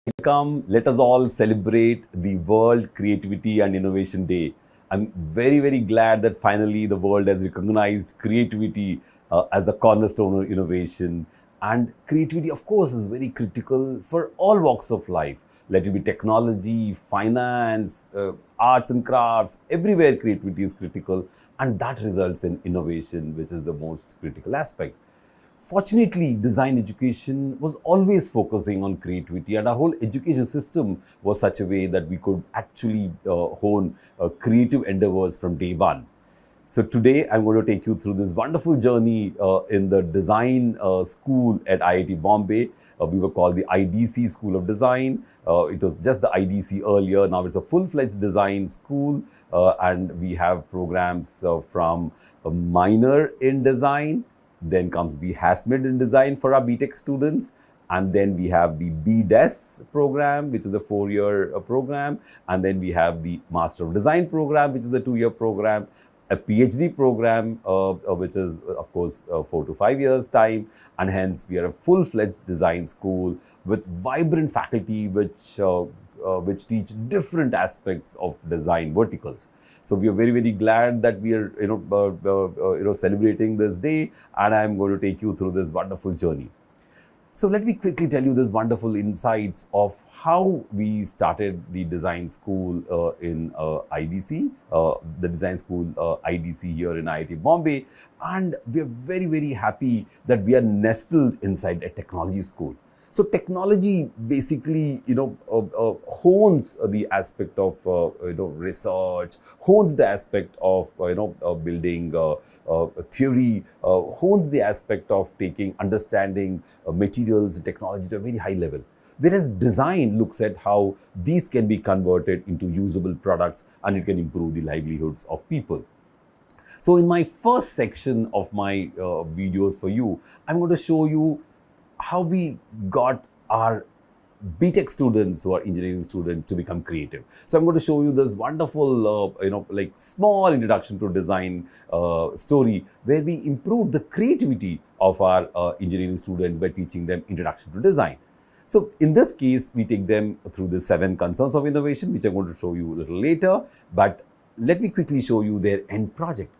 Welcome. Let us all celebrate the World Creativity and Innovation Day. I'm very, very glad that finally the world has recognized creativity as a cornerstone of innovation. And creativity, of course, is very critical for all walks of life. Let it be technology, finance, arts and crafts, everywhere creativity is critical. And that results in innovation, which is the most critical aspect. Fortunately, design education was always focusing on creativity, and our whole education system was such a way that we could actually hone creative endeavors from day one. So today I'm going to take you through this wonderful journey in the design school at IIT Bombay. We were called the IDC School of Design. It was just the IDC earlier. Now it's a full-fledged design school, and we have programs from a minor in design. Then comes the HASMID in design for our BTech students. And then we have the BDES program, which is a 4-year program. And then we have the Master of Design program, which is a 2-year program. A PhD program, which is, of course, 4 to 5 years time. And hence, we are a full-fledged design school with vibrant faculty which teach different aspects of design verticals. So we are very, very glad that we are, celebrating this day, and I'm going to take you through this wonderful journey. So let me quickly tell you this wonderful insights of how we started the design school in IDC, the design school IDC here in IIT Bombay, and we are very, very happy that we are nestled inside a technology school. So technology basically, hones the aspect of, research, hones the aspect of, building theory, hones the aspect of understanding materials and technology to a very high level. Whereas design looks at how these can be converted into usable products and it can improve the livelihoods of people. So in my first section of my videos for you, I'm going to show you how we got our BTech students who are engineering students to become creative. So I'm going to show you this wonderful, small introduction to design story where we improved the creativity of our engineering students by teaching them introduction to design. So in this case, we take them through the 7 concerns of innovation, which I'm going to show you a little later. But let me quickly show you their end project.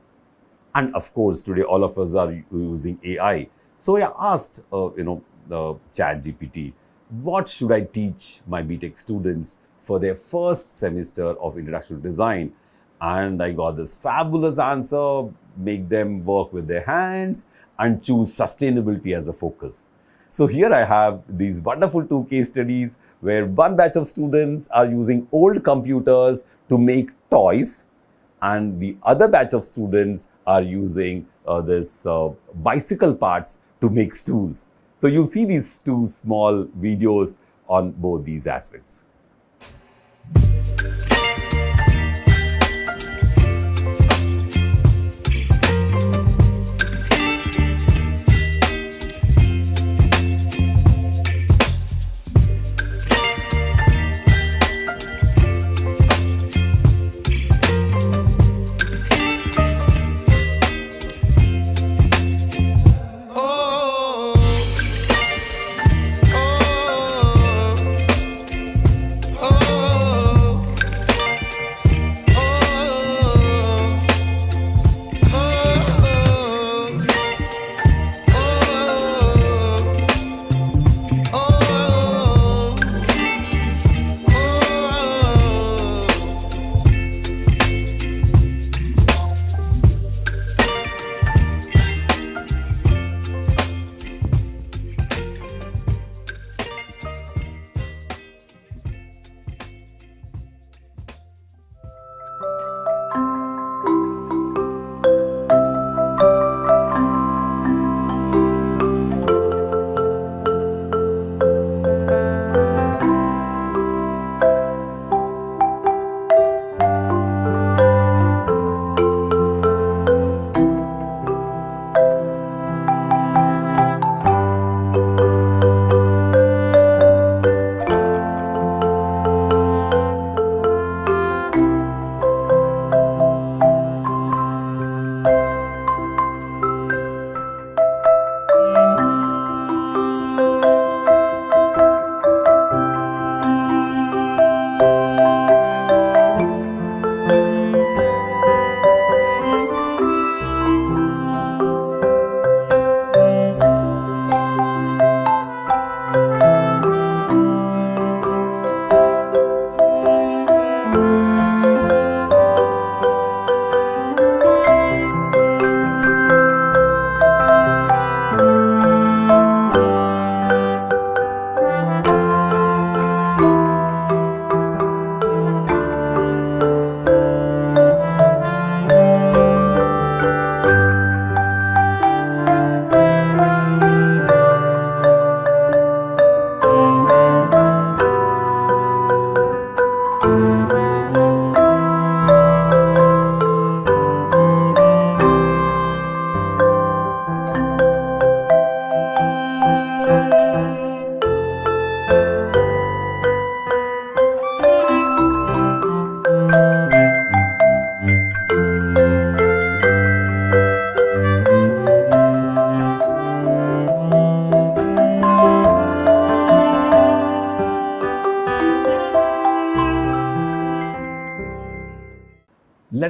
And of course, today all of us are using AI. So I asked, the ChatGPT, what should I teach my BTech students for their first semester of Introduction to Design? And I got this fabulous answer: make them work with their hands and choose sustainability as a focus. So here I have these wonderful 2 case studies where one batch of students are using old computers to make toys, and the other batch of students are using this bicycle parts to make stools. So you'll see these 2 small videos on both these aspects.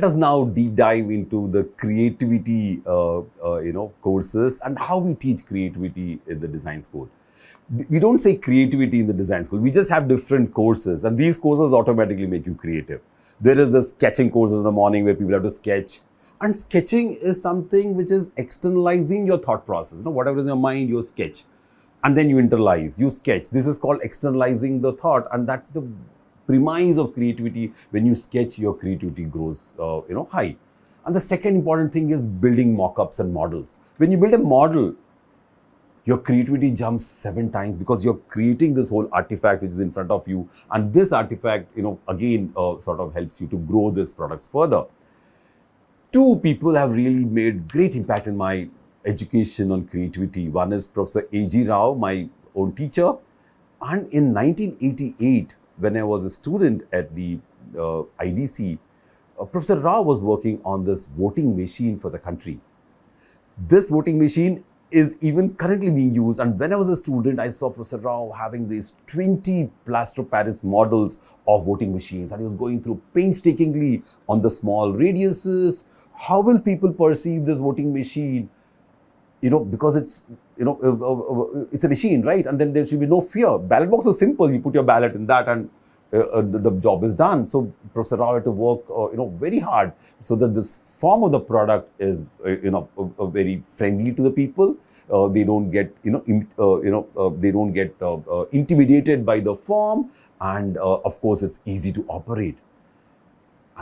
us now deep dive into the creativity, courses and how we teach creativity in the design school. We don't say creativity in the design school. We just have different courses, and these courses automatically make you creative. There is a sketching course in the morning where people have to sketch. And sketching is something which is externalizing your thought process. Whatever is in your mind, you sketch. And then you internalize, you sketch. This is called externalizing the thought. And that's the premise of creativity. When you sketch, your creativity grows, high. And the second important thing is building mock-ups and models. When you build a model, your creativity jumps 7 times because you're creating this whole artifact which is in front of you. And this artifact, again, sort of helps you to grow these products further. 2 people have really made great impact in my education on creativity. One is Professor A.G. Rao, my own teacher. And in 1988, when I was a student at the IDC, Professor Rao was working on this voting machine for the country. This voting machine is even currently being used. And when I was a student, I saw Professor Rao having these 20 plaster Paris models of voting machines. And he was going through painstakingly on the small radiuses. How will people perceive this voting machine? Because it's, it's a machine, right? And then there should be no fear. Ballot box is simple. You put your ballot in that and the job is done. So Professor Rao had to work, very hard so that this form of the product is, very friendly to the people. They don't get, they don't get intimidated by the form, and of course it's easy to operate.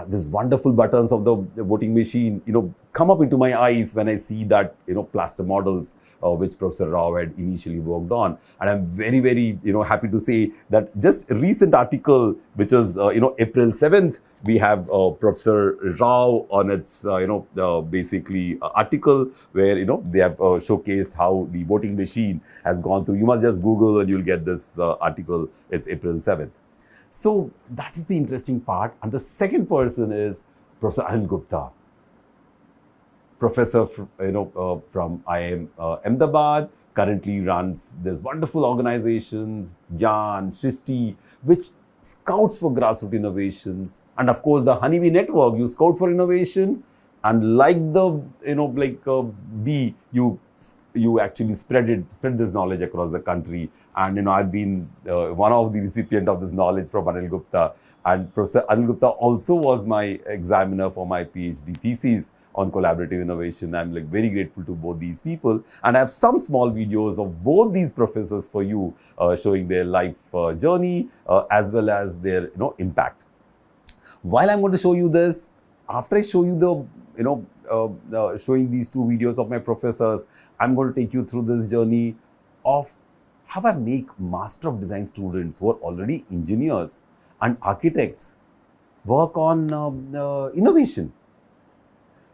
These wonderful buttons of the voting machine, come up into my eyes when I see that, plaster models which Professor Rao had initially worked on. And I'm very, very, happy to say that just a recent article, which was, April 7th, we have Professor Rao on its, basically article where, they have showcased how the voting machine has gone through. You must just Google and you'll get this article. It's April 7th. So that is the interesting part. And the second person is Professor Anil Gupta, professor from IIM Ahmedabad, currently runs this wonderful organizations, Gyan, Shristi, which scouts for grassroots innovations. And of course, the Honeybee Network, you scout for innovation, and like the bee, you actually spread this knowledge across the country. And I've been one of the recipient of this knowledge from Anil Gupta. And Professor Anil Gupta also was my examiner for my PhD thesis on collaborative innovation. I'm very grateful to both these people. And I have some small videos of both these professors for you, showing their life journey as well as their impact. While I'm going to show you this, after I show you the showing these 2 videos of my professors, I'm going to take you through this journey of how I make Master of Design students who are already engineers and architects work on innovation.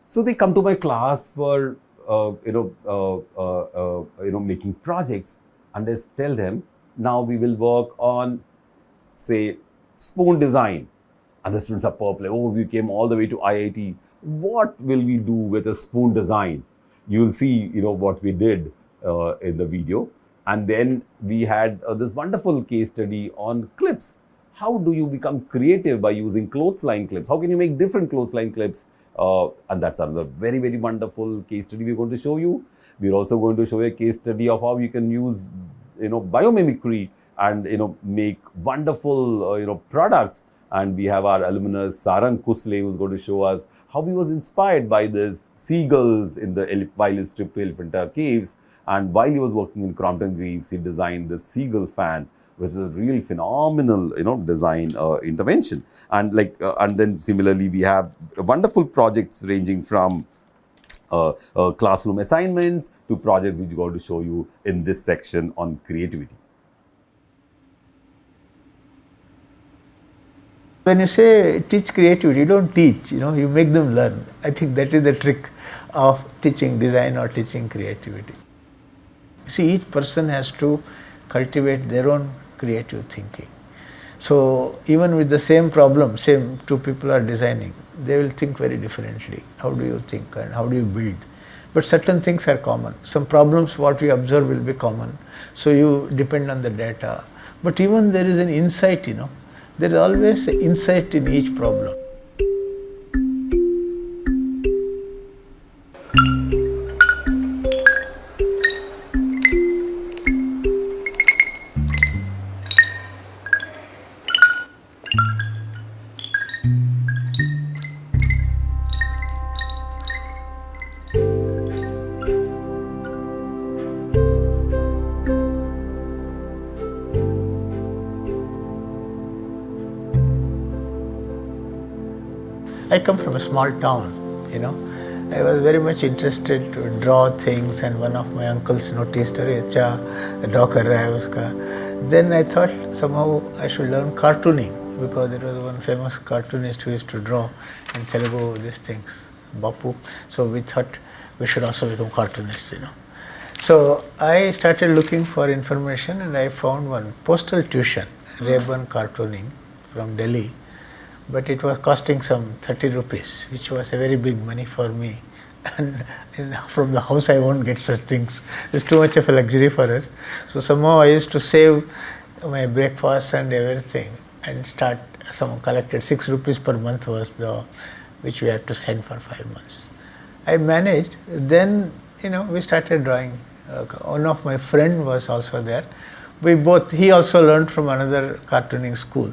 So they come to my class for making projects, and I tell them, now we will work on, say, spoon design. And the students are purple. Oh, we came all the way to IIT. What will we do with a spoon design? You'll see, what we did in the video. And then we had this wonderful case study on clips. How do you become creative by using clothesline clips? How can you make different clothesline clips? And that's another very, very wonderful case study we're going to show you. We're also going to show a case study of how you can use, biomimicry and, make wonderful, products. And we have our alumnus Sarang Kusle, who's going to show us how he was inspired by this seagulls in the while his trip to Elephanta Caves. And while he was working in Crompton Greaves, he designed the Seagull fan, which is a really phenomenal, design intervention. And and then similarly, we have wonderful projects ranging from classroom assignments to projects which we're going to show you in this section on creativity. When you say teach creativity, you don't teach, you make them learn. I think that is the trick of teaching design or teaching creativity. See, each person has to cultivate their own creative thinking. So even with the same problem, same 2 people are designing, they will think very differently. How do you think and how do you build? But certain things are common. Some problems what we observe will be common. So you depend on the data. But even there is an insight, there is always an insight in each problem. I come from a small town, you know. I was very much interested to draw things, and one of my uncles noticed, "Arey, acha, draw kar raha hai uska." Then I thought somehow I should learn cartooning, because there was one famous cartoonist who used to draw in Telugu these things, Bapu. So we thought we should also become cartoonists, you know. So I started looking for information, and I found one postal tuition, Ray-Ban cartooning from Delhi, but it was costing some 30 rupees, which was a very big money for me. And from the house I won't get such things. It's too much of a luxury for us. So somehow I used to save my breakfast and everything and someone collected 6 rupees per month was which we had to send for 5 months. I managed. Then, we started drawing. One of my friend was also there. He also learned from another cartooning school.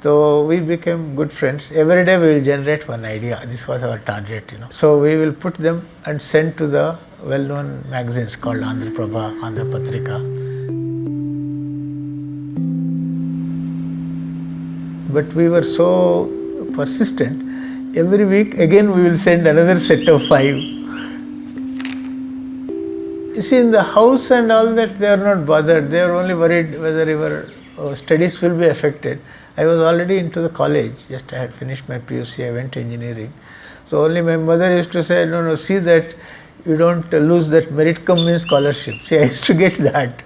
So we became good friends. Every day we will generate one idea. This was our target, So we will put them and send to the well-known magazines called Andhra Prabha, Andhra Patrika. But we were so persistent. Every week again we will send another set of 5. You see, in the house and all that, they are not bothered. They are only worried whether your studies will be affected. I was already into the college. Just I had finished my PUC. I went to engineering. So only my mother used to say, no, see that you don't lose that merit cum means scholarship. See, I used to get that.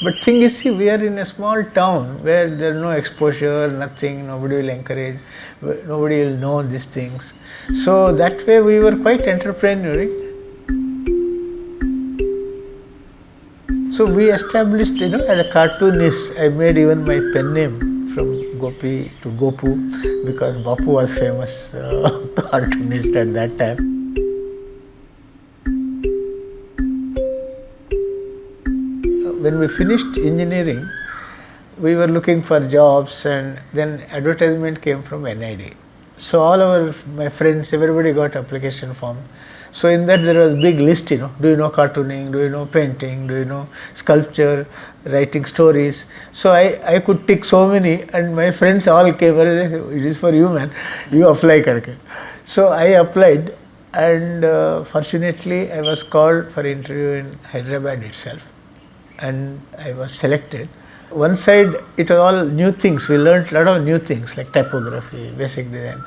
But thing is, see, we are in a small town where there is no exposure, nothing, nobody will encourage, nobody will know these things. So that way we were quite entrepreneurial. So we established, as a cartoonist, I made even my pen name from Gopi to Gopu, because Bapu was famous cartoonist at that time. When we finished engineering, we were looking for jobs, and then advertisement came from NID. So all my friends, everybody got application form. So in that there was big list, do you know cartooning, do you know painting, do you know sculpture, writing stories. So I could tick so many, and my friends all came, it is for you, man, you apply karke. So I applied, and fortunately I was called for interview in Hyderabad itself, and I was selected. One side it was all new things, we learned a lot of new things like typography, basic design.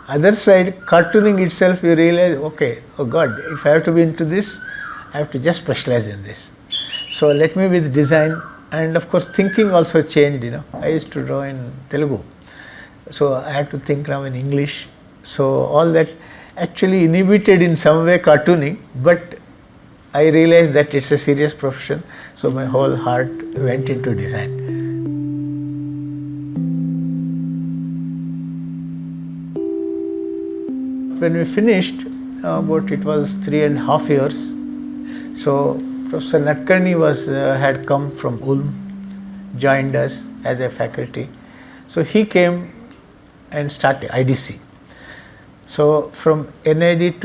Other side, cartooning itself, you realize, okay, oh God, if I have to be into this, I have to just specialize in this. So let me with design, and of course thinking also changed, I used to draw in Telugu. So I had to think now in English. So all that actually inhibited in some way cartooning, but I realized that it's a serious profession, so my whole heart went into design. When we finished, it was 3.5 years. So Professor Nadkarni had come from Ulm, joined us as a faculty. So he came and started IDC. So from NID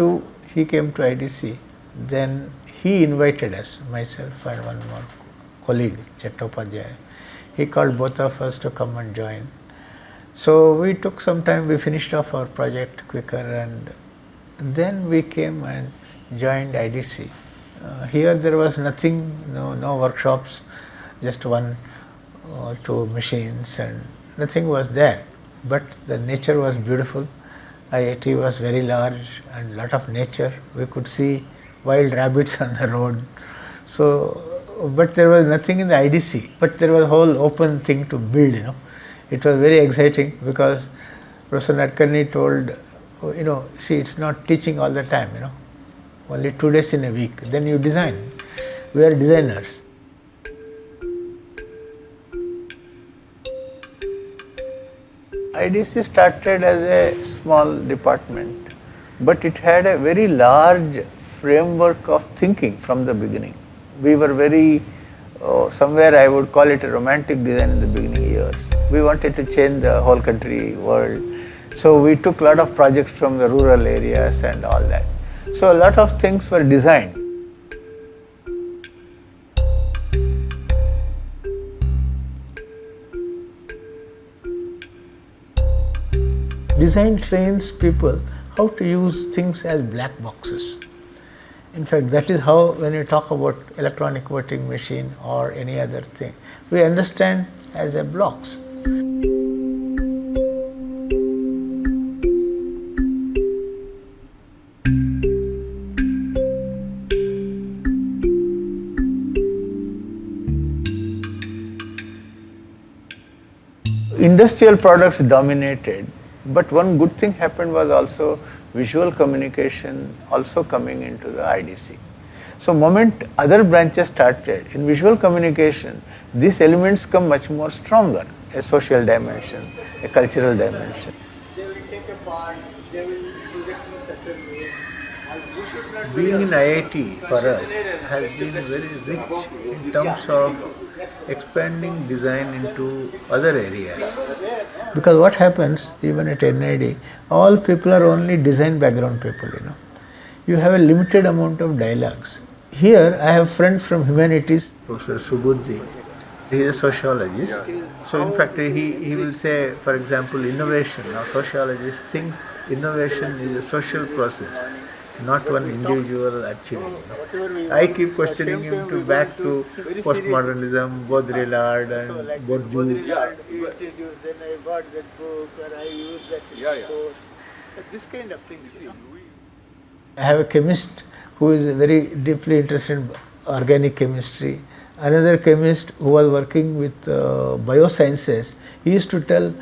he came to IDC. Then he invited us, myself and one more colleague, Chattopadhyay. He called both of us to come and join. So we took some time, we finished off our project quicker, and then we came and joined IDC. Here there was nothing, no workshops, just 1 or 2 machines, and nothing was there. But the nature was beautiful. IIT was very large and lot of nature. We could see wild rabbits on the road. So, but there was nothing in the IDC, but there was a whole open thing to build, It was very exciting because Professor Nadkarni told, see, it's not teaching all the time, only 2 days in a week, then you design. We are designers. IDC started as a small department, but it had a very large framework of thinking from the beginning. We were very somewhere I would call it a romantic design in the beginning years. We wanted to change the whole country, world. So we took a lot of projects from the rural areas and all that. So a lot of things were designed. design trains people how to use things as black boxes. In fact, that is how when you talk about electronic voting machine or any other thing, we understand as a blocks. Industrial products dominated, but one good thing happened was also visual communication also coming into the IDC. So moment other branches started, in visual communication, these elements come much more stronger, a social dimension, a cultural dimension. They will take a part, they will project in certain ways. And we should not Being in IIT for us has been very rich in terms of expanding design into other areas. Because what happens even at NID, all people are only design background people, You have a limited amount of dialogues. Here I have friends from humanities, Professor Subudhi. He is a sociologist. So in fact he will say, for example, innovation. Now sociologists think innovation is a social process, not one individual achieving. I keep questioning him to back to postmodernism, Baudrillard and Bourdieu. Baudrillard, you introduced, then I bought that book or I used that course. This kind of things. I have a chemist who is very deeply interested in organic chemistry. Another chemist who was working with biosciences, he used to tell,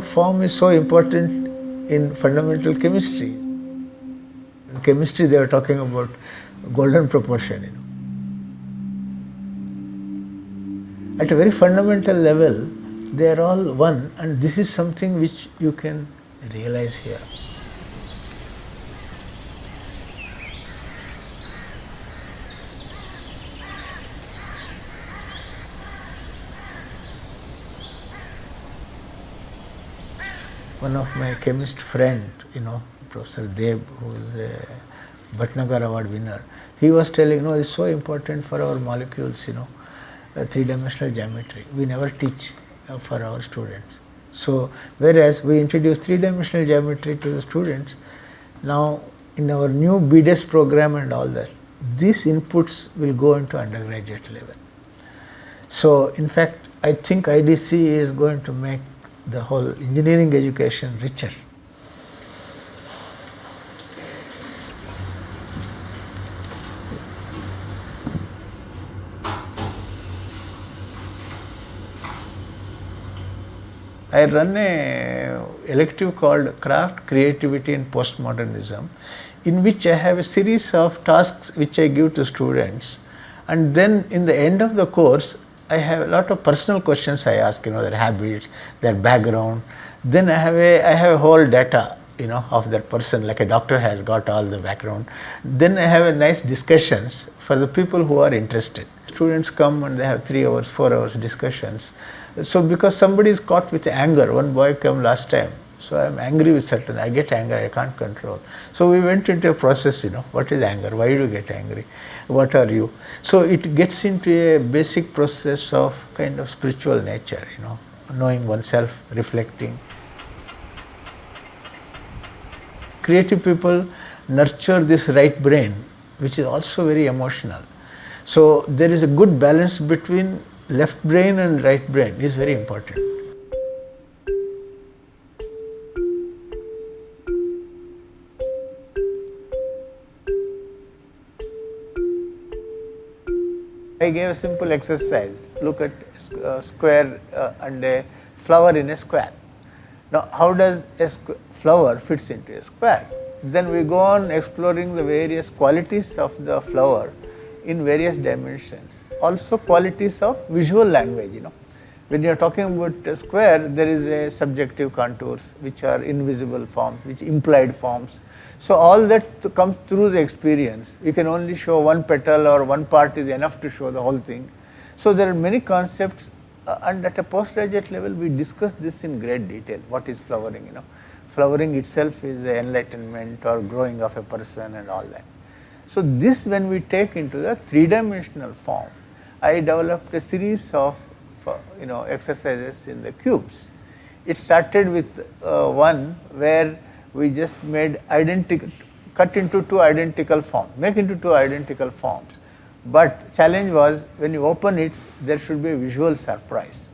form is so important in fundamental chemistry. In chemistry, they were talking about golden proportion. At a very fundamental level, they are all one, and this is something which you can realize here. One of my chemist friend, Professor Deb, who is a Bhatnagar Award winner, he was telling, it's so important for our molecules, three-dimensional geometry. We never teach for our students. So, whereas we introduce three-dimensional geometry to the students, now in our new BDES program and all that, these inputs will go into undergraduate level. So, in fact, I think IDC is going to make the whole engineering education richer. I run a elective called Craft, Creativity and Postmodernism, in which I have a series of tasks which I give to students, and then in the end of the course I have a lot of personal questions I ask, their habits, their background. Then I have a whole data, of that person, like a doctor has got all the background. Then I have a nice discussions for the people who are interested. Students come and they have 3 hours, 4 hours discussions. So because somebody is caught with anger, one boy came last time, so I am angry with certain, I get anger, I can't control. So we went into a process, what is anger, why do you get angry, what are you? So it gets into a basic process of kind of spiritual nature, knowing oneself, reflecting. Creative people nurture this right brain, which is also very emotional. So there is a good balance between left brain and right brain is very important. I gave a simple exercise. Look at a square and a flower in a square. Now, how does a flower fits into a square? Then we go on exploring the various qualities of the flower in various dimensions. Also qualities of visual language, When you are talking about a square, there is a subjective contours which are invisible forms, which implied forms. So all that comes through the experience. You can only show one petal or one part is enough to show the whole thing. So there are many concepts and at a postgraduate level we discuss this in great detail. What is flowering, Flowering itself is the enlightenment or growing of a person and all that. So this when we take into the three-dimensional form, I developed a series of exercises in the cubes It started with one where we just made cut into two identical forms, make into two identical forms. But challenge was when you open it, there should be a visual surprise.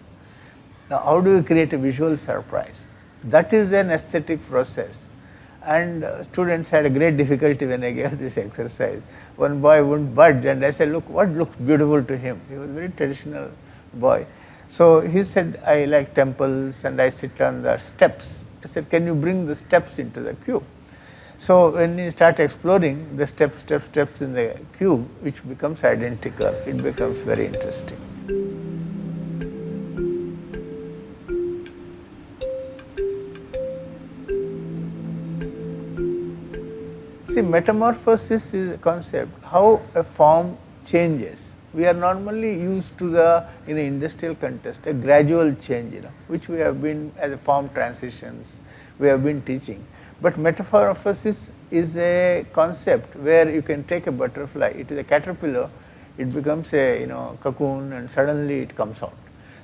Now, how do you create a visual surprise? That is an aesthetic process. And students had a great difficulty when I gave this exercise. One boy wouldn't budge, and I said, look, what looks beautiful to him? He was a very traditional boy. So he said, I like temples and I sit on the steps. I said, can you bring the steps into the cube? So when you start exploring the steps in the cube, which becomes identical, it becomes very interesting. See, metamorphosis is a concept, how a form changes. We are normally used to in an industrial context, a gradual change, which we have been, as a form transitions, we have been teaching. But metamorphosis is a concept where you can take a butterfly, it is a caterpillar, it becomes a cocoon and suddenly it comes out.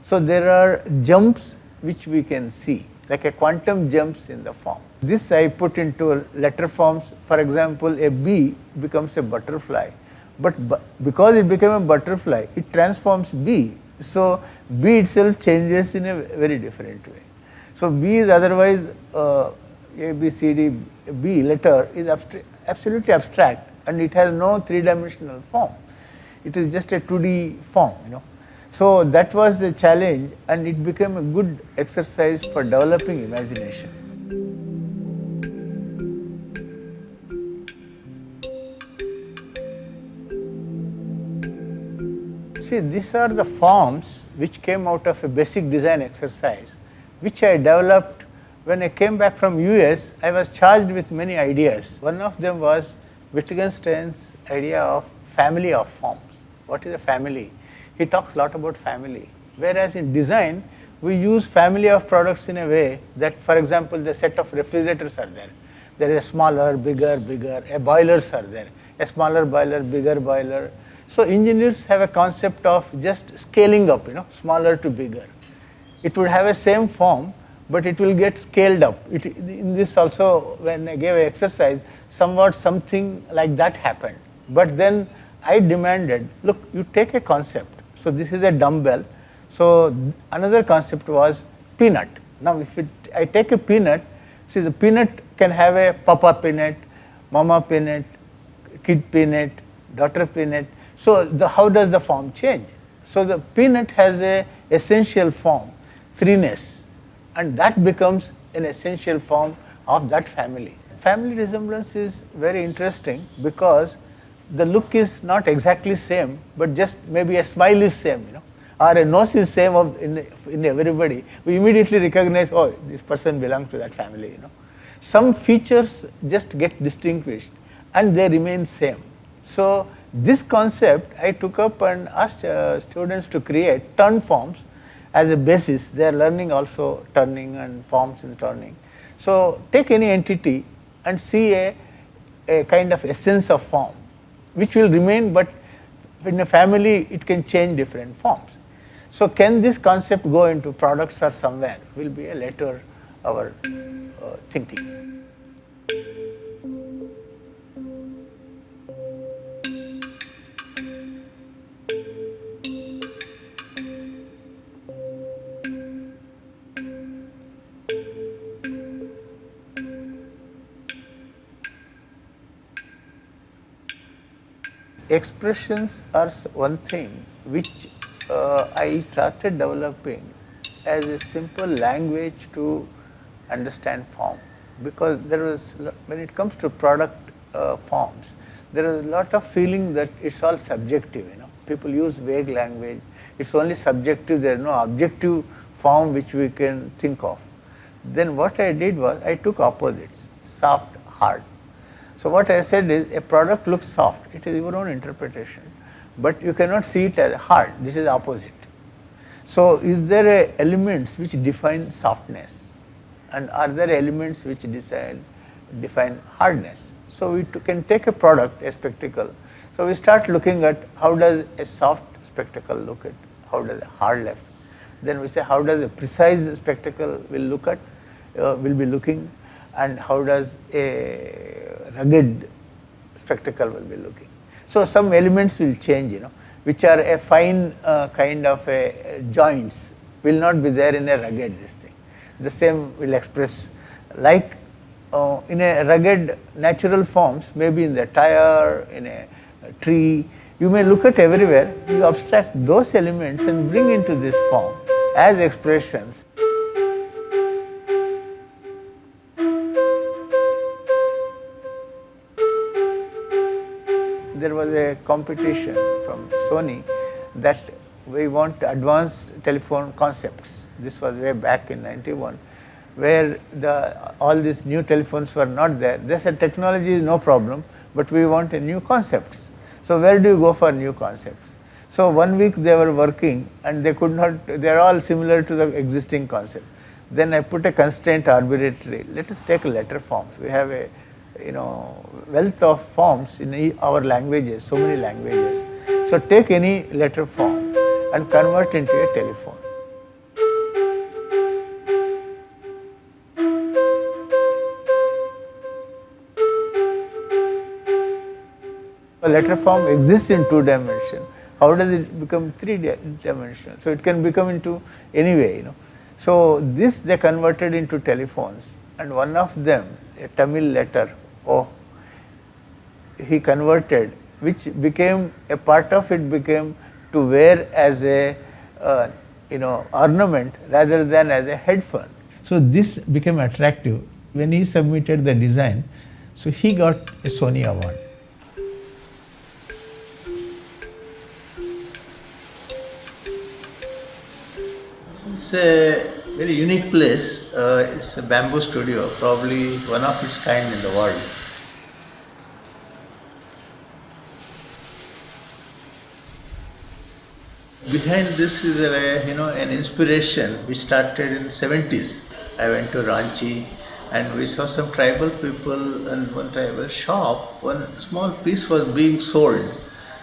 So there are jumps which we can see, like a quantum jumps in the form. This I put into letter forms. For example, a bee becomes a butterfly, but because it became a butterfly, it transforms bee. So bee itself changes in a very different way. So bee is otherwise A, B, C, D, B letter is absolutely abstract and it has no three-dimensional form. It is just a 2D form, So that was a challenge and it became a good exercise for developing imagination. See, these are the forms which came out of a basic design exercise, which I developed. When I came back from US, I was charged with many ideas. One of them was Wittgenstein's idea of family of forms. What is a family? He talks a lot about family. Whereas in design, we use family of products in a way that, for example, the set of refrigerators are there. There is a smaller, bigger, a boilers are there. A smaller boiler, bigger boiler. So engineers have a concept of just scaling up, smaller to bigger. It would have a same form, but it will get scaled up. In this also, when I gave an exercise, somewhat something like that happened. But then I demanded, look, you take a concept. So this is a dumbbell. So another concept was peanut. Now if I take a peanut, see the peanut can have a papa peanut, mama peanut, kid peanut, daughter peanut. So how does the form change? So the peanut has a essential form, threeness. And that becomes an essential form of that family. Family resemblance is very interesting because the look is not exactly same, but just maybe a smile is same, or a nose is same in everybody. We immediately recognize, oh, this person belongs to that family. Some features just get distinguished and they remain same. So this concept I took up and asked students to create turn forms as a basis. They are learning also turning and forms in turning. So take any entity and see a kind of essence of form, which will remain, but in a family it can change different forms. So can this concept go into products or somewhere will be a later our thinking. Expressions are one thing which I started developing as a simple language to understand form, because there was, when it comes to product forms, there is a lot of feeling that it's all subjective. People use vague language. It's only subjective. There is no objective form which we can think of. Then what I did was I took opposites, soft, hard. So what I said is a product looks soft, it is your own interpretation, but you cannot see it as hard, this is opposite. So is there elements which define softness, and are there elements which define hardness? So we can take a product, a spectacle, so we start looking at how does a soft spectacle look at, how does a hard left. Then we say how does a precise spectacle will be looking, and how does a rugged spectacle will be looking. So some elements will change, which are a fine kind of a joints will not be there in a rugged this thing. The same will express like in a rugged natural forms, maybe in the tire, in a tree. You may look at everywhere, you abstract those elements and bring into this form as expressions. There was a competition from Sony that we want advanced telephone concepts. This was way back in 91, where all these new telephones were not there. They said technology is no problem, but we want a new concepts. So where do you go for new concepts? So 1 week they were working and they could not, they are all similar to the existing concept. Then I put a constraint arbitrary. Let us take letter forms. We have a wealth of forms in our languages, so many languages. So take any letter form and convert into a telephone. A letter form exists in 2 dimensions. How does it become 3 dimensional? So it can become into any way, So this they converted into telephones, and one of them, a Tamil letter O, he converted, which became a part of it became to wear as a ornament rather than as a headphone. So this became attractive. When he submitted the design, so he got a Sony award. It's a very unique place. It's a bamboo studio, probably one of its kind in the world. Behind this is an inspiration which started in 70s. I went to Ranchi and we saw some tribal people and one tribal shop. One small piece was being sold.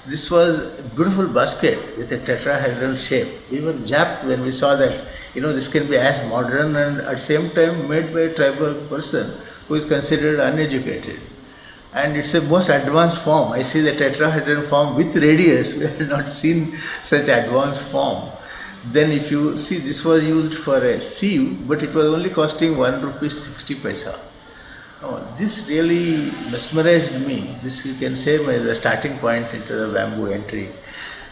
This was a beautiful basket with a tetrahedral shape. We were japped when we saw that, this can be as modern and at the same time made by a tribal person who is considered uneducated. And it's a most advanced form. I see the tetrahedral form with radius. We have not seen such advanced form. Then if you see, this was used for a sieve, but it was only costing ₹1.60. This really mesmerized me. This you can say the starting point into the bamboo entry.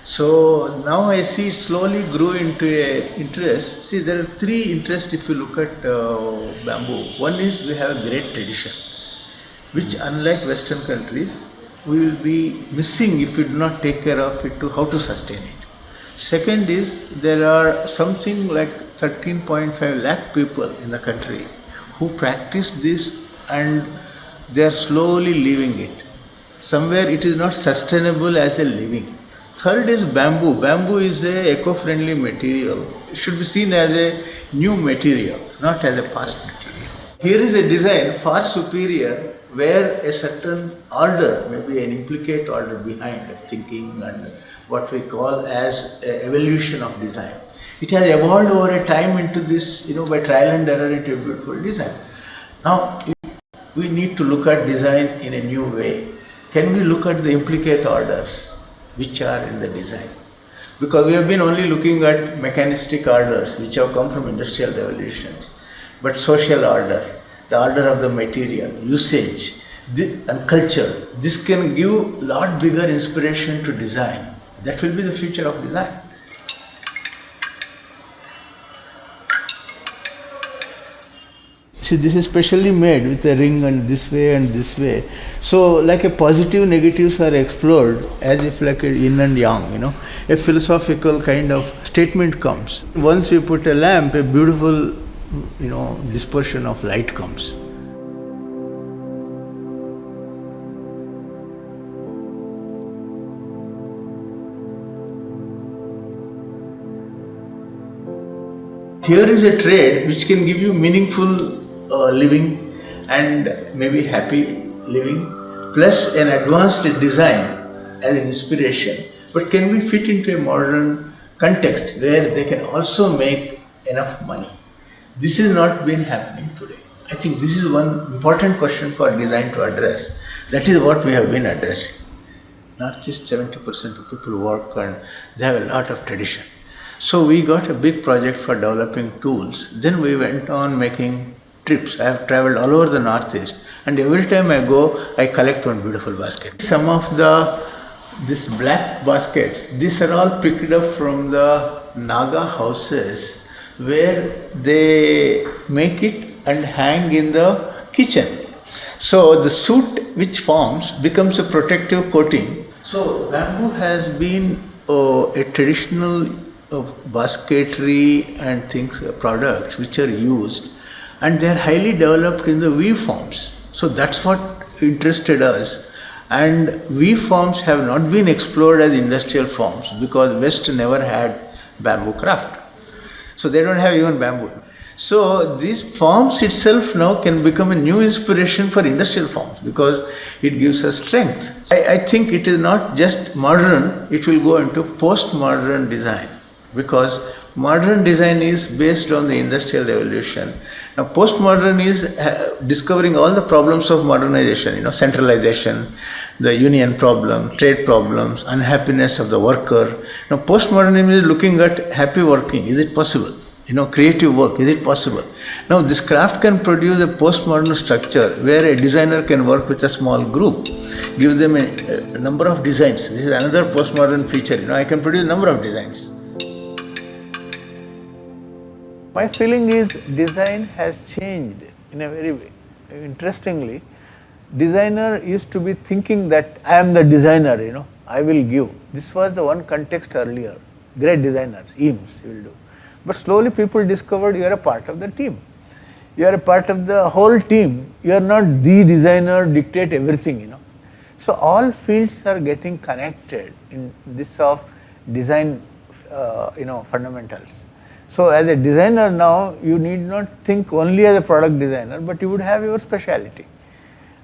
So now I see it slowly grew into a interest. See, there are 3 interests if you look at bamboo. One is we have a great tradition, which unlike Western countries, we will be missing if we do not take care of it to how to sustain it. Second is there are something like 13.5 lakh people in the country who practice this and they are slowly leaving it. Somewhere it is not sustainable as a living. Third is bamboo. Bamboo is a eco-friendly material. It should be seen as a new material, not as a past material. Here is a design far superior where a certain order, maybe an implicate order behind thinking and what we call as evolution of design. It has evolved over a time into this, by trial and error into a beautiful design. Now, we need to look at design in a new way. Can we look at the implicate orders which are in the design? Because we have been only looking at mechanistic orders which have come from industrial revolutions. But social order, the order of the material, usage, and culture, this can give lot bigger inspiration to design. That will be the future of design. See, this is specially made with a ring and this way and this way. So like a positive negatives are explored as if like a yin and yang, a philosophical kind of statement comes. Once you put a lamp, a beautiful, dispersion of light comes. Here is a trade which can give you meaningful living and maybe happy living, plus an advanced design as an inspiration. But can we fit into a modern context where they can also make enough money. This is not been happening today. I think this is one important question for design to address. That is what we have been addressing. Northeast 70% of people work and they have a lot of tradition. So we got a big project for developing tools. Then we went on making trips. I have traveled all over the Northeast, and every time I go, I collect one beautiful basket. Some of these black baskets, these are all picked up from the Naga houses where they make it and hang in the kitchen. So the soot which forms becomes a protective coating. So bamboo has been a traditional basketry and things, products which are used, and they are highly developed in the weave forms. So that's what interested us. And weave forms have not been explored as industrial forms because West never had bamboo craft. So they don't have even bamboo. So these forms itself now can become a new inspiration for industrial forms because it gives us strength. I think it is not just modern, it will go into postmodern design because modern design is based on the industrial revolution. Now postmodern is discovering all the problems of modernization, centralization, the union problem, trade problems, unhappiness of the worker. Now postmodernism is looking at happy working. Is it possible? Creative work, is it possible? Now this craft can produce a postmodern structure where a designer can work with a small group, give them a number of designs. This is another postmodern feature. I can produce a number of designs. My feeling is design has changed in a very interestingly. Designer used to be thinking that I am the designer, I will give. This was the one context earlier. Great designer, Eames will do. But slowly people discovered you are a part of the team. You are a part of the whole team. You are not the designer, dictate everything, So all fields are getting connected in this of design, fundamentals. So as a designer now, you need not think only as a product designer, but you would have your specialty.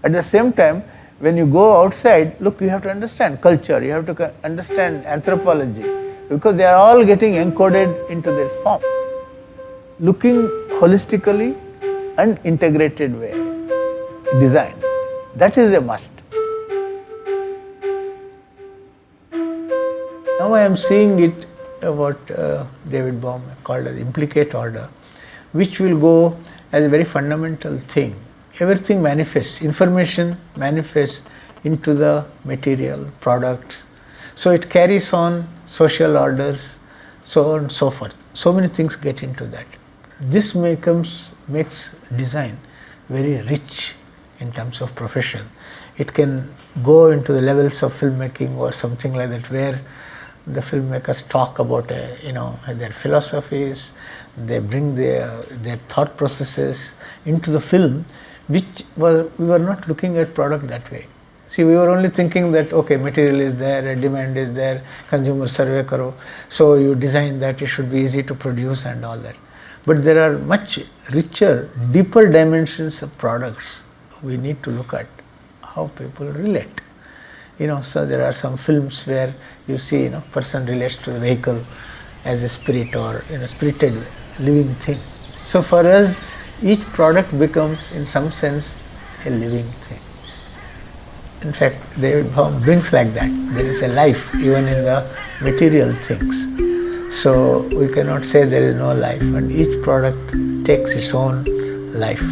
At the same time, when you go outside, look, you have to understand culture, you have to understand anthropology, because they are all getting encoded into this form. Looking holistically and integrated way, design, that is a must. Now I am seeing it what David Bohm called as implicate order, which will go as a very fundamental thing. Everything manifests, information manifests into the material, products. So it carries on social orders, so on and so forth. So many things get into that. This makes design very rich in terms of profession. It can go into the levels of filmmaking or something like that, where the filmmakers talk about their philosophies, they bring their thought processes into the film, which we were not looking at product that way. See, we were only thinking that okay, material is there, demand is there, consumer survey karo, so you design that, it should be easy to produce and all that. But there are much richer, deeper dimensions of products we need to look at, how people relate. So there are some films where you see, person relates to the vehicle as a spirit or spirited living thing. So for us, each product becomes in some sense a living thing. In fact, David Bohm brings like that. There is a life even in the material things. So we cannot say there is no life, and each product takes its own life.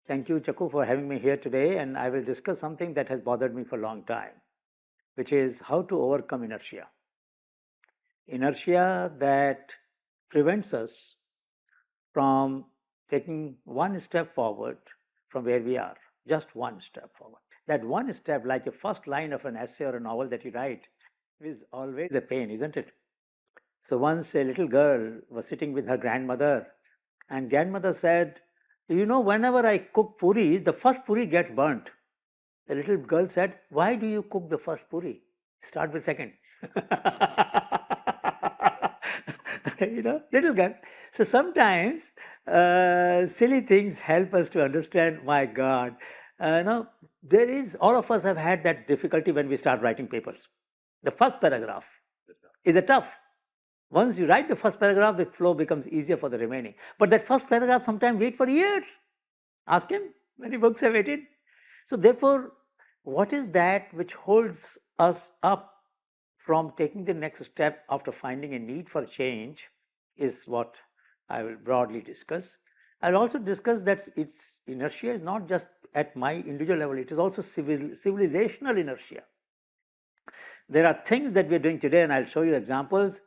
Thank you, Chaku, for having me here today, and I will discuss something that has bothered me for a long time, which is how to overcome inertia. Inertia that prevents us from taking one step forward from where we are. just one step forward. That one step, like a first line of an essay or a novel that you write, is always a pain, isn't it? So once a little girl was sitting with her grandmother, and grandmother said, you know, whenever I cook puris, the first puri gets burnt. The little girl said, why do you cook the first puri? Start with second. You know, little girl. So sometimes silly things help us to understand, my God, no, there is, all of us have had that difficulty when we start writing papers. The first paragraph is a tough. Once you write the first paragraph, the flow becomes easier for the remaining. But that first paragraph sometimes wait for years. Ask him, many books have waited. So therefore, what is that which holds us up from taking the next step after finding a need for change is what I will broadly discuss. I'll also discuss that its inertia is not just at my individual level, it is also civilizational inertia. There are things that we're doing today, and I'll show you examples,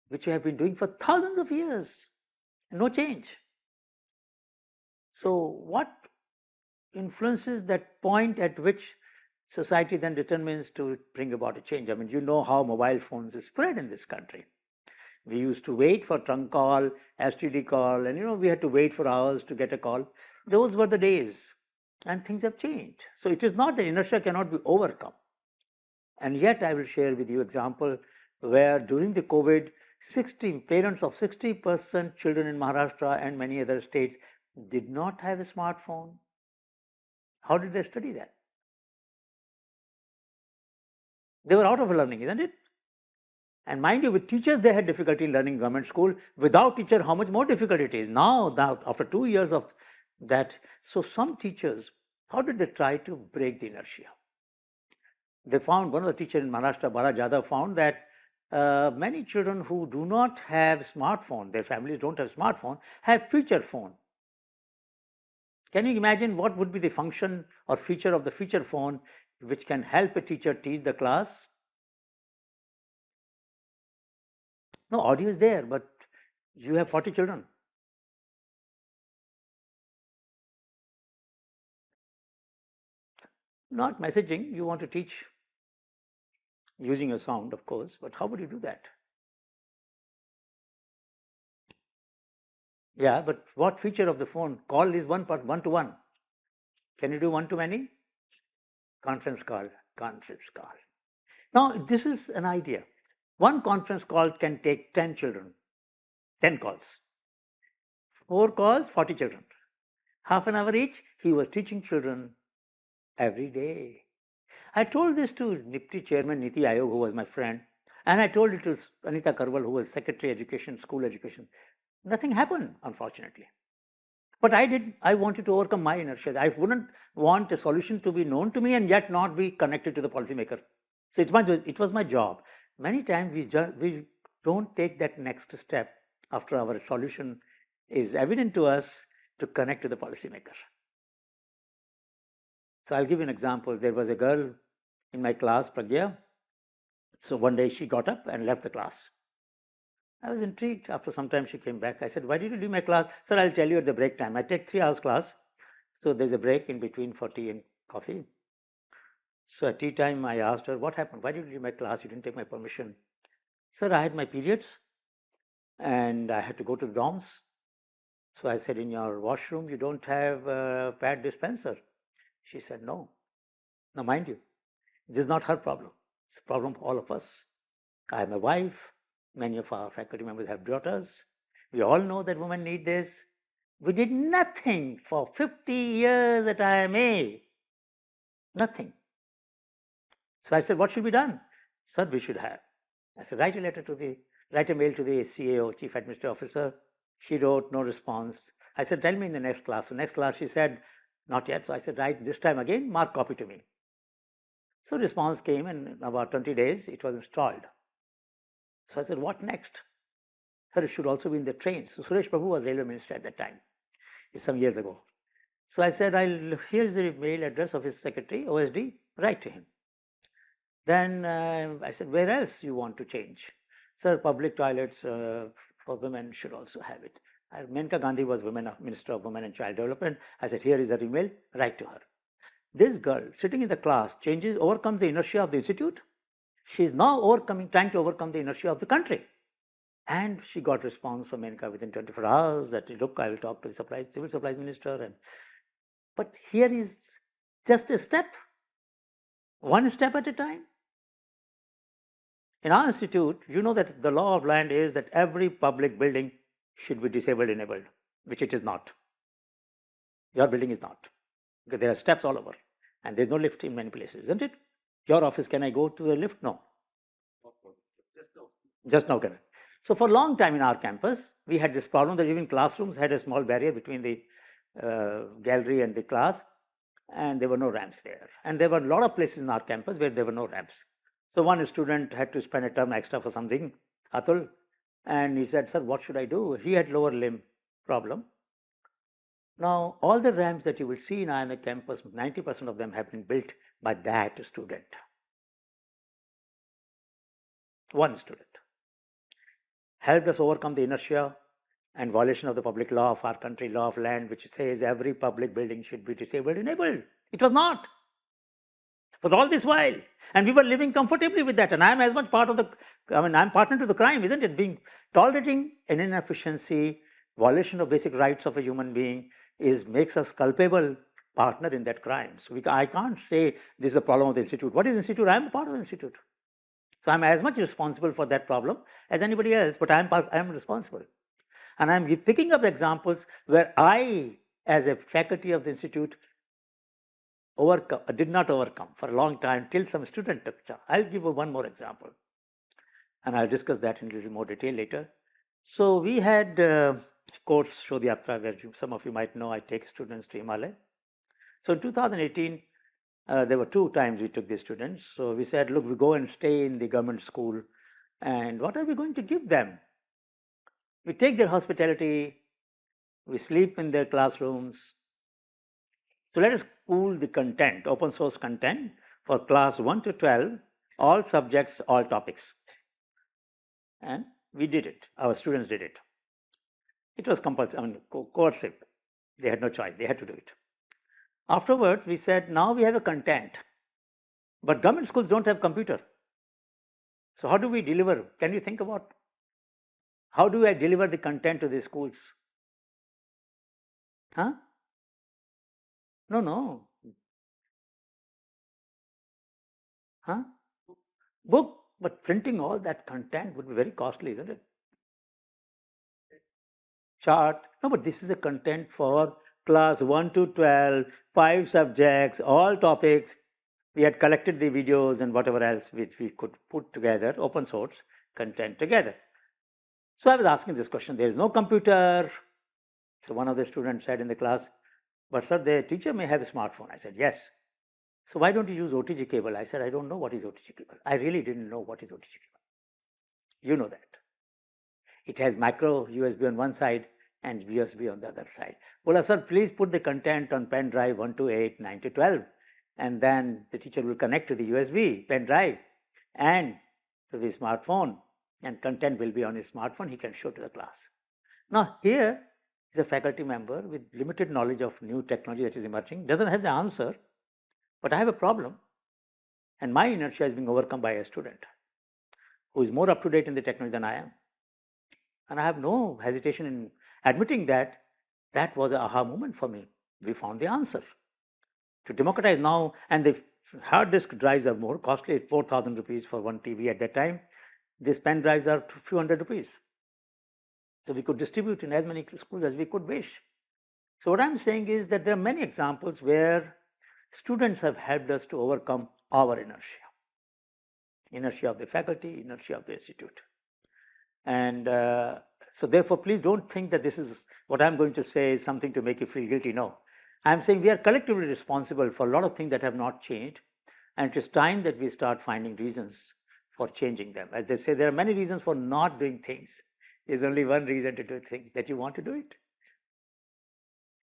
which we have been doing for thousands of years, no change. So what influences that point at which society then determines to bring about a change? I mean, you know how mobile phones is spread in this country. We used to wait for trunk call, STD call, and you know, we had to wait for hours to get a call. Those were the days, and things have changed. So it is not that inertia cannot be overcome. And yet I will share with you example where during the COVID, 60 parents of 60% children in Maharashtra and many other states did not have a smartphone. How did they study that? They were out of learning, isn't it? And mind you, with teachers, they had difficulty in learning government school. Without teacher, how much more difficult it is. Now, after 2 years of that, so some teachers, how did they try to break the inertia? They found, one of the teachers in Maharashtra, Bala Jadhav, found that many children who do not have smartphone, their families don't have smartphone, have feature phone. Can you imagine what would be the function or feature of the feature phone which can help a teacher teach the class? No, audio is there, but you have 40 children. Not messaging, you want to teach using your sound, of course, but how would you do that? Yeah, but what feature of the phone? Call is one to one. Can you do one to many? Conference call, conference call. Now, this is an idea. One conference call can take 10 children, 10 calls. 4 calls, 40 children. Half an hour each, he was teaching children every day. I told this to NIPTI chairman Niti Ayog, who was my friend, and I told it to Anita Karwal, who was secretary education, school education. Nothing happened, unfortunately. But I wanted to overcome my inertia. I wouldn't want a solution to be known to me and yet not be connected to the policymaker. So it was my job. Many times we don't take that next step after our solution is evident to us to connect to the policymaker. So I'll give you an example. There was a girl in my class, Pragya. So one day she got up and left the class. I was intrigued. After some time she came back. I said, why did you leave my class? Sir, I'll tell you at the break time. I take 3 hours class. So there's a break in between for tea and coffee. So at tea time, I asked her, what happened? Why did you leave my class? You didn't take my permission. Sir, I had my periods and I had to go to the dorms. So I said, in your washroom, you don't have a pad dispenser. She said, no. Now, mind you, this is not her problem. It's a problem of all of us. I have a wife. Many of our faculty members have daughters. We all know that women need this. We did nothing for 50 years at IMA. Nothing. So I said, what should be done? Sir, we should have. I said, write a mail to the CAO, Chief Administrative Officer. She wrote, no response. I said, tell me in the next class. So next class she said, not yet. So I said, write this time again, mark copy to me. So response came, and in about 20 days it was installed. So I said, what next? Sir, it should also be in the trains. So Suresh Prabhu was railway minister at that time, some years ago. So I said, here's the mail address of his secretary, OSD, write to him. Then I said, where else you want to change? Sir, public toilets for women should also have it. Menka Gandhi was Minister of Women and Child Development. I said, here is her email, write to her. This girl sitting in the class overcomes the inertia of the institute. She is now trying to overcome the inertia of the country. And she got response from Menka within 24 hours that, look, I will talk to the civil supplies minister. But here is just a step, one step at a time. In our institute, you know that the law of land is that every public building should be disabled enabled, which it is not. Your building is not, because there are steps all over, and there's no lift in many places, isn't it? Your office, can I go to a lift? No. Just now, can I? So for a long time in our campus, we had this problem that even classrooms had a small barrier between the gallery and the class, and there were no ramps there. And there were a lot of places in our campus where there were no ramps. So one student had to spend a term extra for something, Atul, and he said, sir, what should I do? He had lower limb problem. Now, all the ramps that you will see in IIM campus, 90% of them have been built by that student. One student helped us overcome the inertia and violation of the public law of our country, law of land, which says every public building should be disabled enabled. It was not. For all this while. And we were living comfortably with that. And I am as much part of I'm partner to the crime, isn't it? Tolerating an inefficiency, violation of basic rights of a human being makes us culpable partner in that crime. So I can't say this is the problem of the institute. What is the institute? I am a part of the institute. So I'm as much responsible for that problem as anybody else, but I am responsible. And I'm picking up examples where I, as a faculty of the institute, did not overcome for a long time till some student took charge. I'll give one more example, and I'll discuss that in a little more detail later. So we had course Shodhyatra, where some of you might know I take students to Himalaya. So in 2018, there were 2 times we took these students. So we said, look, we go and stay in the government school, and what are we going to give them? We take their hospitality, we sleep in their classrooms. So let us pool the content, open source content for class 1 to 12, all subjects, all topics. And we did it. Our students did it. It was compulsory, coercive. They had no choice. They had to do it. Afterwards, we said, now we have a content. But government schools don't have computer. So how do we deliver? Can you think about how do I deliver the content to the schools? Huh? No. Huh? Book. But printing all that content would be very costly, isn't it? Chart. No, but this is a content for class 1 to 12, 5 subjects, all topics. We had collected the videos and whatever else which we could put together, open source content together. So I was asking this question, there is no computer. So one of the students said in the class, but sir, the teacher may have a smartphone. I said, yes. So why don't you use OTG cable? I said, I don't know what is OTG cable. I really didn't know what is OTG cable. You know that. It has micro USB on one side and USB on the other side. Well, sir, please put the content on pen drive 1 to 8, 9 to 12. And then the teacher will connect to the USB pen drive and to the smartphone, and content will be on his smartphone. He can show to the class. Now, here is a faculty member with limited knowledge of new technology that is emerging, doesn't have the answer, but I have a problem, and my inertia is being overcome by a student who is more up to date in the technology than I am. And I have no hesitation in admitting that that was an aha moment for me. We found the answer. To democratize now, and the hard disk drives are more costly, 4,000 rupees for one TV at that time. These pen drives are a few hundred rupees. So we could distribute in as many schools as we could wish. So what I'm saying is that there are many examples where students have helped us to overcome our inertia. Inertia of the faculty, inertia of the institute. And so therefore, please don't think that this is what I'm going to say is something to make you feel guilty. No. I'm saying we are collectively responsible for a lot of things that have not changed, and it is time that we start finding reasons for changing them. As they say, there are many reasons for not doing things. There's only one reason to do things, that you want to do it.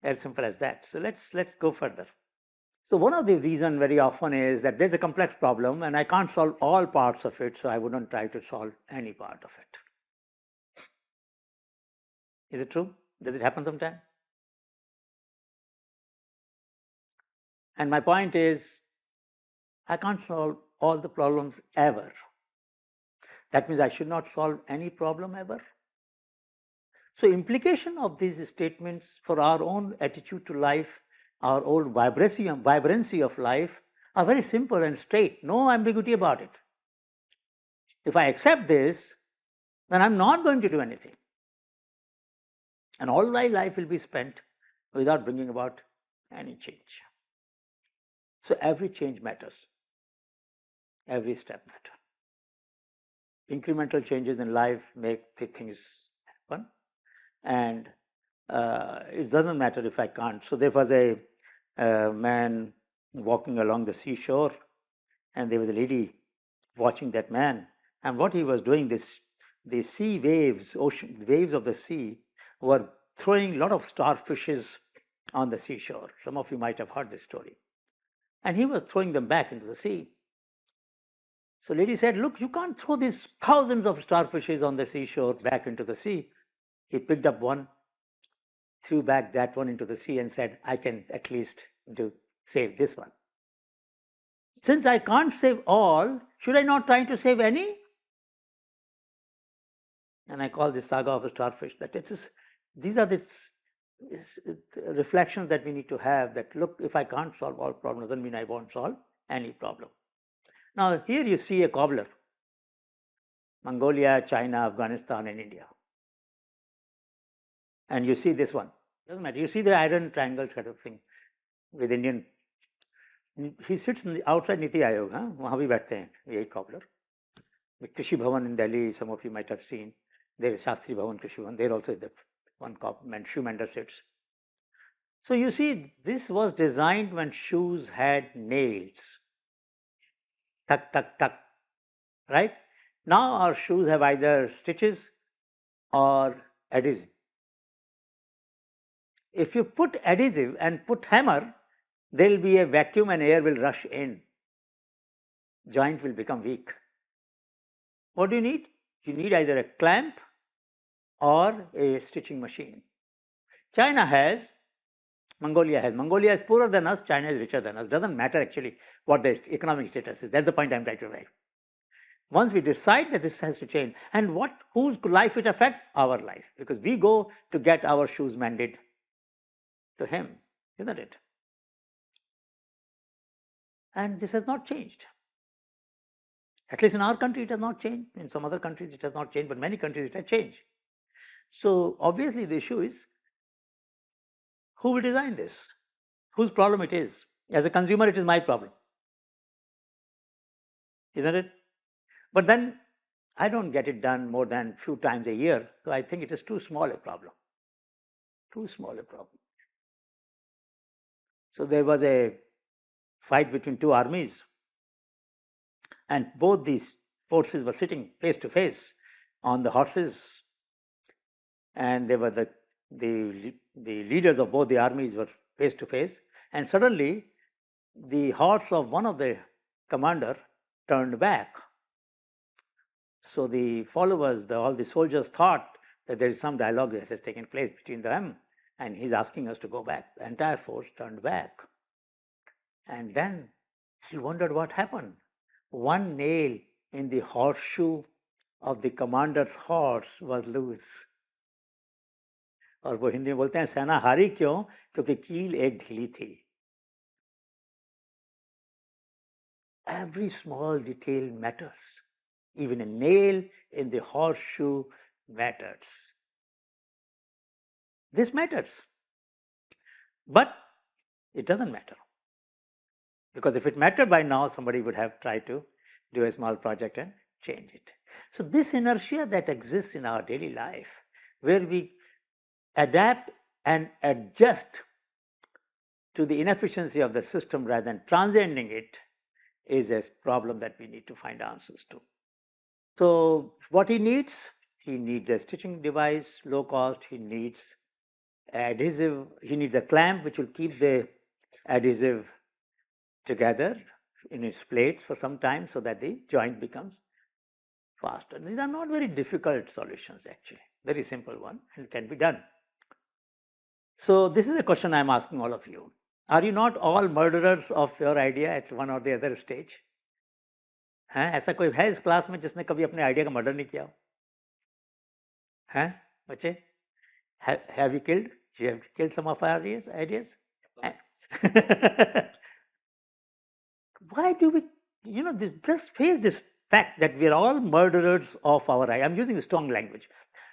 As simple as that. So let's go further. So one of the reasons very often is that there's a complex problem and I can't solve all parts of it, so I wouldn't try to solve any part of it. Is it true? Does it happen sometime? And my point is, I can't solve all the problems ever. That means I should not solve any problem ever. So implication of these statements for our own attitude to life, our own vibrancy of life are very simple and straight, no ambiguity about it. If I accept this, then I'm not going to do anything. And all my life will be spent without bringing about any change. So every change matters. Every step matters. Incremental changes in life make the things happen. And it doesn't matter if I can't. So there was a man walking along the seashore, and there was a lady watching that man. And what he was doing, the sea waves, ocean waves of the sea, were throwing a lot of starfishes on the seashore. Some of you might have heard this story. And he was throwing them back into the sea. So lady said, look, you can't throw these thousands of starfishes on the seashore back into the sea. He picked up one, threw back that one into the sea and said, I can at least save this one. Since I can't save all, should I not try to save any? And I call this saga of the starfish, that these are the reflections that we need to have, that look, if I can't solve all problems, doesn't mean I won't solve any problem. Now here you see a cobbler, Mongolia, China, Afghanistan and India. And you see this one, doesn't matter, you see the iron triangle sort of thing with Indian. He sits outside Niti Aayog, वहाँ भी बैठते हैं यही cobbler. The Krishi Bhavan in Delhi, some of you might have seen. There is Shastri Bhavan, Krishi Bhavan. There also the one shoe mender sits. So you see, this was designed when shoes had nails. Tuck, tuck, tuck. Right? Now our shoes have either stitches or adhesive. If you put adhesive and put hammer, there will be a vacuum and air will rush in. Joint will become weak. What do you need? You need either a clamp or a stitching machine. China has, Mongolia has. Mongolia is poorer than us, China is richer than us. Doesn't matter actually what the economic status is. That's the point I'm trying to make. Once we decide that this has to change, and whose life it affects? Our life. Because we go to get our shoes mended to him, isn't it? And this has not changed. At least in our country it has not changed. In some other countries it has not changed, but many countries it has changed. So obviously the issue is, who will design this? Whose problem it is? As a consumer, it is my problem, isn't it? But then I don't get it done more than a few times a year, so I think it is too small a problem. Too small a problem. So there was a fight between two armies, and both these forces were sitting face to face on the horses, and they were the leaders of both the armies were face to face, and suddenly the horse of one of the commander turned back. So the followers, all the soldiers thought that there is some dialogue that has taken place between them, and he's asking us to go back. The entire force turned back. And then he wondered what happened. One nail in the horseshoe of the commander's horse was loose. और वो हिंदी में बोलते हैं सेना हारी क्यों? क्योंकि कील एक ढीली थी. Every small detail matters. Even a nail in the horseshoe matters. This matters. But it doesn't matter. Because if it mattered by now, somebody would have tried to do a small project and change it. So this inertia that exists in our daily life, where we adapt and adjust to the inefficiency of the system rather than transcending it, is a problem that we need to find answers to. So what he needs a stitching device, low cost. He needs adhesive. He needs a clamp which will keep the adhesive together in its plates for some time so that the joint becomes faster. These are not very difficult solutions actually, very simple one, and can be done. So this is a question I'm asking all of you. Are you not all murderers of your idea at one or the other stage? हैं? ऐसा कोई है इस class में जिसने कभी अपने idea का मर्डर नहीं किया हो? हैं बच्चे? Have you killed? You have killed some of our ideas? Why do we, just face this fact that we are all murderers of our idea. I'm using strong language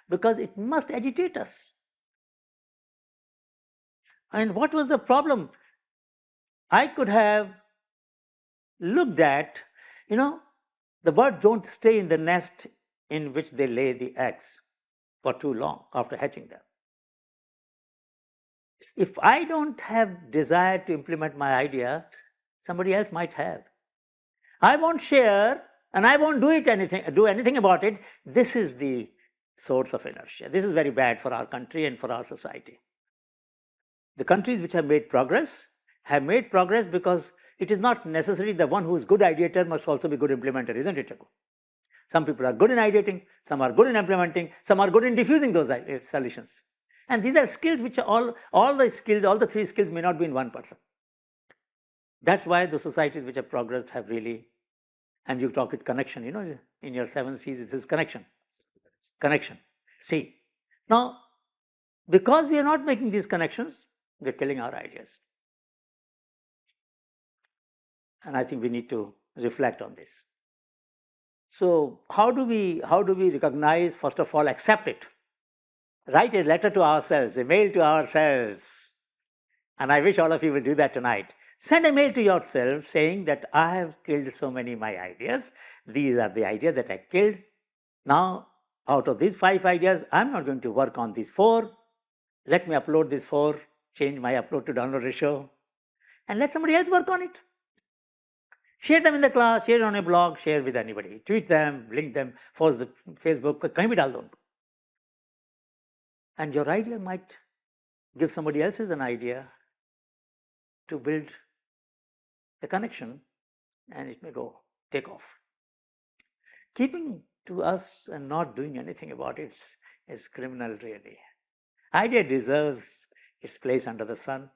because it must agitate us. And what was the problem? I could have looked at, the birds don't stay in the nest in which they lay the eggs for too long after hatching them. If I don't have desire to implement my idea, somebody else might have. I won't share and I won't do anything about it. This is the source of inertia. This is very bad for our country and for our society. The countries which have made progress because it is not necessary the one who is good ideator must also be good implementer, isn't it, Jaipur? Some people are good in ideating, some are good in implementing, some are good in diffusing those solutions. And these are skills which are all the three skills may not be in one person. That's why the societies which have progressed have really, and you talk it connection, in your 7 C's, this is connection. Connection. See, now, because we are not making these connections, we're killing our ideas. And I think we need to reflect on this. So how do we recognize, first of all, accept it? Write a letter to ourselves, a mail to ourselves. And I wish all of you will do that tonight. Send a mail to yourself saying that I have killed so many my ideas. These are the ideas that I killed. Now, out of these 5 ideas, I'm not going to work on these 4. Let me upload these 4, change my upload to download ratio, and let somebody else work on it. Share them in the class, share it on a blog, share with anybody. Tweet them, link them, post the Facebook, कहीं भी डाल दो. And your idea might give somebody else's an idea to build the connection, and it may take off. Keeping to us and not doing anything about it is criminal, really. Idea deserves its place under the sun,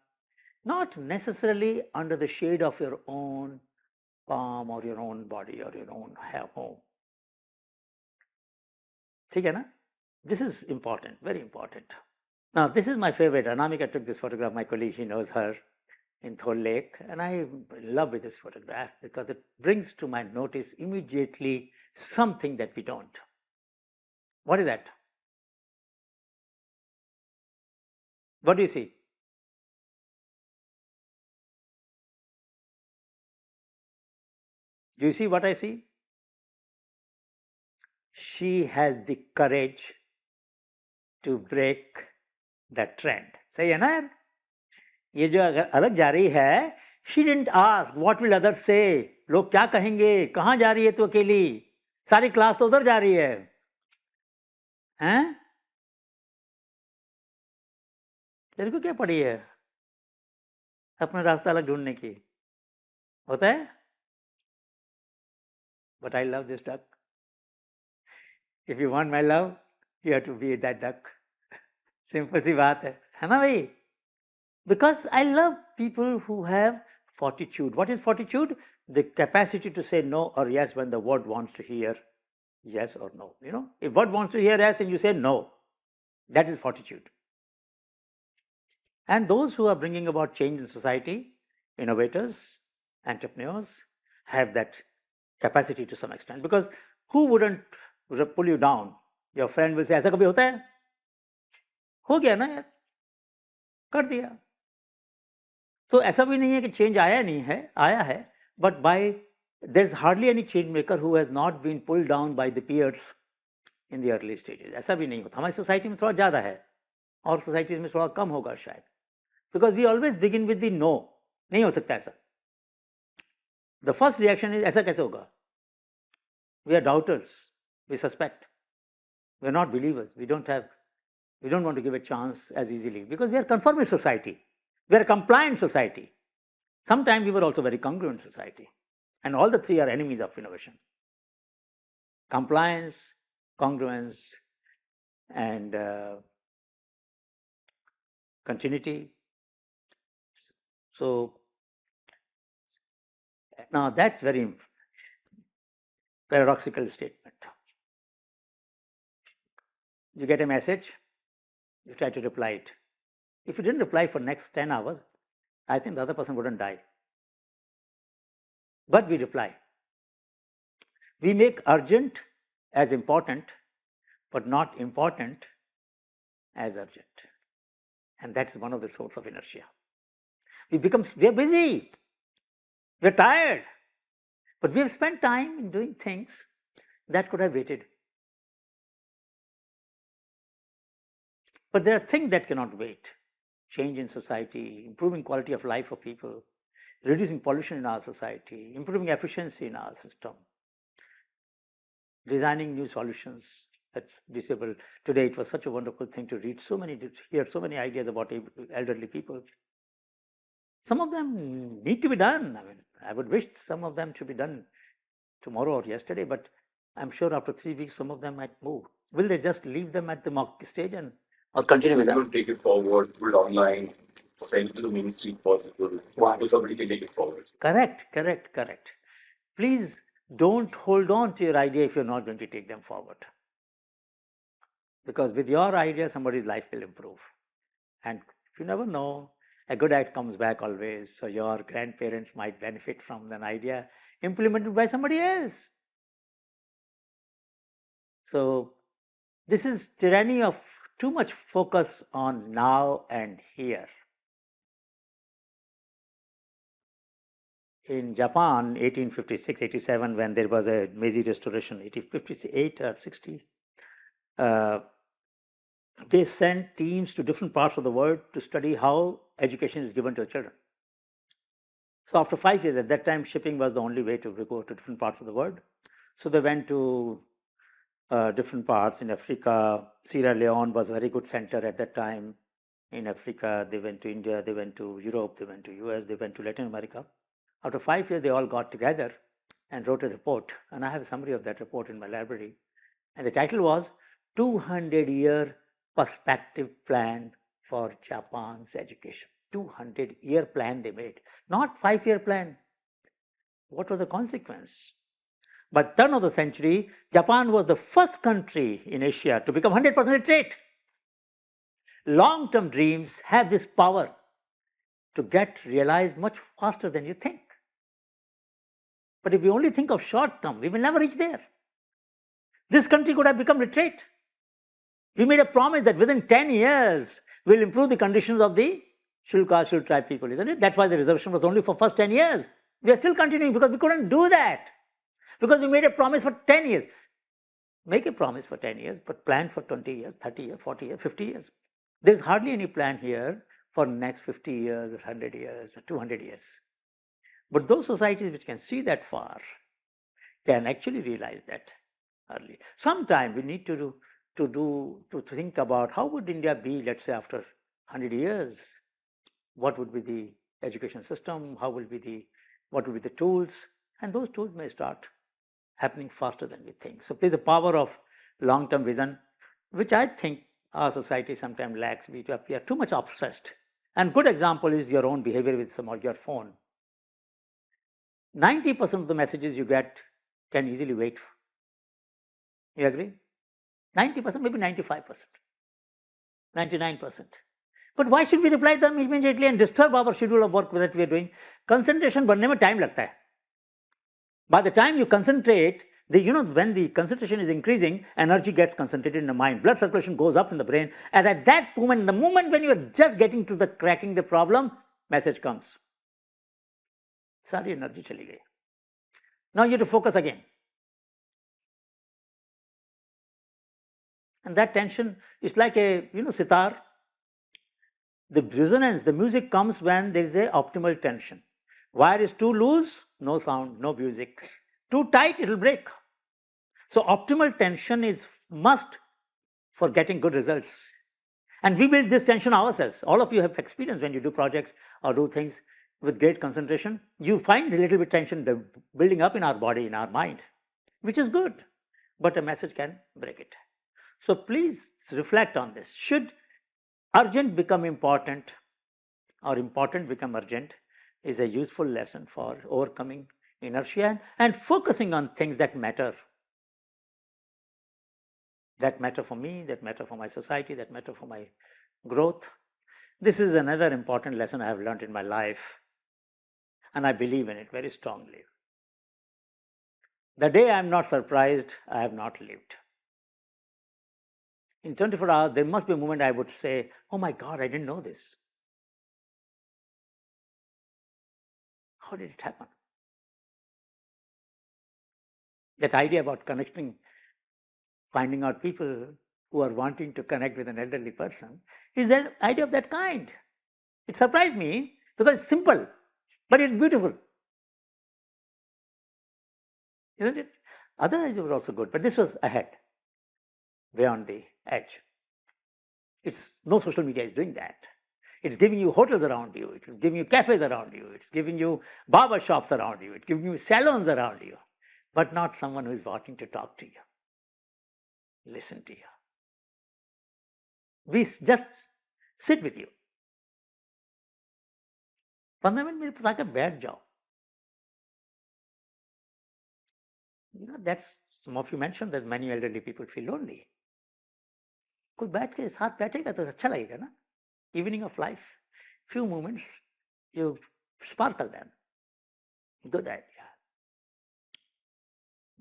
not necessarily under the shade of your own palm or your own body or your own home. ठीक है ना? This is important, very important. Now, this is my favorite. Anamika took this photograph. My colleague, she knows her, in Thol Lake. And I love this photograph because it brings to my notice immediately something that we don't. What is that? What do you see? Do you see what I see? She has the courage to break the trend. सही है ना यार? ये जो अलग जा रही है, she didn't ask what will others say. लोग क्या कहेंगे? कहाँ जा रही है तू अकेली? सारी क्लास तो उधर जा रही है. हैं? तेरे को क्या पड़ी है? अपना रास्ता अलग ढूंढने की. होता है? But I love this duck. If you want my love, you have to be that duck. Simple सी बात है ना भाई? Because I love people who have fortitude. What is fortitude? The capacity to say no or yes when the word wants to hear yes or no. If word wants to hear yes and you say no, that is fortitude. And those who are bringing about change in society, innovators, entrepreneurs, have that capacity to some extent. Because who wouldn't pull you down? Your friend will say, ऐसा कभी होता है? हो गया ना यार, कर दिया. तो ऐसा भी नहीं है कि चेंज आया है, but there's hardly any change maker who has not been pulled down by the peers in the early stages. ऐसा भी नहीं होता. हमारी सोसाइटी में थोड़ा ज़्यादा है और सोसाइटीज में थोड़ा कम होगा शायद. Because we always begin with the no. नहीं हो सकता ऐसा. The first reaction is ऐसा कैसे होगा? We are doubters. We suspect. We are not believers. We don't want to give a chance as easily because we are conformist society. We are a compliant society. Sometimes we were also very congruent society. And all the 3 are enemies of innovation. Compliance, congruence, and continuity. So now that's very paradoxical statement. You get a message, you try to reply it. If you didn't reply for next 10 hours, I think the other person wouldn't die. But we reply. We make urgent as important, but not important as urgent. And that's one of the source of inertia. We are busy, we're tired, but we have spent time in doing things that could have waited. But there are things that cannot wait. Change in society, improving quality of life for people, reducing pollution in our society, improving efficiency in our system, designing new solutions that's disabled. Today it was such a wonderful thing to hear so many ideas about elderly people. Some of them need to be done. I mean, I would wish some of them should be done tomorrow or yesterday, but I'm sure after 3 weeks some of them might move. Will they just leave them at the mock stage and or continue with them? Take it forward, put it online, send to the mainstream possible. So somebody can take it forward. Correct. Please don't hold on to your idea if you're not going to take them forward. Because with your idea, somebody's life will improve. And you never know, a good act comes back always. So your grandparents might benefit from an idea implemented by somebody else. So this is tyranny of too much focus on now and here. In Japan, 1856-87, when there was a Meiji Restoration, 1858 or 60, they sent teams to different parts of the world to study how education is given to the children. So after 5 years, at that time, shipping was the only way to go to different parts of the world. So they went to different parts in Africa. Sierra Leone was a very good center at that time. In Africa, they went to India, they went to Europe, they went to US, they went to Latin America. After 5 years, they all got together and wrote a report. And I have a summary of that report in my library. And the title was 200-Year Perspective Plan for Japan's Education. 200-year plan they made, not 5-year plan. What was the consequence? By the turn of the century, Japan was the first country in Asia to become 100% literate. Long-term dreams have this power to get realized much faster than you think. But if we only think of short term, we will never reach there. This country could have become literate. We made a promise that within 10 years, we'll improve the conditions of the scheduled caste, scheduled tribe people, isn't it? That's why the reservation was only for first 10 years. We are still continuing because we couldn't do that. Because we made a promise for 10 years. Make a promise for 10 years, but plan for 20 years, 30 years, 40 years, 50 years. There's hardly any plan here for next 50 years, 100 years, 200 years. But those societies which can see that far can actually realize that early. Sometime we need to think about how would India be, let's say, after 100 years. What would be the education system? What would be the tools? And those tools may start happening faster than we think. So there's a power of long-term vision, which I think our society sometimes lacks. We are too much obsessed. And good example is your own behavior with your phone. 90% of the messages you get can easily wait. You agree? 90%, maybe 95%, 99%. But why should we reply them immediately and disturb our schedule of work that we are doing? Concentration बनने में time लगता है. By the time you concentrate, when the concentration is increasing, energy gets concentrated in the mind. Blood circulation goes up in the brain. And at that moment, the moment when you are just getting to the cracking the problem, message comes. Sorry, energy chali gayi. Now you have to focus again. And that tension is like a, sitar. The resonance, the music comes when there is a optimal tension. Wire is too loose, no sound, no music. Too tight, it will break. So optimal tension is must for getting good results. And we build this tension ourselves. All of you have experience when you do projects or do things with great concentration. You find a little bit tension building up in our body, in our mind, which is good. But a message can break it. So please reflect on this. Should urgent become important or important become urgent? is a useful lesson for overcoming inertia and focusing on things that matter. That matter for me, that matter for my society, that matter for my growth. This is another important lesson I have learned in my life, and I believe in it very strongly. The day I am not surprised, I have not lived. In 24 hours, there must be a moment I would say, oh my God, I didn't know this. How did it happen? That idea about connecting, finding out people who are wanting to connect with an elderly person, is an idea of that kind. It surprised me because it's simple, but it's beautiful. Isn't it? Other ideas were also good, but this was ahead, beyond the edge. It's no social media is doing that. It's giving you hotels around you. It's giving you cafes around you. It's giving you barber shops around you. It's giving you salons around you, but not someone who is wanting to talk to you, listen to you. We just sit with you. 15 minutes मेरे पास आकर बैठ जाओ. That's, some of you mentioned that many elderly people feel lonely. कोई बैठ के साथ बैठेगा तो अच्छा लगेगा ना. Evening of life, few moments, you sparkle them. Good idea.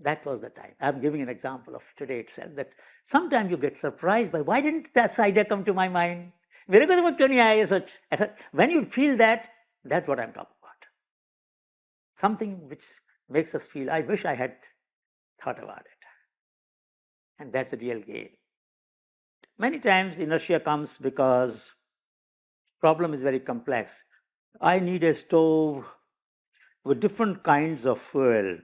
That was the time. I'm giving an example of today itself, that sometimes you get surprised by why didn't that idea come to my mind? मेरे को तो क्यों नहीं आया ये सोच? ऐसा, when you feel that, that's what I'm talking about. Something which makes us feel, I wish I had thought about it. And that's the real gain. Many times inertia comes because problem is very complex. I need a stove with different kinds of fuel.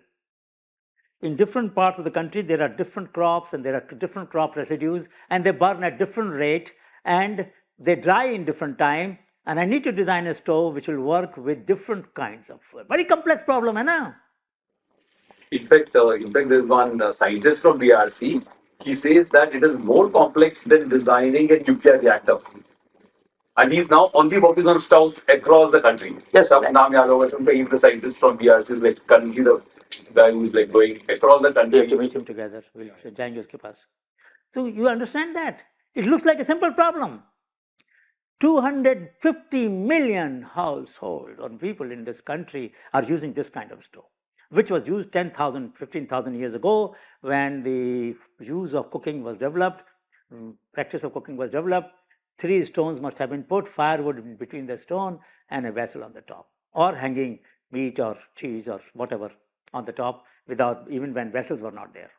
In different parts of the country, there are different crops and there are different crop residues, and they burn at different rate and they dry in different time. And I need to design a stove which will work with different kinds of fuel. Very complex problem, hai na? In fact, there's one scientist from BRC. He says that it is more complex than designing a nuclear reactor. And he's now only working on stoves across the country. Yes, Sab naam yaad hoga sabko. He's the scientist from BRC, like currently the guy who's like going across the We country. have to meet him together. We'll jayenge uske paas. So you understand that? It looks like a simple problem. 250 million households or people in this country are using this kind of stove, which was used 10,000, 15,000 years ago when the use of cooking was developed, practice of cooking was developed. 3 stones must have been put, firewood between the stone and a vessel on the top, or hanging meat or cheese or whatever on the top, without, even when vessels were not there,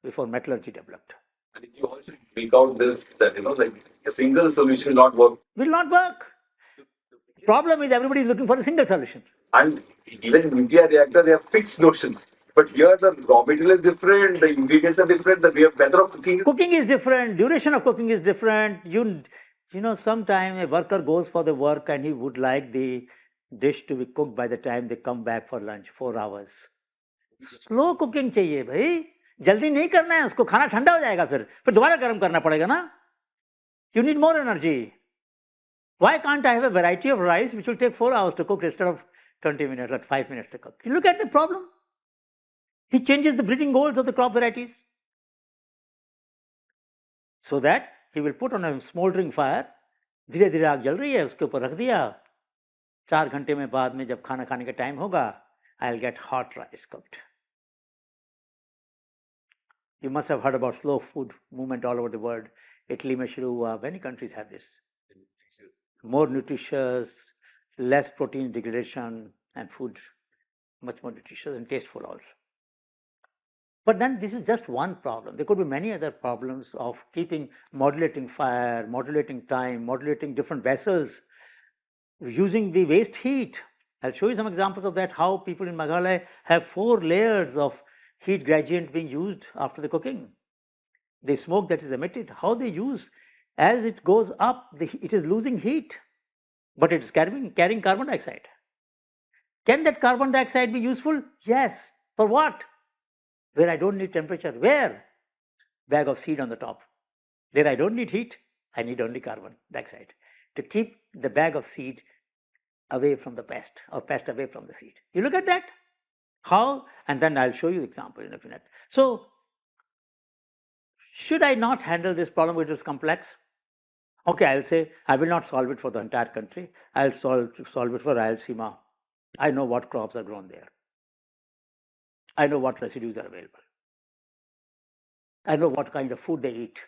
before metallurgy developed. And if you also make out this, that like a single solution will not work. Will not work. Problem is everybody is looking for a single solution. And even in nuclear reactor, they have fixed notions. But here the raw material is different, the ingredients are different, the way of method of cooking. Cooking is different, duration of cooking is different. You know, sometimes a worker goes for the work and he would like the dish to be cooked by the time they come back for lunch, 4 hours. Slow cooking चाहिए भाई, जल्दी नहीं करना है उसको, खाना ठंडा हो जाएगा फिर दोबारा गर्म करना पड़ेगा ना. You need more energy. Why can't I have a variety of rice which will take 4 hours to cook instead of 20 minutes or 5 minutes to cook? You look at the problem. He changes the breeding goals of the crop varieties, so that he will put on a smoldering fire. धीरे धीरे आग जल रही है, उसके ऊपर रख दिया. 4 घंटे में बाद में जब खाना खाने का टाइम होगा, I'll get hot rice cooked. You must have heard about slow food movement all over the world. Italy में शुरू हुआ. Many countries have this. More nutritious, less protein degradation, and food much more nutritious and tasteful also. But then this is just one problem. There could be many other problems of keeping, modulating fire, modulating time, modulating different vessels, using the waste heat. I'll show you some examples of that, how people in Meghalaya have 4 layers of heat gradient being used after the cooking. The smoke that is emitted, how they use, as it goes up, it is losing heat, but it is carrying carbon dioxide. Can that carbon dioxide be useful? Yes. For what? Where I don't need temperature. Where? Bag of seed on the top. There I don't need heat, I need only carbon dioxide. To keep the bag of seed away from the pest or pest away from the seed. You look at that? How? And then I'll show you the example in a minute. So, should I not handle this problem which is complex? Okay, I'll say I will not solve it for the entire country. I'll solve it for Rayalaseema. I know what crops are grown there. I know what residues are available. I know what kind of food they eat.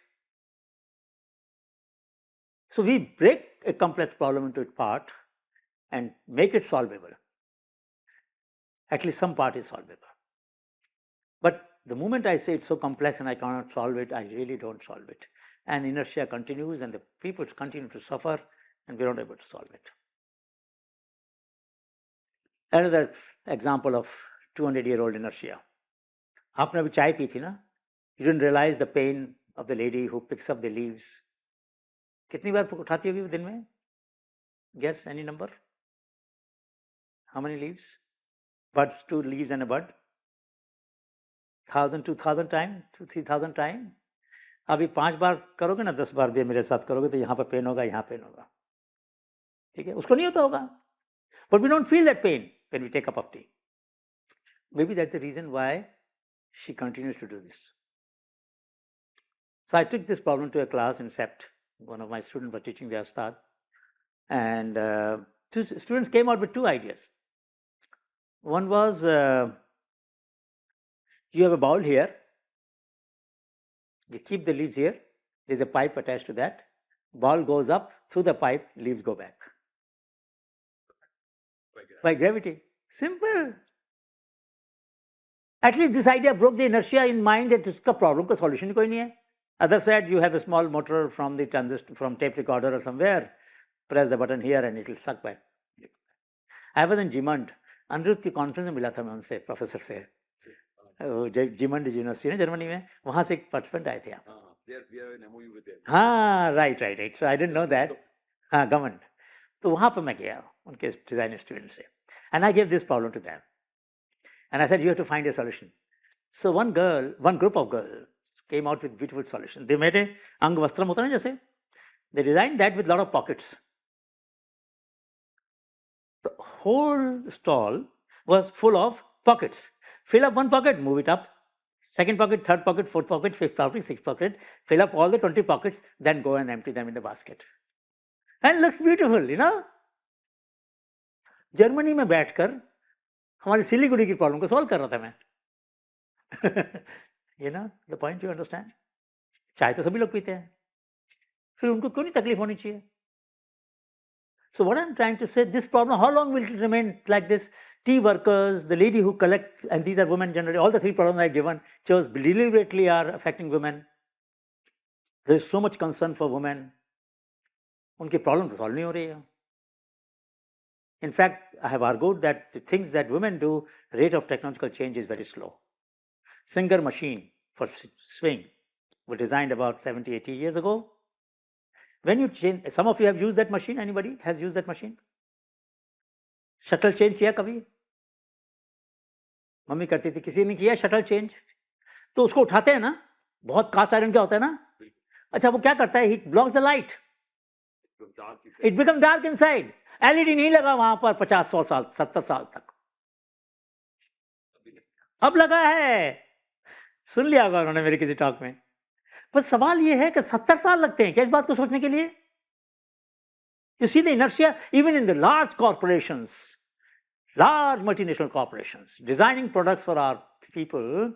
So we break a complex problem into its part and make it solvable. At least some part is solvable. But the moment I say it's so complex and I cannot solve it, I really don't solve it. And inertia continues and the people continue to suffer and we're not able to solve it. Another example of 200-year-old inertia. आपने अभी चाय P थी ना? You didn't realize the pain of the lady who picks up the leaves. कितनी बार उठाती होगी दिन में? Guess any number? How many leaves? Buds, 2 leaves and a bud. 1,000, 2,000 times, 3,000 times. अभी 5 बार करोगे ना, 10 बार भी मेरे साथ करोगे तो यहाँ पर पेन होगा, यहाँ पेन होगा. ठीक है? उसको नहीं होता होगा. But we don't feel that pain when we take a cup of tea. Maybe that's the reason why she continues to do this. So I took this problem to a class in SEPT. One of my students was teaching their Ustad. And 2 students came out with 2 ideas. One was, you have a bowl here. You keep the leaves here. There's a pipe attached to that. Ball goes up, through the pipe, leaves go back. By gravity. Simple. At least this idea broke the inertia in mind that uska problem ka solution ही कोई नहीं है. Other side, you have a small motor from the transistor, from tape recorder or somewhere. Press the button here and it will suck back. I was in Jimand. Anirudh की conference में मिला था मैं उनसे, professor से. जिमंड यूनिवर्सिटी है Germany में, वहाँ से एक पार्टिसिपेंट आए थे आप. हाँ, right. So I didn't know that. हाँ, गवर्नमेंट. तो वहाँ पर मैं गया उनके डिजाइन स्टूडेंट से. And I give this problem to them. And I said you have to find a solution. So one group of girls came out with beautiful solution. They made a अंग वस्त्रम होता है ना जैसे. They designed that with lot of pockets. The whole stall was full of pockets. Fill up one pocket, move it up. Second pocket, third pocket, fourth pocket, fifth pocket, sixth pocket. Fill up all the 20 pockets, then go and empty them in the basket. And looks beautiful, you know. Germany में बैठकर हमारी सिलीगुड़ी की problem को solve कर रहा था मैं. You know the point, you understand? चाय तो सभी लोग पीते हैं, फिर उनको क्यों नहीं तकलीफ होनी चाहिए? So what I'm trying to say, this problem, how long will it remain like this? Tea workers, the lady who collect, and these are women generally, all the 3 problems I've given, chose deliberately are affecting women. There is so much concern for women. उनकी problem तो solve नहीं हो रही है. In fact, I have argued that the things that women do, rate of technological change is very slow. Singer machine for swing was designed about 70, 80 years ago. When you change, some of you have used that machine. Anybody has used that machine? Shuttle change किया कभी? Mummy करती थी, किसी ने किया shuttle change? तो उसको उठाते हैं ना, बहुत कास्ट आयरन क्या होता है ना. अच्छा, वो क्या करता है? It blocks the light. It becomes dark inside. LED नहीं लगा वहां पर 50, 100 साल, 70 साल तक. अब लगा है. सुन लिया होगा उन्होंने मेरे किसी टॉक में. पर सवाल ये है कि 70 साल लगते हैं क्या इस बात को सोचने के लिए? You see the inertia even in the large corporations, large multinational corporations, designing products for our people,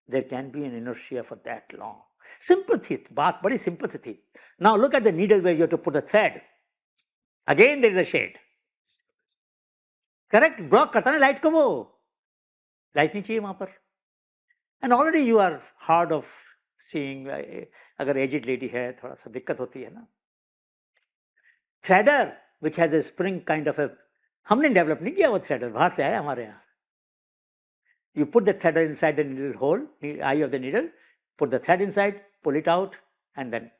there can be an inertia for that long. Simple थी बात, बड़ी simple सी थी. Now look at the needle where you have to put the thread. Again there is a shade. Correct? Block करता है light को वो. Light नहीं चाहिए वहां पर. And already you are hard of seeing. अगर एजिड लेडी है थोड़ा सा दिक्कत होती है ना. Threader which has a spring kind of a, हमने डेवलप नहीं किया वो थ्रेडर, बाहर से आया हमारे यहाँ. You put the threader inside the needle hole, eye of the needle, put the thread inside, pull it out, and then.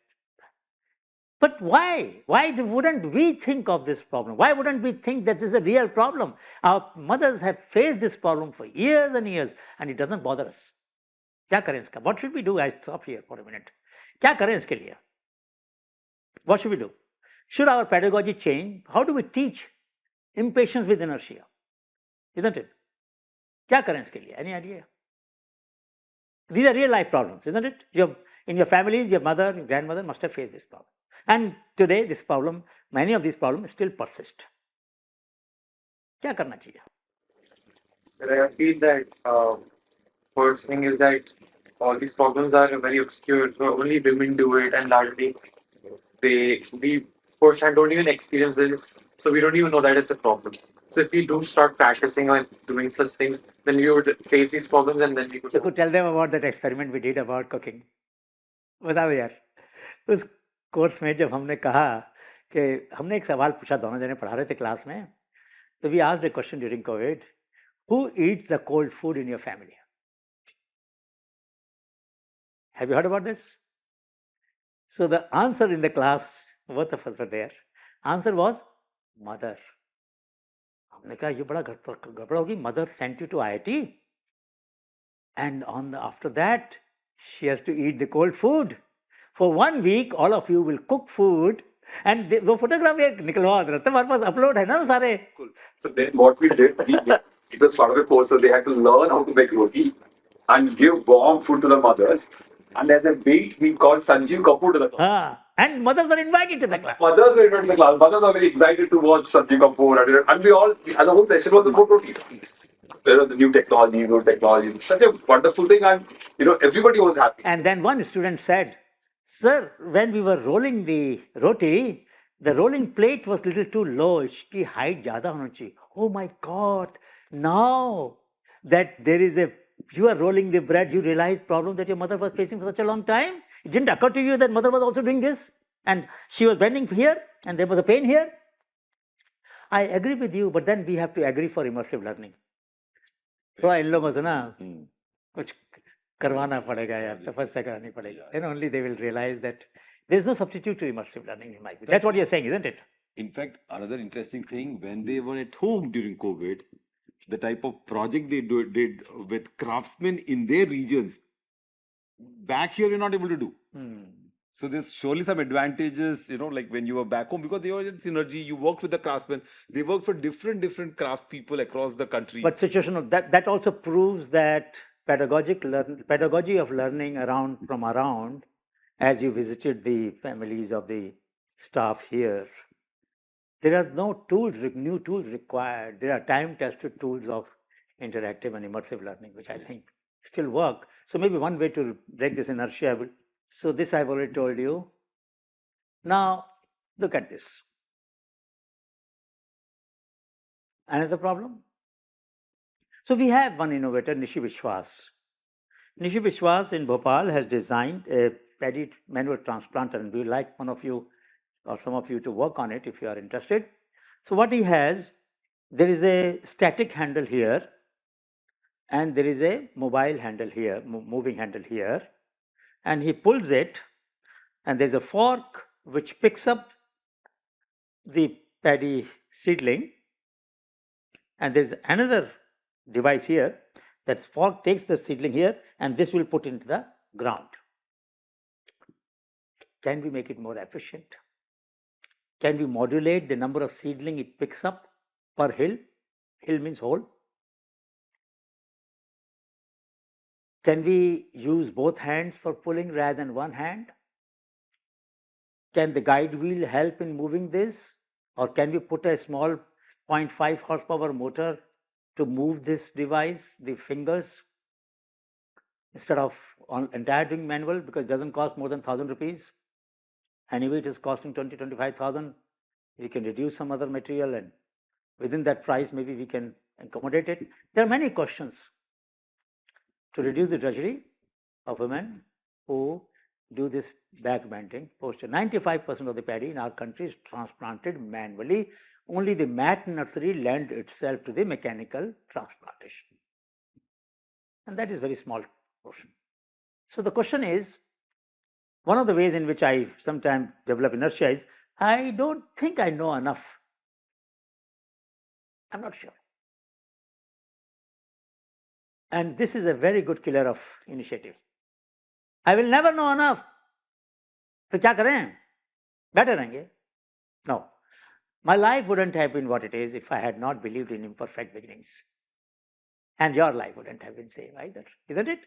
But why? Why wouldn't we think of this problem? Why wouldn't we think that this is a real problem? Our mothers have faced this problem for years and years, and it doesn't bother us. क्या करें इसका? What should we do? I stop here for a minute. क्या करें इसके लिए? What should we do? Should our pedagogy change? How do we teach impatience with inertia, isn't it? क्या करें इसके लिए? Any idea? These are real life problems, isn't it? In your families, your mother, your grandmother must have faced this problem. And today, this problem, many of these problems still persist. क्या करना चाहिए? I feel that first thing is that all these problems are very obscure. So only women do it, and largely we firsthand don't even experience this, so we don't even know that it's a problem. So if we do start practicing on doing such things, then we would face these problems, and then we could. So could tell them about that experiment we did about cooking. बताओ यार, उस course में जब हमने कहा कि हमने एक सवाल पूछा, दोनों जने पढ़ा रहे थे क्लास में, तो we asked a question during COVID, who eats the cold food in your family? Have you heard about this? So the answer in the class, both of us were there. Answer was mother. हमने कहा ये बड़ा गड़बड़ होगी. Mother sent you to IIT, and after that she has to eat the cold food. For 1 week, all of you will cook food, and वो photograph एक निकलवा दे रहा था, हमारे पास upload है ना वो सारे. So then what we did, it was part of the course, so they had to learn how to make roti and give warm food to the mothers. And as a bait, we called Sanjeev Kapoor to the class. And mothers were invited to the class. Mothers were invited to the class. Mothers are very excited to watch Sanjeev Kapoor. And we all, and the whole session was about rotis. There were the new technologies, old technologies. Such a wonderful thing, and everybody was happy. And then one student said, "Sir, when we were rolling the roti, the rolling plate was little too low. Its height ज़्यादा होना चाहिए." Oh my God! Now that you are rolling the bread, you realize problem that your mother was facing for such a long time. It didn't occur to you that mother was also doing this, and she was bending here, and there was a pain here. I agree with you, but then we have to agree for immersive learning. So इन लोगों से ना कुछ करवाना पड़ेगा यार, तपस्या करनी पड़ेगी. Then only they will realize that there is no substitute to immersive learning in my view. That's what you're saying, isn't it? In fact, another interesting thing, when they were at home during COVID, the type of project they did with craftsmen in their regions, back here you're not able to do. So there's surely some advantages, like when you were back home, because they were in synergy, you worked with the craftsmen, they work for different craftspeople across the country. But situational, that also proves that pedagogy of learning from around, as you visited the families of the staff here, there are no new tools required. There are time-tested tools of interactive and immersive learning, which I think still work. So maybe one way to break this inertia. So this I've already told you. Now look at this. Another problem. So we have one innovator, Nishi Vishwas. Nishi Vishwas in Bhopal has designed a paddy manual transplanter, and we would like one of you or some of you to work on it if you are interested. So what he has, there is a static handle here, and there is a mobile handle here, moving handle here, and he pulls it, and there's a fork which picks up the paddy seedling, and there's another device here. That fork takes the seedling here, and this will put into the ground. Can we make it more efficient? Can we modulate the number of seedling it picks up per hill? Hill means hole. Can we use both hands for pulling rather than one hand? Can the guide wheel help in moving this? Or can we put a small 0.5 horsepower motor to move this device, the fingers, instead of entire doing manual, because it doesn't cost more than 1,000 rupees. Anyway, it is costing 25,000. We can reduce some other material, and within that price, maybe we can accommodate it. There are many questions to reduce the drudgery of women who do this back bending posture. 95% of the paddy in our country is transplanted manually. Only the mat nursery lends itself to the mechanical transplantation, and that is very small portion. So the question is, one of the ways in which I sometimes develop inertia is, I don't think I know enough. I'm not sure. And this is a very good killer of initiative. I will never know enough. तो क्या करें? बैठे रहेंगे? No. My life wouldn't have been what it is if I had not believed in imperfect beginnings. And your life wouldn't have been same either, isn't it?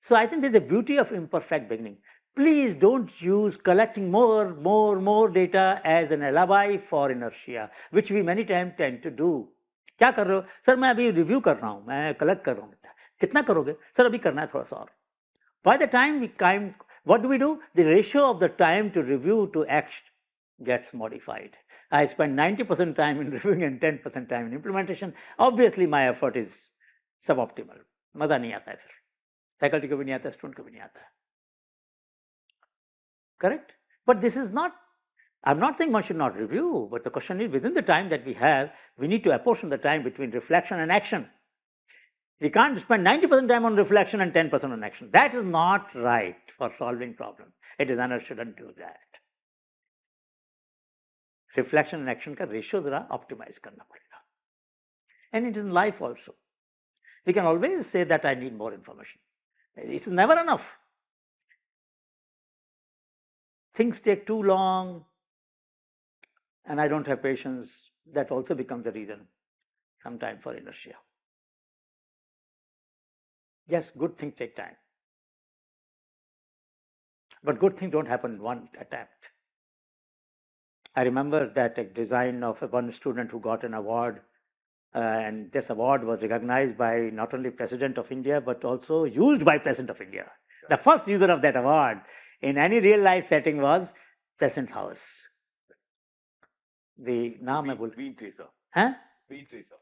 So I think there's a beauty of imperfect beginning. Please don't use collecting more data as an alibi for inertia, which we many times tend to do. क्या कर रहे हो? Sir मैं अभी review कर रहा हूँ, मैं कलेक्ट कर रहा हूँ. कितना करोगे? सर अभी करना है थोड़ा सा और. By the time we come, what do? The ratio of the time to review to act gets modified. I spend 90% time in reviewing and 10% time in implementation. Obviously, my effort is suboptimal. मजा नहीं आता है फिर. Faculty को भी नहीं आता, student को भी नहीं आता. Correct? But this is not, I'm not saying one should not review, but the question is within the time that we have, we need to apportion the time between reflection and action. We can't spend 90% time on reflection and 10% on action. That is not right for solving problems. A designer shouldn't do that. Reflection and action का ratio जरा optimize करना पड़ेगा. And it is in life also. We can always say that I need more information. It is never enough. Things take too long and I don't have patience. That also becomes a reason sometimes for inertia. Yes, good things take time. But good things don't happen in one attempt. I remember that a design of one student who got an award, and this award was recognized by not only President of India, but also used by President of India. The first user of that award in any real life setting was President's house. The naam hai bol. Bean tracer. Huh? Bean tracer.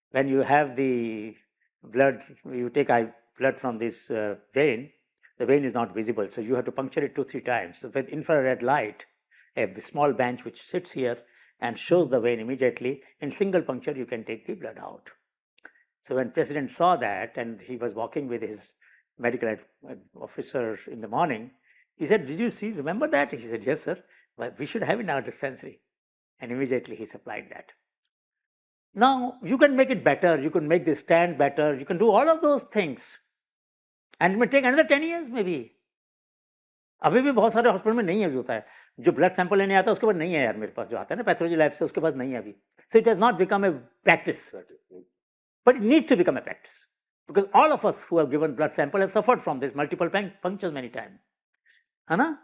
When you have the blood, you take blood from this vein, the vein is not visible, so you have to puncture it 2-3 times. So with infrared light, a small bench which sits here and shows the vein immediately, in single puncture you can take the blood out. So when President saw that and he was walking with his medical officer in the morning, he said, "Did you remember that?" He said, "Yes, sir. But we should have in our dispensary." And immediately he supplied that. Now, you can make it better, you can make the stand better, you can do all of those things. And it may take another 10 years maybe. अभी भी बहुत सारे hospital में नहीं use होता है. जो blood sample लेने आता है उसके बाद नहीं है यार मेरे पास, जो आता है ना पैथोलॉजी लैब से, उसके पास नहीं है अभी. So it has not become a practice. But it needs to become a practice. Because all of us who have given blood sample have suffered from this multiple punctures many times. है ना?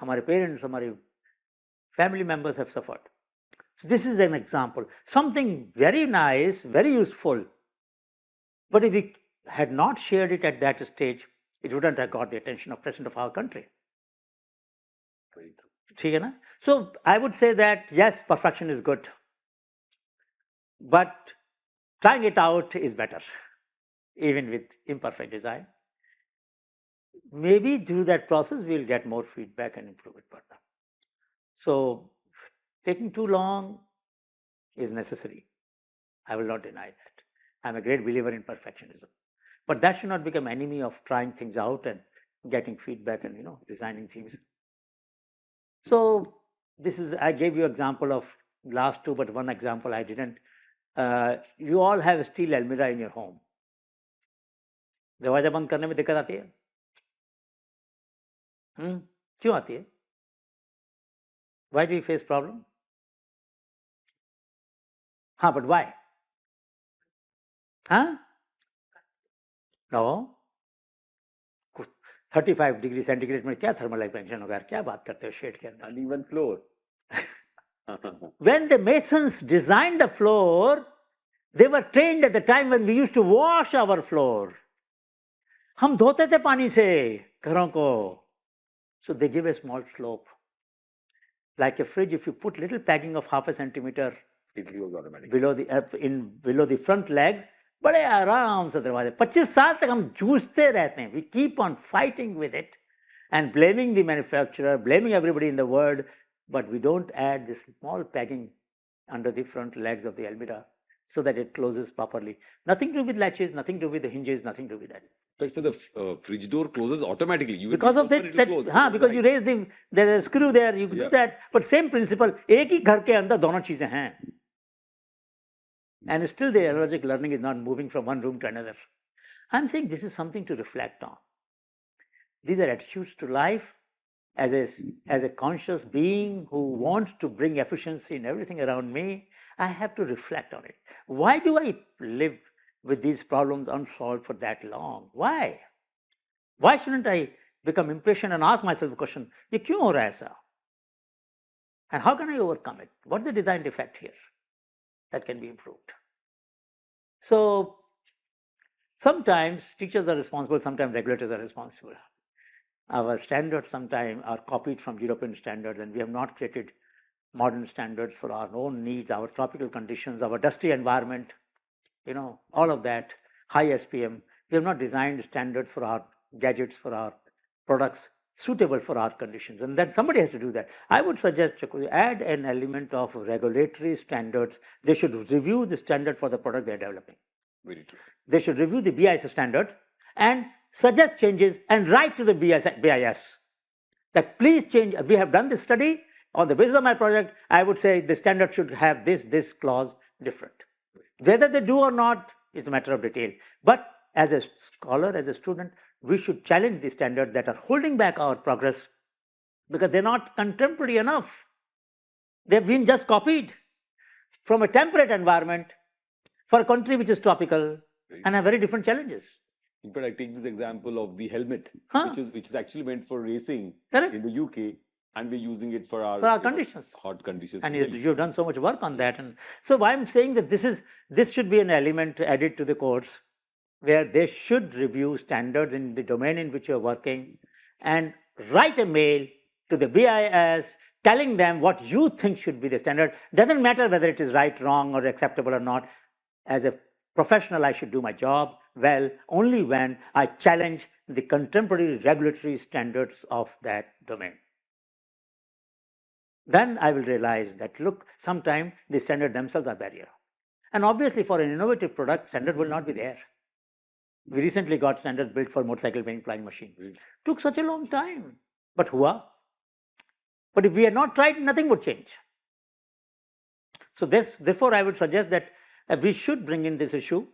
हमारे parents, हमारे family members have suffered. So this is an example. Something very nice, very useful. But if we had not shared it at that stage, it wouldn't have got the attention of President of our country. So I would say that yes, perfection is good, but trying it out is better, even with imperfect design. Maybe through that process we'll get more feedback and improve it further. So taking too long is necessary. I will not deny that. I'm a great believer in perfectionism. But that should not become enemy of trying things out and getting feedback and designing things. So this is, I gave you example of last two, but one example I didn't. You all have a steel almirah in your home. दरवाजा बंद करने में दिक्कत आती है? क्यों आती है? Why do you face problem? But why? No. 35 degree centigrade में क्या थर्मल एक्सपेंशन होगा? क्या बात करते हो शेड के अंदर? Uneven floor. When the masons designed the floor, they were trained at the time when we used to wash our floor. हम धोते थे पानी से घरों को. So they give a small slope. Like a fridge, if you put little padding of 0.5 centimeter below the front legs, बड़े आराम से दरवाजे 25 साल तक हम जूझते रहते हैं. We keep on fighting with it and blaming the manufacturer, blaming everybody in the world, but we don't add this small pegging under the front legs of the almirah so that it closes properly. Nothing to do with latches, nothing to do with the hinges, nothing to do with that. So the fridge door closes automatically. Because of that, because you raise there is a screw there, you do that. But same principle, एक ही घर के अंदर दोनों चीजें हैं. And still the analogic learning is not moving from one room to another. I'm saying this is something to reflect on. These are attitudes to life as a conscious being who wants to bring efficiency in everything around me, I have to reflect on it. Why do I live with these problems unsolved for that long? Why? Why shouldn't I become impatient and ask myself the question, ये क्यों हो रहा है ऐसा? And how can I overcome it? What is the design defect here that can be improved? So sometimes teachers are responsible, sometimes regulators are responsible. Our standards sometimes are copied from European standards, and we have not created modern standards for our own needs, our tropical conditions, our dusty environment, all of that, high SPM. We have not designed standards for our gadgets, for our products suitable for our conditions, and then somebody has to do that. I would suggest add an element of regulatory standards. They should review the standard for the product they're developing. Very true. They should review the BIS standards and suggest changes and write to the BIS that please change. We have done this study on the basis of my project. I would say the standard should have this clause different. Whether they do or not is a matter of detail. But as a scholar, as a student, we should challenge the standards that are holding back our progress because they're not contemporary enough. They've been just copied from a temperate environment for a country which is tropical and have very different challenges. In fact, I take this example of the helmet, which is actually meant for racing Correct. in the UK, and we're using it for our conditions, hot conditions. And you've done so much work on that. And so I'm saying that this should be an element added to the course where they should review standards in the domain in which you're working and write a mail to the BIS telling them what you think should be the standard. Doesn't matter whether it is right, wrong, or acceptable or not. As a professional, I should do my job well only when I challenge the contemporary regulatory standards of that domain. Then I will realize that, look, sometimes the standards themselves are barrier. And obviously for an innovative product, standard will not be there. We recently got standards built for motorcycle paint flying machine. Took such a long time. But hua. But if we had not tried, nothing would change. So therefore I would suggest that we should bring in this issue.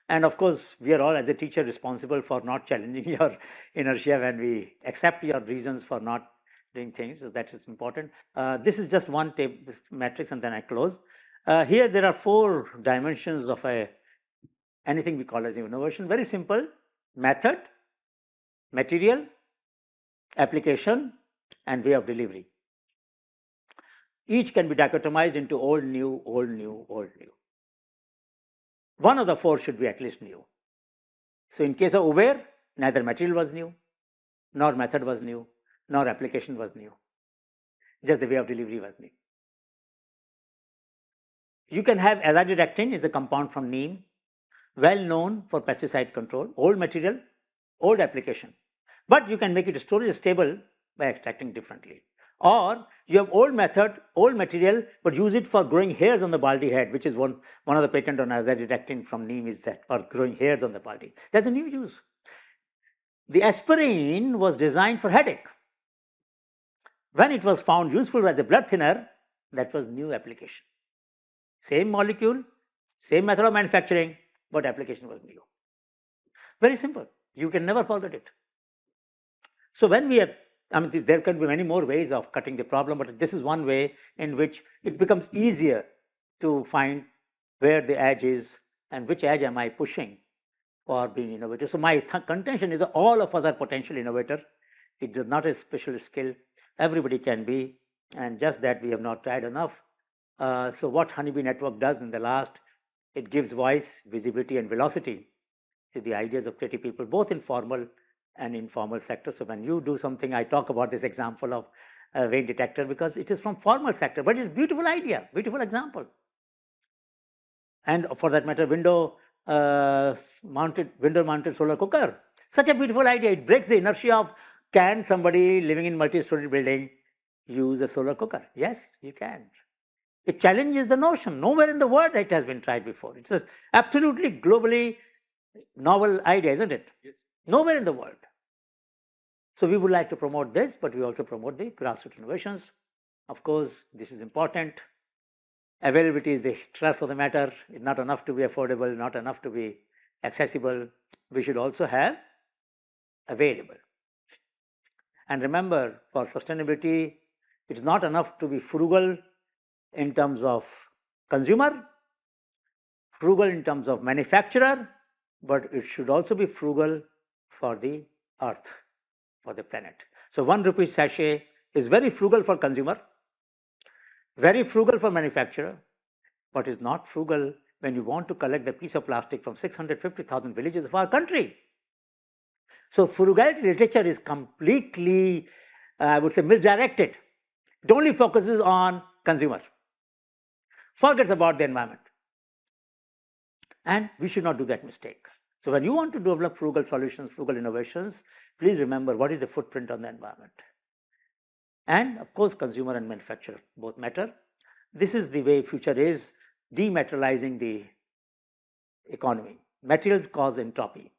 And of course, we are all as a teacher responsible for not challenging your inertia when we accept your reasons for not doing things. So that is important. This is just one matrix and then I close. Here there are 4 dimensions of anything we call as innovation. Very simple: method, material, application, and way of delivery. Each can be dichotomized into old, new, old, new, old, new. One of the 4 should be at least new. So in case of Uber, neither material was new, nor method was new, nor application was new. Just the way of delivery was new. You can have azididactin is a compound from neem, well known for pesticide control, old material, old application. But you can make it storage stable by extracting differently. Or you have old method, old material, but use it for growing hairs on the baldy head, which is one of the patent on azididactin from neem is that, or growing hairs on the baldy. That's a new use. The aspirin was designed for headache. When it was found useful as a blood thinner, that was new application. Same molecule, same method of manufacturing, but application was new. Very simple. You can never forget it. So when we have, there can be many more ways of cutting the problem, but this is one way in which it becomes easier to find where the edge is and which edge am I pushing for being innovative. So my contention is that all of us are potential innovators. It is not a special skill. Everybody can be, and just that we have not tried enough. So what Honeybee Network does in the last, it gives voice, visibility, and velocity to the ideas of creative people, both in formal and informal sector. So when you do something, I talk about this example of vein detector because it is from formal sector, but it's a beautiful idea, beautiful example. And for that matter, window mounted solar cooker, such a beautiful idea. It breaks the inertia of can somebody living in multi-story building use a solar cooker? Yes, you can. It challenges the notion. Nowhere in the world it has been tried before. It's an absolutely globally novel idea, isn't it? Yes. Nowhere in the world. So we would like to promote this, but we also promote the grassroots innovations. Of course, this is important. Availability is the thrust of the matter. It's not enough to be affordable, not enough to be accessible. We should also have available. And remember, for sustainability, it is not enough to be frugal in terms of consumer, frugal in terms of manufacturer, but it should also be frugal for the earth, for the planet. So 1 rupee sachet is very frugal for consumer, very frugal for manufacturer, but is not frugal when you want to collect a piece of plastic from 650,000 villages of our country. So frugality literature is completely, I would say, misdirected. It only focuses on consumer, forgets about the environment. And we should not do that mistake. So when you want to develop frugal solutions, frugal innovations, please remember what is the footprint on the environment. And of course, consumer and manufacturer both matter. This is the way future is, dematerializing the economy. Materials cause entropy.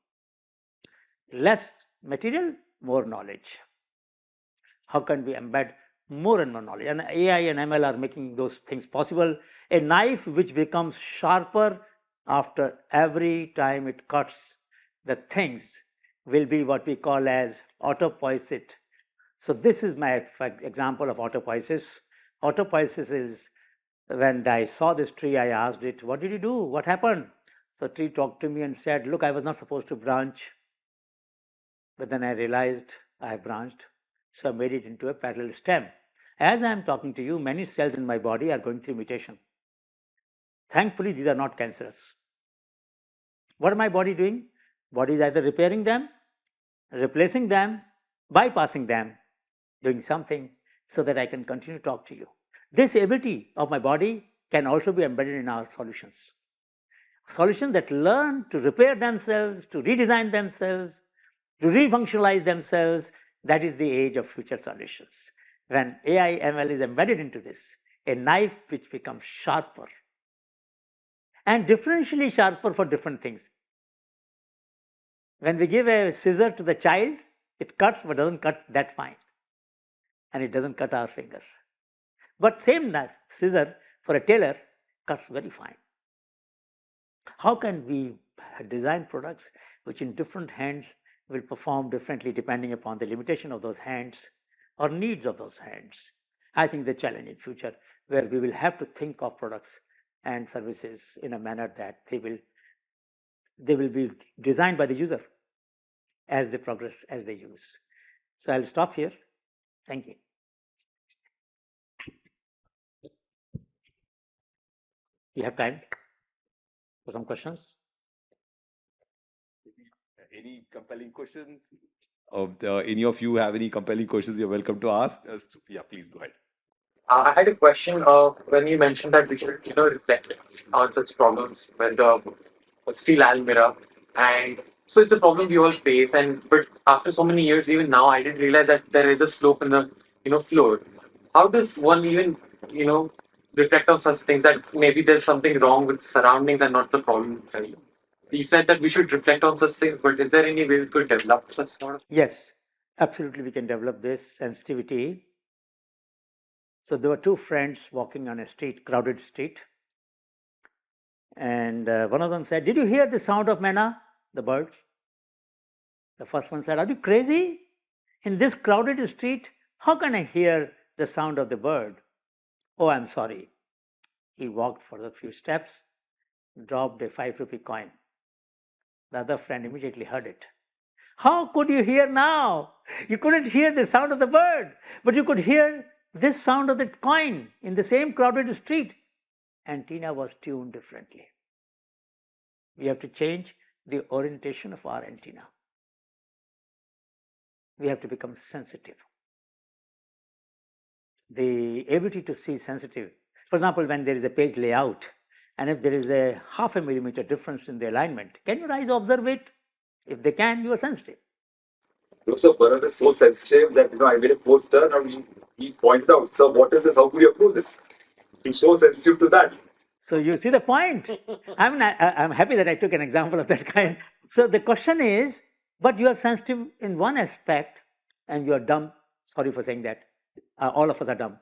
Less material, more knowledge. How can we embed more and more knowledge? And AI and ML are making those things possible. A knife which becomes sharper after every time it cuts the things will be what we call as autopoiesis. So this is my example of autopoiesis. Autopoiesis is when I saw this tree, I asked it, what did you do? What happened? So tree talked to me and said, look, I was not supposed to branch, but then I realized I have branched, so I made it into a parallel stem. As I am talking to you, many cells in my body are going through mutation. Thankfully, these are not cancerous. What is my body doing? Body is either repairing them, replacing them, bypassing them, doing something so that I can continue to talk to you. This ability of my body can also be embedded in our solutions. Solutions that learn to repair themselves, to redesign themselves, to refunctionalize themselves. That is the age of future solutions. When AI ML is embedded into this, a knife which becomes sharper and differentially sharper for different things. When we give a scissor to the child, it cuts but doesn't cut that fine, and it doesn't cut our finger. But same knife, scissor for a tailor cuts very fine. How can we design products which in different hands will perform differently depending upon the limitation of those hands or needs of those hands? I think the challenge in future where we will have to think of products and services in a manner that they will be designed by the user as they progress, as they use. So I'll stop here. Thank you. We have time for some questions. Any compelling questions? Any of you have any compelling questions? You're welcome to ask us. Yeah, please go ahead. I had a question when you mentioned that we should, reflect on such problems with the steel almirah, and so it's a problem we all face. And but after so many years, even now, I didn't realize that there is a slope in the, floor. How does one even, reflect on such things that maybe there's something wrong with surroundings and not the problem itself? You said that we should reflect on such things, but is there any way we could develop such sort of? Yes, absolutely, we can develop this sensitivity. So there were two friends walking on a street, crowded street, and one of them said, "Did you hear the sound of manna, the birds?" The first one said, "Are you crazy? In this crowded street, how can I hear the sound of the bird?" "Oh, I'm sorry." He walked for a few steps, dropped a 5 rupee coin. The other friend immediately heard it. "How could you hear now? You couldn't hear the sound of the bird, but you could hear this sound of the coin in the same crowded street." Antenna was tuned differently. We have to change the orientation of our antenna. We have to become sensitive. The ability to see sensitive. For example, when there is a page layout, and if there is a 0.5 millimeter difference in the alignment, can your eyes observe it? If they can, you are sensitive. So Bharat is so sensitive that I made a poster and he pointed out, "Sir, what is this? How could you approve this?" He's so sensitive to that. So you see the point. I'm happy that I took an example of that kind. So the question is, but you are sensitive in one aspect and you are dumb. Sorry for saying that. All of us are dumb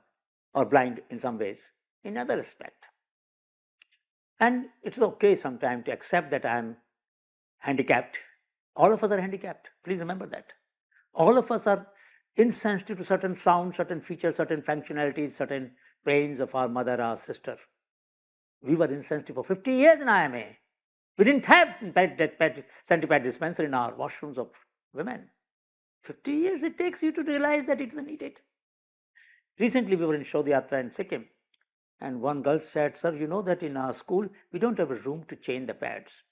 or blind in some ways in other aspect. And it's okay sometimes to accept that I'm handicapped. All of us are handicapped. Please remember that. All of us are insensitive to certain sounds, certain features, certain functionalities, certain pains of our mother, our sister. We were insensitive for 50 years in IMA. We didn't have centipede dispenser in our washrooms of women. 50 years it takes you to realize that it isn't needed. Recently we were in Shodhyatra in Sikkim, and one girl said, "Sir, you know that in our school we don't have a room to change the pads."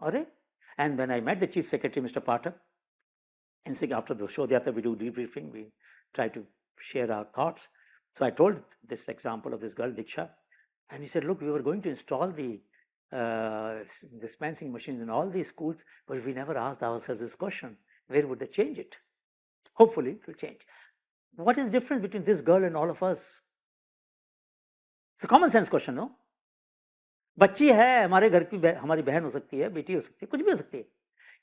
Alright? And when I met the Chief Secretary, Mr. Pathak, in Sikkim, after the Shodhyatra we do debriefing, we try to share our thoughts. So I told this example of this girl, Diksha, and he said, "Look, we were going to install the dispensing machines in all these schools, but we never asked ourselves this question, where would they change it? Hopefully it will change." What is the difference between this girl and all of us? It's a common sense question, no? बच्ची है, हमारे घर की हमारी बहन हो सकती है, बेटी हो सकती है, कुछ भी हो सकती है।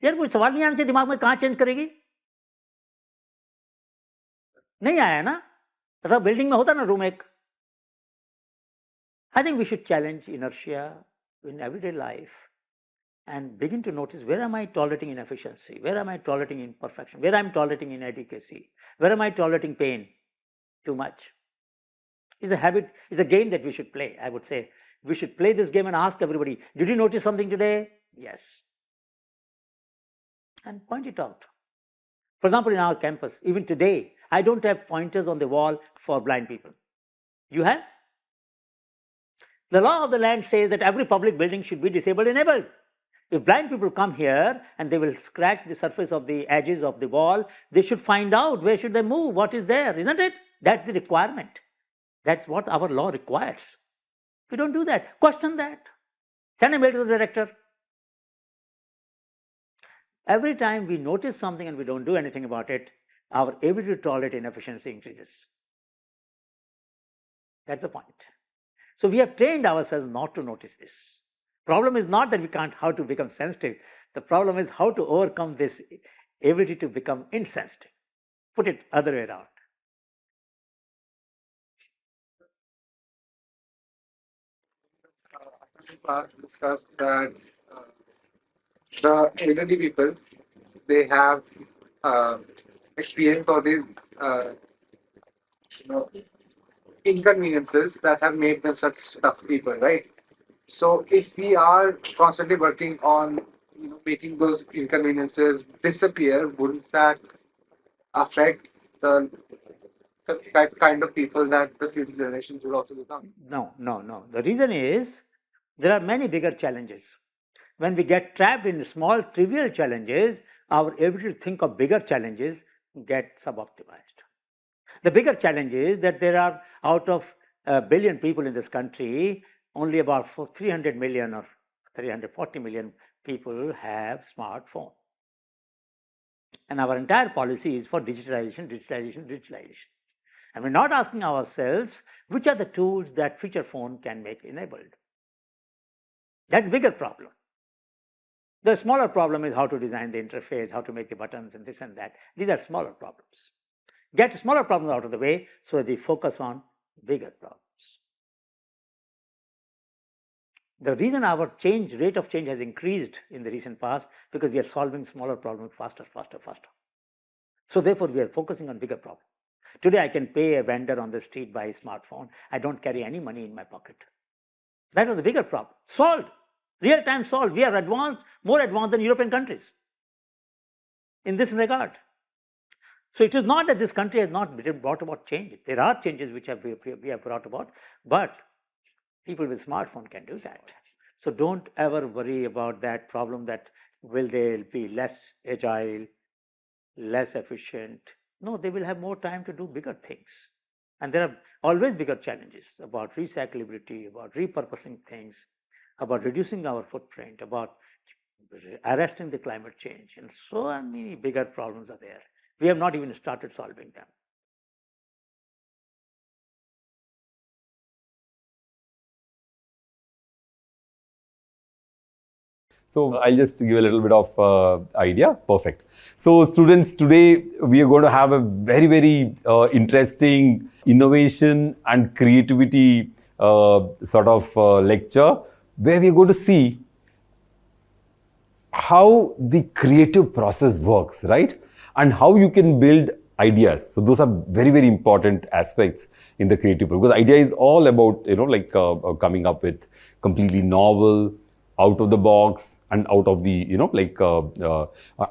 यार कोई सवाल नहीं आना चाहिए दिमाग में, कहाँ चेंज करेगी? नहीं आया ना? तथा बिल्डिंग में होता ना रूम एक। I think we should challenge inertia in everyday life and begin to notice, where am I tolerating inefficiency? Where am I tolerating imperfection? Where am I tolerating inadequacy? Where am I tolerating pain too much? It's a habit, it's a game that we should play. I would say we should play this game and ask everybody, did you notice something today? Yes. And point it out. For example, in our campus, even today, I don't have pointers on the wall for blind people. You have? The law of the land says that every public building should be disabled enabled. If blind people come here and they will scratch the surface of the edges of the wall, they should find out where should they move, what is there, isn't it? That's the requirement. That's what our law requires. We don't do that. Question that. Send a mail to the director. Every time we notice something and we don't do anything about it, our ability to tolerate inefficiency increases. That's the point. So we have trained ourselves not to notice this. Problem is not that we can't how to become sensitive. The problem is how to overcome this ability to become insensitive. Put it other way around. Discussed that the elderly people, they have experienced all these inconveniences that have made them such tough people, right? So if we are constantly working on making those inconveniences disappear, wouldn't that affect the kind of people that the future generations will also become? No. The reason is there are many bigger challenges. When we get trapped in small trivial challenges, our ability to think of bigger challenges get suboptimized. The bigger challenge is that there are, out of a billion people in this country, only about 300 million or 340 million people have smartphone. And our entire policy is for digitalization. And we're not asking ourselves, which are the tools that feature phone can make enabled? That's a bigger problem. The smaller problem is how to design the interface, how to make the buttons and this and that. These are smaller problems. Get smaller problems out of the way so that we focus on bigger problems. The reason our rate of change has increased in the recent past, because we are solving smaller problems faster. So therefore we are focusing on bigger problems. Today I can pay a vendor on the street by a smartphone. I don't carry any money in my pocket. That was the bigger problem. Solved. Real time solved. We are advanced, more advanced than European countries in this regard. So it is not that this country has not brought about change. There are changes which we have brought about, but people with smartphone can do that. So don't ever worry about that problem that will they be less agile, less efficient. No, they will have more time to do bigger things. And there are always bigger challenges about recyclability, about repurposing things, about reducing our footprint, about arresting the climate change, and so many bigger problems are there. We have not even started solving them. So I'll just give a little bit of idea. Perfect. So students, today we are going to have a very interesting innovation and creativity sort of lecture, where we are going to see how the creative process works, right? and how you can build ideas. So those are very, very important aspects in the creative process, because idea is all about, coming up with completely novel, out of the box, and out of the,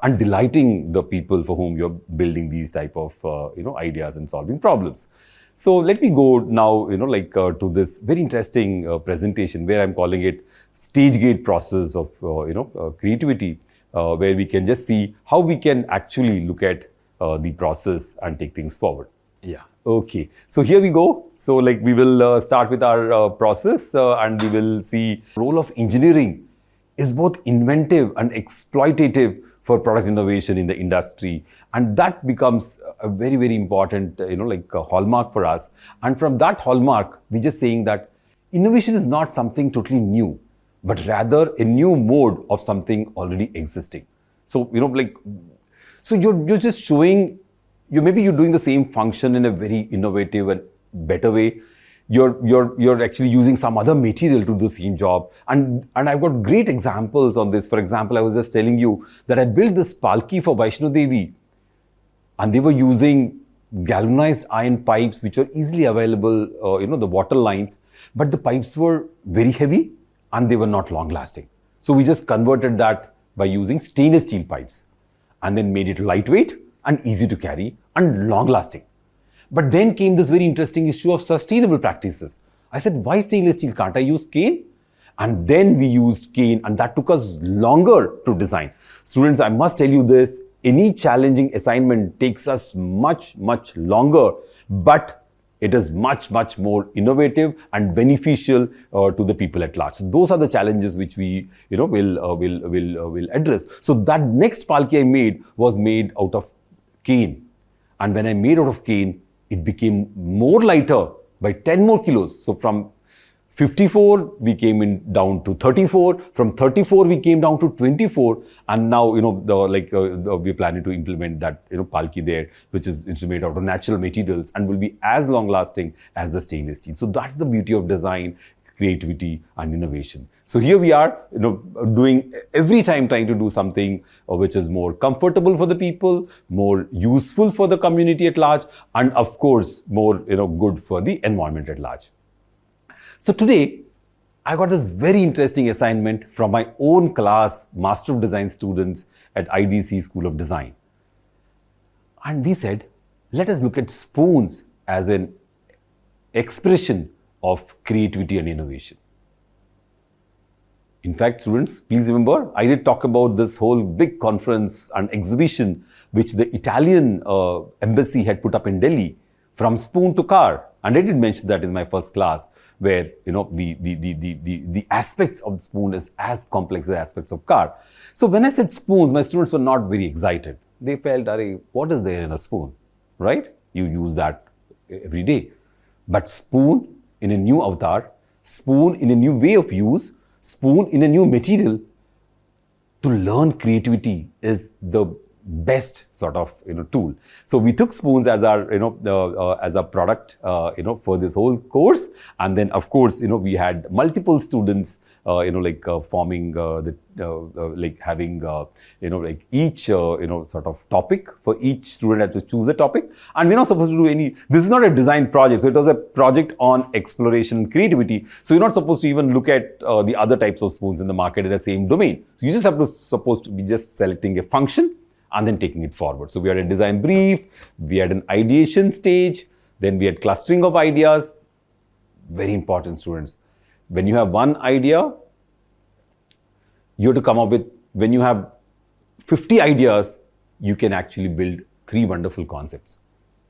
and delighting the people for whom you're building these type of, ideas and solving problems. So let me go now, to this very interesting presentation where I'm calling it stage gate process of, creativity, where we can just see how we can actually look at the process and take things forward. Yeah. Okay. So here we go. So we will start with our process and we will see role of engineering is both inventive and exploitative for product innovation in the industry. And that becomes a very, very important, a hallmark for us. And from that hallmark, we're just saying that innovation is not something totally new, but rather a new mode of something already existing. So, so you're just showing, maybe you're doing the same function in a very innovative and better way. You're actually using some other material to do the same job. And I've got great examples on this. For example, I was just telling you that I built this palki for Vaishno Devi, and they were using galvanized iron pipes which were easily available, the water lines, but the pipes were very heavy and they were not long lasting. So we just converted that by using stainless steel pipes and then made it lightweight and easy to carry and long lasting. But then came this very interesting issue of sustainable practices. I said, why stainless steel? Can't I use cane? And then we used cane, and that took us longer to design. Students, I must tell you this, any challenging assignment takes us much, much longer, but it is much, much more innovative and beneficial to the people at large. So those are the challenges which we, will address. So that next palki I made was made out of cane. And when I made out of cane, it became more lighter by 10 more kilos. So from 54, we came down to 34. From 34, we came down to 24. And now, we're planning to implement that, palki there, which is made out of natural materials and will be as long lasting as the stainless steel. So that's the beauty of design, creativity, and innovation. So here we are, doing every time trying to do something which is more comfortable for the people, more useful for the community at large, and of course, more, good for the environment at large. So today, I got this very interesting assignment from my own class, Master of Design students at IDC School of Design. And we said, let us look at spoons as an expression of creativity and innovation. In fact, students, please remember, I did talk about this whole big conference and exhibition which the Italian embassy had put up in Delhi, from spoon to car. And I did mention that in my first class, where the aspects of the spoon is as complex as the aspects of car. So when I said spoons, my students were not very excited. They felt, what is there in a spoon, right? You use that every day. But spoon in a new avatar, spoon in a new way of use, spoon in a new material, to learn creativity is the best sort of tool. So we took spoons as our as a product for this whole course, and then of course we had multiple students forming having each sort of topic. For each student had to choose a topic, and we're not supposed to do any. This is not a design project, so it was a project on exploration and creativity. So you're not supposed to even look at the other types of spoons in the market in the same domain. So you just supposed to be just selecting a function and then taking it forward. So we had a design brief, we had an ideation stage, then we had clustering of ideas. Very important, students. When you have one idea, you have to come up with, when you have 50 ideas, you can actually build 3 wonderful concepts.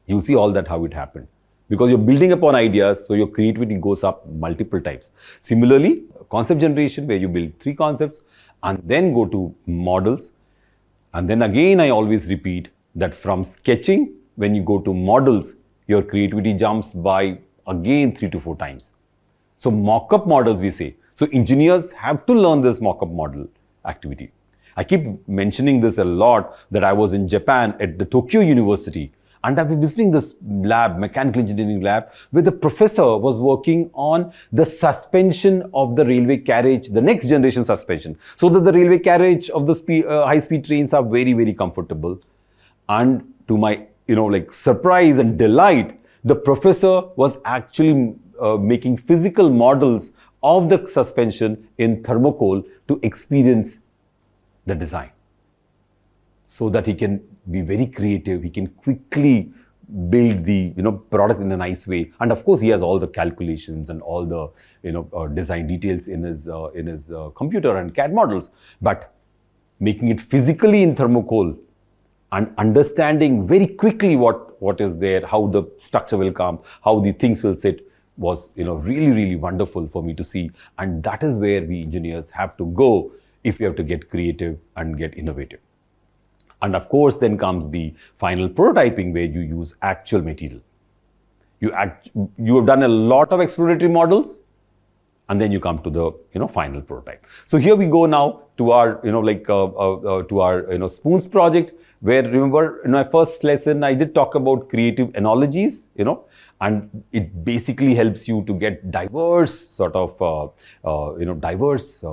You'll see all that how it happened. Because you're building upon ideas, so your creativity goes up multiple times. Similarly, concept generation, where you build 3 concepts and then go to models. And then again, I always repeat that from sketching, when you go to models, your creativity jumps by again 3 to 4 times. So mock-up models, we say. So engineers have to learn this mock-up model activity. I keep mentioning this a lot, that I was in Japan at the Tokyo University, and I've been visiting this lab, mechanical engineering lab, where the professor was working on the suspension of the railway carriage, the next generation suspension, so that the railway carriage of the high-speed trains are very, very comfortable. And to my, surprise and delight, the professor was actually making physical models of the suspension in thermocol to experience the design, so that he can be very creative, he can quickly build the product in a nice way. And of course he has all the calculations and all the design details in his computer and CAD models. But making it physically in thermocol and understanding very quickly what is there, how the structure will come, how the things will sit, was really, really wonderful for me to see. And that is where we engineers have to go if we have to get creative and get innovative. And of course then comes the final prototyping, where you use actual material. You have done a lot of exploratory models, and then you come to the final prototype. So here we go now to our to our spoons project, where, remember, in my first lesson I did talk about creative analogies, and it basically helps you to get diverse sort of diverse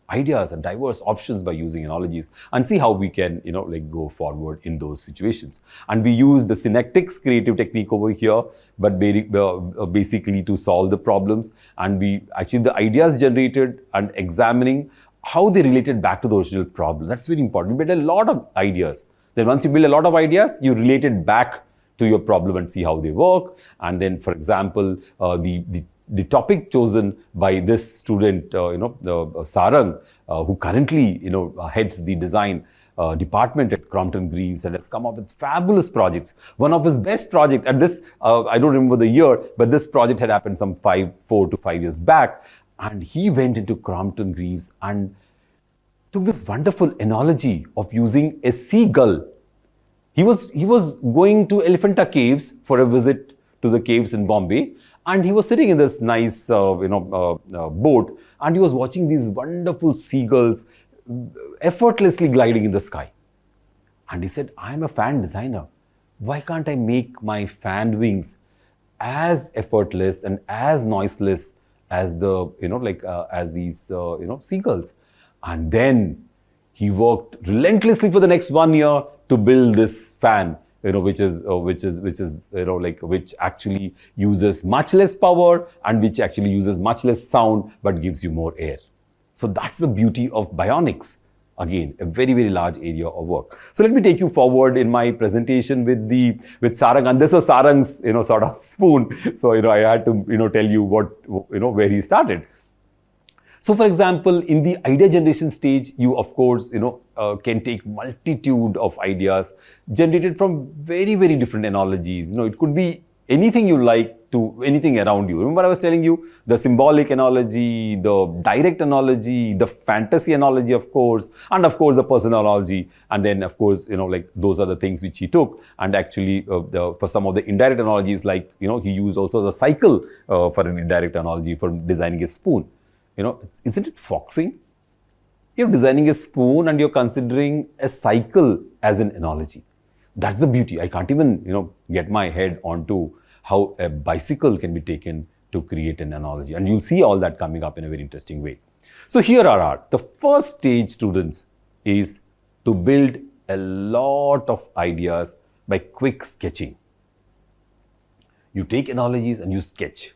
ideas and diverse options by using analogies, and see how we can go forward in those situations. And we use the synectics creative technique over here, but basically to solve the problems. And we actually, the ideas generated and examining how they related back to the original problem. That's very important. We build a lot of ideas. Then once you build a lot of ideas, you relate it back to your problem and see how they work. And then, for example, the topic chosen by this student, Sarang, who currently heads the design department at Crompton Greaves, and has come up with fabulous projects. One of his best projects, and this I don't remember the year, but this project had happened some 4 to 5 years back, and he went into Crompton Greaves and took this wonderful analogy of using a seagull. He was going to Elephanta Caves for a visit to the caves in Bombay, and he was sitting in this nice boat, and he was watching these wonderful seagulls effortlessly gliding in the sky. And he said, I am a fan designer. Why can't I make my fan wings as effortless and as noiseless as as these seagulls? And then he worked relentlessly for the next 1 year to build this fan, which actually uses much less power and which actually uses much less sound but gives you more air. So that's the beauty of bionics. Again, a very, very large area of work. So let me take you forward in my presentation with Sarang, and this was Sarang's sort of spoon. So I had to tell you where he started. So, for example, in the idea generation stage, you of course can take multitude of ideas generated from very, very different analogies. It could be anything you like to anything around you. Remember I was telling you the symbolic analogy, the direct analogy, the fantasy analogy, of course, and of course the personal analogy. And then of course, those are the things which he took. And actually for some of the indirect analogies, like, he used also the cycle for an indirect analogy for designing a spoon. Isn't it foxing? You're designing a spoon and you're considering a cycle as an analogy. That's the beauty. I can't even, get my head onto how a bicycle can be taken to create an analogy. And you'll see all that coming up in a very interesting way. So here are the first stage, students, is to build a lot of ideas by quick sketching. You take analogies and you sketch.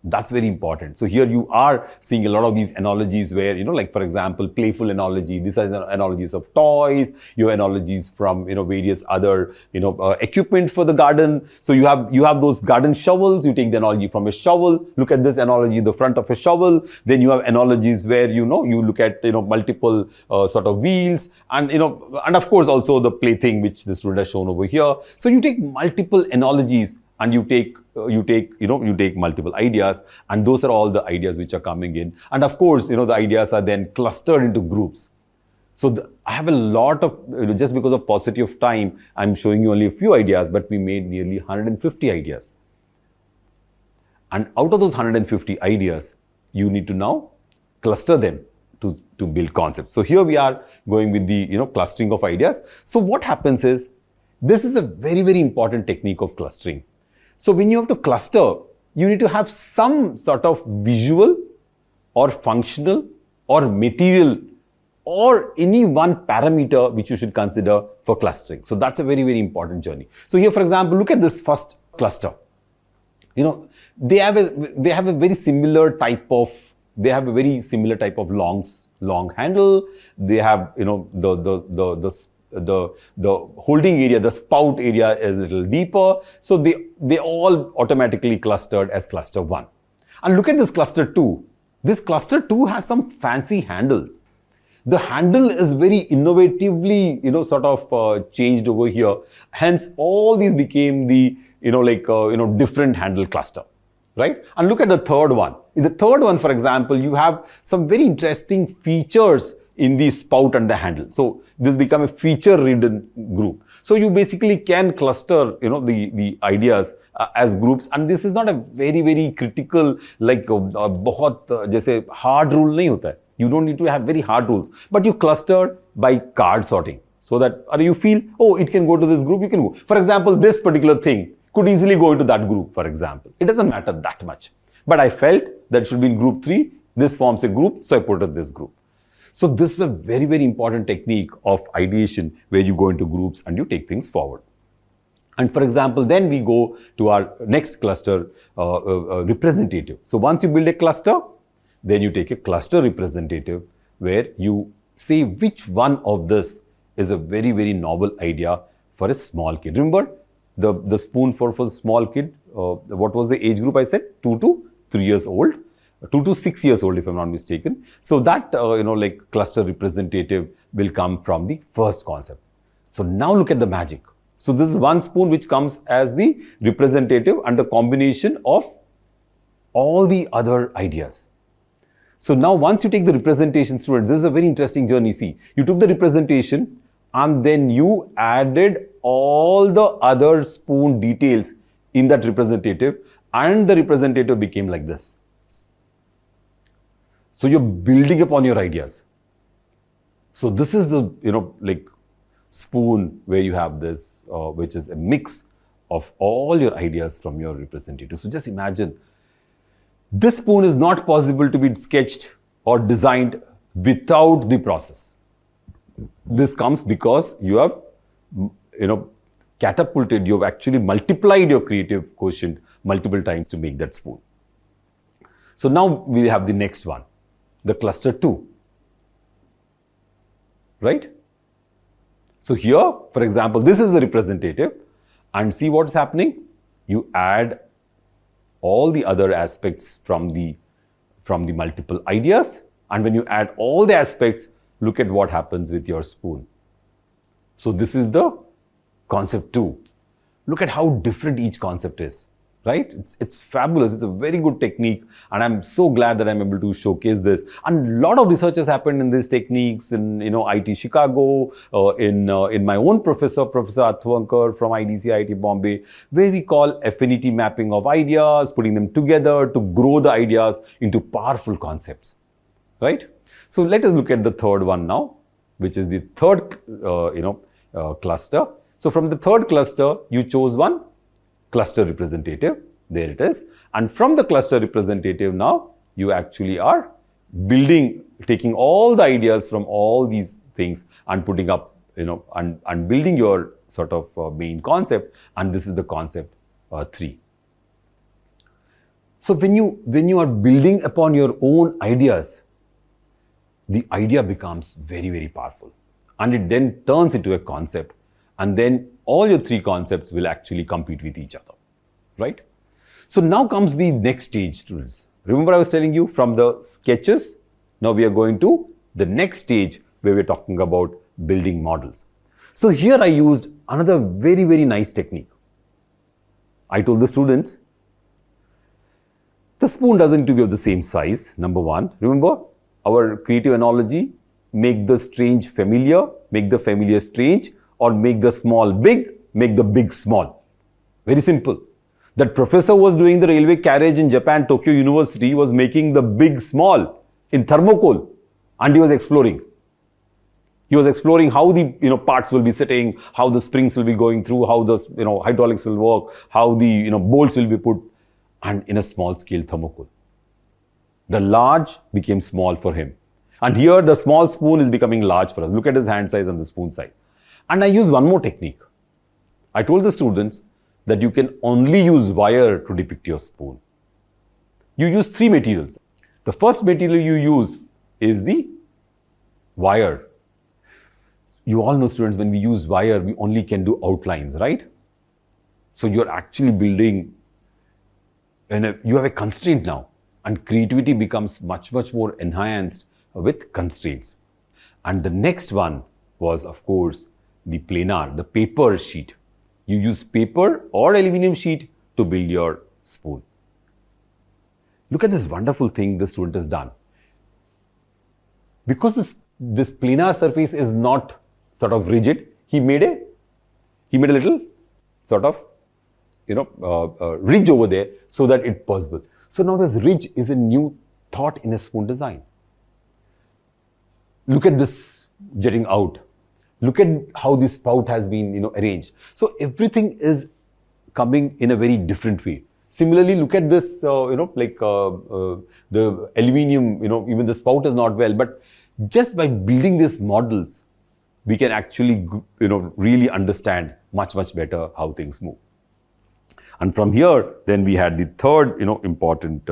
That's very important. So here you are seeing a lot of these analogies where, like for example, playful analogy. These are analogies of toys. You have analogies from, various other, equipment for the garden. So you have those garden shovels. You take the analogy from a shovel. Look at this analogy, the front of a shovel. Then you have analogies where, you look at, multiple sort of wheels, and, and of course also the plaything, which the student has shown over here. So you take multiple analogies and you take multiple ideas, and those are all the ideas which are coming in. And of course, the ideas are then clustered into groups. So I have a lot of, just because of paucity of time, I'm showing you only a few ideas, but we made nearly 150 ideas. And out of those 150 ideas, you need to now cluster them to build concepts. So here we are going with the, clustering of ideas. So what happens is, this is a very, very important technique of clustering. So when you have to cluster, you need to have some sort of visual or functional or material or any one parameter which you should consider for clustering. So that's a very, very important journey. So here, for example, look at this first cluster. You know, they have a very similar type of long handle. They have, you know, the holding area, the spout area is a little deeper. So they all automatically clustered as cluster 1. And look at this cluster 2. This cluster 2 has some fancy handles. The handle is very innovatively, you know, sort of changed over here. Hence, all these became the, different handle cluster, right? And look at the third one. In the third one, for example, you have some very interesting features in the spout and the handle. So this become a feature-ridden group. So you basically can cluster, you know, the ideas as groups, and this is not a very, very critical, like बहुत जैसे hard rule नहीं होता है. You don't need to have very hard rules, but you cluster by card sorting, so that you feel, oh, it can go to this group, you can go. For example, this particular thing could easily go into that group, for example. It doesn't matter that much. But I felt that it should be in group 3. This forms a group, so I put it in this group. So this is a very, very important technique of ideation where you go into groups and you take things forward. And for example, then we go to our next cluster, representative. So once you build a cluster, then you take a cluster representative where you say which one of this is a very, very novel idea for a small kid. Remember the spoon for small kid, what was the age group I said? 2 to 3 years old. 2 to 6 years old, if I'm not mistaken. So that, cluster representative will come from the first concept. So now look at the magic. So this is one spoon which comes as the representative and the combination of all the other ideas. So now once you take the representation, students, this is a very interesting journey. See, you took the representation and then you added all the other spoon details in that representative, and the representative became like this. So you're building upon your ideas. So this is the, spoon where you have this, which is a mix of all your ideas from your representative. So just imagine, this spoon is not possible to be sketched or designed without the process. This comes because you have, catapulted, you have actually multiplied your creative quotient multiple times to make that spoon. So now we have the next one, the cluster 2, right? So here, for example, this is the representative, and see what's happening. You add all the other aspects from the multiple ideas, and when you add all the aspects, look at what happens with your spoon. So this is the concept 2. Look at how different each concept is, right? It's fabulous. It's a very good technique, and I'm so glad that I'm able to showcase this. And a lot of research has happened in these techniques in IIT Chicago, in my own Professor Atwankar from IDC IIT Bombay, where we call affinity mapping of ideas, putting them together to grow the ideas into powerful concepts, right? So let us look at the third one now, which is the third cluster. So from the third cluster, you chose one cluster representative. There it is. And from the cluster representative now, you actually are taking all the ideas from all these things and putting up, and building your sort of main concept. And this is the concept 3. So when you are building upon your own ideas, the idea becomes very, very powerful. And it then turns into a concept. And then all your 3 concepts will actually compete with each other, right? So now comes the next stage, students. Remember I was telling you from the sketches, now we are going to the next stage where we're talking about building models. So here I used another very, very nice technique. I told the students, the spoon doesn't need to be of the same size, number 1. Remember our creative analogy, make the strange familiar, make the familiar strange, or make the small big, make the big small. Very simple. That professor was doing the railway carriage in Japan, Tokyo University, was making the big small in thermocol, and he was exploring. He was exploring how the parts will be sitting, how the springs will be going through, how the hydraulics will work, how the bolts will be put, and in a small scale thermocol. The large became small for him. And here the small spoon is becoming large for us. Look at his hand size and the spoon size. And I use one more technique. I told the students that you can only use wire to depict your spoon. You use 3 materials. The first material you use is the wire. You all know, students, when we use wire, we only can do outlines, right? So you're actually building, and you have a constraint now, and creativity becomes much more enhanced with constraints. And the next one was, of course, the planar, the paper sheet. You use paper or aluminum sheet to build your spoon. Look at this wonderful thing the student has done. Because this planar surface is not sort of rigid, he made a little sort of ridge over there so that it's possible. So now this ridge is a new thought in a spoon design. Look at this jetting out. Look at how this spout has been arranged. So everything is coming in a very different way. Similarly, look at this, the aluminium, even the spout is not well, but just by building these models, we can actually, really understand much better how things move. And from here, then we had the third, important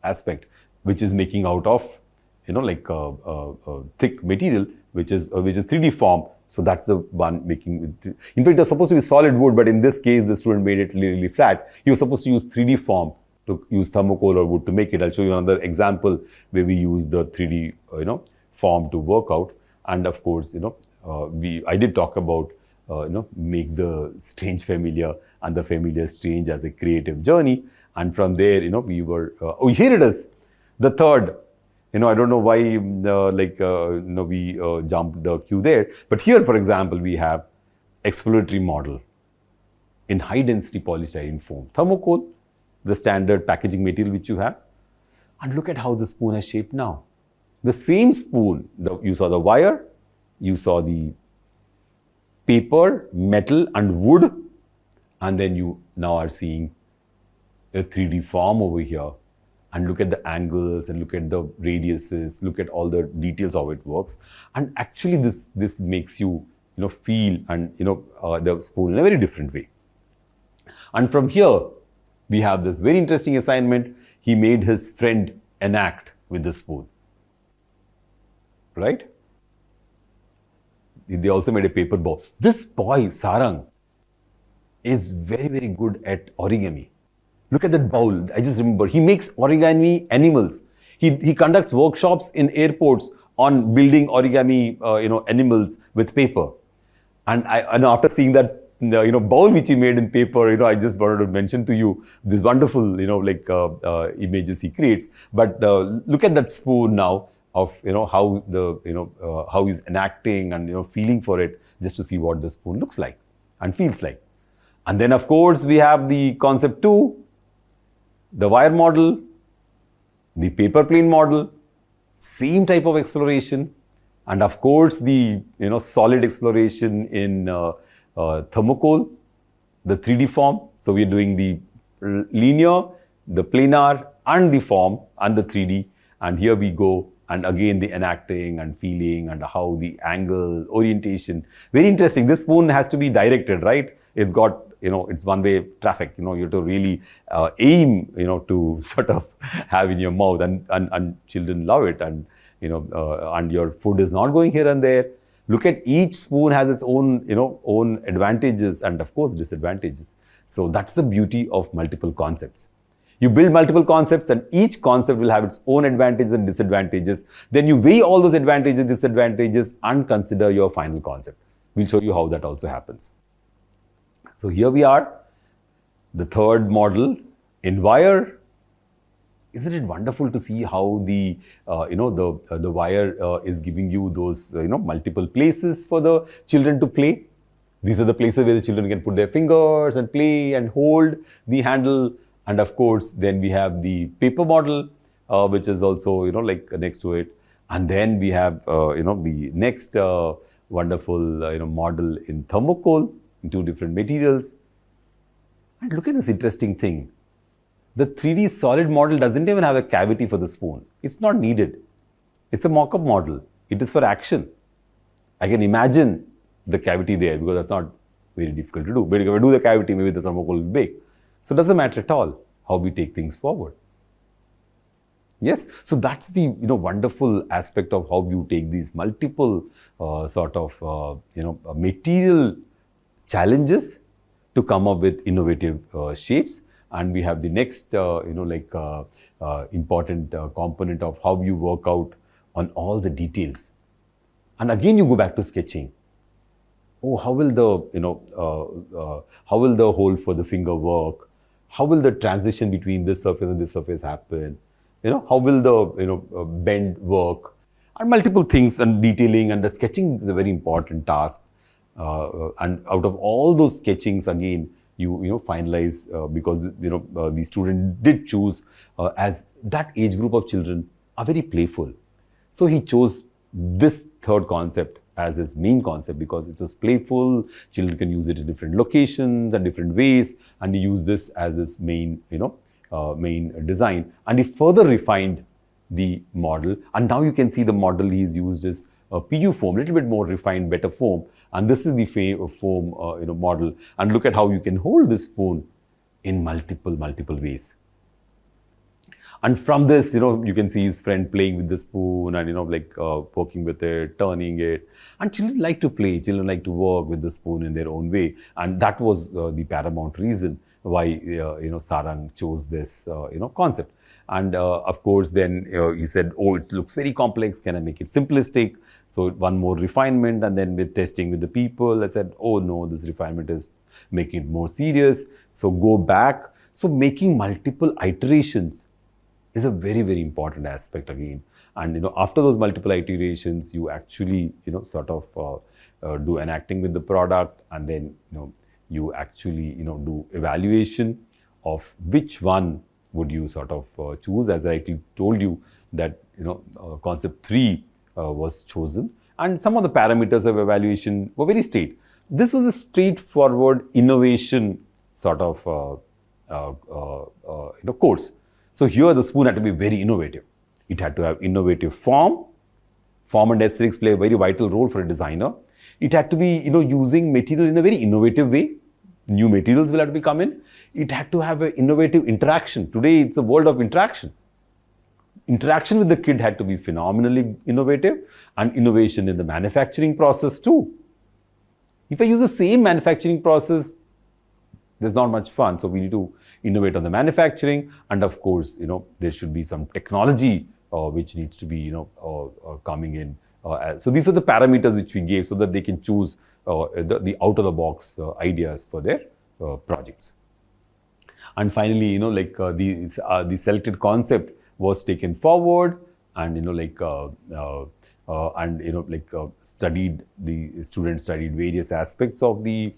aspect, which is making out of, thick material, which is 3D form. So that's the one making. In fact, it was supposed to be solid wood, but in this case, the student made it really flat. He was supposed to use 3D form to use thermocol or wood to make it. I'll show you another example where we use the 3D, form to work out. And of course, I did talk about, make the strange familiar and the familiar strange as a creative journey. And from there, we were, here it is, the third. I don't know why, we jumped the queue there. But here, for example, we have exploratory model in high density polystyrene foam. Thermocol, the standard packaging material which you have. And look at how the spoon has shaped now. The same spoon, you saw the wire, you saw the paper, metal and wood, and then you now are seeing a 3D form over here. And look at the angles and look at the radiuses, look at all the details of how it works. And actually this makes you, feel and, the spoon in a very different way. And from here, we have this very interesting assignment. He made his friend enact with the spoon, right? They also made a paper ball. This boy, Sarang, is very good at origami. Look at that bowl. I just remember, he makes origami animals. He conducts workshops in airports on building origami, animals with paper. And after seeing that, bowl which he made in paper, I just wanted to mention to you this wonderful, images he creates. But look at that spoon now of, how how he's enacting and, feeling for it, just to see what the spoon looks like and feels like. And then, of course, we have the concept 2, the wire model, the paper plane model, same type of exploration, and of course the solid exploration in thermocol, the 3D form. So we are doing the linear, the planar, and the form and the 3D. And here we go, and again the enacting and feeling and how the angle, orientation. Very interesting. This spoon has to be directed, right? It's got, it's one-way traffic. You have to really aim, to sort of have in your mouth, and children love it. And and your food is not going here and there. Look at each spoon has its own, own advantages and of course disadvantages. So that's the beauty of multiple concepts. You build multiple concepts and each concept will have its own advantages and disadvantages. Then you weigh all those advantages, disadvantages and consider your final concept. We'll show you how that also happens. So here we are, the third model in wire. Isn't it wonderful to see how the the wire is giving you those multiple places for the children to play. These are the places where the children can put their fingers and play and hold the handle. And of course, then we have the paper model, which is also next to it. And then we have the next wonderful model in thermocol in 2 different materials. And look at this interesting thing. The 3D solid model doesn't even have a cavity for the spoon. It's not needed. It's a mock-up model. It is for action. I can imagine the cavity there because that's not very difficult to do. But if I do the cavity, maybe the thermocol will break. So it doesn't matter at all how we take things forward. Yes, so that's the wonderful aspect of how you take these multiple material challenges to come up with innovative shapes. And we have the next important component of how you work out on all the details. And again, you go back to sketching. Oh, how will the hole for the finger work? How will the transition between this surface and this surface happen? How will the bend work? And multiple things, and detailing and the sketching is a very important task. And out of all those sketchings, again, you finalize because the student did choose as that age group of children are very playful. So he chose this third concept as his main concept because it was playful. Children can use it in different locations and different ways, and he used this as his main main design. And he further refined the model, and now you can see the model he's used is PU foam, a little bit more refined, better foam. And this is the foam model. And look at how you can hold this spoon in multiple ways. And from this, you can see his friend playing with the spoon and, poking with it, turning it. And children like to play, children like to work with the spoon in their own way. And that was the paramount reason why, Sarang chose this, concept. And of course, then he said, oh, it looks very complex. Can I make it simplistic? So one more refinement. And then with testing with the people, I said, oh no, this refinement is making it more serious. So go back. So making multiple iterations is a very, very important aspect again. And after those multiple iterations, you actually do enacting with the product, and then you actually do evaluation of which one would you choose. As I told you that concept 3 was chosen, and some of the parameters of evaluation were very straight. This was a straightforward innovation course. So here the spoon had to be very innovative. It had to have innovative form. Form and aesthetics play a very vital role for a designer. It had to be using material in a very innovative way. New materials will have to be come in. It had to have an innovative interaction. Today it's a world of interaction. Interaction with the kid had to be phenomenally innovative, and innovation in the manufacturing process too. If I use the same manufacturing process, there's not much fun. So we need to innovate on the manufacturing, and of course, there should be some technology which needs to be, coming in. So these are the parameters which we gave so that they can choose the out-of-the-box ideas for their projects. And finally, the selected concept was taken forward, and the students studied various aspects of the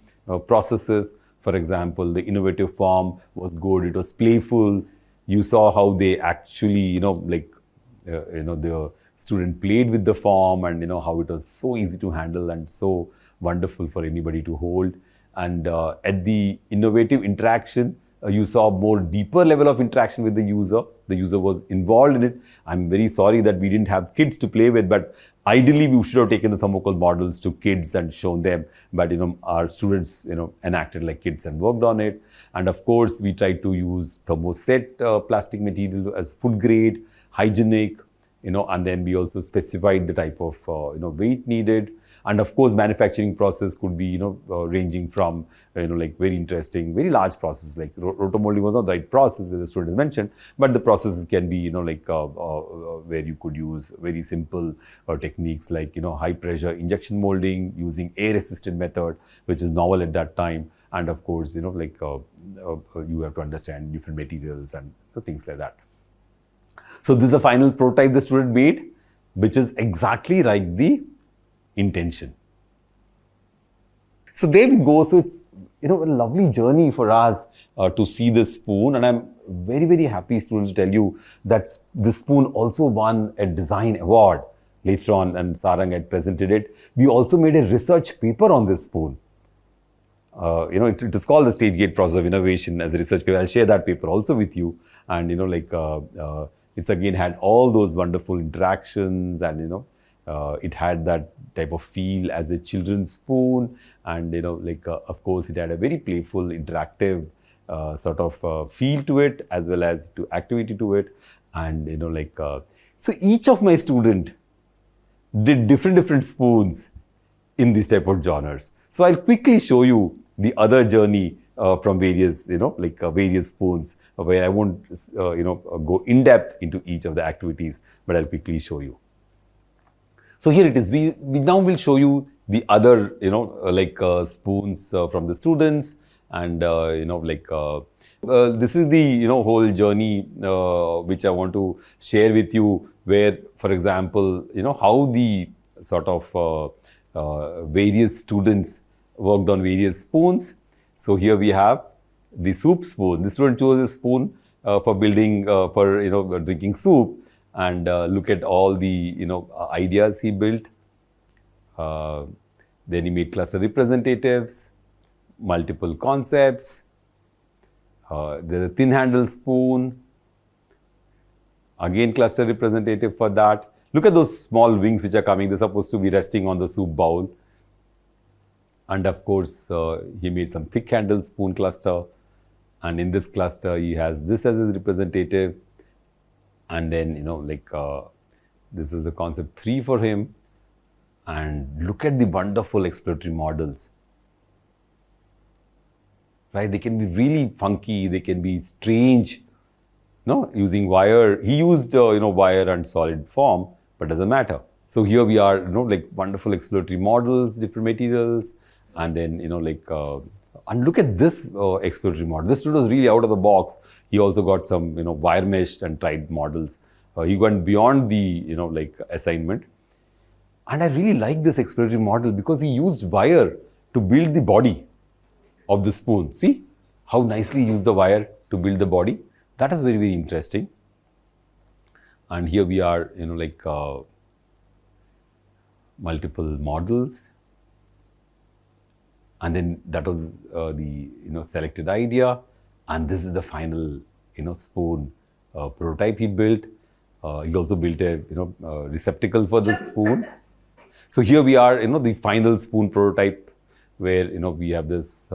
processes. For example, the innovative form was good. It was playful. You saw how they actually, the student played with the form, and how it was so easy to handle and so wonderful for anybody to hold. And at the innovative interaction, you saw more deeper level of interaction with the user. The user was involved in it. I'm very sorry that we didn't have kids to play with, but ideally we should have taken the thermocol models to kids and shown them. But our students enacted like kids and worked on it. And of course, we tried to use thermoset plastic material as food grade, hygienic, and then we also specified the type of weight needed. And of course, manufacturing process could be, ranging from, very interesting, very large processes, like rotomolding was not the right process, where the students mentioned, but the processes can be, where you could use very simple techniques like, high pressure injection molding using air assisted method, which is novel at that time. And of course, you have to understand different materials and things like that. So this is a final prototype the student made, which is exactly like the intention. So there we go. So it's a lovely journey for us to see this spoon, and I'm very, very happy, students, to tell you that this spoon also won a design award later on, and Sarang had presented it. We also made a research paper on this spoon. It is called the Stage Gate Process of Innovation as a research paper. I'll share that paper also with you, and It's again had all those wonderful interactions, and it had that type of feel as a children's spoon, and of course it had a very playful, interactive sort of feel to it, as well as to activity to it. And so each of my student did different spoons in these type of genres. So I'll quickly show you the other journey from various, various spoons, where I won't, go in depth into each of the activities, but I'll quickly show you. So here it is. We now will show you the other, spoons from the students, and this is the whole journey which I want to share with you, where, for example, how the sort of various students worked on various spoons. So here we have the soup spoon. The student chose a spoon for building, for drinking soup, and look at all the ideas he built. Then he made cluster representatives, multiple concepts. There's a thin handle spoon. Again, cluster representative for that. Look at those small wings which are coming. They're supposed to be resting on the soup bowl. And of course, he made some thick handle spoon cluster. And in this cluster, he has this as his representative. And then, this is the concept 3 for him. And look at the wonderful exploratory models. Right? They can be really funky. They can be strange. No, using wire. He used, wire and solid form, but doesn't matter. So here we are, wonderful exploratory models, different materials. And then, and look at this exploratory model. This student was really out of the box. He also got some, wire meshed and tried models. He went beyond the, assignment. And I really like this exploratory model because he used wire to build the body of the spoon. See how nicely he used the wire to build the body. That is very, very interesting. And here we are, multiple models. And then that was the selected idea, and this is the final spoon prototype he built. He also built a receptacle for the spoon. So here we are, the final spoon prototype, where we have this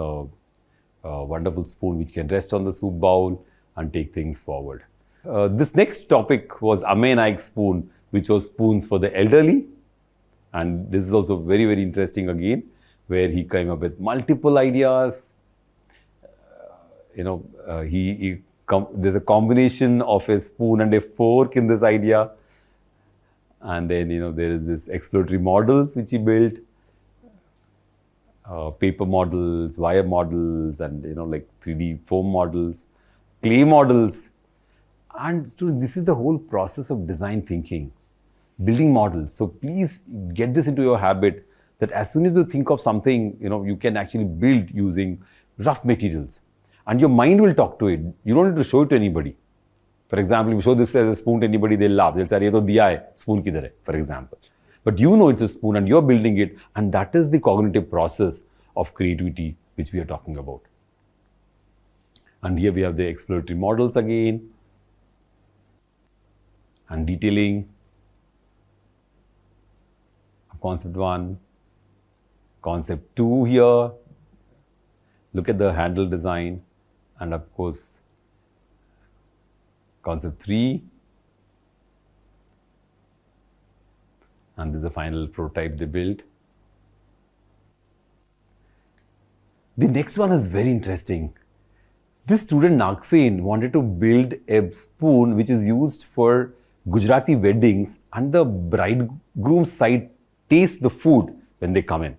wonderful spoon which can rest on the soup bowl and take things forward. This next topic was Naik spoon, which was spoons for the elderly, and this is also very, very interesting again, where he came up with multiple ideas. There's a combination of a spoon and a fork in this idea. And then, there is this exploratory models which he built, paper models, wire models, and, 3D foam models, clay models. And students, this is the whole process of design thinking, building models. So please get this into your habit, that as soon as you think of something, you can actually build using rough materials. And your mind will talk to it. You don't need to show it to anybody. For example, if you show this as a spoon to anybody, they'll laugh. They'll say, "Ye to diya hai, spoon kidhar hai," for example. But you know it's a spoon and you're building it, and that is the cognitive process of creativity which we are talking about. And here we have the exploratory models again, and detailing. Concept 1. Concept 2 here, look at the handle design, and of course concept 3, and this is the final prototype they built. The next one is very interesting. This student Naksen wanted to build a spoon which is used for Gujarati weddings, and the bridegroom's side tastes the food when they come in.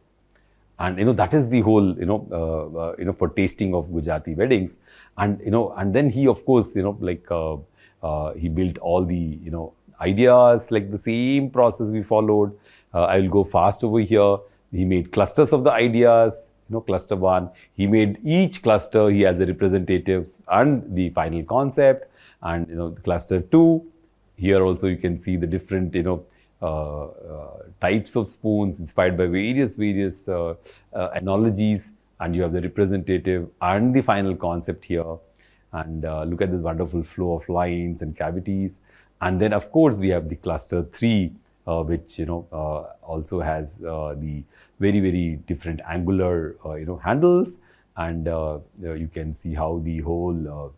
And that is the whole for tasting of Gujarati weddings. And and then he, of course, he built all the ideas, like the same process we followed. I will go fast over here. He made clusters of the ideas. Cluster 1, he made each cluster, he has the representatives and the final concept. And cluster 2, here also you can see the different types of spoons inspired by various analogies, and you have the representative and the final concept here. And look at this wonderful flow of lines and cavities. And then, of course, we have the cluster 3, which also has the very different angular handles, and you can see how the whole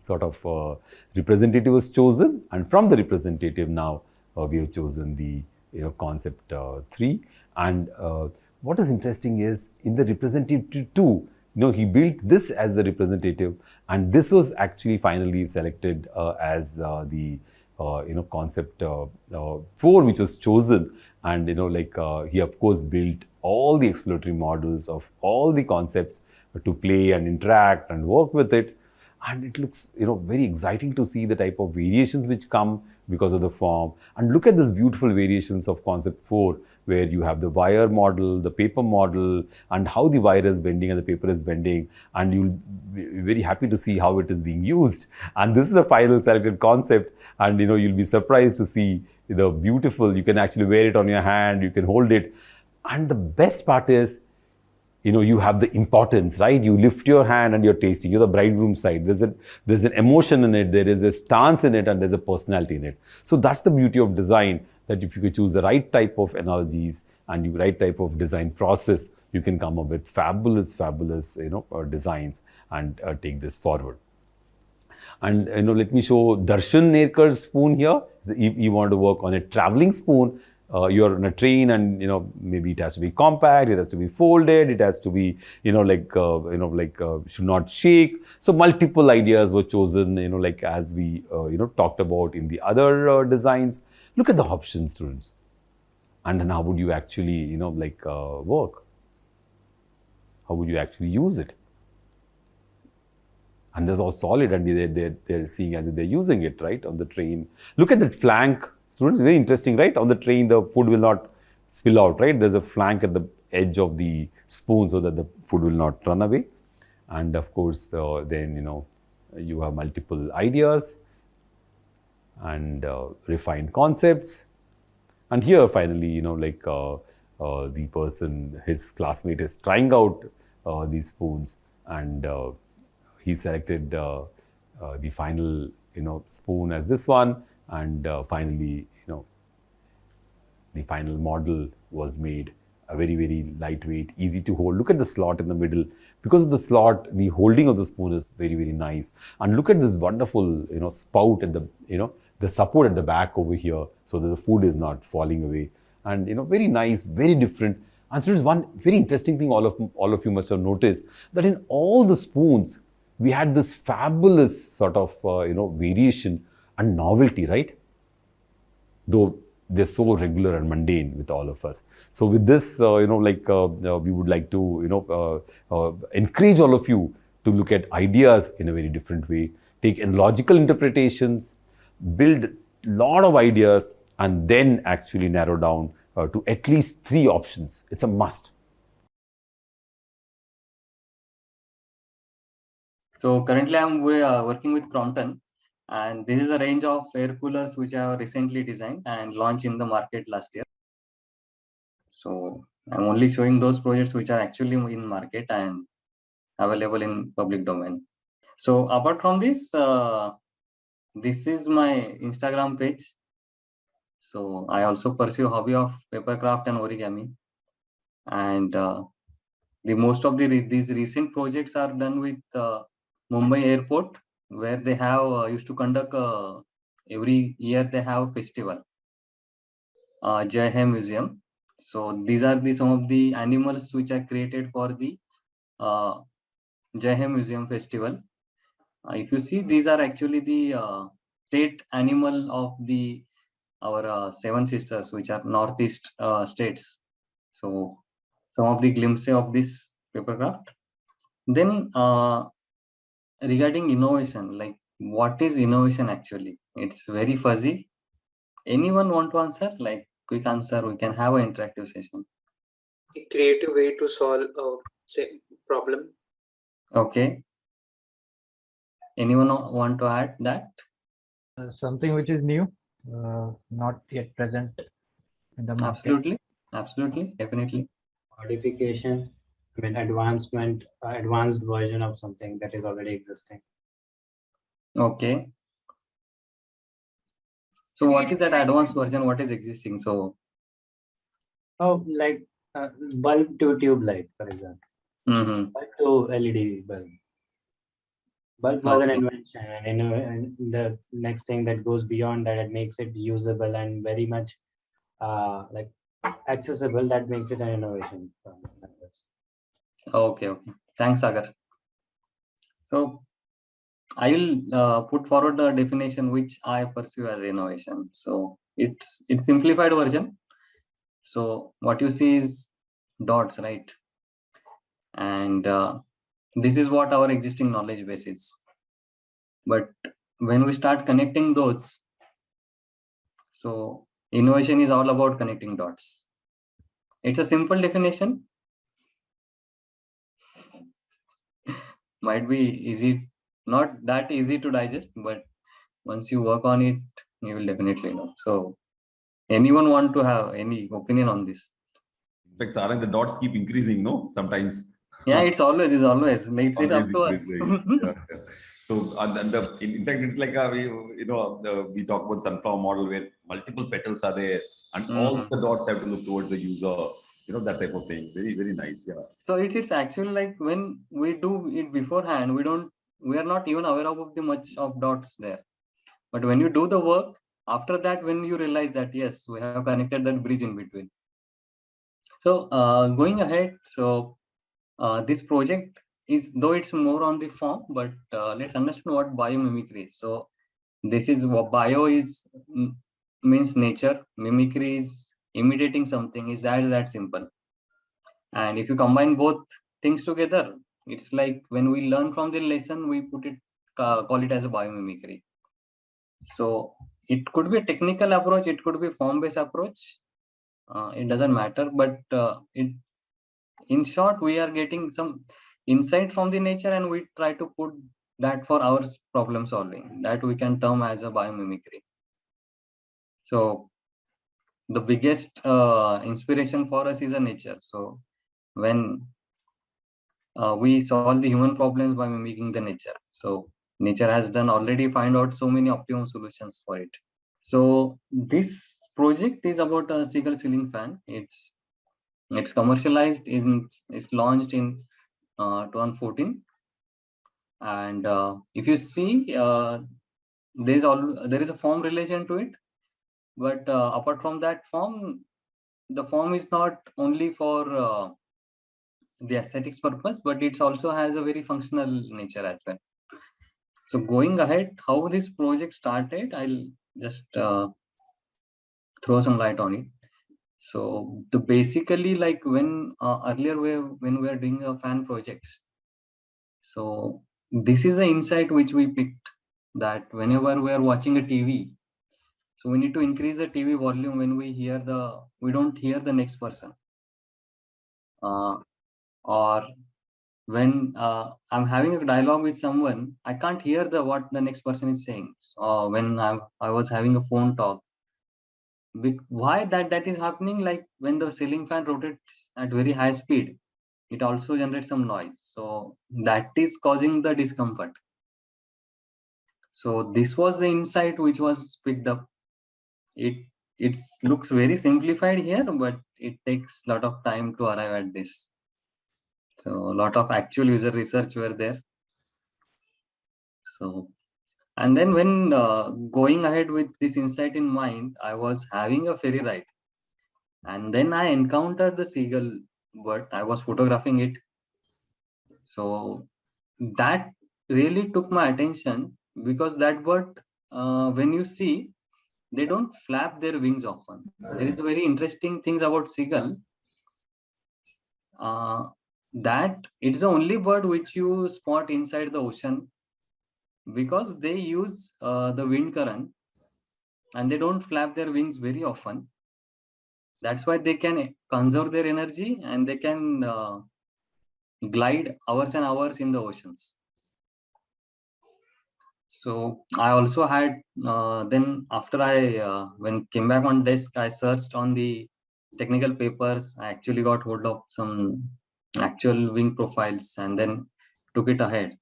sort of representative was chosen, and from the representative now we have chosen the concept 3. And what is interesting is in the representative 2, he built this as the representative, and this was actually finally selected as the concept 4, which was chosen. And he of course built all the exploratory models of all the concepts to play and interact and work with it. And it looks very exciting to see the type of variations which come because of the form. And look at this beautiful variations of concept 4, where you have the wire model, the paper model, and how the wire is bending and the paper is bending, and you'll be very happy to see how it is being used. And this is the final selected concept, and you'll be surprised to see the beautiful, you can actually wear it on your hand, you can hold it. And the best part is, you have the importance, right? You lift your hand and you're tasting. You're the bridegroom side. There's an emotion in it. There is a stance in it, and there's a personality in it. So that's the beauty of design, that if you could choose the right type of analogies and the right type of design process, you can come up with fabulous designs and take this forward. And let me show Darshan Nerkar's spoon here. If you want to work on a traveling spoon, you're on a train, and maybe it has to be compact, it has to be folded, it has to be should not shake. So multiple ideas were chosen, as we talked about in the other designs. Look at the options, students. And then how would you actually work? How would you actually use it? And there's all solid, and they're seeing as if they're using it, right, on the train. Look at that flank, students, very interesting, right? On the train, the food will not spill out, right? There's a flank at the edge of the spoon so that the food will not run away. And of course, then, you have multiple ideas and refined concepts. And here, finally, the person, his classmate is trying out these spoons, and he selected the final spoon as this one, and finally the final model was made a very lightweight, easy to hold. Look at the slot in the middle. Because of the slot, the holding of the spoon is very nice. And look at this wonderful spout at the support at the back over here, so that the food is not falling away. And very nice, very different. And so there's one very interesting thing all of you must have noticed, that in all the spoons we had this fabulous sort of variation and novelty, right? Though they're so regular and mundane with all of us. So with this, we would like to encourage all of you to look at ideas in a very different way, take in logical interpretations, build a lot of ideas, and then actually narrow down to at least 3 options. It's a must. So currently I'm working with Crompton, and this is a range of air coolers which I have recently designed and launched in the market last year. So I'm only showing those projects which are actually in market and available in public domain. So apart from this, this is my Instagram page. So I also pursue hobby of papercraft and origami, and the most of these recent projects are done with Mumbai Airport, where they have used to conduct every year they have a festival, Jai Hai Museum. So these are some of the animals which are created for the Jai Hai Museum festival. If you see, these are actually the state animal of our 7 sisters, which are northeast states. So some of the glimpses of this papercraft. Then regarding innovation, like what is innovation actually? It's very fuzzy. Anyone want to answer? Like quick answer, we can have an interactive session. A creative way to solve a problem. Okay. Anyone want to add that? Something which is new, not yet present in the market. Absolutely, definitely. Modification, advancement, advanced version of something that is already existing. Okay. So what is that advanced version? What is existing? So Oh, like bulb to tube light, for example. Bulb to LED bulb. Bulb was an invention, and the next thing that goes beyond that, it makes it usable and very much like accessible. That makes it an innovation. okay. Thanks, Sagar. So I will put forward the definition which I pursue as innovation. So it's simplified version. So what you see is dots, right? And this is what our existing knowledge base is. But when we start connecting those, so innovation is all about connecting dots. It's a simple definition. Might be easy, not that easy to digest, but once you work on it, you will definitely know. So anyone want to have any opinion on this? In fact, Sarang, the dots keep increasing, no? Sometimes. Yeah, it's always. It's up to us. Yeah. So, in fact, it's like we talk about sunflower model where multiple petals are there, and all the dots have to look towards the user. That type of thing. Very, very nice. Yeah. So it's actually like when we do it beforehand, we are not even aware of the much of dots there. But when you do the work, after that, when you realize that yes, we have connected that bridge in between. So going ahead, so this project is, though it's more on the form, but let's understand what biomimicry is. So this is what bio is, means nature, mimicry is imitating something, is that simple. And if you combine both things together, it's like when we learn from the lesson, we call it as a biomimicry. So it could be a technical approach, it could be form-based approach. It doesn't matter, but in short, we are getting some insight from the nature, and we try to put that for our problem solving. That we can term as a biomimicry. So the biggest inspiration for us is a nature. So when we solve the human problems by mimicking the nature. So nature has done already find out so many optimum solutions for it. So this project is about a Seagull ceiling fan. It's commercialized it's launched in 2014, and if you see there is a form relation to it, but apart from that form, the form is not only for the aesthetics purpose, but it also has a very functional nature as well. So going ahead, how this project started, I'll just throw some light on it. So the basically, like when earlier when we were doing fan projects, so this is the insight which we picked, that whenever we are watching a TV, so we need to increase the TV volume when we don't hear the next person, or when I'm having a dialogue with someone, I can't hear what the next person is saying. When I was having a phone talk, why that is happening? Like when the ceiling fan rotates at very high speed, it also generates some noise. So that is causing the discomfort. So this was the insight which was picked up. It looks very simplified here, but it takes a lot of time to arrive at this. So a lot of actual user research were there. So, and then when going ahead with this insight in mind, I was having a ferry ride, and then I encountered the seagull bird. I was photographing it. So that really took my attention, because that bird, when you see, they don't flap their wings often. There is a very interesting things about seagull, that it's the only bird which you spot inside the ocean, because they use the wind current, and they don't flap their wings very often. That's why they can conserve their energy, and they can glide hours and hours in the oceans. So I also had then after I when came back on desk, I searched on the technical papers. I actually got hold of some actual wing profiles and then took it ahead.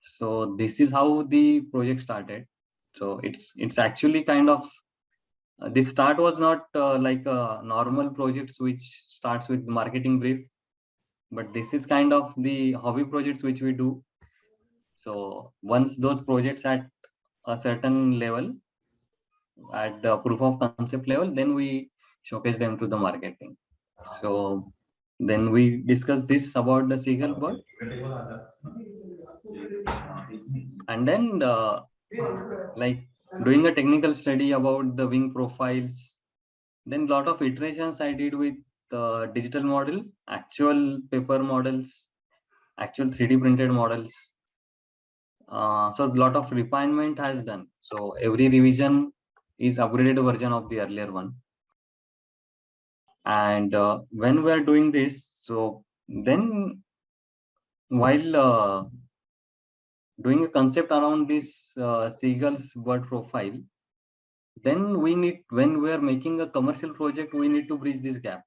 So this is how the project started. So it's actually kind of this start was not like a normal projects which starts with marketing brief, but this is kind of the hobby projects which we do. So once those projects at a certain level, at the proof of concept level, then we showcase them to the marketing. So then we discuss this about the Seagull bird, and then like doing a technical study about the wing profiles. Then lot of iterations I did with digital model, actual paper models, actual 3D printed models. So a lot of refinement has done. So every revision is upgraded version of the earlier one. And when we are doing this, so then while doing a concept around this seagull's bird profile, then we need, when we are making a commercial project, we need to bridge this gap.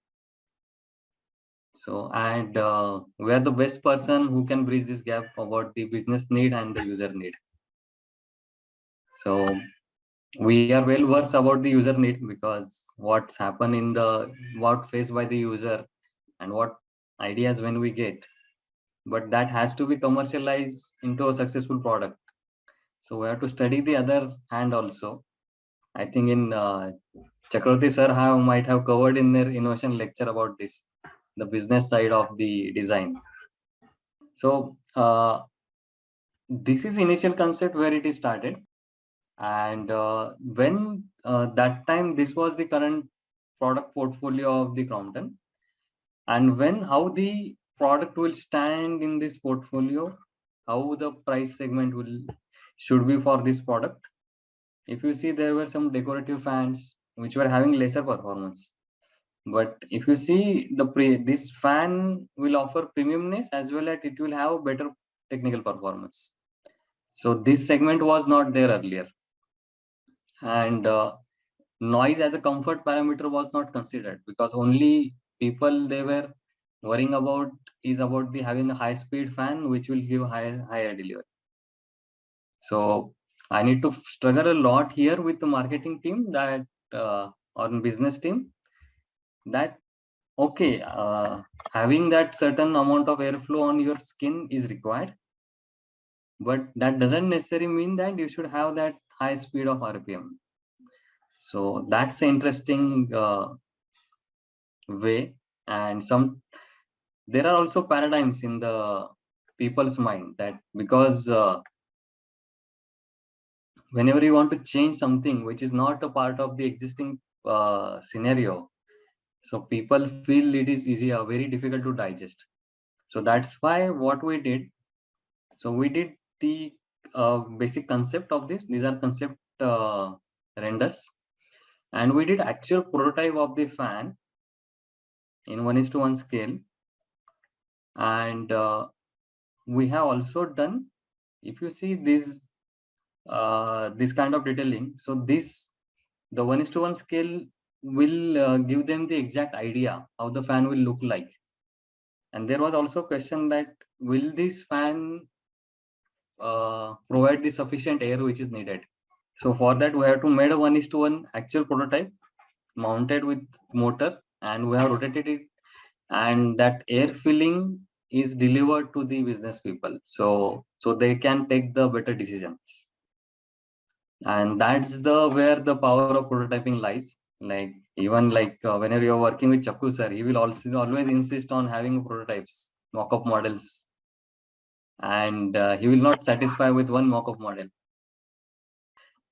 So, and we are the best person who can bridge this gap about the business need and the user need. So we are well versed about the user need, because what's happened in the, what faced by the user and what ideas when we get, but that has to be commercialized into a successful product. So we have to study the other hand also. I think in Chakravarti sir might have covered in their innovation lecture about this, the business side of the design. So this is initial concept where it is started. And when that time, this was the current product portfolio of the Crompton. And when, how the product will stand in this portfolio, how the price segment will should be for this product. If you see, there were some decorative fans which were having lesser performance. But if you see this fan will offer premiumness as well as it will have better technical performance. So this segment was not there earlier. And noise as a comfort parameter was not considered, because only people they were worrying about is about the having a high speed fan which will give higher delivery. So I need to struggle a lot here with the marketing team, that or business team, that okay, having that certain amount of airflow on your skin is required, but that doesn't necessarily mean that you should have that high speed of RPM. So that's an interesting way. And there are also paradigms in the people's mind, that because whenever you want to change something which is not a part of the existing scenario, so people feel it is easy or very difficult to digest. So that's why what we did, so we did the basic concept of this. These are concept renders, and we did actual prototype of the fan in 1:1 scale. And we have also done, if you see this kind of detailing, so the 1:1 scale will give them the exact idea how the fan will look like. And there was also a question that will this fan provide the sufficient air which is needed. So for that we have to made a 1:1 actual prototype mounted with motor, and we have rotated it, and that air filling is delivered to the business people, so they can take the better decisions. And that's where the power of prototyping lies. Like even like whenever you're working with Chakku sir, he will also always insist on having prototypes, mock-up models, and he will not satisfy with one mock-up model.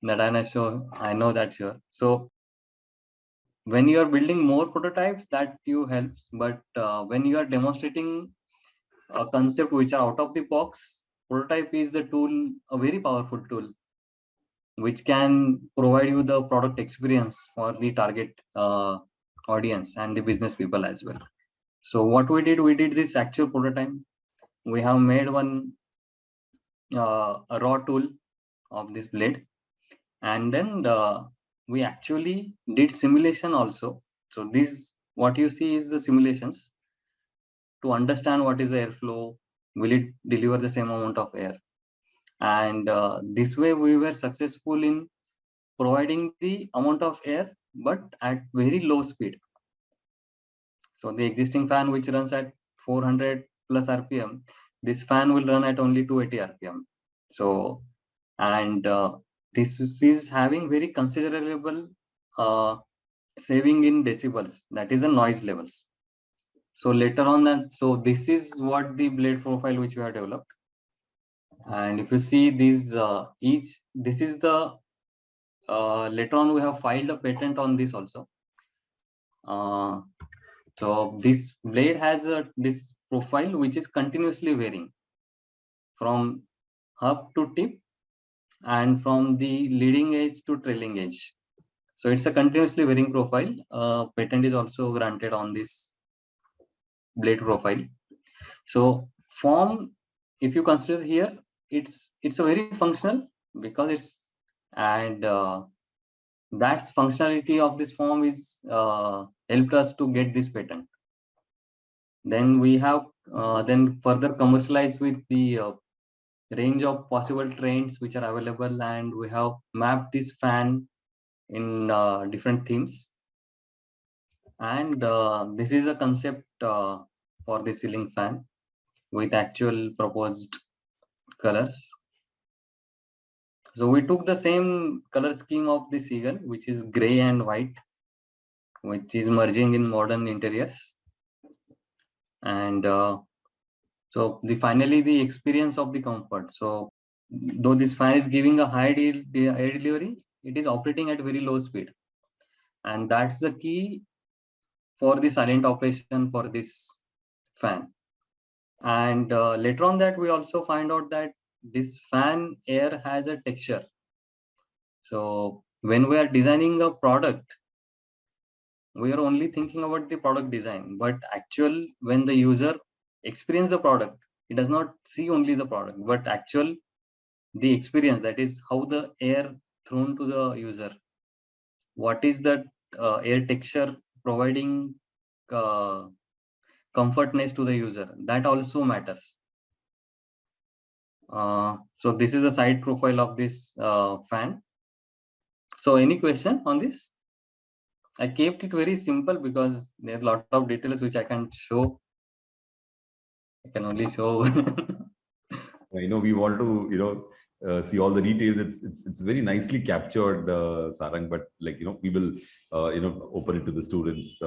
That I know that, sure. So when you are building more prototypes, that you helps, but when you are demonstrating a concept which are out of the box, prototype is the tool, a very powerful tool, which can provide you the product experience for the target audience and the business people as well. So what we did this actual prototype. We have made one a raw tool of this blade, and then we actually did simulation also. So this, what you see is the simulations to understand what is the airflow, will it deliver the same amount of air. And this way we were successful in providing the amount of air, but at very low speed. So the existing fan which runs at 400 plus RPM, this fan will run at only 280 RPM. So, and this is having very considerable saving in decibels, that is the noise levels. So later on that, so this is what the blade profile which we have developed. And if you see these this is the later on we have filed a patent on this also. So this blade has this profile which is continuously varying from hub to tip and from the leading edge to trailing edge. So it's a continuously varying profile. Patent is also granted on this blade profile. So form, if you consider here, it's a very functional because it's, and that's functionality of this form is helped us to get this patent. Then we have then further commercialized with the range of possible trends which are available, and we have mapped this fan in different themes. And this is a concept for the ceiling fan with actual proposed colors. So we took the same color scheme of the Seagull, which is gray and white, which is merging in modern interiors. And so finally the experience of the comfort. So though this fan is giving a high air delivery, it is operating at very low speed. And that's the key for the silent operation for this fan. And later on that, we also find out that this fan air has a texture. So when we are designing a product, we are only thinking about the product design, but actual when the user experience the product, he does not see only the product, but actual the experience, that is how the air thrown to the user, what is that air texture providing comfortness to the user, that also matters. So this is a side profile of this fan. So any question on this? I kept it very simple because there are a lot of details which I can't show. I can only show. We want to, see all the details. It's very nicely captured, Sarang. But we will, open it to the students.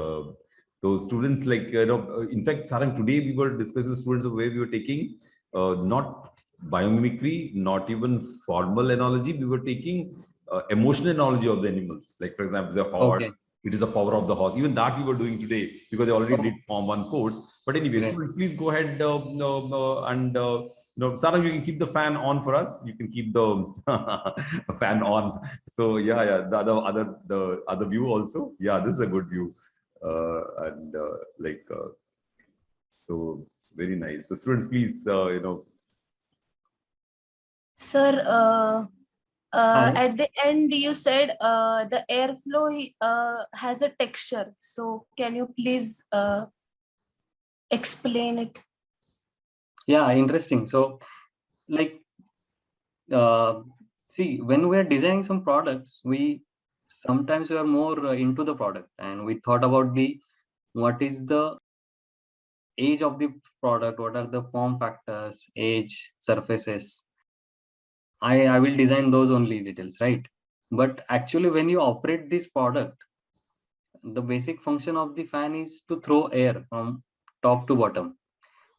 Those students, in fact, Sarang, today we were discussing the students of where we were taking not biomimicry, not even formal analogy. We were taking emotional analogy of the animals. Like for example, the horse. Okay. It is the power of the horse. Even that we were doing today because they already did Form 1 course. But anyway, Great. students, please go ahead and Sarah, you can keep the fan on for us. You can keep the fan on. So yeah, the other view also. Yeah, this is a good view, so very nice. So students, please, Sir, at the end you said the airflow has a texture. So can you please explain it? Yeah, interesting. So see, when we are designing some products, sometimes we are more into the product, and we thought about what is the age of the product, what are the form factors, age, surfaces. I will design those only details, right? But actually when you operate this product, the basic function of the fan is to throw air from top to bottom.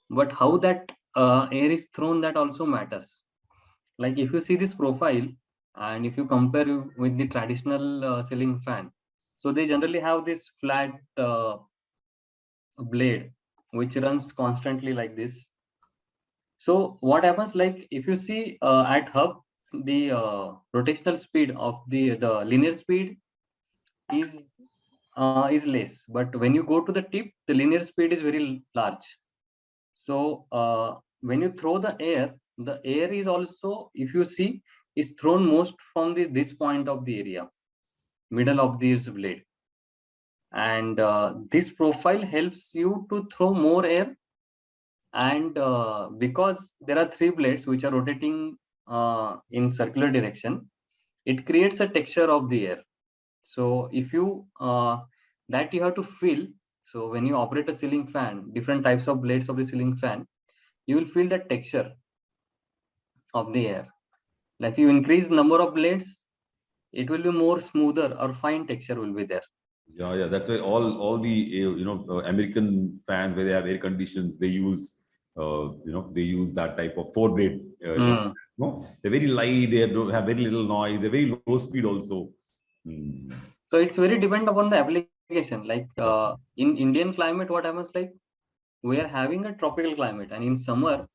But how that air is thrown, that also matters. Like if you see this profile and if you compare with the traditional ceiling fan, so they generally have this flat blade which runs constantly like this. So what happens, like if you see at hub, the rotational speed of the linear speed is less, but when you go to the tip, the linear speed is very large. So when you throw the air is also, if you see, is thrown most from this point of the area, middle of this blade. And this profile helps you to throw more air. And because there are three blades which are rotating in circular direction, it creates a texture of the air. So if you that you have to feel. So when you operate a ceiling fan, different types of blades of the ceiling fan, you will feel the texture of the air. Like if you increase number of blades, it will be more smoother or fine texture will be there. Yeah. That's why all the American fans where they have air conditions, they use they use that type of four blade. No, they're very light. They have very little noise. They're very low speed also. So it's very dependent upon the application. Like in Indian climate, what happens, like we are having a tropical climate, and in summer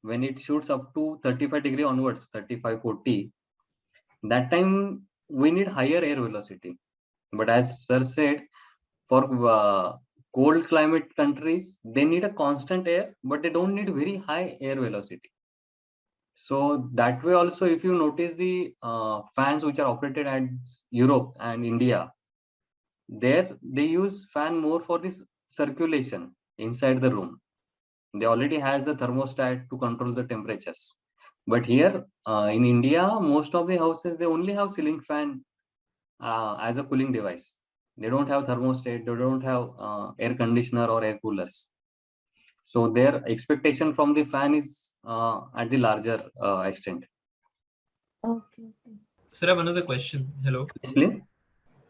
when it shoots up to 35 degree onwards, 35, 40, that time we need higher air velocity. But as sir said, for cold climate countries, they need a constant air, but they don't need very high air velocity. So that way also, if you notice the fans which are operated at Europe and India, there they use fan more for this circulation inside the room. They already has the thermostat to control the temperatures. But here in India, most of the houses, they only have ceiling fan as a cooling device. They don't have thermostat, they don't have air conditioner or air coolers. So their expectation from the fan is at the larger extent. Okay. Sir, I have another question. Hello. Yes, please.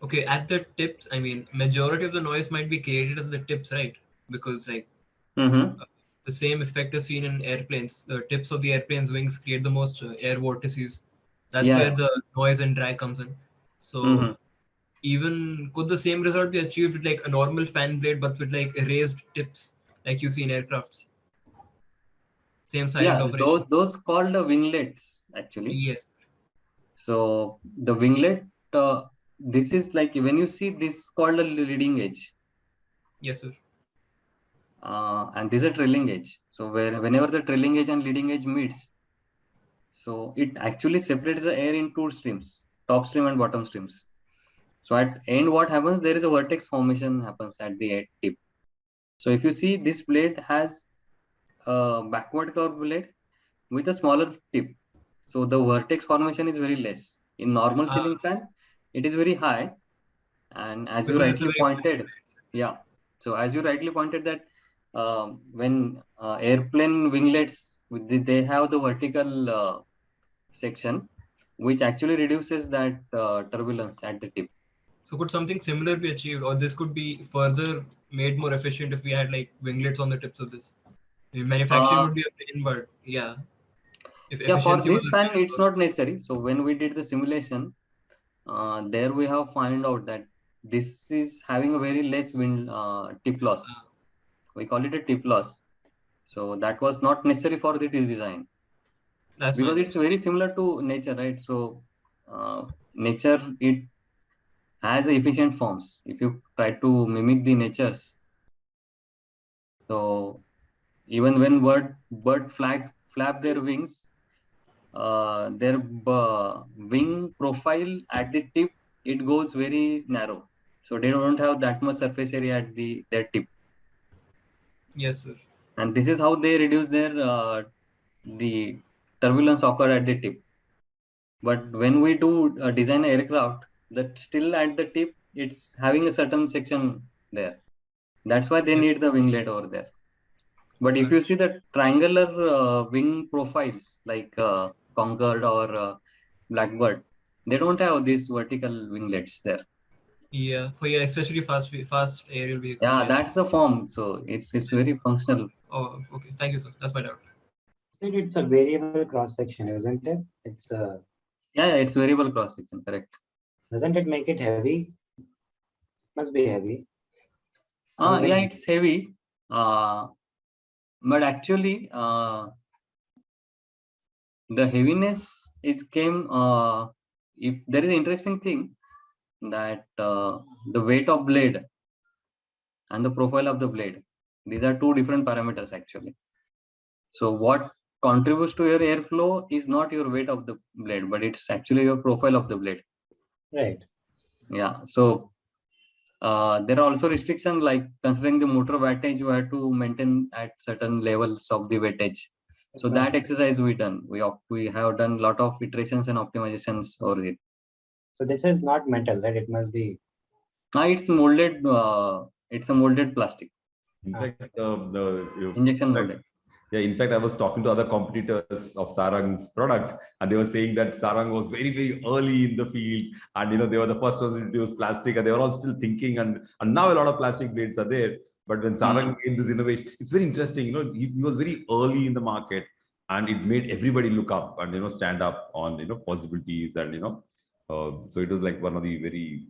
Okay, at the tips, I mean, majority of the noise might be created at the tips, right? Because like the same effect is seen in airplanes. The tips of the airplane's wings create the most air vortices. That's where the noise and drag comes in. So even could the same result be achieved with like a normal fan blade, but with like raised tips, like you see in aircrafts? Same silent operation. Those called the winglets actually. Yes. So the winglet, this is like when you see this called a leading edge. Yes, sir. And this is a trailing edge. So whenever the trailing edge and leading edge meets, so it actually separates the air in two streams, top stream and bottom streams. So at end, what happens? There is a vertex formation happens at the tip. So if you see, this blade has a backward curved blade with a smaller tip. So the vertex formation is very less. In normal ceiling fan, it is very high. And as you rightly pointed, so as you rightly pointed that when airplane winglets, they have the vertical section, which actually reduces that turbulence at the tip. So could something similar be achieved, or this could be further made more efficient if we had like winglets on the tips of this? Manufacturing would be a pain, but if for efficiency this fan, it's not necessary. So when we did the simulation, there we have found out that this is having a very less wind tip loss. We call it a tip loss. So that was not necessary for this design. Because it's very similar to nature, right? So nature, it has efficient forms. If you try to mimic the natures, so even when bird flap their wings, their wing profile at the tip, it goes very narrow. So they don't have that much surface area at their tip. Yes, sir. And this is how they reduce their the turbulence occur at the tip. But when we do design an aircraft, that still at the tip, it's having a certain section there. That's why they need the winglet over there. But if you see the triangular wing profiles like Concorde or Blackbird, they don't have these vertical winglets there. Yeah, especially fast aerial vehicles. Yeah, that's the form. So it's very functional. Oh, okay. Thank you, sir. That's my doubt. It's a variable cross section, isn't it? It's a. Yeah, it's variable cross section, correct. Doesn't it make it heavy? Must be heavy. Yeah, it's heavy. But actually, the heaviness came. If there is an interesting thing that the weight of blade and the profile of the blade, these are two different parameters actually. So what contributes to your airflow is not your weight of the blade, but it's actually your profile of the blade. Right. Yeah. So there are also restrictions like considering the motor wattage, you have to maintain at certain levels of the wattage. So that exercise we done. We have done a lot of iterations and optimizations over it. So this is not metal, right? It must be. It's molded. It's a molded plastic. In fact, Injection molded. Yeah, in fact, I was talking to other competitors of Sarang's product, and they were saying that Sarang was very, very early in the field, and they were the first ones to introduce plastic, and they were all still thinking, and now a lot of plastic blades are there. But when Sarang made this innovation, it's very interesting. He was very early in the market, and it made everybody look up and stand up on possibilities, and so it was like one of the very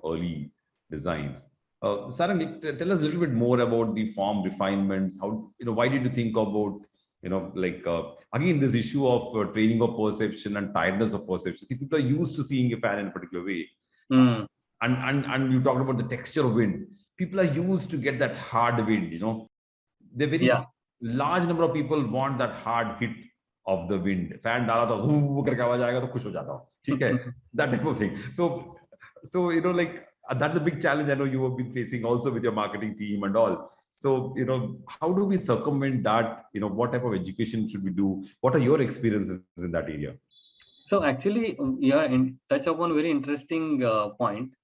early designs. Sarang, tell us a little bit more about the form refinements. How why did you think about again this issue of training of perception and tiredness of perception? See, people are used to seeing a fan in a particular way, and you talked about the texture of wind. People are used to get that hard wind. The very large number of people want that hard hit of the wind. Fan डाला तो हूँ करके आवाज आएगा तो खुश हो जाता हूँ. ठीक है? That type of thing. So that's a big challenge. I know you have been facing also with your marketing team and all. So how do we circumvent that? What type of education should we do? What are your experiences in that area? So actually, touch upon very interesting point.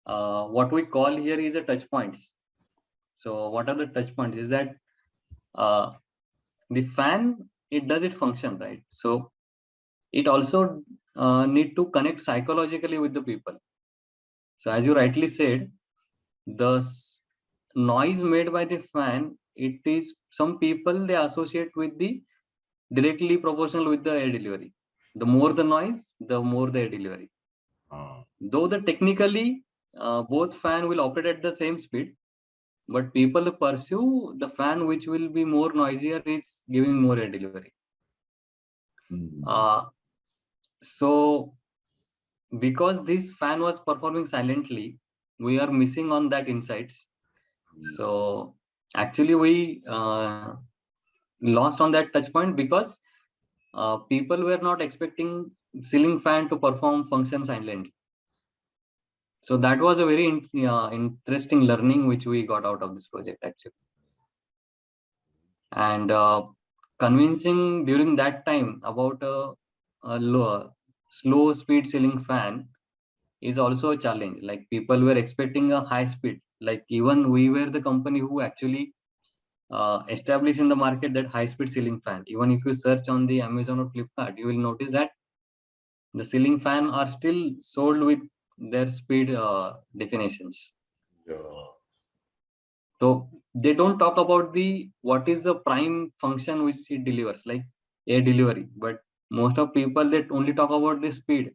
What we call here is a touch points. So what are the touch points? Is that the fan, it does its function, right? So it also need to connect psychologically with the people. So as you rightly said, the noise made by the fan, it is some people they associate with the directly proportional with the air delivery. The more the noise, the more the air delivery. Though the technically both fan will operate at the same speed, but people pursue the fan which will be more noisier is giving more air delivery. So because this fan was performing silently, we are missing on that insights. So actually we lost on that touch point because people were not expecting ceiling fan to perform function silently. So that was a very interesting learning which we got out of this project actually. And convincing during that time about a slow speed ceiling fan is also a challenge. Like people were expecting a high speed. Like even we were the company who actually established in the market that high speed ceiling fan. Even if you search on the Amazon or Flipkart, you will notice that the ceiling fan are still sold with their speed definitions. So they don't talk about what is the prime function which it delivers, like air delivery. But most of people that only talk about the speed,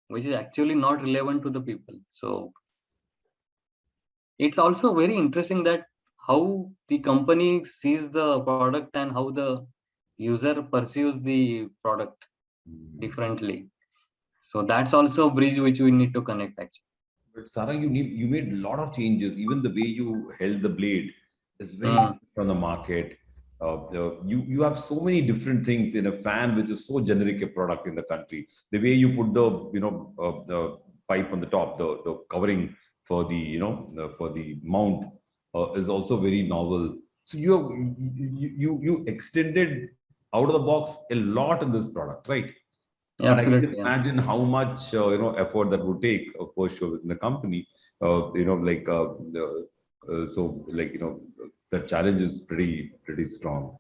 which is actually not relevant to the people. So it's also very interesting that how the company sees the product and how the user perceives the product differently. So that's also a bridge which we need to connect actually. But Sarang, you made a lot of changes. Even the way you held the blade is very different from the market. You have so many different things in a fan, which is so generic a product in the country. The way you put the pipe on the top, the covering for the for the mount is also very novel. So you extended out of the box a lot in this product, right? Yeah, and I can absolutely, just imagine how much effort that would take for sure within the company. The challenge is pretty strong.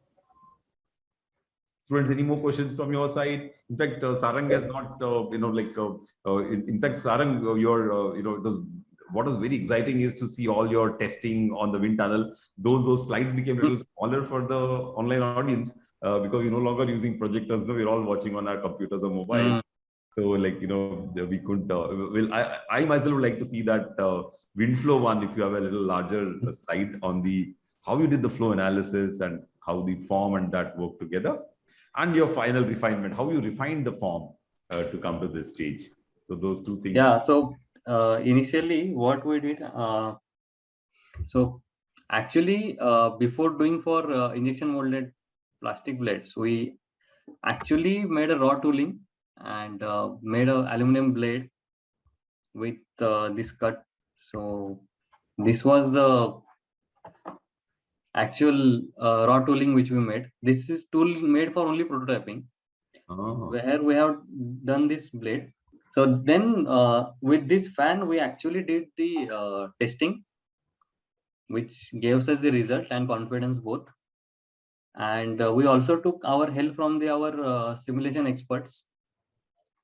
Students, any more questions from your side? In fact, Sarang has not, in fact, Sarang, what was very exciting is to see all your testing on the wind tunnel. Those slides became a little smaller for the online audience because we're no longer using projectors. No, we're all watching on our computers or mobile. So we could, I myself would like to see that wind flow one, if you have a little larger slide on how you did the flow analysis and how the form and that work together, and your final refinement, how you refined the form to come to this stage. So those two things. Yeah, so initially what we did, so actually before doing for injection molded plastic blades, we actually made a raw tooling and made an aluminum blade with this cut. So this was the actual raw tooling which we made. This is tool made for only prototyping, where we have done this blade. So then with this fan, we actually did the testing, which gave us the result and confidence both. And we also took our help from our simulation experts,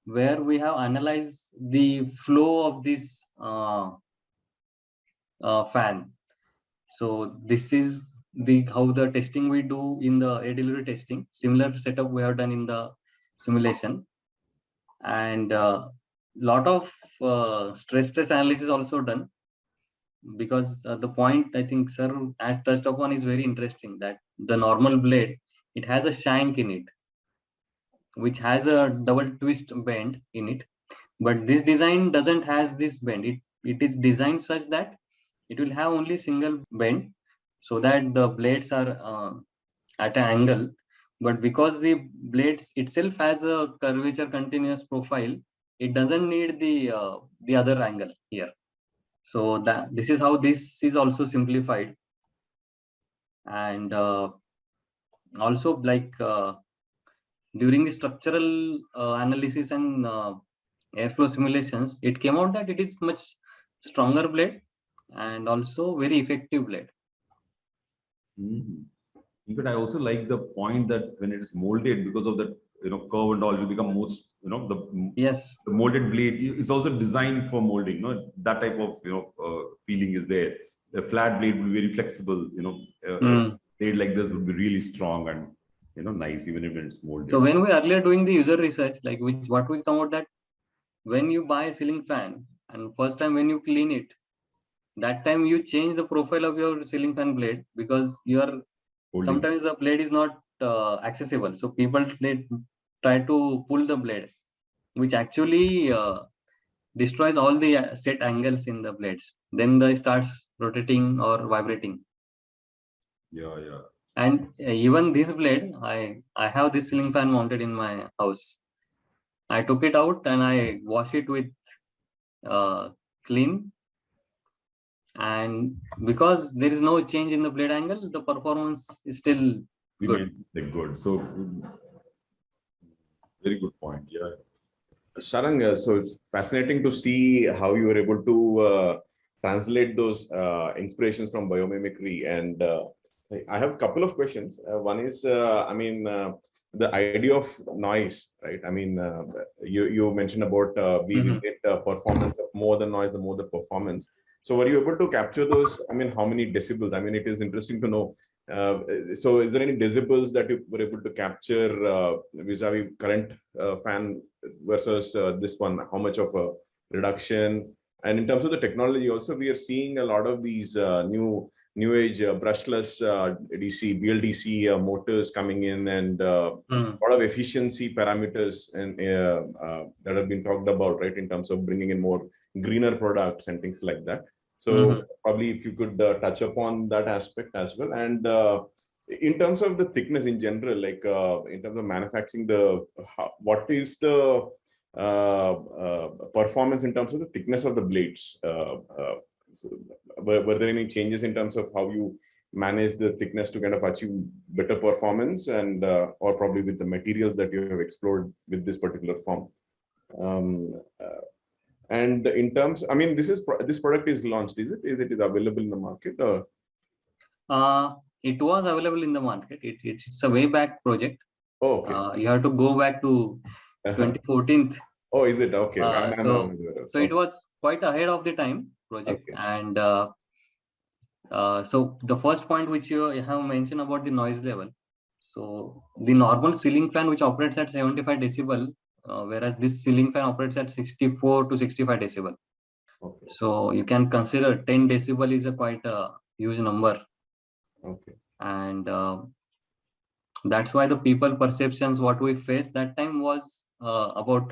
where we have analyzed the flow of this fan. So this is how the testing we do in the air delivery testing. Similar setup we have done in the simulation, and lot of stress test analysis also done, because the point I think sir has touched upon is very interesting, that the normal blade, it has a shank in it, which has a double twist bend in it, but this design doesn't has this bend. It is designed such that it will have only single bend, so that the blades are at an angle. But because the blades itself has a curvature continuous profile, it doesn't need the other angle here. So that this is how this is also simplified. And also, like during the structural analysis and airflow simulations, it came out that it is much stronger blade and also very effective blade. In fact, I also like the point that when it is molded, because of that curve and all, it will become most yes, the molded blade. It's also designed for molding. That type of feeling is there. The flat blade will be very flexible. A blade like this would be really strong and nice even if it's molded. So when we earlier doing the user research, like what we come out that when you buy a ceiling fan and first time when you clean it, that time you change the profile of your ceiling fan blade, because you are sometimes the blade is not accessible. So people try to pull the blade, which actually destroys all the set angles in the blades. Then they starts rotating or vibrating. Yeah. And even this blade, I have this ceiling fan mounted in my house. I took it out and I wash it with clean, and because there is no change in the blade angle, the performance is still good. So very good point. Yeah. Sarang, so it's fascinating to see how you were able to translate those inspirations from biomimicry. And I have a couple of questions. One is, the idea of noise, right? You mentioned about we will get performance of more than noise, the more the performance. So were you able to capture those? How many decibels? It is interesting to know. So is there any decibels that you were able to capture vis-a-vis current fan versus this one? How much of a reduction? And in terms of the technology also, we are seeing a lot of these new age brushless DC, BLDC motors coming in, and a lot of efficiency parameters and that have been talked about, right, in terms of bringing in more greener products and things like that. So probably if you could touch upon that aspect as well. And in terms of the thickness in general, like in terms of manufacturing, what is the performance in terms of the thickness of the blades? So were there any changes in terms of how you manage the thickness to kind of achieve better performance, and or probably with the materials that you have explored with this particular form? And in terms, this product is launched, is it? Is it available in the market? Or? It was available in the market. It's a way back project. Oh, okay. You have to go back to 2014. Oh, is it? Okay. So it was quite ahead of the time project. Okay. And so the first point which you have mentioned about the noise level. So the normal ceiling fan which operates at 75 decibel, whereas this ceiling fan operates at 64 to 65 decibel. Okay. So you can consider 10 decibel is a quite a huge number. Okay. And that's why the people perceptions what we faced that time was about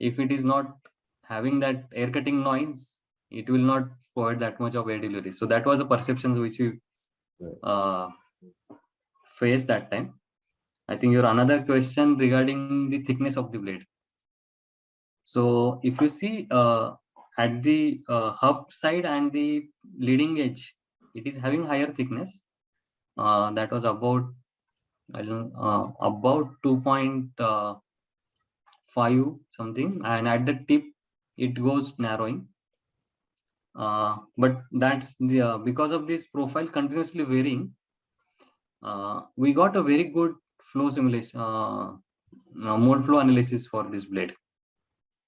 if it is not having that air cutting noise, it will not provide that much of air delivery. So that was the perceptions which we faced that time. I think your another question regarding the thickness of the blade. So if you see at the hub side and the leading edge, it is having higher thickness. That was about about 2.5 something, and at the tip it goes narrowing. But that's the because of this profile continuously varying, we got a very good flow simulation, mode flow analysis for this blade.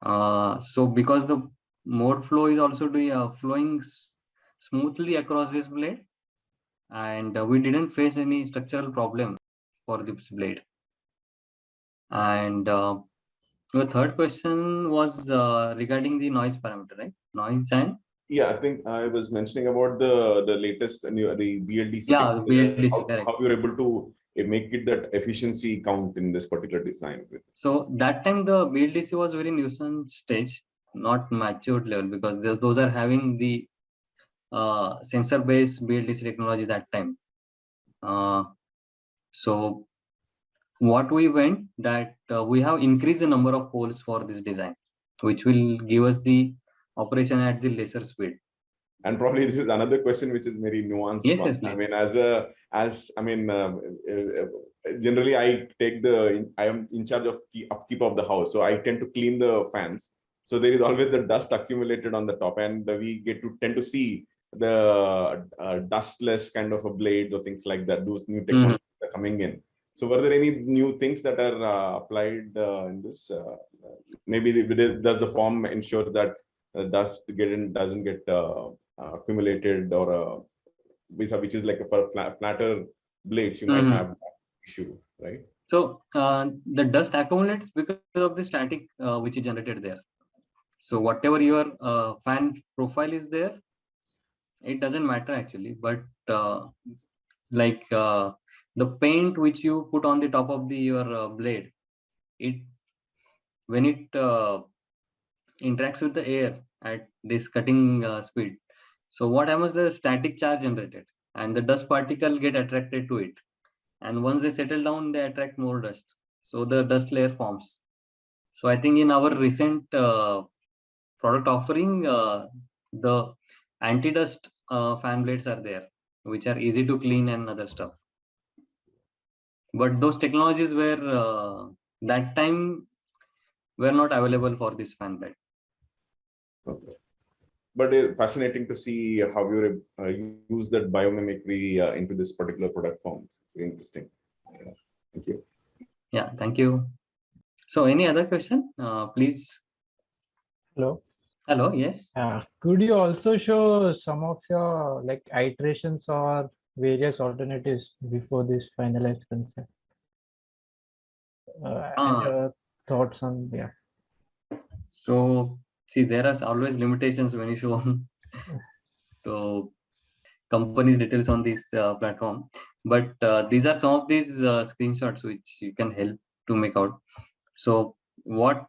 So because the mode flow is also flowing smoothly across this blade, and we didn't face any structural problem for this blade. And the third question was regarding the noise parameter, right? Noise and yeah, I think I was mentioning about the latest the BLDC. Yeah, the BLDC, correct. How you're able to make it that efficiency count in this particular design. So that time the BLDC was very nascent stage, not matured level, because those are having the sensor-based BLDC technology that time. So what we went that we have increased the number of poles for this design, which will give us the operation at the lesser speed. And probably this is another question which is very nuanced. Yes, yes, I mean, generally I am in charge of upkeep of the house, so I tend to clean the fans. So there is always the dust accumulated on the top, and we tend to see the dustless kind of a blades or things like that. Those new technologies are coming in. So were there any new things that are applied in this? Maybe does the form ensure that dust doesn't get accumulated, or which is like a flatter blades, you might have issue, right? So the dust accumulates because of the static which is generated there. So whatever your fan profile is there, it doesn't matter actually, but the paint which you put on the top of your blade, when it interacts with the air at this cutting speed, so what happens, the static charge generated and the dust particle get attracted to it, and once they settle down they attract more dust, so the dust layer forms. So I think in our recent product offering, the anti-dust fan blades are there, which are easy to clean and other stuff. But those technologies were that time were not available for this fan blade. Okay. But it's fascinating to see how you use that biomimicry into this particular product forms. Very interesting. Yeah. Thank you. Yeah, thank you. So any other question, please? Hello. Hello, yes. Could you also show some of your iterations or various alternatives before this finalized concept? And your thoughts on So see, there are always limitations when you show to companies details on this platform, but these are some of these screenshots which you can help to make out. So though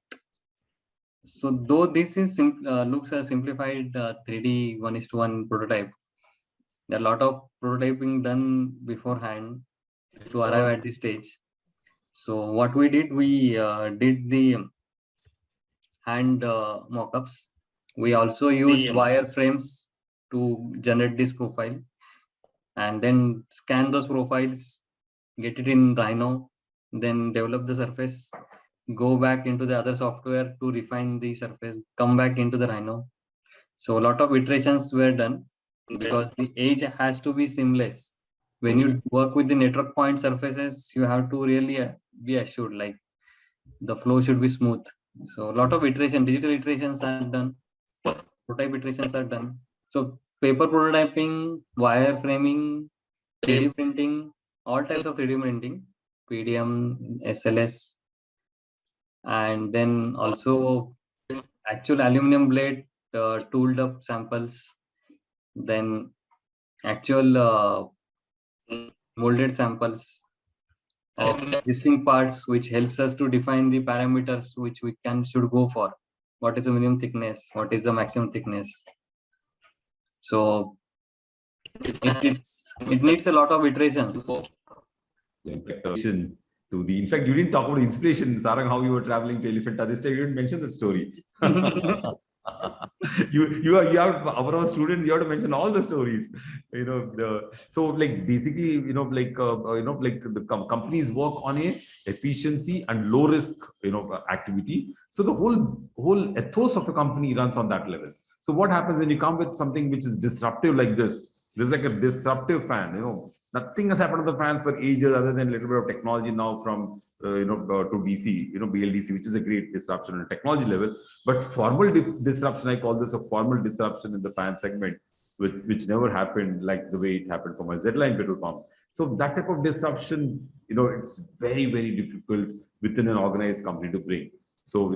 this is looks a simplified 3D 1:1 prototype, there are a lot of prototyping done beforehand to arrive at this stage. So what we did did the hand mockups. We also used wireframes to generate this profile, and then scan those profiles, get it in Rhino, then develop the surface, go back into the other software to refine the surface, come back into the Rhino. So a lot of iterations were done because the edge has to be seamless. When you work with the network point surfaces, you have to really be assured like the flow should be smooth. So a lot of digital iterations are done, prototype iterations are done. So paper prototyping, wireframing, 3D printing, all types of 3D printing, PDM, SLS, and then also actual aluminum blade tooled up samples, then actual molded samples of existing parts, which helps us to define the parameters which we should go for. What is the minimum thickness? What is the maximum thickness? So it needs a lot of iterations. In fact, you didn't talk about inspiration, Sarang, how you were traveling to Elephanta. This time you didn't mention that story. you have our students, you have to mention all the stories, so like basically, like the companies work on a efficiency and low risk, activity. So the whole ethos of a company runs on that level. So what happens when you come with something which is disruptive like this? There's like a disruptive fan, nothing has happened to the fans for ages other than a little bit of technology now from to DC, BLDC, which is a great disruption on a technology level. But formal disruption, I call this a formal disruption in the fan segment, which never happened like the way it happened for my Z-line petrol pump. So that type of disruption, it's very, very difficult within an organized company to bring. So,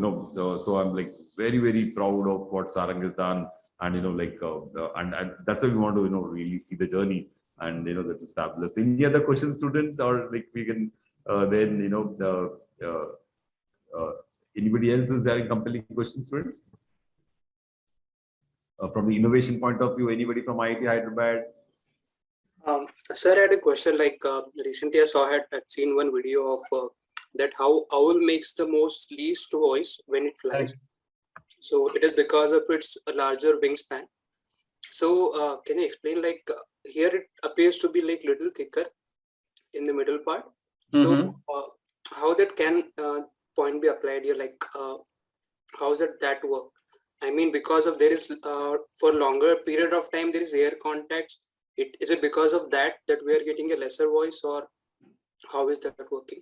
so I'm like very, very proud of what Sarang has done. And, and that's why we want to, really see the journey. And, that is fabulous. Any other questions, students? Or like we can then, anybody else who's having compelling questions, students? From the innovation point of view, anybody from IIT Hyderabad? Sir, I had a question. Like recently, I'd seen one video of that how owl makes the least noise when it flies. So it is because of its larger wingspan. So can you explain, like here it appears to be like little thicker in the middle part. So how that can point be applied here? Like how does that work? I mean, because of there is for longer period of time there is air contacts. Is it because of that we are getting a lesser voice, or how is that working?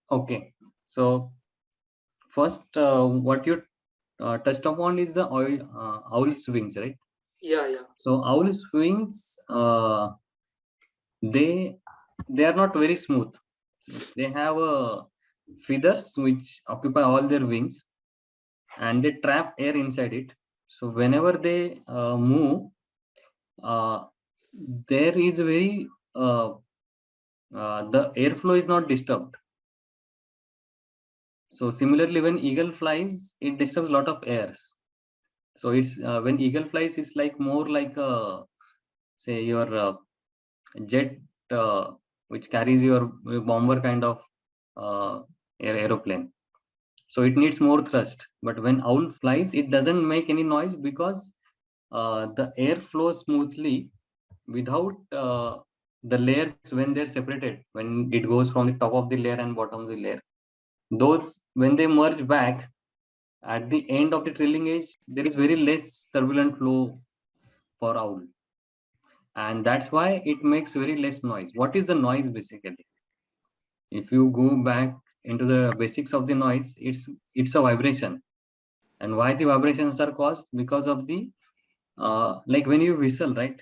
Okay, so first what you touched upon is the owl's wings, right? Yeah. So owl's wings, they are not very smooth. They have feathers which occupy all their wings, and they trap air inside it. So whenever they move, there is very the airflow is not disturbed. So similarly, when eagle flies, it disturbs a lot of airs. So it's when eagle flies, it's like more like a, say, your jet which carries your bomber kind of aeroplane. So it needs more thrust. But when owl flies, it doesn't make any noise because the air flows smoothly without the layers when they're separated, when it goes from the top of the layer and bottom of the layer. Those, when they merge back at the end of the trailing edge, there is very less turbulent flow for owl. And that's why it makes very less noise. What is the noise basically? If you go back into the basics of the noise, it's a vibration. And why the vibrations are caused? Because of the like when you whistle, right?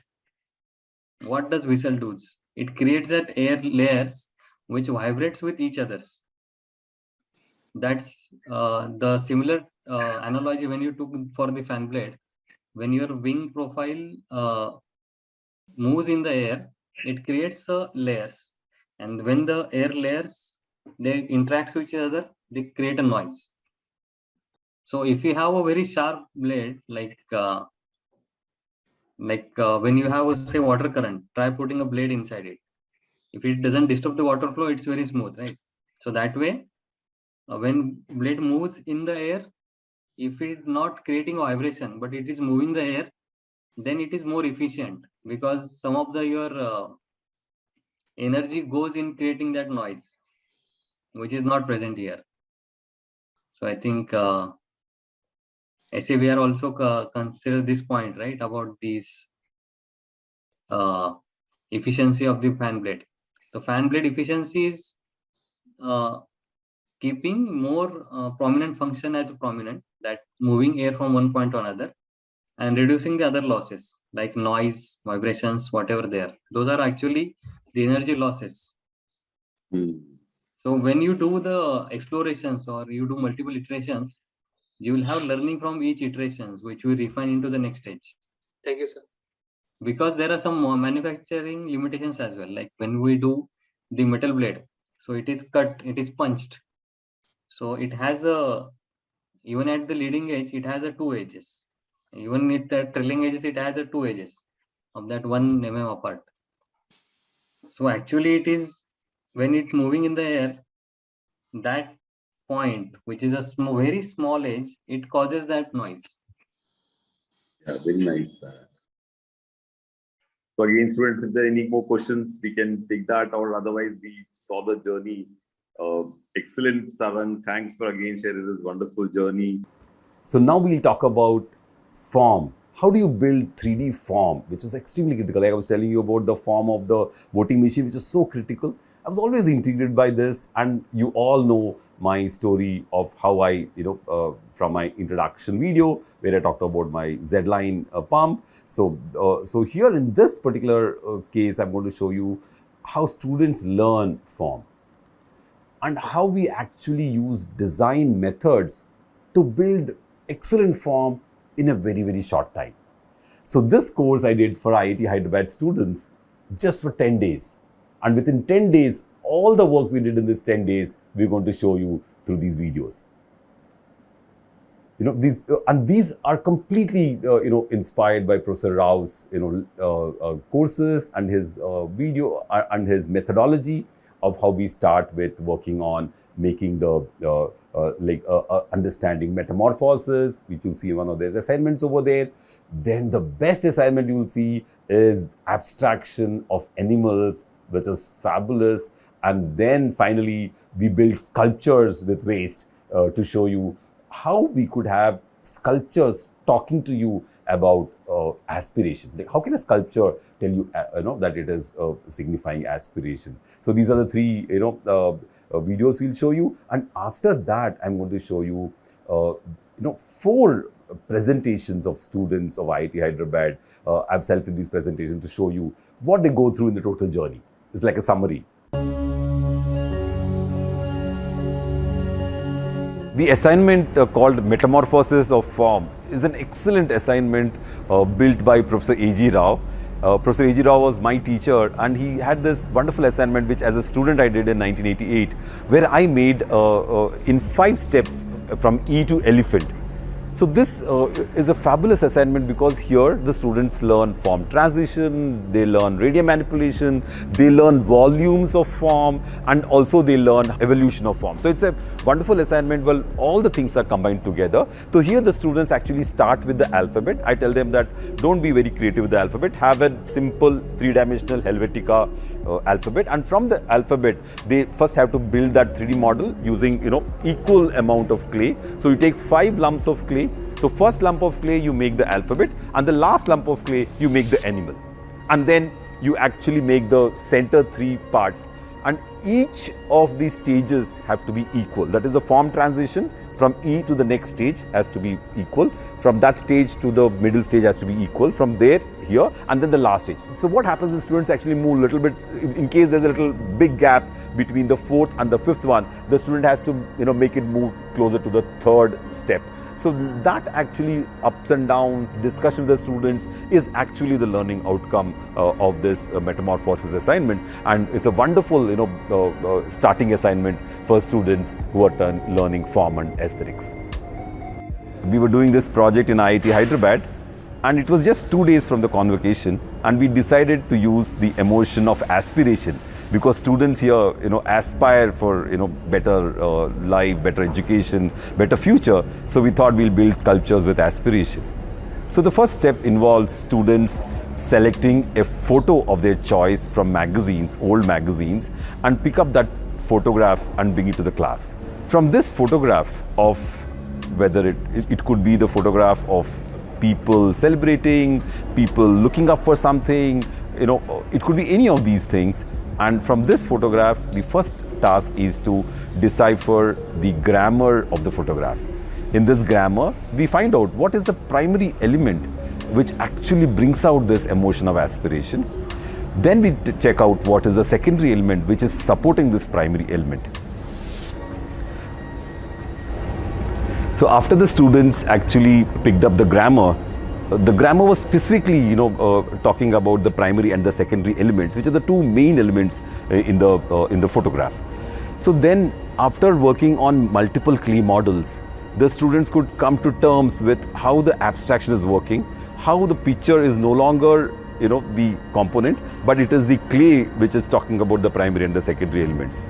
What does whistle do? It creates that air layers which vibrates with each others. That's the similar analogy when you took for the fan blade. When your wing profile moves in the air, it creates layers, and when the air layers they interact with each other, they create a noise. So if you have a very sharp blade, like when you have a, say, water current, try putting a blade inside it. If it doesn't disturb the water flow, it's very smooth, right? So that way, when blade moves in the air, if it's not creating a vibration, but it is moving the air, then it is more efficient because some of your energy goes in creating that noise, which is not present here. So I think SAVR also consider this point, right, about these efficiency of the fan blade. The fan blade efficiency is keeping more prominent function as prominent, that moving air from one point to another, and reducing the other losses like noise, vibrations, whatever they are. Those are actually the energy losses. So when you do the explorations or you do multiple iterations, you will have learning from each iterations, which we refine into the next stage. Thank you, sir. Because there are some manufacturing limitations as well. Like when we do the metal blade, so it is cut, it is punched. So it has even at the leading edge, it has 2 edges. Even at trailing edges, it has 2 edges of that 1 mm apart. So actually it is when it's moving in the air, that point, which is a very small edge, it causes that noise. Yeah, very nice. So again, students, if there are any more questions, we can take that, or otherwise we saw the journey. Excellent, Savan. Thanks for again sharing this wonderful journey. So now we'll talk about form. How do you build 3D form, which is extremely critical? Like I was telling you about the form of the voting machine, which is so critical. I was always intrigued by this, and you all know my story of how I, from my introduction video where I talked about my Z-line pump. So here in this particular case, I'm going to show you how students learn form and how we actually use design methods to build excellent form in a very, very short time. So this course I did for IIT Hyderabad students just for 10 days. And within 10 days, all the work we did in this 10 days, we're going to show you through these videos. These are completely, inspired by Professor Rao's, courses and his video and his methodology of how we start with working on making the understanding metamorphosis, which you'll see in one of these assignments over there. Then the best assignment you will see is abstraction of animals, which is fabulous. And then finally, we build sculptures with waste to show you how we could have sculptures talking to you about aspiration. Like how can a sculpture tell you, that it is signifying aspiration? So these are the three, videos we'll show you. And after that, I'm going to show you, 4 presentations of students of IIT Hyderabad. I've selected these presentations to show you what they go through in the total journey. It's like a summary. The assignment called Metamorphosis of Form is an excellent assignment built by Professor A.G. Rao. Professor A.G. Rao was my teacher, and he had this wonderful assignment which as a student I did in 1988, where I made in 5 steps from E to elephant. So this is a fabulous assignment because here the students learn form transition, they learn radial manipulation, they learn volumes of form, and also they learn evolution of form. So it's a wonderful assignment. Well, all the things are combined together. So here the students actually start with the alphabet. I tell them that don't be very creative with the alphabet. Have a simple 3-dimensional Helvetica alphabet, and from the alphabet they first have to build that 3D model using equal amount of clay. So you take 5 lumps of clay. So first lump of clay you make the alphabet, and the last lump of clay you make the animal, and then you actually make the center 3 parts, and each of these stages have to be equal. That is the form transition from E to the next stage has to be equal, from that stage to the middle stage has to be equal, from there here, and then the last stage. So what happens is students actually move a little bit. In case there's a little big gap between the 4th and the 5th one, the student has to make it move closer to the 3rd step. So that actually ups and downs, discussion with the students is actually the learning outcome of this metamorphosis assignment, and it's a wonderful starting assignment for students who are learning form and aesthetics. We were doing this project in IIT Hyderabad, and it was just 2 days from the convocation, and we decided to use the emotion of aspiration, because students here aspire for better life, better education, better future. So we thought we'll build sculptures with aspiration. So the first step involves students selecting a photo of their choice from magazines, old magazines, and pick up that photograph and bring it to the class. From this photograph of whether it could be the photograph of people celebrating, people looking up for something, it could be any of these things. And from this photograph, the first task is to decipher the grammar of the photograph. In this grammar, we find out what is the primary element which actually brings out this emotion of aspiration. Then we check out what is the secondary element which is supporting this primary element. So after the students actually picked up the grammar was specifically, talking about the primary and the secondary elements, which are the 2 main elements in the photograph. So then, after working on multiple clay models, the students could come to terms with how the abstraction is working, how the picture is no longer, the component, but it is the clay which is talking about the primary and the secondary elements.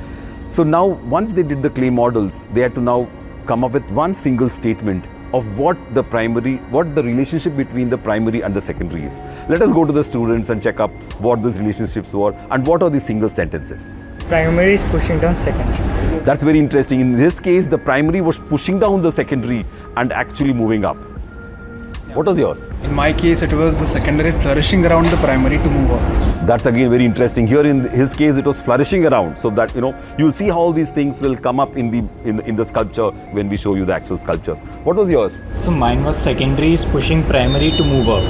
So now, once they did the clay models, they had to now come up with one single statement of what the relationship between the primary and the secondary is. Let us go to the students and check up what those relationships were and what are the single sentences. Primary is pushing down secondary. That's very interesting. In this case, the primary was pushing down the secondary and actually moving up. What was yours? In my case, it was the secondary flourishing around the primary to move up. That's again very interesting. Here in his case, it was flourishing around, so that you'll see how all these things will come up in the sculpture when we show you the actual sculptures. What was yours? So mine was secondary is pushing primary to move up.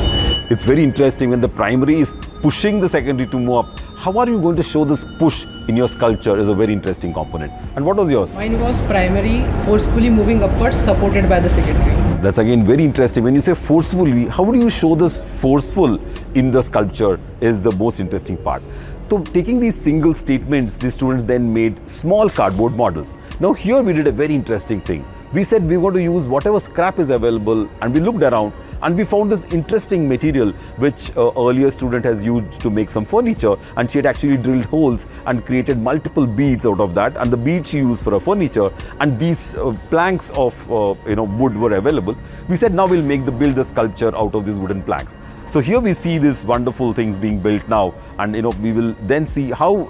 It's very interesting when the primary is pushing the secondary to move up. How are you going to show this push in your sculpture is a very interesting component. And what was yours? Mine was primary forcefully moving upwards supported by the secondary. That's again very interesting. When you say forcefully, how do you show this forceful in the sculpture is the most interesting part. So taking these single statements, the students then made small cardboard models. Now here we did a very interesting thing. We said we want to use whatever scrap is available, and we looked around and we found this interesting material which earlier student has used to make some furniture, and she had actually drilled holes and created multiple beads out of that, and the beads she used for her furniture, and these planks of wood were available. We said now we'll build the sculpture out of these wooden planks. So here we see these wonderful things being built now, and we will then see how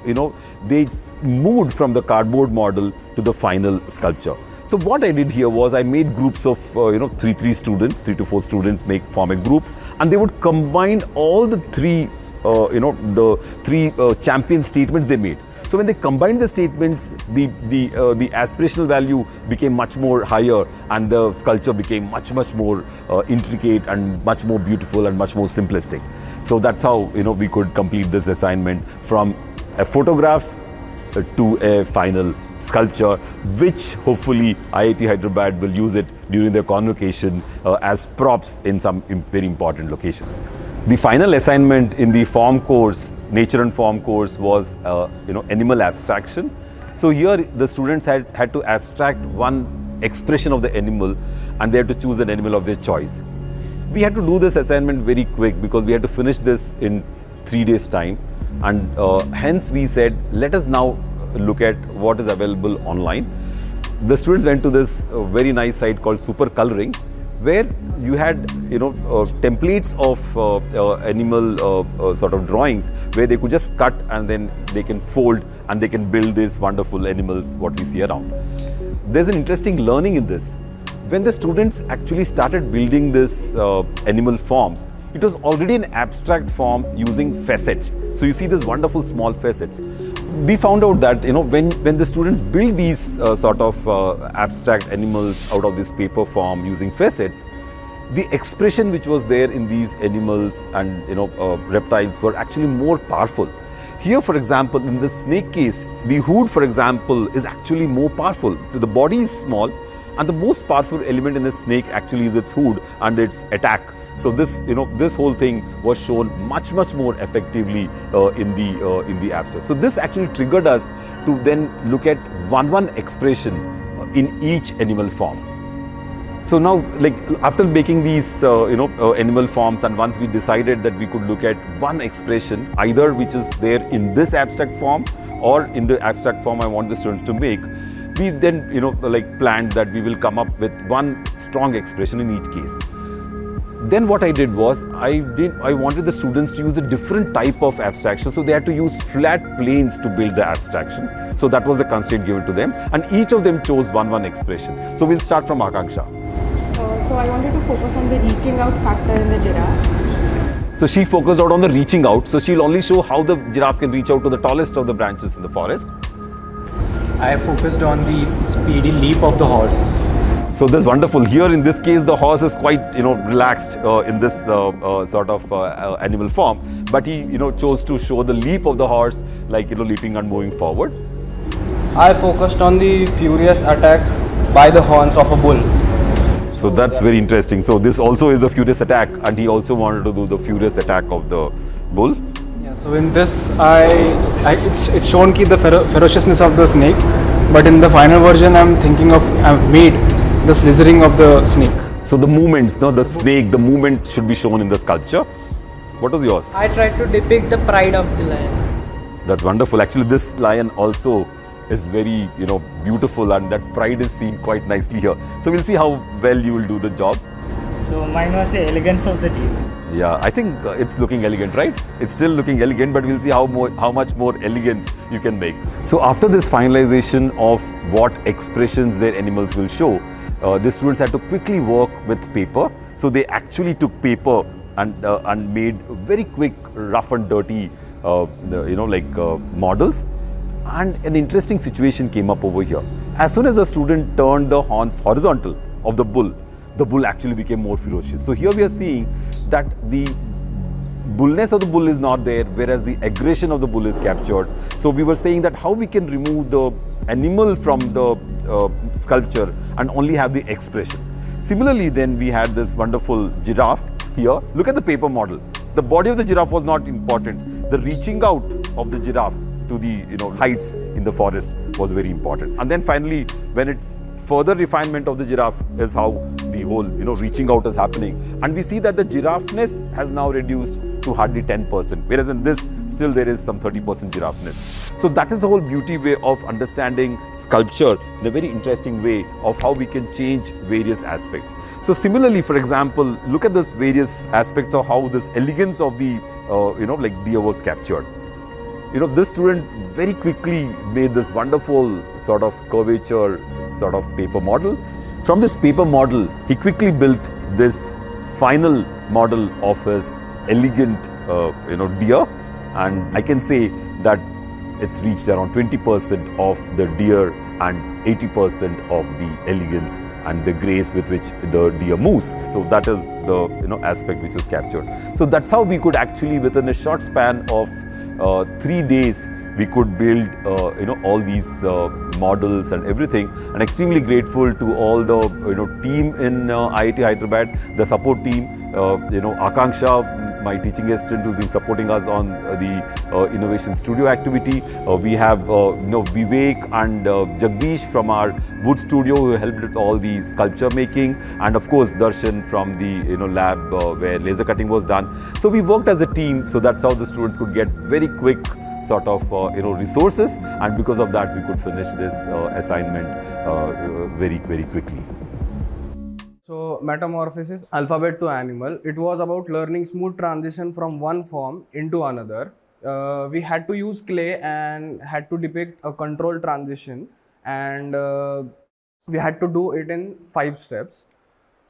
they moved from the cardboard model to the final sculpture. So what I did here was I made groups of 3 to 4 students form a group, and they would combine all the three champion statements they made. So when they combined the statements, the aspirational value became much more higher, and the sculpture became much more intricate and much more beautiful and much more simplistic. So that's how we could complete this assignment from a photograph to a final sculpture, which hopefully IIT Hyderabad will use it during their convocation as props in some very important location. The final assignment in the form course, nature and form course, was animal abstraction. So here the students had to abstract one expression of the animal, and they had to choose an animal of their choice. We had to do this assignment very quick because we had to finish this in 3 days time, and hence we said let us now look at what is available online. The students went to this very nice site called Super Coloring, where you had templates of animal sort of drawings, where they could just cut and then they can fold and they can build these wonderful animals what we see around. There's an interesting learning in this. When the students actually started building this animal forms, it was already an abstract form using facets. So you see these wonderful small facets. We found out that when the students build these sort of abstract animals out of this paper form using facets, the expression which was there in these animals and reptiles were actually more powerful. Here, for example, in the snake case, the hood, for example, is actually more powerful. The body is small, and the most powerful element in the snake actually is its hood and its attack. So this, this whole thing was shown much more effectively in the abstract. So this actually triggered us to then look at one expression in each animal form. So now, like after making these animal forms, and once we decided that we could look at one expression, either which is there in this abstract form or in the abstract form I want the students to make, we then planned that we will come up with one strong expression in each case. Then what I did was, I wanted the students to use a different type of abstraction, so they had to use flat planes to build the abstraction. So that was the constraint given to them, and each of them chose one expression. So we'll start from Akanksha. So I wanted to focus on the reaching out factor in the giraffe. So she focused out on the reaching out, so she'll only show how the giraffe can reach out to the tallest of the branches in the forest. I focused on the speedy leap of the horse. So this is wonderful. Here in this case, the horse is quite relaxed in this sort of animal form, but he chose to show the leap of the horse, like leaping and moving forward. I focused on the furious attack by the horns of a bull. So that's very interesting. So this also is the furious attack, and he also wanted to do the furious attack of the bull. Yeah. So in this, it's shown the ferociousness of the snake, but in the final version, I've made the slithering of the snake. So the movements, the snake, the movement should be shown in the sculpture. What was yours? I tried to depict the pride of the lion. That's wonderful. Actually, this lion also is very, beautiful, and that pride is seen quite nicely here. So we'll see how well you will do the job. So mine was the elegance of the deal. Yeah, I think it's looking elegant, right? It's still looking elegant, but we'll see how much more elegance you can make. So after this finalization of what expressions their animals will show, the students had to quickly work with paper. So they actually took paper and made very quick, rough and dirty, models. And an interesting situation came up over here. As soon as the student turned the horns horizontal of the bull actually became more ferocious. So here we are seeing that the bullness of the bull is not there, whereas the aggression of the bull is captured. So we were saying that how we can remove the animal from the sculpture and only have the expression. Similarly, then we had this wonderful giraffe here. Look at the paper model. The body of the giraffe was not important. The reaching out of the giraffe to the heights in the forest was very important. And then finally, when it further refinement of the giraffe is how the whole reaching out is happening, and we see that the giraffeness has now reduced to hardly 10%, whereas in this still there is some 30% giraffeness. So that is the whole beauty way of understanding sculpture in a very interesting way of how we can change various aspects. So similarly, for example, look at this various aspects of how this elegance of the deer was captured. This student very quickly made this wonderful sort of curvature sort of paper model. From this paper model, he quickly built this final model of his elegant, deer. And I can say that it's reached around 20% of the deer and 80% of the elegance and the grace with which the deer moves. So that is the aspect which is captured. So that's how we could actually, within a short span of 3 days, we could build all these models and everything. And extremely grateful to all the team in IIT Hyderabad, the support team, Akanksha, my teaching assistant, who's been supporting us on the Innovation Studio activity. We have Vivek and Jagdish from our wood studio, who helped with all the sculpture making, and of course Darshan from the lab where laser cutting was done. So we worked as a team, so that's how the students could get very quick sort of resources, and because of that we could finish this assignment very quickly. So metamorphosis, alphabet to animal, it was about learning smooth transition from one form into another. We had to use clay and had to depict a controlled transition, and we had to do it in 5 steps.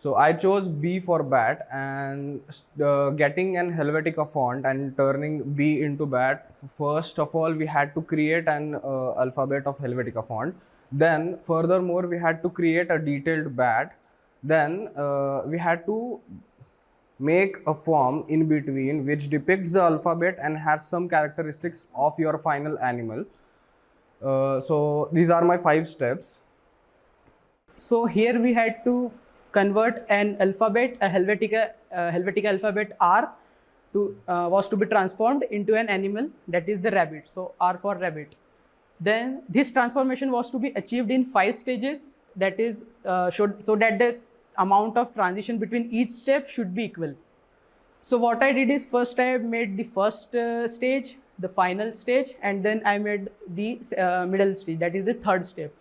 So I chose B for bat, and getting an Helvetica font and turning B into bat. First of all, we had to create an alphabet of Helvetica font. Then furthermore, we had to create a detailed bat. Then we had to make a form in between which depicts the alphabet and has some characteristics of your final animal. So these are my 5 steps. So here we had to convert an alphabet, a Helvetica alphabet R, was to be transformed into an animal, that is the rabbit. So R for rabbit. Then this transformation was to be achieved in 5 stages. That is so that the amount of transition between each step should be equal. So what I did is, first I made the first stage, the final stage, and then I made the middle stage, that is the 3rd step.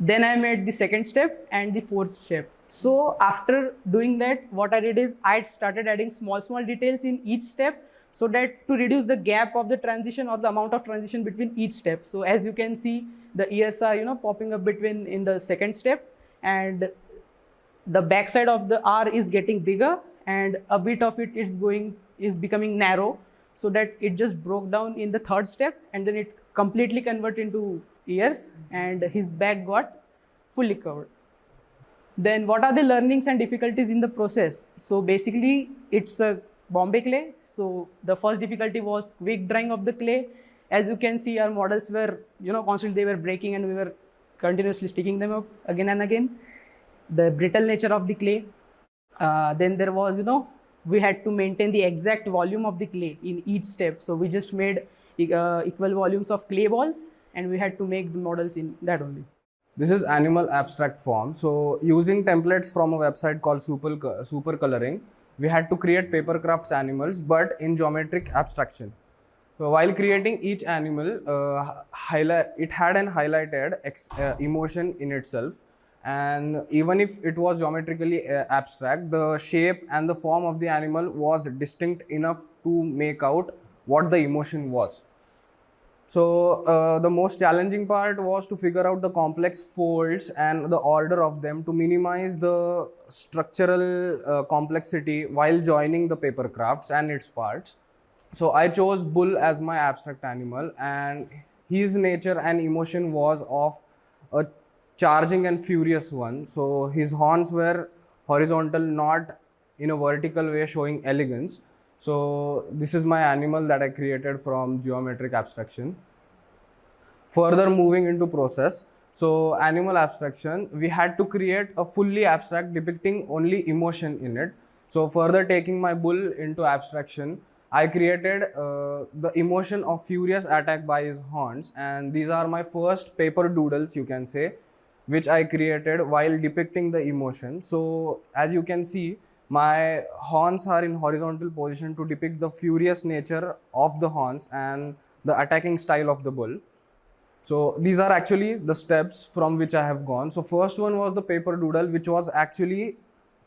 Then I made the 2nd step and the 4th step. So after doing that, what I did is I started adding small details in each step, so that to reduce the gap of the transition or the amount of transition between each step. So as you can see, the ears are popping up in the 2nd step, and the back side of the R is getting bigger, and a bit of it is becoming narrow, so that it just broke down in the 3rd step, and then it completely converted into ears, and his back got fully covered. Then what are the learnings and difficulties in the process? So basically it's a Bombay clay. So the first difficulty was quick drying of the clay. As you can see, our models were constantly they were breaking, and we were continuously sticking them up again and again. The brittle nature of the clay. Then there was we had to maintain the exact volume of the clay in each step. So we just made equal volumes of clay balls, and we had to make the models in that only. This is animal abstract form. So using templates from a website called Super Coloring, we had to create paper crafts animals, but in geometric abstraction. So while creating each animal, it had an highlighted emotion in itself, and even if it was geometrically abstract, the shape and the form of the animal was distinct enough to make out what the emotion was. So the most challenging part was to figure out the complex folds and the order of them to minimize the structural complexity while joining the paper crafts and its parts. So I chose bull as my abstract animal, and his nature and emotion was of a charging and furious one. So his horns were horizontal, not in a vertical way, showing elegance. So this is my animal that I created from geometric abstraction. Further moving into process, so animal abstraction, we had to create a fully abstract depicting only emotion in it. So further taking my bull into abstraction, I created the emotion of furious attack by his horns, and these are my first paper doodles, you can say, which I created while depicting the emotion. So as you can see, my horns are in horizontal position to depict the furious nature of the horns and the attacking style of the bull. So these are actually the steps from which I have gone. So first one was the paper doodle, which was actually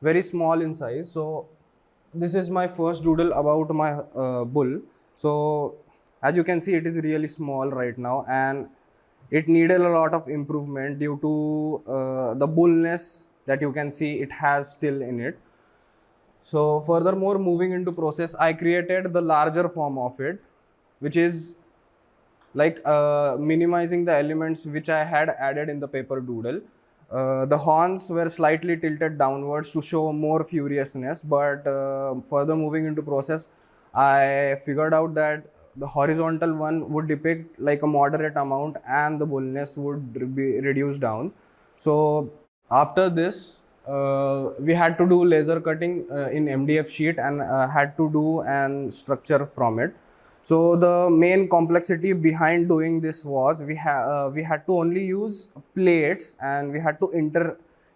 very small in size. So this is my first doodle about my bull. So as you can see, it is really small right now, and it needed a lot of improvement due to the bullness that you can see it has still in it. So furthermore, moving into process, I created the larger form of it, which is like minimizing the elements which I had added in the paper doodle. The horns were slightly tilted downwards to show more furiousness, but further moving into process, I figured out that the horizontal one would depict like a moderate amount and the bullness would be reduced down. So after this, we had to do laser cutting in MDF sheet and had to do an structure from it. So the main complexity behind doing this was we had to only use plates and we had to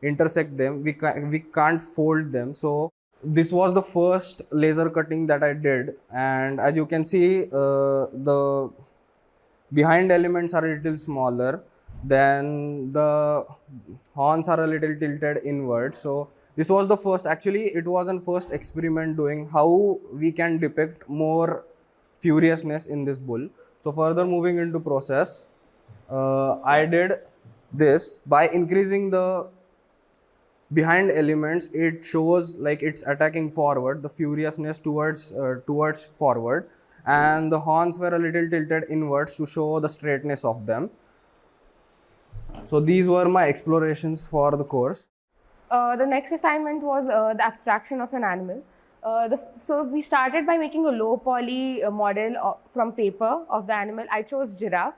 intersect them. We can't fold them. So this was the first laser cutting that I did, and as you can see, the behind elements are a little smaller. Then the horns are a little tilted inward. So this was the first. Actually, it was a first experiment doing how we can depict more furiousness in this bull. So further moving into process, I did this by increasing the behind elements. It shows like it's attacking forward, the furiousness towards forward, and the horns were a little tilted inwards to show the straightness of them. So these were my explorations for the course. The next assignment was the abstraction of an animal. So we started by making a low poly model from paper of the animal. I chose giraffe,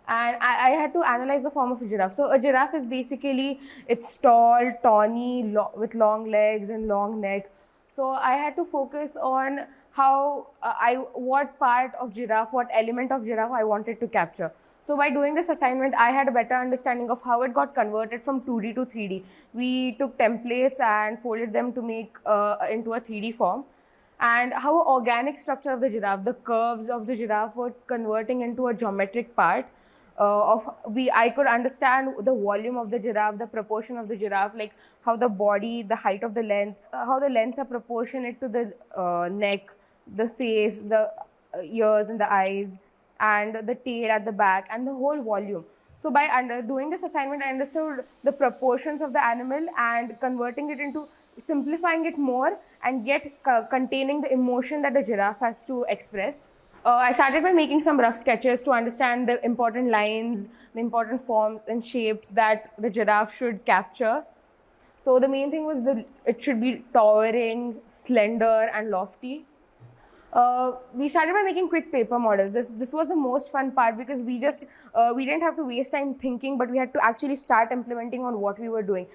and I had to analyze the form of a giraffe. So a giraffe is basically, it's tall, tawny, with long legs and long neck. So I had to focus on how what part of giraffe, what element of giraffe I wanted to capture. So by doing this assignment, I had a better understanding of how it got converted from 2D to 3D. We took templates and folded them to make into a 3D form, and how organic structure of the giraffe, the curves of the giraffe were converting into a geometric part. I could understand the volume of the giraffe, the proportion of the giraffe, like how the body, the height of the length, how the lengths are proportionate to the neck, the face, the ears and the eyes, and the tail at the back, and the whole volume. So by doing this assignment, I understood the proportions of the animal and converting it into, simplifying it more and yet containing the emotion that the giraffe has to express. I started by making some rough sketches to understand the important lines, the important forms and shapes that the giraffe should capture. So the main thing was it should be towering, slender and lofty. We started by making quick paper models. This was the most fun part because we didn't have to waste time thinking, but we had to actually start implementing on what we were doing.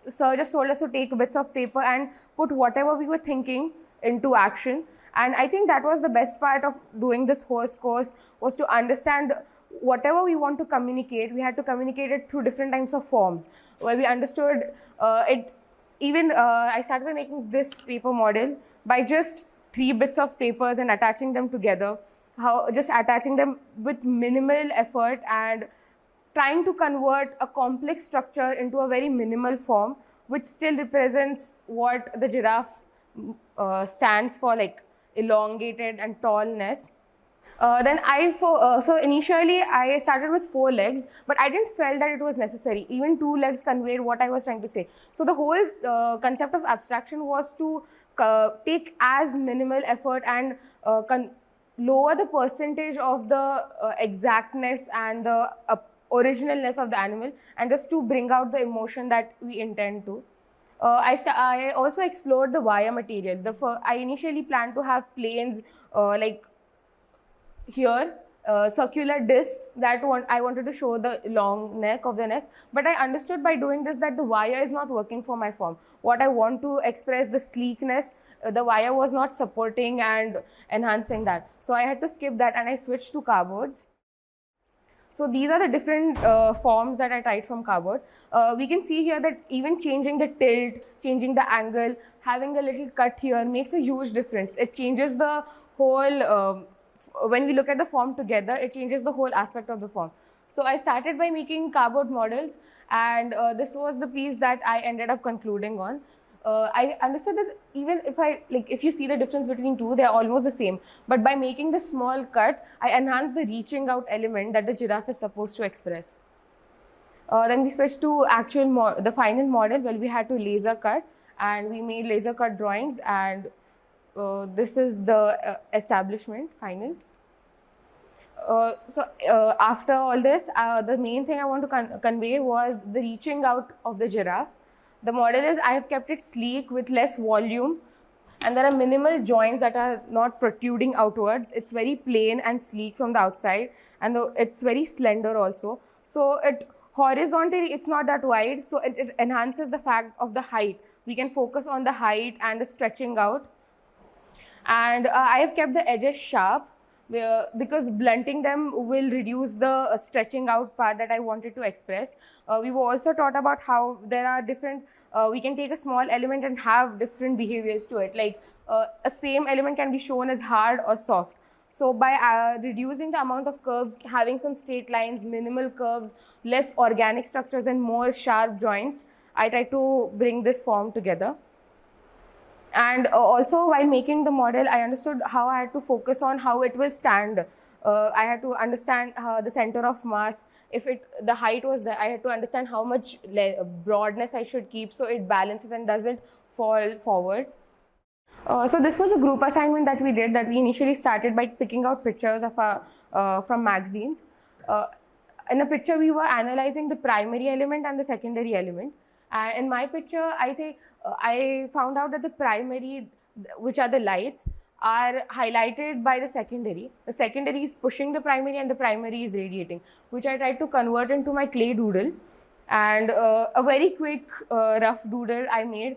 Sir just told us to take bits of paper and put whatever we were thinking into action. And I think that was the best part of doing this whole course, was to understand whatever we want to communicate, we had to communicate it through different types of forms. Where we understood it, even I started by making this paper model by just 3 bits of papers and attaching them together. how just attaching them with minimal effort and trying to convert a complex structure into a very minimal form, which still represents what the giraffe stands for, like elongated and tallness. So initially I started with 4 legs, but I didn't feel that it was necessary. Even 2 legs conveyed what I was trying to say. So the whole concept of abstraction was to take as minimal effort and lower the percentage of the exactness and the originalness of the animal, and just to bring out the emotion that we intend to. I also explored the wire material. I initially planned to have planes like here, circular discs that I wanted to show the long neck of the neck, but I understood by doing this that the wire is not working for my form. What I want to express, the sleekness, the wire was not supporting and enhancing that. So I had to skip that and I switched to cardboards. So these are the different forms that I tried from cardboard. We can see here that even changing the tilt, changing the angle, having a little cut here makes a huge difference. It changes the whole, when we look at the form together, it changes the whole aspect of the form. So I started by making cardboard models, and this was the piece that I ended up concluding on. I understood that even if you see the difference between two, they're almost the same. But by making the small cut, I enhanced the reaching out element that the giraffe is supposed to express. Then we switched to the final model where we had to laser cut, and we made laser cut drawings, and this is the establishment final. After all this, the main thing I want to convey was the reaching out of the giraffe. The model is, I have kept it sleek with less volume, and there are minimal joints that are not protruding outwards. It's very plain and sleek from the outside, and it's very slender also. So horizontally, it's not that wide, so it enhances the fact of the height. We can focus on the height and the stretching out. And I have kept the edges sharp, because blunting them will reduce the stretching out part that I wanted to express. We were also taught about how there are different, we can take a small element and have different behaviors to it. Like a same element can be shown as hard or soft. So by reducing the amount of curves, having some straight lines, minimal curves, less organic structures and more sharp joints, I tried to bring this form together. And also while making the model, I understood how I had to focus on how it will stand. I had to understand the center of mass. If the height was there, I had to understand how much broadness I should keep so it balances and doesn't fall forward. So this was a group assignment that we did, that we initially started by picking out pictures of from magazines. In a picture, we were analyzing the primary element and the secondary element. In my picture, I found out that the primary, which are the lights, are highlighted by the secondary. The secondary is pushing the primary and the primary is radiating, which I tried to convert into my clay doodle. And a very quick rough doodle I made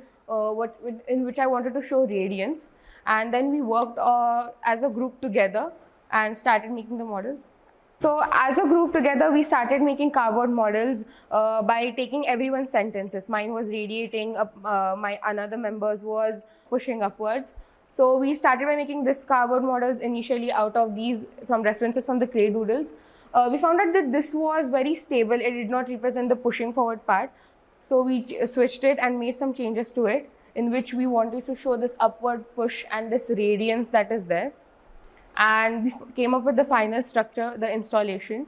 in which I wanted to show radiance. And then we worked as a group together and started making the models. So as a group together, we started making cardboard models by taking everyone's sentences. Mine was radiating, my another member's was pushing upwards. So we started by making this cardboard models initially out of these from references from the clay doodles. We found out that this was very stable. It did not represent the pushing forward part. So we switched it and made some changes to it, in which we wanted to show this upward push and this radiance that is there. And we came up with the final structure, the installation.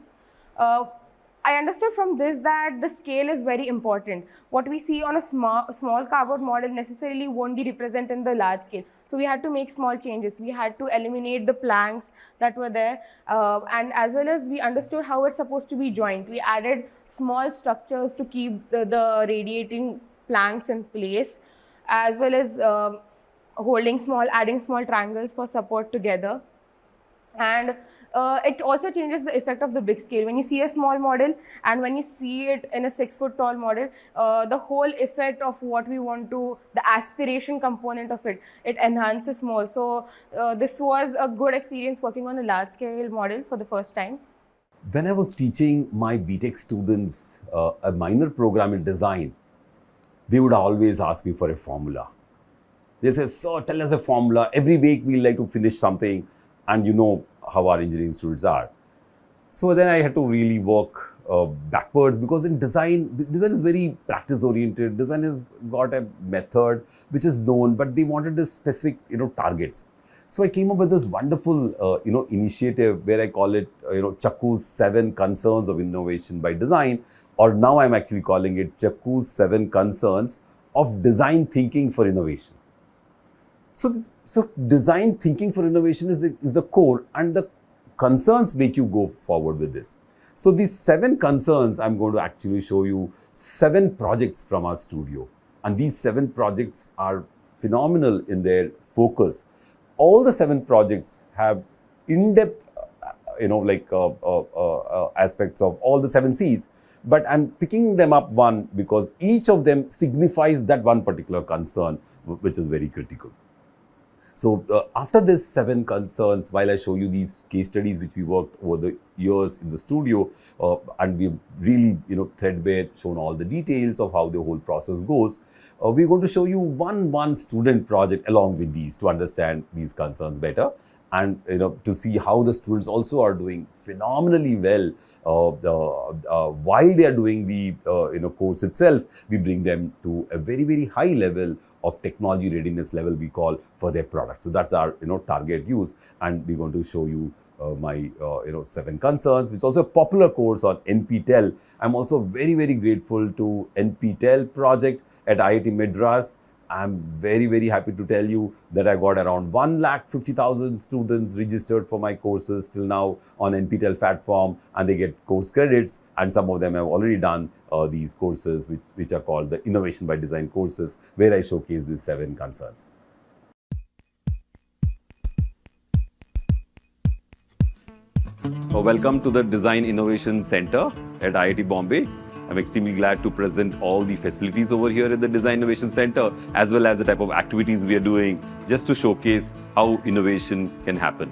I understood from this that the scale is very important. What we see on a small cardboard model necessarily won't be represented in the large scale. So we had to make small changes. We had to eliminate the planks that were there. And as well as we understood how it's supposed to be joined. We added small structures to keep the radiating planks in place, as well as adding small triangles for support together. And it also changes the effect of the big scale. When you see a small model and when you see it in a 6 foot tall model, the whole effect of what we want to, the aspiration component of it enhances more. So this was a good experience working on a large scale model for the first time. When I was teaching my BTech students a minor program in design, they would always ask me for a formula. They say, "Sir, tell us a formula. Every week we like to finish something. And how our engineering students are. So then I had to really work backwards, because in design is very practice oriented. Design has got a method which is known, but they wanted this specific, targets. So I came up with this wonderful, initiative where I call it, Chaku's 7 Concerns of Innovation by Design, or now I'm actually calling it Chaku's 7 Concerns of Design Thinking for Innovation. So design thinking for innovation is the core, and the concerns make you go forward with this. So these 7 concerns, I'm going to actually show you 7 projects from our studio. And these 7 projects are phenomenal in their focus. All the 7 projects have in-depth, aspects of all the 7 C's. But I'm picking them up one because each of them signifies that one particular concern, which is very critical. So after this 7 concerns, while I show you these case studies which we worked over the years in the studio, and we've really, threadbare shown all the details of how the whole process goes, we're going to show you one student project along with these to understand these concerns better, and to see how the students also are doing phenomenally well. While they are doing the course itself, we bring them to a very, very high level of technology readiness level, we call, for their products. So that's our target use, and we're going to show you my 7 concerns, which is also a popular course on NPTEL. I'm also very, very grateful to NPTEL project at IIT Madras. I'm very, very happy to tell you that I got around 1,50,000 students registered for my courses till now on NPTEL platform, and they get course credits, and some of them have already done these courses which are called the Innovation by Design courses, where I showcase these 7 concerns. Welcome to the Design Innovation Center at IIT Bombay. I'm extremely glad to present all the facilities over here at the Design Innovation Center, as well as the type of activities we are doing just to showcase how innovation can happen.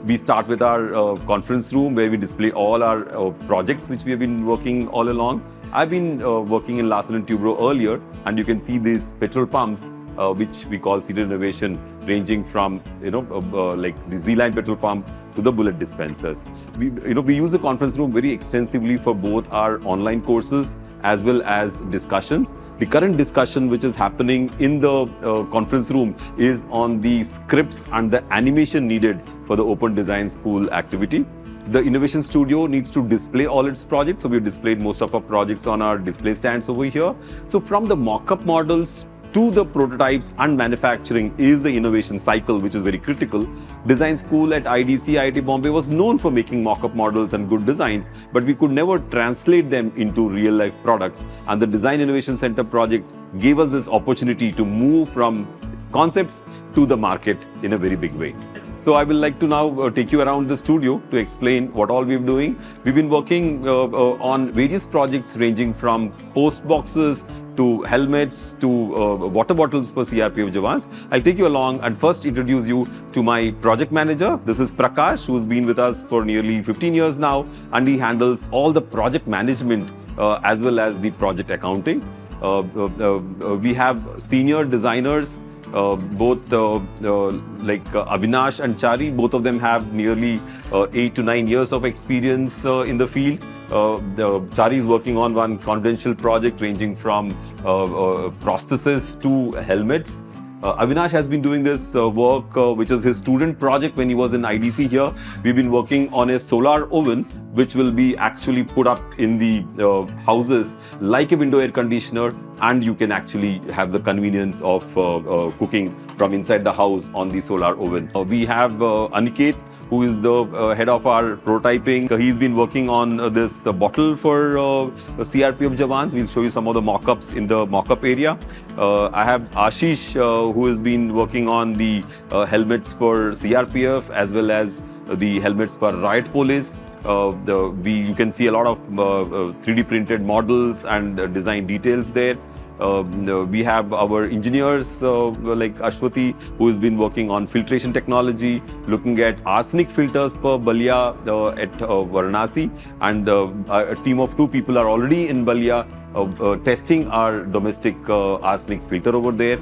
We start with our conference room, where we display all our projects which we have been working all along. I've been working in Larsen & Toubro earlier, and you can see these petrol pumps, which we call serial innovation, ranging from like the Z-line petrol pump to the bullet dispensers. We use the conference room very extensively for both our online courses as well as discussions. The current discussion which is happening in the conference room is on the scripts and the animation needed for the Open Design School activity. The Innovation Studio needs to display all its projects, so we've displayed most of our projects on our display stands over here. So from the mock-up models to the prototypes and manufacturing is the innovation cycle, which is very critical. Design school at IDC IIT Bombay was known for making mock-up models and good designs, but we could never translate them into real-life products. And the Design Innovation Center project gave us this opportunity to move from concepts to the market in a very big way. So I will like to now take you around the studio to explain what all we're doing. We've been working on various projects ranging from post boxes to helmets to water bottles for CRPF Jawans. I'll take you along and first introduce you to my project manager. This is Prakash, who's been with us for nearly 15 years now, and he handles all the project management as well as the project accounting. We have senior designers, both like Avinash and Chari. Both of them have nearly 8 to 9 years of experience in the field. Chari is working on one confidential project ranging from prosthesis to helmets. Avinash has been doing this work, which is his student project when he was in IDC here. We've been working on a solar oven, which will be actually put up in the houses like a window air conditioner, and you can actually have the convenience of cooking from inside the house on the solar oven. We have Aniket, who is the head of our prototyping. He's been working on this bottle for CRPF Jawans. We'll show you some of the mock-ups in the mock-up area. I have Ashish, who has been working on the helmets for CRPF as well as the helmets for riot police. You can see a lot of 3D printed models and design details there. We have our engineers like Ashwati, who has been working on filtration technology, looking at arsenic filters per Balia at Varanasi, and a team of 2 people are already in Balia testing our domestic arsenic filter over there.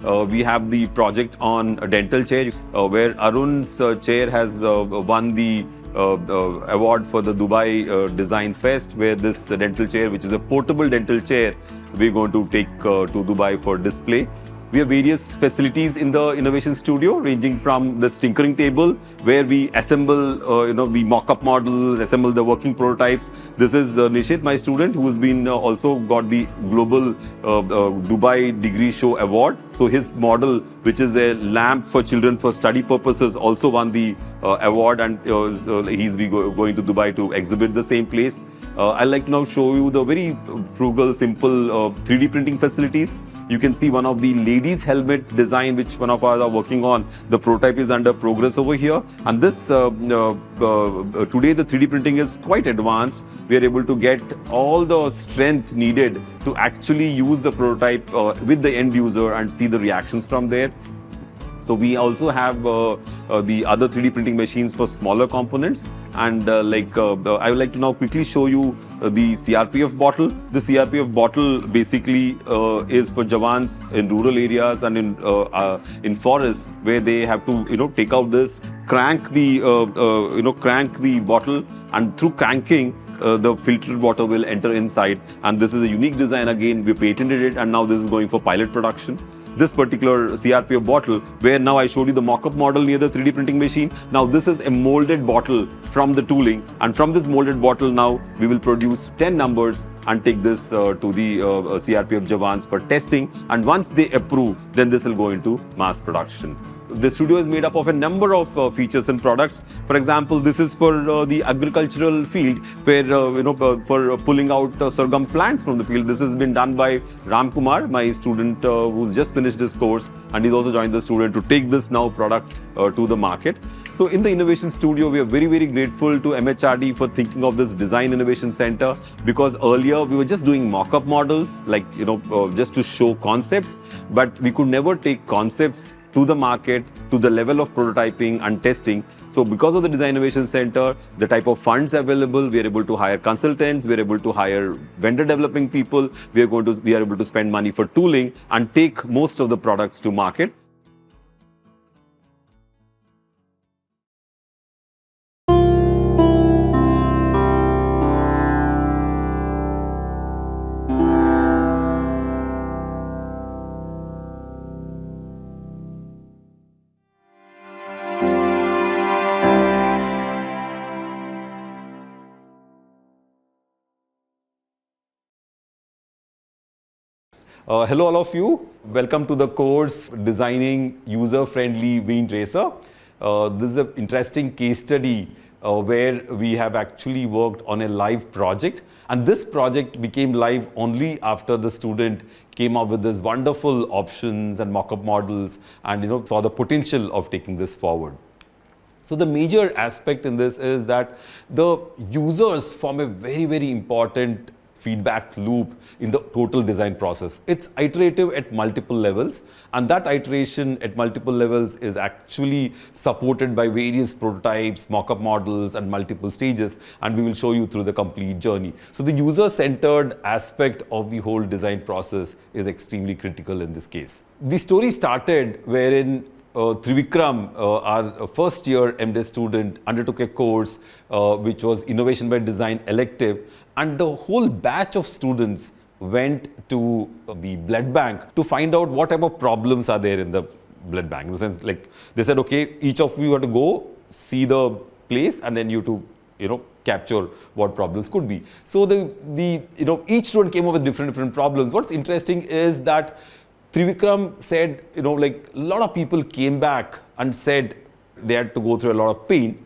we have the project on a dental chair, where Arun's chair has won the award for the Dubai Design Fest, where this dental chair, which is a portable dental chair, we're going to take to Dubai for display. We have various facilities in the Innovation Studio, ranging from this tinkering table, where we assemble, the mock-up models, assemble the working prototypes. This is Nishit, my student, who has been also got the Global Dubai Degree Show Award. So his model, which is a lamp for children for study purposes, also won the award, and he's going to Dubai to exhibit the same place. I'd like to now show you the very frugal, simple 3D printing facilities. You can see one of the ladies' helmet design, which one of us are working on. The prototype is under progress over here. And this, today the 3D printing is quite advanced. We are able to get all the strength needed to actually use the prototype with the end user and see the reactions from there. So we also have the other 3D printing machines for smaller components. And I would like to now quickly show you the CRPF bottle. The CRPF bottle basically is for Jawans in rural areas and in forests, where they have to take out this, crank the bottle, and through cranking the filtered water will enter inside. And this is a unique design. Again, we patented it, and now this is going for pilot production. This particular CRPF bottle, where now I showed you the mock-up model near the 3D printing machine. Now this is a molded bottle from the tooling, and from this molded bottle now we will produce 10 numbers and take this to the CRPF Jawans for testing. And once they approve, then this will go into mass production. The studio is made up of a number of features and products. For example, this is for the agricultural field, where for pulling out sorghum plants from the field. This has been done by Ram Kumar, my student who's just finished this course, and he's also joined the student to take this now product to the market. So in the Innovation Studio, we are very, very grateful to MHRD for thinking of this Design Innovation Center, because earlier we were just doing mock-up models, like just to show concepts, but we could never take concepts to the market, to the level of prototyping and testing. So because of the Design Innovation Center, the type of funds available, we are able to hire consultants, we are able to hire vendor developing people, we are able to spend money for tooling and take most of the products to market. Hello all of you. Welcome to the course Designing User-Friendly Wean Racer. This is an interesting case study where we have actually worked on a live project, and this project became live only after the student came up with these wonderful options and mock-up models and saw the potential of taking this forward. So the major aspect in this is that the users form a very, very important feedback loop in the total design process. It's iterative at multiple levels, and that iteration at multiple levels is actually supported by various prototypes, mock-up models, and multiple stages, and we will show you through the complete journey. So the user-centered aspect of the whole design process is extremely critical in this case. The story started wherein Trivikram, our first year MDes student, undertook a course which was Innovation by Design elective, and the whole batch of students went to the blood bank to find out what type of problems are there in the blood bank. In the sense, like they said, okay, each of you have to go see the place, and then you to capture what problems could be. So each student came up with different problems. What's interesting is that Trivikram said, like a lot of people came back and said they had to go through a lot of pain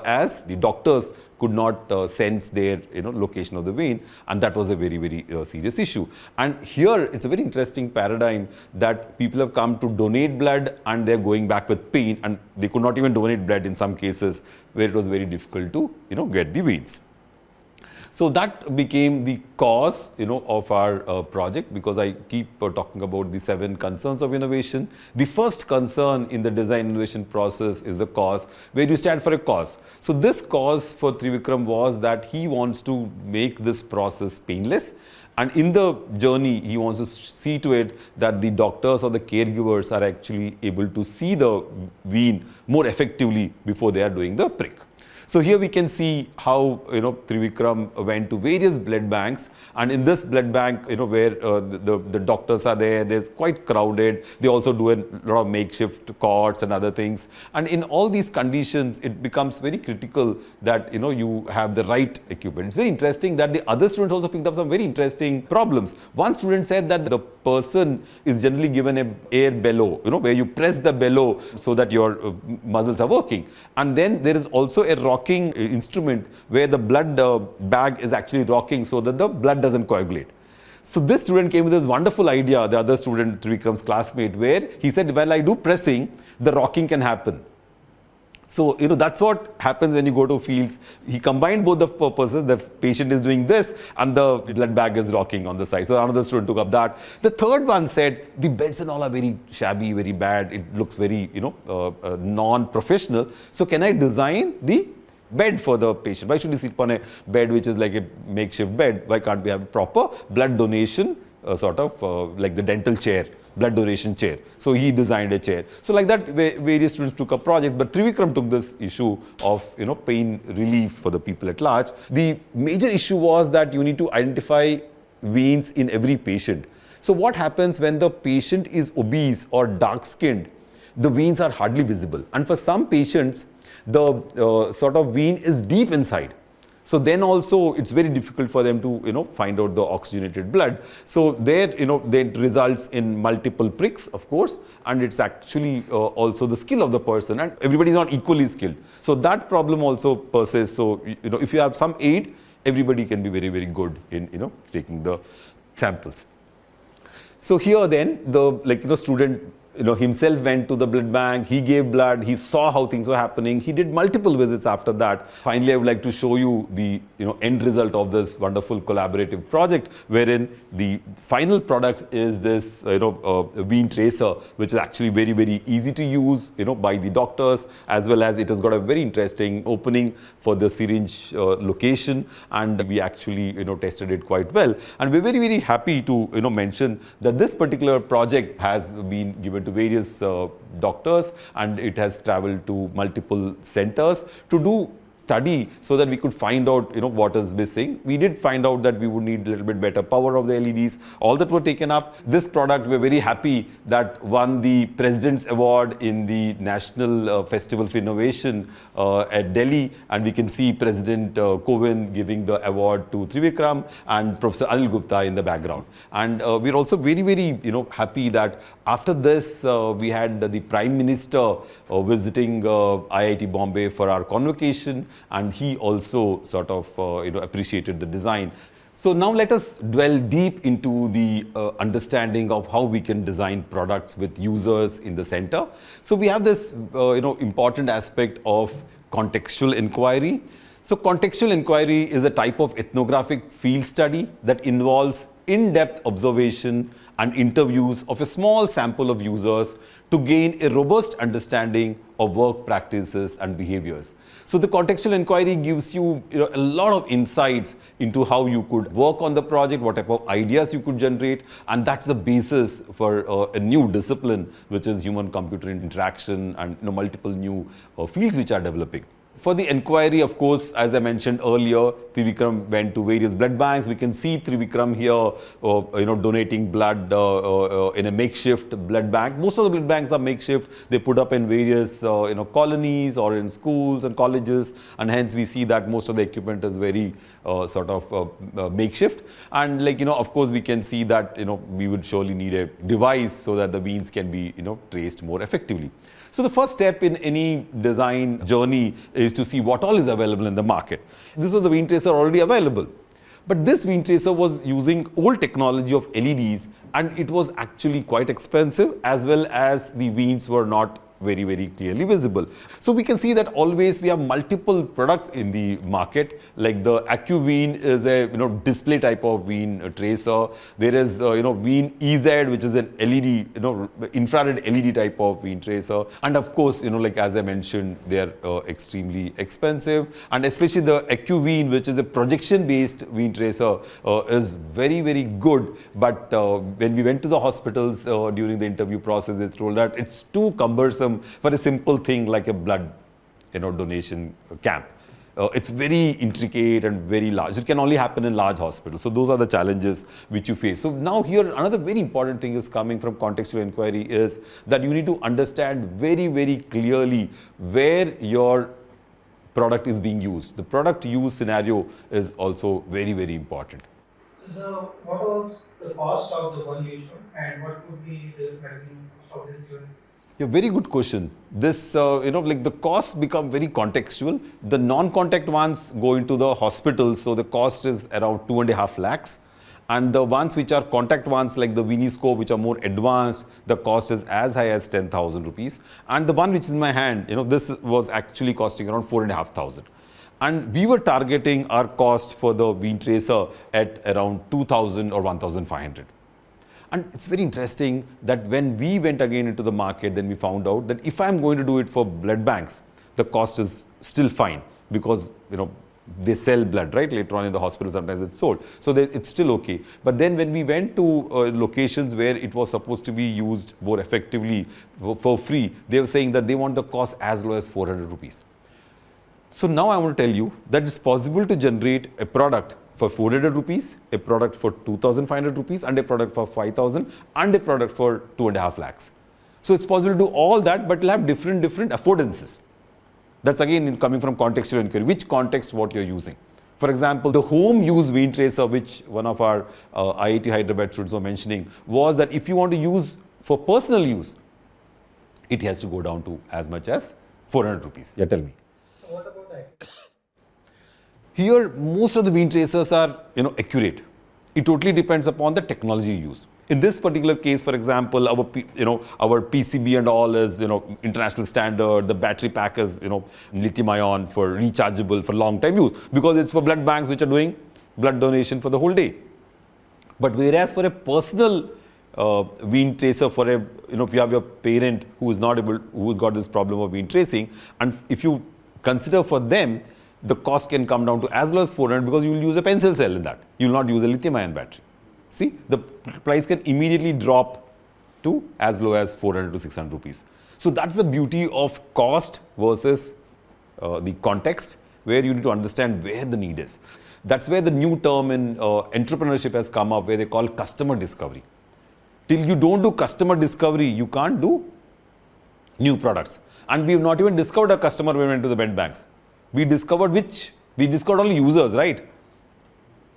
as the doctors could not sense their location of the vein, and that was a very, very serious issue. And here it's a very interesting paradigm that people have come to donate blood and they're going back with pain, and they could not even donate blood in some cases where it was very difficult to get the veins. So that became the cause, of our project, because I keep talking about the 7 concerns of innovation. The first concern in the design innovation process is the cause, where you stand for a cause. So this cause for Trivikram was that he wants to make this process painless. And in the journey, he wants to see to it that the doctors or the caregivers are actually able to see the vein more effectively before they are doing the prick. So here we can see how Trivikram went to various blood banks, and in this blood bank, where the doctors are there, there's quite crowded. They also do a lot of makeshift cots and other things. And in all these conditions, it becomes very critical that you have the right equipment. It's very interesting that the other students also picked up some very interesting problems. One student said that the person is generally given a air bellow, where you press the bellow so that your muscles are working. And then there is also a rocking instrument where the blood bag is actually rocking so that the blood doesn't coagulate. So this student came with this wonderful idea, the other student, Trivikram's classmate, where he said, while I do pressing, the rocking can happen. So, that's what happens when you go to fields. He combined both the purposes. The patient is doing this and the blood bag is rocking on the side. So another student took up that. The third one said, the beds and all are very shabby, very bad. It looks very, non-professional. So can I design the bed for the patient? Why should he sit on a bed which is like a makeshift bed? Why can't we have a proper blood donation, like the dental chair, blood donation chair? So he designed a chair. So like that, various students took up projects, but Trivikram took this issue of pain relief for the people at large. The major issue was that you need to identify veins in every patient. So what happens when the patient is obese or dark-skinned? The veins are hardly visible, and for some patients, the vein is deep inside. So then also it's very difficult for them to find out the oxygenated blood. So there that results in multiple pricks, of course, and it's actually also the skill of the person, and everybody is not equally skilled. So that problem also persists. So if you have some aid, everybody can be very, very good in taking the samples. So here then the student himself went to the blood bank, he gave blood, he saw how things were happening, he did multiple visits after that. Finally, I would like to show you the end result of this wonderful collaborative project, wherein the final product is this vein tracer, which is actually very, very easy to use by the doctors, as well as it has got a very interesting opening for the syringe location, and we actually tested it quite well. And we're very, very happy to mention that this particular project has been given to various doctors, and it has traveled to multiple centers to do study so that we could find out what is missing. We did find out that we would need a little bit better power of the LEDs. All that were taken up. This product, we're very happy that won the President's Award in the National Festival for Innovation at Delhi, and we can see President Kovind giving the award to Trivikram and Professor Anil Gupta in the background. And we're also very, very happy that after this we had the Prime Minister visiting IIT Bombay for our convocation, and he also appreciated the design. So now let us dwell deep into the understanding of how we can design products with users in the center. So we have this important aspect of contextual inquiry. So contextual inquiry is a type of ethnographic field study that involves in-depth observation and interviews of a small sample of users to gain a robust understanding of work practices and behaviors. So the contextual inquiry gives you, a lot of insights into how you could work on the project, what type of ideas you could generate, and that's the basis for a new discipline, which is human-computer interaction, and multiple new fields which are developing. For the inquiry, of course, as I mentioned earlier, Trivikram went to various blood banks. We can see Trivikram here, donating blood in a makeshift blood bank. Most of the blood banks are makeshift. They put up in various, colonies or in schools and colleges, and hence we see that most of the equipment is very makeshift. And of course, we can see that we would surely need a device so that the veins can be traced more effectively. So the first step in any design journey is to see what all is available in the market. This was the vein tracer already available. But this vein tracer was using old technology of LEDs, and it was actually quite expensive, as well as the veins were not very, very clearly visible. So we can see that always we have multiple products in the market, like the AccuVein is a display type of vein tracer. There is Vein EZ, which is an LED, infrared LED type of vein tracer. And of course, like as I mentioned, they are extremely expensive. And especially the AccuVein, which is a projection-based vein tracer, is very, very good. But when we went to the hospitals during the interview process, it's told that it's too cumbersome for a simple thing like a blood donation camp. It's very intricate and very large. It can only happen in large hospitals. So those are the challenges which you face. So now here another very important thing is coming from contextual inquiry is that you need to understand very, very clearly where your product is being used. The product use scenario is also very, very important. So what was the cost of the one issue and what would be the pricing of this device? Yeah, very good question. This, like the costs become very contextual. The non-contact ones go into the hospitals, so the cost is around 2.5 lakhs. And the ones which are contact ones like the Viniscope, which are more advanced, the cost is as high as 10,000 rupees. And the one which is in my hand, this was actually costing around 4,500. And we were targeting our cost for the vein tracer at around 2,000 or 1,500. And it's very interesting that when we went again into the market, then we found out that if I'm going to do it for blood banks, the cost is still fine because, they sell blood, right? Later on in the hospital, sometimes it's sold. So it's still okay. But then when we went to locations where it was supposed to be used more effectively for free, they were saying that they want the cost as low as 400 rupees. So now I want to tell you that it's possible to generate a product for 400 rupees, a product for 2,500 rupees, and a product for 5,000, and a product for 2.5 lakhs. So it's possible to do all that, but it'll have different affordances. That's again coming from contextual inquiry. Which context, what you're using. For example, the home use vein tracer, which one of our IIT Hyderabad students were mentioning, was that if you want to use for personal use, it has to go down to as much as 400 rupees. Yeah, tell me. So what about that? Here, most of the vein tracers are, accurate. It totally depends upon the technology you use. In this particular case, for example, our PCB and all is, international standard. The battery pack is, lithium-ion for rechargeable for long-time use because it's for blood banks which are doing blood donation for the whole day. But whereas for a personal vein tracer, for a, if you have your parent who's got this problem of vein tracing, and if you consider for them, the cost can come down to as low as 400 because you will use a pencil cell in that. You will not use a lithium-ion battery. See, the price can immediately drop to as low as 400 to 600 rupees. So that's the beauty of cost versus the context, where you need to understand where the need is. That's where the new term in entrepreneurship has come up, where they call customer discovery. Till you don't do customer discovery, you can't do new products. And we have not even discovered a customer when we went to the bed banks. We discovered only users, right?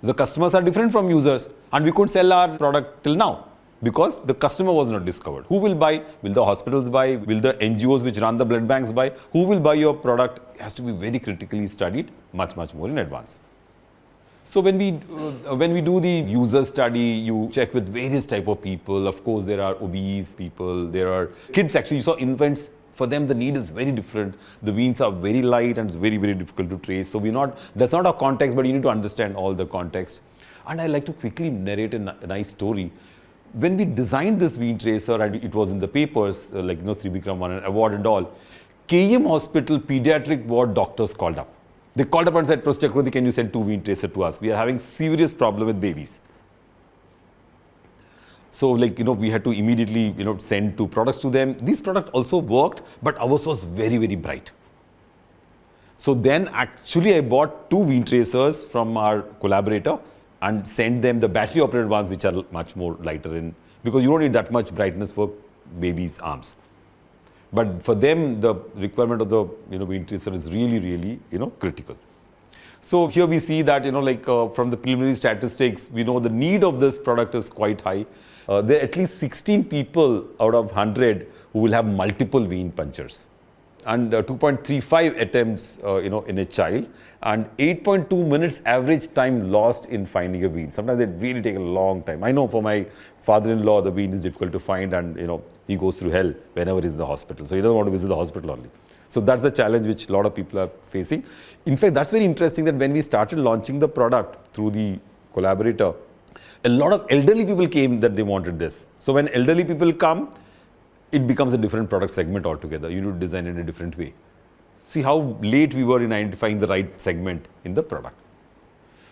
The customers are different from users, and we couldn't sell our product till now because the customer was not discovered. Who will buy? Will the hospitals buy? Will the NGOs which run the blood banks buy? Who will buy your product? It has to be very critically studied, much more in advance. So when we do the user study, you check with various type of people. Of course, there are obese people, there are kids. Actually, you saw infants. For them, the need is very different. The veins are very light and it's very, very difficult to trace. So that's not our context, but you need to understand all the context. And I like to quickly narrate a nice story. When we designed this vein tracer, and it was in the papers, like, Tribikram won an award and all, KM Hospital pediatric ward doctors called up. They called up and said, Professor Chakravarti, can you send 2 vein tracer to us? We are having serious problem with babies. So we had to immediately, send 2 products to them. These products also worked, but ours was very, very bright. So then actually I bought 2 vein tracers from our collaborator and sent them the battery operated ones, which are much more lighter in, because you don't need that much brightness for babies' arms. But for them, the requirement of the, vein tracer is really, really, critical. So here we see that, from the preliminary statistics, we know the need of this product is quite high. There are at least 16 people out of 100 who will have multiple vein punctures. and 2.35 attempts, in a child, and 8.2 minutes average time lost in finding a vein. Sometimes it really takes a long time. I know for my father-in-law, the vein is difficult to find, and he goes through hell whenever he's in the hospital. So he doesn't want to visit the hospital only. So that's the challenge which a lot of people are facing. In fact, that's very interesting that when we started launching the product through the collaborator, a lot of elderly people came that they wanted this. So when elderly people come, it becomes a different product segment altogether. You need to design it in a different way. See how late we were in identifying the right segment in the product.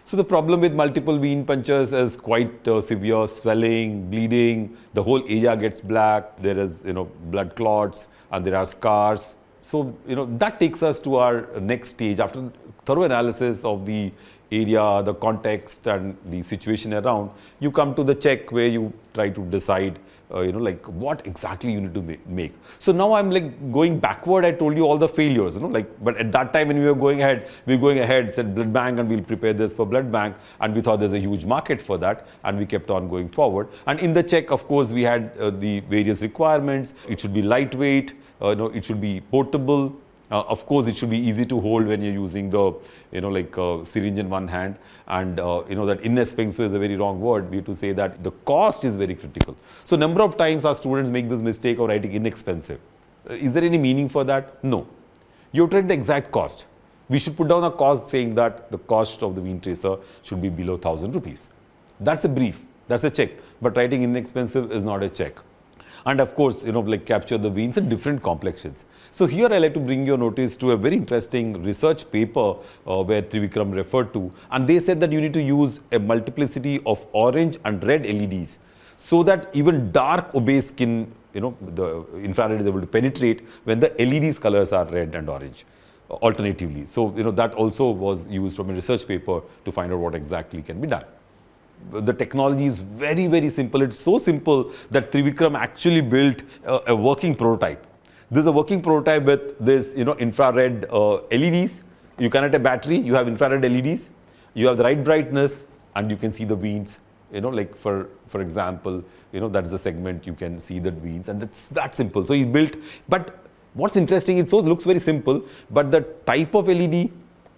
So the problem with multiple vein punctures is quite severe: swelling, bleeding, the whole area gets black, there is blood clots, and there are scars. So that takes us to our next stage. After thorough analysis of the area, the context, and the situation around, you come to the check where you try to decide what exactly you need to make. So now I'm going backward. I told you all the failures, but at that time when we were going ahead, said blood bank, and we'll prepare this for blood bank, and we thought there's a huge market for that, and we kept on going forward. And in the check, of course, we had the various requirements. It should be lightweight, it should be portable. Of course, it should be easy to hold when you're using the, syringe in one hand. And, that inexpensive is a very wrong word. We have to say that the cost is very critical. So, number of times our students make this mistake of writing inexpensive. Is there any meaning for that? No. You have to write the exact cost. We should put down a cost saying that the cost of the vein tracer should be below 1,000 rupees. That's a brief. That's a check. But writing inexpensive is not a check. And of course, capture the veins in different complexions. So here I like to bring your notice to a very interesting research paper where Trivikram referred to. And they said that you need to use a multiplicity of orange and red LEDs so that even dark obeys skin, the infrared is able to penetrate when the LEDs colors are red and orange alternatively. So, that also was used from a research paper to find out what exactly can be done. The technology is very, very simple. It's so simple that Trivikram actually built a working prototype. This is a working prototype with this, infrared LEDs. You connect a battery, you have infrared LEDs, you have the right brightness, and you can see the veins. For example, that's the segment you can see the veins, and that's that simple. So he's built. But what's interesting, it looks very simple, but the type of LED,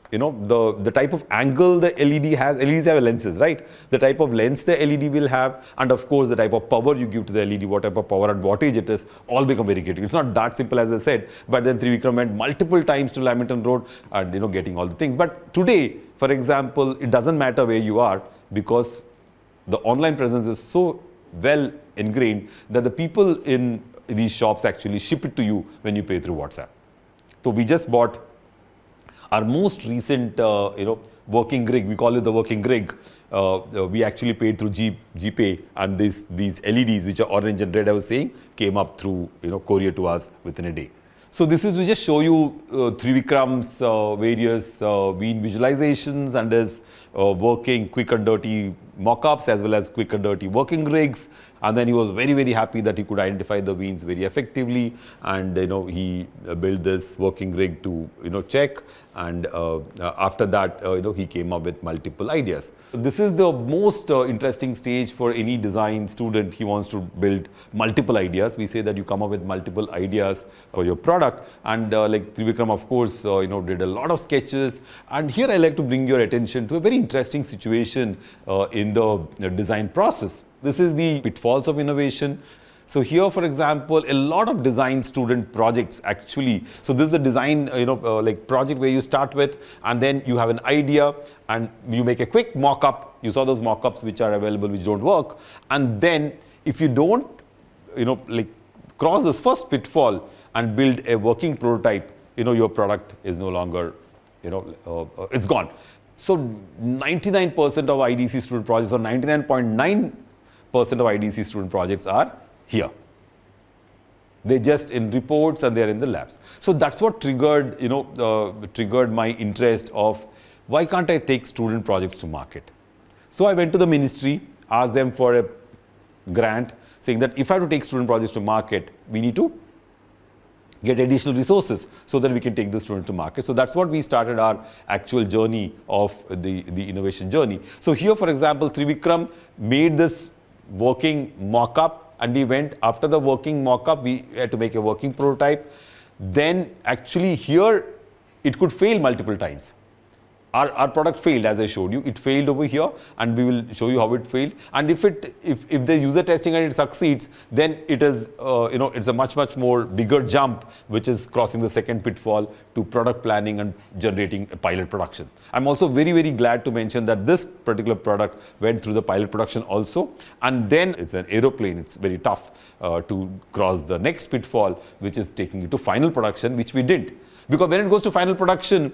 the type of angle the LED has, LEDs have lenses, right? The type of lens the LED will have, and of course the type of power you give to the LED, what type of power and wattage it is, all become very critical. It's not that simple as I said, but then Trivikram went multiple times to Lamington Road and getting all the things. But today, for example, it doesn't matter where you are because the online presence is so well ingrained that the people in these shops actually ship it to you when you pay through WhatsApp. So we just bought our most recent, working rig. We call it the working rig. We actually paid through GPay, and these LEDs, which are orange and red, I was saying, came up through courier to us within a day. So this is to just show you Trivikram's various vein visualizations and his working quick and dirty mock-ups as well as quick and dirty working rigs. And then he was very, very happy that he could identify the veins very effectively. And he built this working rig to check. And after that, he came up with multiple ideas. This is the most interesting stage for any design student. He wants to build multiple ideas. We say that you come up with multiple ideas for your product. And like Trivikram, of course, did a lot of sketches. And here I like to bring your attention to a very interesting situation in the design process. This is the pitfalls of innovation. So here, for example, a lot of design student projects actually. So this is a design, project where you start with, and then you have an idea, and you make a quick mock-up. You saw those mock-ups which are available, which don't work, and then if you don't, cross this first pitfall and build a working prototype, your product is no longer, it's gone. So 99% of IDC student projects, or 99.9% of IDC student projects are here. They're just in reports and they're in the labs. So that's what triggered, triggered my interest of why can't I take student projects to market? So I went to the ministry, asked them for a grant, saying that if I have to take student projects to market, we need to get additional resources so that we can take the student to market. So that's what we started our actual journey of the innovation journey. So here, for example, Trivikram made this working mock-up, and we went after the working mock-up, we had to make a working prototype. then actually here it could fail multiple times. Our product failed, as I showed you. It failed over here, and we will show you how it failed. And if the user testing and it succeeds, then it is it's a much more bigger jump, which is crossing the second pitfall to product planning and generating a pilot production. I'm also very glad to mention that this particular product went through the pilot production also, and then it's an aeroplane. It's very tough to cross the next pitfall, which is taking it to final production, which we did. Because when it goes to final production,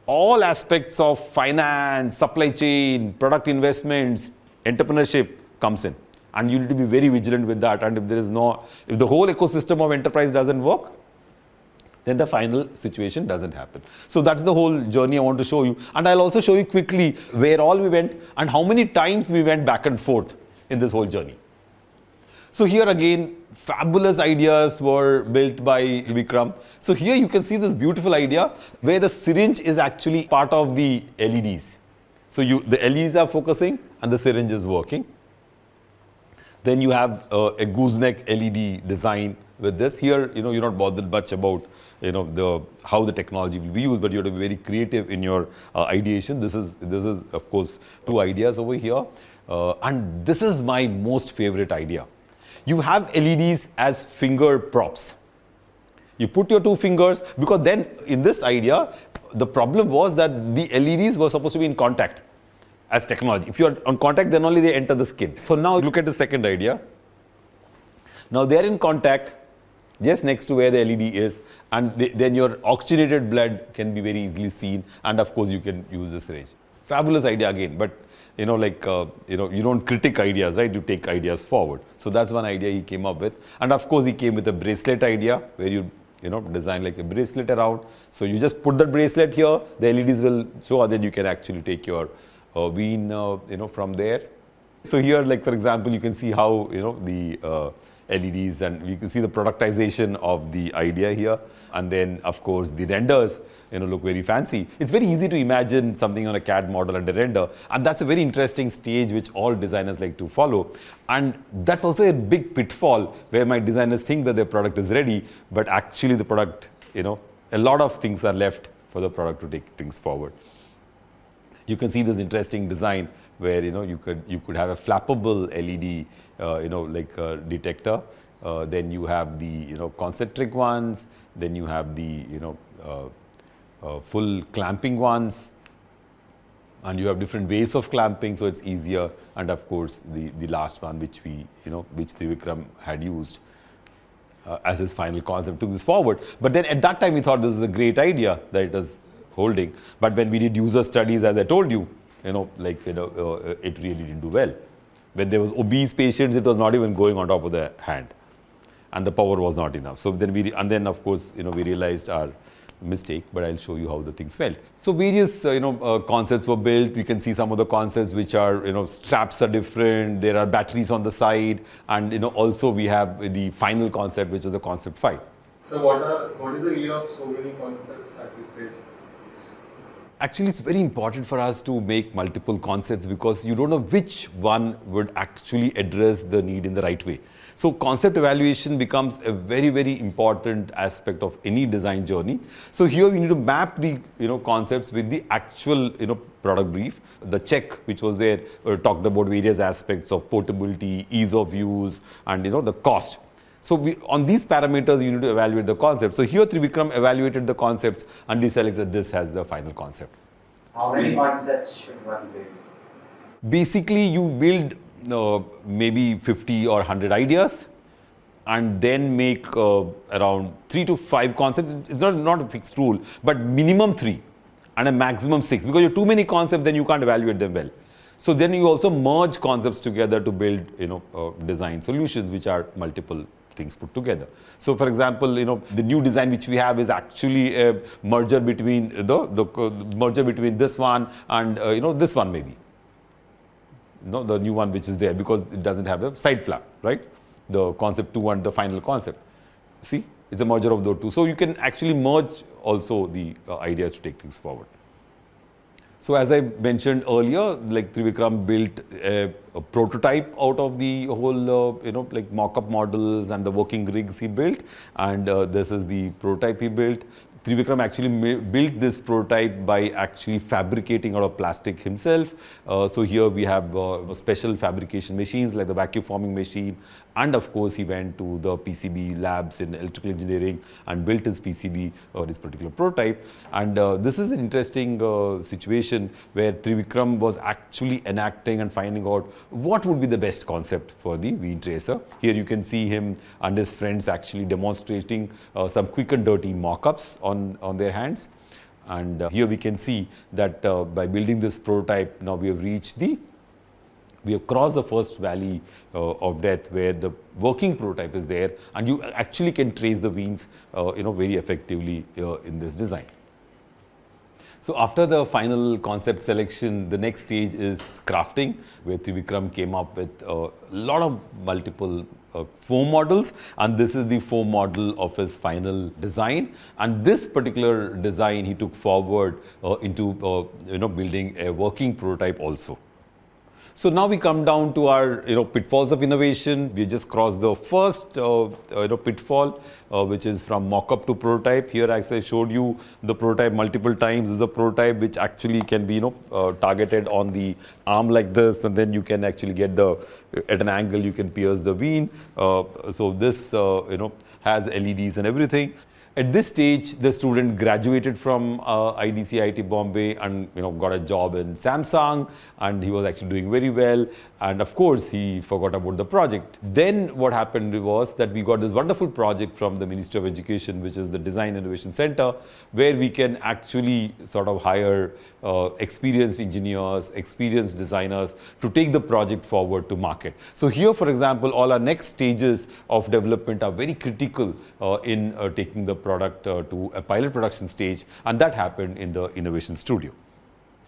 all aspects of finance, supply chain, product investments, entrepreneurship comes in. And you need to be very vigilant with that. And if the whole ecosystem of enterprise doesn't work, then the final situation doesn't happen. So that's the whole journey I want to show you. And I'll also show you quickly where all we went and how many times we went back and forth in this whole journey. So here again, fabulous ideas were built by Vikram. So here you can see this beautiful idea where the syringe is actually part of the LEDs. So the LEDs are focusing and the syringe is working. Then you have a gooseneck LED design with this. Here, you're not bothered much about how the technology will be used, but you have to be very creative in your ideation. This is of course 2 ideas over here, and this is my most favorite idea. You have LEDs as finger props. You put your 2 fingers, because then in this idea, the problem was that the LEDs were supposed to be in contact as technology. If you are on contact, then only they enter the skin. So now look at the second idea. Now they are in contact just next to where the LED is, and then your oxygenated blood can be very easily seen, and of course you can use the syringe. Fabulous idea again, but you don't critique ideas, right? You take ideas forward. So that's one idea he came up with. And of course he came with a bracelet idea where you design like a bracelet around. So you just put the bracelet here, the LEDs will show, and then you can actually take your wean from there. So here, like for example, you can see how the LEDs, and you can see the productization of the idea here. And then of course the renders look very fancy. It's very easy to imagine something on a CAD model and a render, and that's a very interesting stage which all designers like to follow. And that's also a big pitfall where my designers think that their product is ready, but actually the product, a lot of things are left for the product to take things forward. You can see this interesting design where you could have a flappable LED like a detector. Then you have the concentric ones. Then you have the full clamping ones, and you have different ways of clamping, so it's easier. And of course the last one, which Trivikram had used as his final concept, took this forward. But then at that time we thought this is a great idea that it was holding. But when we did user studies, as I told you, it really didn't do well. When there was obese patients, it was not even going on top of the hand, and the power was not enough. So then of course we realized our mistake, but I'll show you how the things felt. So various concepts were built. You can see some of the concepts which are straps are different. There are batteries on the side, and also we have the final concept, which is the concept 5. So what is the need of so many concepts at this stage? Actually, it's very important for us to make multiple concepts, because you don't know which one would actually address the need in the right way. So concept evaluation becomes a very important aspect of any design journey. So here we need to map the concepts with the actual product brief. The check which was there talked about various aspects of portability, ease of use, and the cost. So on these parameters, you need to evaluate the concept. So here Trivikram evaluated the concepts and he selected this as the final concept. How many concepts should one build? Basically, you build maybe 50 or 100 ideas, and then make around 3 to 5 concepts. It's not a fixed rule, but minimum 3 and a maximum 6. Because you have too many concepts, then you can't evaluate them well. So then you also merge concepts together to build design solutions which are multiple things put together. So for example, the new design which we have is actually a merger between the merger between this one and this one maybe. The new one which is there, because it doesn't have a side flap, right? The concept 2 and the final concept. See, it's a merger of those two. So you can actually merge also the ideas to take things forward. So as I mentioned earlier, like Trivikram built a prototype out of the whole, like mock-up models and the working rigs he built. And this is the prototype he built. Trivikram actually built this prototype by actually fabricating out of plastic himself. So here we have special fabrication machines like the vacuum forming machine. And of course, he went to the PCB labs in electrical engineering and built his PCB or his particular prototype. And this is an interesting situation where Trivikram was actually enacting and finding out what would be the best concept for the wean tracer. Here you can see him and his friends actually demonstrating some quick and dirty mock-ups on their hands. And here we can see that by building this prototype, now we have crossed the first valley of death where the working prototype is there, and you actually can trace the veins very effectively in this design. So after the final concept selection, the next stage is crafting, where Trivikram came up with a lot of multiple foam models, and this is the foam model of his final design. And this particular design he took forward into building a working prototype also. So now we come down to our pitfalls of innovation. We just crossed the first pitfall, which is from mock-up to prototype. Here, as I showed you the prototype multiple times, this is a prototype which actually can be targeted on the arm like this, and then you can actually get at an angle you can pierce the vein. So this has LEDs and everything. At this stage, the student graduated from IDC IIT Bombay and got a job in Samsung, and he was actually doing very well. And of course, he forgot about the project. Then what happened was that we got this wonderful project from the Ministry of Education, which is the Design Innovation Center, where we can actually sort of hire experienced engineers, experienced designers to take the project forward to market. So here, for example, all our next stages of development are very critical in taking the product to a pilot production stage, and that happened in the Innovation Studio.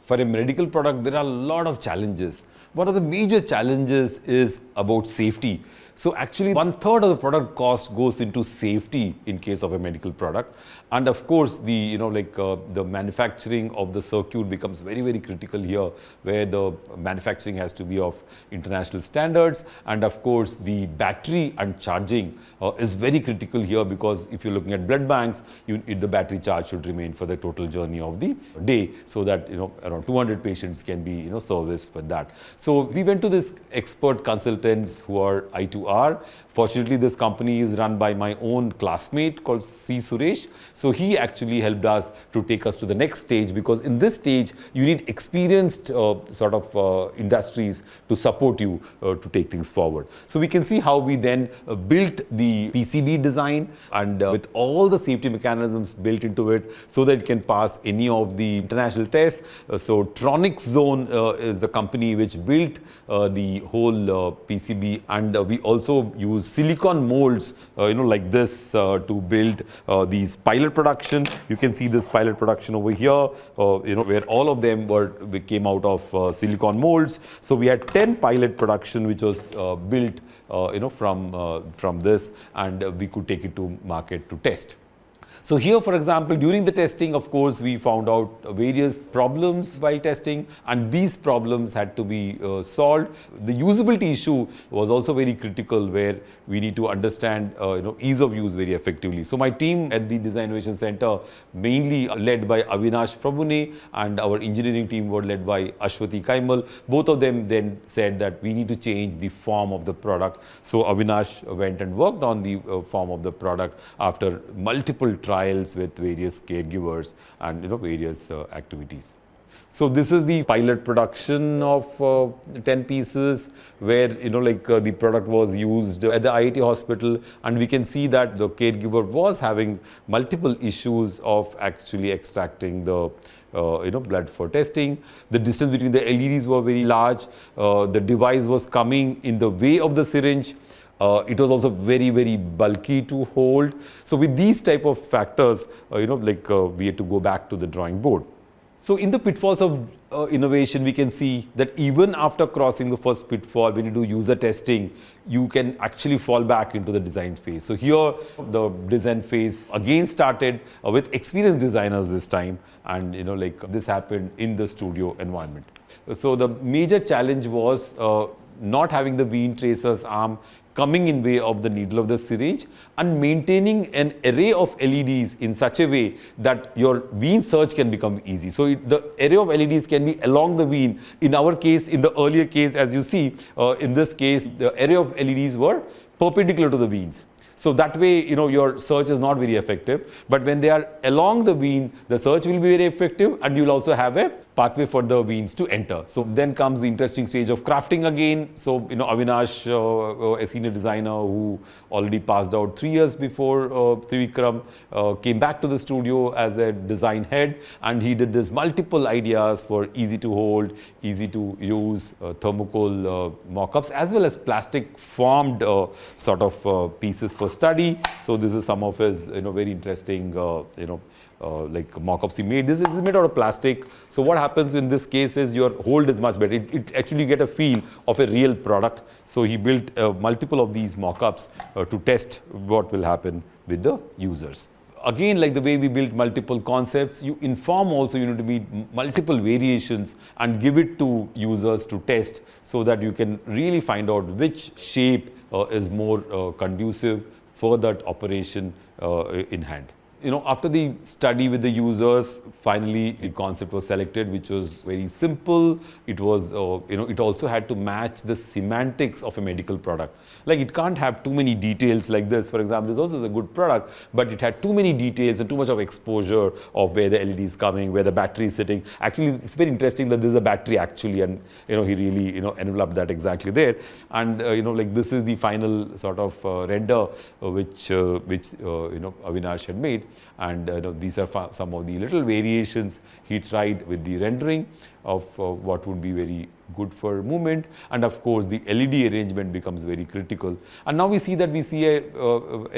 For a medical product, there are a lot of challenges. One of the major challenges is about safety. So actually 1/3 of the product cost goes into safety in case of a medical product. And of course, the the manufacturing of the circuit becomes very, very critical here, where the manufacturing has to be of international standards. And of course, the battery and charging is very critical here, because if you're looking at blood banks, the battery charge should remain for the total journey of the day, so that around 200 patients can be serviced with that. So we went to this expert consultants who are I2R. Fortunately, this company is run by my own classmate called C. Suresh. So he actually helped us to take us to the next stage, because in this stage, you need experienced industries to support you to take things forward. So we can see how we then built the PCB design, and with all the safety mechanisms built into it, so that it can pass any of the international tests. So Tronics Zone is the company which built the whole PCB, and we also use silicon molds, like this, to build these pilot production. You can see this pilot production over here, where all of them came out of silicon molds. So we had 10 pilot production which was built, from this, and we could take it to market to test. So here, for example, during the testing, of course, we found out various problems while testing, and these problems had to be solved. The usability issue was also very critical, where we need to understand ease of use very effectively. So my team at the Design Innovation Center, mainly led by Avinash Prabhune, and our engineering team were led by Ashwati Kaimal. Both of them then said that we need to change the form of the product. So Avinash went and worked on the form of the product after multiple trials with various caregivers and various activities. So this is the pilot production of 10 pieces, where the product was used at the IIT hospital, and we can see that the caregiver was having multiple issues of actually extracting the blood for testing. The distance between the LEDs were very large. The device was coming in the way of the syringe. It was also very, very bulky to hold. So with these type of factors, we had to go back to the drawing board. So in the pitfalls of innovation, we can see that even after crossing the first pitfall, when you do user testing, you can actually fall back into the design phase. So here, the design phase again started with experienced designers this time, and this happened in the studio environment. So the major challenge was not having the wean tracer's arm coming in way of the needle of the syringe, and maintaining an array of LEDs in such a way that your wean search can become easy. So the array of LEDs can be along the wean. In our case, in the earlier case, as you see, in this case, the array of LEDs were perpendicular to the weans. So that way, your search is not very effective. But when they are along the wean, the search will be very effective, and you'll also have a pathway for the weans to enter. So then comes the interesting stage of crafting again. So, Avinash, a senior designer who already passed out 3 years before Trivikram, came back to the studio as a design head, and he did this multiple ideas for easy to hold, easy to use thermocol mock-ups, as well as plastic formed sort of pieces for study. So this is some of his, very interesting, like mock-ups he made. This is made out of plastic. So what happens in this case is your hold is much better. It actually get a feel of a real product. So he built multiple of these mock-ups to test what will happen with the users. Again, like the way we built multiple concepts, you inform also, you need to meet multiple variations and give it to users to test, so that you can really find out which shape is more conducive for that operation in hand. After the study with the users, finally the concept was selected, which was very simple. It was, it also had to match the semantics of a medical product. Like, it can't have too many details like this. For example, this also is a good product, but it had too many details and too much of exposure of where the LED is coming, where the battery is sitting. Actually, it's very interesting that this is a battery actually, and he really enveloped that exactly there. And like, this is the final sort of render which Avinash had made. And these are some of the little variations he tried with the rendering of what would be very good for movement. And of course, the LED arrangement becomes very critical. And now we see a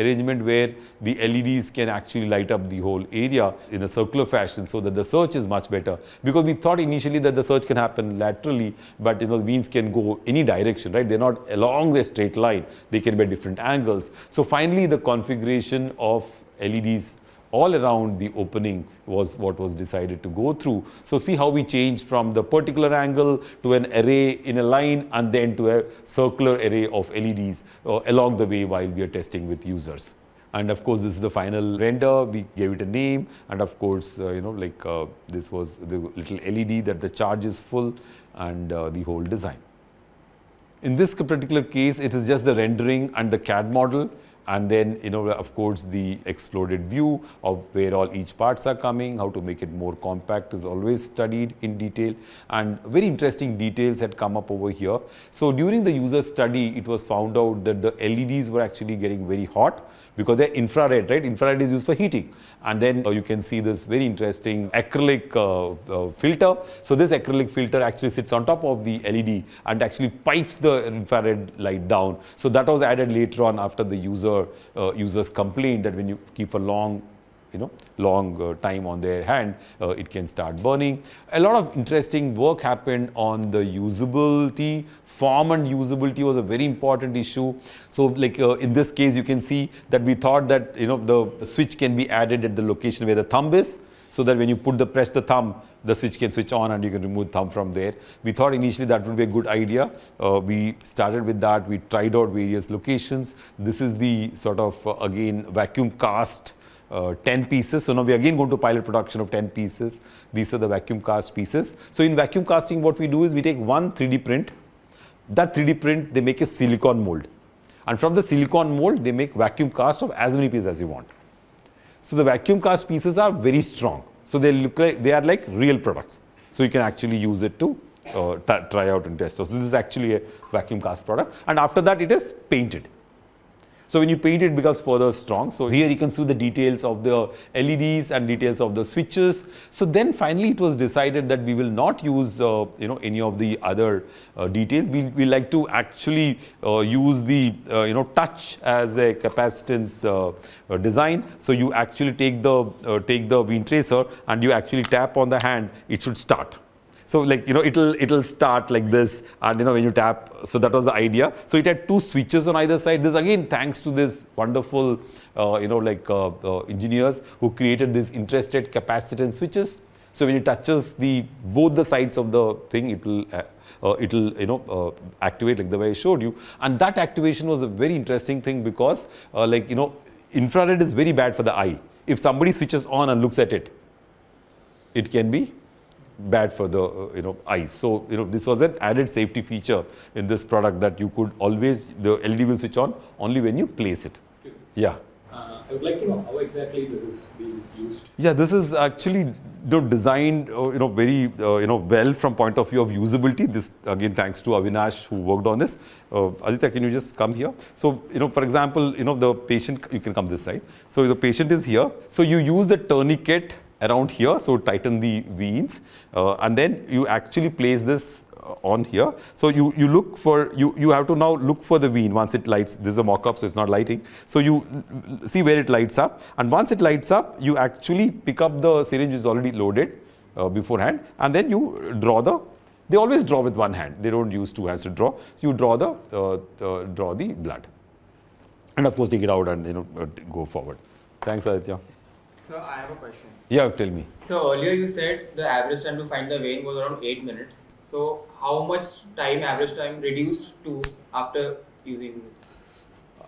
arrangement where the LEDs can actually light up the whole area in a circular fashion, so that the search is much better. Because we thought initially that the search can happen laterally, but the weans can go any direction, right? They're not along the straight line. They can be at different angles. So finally, the configuration of LEDs all around the opening was what was decided to go through. So see how we changed from the particular angle to an array in a line, and then to a circular array of LEDs along the way while we are testing with users. And of course, this is the final render. We gave it a name, and of course, this was the little LED that the charge is full, and the whole design. In this particular case, it is just the rendering and the CAD model. And then, of course, the exploded view of where all each parts are coming, how to make it more compact is always studied in detail. And very interesting details had come up over here. So during the user study, it was found out that the LEDs were actually getting very hot, because they're infrared, right? Infrared is used for heating. And then you can see this very interesting acrylic filter. So this acrylic filter actually sits on top of the LED and actually pipes the infrared light down. So that was added later on after the users complained that when you keep a long time on their hand, it can start burning. A lot of interesting work happened on the usability. Form and usability was a very important issue. So like in this case, you can see that we thought that the switch can be added at the location where the thumb is, so that when you press the thumb, the switch can switch on and you can remove thumb from there. We thought initially that would be a good idea. We started with that. We tried out various locations. This is the sort of, again, vacuum cast 10 pieces. So now we are again going to pilot production of 10 pieces. These are the vacuum cast pieces. So in vacuum casting, what we do is we take one 3D print. That 3D print, they make a silicon mold. And from the silicon mold, they make vacuum cast of as many pieces as you want. So the vacuum cast pieces are very strong. So they are like real products. So you can actually use it to try out and test. So this is actually a vacuum cast product. And after that, it is painted. So when you paint it, becomes further strong. So here you can see the details of the LEDs and details of the switches. So then finally it was decided that we will not use any of the other details. We like to actually use the touch as a capacitance design. So you actually take the beam tracer and you actually tap on the hand, it should start. So like, it'll start like this, and when you tap, so that was the idea. So it had two switches on either side. This again thanks to this wonderful, engineers who created these interested capacitance switches. So when it touches both the sides of the thing, it'll activate like the way I showed you. And that activation was a very interesting thing because infrared is very bad for the eye. If somebody switches on and looks at it, it can be bad for the eyes. So this was an added safety feature in this product, that you could always, the LED will switch on only when you place it. Yeah. I would like to know how exactly this is being used. Yeah, this is actually designed very well from point of view of usability. This again thanks to Avinash who worked on this. Aditya, can you just come here? So for example, the patient, you can come this side. So the patient is here. So you use the tourniquet around here, so tighten the veins, and then you actually place this on here. So you look for, you have to now look for the vein once it lights. This is a mock-up, so it's not lighting. So you see where it lights up, and once it lights up, you actually pick up the syringe which is already loaded beforehand, and then you draw they always draw with one hand. They don't use two hands to draw. So you draw draw the blood, and of course take it out and go forward. Thanks, Aditya. So I have a question. Yeah, tell me. So earlier you said the average time to find the vein was around 8 minutes. So how much average time reduced to after using this?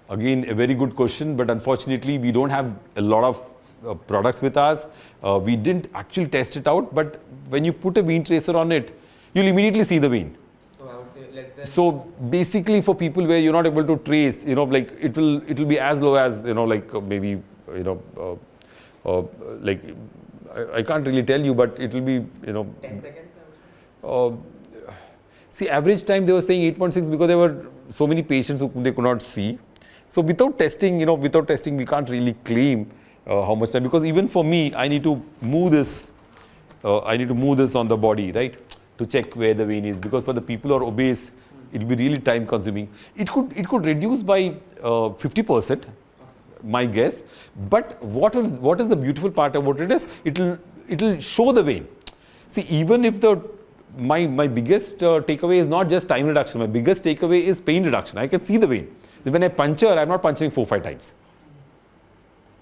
Again, a very good question, but unfortunately we don't have a lot of products with us. We didn't actually test it out, but when you put a vein tracer on it, you'll immediately see the vein. So I would say less than. So basically for people where you're not able to trace, like it will be as low as maybe like I can't really tell you, but it will be 10 seconds, I would say. See, average time they were saying 8.6 because there were so many patients who they could not see. So without testing, we can't really claim how much time, because even for me, I need to move this. I need to move this on the body, right, to check where the vein is, because for the people who are obese, it will be really time consuming. It could reduce by 50%. My guess, but what is the beautiful part about it is it'll show the vein. See, even if my biggest takeaway is not just time reduction, my biggest takeaway is pain reduction. I can see the vein. When I puncture, I'm not punching 4-5 times.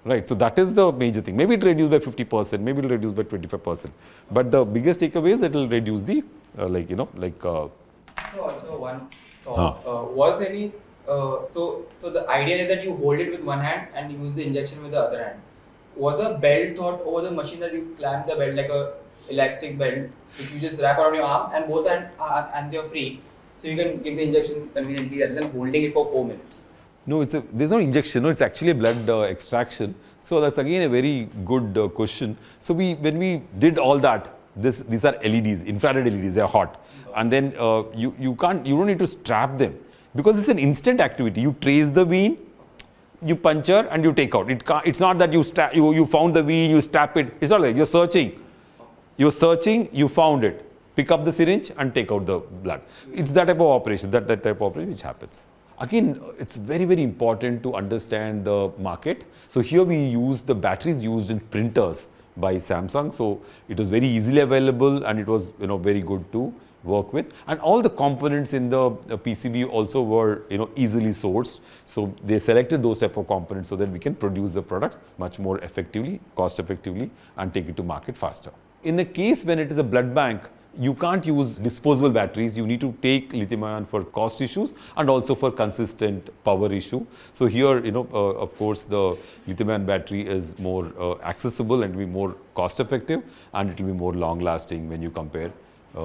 Right, so that is the major thing. Maybe it'll reduce by 50%, maybe it'll reduce by 25%. But the biggest takeaway is that it'll reduce the So also one thought, was any so the idea is that you hold it with one hand and use the injection with the other hand. Was a belt thought over the machine, that you clamp the belt like a elastic belt, which you just wrap around your arm and both hands you're free, so you can give the injection conveniently rather than holding it for 4 minutes? No, there's no injection. No, it's actually a blood extraction. So that's again a very good question. So when we did all that, these are LEDs, infrared LEDs. They are hot, and then you don't need to strap them, because it's an instant activity. You trace the vein, you puncture, and you take out. It's not that you found the vein, you strap it. It's not like you're searching. You're searching, you found it. Pick up the syringe and take out the blood. It's that type of operation, that type of operation which happens. Again, it's very, very important to understand the market. So here we use the batteries used in printers by Samsung. So it was very easily available, and it was very good to work with, and all the components in the PCB also were easily sourced. So they selected those type of components so that we can produce the product much more effectively, cost effectively, and take it to market faster. In the case when it is a blood bank, you can't use disposable batteries. You need to take lithium ion for cost issues and also for consistent power issue. So here, of course, the lithium ion battery is more accessible and will be more cost effective, and it will be more long lasting when you compare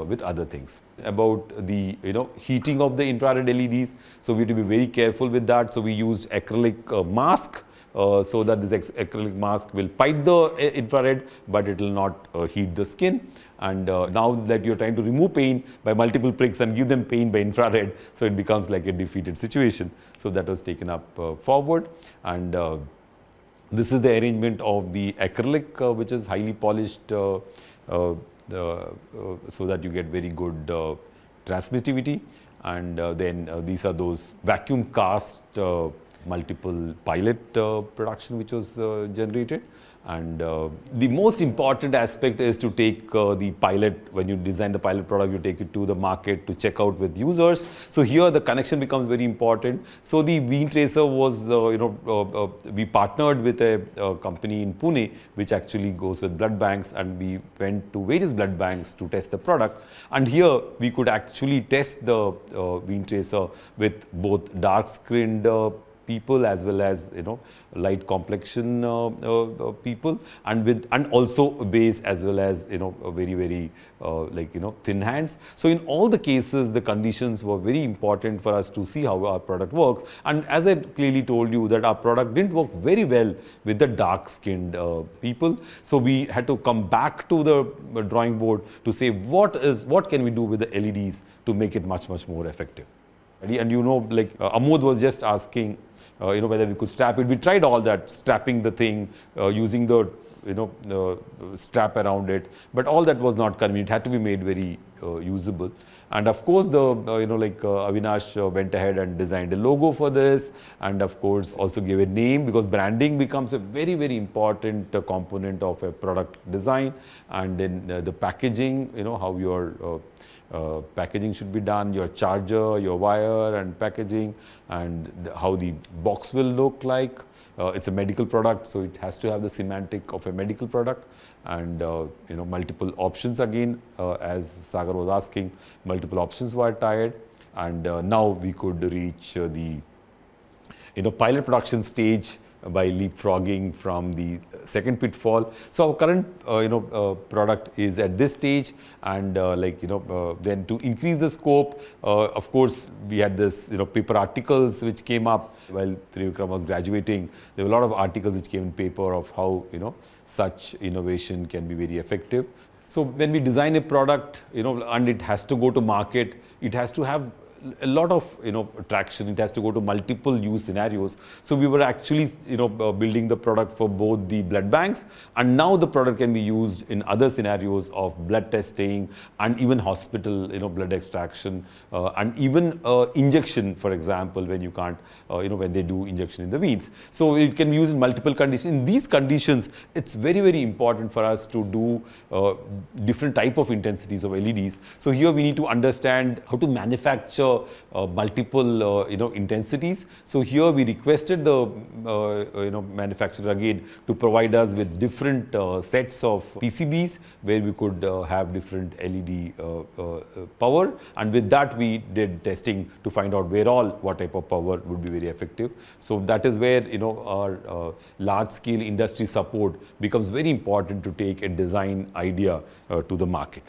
with other things. About the heating of the infrared LEDs, so we have to be very careful with that. So we used acrylic mask so that this acrylic mask will fight the infrared, but it will not heat the skin. And now that you're trying to remove pain by multiple pricks and give them pain by infrared, so it becomes like a defeated situation. So that was taken up forward. And this is the arrangement of the acrylic, which is highly polished, so that you get very good transmittivity. And then these are those vacuum cast multiple pilot production which was generated. And the most important aspect is to take the pilot, when you design the pilot product, you take it to the market to check out with users. So here the connection becomes very important. So the Vein Tracer was, we partnered with a company in Pune, which actually goes with blood banks, and we went to various blood banks to test the product. And here we could actually test the Vein Tracer with both dark-skinned people as well as light complexion people, and also base as well as very thin hands. So in all the cases the conditions were very important for us to see how our product works. And as I clearly told you that our product didn't work very well with the dark skinned people, so we had to come back to the drawing board to say what can we do with the LEDs to make it much more effective. And like Amod was just asking, whether we could strap it. We tried all that, strapping the thing, using the strap around it, but all that was not convenient. It had to be made very usable. And of course, Avinash went ahead and designed a logo for this, and of course also gave a name, because branding becomes a very important component of a product design. And then the packaging, how your packaging should be done, your charger, your wire and packaging, and how the box will look like. It's a medical product, so it has to have the semantic of a medical product. And multiple options again, as Sagar was asking, multiple options were tried. And now we could reach the pilot production stage by leapfrogging from the second pitfall. So our current product is at this stage, and then to increase the scope, of course we had this paper articles which came up while Trivikram was graduating. There were a lot of articles which came in paper of how such innovation can be very effective. So when we design a product, and it has to go to market, it has to have a lot of traction. It has to go to multiple use scenarios. So we were actually building the product for both the blood banks, and now the product can be used in other scenarios of blood testing and even hospital blood extraction, and even injection, for example, when you can't when they do injection in the veins. So it can be used in multiple conditions. In these conditions, it's very important for us to do different type of intensities of LEDs. So here we need to understand how to manufacture multiple intensities. So here we requested the manufacturer again to provide us with different sets of PCBs where we could have different LED power, and with that we did testing to find out what type of power would be very effective. So that is where our large scale industry support becomes very important to take a design idea to the market.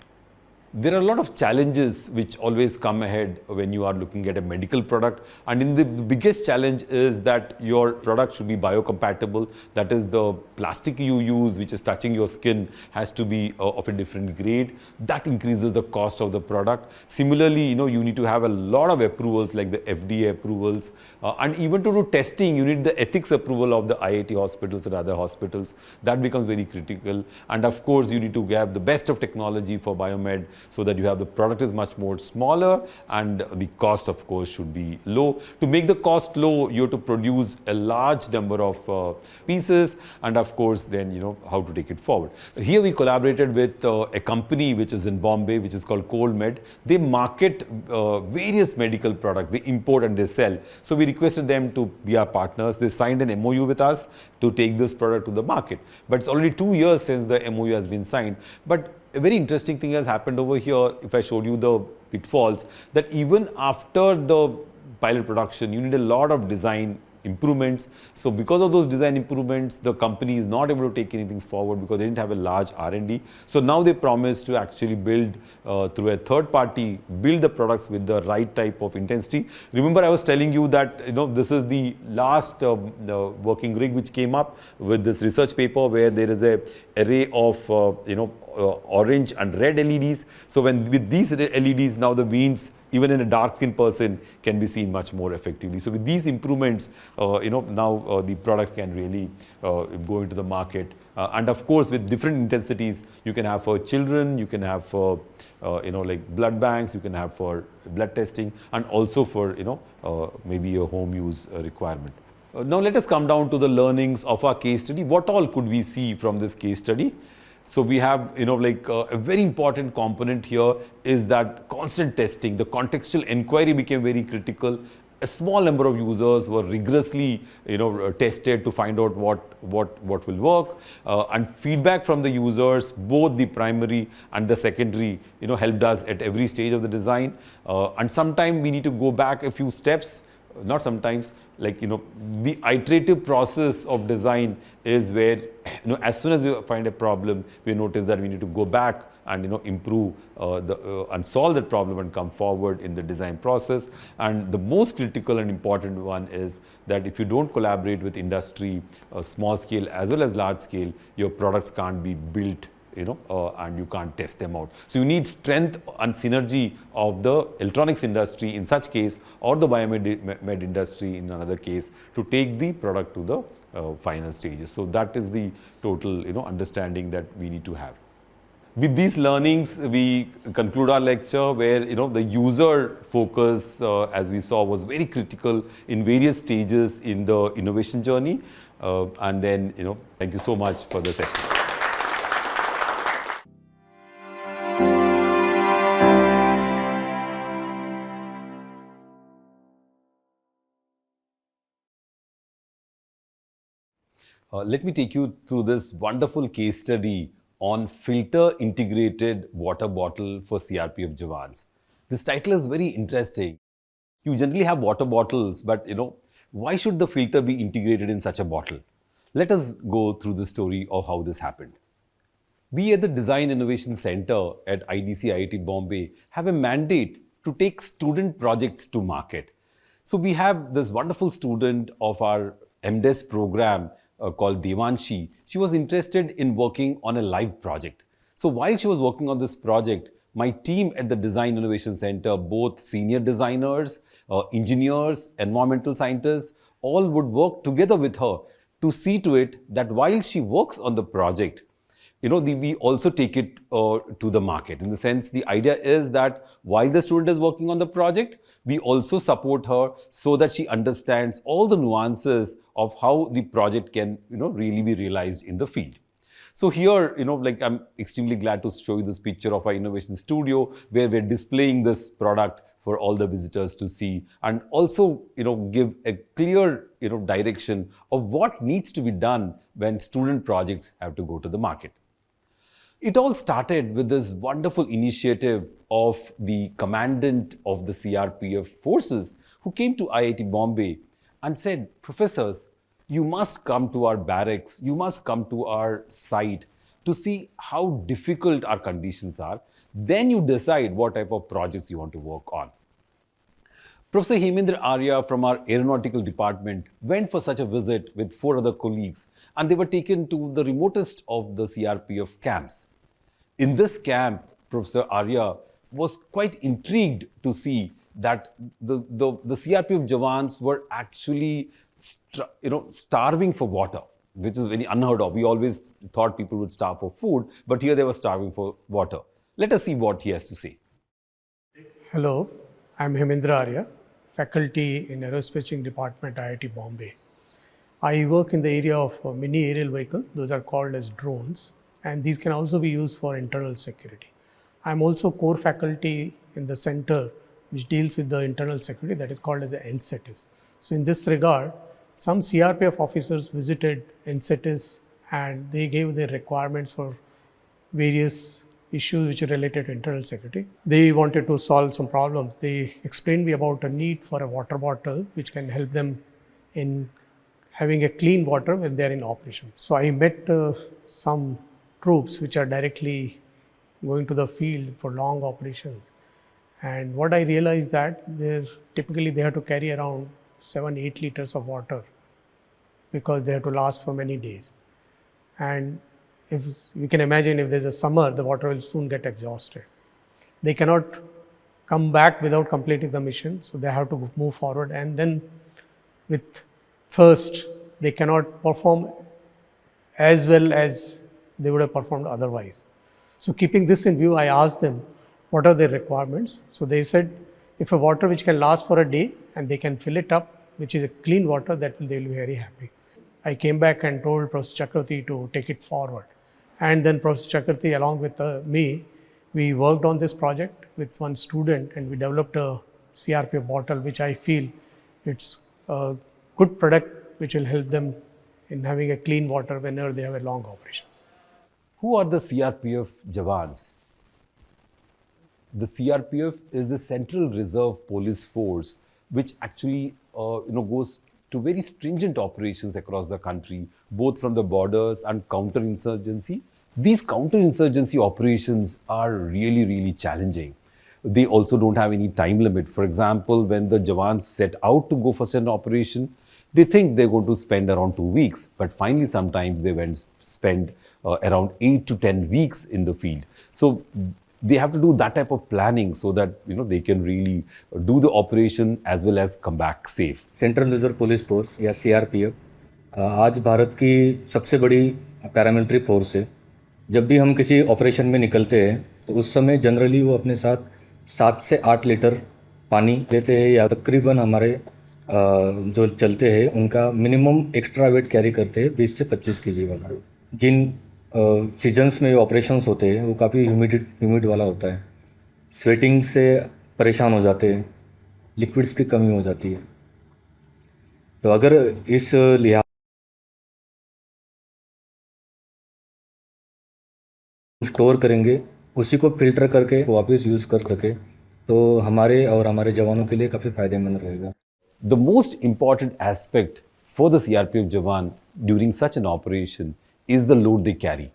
There are a lot of challenges which always come ahead when you are looking at a medical product, and the biggest challenge is that your product should be biocompatible. That is, the plastic you use which is touching your skin has to be of a different grade. That increases the cost of the product. Similarly, you need to have a lot of approvals like the FDA approvals, and even to do testing you need the ethics approval of the IIT hospitals and other hospitals. That becomes very critical. And of course you need to have the best of technology for biomed, so that you have the product is much more smaller, and the cost of course should be low. To make the cost low, you have to produce a large number of pieces, and of course then how to take it forward. So here we collaborated with a company which is in Bombay, which is called ColdMed. They market various medical products. They import and they sell. So we requested them to be our partners. They signed an MOU with us to take this product to the market. But it's already 2 years since the MOU has been signed. But a very interesting thing has happened over here. If I showed you the pitfalls, that even after the pilot production, you need a lot of design improvements. So because of those design improvements, the company is not able to take anything forward because they didn't have a large R&D. So now they promise to actually build through a third party, build the products with the right type of intensity. Remember, I was telling you that this is the last working rig which came up with this research paper where there is a array of orange and red LEDs. So with these LEDs, now the veins, even in a dark skinned person, can be seen much more effectively. So with these improvements, now the product can really go into the market. And of course, with different intensities, you can have for children, you can have for like blood banks, you can have for blood testing, and also for maybe a home use requirement. Now let us come down to the learnings of our case study. What all could we see from this case study? So we have, a very important component here is that constant testing. The contextual inquiry became very critical. A small number of users were rigorously, tested to find out what will work, and feedback from the users, both the primary and the secondary, helped us at every stage of the design. And sometimes we need to go back a few steps. Not sometimes, the iterative process of design is where, as soon as you find a problem, we notice that we need to go back and, improve and solve that problem and come forward in the design process. And the most critical and important one is that if you don't collaborate with industry, small scale as well as large scale, your products can't be built and you can't test them out. So you need strength and synergy of the electronics industry in such case, or the biomed industry in another case, to take the product to the final stages. So that is the total understanding that we need to have. With these learnings, we conclude our lecture where the user focus, as we saw, was very critical in various stages in the innovation journey. And then thank you so much for the session. Let me take you through this wonderful case study on filter integrated water bottle for CRPF Jawans. This title is very interesting. You generally have water bottles, but why should the filter be integrated in such a bottle? Let us go through the story of how this happened. We at the Design Innovation Center at IDC IIT Bombay have a mandate to take student projects to market. So we have this wonderful student of our MDes program called Devanshi. She was interested in working on a live project. So while she was working on this project, my team at the Design Innovation Center, both senior designers, engineers, environmental scientists, all would work together with her to see to it that while she works on the project, we also take it to the market. In the sense, the idea is that while the student is working on the project, we also support her so that she understands all the nuances of how the project can, really be realized in the field. So here, I'm extremely glad to show you this picture of our innovation studio where we're displaying this product for all the visitors to see, and also, give a clear, direction of what needs to be done when student projects have to go to the market. It all started with this wonderful initiative of the commandant of the CRPF forces who came to IIT Bombay and said, "Professors, you must come to our barracks, you must come to our site to see how difficult our conditions are. Then you decide what type of projects you want to work on." Professor Hemendra Arya from our aeronautical department went for such a visit with 4 other colleagues, and they were taken to the remotest of the CRPF camps. In this camp, Professor Arya was quite intrigued to see that the CRPF Jawans were actually starving for water, which is very unheard of. We always thought people would starve for food, but here they were starving for water. Let us see what he has to say. Hello, I'm Hemendra Arya, faculty in Aerospacing Department, IIT Bombay. I work in the area of mini aerial vehicles. Those are called as drones, and these can also be used for internal security. I'm also core faculty in the center which deals with the internal security, that is called as the NCETIS. So in this regard, some CRPF officers visited NCETIS and they gave their requirements for various issues which are related to internal security. They wanted to solve some problems. They explained me about a need for a water bottle which can help them in having a clean water when they are in operation. So I met some troops which are directly going to the field for long operations. And what I realized that typically they have to carry around 7-8 liters of water because they have to last for many days. And if you can imagine, if there's a summer, the water will soon get exhausted. They cannot come back without completing the mission, so they have to move forward. And then with thirst, they cannot perform as well as they would have performed otherwise. So keeping this in view, I asked them, what are their requirements? So they said, if a water which can last for a day and they can fill it up, which is a clean water, they will be very happy. I came back and told Professor Chakravarti to take it forward. And then Professor Chakravarti, along with me, we worked on this project with one student and we developed a CRPF bottle, which I feel it's a good product which will help them in having a clean water whenever they have a long operations. Who are the CRPF Jawans? The CRPF is the Central Reserve Police Force, which actually goes to very stringent operations across the country, both from the borders and counterinsurgency. These counterinsurgency operations are really, really challenging. They also don't have any time limit. For example, when the Jawans set out to go for an operation, they think they're going to spend around 2 weeks, but finally sometimes they spend around 8 to 10 weeks in the field. So they have to do that type of planning so that they can really do the operation as well as come back safe. Central reserve police force या CRPF आज भारत की सबसे बड़ी paramilitary force है। जब भी हम किसी ऑपरेशन में निकलते हैं तो उस समय जनरली वो अपने साथ 7 से 8 लीटर पानी लेते हैं, या तकरीबन हमारे जो चलते हैं उनका मिनिमम एक्स्ट्रा वेट कैरी करते हैं 20 से 25 केजी वाला। जिन सीजन्स में ऑपरेशंस होते हैं वो काफ़ी ह्यूमिड वाला होता है, स्वेटिंग से परेशान हो जाते हैं, लिक्विड्स की कमी हो जाती है। तो अगर इस लिहाज स्टोर करेंगे, उसी को फिल्टर करके वापस यूज़ कर सके, तो हमारे और हमारे जवानों के लिए काफ़ी फायदेमंद रहेगा। The most important aspect for the CRPF Jawan during such an operation is the load they carry.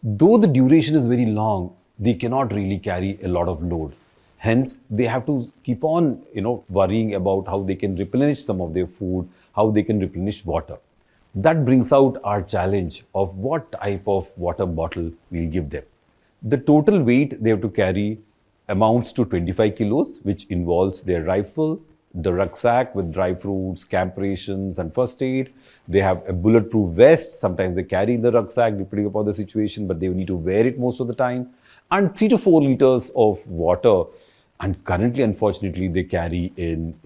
Though the duration is very long, they cannot really carry a lot of load. Hence, they have to keep on, worrying about how they can replenish some of their food, how they can replenish water. That brings out our challenge of what type of water bottle we'll give them. The total weight they have to carry amounts to 25 kilos, which involves their rifle, the rucksack with dry fruits, camp rations, and first aid. They have a bulletproof vest. Sometimes they carry the rucksack depending upon the situation, but they need to wear it most of the time. And 3 to 4 liters of water. And currently, unfortunately, they carry in,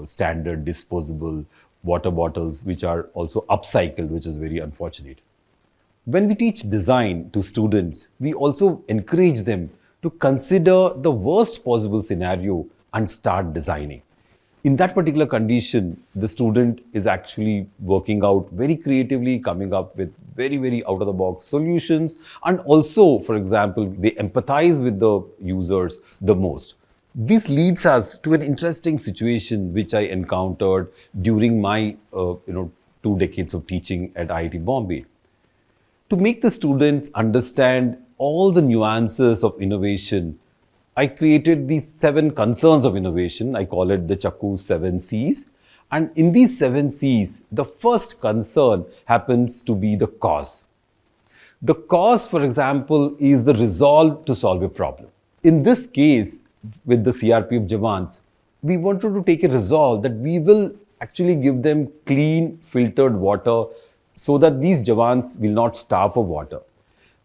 standard disposable water bottles, which are also upcycled, which is very unfortunate. When we teach design to students, we also encourage them to consider the worst possible scenario and start designing. In that particular condition, the student is actually working out very creatively, coming up with very, very out-of-the-box solutions. And also, for example, they empathize with the users the most. This leads us to an interesting situation which I encountered during my 2 decades of teaching at IIT Bombay. To make the students understand all the nuances of innovation, I created these 7 concerns of innovation. I call it the Chakku's 7 C's. And in these 7 C's, the first concern happens to be the cause. The cause, for example, is the resolve to solve a problem. In this case, with the CRPF Jawans, we wanted to take a resolve that we will actually give them clean, filtered water so that these Jawans will not starve for water.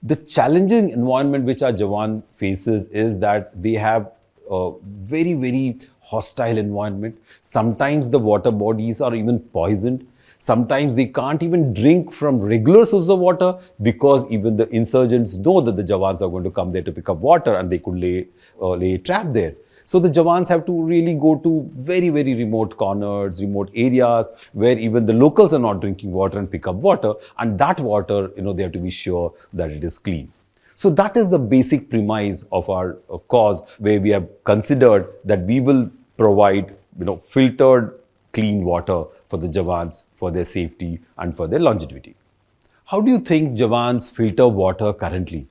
The challenging environment which our Jawan faces is that they have a very, very hostile environment. Sometimes the water bodies are even poisoned. Sometimes they can't even drink from regular sources of water because even the insurgents know that the Jawans are going to come there to pick up water and they could lay a trap there. So the Jawans have to really go to very, very remote corners, remote areas where even the locals are not drinking water and pick up water. And that water, they have to be sure that it is clean. So that is the basic premise of our cause, where we have considered that we will provide, filtered clean water for the Jawans, for their safety and for their longevity. How do you think Jawans filter water currently?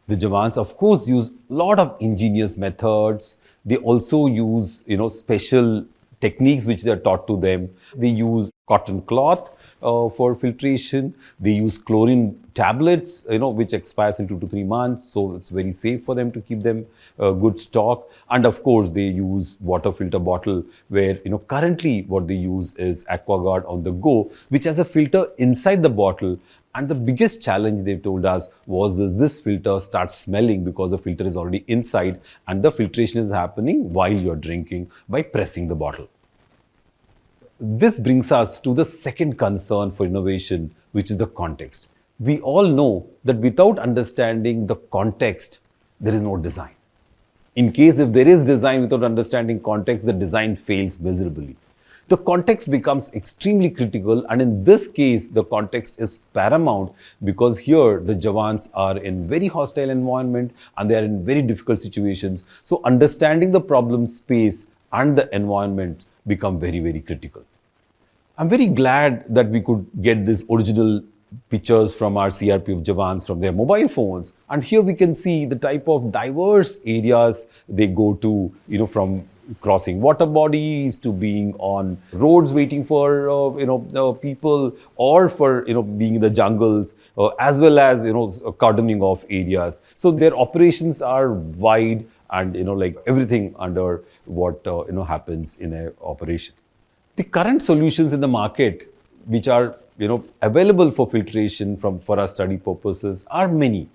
The Jawans, of course, use a lot of ingenious methods. They also use, special techniques which they are taught to them. They use cotton cloth for filtration. They use chlorine tablets, which expires in 2 to 3 months. So it's very safe for them to keep them good stock. And of course, they use water filter bottle where, currently what they use is AquaGuard on the go, which has a filter inside the bottle. And the biggest challenge they've told us was this filter starts smelling because the filter is already inside and the filtration is happening while you're drinking by pressing the bottle. This brings us to the second concern for innovation, which is the context. We all know that without understanding the context, there is no design. In case if there is design without understanding context, the design fails miserably. The context becomes extremely critical, and in this case, the context is paramount because here the Jawans are in very hostile environment and they are in very difficult situations. So understanding the problem space and the environment become very, very critical. I'm very glad that we could get this original pictures from our CRPF Jawans from their mobile phones. And here we can see the type of diverse areas they go to, from crossing water bodies to being on roads waiting for people, or for being in the jungles, as well as cordoning off areas. So their operations are wide and like everything under what happens in an operation. The current solutions in the market which are available for filtration for our study purposes are many.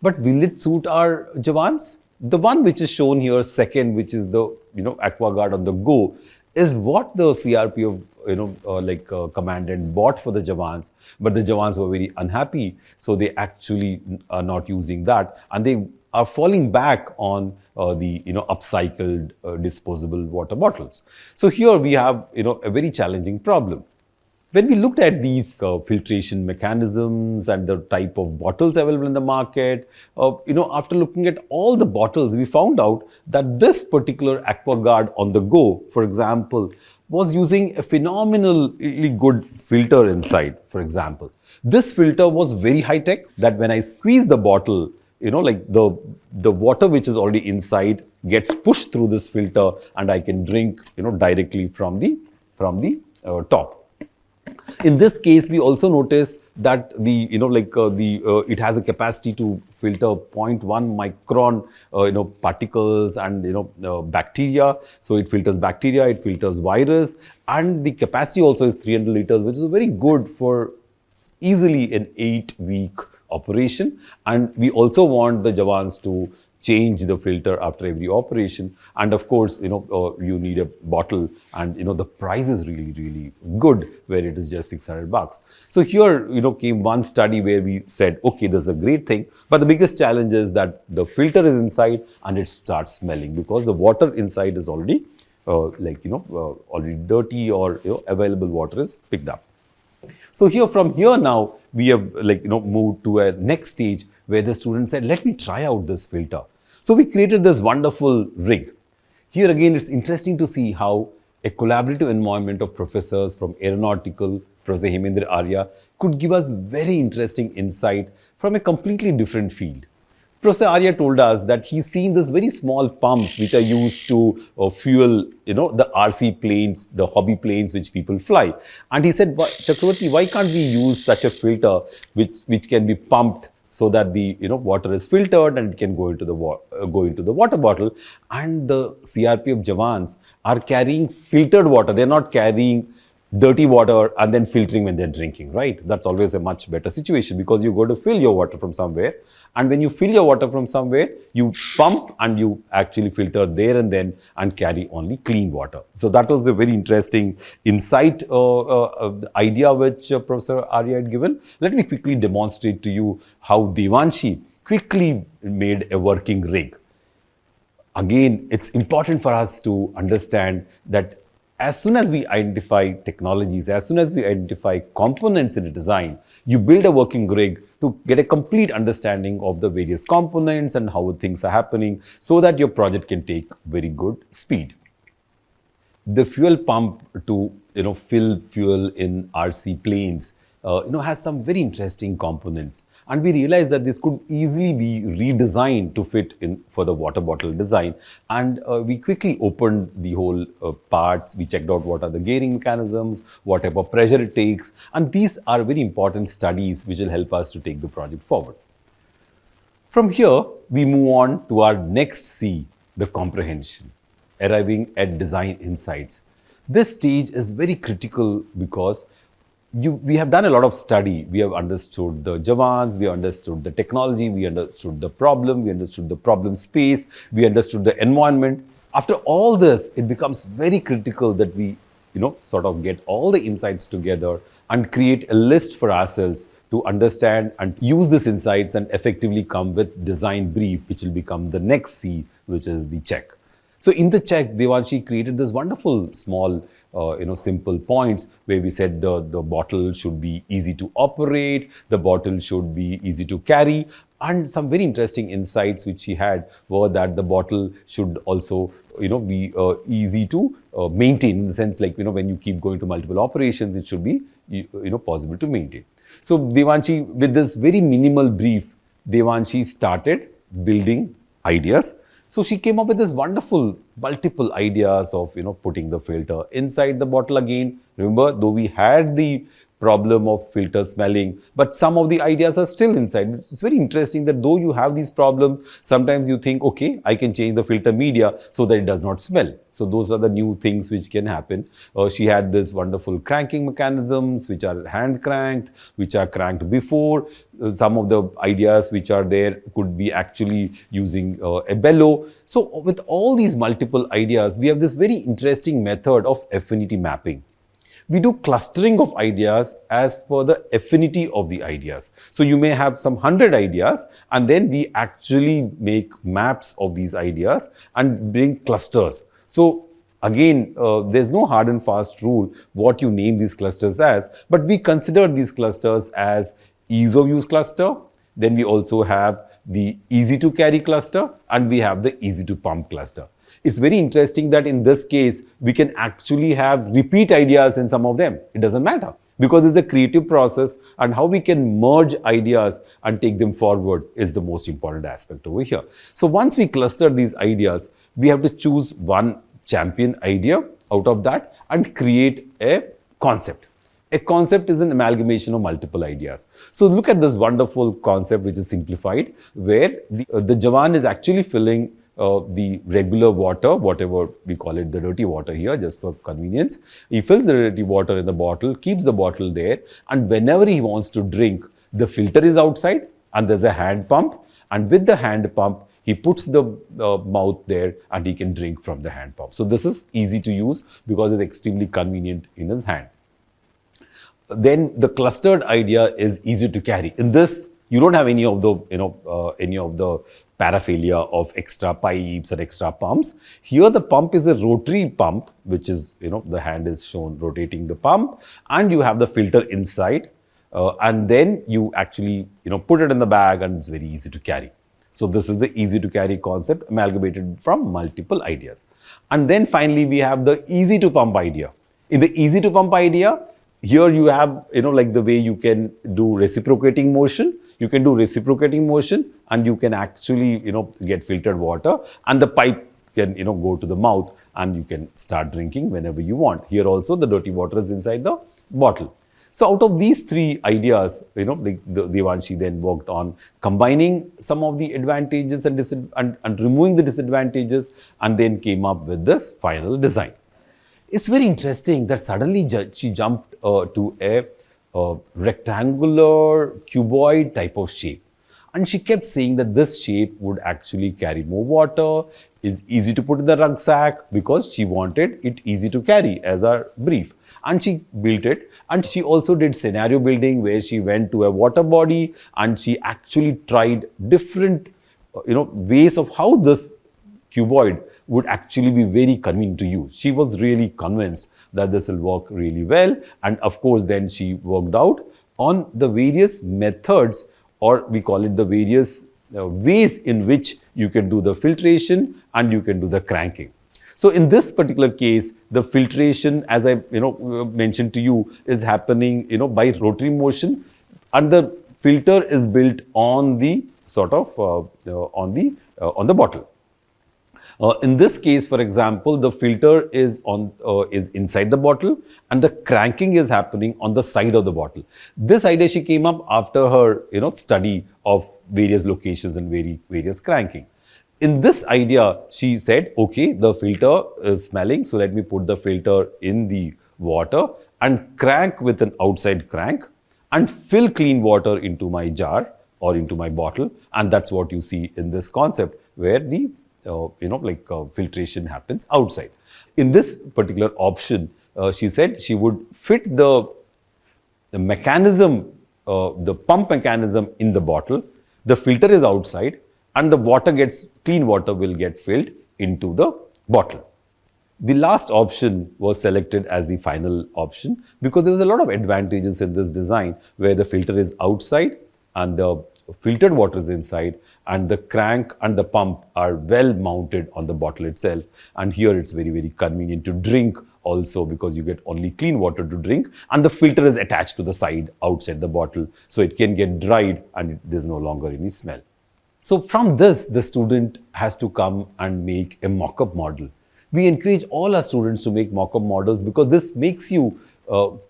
But will it suit our Jawans? The one which is shown here second, which is the AquaGuard on the go, is what the CRPF commandant bought for the Jawans, but the Jawans were very unhappy, so they actually are not using that, and they are falling back on the upcycled disposable water bottles. So here we have a very challenging problem. When we looked at these filtration mechanisms and the type of bottles available in the market, after looking at all the bottles, we found out that this particular AquaGuard on the go, for example, was using a phenomenally good filter inside, for example. This filter was very high tech that when I squeeze the bottle, the water which is already inside gets pushed through this filter and I can drink, directly from the top. In this case, we also notice that it has a capacity to filter 0.1 micron, particles and bacteria. So it filters bacteria, it filters virus, and the capacity also is 300 liters, which is very good for easily an 8-week operation. And we also want the Jawans to change the filter after every operation. And of course, you need a bottle, and the price is really, really good, where it is just $600. So here, came one study where we said, okay, this is a great thing, but the biggest challenge is that the filter is inside and it starts smelling because the water inside is already already dirty, or available water is picked up. So from here now, we have moved to a next stage where the student said, let me try out this filter. So we created this wonderful rig. Here again, it's interesting to see how a collaborative environment of professors from aeronautical, Professor Hemendra Arya, could give us very interesting insight from a completely different field. Professor Arya told us that he's seen this very small pumps which are used to fuel, the RC planes, the hobby planes which people fly. And he said, Chakravarti, why can't we use such a filter which can be pumped so that the water is filtered and it can go into the water bottle? And the CRPF Jawans are carrying filtered water. They're not carrying dirty water and then filtering when they're drinking, right? That's always a much better situation because you go to fill your water from somewhere. And when you fill your water from somewhere, you pump and you actually filter there and then and carry only clean water. So that was a very interesting insight idea which Professor Arya had given. Let me quickly demonstrate to you how Devanshi quickly made a working rig. Again, it's important for us to understand that as soon as we identify technologies, as soon as we identify components in a design, you build a working rig to get a complete understanding of the various components and how things are happening so that your project can take very good speed. the fuel pump to fill fuel in RC planes has some very interesting components, and we realized that this could easily be redesigned to fit in for the water bottle design. And we quickly opened the whole parts. We checked out what are the gearing mechanisms, what type of pressure it takes, and these are very important studies which will help us to take the project forward. From here, we move on to our next C, the comprehension, arriving at design insights. This stage is very critical because we have done a lot of study. We have understood the Javans, we understood the technology, we understood the problem, we understood the problem space, we understood the environment. After all this, it becomes very critical that we sort of get all the insights together and create a list for ourselves to understand and use these insights and effectively come with design brief, which will become the next C, which is the check. So in the check, Devanshi created this wonderful small, simple points where we said the bottle should be easy to operate, the bottle should be easy to carry, and some very interesting insights which she had were that the bottle should also, be easy to maintain, in the sense like, when you keep going to multiple operations, it should be, possible to maintain. So Devanshi, with this very minimal brief, Devanshi started building ideas. So she came up with this wonderful multiple ideas of, putting the filter inside the bottle again. Remember, though we had the problem of filter smelling, but some of the ideas are still inside. It's very interesting that though you have these problems, sometimes you think, okay, I can change the filter media so that it does not smell. So those are the new things which can happen. She had this wonderful cranking mechanisms, which are hand cranked, which are cranked before. Some of the ideas which are there could be actually using a bellow. So with all these multiple ideas, we have this very interesting method of affinity mapping. We do clustering of ideas as per the affinity of the ideas. So you may have some 100 ideas, and then we actually make maps of these ideas and bring clusters. So again, there's no hard and fast rule what you name these clusters as, but we consider these clusters as ease of use cluster. Then we also have the easy to carry cluster, and we have the easy to pump cluster. It's very interesting that in this case, we can actually have repeat ideas in some of them. It doesn't matter, because it's a creative process, and how we can merge ideas and take them forward is the most important aspect over here. So once we cluster these ideas, we have to choose one champion idea out of that and create a concept. A concept is an amalgamation of multiple ideas. So look at this wonderful concept which is simplified, where the Jawan is actually filling the regular water, whatever we call it, the dirty water here, just for convenience. He fills the dirty water in the bottle, keeps the bottle there, and whenever he wants to drink, the filter is outside and there's a hand pump, and with the hand pump, he puts the mouth there and he can drink from the hand pump. So this is easy to use because it's extremely convenient in his hand. Then the clustered idea is easy to carry. In this, you don't have any of the paraphernalia of extra pipes and extra pumps. Here the pump is a rotary pump, which is, the hand is shown rotating the pump, and you have the filter inside, and then you actually, put it in the bag, and it's very easy to carry. So this is the easy to carry concept amalgamated from multiple ideas. And then finally we have the easy to pump idea. In the easy to pump idea, here you have, like the way you can do reciprocating motion. You can do reciprocating motion, and you can actually, get filtered water, and the pipe can, go to the mouth, and you can start drinking whenever you want. Here also the dirty water is inside the bottle. So out of these three ideas, Devanshi then worked on combining some of the advantages and removing the disadvantages, and then came up with this final design. It's very interesting that suddenly she jumped to a rectangular cuboid type of shape, and she kept saying that this shape would actually carry more water, is easy to put in the rucksack, because she wanted it easy to carry as our brief. And she built it, and she also did scenario building, where she went to a water body and she actually tried different ways of how this cuboid would actually be very convenient to use. She was really convinced that this will work really well, and of course then she worked out on the various methods, or we call it the various ways in which you can do the filtration and you can do the cranking. So in this particular case, the filtration, as I mentioned to you, is happening by rotary motion, and the filter is built on the sort of on the bottle. In this case, for example, the filter is inside the bottle, and the cranking is happening on the side of the bottle. This idea she came up after her study of various locations and various cranking. In this idea, she said, okay, the filter is smelling, so let me put the filter in the water and crank with an outside crank and fill clean water into my jar or into my bottle. And that's what you see in this concept, where the filtration happens outside. In this particular option, she said she would fit the mechanism, the pump mechanism in the bottle. The filter is outside, and the clean water will get filled into the bottle. The last option was selected as the final option because there was a lot of advantages in this design, where the filter is outside and the filtered water is inside, and the crank and the pump are well mounted on the bottle itself. And here it's very, very convenient to drink also, because you get only clean water to drink, and the filter is attached to the side outside the bottle, so it can get dried and there's no longer any smell. So from this, the student has to come and make a mock-up model. We encourage all our students to make mock-up models because this makes you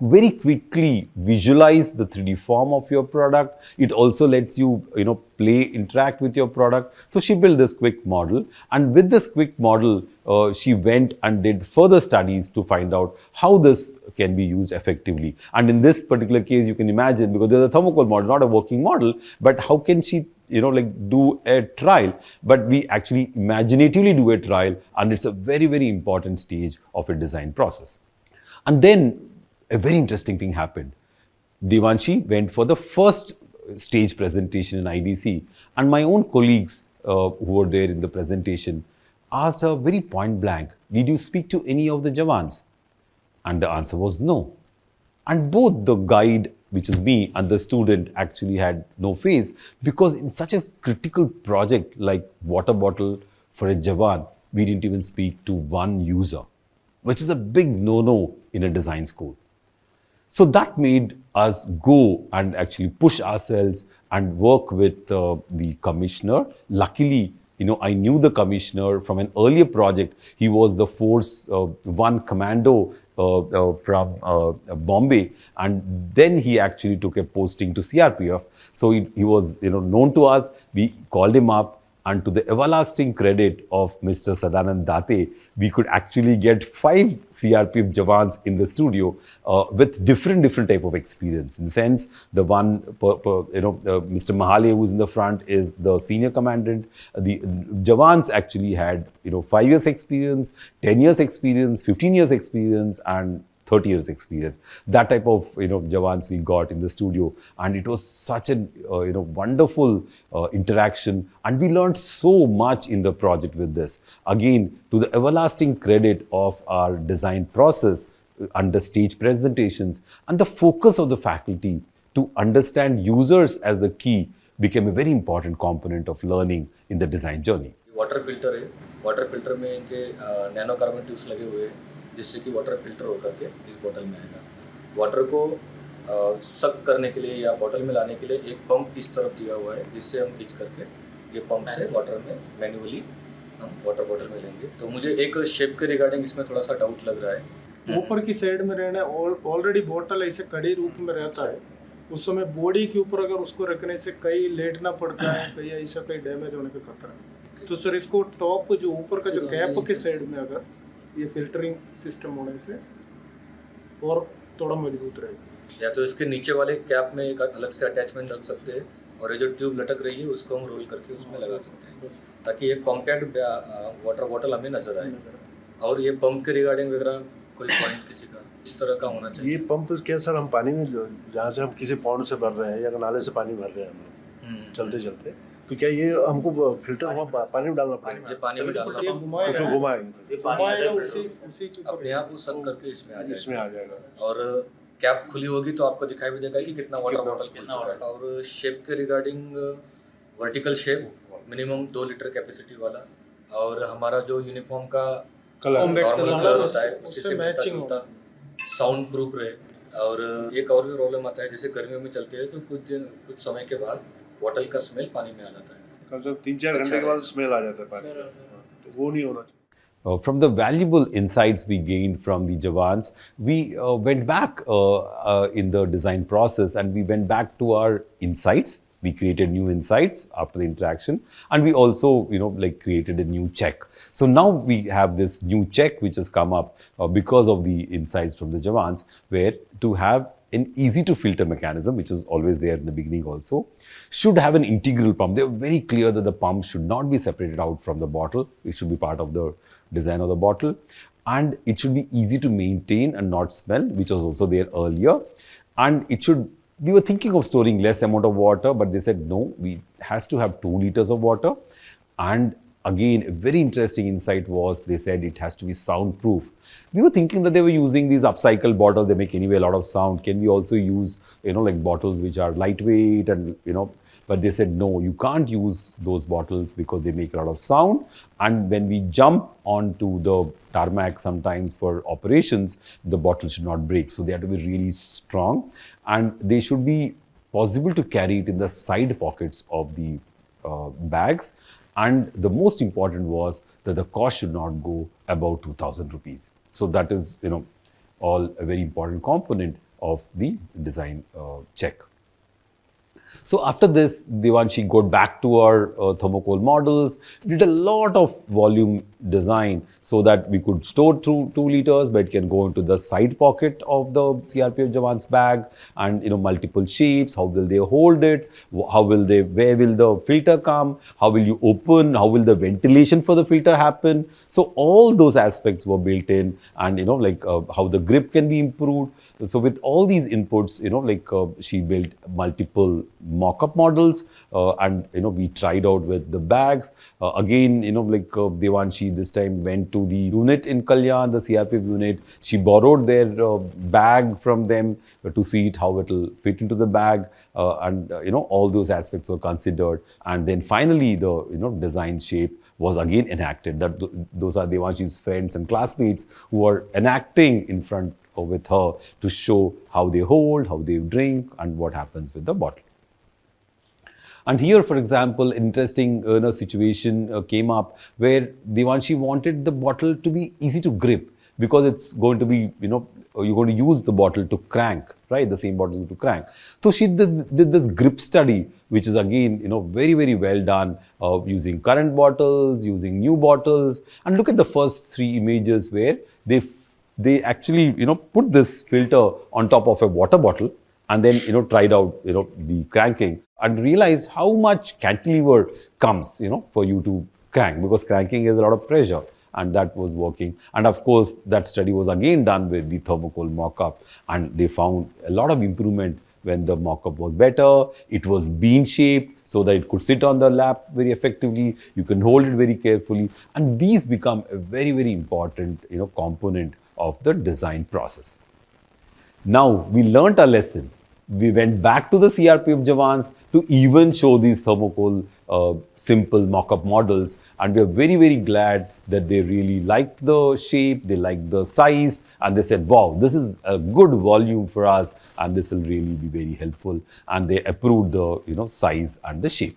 very quickly visualize the 3D form of your product. It also lets you, interact with your product. So she built this quick model, and with this quick model, she went and did further studies to find out how this can be used effectively. And in this particular case, you can imagine, because there's a thermocol model, not a working model, but how can she do a trial? But we actually imaginatively do a trial, and it's a very, very important stage of a design process. And then a very interesting thing happened. Devanshi went for the first stage presentation in IDC, and my own colleagues who were there in the presentation asked her very point blank, did you speak to any of the Jawans? And the answer was no. And both the guide, which is me, and the student actually had no face, because in such a critical project like water bottle for a Jawan, we didn't even speak to one user, which is a big no-no in a design school. So that made us go and actually push ourselves and work with the commissioner. Luckily, I knew the commissioner from an earlier project. He was the Force 1 commando from Bombay, and then he actually took a posting to CRPF. So he was known to us. We called him up, and to the everlasting credit of Mr. Sadanand Date, we could actually get 5 CRPF Jawans in the studio with different type of experience. In the sense, the one, Mr. Mahale, who's in the front, is the senior commandant. The Jawans actually had 5 years experience, 10 years experience, 15 years experience, and 30 years experience. That type of Jawans we got in the studio, and it was such a wonderful interaction, and we learned so much in the project with this. Again, to the everlasting credit of our design process and the stage presentations, and the focus of the faculty to understand users as the key became a very important component of learning in the design journey. Water filter है, water filter में इनके nano carbon tubes लगे हुए हैं, जिससे कि water filter होकर के इस बोतल में आएगा। वाटर को सक करने के लिए या बोतल में लाने के लिए एक पंप इस तरफ दिया हुआ है, जिससे हम खींच करके ये पंप से वाटर में मैन्युअली हम वाटर बोतल में लेंगे। तो मुझे एक शेप के रिगार्डिंग इसमें थोड़ा सा डाउट लग रहा है। ऊपर की साइड में रहना ऑलरेडी बोतल ऐसे कड़ी रूप में रहता है, उस समय बॉडी के ऊपर अगर उसको रखने से कहीं लेटना पड़ता है, कहीं ऐसा कहीं डैमेज होने का खतरा है। तो सर इसको टॉप जो ऊपर का जो कैप के साइड में अगर ये फिल्टरिंग सिस्टम होने से और थोड़ा मजबूत रहेगा। या तो इसके नीचे वाले कैप में एक अलग से अटैचमेंट रख सकते हैं, और ये जो ट्यूब लटक रही है उसको हम रोल करके उसमें लगा सकते हैं, ताकि ये कॉम्पैक्ट वाटर बॉटल हमें नजर आए। और ये पंप के रिगार्डिंग वगैरह कोई पॉइंट किसी का इस तरह का होना चाहिए? ये पंप क्या सर, हम पानी में जहाँ से हम किसी पौंड से भर रहे हैं या नाले से पानी भर रहे हैं हम चलते चलते, तो क्या ये हमको फिल्टर हुआ पानी में डालना पड़ेगा? ये पानी में डालना उसको घुमाएंगे अपने आप वो सक करके इसमें आ जाएगा। और कैप खुली होगी तो आपको दिखाई भी देगा कि कितना वाटर बॉटल खुल चुका है। और शेप के regarding vertical shape minimum 2 litre capacity वाला, और हमारा जो यूनिफॉर्म का नॉर्मल कलर होता है, जिससे मिलता जुलता साउंड प्रूफ रहे। और एक और भी प्रॉब्लम आता है, जैसे गर्मियों में चलते हैं तो कुछ समय के बाद बॉटल का स्मेल पानी में आ जाता है। कम से कम 3-4 घंटे के बाद स्मेल आ जाता है पानी का, तो वो नहीं होना चाहिए। From the valuable insights we gained from the Jawans, we went back in the design process and we went back to our insights. We created new insights after the interaction, and we also, created a new check. So now we have this new check which has come up because of the insights from the Jawans, where to have an easy to filter mechanism, which is always there in the beginning also, should have an integral pump. They were very clear that the pump should not be separated out from the bottle. It should be part of the design of the bottle, and it should be easy to maintain and not smell, which was also there earlier. And we were thinking of storing less amount of water, but they said no, we has to have 2 liters of water. And again, a very interesting insight was they said it has to be soundproof. We were thinking that they were using these upcycled bottles, they make anyway a lot of sound. Can we also use, like bottles which are lightweight and, but they said no, you can't use those bottles because they make a lot of sound. And when we jump onto the tarmac sometimes for operations, the bottle should not break. So they have to be really strong, and they should be possible to carry it in the side pockets of the bags. And the most important was that the cost should not go above 2,000 rupees. So that is, all a very important component of the design check. So after this, Devanshi got back to our thermocol models, did a lot of volume design so that we could store through 2 liters, but it can go into the side pocket of the CRPF Jawan's bag, and multiple shapes. How will they hold it? Where will the filter come? How will you open? How will the ventilation for the filter happen? So all those aspects were built in, and how the grip can be improved. So with all these inputs, she built multiple mock-up models, and we tried out with the bags. Again, Devanshi this time went to the unit in Kalyan, the CRPF unit. She borrowed their bag from them to see how it will fit into the bag, and all those aspects were considered. And then finally, the design shape was again enacted. Those are Devanshi's friends and classmates who are enacting in front with her to show how they hold, how they drink, and what happens with the bottle. And here, for example, interesting situation came up where Devanshi wanted the bottle to be easy to grip, because it's going to be, you're going to use the bottle to crank, right? The same bottle to crank. So she did this grip study, which is again, very, very well done, using current bottles, using new bottles. And look at the first 3 images where they actually, put this filter on top of a water bottle, and then, tried out, the cranking, and realized how much cantilever comes, for you to crank, because cranking is a lot of pressure, and that was working. And of course, that study was again done with the thermocol mock-up, and they found a lot of improvement when the mock-up was better. It was bean shaped so that it could sit on the lap very effectively. You can hold it very carefully, and these become a very, very important, component of the design process. Now we learnt our lesson. We went back to the CRPF Jawans to even show these thermocol simple mock-up models, and we are very, very glad that they really liked the shape, they liked the size, and they said, wow, this is a good volume for us, and this will really be very helpful, and they approved the size and the shape.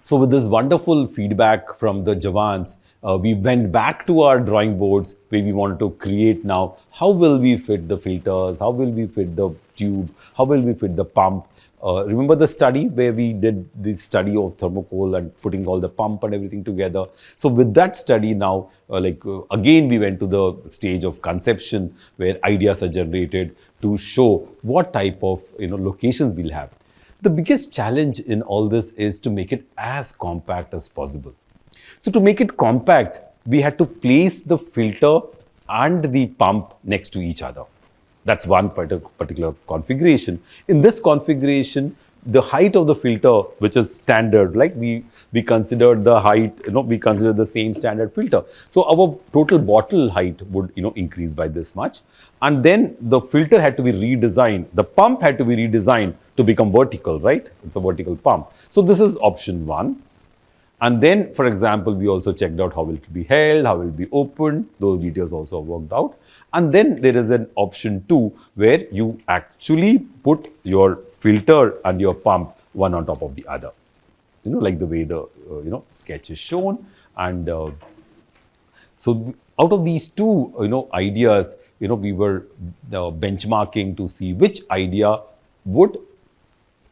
So with this wonderful feedback from the Jawans, we went back to our drawing boards where we wanted to create now, how will we fit the filters, how will we fit the tube, how will we fit the pump. Remember the study where we did the study of thermocol and putting all the pump and everything together. So with that study now, again we went to the stage of conception where ideas are generated to show what type of locations we'll have. The biggest challenge in all this is to make it as compact as possible. So to make it compact, we had to place the filter and the pump next to each other. That's one particular configuration. In this configuration, the height of the filter, which is standard, like we considered the height, we consider the same standard filter. So our total bottle height would, increase by this much. And then the filter had to be redesigned. The pump had to be redesigned to become vertical, right? It's a vertical pump. So this is option 1. And then, for example, we also checked out how it will be held, how it will be opened. Those details also are worked out. And then there is an option 2 where you actually put your filter and your pump one on top of the other. Like the way the sketch is shown. And so out of these two ideas, we were benchmarking to see which idea would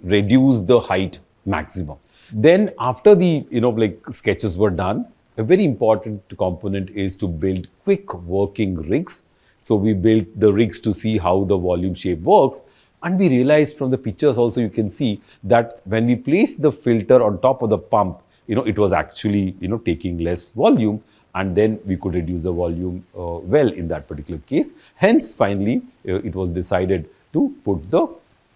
reduce the height maximum. Then after the sketches were done, a very important component is to build quick working rigs. So we built the rigs to see how the volume shape works. And we realized from the pictures also, you can see that when we placed the filter on top of the pump, it was actually, taking less volume, and then we could reduce the volume well in that particular case. Hence, finally, it was decided to put the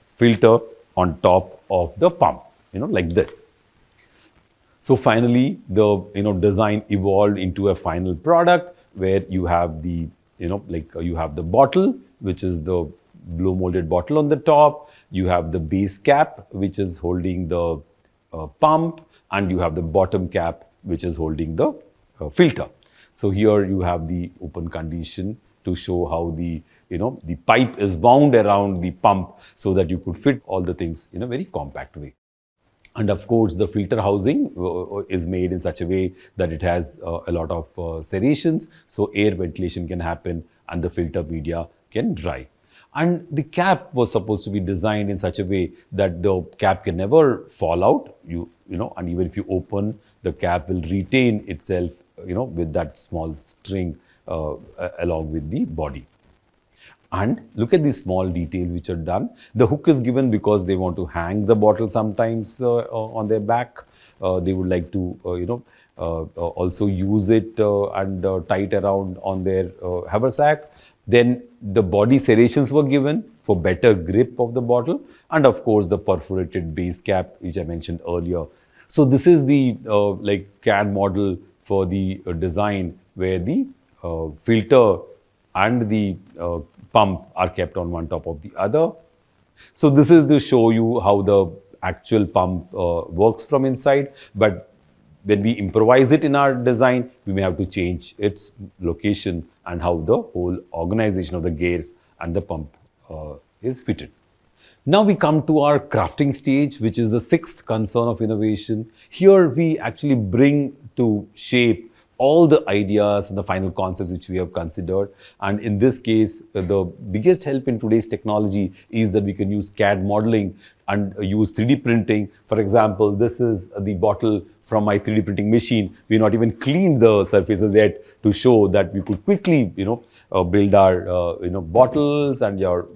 filter on top of the pump, like this. So finally, the design evolved into a final product where you have the you have the bottle, which is the blow molded bottle on the top. You have the base cap, which is holding the pump, and you have the bottom cap, which is holding the filter. So here you have the open condition to show how the the pipe is wound around the pump so that you could fit all the things in a very compact way. And of course, the filter housing is made in such a way that it has a lot of serrations, so air ventilation can happen and the filter media can dry. And the cap was supposed to be designed in such a way that the cap can never fall out, and even if you open, the cap will retain itself, with that small string along with the body. And look at the small details which are done. The hook is given because they want to hang the bottle sometimes on their back. They would like to, also use it and tie it around on their haversack. Then the body serrations were given for better grip of the bottle. And of course, the perforated base cap, which I mentioned earlier. So this is the CAD model for the design where the filter and the pump are kept on one top of the other. So this is to show you how the actual pump works from inside. But when we improvise it in our design, we may have to change its location and how the whole organization of the gears and the pump is fitted. Now we come to our crafting stage, which is the sixth concern of innovation. Here we actually bring to shape all the ideas and the final concepts which we have considered. And in this case, the biggest help in today's technology is that we can use CAD modeling and use 3D printing. For example, this is the bottle from my 3D printing machine. We not even cleaned the surfaces yet to show that we could quickly, build our, bottles and your,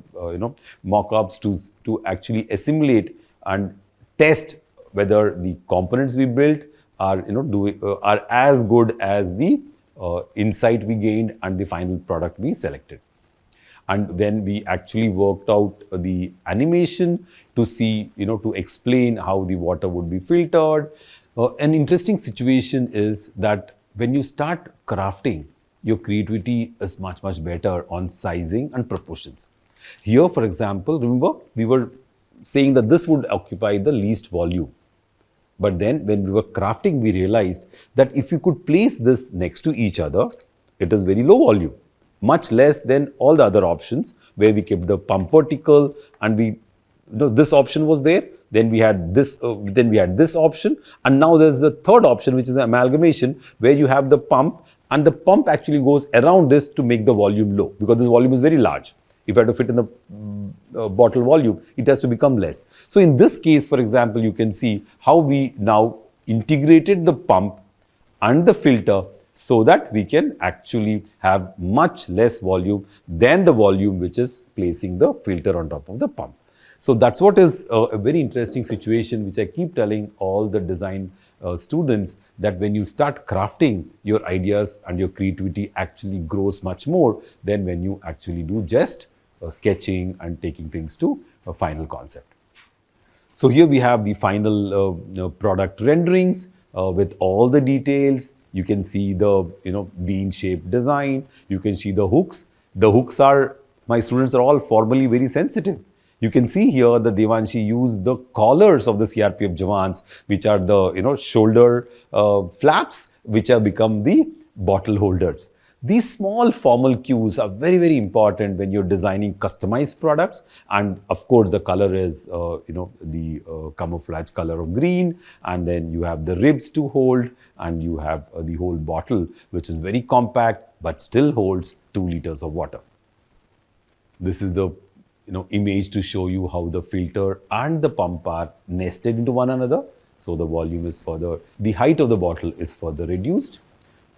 mock-ups to actually assimilate and test whether the components we built are are as good as the insight we gained and the final product we selected. And then we actually worked out the animation to see, to explain how the water would be filtered. An interesting situation is that when you start crafting, your creativity is much, much better on sizing and proportions. Here, for example, remember, we were saying that this would occupy the least volume. But then when we were crafting, we realized that if you could place this next to each other, it is very low volume, much less than all the other options where we kept the pump vertical and we, this option was there. Then we had this, option, and now there's the third option, which is an amalgamation where you have the pump, and the pump actually goes around this to make the volume low because this volume is very large. If I have to fit in the bottle volume, it has to become less. So in this case, for example, you can see how we now integrated the pump and the filter so that we can actually have much less volume than the volume which is placing the filter on top of the pump. So that's what is a very interesting situation, which I keep telling all the design students, that when you start crafting, your ideas and your creativity actually grows much more than when you actually do just sketching and taking things to a final concept. So here we have the final product renderings with all the details. You can see the bean-shaped design. You can see the hooks. The hooks are, my students are all formally very sensitive. You can see here that Devanshi used the collars of the CRPF Jawans, which are the shoulder flaps, which have become the bottle holders. These small formal cues are very, very important when you're designing customized products. And of course, the color is, the camouflage color of green. And then you have the ribs to hold, and you have the whole bottle, which is very compact, but still holds 2 liters of water. This is the image to show you how the filter and the pump are nested into one another. So the volume is further, the height of the bottle is further reduced.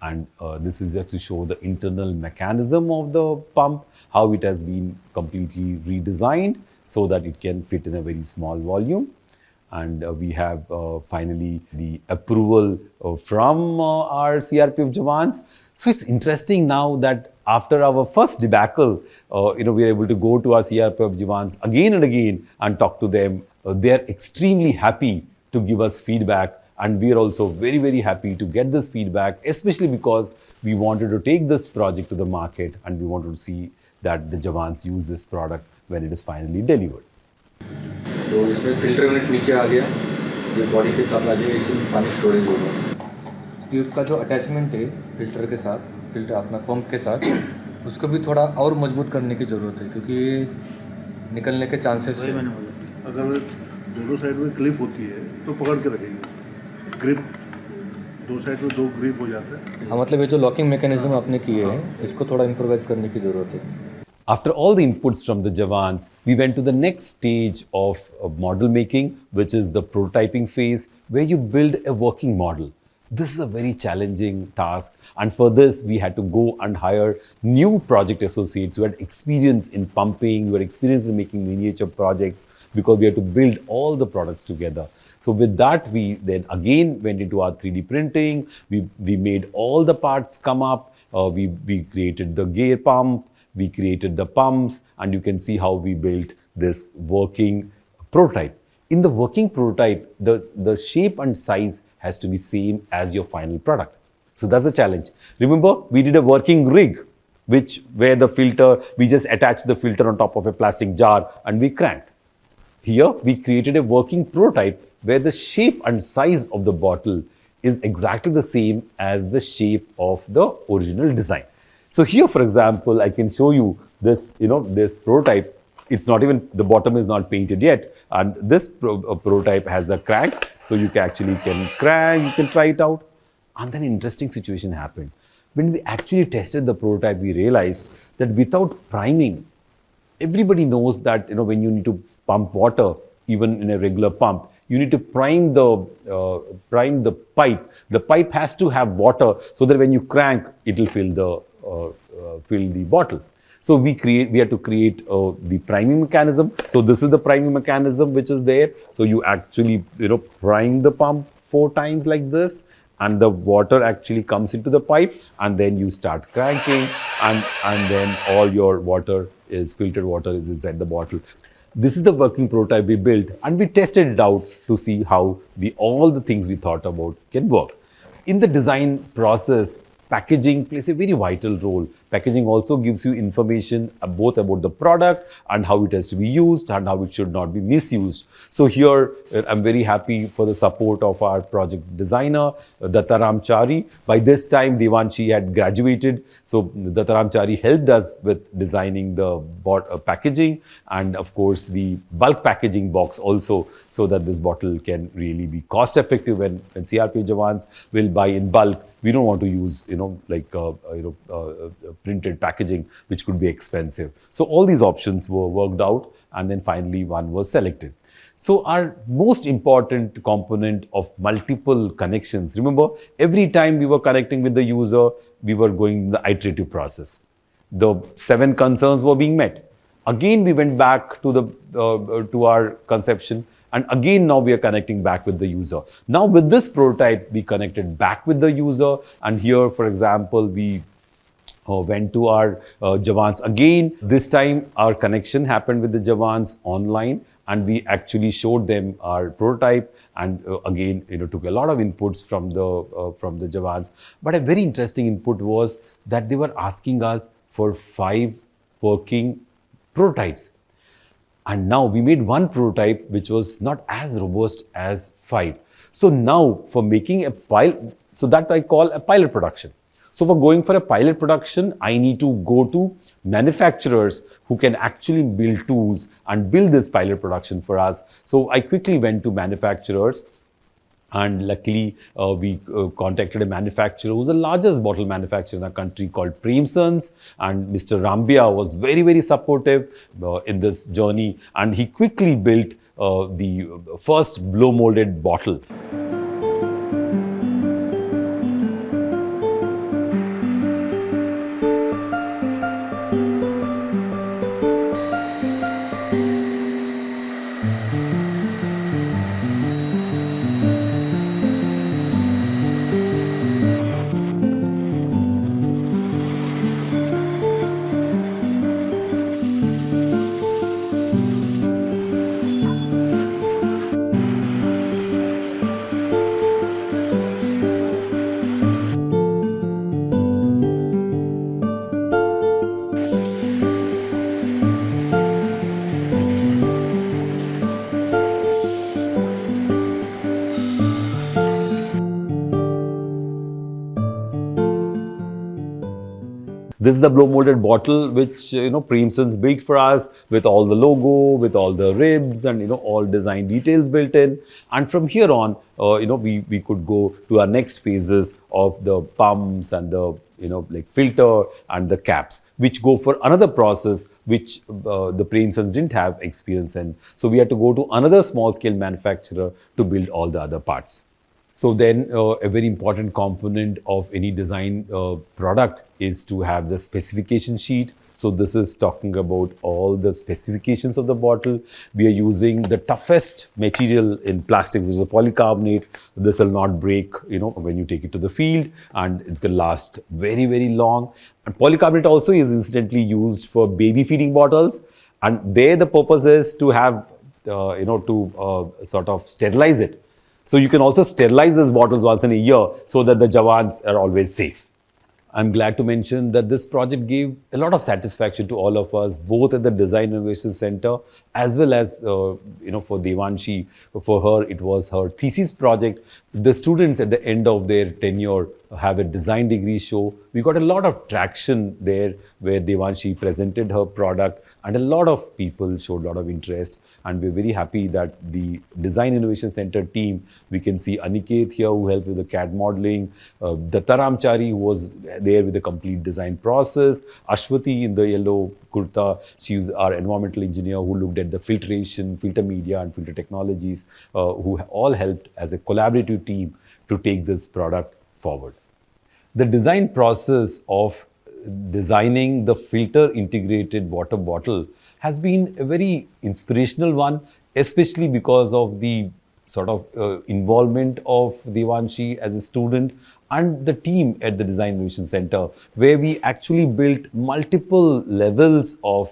And this is just to show the internal mechanism of the pump, how it has been completely redesigned so that it can fit in a very small volume. And we have finally the approval from our CRPF Jawans. So it's interesting now that after our first debacle, we are able to go to our CRPF Jawans again and again and talk to them. They are extremely happy to give us feedback. And we are also very, very happy to get this feedback, especially because we wanted to take this project to the market and we wanted to see that the Jawans use this product when it is finally delivered. तो इसमें filter unit नीचे आ गया, ये body के साथ आ गया, इसमें पानी स्टोरेज होगा। ट्यूब का जो अटैचमेंट है फिल्टर के साथ, फिल्टर अपना पंप के साथ, उसको भी थोड़ा और मजबूत करने की ज़रूरत है, क्योंकि निकलने के चांसेस है। अगर दोनों साइड में क्लिप होती है तो पकड़ के रखेंगे, ग्रिप दो साइड में 2 ग्रिप हो जाता है। हाँ, मतलब ये जो लॉकिंग मैकेनिज्म आपने किए हैं, इसको थोड़ा इम्प्रोवाइज करने की ज़रूरत है। After all the inputs from the Jawans, we went to the next stage of model making, which is the prototyping phase, where you build a working model. This is a very challenging task, and for this we had to go and hire new project associates who had experience in pumping, who had experience in making miniature projects, because we had to build all the products together. So with that, we then again went into our 3D printing. We made all the parts come up. We created the gear pump. We created the pumps, and you can see how we built this working prototype. In the working prototype, the shape and size has to be same as your final product. So that's the challenge. Remember, we did a working rig, where the filter, we just attached the filter on top of a plastic jar and we cranked. Here, we created a working prototype where the shape and size of the bottle is exactly the same as the shape of the original design. So here, for example, I can show you this, this prototype. It's not even, the bottom is not painted yet. And this prototype has the crank. So you can crank, you can try it out. And then an interesting situation happened. When we actually tested the prototype, we realized that without priming, everybody knows that, when you need to pump water, even in a regular pump, you need to prime the pipe. The pipe has to have water so that when you crank, it will fill the bottle. So we had to create the priming mechanism. So this is the priming mechanism which is there. So you actually prime the pump 4 times like this, and the water actually comes into the pipe, and then you start cranking, and then all your filtered water is inside the bottle. This is the working prototype we built, and we tested it out to see how all the things we thought about can work. In the design process, packaging plays a very vital role. Packaging also gives you information both about the product and how it has to be used and how it should not be misused. So here, I'm very happy for the support of our project designer, Dattaram Chari. By this time, Devanshi had graduated. So Dattaram Chari helped us with designing the packaging, and of course the bulk packaging box also, so that this bottle can really be cost effective when CRP Jawans will buy in bulk. We don't want to use, printed packaging, which could be expensive. So all these options were worked out, and then finally one was selected. So our most important component of multiple connections, remember, every time we were connecting with the user, we were going the iterative process. The 7 concerns were being met. Again, we went back to our conception, and again now we are connecting back with the user. Now with this prototype, we connected back with the user, and here, for example, we went to our Jawans again. This time our connection happened with the Jawans online, and we actually showed them our prototype, and again took a lot of inputs from the Jawans. But a very interesting input was that they were asking us for 5 working prototypes. And now we made one prototype which was not as robust as 5. So now for making a pilot, so that I call a pilot production. So for going for a pilot production, I need to go to manufacturers who can actually build tools and build this pilot production for us. So I quickly went to manufacturers, and luckily we contacted a manufacturer who's the largest bottle manufacturer in the country called Premsons, and Mr. Rambia was very, very supportive in this journey, and he quickly built the first blow molded bottle. This is the blow molded bottle which Premsons built for us, with all the logo, with all the ribs, and all design details built in. And from here on, we could go to our next phases of the pumps and the like filter and the caps, which go for another process which the Premsons didn't have experience in. So we had to go to another small scale manufacturer to build all the other parts. So then a very important component of any design product is to have the specification sheet. So this is talking about all the specifications of the bottle. We are using the toughest material in plastics, which is a polycarbonate. This will not break, when you take it to the field, and it's going to last very, very long. And polycarbonate also is incidentally used for baby feeding bottles. And there the purpose is to have, sort of sterilize it. So you can also sterilize these bottles once in a year so that the Jawans are always safe. I'm glad to mention that this project gave a lot of satisfaction to all of us, both at the Design Innovation Center as well as, for Devanshi. For her, it was her thesis project. The students at the end of their tenure have a design degree show. We got a lot of traction there where Devanshi presented her product, and a lot of people showed a lot of interest. And we're very happy that the Design Innovation Center team, we can see Aniket here who helped with the CAD modeling, Dattaramchari who was there with the complete design process, Ashwati in the yellow kurta, she's our environmental engineer who looked at the filtration, filter media and filter technologies, who all helped as a collaborative team to take this product forward. The design process of designing the filter integrated water bottle has been a very inspirational one, especially because of the sort of involvement of Devanshi as a student and the team at the Design Innovation Center, where we actually built multiple levels of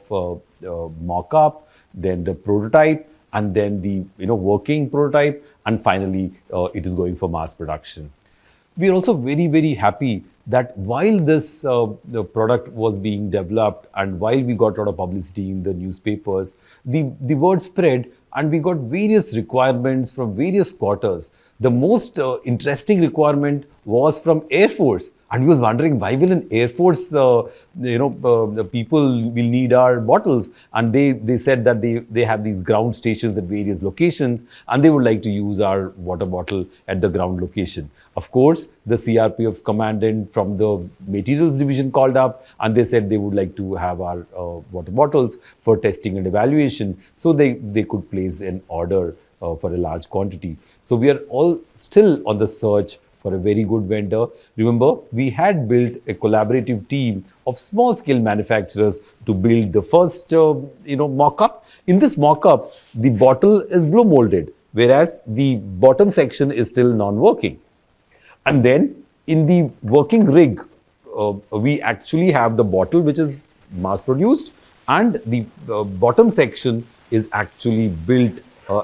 mock-up, then the prototype, and then the working prototype, and finally it is going for mass production. We are also very, very happy that while this the product was being developed and while we got a lot of publicity in the newspapers, the word spread and we got various requirements from various quarters. The most interesting requirement was from Air Force. And we was wondering, why will an Air Force, the people will need our bottles? And they said that they have these ground stations at various locations and they would like to use our water bottle at the ground location. Of course, the CRPF commandant from the materials division called up and they said they would like to have our water bottles for testing and evaluation. So they could place an order for a large quantity. So we are all still on the search for a very good vendor. Remember, we had built a collaborative team of small scale manufacturers to build the first, mock-up. In this mock-up, the bottle is blow molded, whereas the bottom section is still non-working. And then in the working rig, we actually have the bottle which is mass produced, and the bottom section is actually built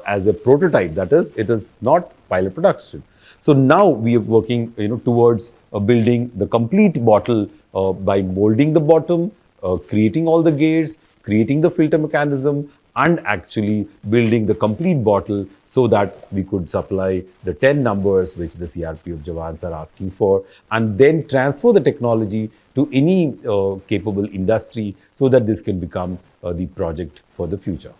as a prototype. That is, it is not pilot production. So now we are working towards building the complete bottle by molding the bottom, creating all the gears, creating the filter mechanism, and actually building the complete bottle so that we could supply the 10 numbers which the CRPF Jawans are asking for, and then transfer the technology to any capable industry so that this can become the project for the future.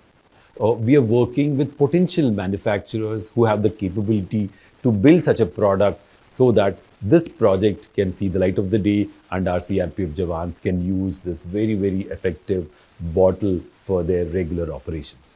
We are working with potential manufacturers who have the capability to build such a product so that this project can see the light of the day and our CRPF Jawans can use this very, very effective bottle for their regular operations.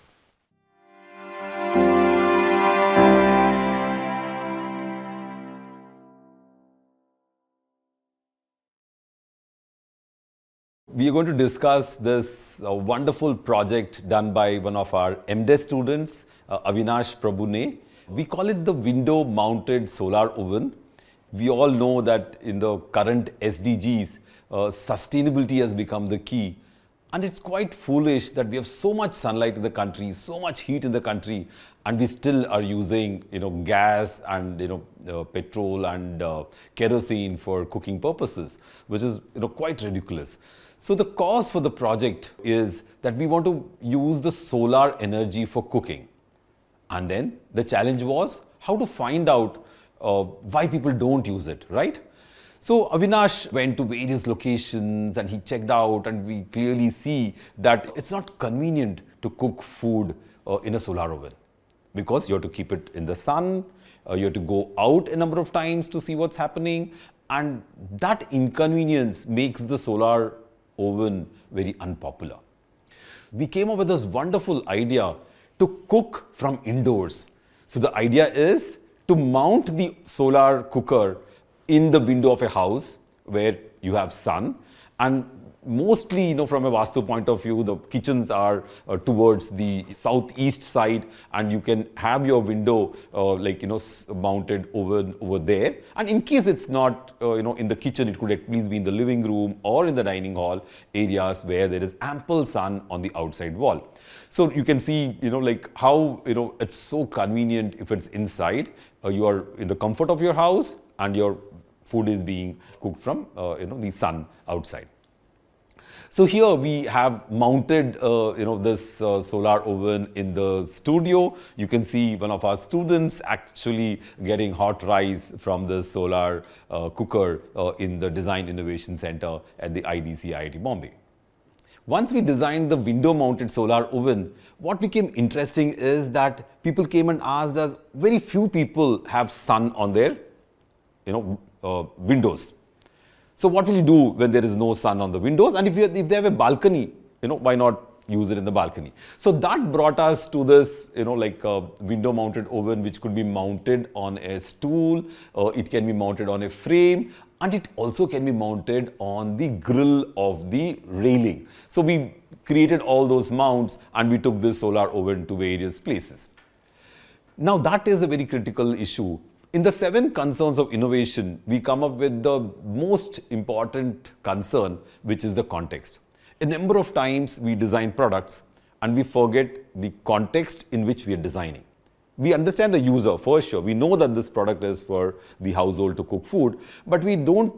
We are going to discuss this wonderful project done by one of our MDes students, Avinash Prabhune. We call it the window mounted solar oven. We all know that in the current SDGs, sustainability has become the key. And it's quite foolish that we have so much sunlight in the country, so much heat in the country, and we still are using, gas and, petrol and kerosene for cooking purposes, which is, quite ridiculous. So the cause for the project is that we want to use the solar energy for cooking. And then the challenge was how to find out why people don't use it, right? So Avinash went to various locations and he checked out, and we clearly see that it's not convenient to cook food in a solar oven because you have to keep it in the sun, you have to go out a number of times to see what's happening, and that inconvenience makes the solar oven very unpopular. We came up with this wonderful idea to cook from indoors. So the idea is to mount the solar cooker in the window of a house where you have sun, and mostly, from a Vastu point of view, the kitchens are towards the southeast side, and you can have your window mounted over there. And in case it's not in the kitchen, it could at least be in the living room or in the dining hall areas where there is ample sun on the outside wall. So you can see how it's so convenient if it's inside. You are in the comfort of your house and your food is being cooked from the sun outside. So here we have mounted this solar oven in the studio. You can see one of our students actually getting hot rice from the solar cooker in the Design Innovation Center at the IDC IIT Bombay. Once we designed the window mounted solar oven, what became interesting is that people came and asked us, very few people have sun on their windows. So what will you do when there is no sun on the windows? And if they have a balcony, why not use it in the balcony? So that brought us to this, a window mounted oven which could be mounted on a stool, it can be mounted on a frame, and it also can be mounted on the grill of the railing. So we created all those mounts and we took this solar oven to various places. Now that is a very critical issue. In the 7 concerns of innovation, we come up with the most important concern, which is the context. A number of times we design products and we forget the context in which we are designing. We understand the user for sure. We know that this product is for the household to cook food, but we don't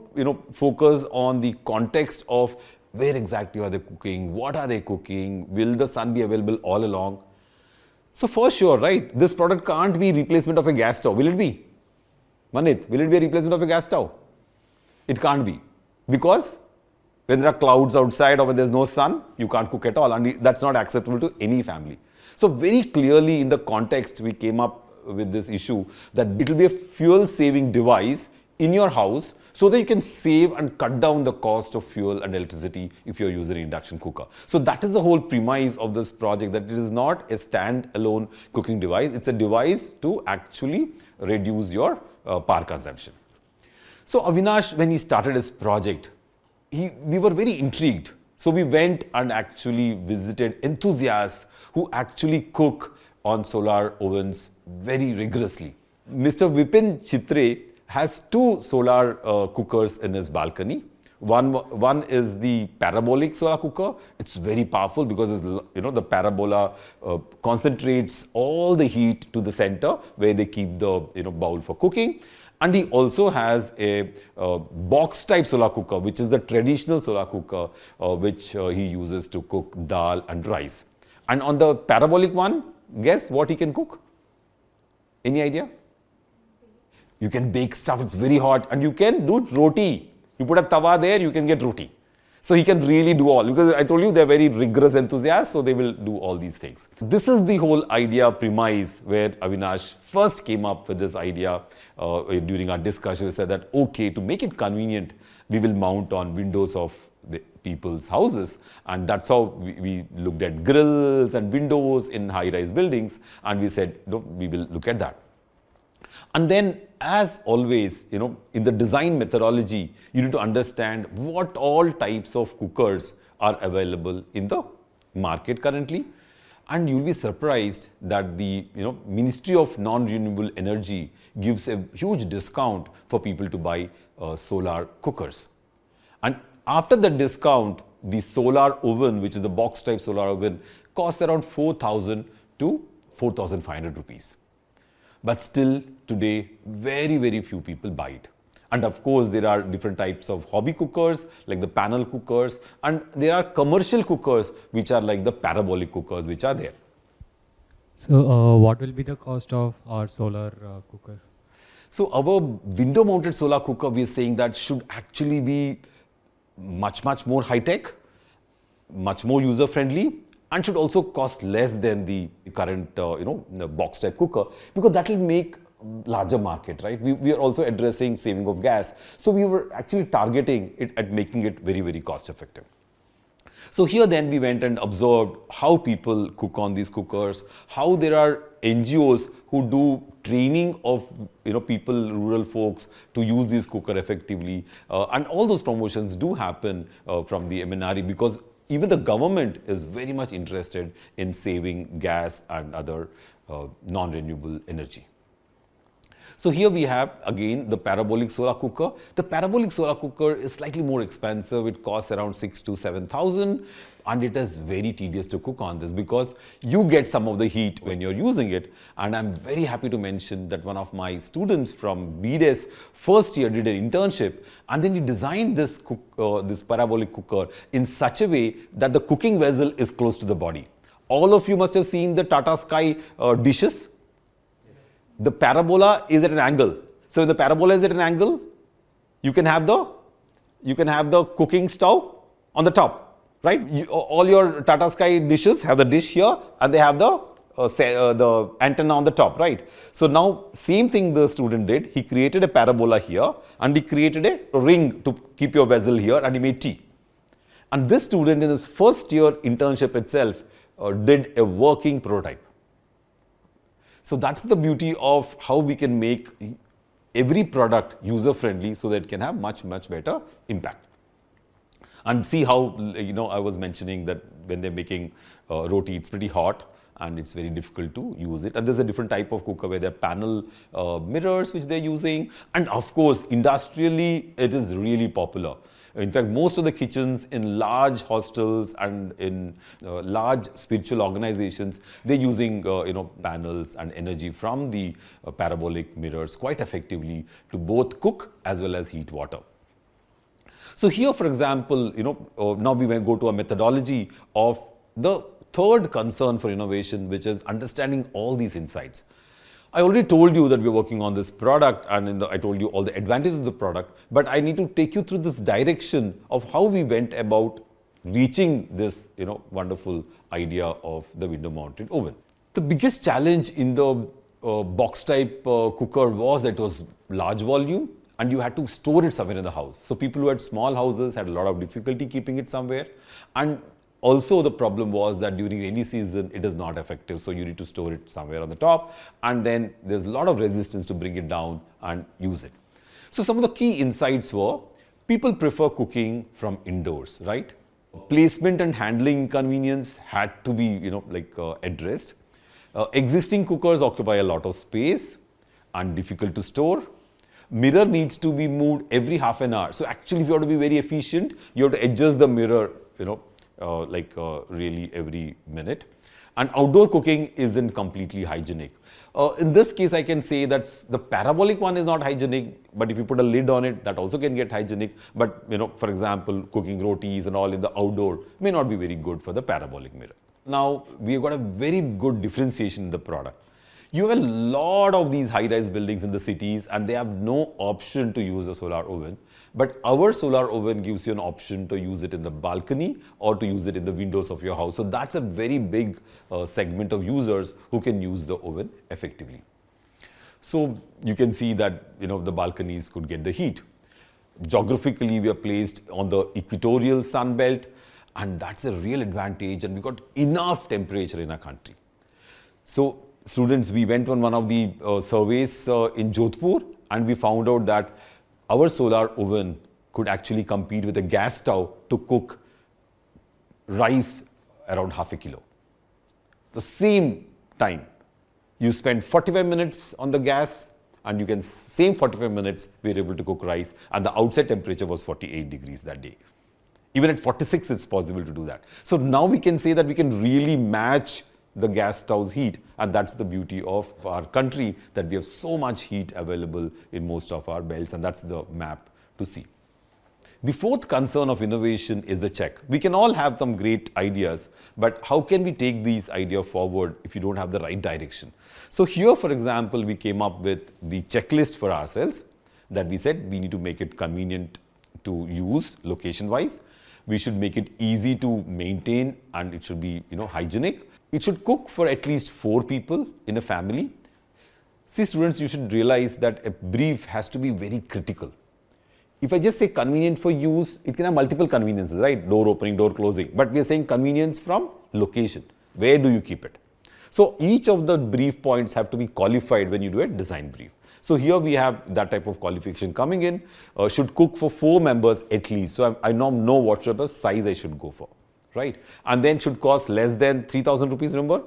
focus on the context of where exactly are they cooking, what are they cooking, will the sun be available all along. So for sure, right, this product can't be replacement of a gas stove, will it be? Manit, will it be a replacement of a gas stove? It can't be, because when there are clouds outside or when there's no sun, you can't cook at all, and that's not acceptable to any family. So very clearly in the context, we came up with this issue that it will be a fuel saving device in your house so that you can save and cut down the cost of fuel and electricity if you're using an induction cooker. So that is the whole premise of this project, that it is not a standalone cooking device. It's a device to actually reduce your power consumption. So Avinash, when he started his project, we were very intrigued. So we went and actually visited enthusiasts who actually cook on solar ovens very rigorously. Mr. Vipin Chitre has 2 solar cookers in his balcony. One is the parabolic solar cooker. It's very powerful because the parabola concentrates all the heat to the center where they keep the bowl for cooking. And he also has a box type solar cooker, which is the traditional solar cooker which he uses to cook dal and rice. And on the parabolic one, guess what he can cook? Any idea? You can bake stuff, it's very hot, and you can do roti. You put a tawa there, you can get roti. So he can really do all, because I told you they're very rigorous enthusiasts, so they will do all these things. This is the whole idea premise where Avinash first came up with this idea during our discussion. We said that, okay, to make it convenient, we will mount on windows of the people's houses, and that's how we looked at grills and windows in high-rise buildings, and we said, no, we will look at that. And then, as always, in the design methodology, you need to understand what all types of cookers are available in the market currently. And you'll be surprised that the Ministry of Non-Renewable Energy gives a huge discount for people to buy solar cookers. And after the discount, the solar oven, which is the box type solar oven, costs around 4,000 to 4,500 rupees. But still today, very, very few people buy it. And of course, there are different types of hobby cookers, like the panel cookers, and there are commercial cookers, which are like the parabolic cookers, which are there. So what will be the cost of our solar cooker? So our window mounted solar cooker, we are saying that should actually be much, much more high-tech, much more user-friendly, and should also cost less than the current, the box type cooker, because that will make larger market, right? We are also addressing saving of gas. So we were actually targeting it at making it very, very cost effective. So here then we went and observed how people cook on these cookers, how there are NGOs who do training of people, rural folks, to use this cooker effectively, and all those promotions do happen from the MNRE, because even the government is very much interested in saving gas and other non-renewable energy. So here we have again the parabolic solar cooker. The parabolic solar cooker is slightly more expensive. It costs around 6,000 to 7,000, and it is very tedious to cook on this because you get some of the heat when you're using it. And I'm very happy to mention that one of my students from BDES first year did an internship, and then he designed this this parabolic cooker in such a way that the cooking vessel is close to the body. All of you must have seen the Tata Sky dishes. The parabola is at an angle. So if the parabola is at an angle, you can have the cooking stove on the top, right? All your Tata Sky dishes have the dish here, and they have the antenna on the top, right? So now same thing the student did. He created a parabola here, and he created a ring to keep your vessel here, and he made tea. And this student in his first year internship itself did a working prototype. So that's the beauty of how we can make every product user-friendly so that it can have much, much better impact. And see how, I was mentioning that when they're making roti, it's pretty hot and it's very difficult to use it. And there's a different type of cooker where there are panel mirrors which they're using. And of course, industrially, it is really popular. In fact, most of the kitchens in large hostels and in large spiritual organizations, they're using panels and energy from the parabolic mirrors quite effectively to both cook as well as heat water. So here, for example, now we will go to a methodology of the third concern for innovation, which is understanding all these insights. I already told you that we're working on this product, and I told you all the advantages of the product, but I need to take you through this direction of how we went about reaching this wonderful idea of the window mounted oven. The biggest challenge in the box type cooker was that it was large volume and you had to store it somewhere in the house. So people who had small houses had a lot of difficulty keeping it somewhere, and also the problem was that during rainy season it is not effective, so you need to store it somewhere on the top, and then there's a lot of resistance to bring it down and use it. So some of the key insights were people prefer cooking from indoors, right? Placement and handling inconvenience had to be addressed. Existing cookers occupy a lot of space and difficult to store. Mirror needs to be moved every half an hour. So actually, if you want to be very efficient, you have to adjust the mirror really every minute. And outdoor cooking isn't completely hygienic. In this case, I can say that the parabolic one is not hygienic, but if you put a lid on it, that also can get hygienic. But for example, cooking rotis and all in the outdoor may not be very good for the parabolic mirror. Now we've got a very good differentiation in the product. You have a lot of these high-rise buildings in the cities and they have no option to use a solar oven. But our solar oven gives you an option to use it in the balcony or to use it in the windows of your house. So that's a very big segment of users who can use the oven effectively. So you can see that the balconies could get the heat. Geographically, we are placed on the equatorial sun belt, and that's a real advantage, and we got enough temperature in our country. So students, we went on one of the surveys in Jaipur, and we found out that our solar oven could actually compete with a gas stove to cook rice around half a kilo. The same time, you spend 45 minutes on the gas and you can, same 45 minutes, we were able to cook rice, and the outside temperature was 48 degrees that day. Even at 46, it's possible to do that. So now we can say that we can really match the gas stove's heat, and that's the beauty of our country, that we have so much heat available in most of our belts, and that's the map to see. The fourth concern of innovation is the check. We can all have some great ideas, but how can we take these ideas forward if you don't have the right direction? So here, for example, we came up with the checklist for ourselves that we said we need to make it convenient to use location-wise. We should make it easy to maintain, and it should be hygienic. It should cook for at least 4 people in a family. See, students, you should realize that a brief has to be very critical. If I just say convenient for use, it can have multiple conveniences, right? Door opening, door closing. But we are saying convenience from location. Where do you keep it? So each of the brief points have to be qualified when you do a design brief. So here we have that type of qualification coming in. Should cook for 4 members at least. So I now know what sort of size I should go for, right? And then should cost less than 3,000 rupees, remember?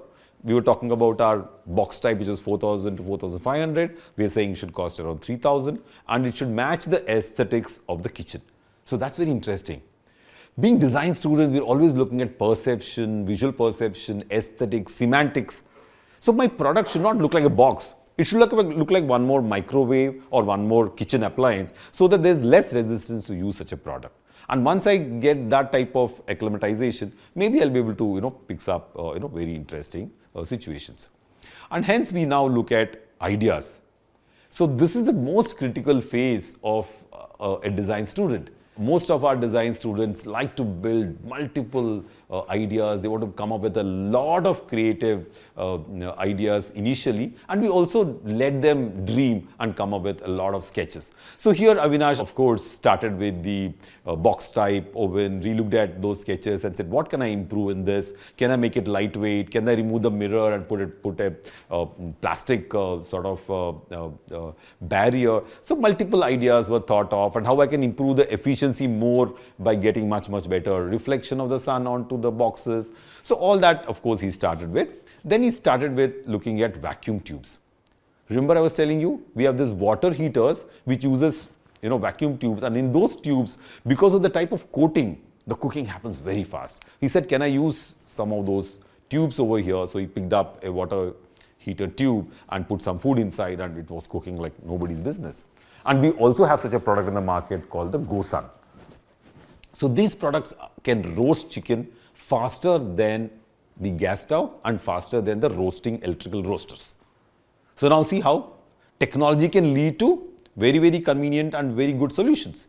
We were talking about our box type, which is 4,000 to 4,500. We are saying it should cost around 3,000, and it should match the aesthetics of the kitchen. So that's very interesting. Being design students, we're always looking at perception, visual perception, aesthetics, semantics. So my product should not look like a box. It should look like one more microwave or one more kitchen appliance, so that there's less resistance to use such a product. And once I get that type of acclimatization, maybe I'll be able to pick up very interesting situations. And hence we now look at ideas. So this is the most critical phase of a design student. Most of our design students like to build multiple ideas. They want to come up with a lot of creative ideas initially, and we also let them dream and come up with a lot of sketches. So here Avinash, of course, started with the box type oven, relooked at those sketches and said, what can I improve in this? Can I make it lightweight? Can I remove the mirror and put a plastic sort of barrier? So multiple ideas were thought of, and how I can improve the efficiency more by getting much better reflection of the sun onto the boxes. So all that, of course, he started with. Then he started with looking at vacuum tubes. Remember I was telling you, we have these water heaters which uses vacuum tubes, and in those tubes, because of the type of coating, the cooking happens very fast. He said, can I use some of those tubes over here? So he picked up a water heater tube and put some food inside, and it was cooking like nobody's business. And we also have such a product in the market called the GoSun. So these products can roast chicken faster than the gas stove and faster than the roasting electrical roasters. So now see how technology can lead to very convenient and very good solutions.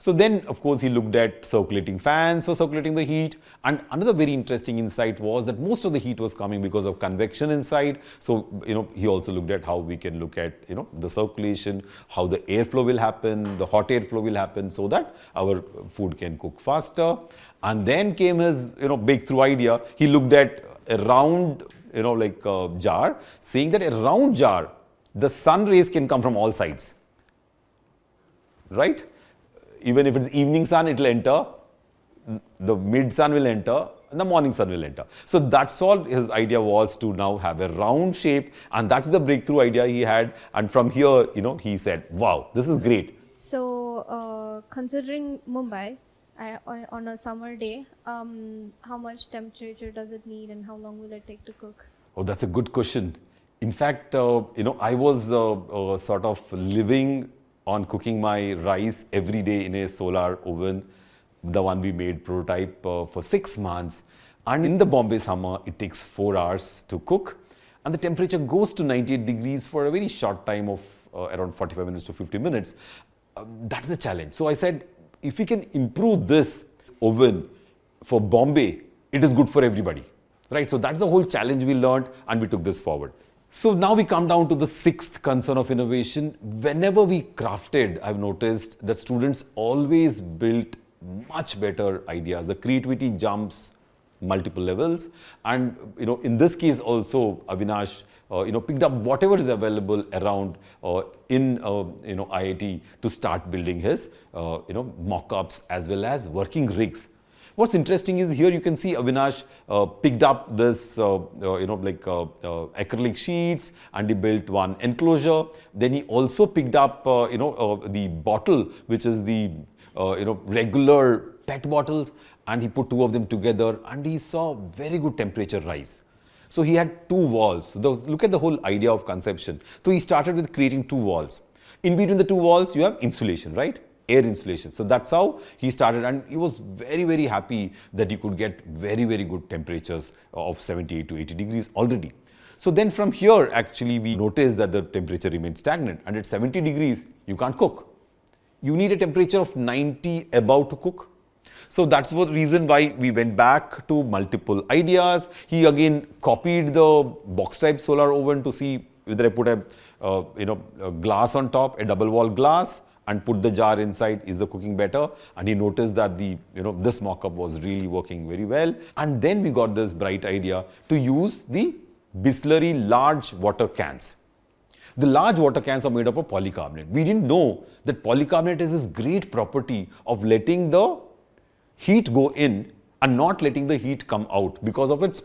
So then, of course, he looked at circulating fans for circulating the heat. And another very interesting insight was that most of the heat was coming because of convection inside. So, he also looked at how we can look at, the circulation, how the airflow will happen, the hot airflow will happen, so that our food can cook faster. And then came his, breakthrough idea. He looked at a round, jar, saying that a round jar, the sun rays can come from all sides, right? Even if it's evening sun, it will enter, the mid sun will enter, and the morning sun will enter. So that's all his idea was, to now have a round shape, and that's the breakthrough idea he had. And from here, he said, wow, this is great. So considering Mumbai on a summer day, how much temperature does it need and how long will it take to cook? Oh, that's a good question. In fact, I was sort of living on cooking my rice every day in a solar oven, the one we made prototype for 6 months. And in the Bombay summer, it takes 4 hours to cook. And the temperature goes to 98 degrees for a very short time of around 45 minutes to 50 minutes. That's the challenge. So I said, if we can improve this oven for Bombay, it is good for everybody, right? So that's the whole challenge we learned, and we took this forward. So now we come down to the 6th concern of innovation. Whenever we crafted, I've noticed that students always built much better ideas. The creativity jumps multiple levels, and in this case also Avinash picked up whatever is available around in IIT to start building his mock-ups as well as working rigs. What's interesting is here you can see Avinash picked up this acrylic sheets, and he built one enclosure. Then he also picked up the bottle, which is the regular PET bottles, and he put 2 of them together, and he saw very good temperature rise. So he had 2 walls. So look at the whole idea of conception. So he started with creating 2 walls. In between the 2 walls, you have insulation, right? Air insulation. So that's how he started, and he was very, very happy that he could get very, very good temperatures of 78 to 80 degrees already. So then from here, actually, we noticed that the temperature remained stagnant, and at 70 degrees, you can't cook. You need a temperature of 90 above to cook. So that's the reason why we went back to multiple ideas. He again copied the box type solar oven to see whether I put a glass on top, a double wall glass, and put the jar inside. Is the cooking better? And he noticed that this mock-up was really working very well. And then we got this bright idea to use the Bisleri large water cans. The large water cans are made up of polycarbonate. We didn't know that polycarbonate has this great property of letting the heat go in and not letting the heat come out because of its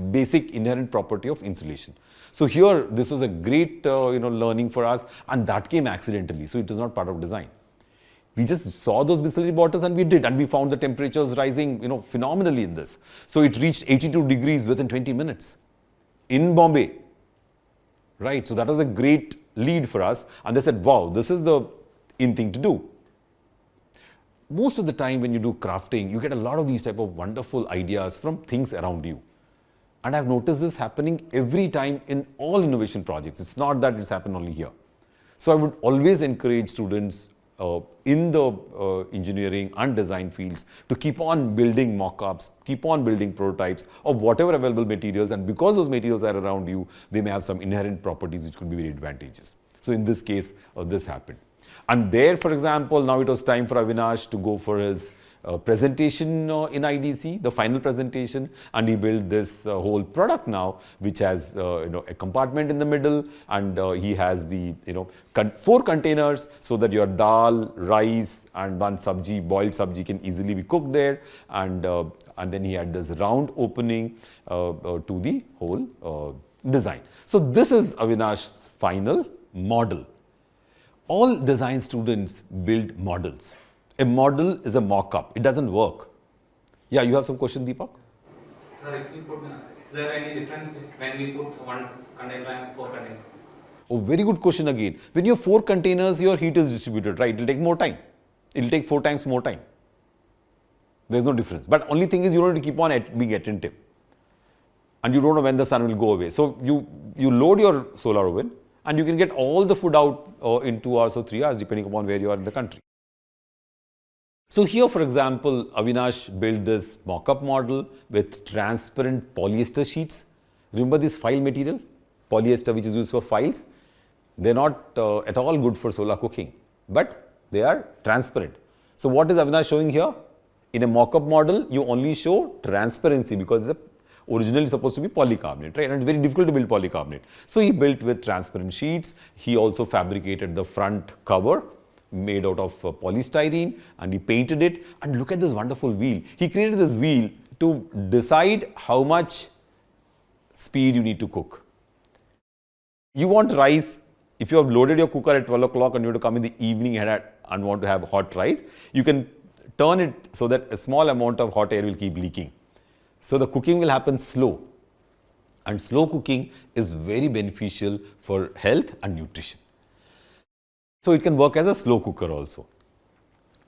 basic inherent property of insulation. So here, this was a great learning for us, and that came accidentally. So it was not part of design. We just saw those Bisleri bottles and we did, and we found the temperatures rising phenomenally in this. So it reached 82 degrees within 20 minutes in Bombay. Right, so that was a great lead for us, and they said, wow, this is the in thing to do. Most of the time when you do crafting, you get a lot of these type of wonderful ideas from things around you. And I've noticed this happening every time in all innovation projects. It's not that it's happened only here. So I would always encourage students in the engineering and design fields to keep on building mock-ups, keep on building prototypes of whatever available materials, and because those materials are around you, they may have some inherent properties which could be very advantageous. So in this case, this happened. And there, for example, now it was time for Avinash to go for his presentation in IDC, the final presentation, and he built this whole product now, which has a compartment in the middle, and he has the 4 containers so that your dal, rice, and one sabji, boiled sabji, can easily be cooked there, and then he had this round opening to the whole design. So this is Avinash's final model. All design students build models. A model is a mock-up. It doesn't work. Yeah, you have some question, Deepak? Sir, if we put, is there any difference when we put 1 container and 4 containers? Oh, very good question again. When you have 4 containers, your heat is distributed, right? It will take more time. It will take 4 times more time. There's no difference. But only thing is you don't have to keep on being attentive. And you don't know when the sun will go away. So you load your solar oven, and you can get all the food out in 2 hours or 3 hours, depending upon where you are in the country. So here, for example, Avinash built this mock-up model with transparent polyester sheets. Remember this file material? Polyester, which is used for files. They're not at all good for solar cooking, but they are transparent. So what is Avinash showing here? In a mock-up model, you only show transparency because it's originally supposed to be polycarbonate, right? And it's very difficult to build polycarbonate. So he built with transparent sheets. He also fabricated the front cover made out of polystyrene, and he painted it. And look at this wonderful wheel. He created this wheel to decide how much speed you need to cook. You want rice, if you have loaded your cooker at 12 o'clock and you have to come in the evening and want to have hot rice, you can turn it so that a small amount of hot air will keep leaking. So the cooking will happen slow. And slow cooking is very beneficial for health and nutrition. So it can work as a slow cooker also.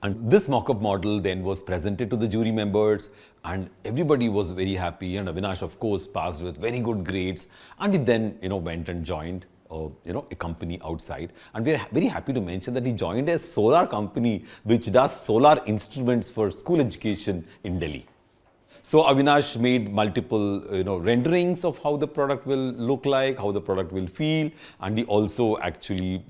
And this mock-up model then was presented to the jury members, and everybody was very happy. And Avinash, of course, passed with very good grades. And he then, went and joined, a company outside. And we're very happy to mention that he joined a solar company which does solar instruments for school education in Delhi. So Avinash made multiple, renderings of how the product will look like, how the product will feel, and he also actually,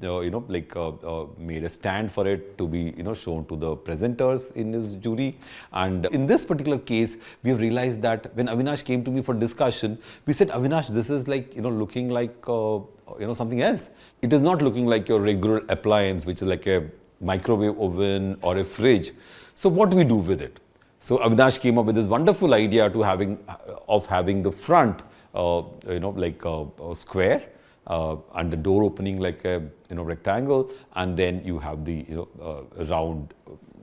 made a stand for it to be, shown to the presenters in his jury. And in this particular case, we have realized that when Avinash came to me for discussion, we said, Avinash, this is like, looking like, something else. It is not looking like your regular appliance, which is like a microwave oven or a fridge. So what do we do with it? So Avinash came up with this wonderful idea of having the front, like a square, and the door opening like a rectangle, and then you have the round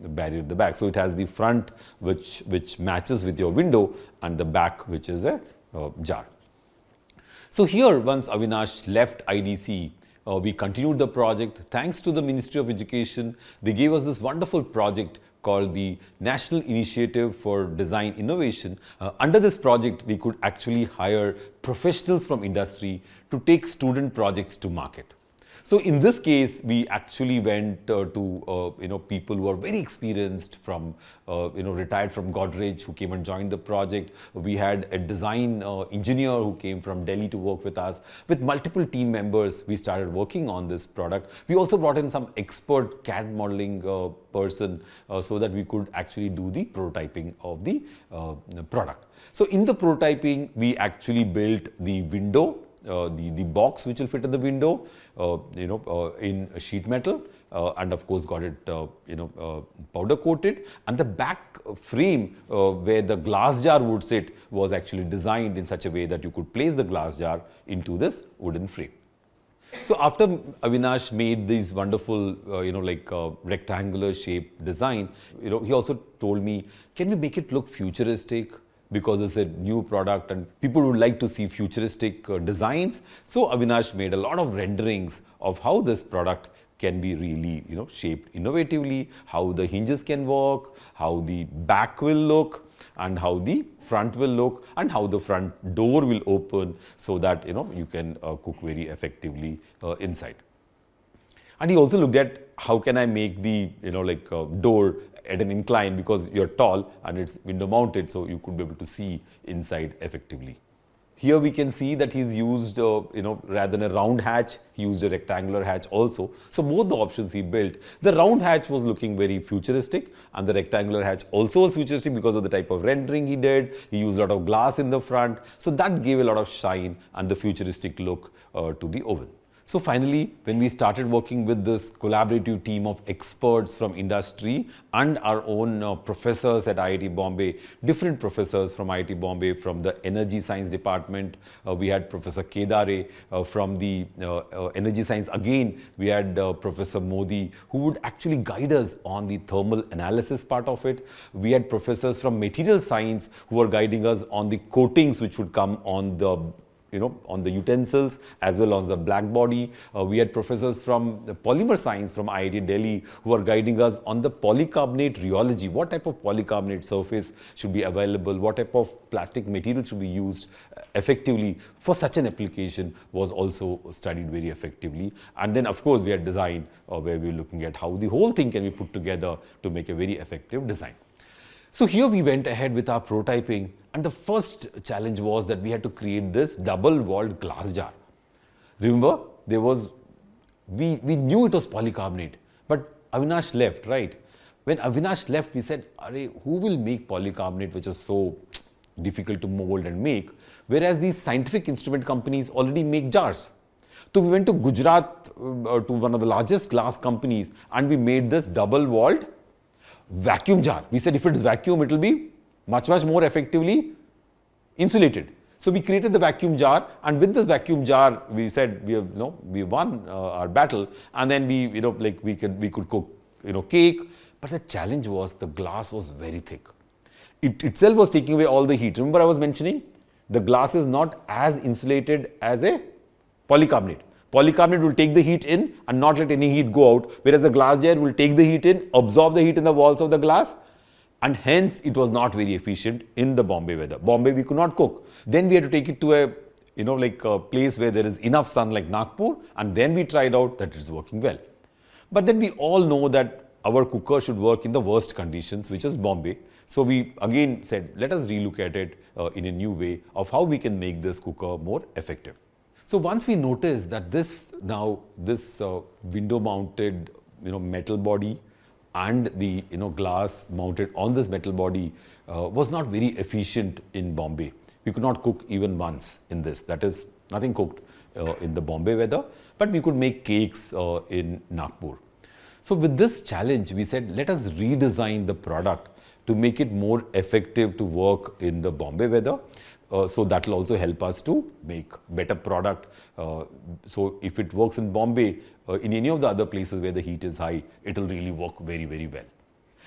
barrier at the back. So it has the front which matches with your window, and the back which is a jar. So here, once Avinash left IDC, we continued the project. Thanks to the Ministry of Education, they gave us this wonderful project called the National Initiative for Design Innovation. Under this project, we could actually hire professionals from industry to take student projects to market. So in this case, we actually went to people who are very experienced from retired from Godrej, who came and joined the project. We had a design engineer who came from Delhi to work with us. With multiple team members, we started working on this product. We also brought in some expert CAD modeling person so that we could actually do the prototyping of the product. So in the prototyping, we actually built the window, the box which will fit in the window, in sheet metal, and of course got it powder coated, and the back frame where the glass jar would sit was actually designed in such a way that you could place the glass jar into this wooden frame. So after Avinash made these wonderful, rectangular shape design, he also told me, can we make it look futuristic? Because it's a new product and people would like to see futuristic designs. So Avinash made a lot of renderings of how this product can be really, shaped innovatively, how the hinges can work, how the back will look, and how the front will look, and how the front door will open so that, you can cook very effectively inside. And he also looked at how can I make the, door at an incline, because you're tall and it's window mounted, so you could be able to see inside effectively. Here we can see that he's used, rather than a round hatch, he used a rectangular hatch also. So both the options he built, the round hatch was looking very futuristic, and the rectangular hatch also was futuristic because of the type of rendering he did. He used a lot of glass in the front, so that gave a lot of shine and the futuristic look to the oven. So finally, when we started working with this collaborative team of experts from industry and our own professors at IIT Bombay, different professors from IIT Bombay, from the Energy Science Department, we had Professor Kedare from the Energy Science. Again, we had Professor Modi, who would actually guide us on the thermal analysis part of it. We had professors from Material Science who were guiding us on the coatings which would come on the on the utensils as well as the black body. We had professors from the polymer science from IIT Delhi who are guiding us on the polycarbonate rheology. What type of polycarbonate surface should be available? What type of plastic material should be used effectively for such an application was also studied very effectively. And then of course we had design where we were looking at how the whole thing can be put together to make a very effective design. So here we went ahead with our prototyping, and the first challenge was that we had to create this double-walled glass jar. Remember, we knew it was polycarbonate, but Avinash left, right? When Avinash left, we said, "Arey, who will make polycarbonate which is so difficult to mold and make?" Whereas these scientific instrument companies already make jars. So we went to Gujarat to one of the largest glass companies, and we made this double-walled vacuum jar. We said if it's vacuum, it will be much more effectively insulated. So we created the vacuum jar, and with this vacuum jar, we said we won our battle, and then we could cook cake. But the challenge was the glass was very thick. It itself was taking away all the heat. Remember I was mentioning the glass is not as insulated as a polycarbonate. Polycarbonate will take the heat in and not let any heat go out, whereas the glass jar will take the heat in, absorb the heat in the walls of the glass, and hence it was not very efficient in the Bombay weather. Bombay we could not cook. Then we had to take it to a a place where there is enough sun like Nagpur, and then we tried out that it's working well. But then we all know that our cooker should work in the worst conditions, which is Bombay. So we again said, let us relook at it in a new way of how we can make this cooker more effective. So once we noticed that this window mounted metal body and the glass mounted on this metal body was not very efficient in Bombay. We could not cook even once in this. That is, nothing cooked in the Bombay weather, but we could make cakes in Nagpur. So with this challenge, we said, let us redesign the product to make it more effective to work in the Bombay weather. So that will also help us to make better product. So if it works in Bombay, in any of the other places where the heat is high, it will really work very, very well.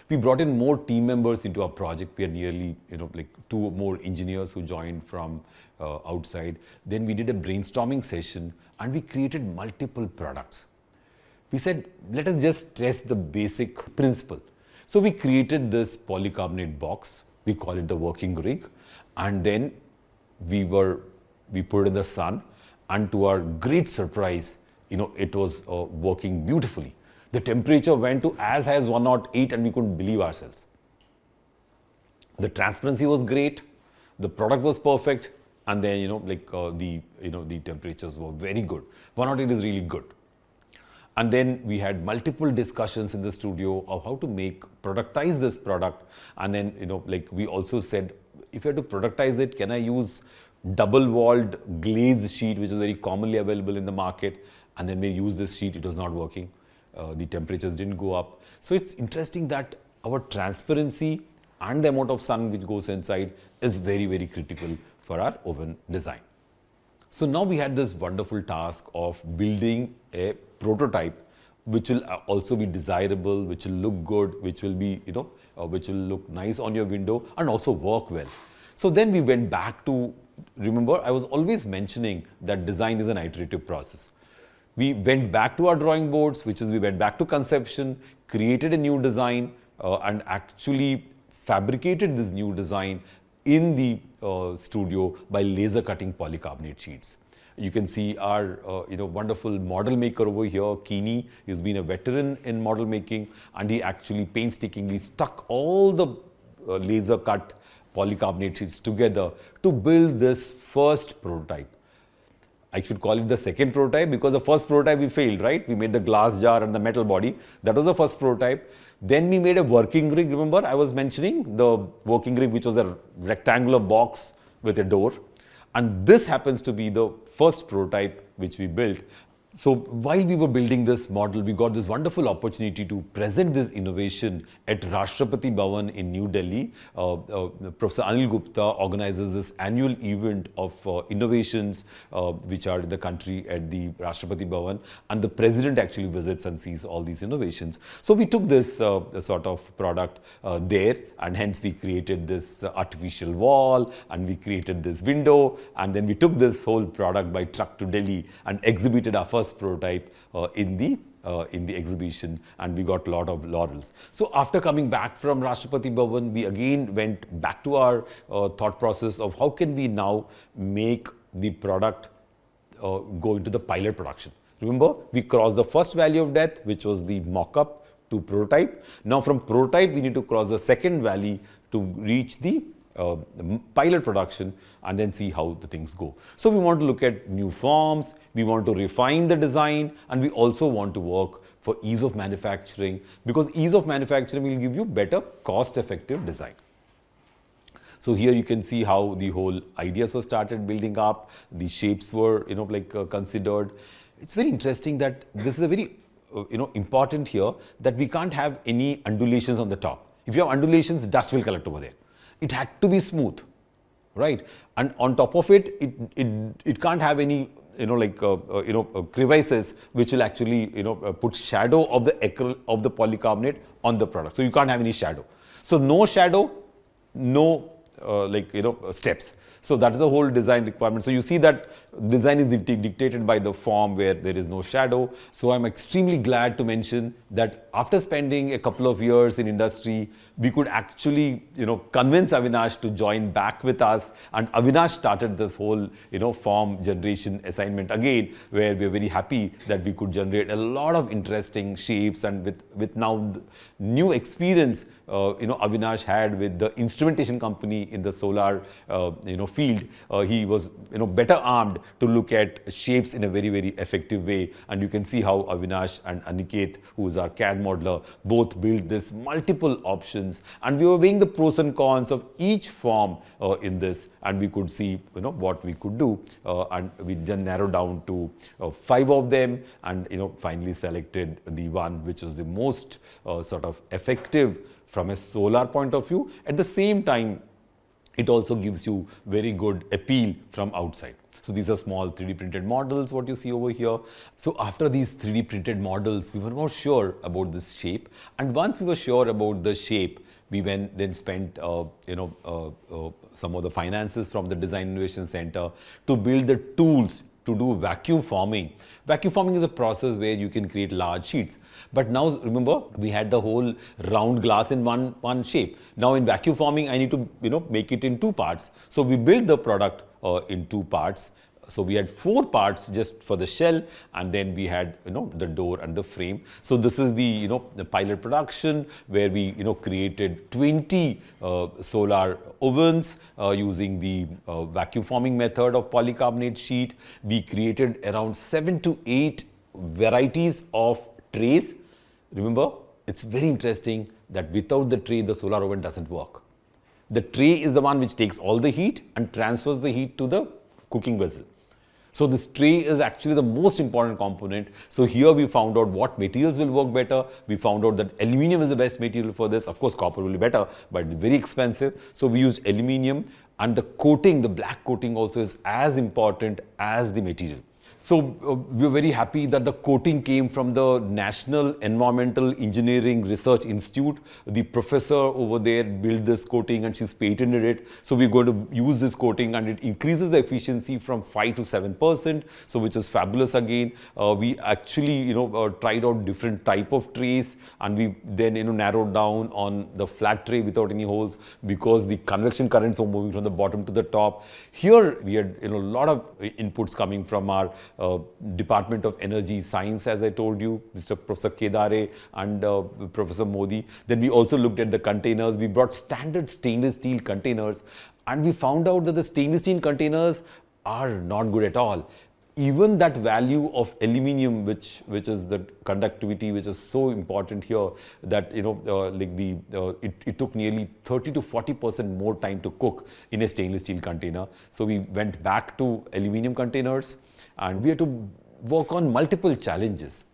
We brought in more team members into our project. We had nearly, 2 more engineers who joined from outside. Then we did a brainstorming session and we created multiple products. We said, let us just test the basic principle. So we created this polycarbonate box. We call it the working rig. And then we put it in the sun. And to our great surprise, it was working beautifully. The temperature went to as high as 108 and we couldn't believe ourselves. The transparency was great, the product was perfect, and then the temperatures were very good. 108 is really good. And then we had multiple discussions in the studio of how to productize this product. And then we also said, if you have to productize it, can I use double-walled glazed sheet, which is very commonly available in the market? And then we used this sheet, it was not working. The temperatures didn't go up. So it's interesting that our transparency and the amount of sun which goes inside is very, very critical for our oven design. So now we had this wonderful task of building a prototype which will also be desirable, which will look good, which will be, which will look nice on your window and also work well. So then we went back to, remember, I was always mentioning that design is an iterative process. We went back to our drawing boards, which is we went back to conception, created a new design and actually fabricated this new design in the studio by laser cutting polycarbonate sheets. You can see our wonderful model maker over here, Kini. He's been a veteran in model making and he actually painstakingly stuck all the laser cut polycarbonate sheets together to build this first prototype. I should call it the second prototype because the first prototype we failed, right? We made the glass jar and the metal body. That was the first prototype. Then we made a working rig. Remember, I was mentioning the working rig, which was a rectangular box with a door. And this happens to be the first prototype which we built. So while we were building this model, we got this wonderful opportunity to present this innovation at Rashtrapati Bhavan in New Delhi. Professor Anil Gupta organizes this annual event of innovations which are in the country at the Rashtrapati Bhavan, and the president actually visits and sees all these innovations. So we took this sort of product there, and hence we created this artificial wall, and we created this window, and then we took this whole product by truck to Delhi and exhibited our first prototype in the exhibition, and we got a lot of laurels. So after coming back from Rashtrapati Bhavan, we again went back to our thought process of how can we now make the product go into the pilot production. Remember, we crossed the first valley of death, which was the mock-up to prototype. Now from prototype, we need to cross the second valley to reach the pilot production and then see how the things go. So we want to look at new forms, we want to refine the design, and we also want to work for ease of manufacturing, because ease of manufacturing will give you better cost-effective design. So here you can see how the whole ideas were started building up, the shapes were considered. It's very interesting that this is a very important here, that we can't have any undulations on the top. If you have undulations, dust will collect over there. It had to be smooth, right? And on top of it, it can't have any crevices which will actually put shadow of the polycarbonate on the product. So you can't have any shadow. So no shadow, no steps. So that is the whole design requirement. So you see that design is dictated by the form where there is no shadow. So I'm extremely glad to mention that after spending a couple of years in industry, we could actually, convince Avinash to join back with us. And Avinash started this whole, form generation assignment again, where we're very happy that we could generate a lot of interesting shapes. And with now new experience, Avinash had with the instrumentation company in the solar, field, he was, better armed to look at shapes in a very, very effective way. And you can see how Avinash and Aniket, who is our CAD modeler, both built this multiple options. And we were weighing the pros and cons of each form in this, and we could see, what we could do. And we then narrowed down to 5 of them, and, finally selected the one which was the most sort of effective from a solar point of view. At the same time, it also gives you very good appeal from outside. So these are small 3D printed models, what you see over here. So after these 3D printed models, we were more sure about this shape. And once we were sure about the shape, we then spent, some of the finances from the Design Innovation Center to build the tools to do vacuum forming. Vacuum forming is a process where you can create large sheets. But now remember, we had the whole round glass in one shape. Now in vacuum forming, I need to make it in 2 parts. So we built the product in 2 parts. So we had 4 parts just for the shell, and then we had the door and the frame. So this is the the pilot production where we created 20 solar ovens using the vacuum forming method of polycarbonate sheet. We created around 7 to 8 varieties of trays. Remember, it's very interesting that without the tray, the solar oven doesn't work. The tray is the one which takes all the heat and transfers the heat to the cooking vessel. So this tray is actually the most important component. So here we found out what materials will work better. We found out that aluminium is the best material for this. Of course, copper will be better, but very expensive. So we used aluminium, and the coating, the black coating also is as important as the material. So we were very happy that the coating came from the National Environmental Engineering Research Institute. The professor over there built this coating and she's patented it. So we're going to use this coating, and it increases the efficiency from 5 to 7%. So which is fabulous again. We actually tried out different type of trays, and we then narrowed down on the flat tray without any holes, because the convection currents were moving from the bottom to the top. Here we had a lot of inputs coming from our Department of Energy Science, as I told you, Mr. Professor Kedare and Professor Modi. Then we also looked at the containers. We brought standard stainless steel containers, and we found out that the stainless steel containers are not good at all. Even that value of aluminium, which is the conductivity, which is so important here, that it took nearly 30 to 40% more time to cook in a stainless steel container. So we went back to aluminium containers, and we had to work on multiple challenges.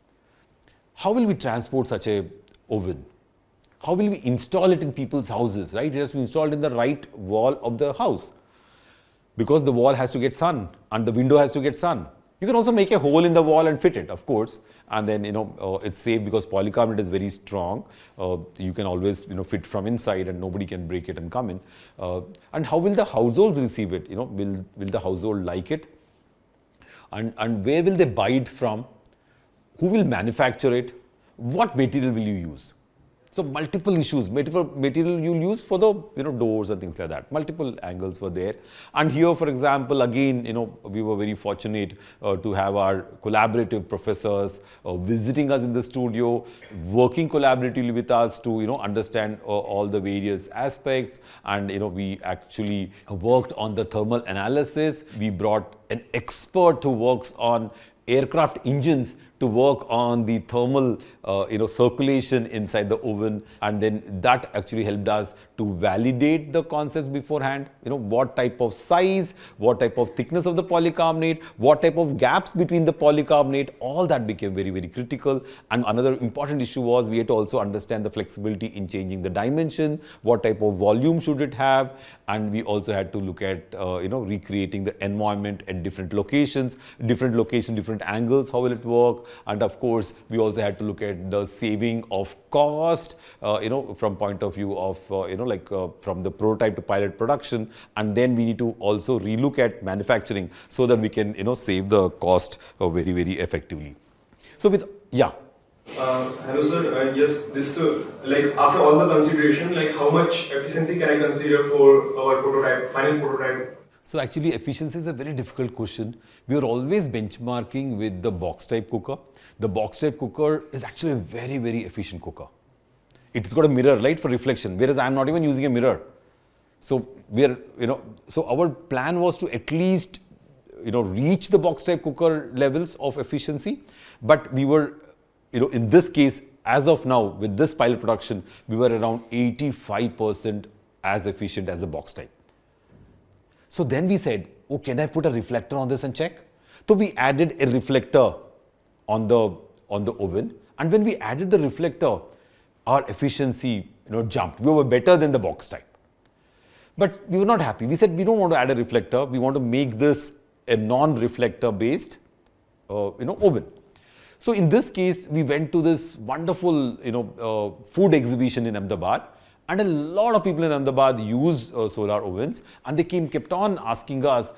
How will we transport such a oven? How will we install it in people's houses, right? It has to be installed in the right wall of the house, because the wall has to get sun and the window has to get sun. You can also make a hole in the wall and fit it, of course, and then it's safe because polycarbonate is very strong. You can always fit from inside, and nobody can break it and come in. And how will the households receive it? Will the household like it? And where will they buy it from? Who will manufacture it? What material will you use? So multiple issues, material you'll use for the doors and things like that. Multiple angles were there. And here, for example, again, we were very fortunate to have our collaborative professors visiting us in the studio, working collaboratively with us to understand all the various aspects. And we actually worked on the thermal analysis. We brought an expert who works on aircraft engines to work on the thermal circulation inside the oven, and then that actually helped us to validate the concepts beforehand. What type of size, what type of thickness of the polycarbonate, what type of gaps between the polycarbonate, all that became very, very critical. And another important issue was we had to also understand the flexibility in changing the dimension, what type of volume should it have, and we also had to look at recreating the environment at different locations, different different angles, how will it work? And of course, we also had to look at the saving of cost, from point of view of, from the prototype to pilot production. And then we need to also relook at manufacturing so that we can, save the cost very, very effectively. So with, yeah. Hello sir, yes, this like after all the consideration, like how much efficiency can I consider for our prototype, final prototype? So actually efficiency is a very difficult question. We are always benchmarking with the box type cooker. The box type cooker is actually a very, very efficient cooker. It's got a mirror, right, for reflection, whereas I'm not even using a mirror. So we are, so our plan was to at least, reach the box type cooker levels of efficiency, but we were, in this case, as of now, with this pilot production, we were around 85% as efficient as the box type. So then we said, oh, can I put a reflector on this and check? So we added a reflector on the oven, and when we added the reflector, our efficiency, jumped. We were better than the box type. But we were not happy. We said, we don't want to add a reflector. We want to make this a non-reflector based, oven. So in this case, we went to this wonderful, food exhibition in Ahmedabad, and a lot of people in Ahmedabad use solar ovens, and they kept on asking us,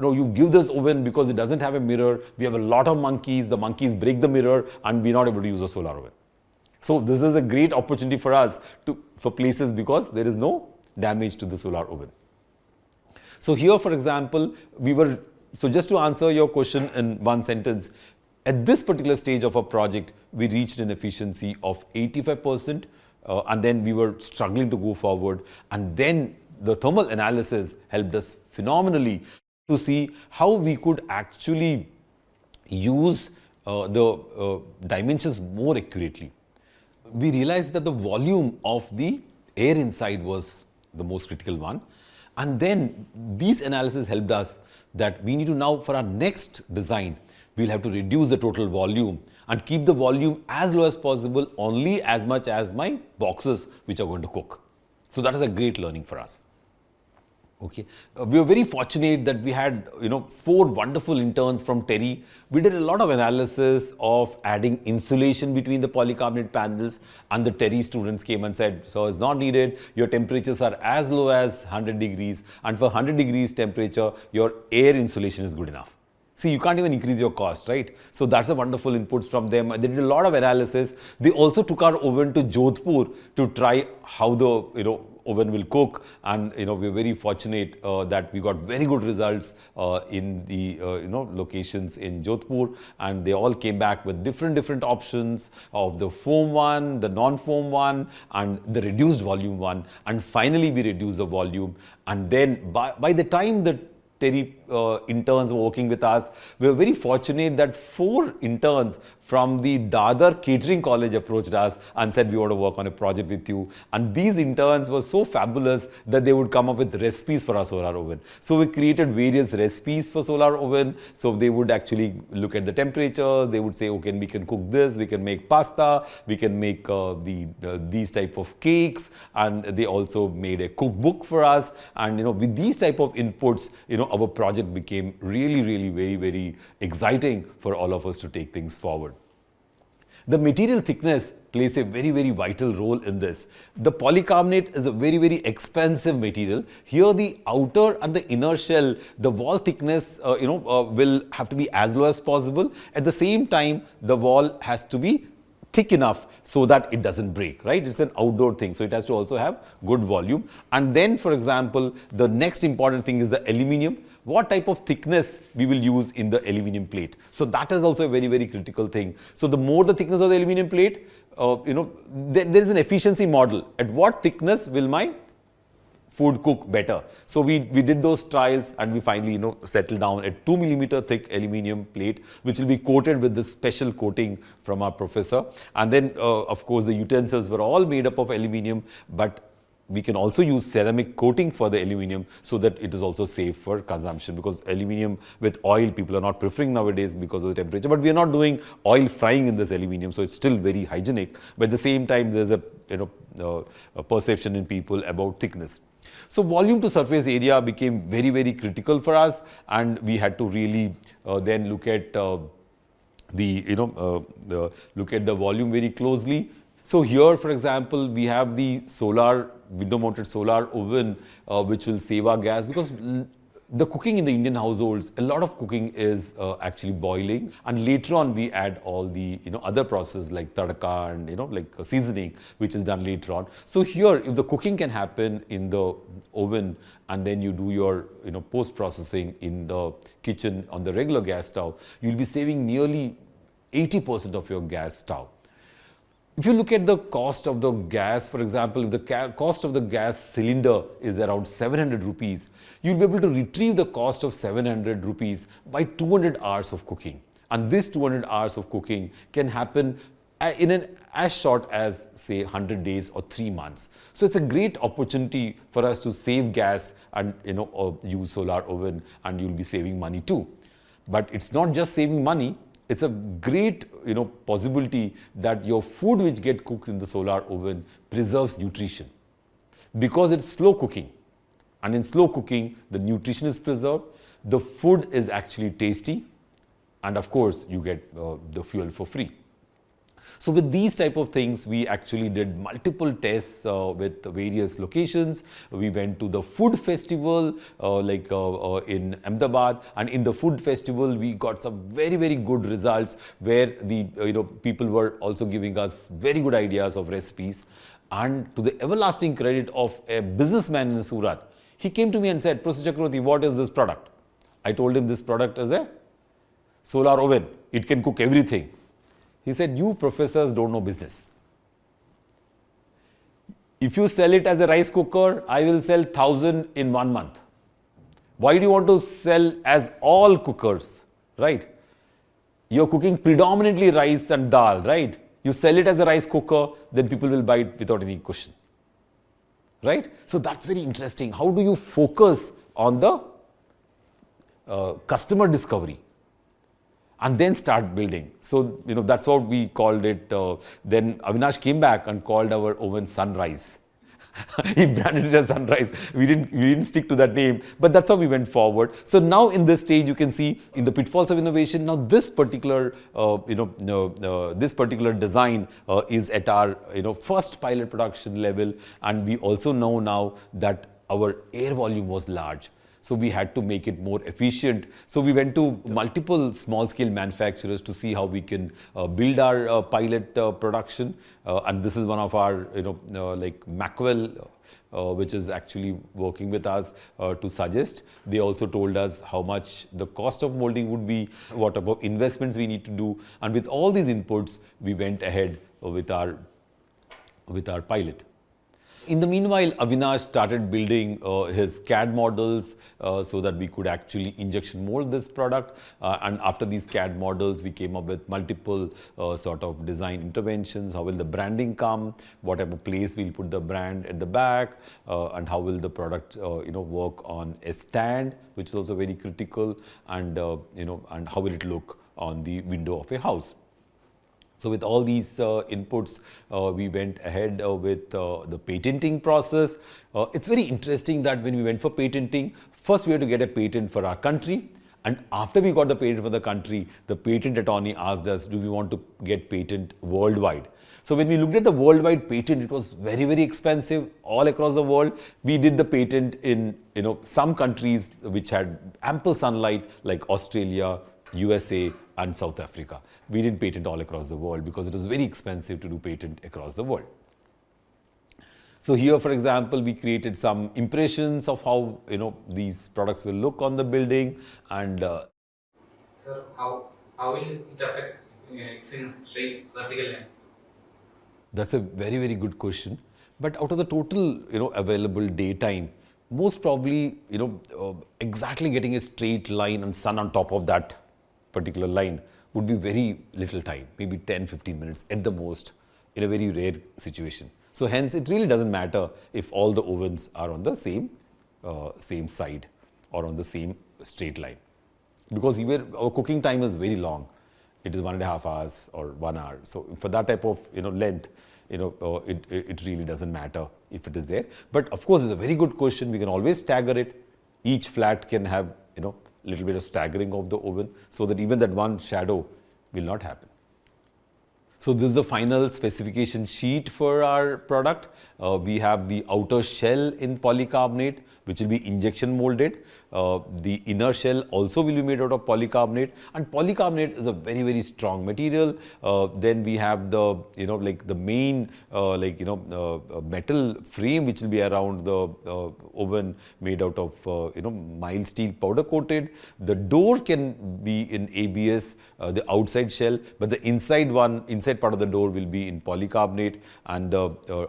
you give this oven because it doesn't have a mirror. We have a lot of monkeys. The monkeys break the mirror, and we're not able to use a solar oven. So this is a great opportunity for us for places because there is no damage to the solar oven. So here, for example, so just to answer your question in one sentence, at this particular stage of our project, we reached an efficiency of 85%, and then we were struggling to go forward. And then the thermal analysis helped us phenomenally to see how we could actually use the dimensions more accurately. We realized that the volume of the air inside was the most critical one. And then these analyses helped us that we need to now, for our next design, we'll have to reduce the total volume and keep the volume as low as possible, only as much as my boxes which are going to cook. So that is a great learning for us. Okay, we were very fortunate that we had 4 wonderful interns from TERI. We did a lot of analysis of adding insulation between the polycarbonate panels, and the TERI students came and said, so it's not needed, your temperatures are as low as 100 degrees, and for 100 degrees temperature, your air insulation is good enough. See, you can't even increase your cost, right? So that's a wonderful inputs from them. They did a lot of analysis. They also took our oven to Jaipur to try how the oven will cook, and we're very fortunate that we got very good results in the locations in Jaipur, and they all came back with different options of the foam one, the non-foam one, and the reduced volume one. And finally we reduced the volume, and then by the time the TERI interns were working with us, we were very fortunate that 4 interns from the Dadar Catering College approached us and said, we want to work on a project with you. And these interns were so fabulous that they would come up with recipes for our solar oven. So we created various recipes for solar oven. So they would actually look at the temperature. They would say, okay, we can cook this, we can make pasta, we can make these type of cakes. And they also made a cookbook for us. And with these type of inputs, our project became really very exciting for all of us to take things forward. The material thickness plays a very vital role in this. The polycarbonate is a very expensive material. Here the outer and the inner shell, the wall thickness will have to be as low as possible. At the same time, the wall has to be thick enough so that it doesn't break, right? It's an outdoor thing, so it has to also have good volume. And then, for example, the next important thing is the aluminium. What type of thickness we will use in the aluminium plate? So that is also a very critical thing. So the more the thickness of the aluminium plate, there is an efficiency model. At what thickness will my food cook better? So we did those trials, and we finally settled down a 2 millimeter thick aluminium plate, which will be coated with this special coating from our professor. And then of course the utensils were all made up of aluminium, but we can also use ceramic coating for the aluminium so that it is also safe for consumption, because aluminium with oil people are not preferring nowadays because of the temperature. But we are not doing oil frying in this aluminium, so it's still very hygienic. But at the same time, there's a perception in people about thickness. So volume to surface area became very critical for us, and we had to really then look at look at the volume very closely. So here, for example, we have the solar, window-mounted solar oven, which will save our gas, because the cooking in the Indian households, a lot of cooking is actually boiling, and later on we add all the other processes like tadka and like seasoning, which is done later on. So here, if the cooking can happen in the oven, and then you do your post-processing in the kitchen on the regular gas stove, you'll be saving nearly 80% of your gas stove. If you look at the cost of the gas, for example, if the cost of the gas cylinder is around 700 rupees, you'll be able to retrieve the cost of 700 rupees by 200 hours of cooking. And this 200 hours of cooking can happen in as short as, say, 100 days or 3 months. So it's a great opportunity for us to save gas and use solar oven, and you'll be saving money too. But it's not just saving money. It's a great possibility that your food which get cooked in the solar oven preserves nutrition, because it's slow cooking, and in slow cooking the nutrition is preserved, the food is actually tasty, and of course you get the fuel for free. So with these type of things, we actually did multiple tests with various locations. We went to the food festival in Ahmedabad, and in the food festival we got some very, very good results, where the people were also giving us very good ideas of recipes. And to the everlasting credit of a businessman in Surat, he came to me and said, "Professor Chakravarti, what is this product?" I told him this product is a solar oven. It can cook everything. He said, "You professors don't know business. If you sell it as a rice cooker, I will sell 1,000 in 1 month. Why do you want to sell as all cookers, right? You're cooking predominantly rice and dal, right? You sell it as a rice cooker, then people will buy it without any question, right?" So that's very interesting. How do you focus on the customer discovery and then start building? So that's what we called it. Then Avinash came back and called our oven Sunrise. He branded it as Sunrise. We didn't stick to that name, but that's how we went forward. So now in this stage, you can see in the pitfalls of innovation. Now this particular this particular design is at our first pilot production level, and we also know now that our air volume was large. So we had to make it more efficient. So we went to multiple small-scale manufacturers to see how we can build our pilot production. And this is one of our, like Macwell, which is actually working with us to suggest. They also told us how much the cost of molding would be, what about investments we need to do. And with all these inputs, we went ahead with our pilot. In the meanwhile, Avinash started building his CAD models so that we could actually injection mold this product. And after these CAD models, we came up with multiple sort of design interventions. How will the branding come? What type of place we'll put the brand at the back? And how will the product work on a stand, which is also very critical. And and how will it look on the window of a house? So with all these inputs, we went ahead with the patenting process. It's very interesting that when we went for patenting, first we had to get a patent for our country. And after we got the patent for the country, the patent attorney asked us, do we want to get patent worldwide? So when we looked at the worldwide patent, it was very, very expensive all across the world. We did the patent in some countries which had ample sunlight, like Australia, USA, and South Africa. We didn't patent all across the world because it was very expensive to do patent across the world. So here, for example, we created some impressions of how these products will look on the building. And Sir, how will it affect it's in straight vertical line? That's a very, very good question. But out of the total available daytime, most probably exactly getting a straight line and sun on top of that particular line would be very little time, maybe 10-15 minutes at the most, in a very rare situation. So hence it really doesn't matter if all the ovens are on the same side or on the same straight line, because our cooking time is very long. It is 1.5 hours or 1 hour. So for that type of length, it really doesn't matter if it is there. But of course, it's a very good question. We can always stagger it. Each flat can have little bit of staggering of the oven, so that even that one shadow will not happen. So this is the final specification sheet for our product. We have the outer shell in polycarbonate, which will be injection molded. The inner shell also will be made out of polycarbonate, and polycarbonate is a very, very strong material. Then we have the, like the main, metal frame, which will be around the oven, made out of, mild steel powder coated. The door can be in ABS, the outside shell, but the inside part of the door will be in polycarbonate, and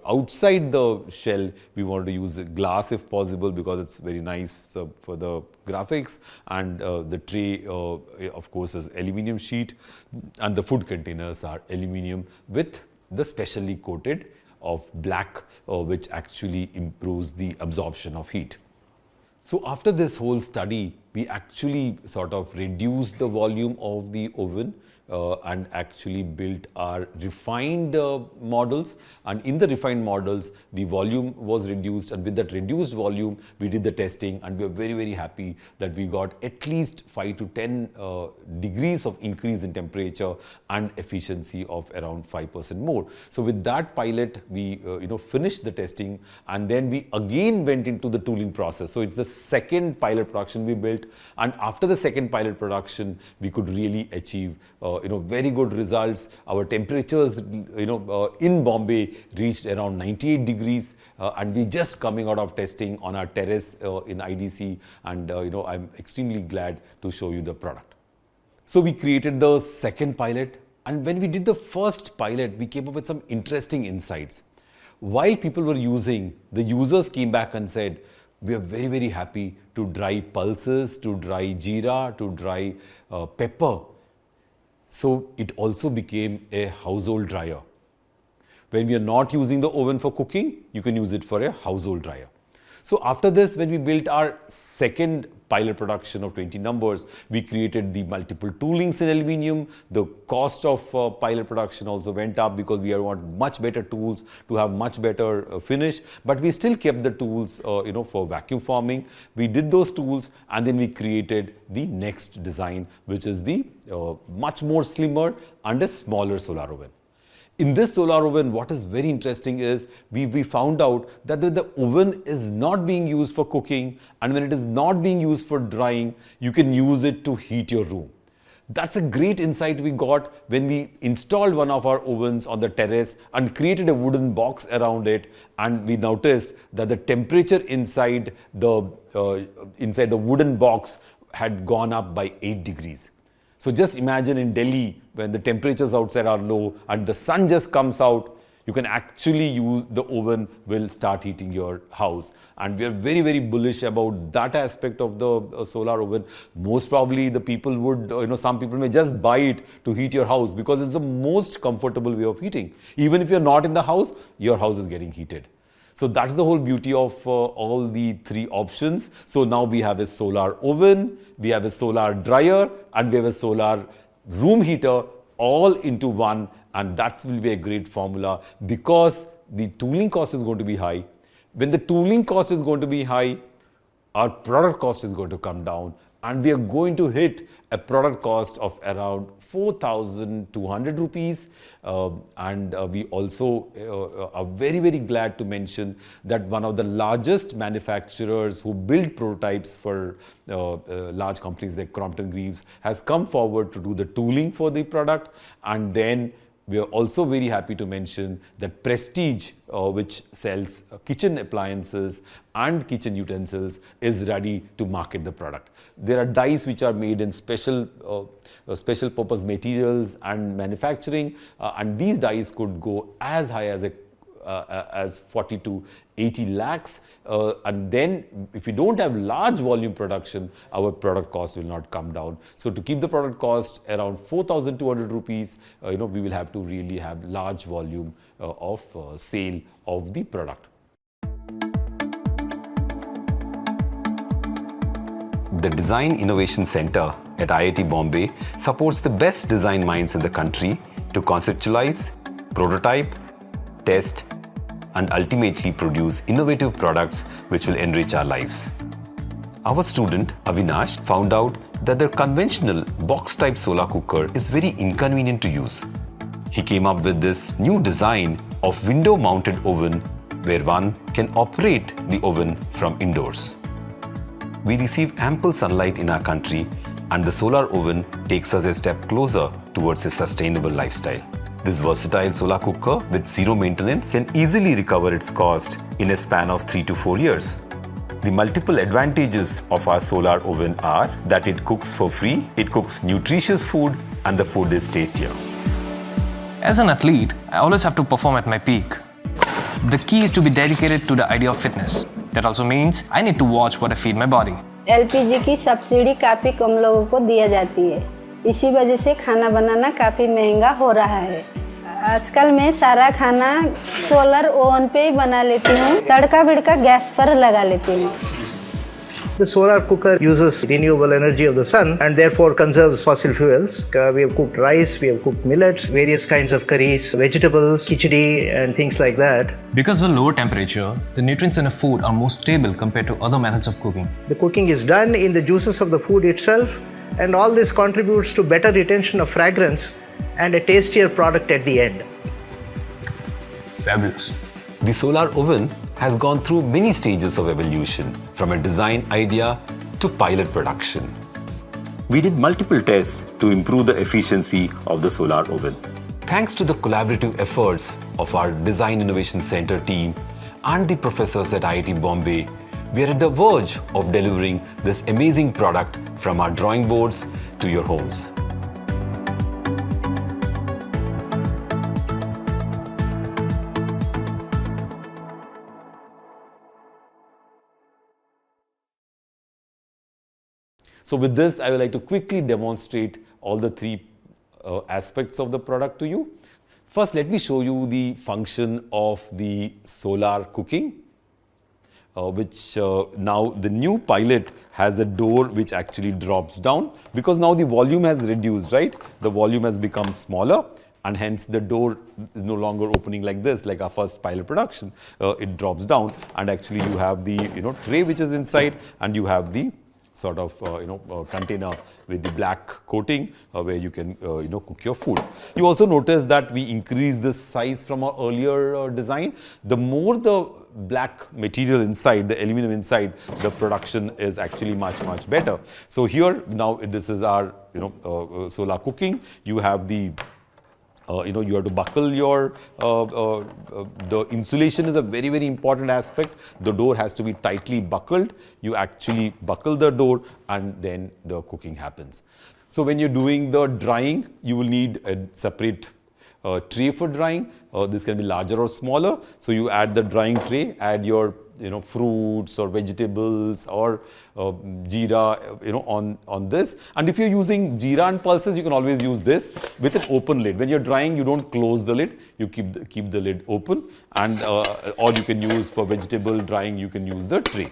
outside the shell we want to use glass if possible, because it's very nice for the graphics. And the tray of course is aluminium sheet, and the food containers are aluminium with the specially coated of black, which actually improves the absorption of heat. So after this whole study, we actually sort of reduced the volume of the oven and actually built our refined models. And in the refined models, the volume was reduced, and with that reduced volume, we did the testing, and we are very, very happy that we got at least 5 to 10 degrees of increase in temperature and efficiency of around 5% more. So with that pilot, we finished the testing, and then we again went into the tooling process. So it's the second pilot production we built, and after the second pilot production, we could really achieve very good results. Our temperatures, in Bombay reached around 98 degrees, and we just coming out of testing on our terrace in IDC, and I'm extremely glad to show you the product. So we created the second pilot, and when we did the first pilot, we came up with some interesting insights. While people were using, the users came back and said, we are very, very happy to dry pulses, to dry jeera, to dry pepper. So it also became a household dryer. When we are not using the oven for cooking, you can use it for a household dryer. So after this, when we built our second pilot production of 20 numbers, we created the multiple toolings in aluminium. The cost of pilot production also went up, because we want much better tools to have much better finish. But we still kept the tools, for vacuum forming. We did those tools, and then we created the next design, which is the much more slimmer and a smaller solar oven. In this solar oven, what is very interesting is we found out that the oven is not being used for cooking, and when it is not being used for drying, you can use it to heat your room. That's a great insight we got when we installed one of our ovens on the terrace and created a wooden box around it, and we noticed that the temperature inside the wooden box had gone up by 8 degrees. So just imagine in Delhi, when the temperatures outside are low and the sun just comes out, you can actually use the oven will start heating your house. And we are very, very bullish about that aspect of the solar oven. Most probably the people would, some people may just buy it to heat your house, because it's the most comfortable way of heating. Even if you're not in the house, your house is getting heated. So that's the whole beauty of all the three options. So now we have a solar oven, we have a solar dryer, and we have a solar room heater, all into one. And that will be a great formula, because the tooling cost is going to be high. When the tooling cost is going to be high, our product cost is going to come down, and we are going to hit a product cost of around 4,200 rupees. And we also are very, very glad to mention that one of the largest manufacturers who build prototypes for large companies like Crompton Greaves has come forward to do the tooling for the product. And then we are also very happy to mention that Prestige, which sells kitchen appliances and kitchen utensils, is ready to market the product. There are dies which are made in special purpose materials and manufacturing, and these dies could go as high as 40 to 80 lakhs. And then if we don't have large volume production, our product cost will not come down. So to keep the product cost around 4,200 rupees, we will have to really have large volume of sale of the product. The Design Innovation Center at IIT Bombay supports the best design minds in the country to conceptualize, prototype, test, and ultimately produce innovative products which will enrich our lives. Our student Avinash found out that the conventional box-type solar cooker is very inconvenient to use. He came up with this new design of window-mounted oven where one can operate the oven from indoors. We receive ample sunlight in our country, and the solar oven takes us a step closer towards a sustainable lifestyle. This versatile solar cooker with zero maintenance can easily recover its cost in a span of 3 to 4 years. The multiple advantages of our solar oven are that it cooks for free, it cooks nutritious food, and the food is tastier. As an athlete, I always have to perform at my peak. The key is to be dedicated to the idea of fitness. That also means I need to watch what I feed my body. LPG की subsidy काफ़ी कम लोगों को दिया जाती है, इसी वजह से खाना बनाना काफ़ी महंगा हो रहा है। आजकल मैं सारा खाना सोलर ओवन पे ही बना लेती हूँ, तड़का भिड़का गैस पर लगा लेती हूँ। The solar cooker uses renewable energy of the sun and therefore conserves fossil fuels. We have cooked rice, we have cooked millets, various kinds of curries, vegetables, khichdi and things like that. Because of the lower temperature, the nutrients in a food are more stable compared to other methods of cooking. The cooking is done in the juices of the food itself, and all this contributes to better retention of fragrance and a tastier product at the end. Fabulous. The solar oven has gone through many stages of evolution, from a design idea to pilot production. We did multiple tests to improve the efficiency of the solar oven. Thanks to the collaborative efforts of our Design Innovation Center team and the professors at IIT Bombay, we are at the verge of delivering this amazing product from our drawing boards to your homes. So with this, I would like to quickly demonstrate all the three aspects of the product to you. First, let me show you the function of the solar cooking, which now the new pilot has a door which actually drops down, because now the volume has reduced, right? The volume has become smaller, and hence the door is no longer opening like this, like our first pilot production. It drops down, and actually you have the tray which is inside, and you have the sort of container with the black coating where you can cook your food. You also notice that we increase the size from our earlier design. The more the black material inside, the aluminum inside, the production is actually much better. So here now this is our solar cooking. You have the you have to buckle your, the insulation is a very important aspect. The door has to be tightly buckled. You actually buckle the door and then the cooking happens. So when you're doing the drying, you will need a separate tray for drying. This can be larger or smaller. So you add the drying tray, add your fruits or vegetables or jeera on this. And if you're using jeera and pulses, you can always use this with an open lid. When you're drying, you don't close the lid, you keep the lid open, and or you can use for vegetable drying, you can use the tray.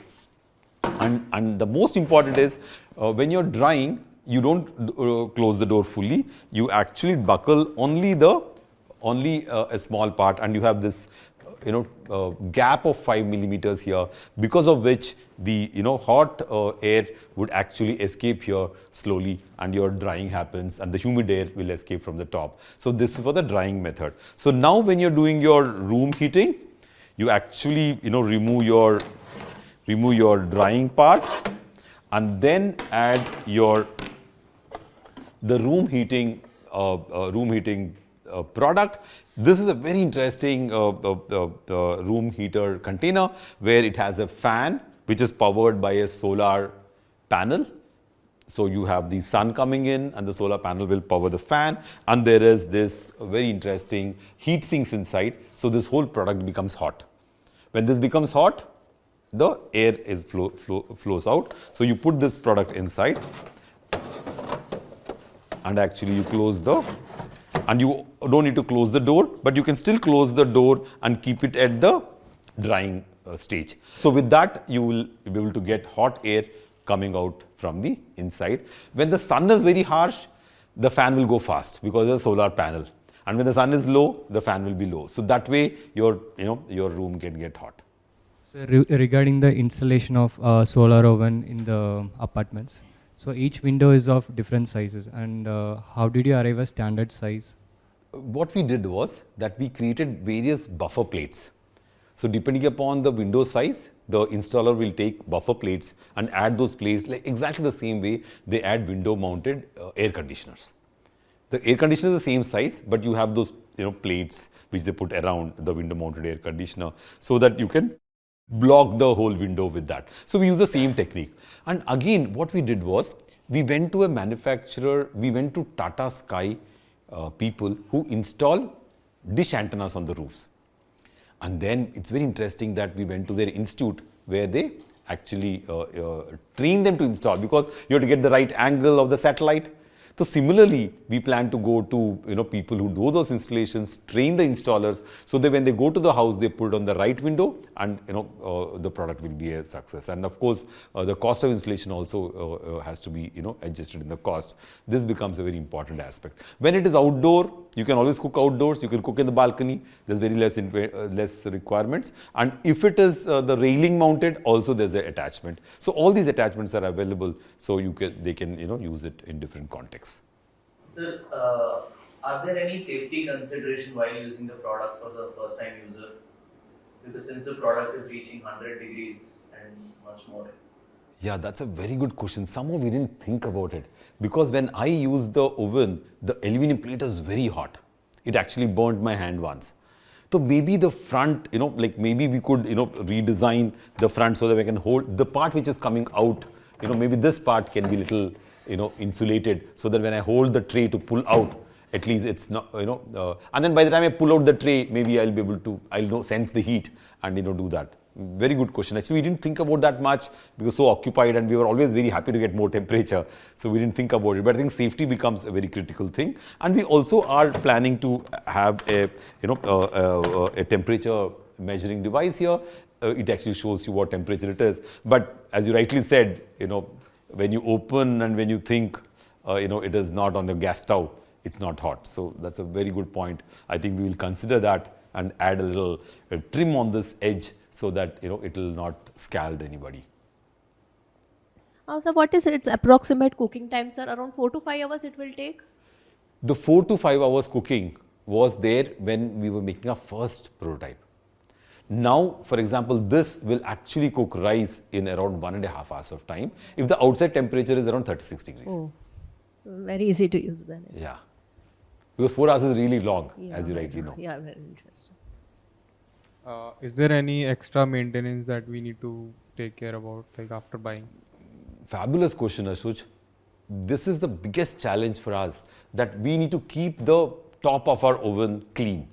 And the most important is when you're drying, you don't close the door fully. You actually buckle only a small part, and you have this gap of 5 millimeters here, because of which the hot air would actually escape here slowly, and your drying happens, and the humid air will escape from the top. So this is for the drying method. So now when you're doing your room heating, you actually remove your drying part, and then add the room heating product. This is a very interesting room heater container where it has a fan which is powered by a solar panel. So you have the sun coming in, and the solar panel will power the fan, and there is this very interesting heat sinks inside. So this whole product becomes hot. When this becomes hot, the air flows out. So you put this product inside, and actually you close and you don't need to close the door, but you can still close the door and keep it at the drying stage. So with that, you will be able to get hot air coming out from the inside. When the sun is very harsh, the fan will go fast because there's a solar panel. And when the sun is low, the fan will be low. So that way your room can get hot. So regarding the installation of solar oven in the apartments, so each window is of different sizes, and how did you arrive at standard size? What we did was that we created various buffer plates. So depending upon the window size, the installer will take buffer plates and add those plates like exactly the same way they add window mounted air conditioners. The air conditioner is the same size, but you have those plates which they put around the window mounted air conditioner so that you can block the whole window with that. So we use the same technique. And again, what we did was we went to a manufacturer, we went to Tata Sky people who install dish antennas on the roofs. And then it's very interesting that we went to their institute where they actually train them to install, because you have to get the right angle of the satellite. So similarly, we plan to go to people who do those installations, train the installers, so that when they go to the house, they put on the right window, and the product will be a success. And of course, the cost of installation also has to be adjusted in the cost. This becomes a very important aspect. When it is outdoor, you can always cook outdoors. You can cook in the balcony. There's very less requirements. And if it is the railing mounted, also there's an attachment. So all these attachments are available. So they can use it in different contexts. Sir, are there any safety consideration while using the product for the first time user? Because since the product is reaching 100 degrees and much more. Yeah, that's a very good question. Somehow we didn't think about it, because when I used the oven, the aluminum plate is very hot. It actually burned my hand once. So maybe the front, maybe we could, redesign the front so that we can hold the part which is coming out. Maybe this part can be little, insulated, so that when I hold the tray to pull out, at least it's not, and then by the time I pull out the tray, maybe I'll be able to, sense the heat and, do that. Very good question. Actually, we didn't think about that much. We were so occupied and we were always very happy to get more temperature. So we didn't think about it. But I think safety becomes a very critical thing. And we also are planning to have a temperature measuring device here. It actually shows you what temperature it is. But as you rightly said, when you open and when you think, it is not on the gas stove, it's not hot. So that's a very good point. I think we will consider that and add a little trim on this edge, so that it will not scald anybody. So what is its approximate cooking time, sir? Around 4 to 5 hours it will take? The 4 to 5 hours cooking was there when we were making our first prototype. Now, for example, this will actually cook rice in around 1.5 hours of time if the outside temperature is around 36 degrees. Oh, very easy to use then. Yeah, because 4 hours is really long, as you rightly know. Yeah, very interesting. Is there any extra maintenance that we need to take care about, like after buying? Fabulous question, Ashuj. This is the biggest challenge for us, that we need to keep the top of our oven clean.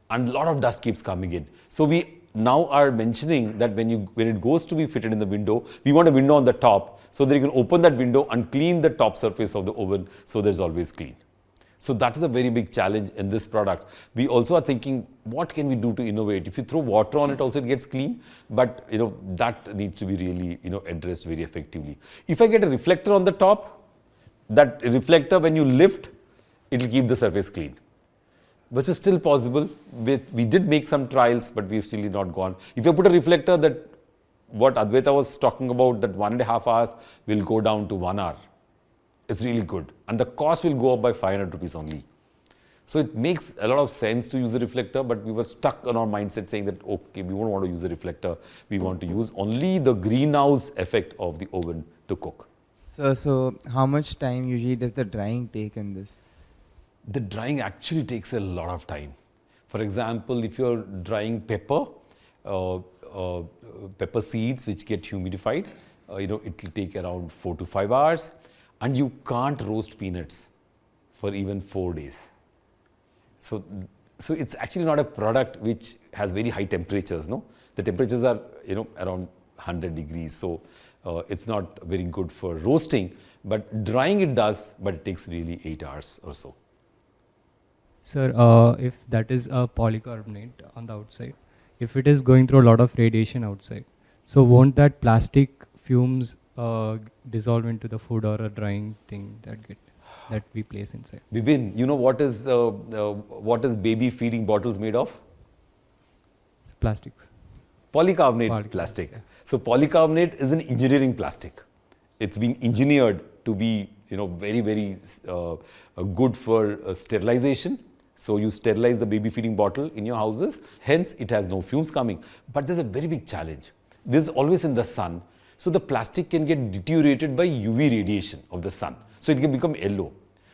And a lot of dust keeps coming in. So we now are mentioning that when it goes to be fitted in the window, we want a window on the top so that you can open that window and clean the top surface of the oven, so there's always clean. So that is a very big challenge in this product. We also are thinking, what can we do to innovate? If you throw water on it, also it gets clean, but that needs to be really addressed very effectively. If I get a reflector on the top, that reflector, when you lift, it will keep the surface clean, which is still possible. We did make some trials, but we've still not gone. If you put a reflector, that what Advaita was talking about, that 1.5 hours will go down to 1 hour. It's really good. And the cost will go up by 500 rupees only. So it makes a lot of sense to use a reflector, but we were stuck on our mindset saying that, okay, we won't want to use a reflector. We want to use only the greenhouse effect of the oven to cook. So how much time usually does the drying take in this? The drying actually takes a lot of time. For example, if you're drying pepper, pepper seeds which get humidified, it will take around 4 to 5 hours. And you can't roast peanuts for even 4 days. So it's actually not a product which has very high temperatures, no? The temperatures are, around 100 degrees. So it's not very good for roasting, but drying it does, but it takes really 8 hours or so. Sir, if that is a polycarbonate on the outside, if it is going through a lot of radiation outside, so won't that plastic fumes dissolve into the food or a drying thing that we place inside? Vivin, what is baby feeding bottles made of? It's plastics. Polycarbonate plastic. So polycarbonate is an engineering plastic. It's been engineered to be, very, very good for sterilization. So you sterilize the baby feeding bottle in your houses. Hence, it has no fumes coming. But there's a very big challenge. This is always in the sun. So the plastic can get deteriorated by UV radiation of the sun. So it can become yellow.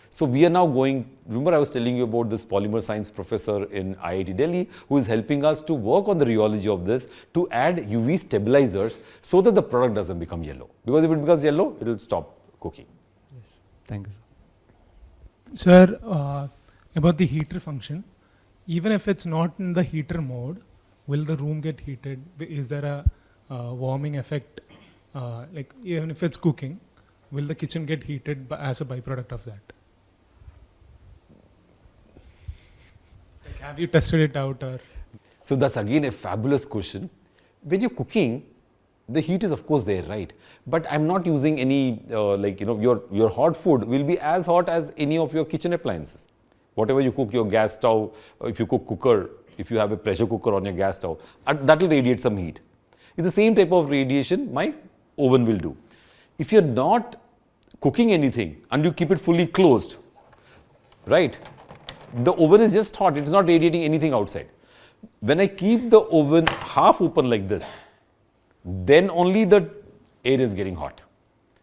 So we are now going, remember I was telling you about this polymer science professor in IIT Delhi who is helping us to work on the rheology of this to add UV stabilizers so that the product doesn't become yellow. Because if it becomes yellow, it will stop cooking. Yes, thank you, sir. Sir, about the heater function, even if it's not in the heater mode, will the room get heated? Is there a warming effect? Like even if it's cooking, will the kitchen get heated as a byproduct of that? Like, have you tested it out? Or? So that's again a fabulous question. When you're cooking, the heat is of course there, right? But I'm not using any, your hot food will be as hot as any of your kitchen appliances. Whatever you cook, your gas stove, if you cook cooker, if you have a pressure cooker on your gas stove, that will radiate some heat. It's the same type of radiation my oven will do. If you're not cooking anything and you keep it fully closed, right? The oven is just hot, it's not radiating anything outside. When I keep the oven half open like this, then only the air is getting hot.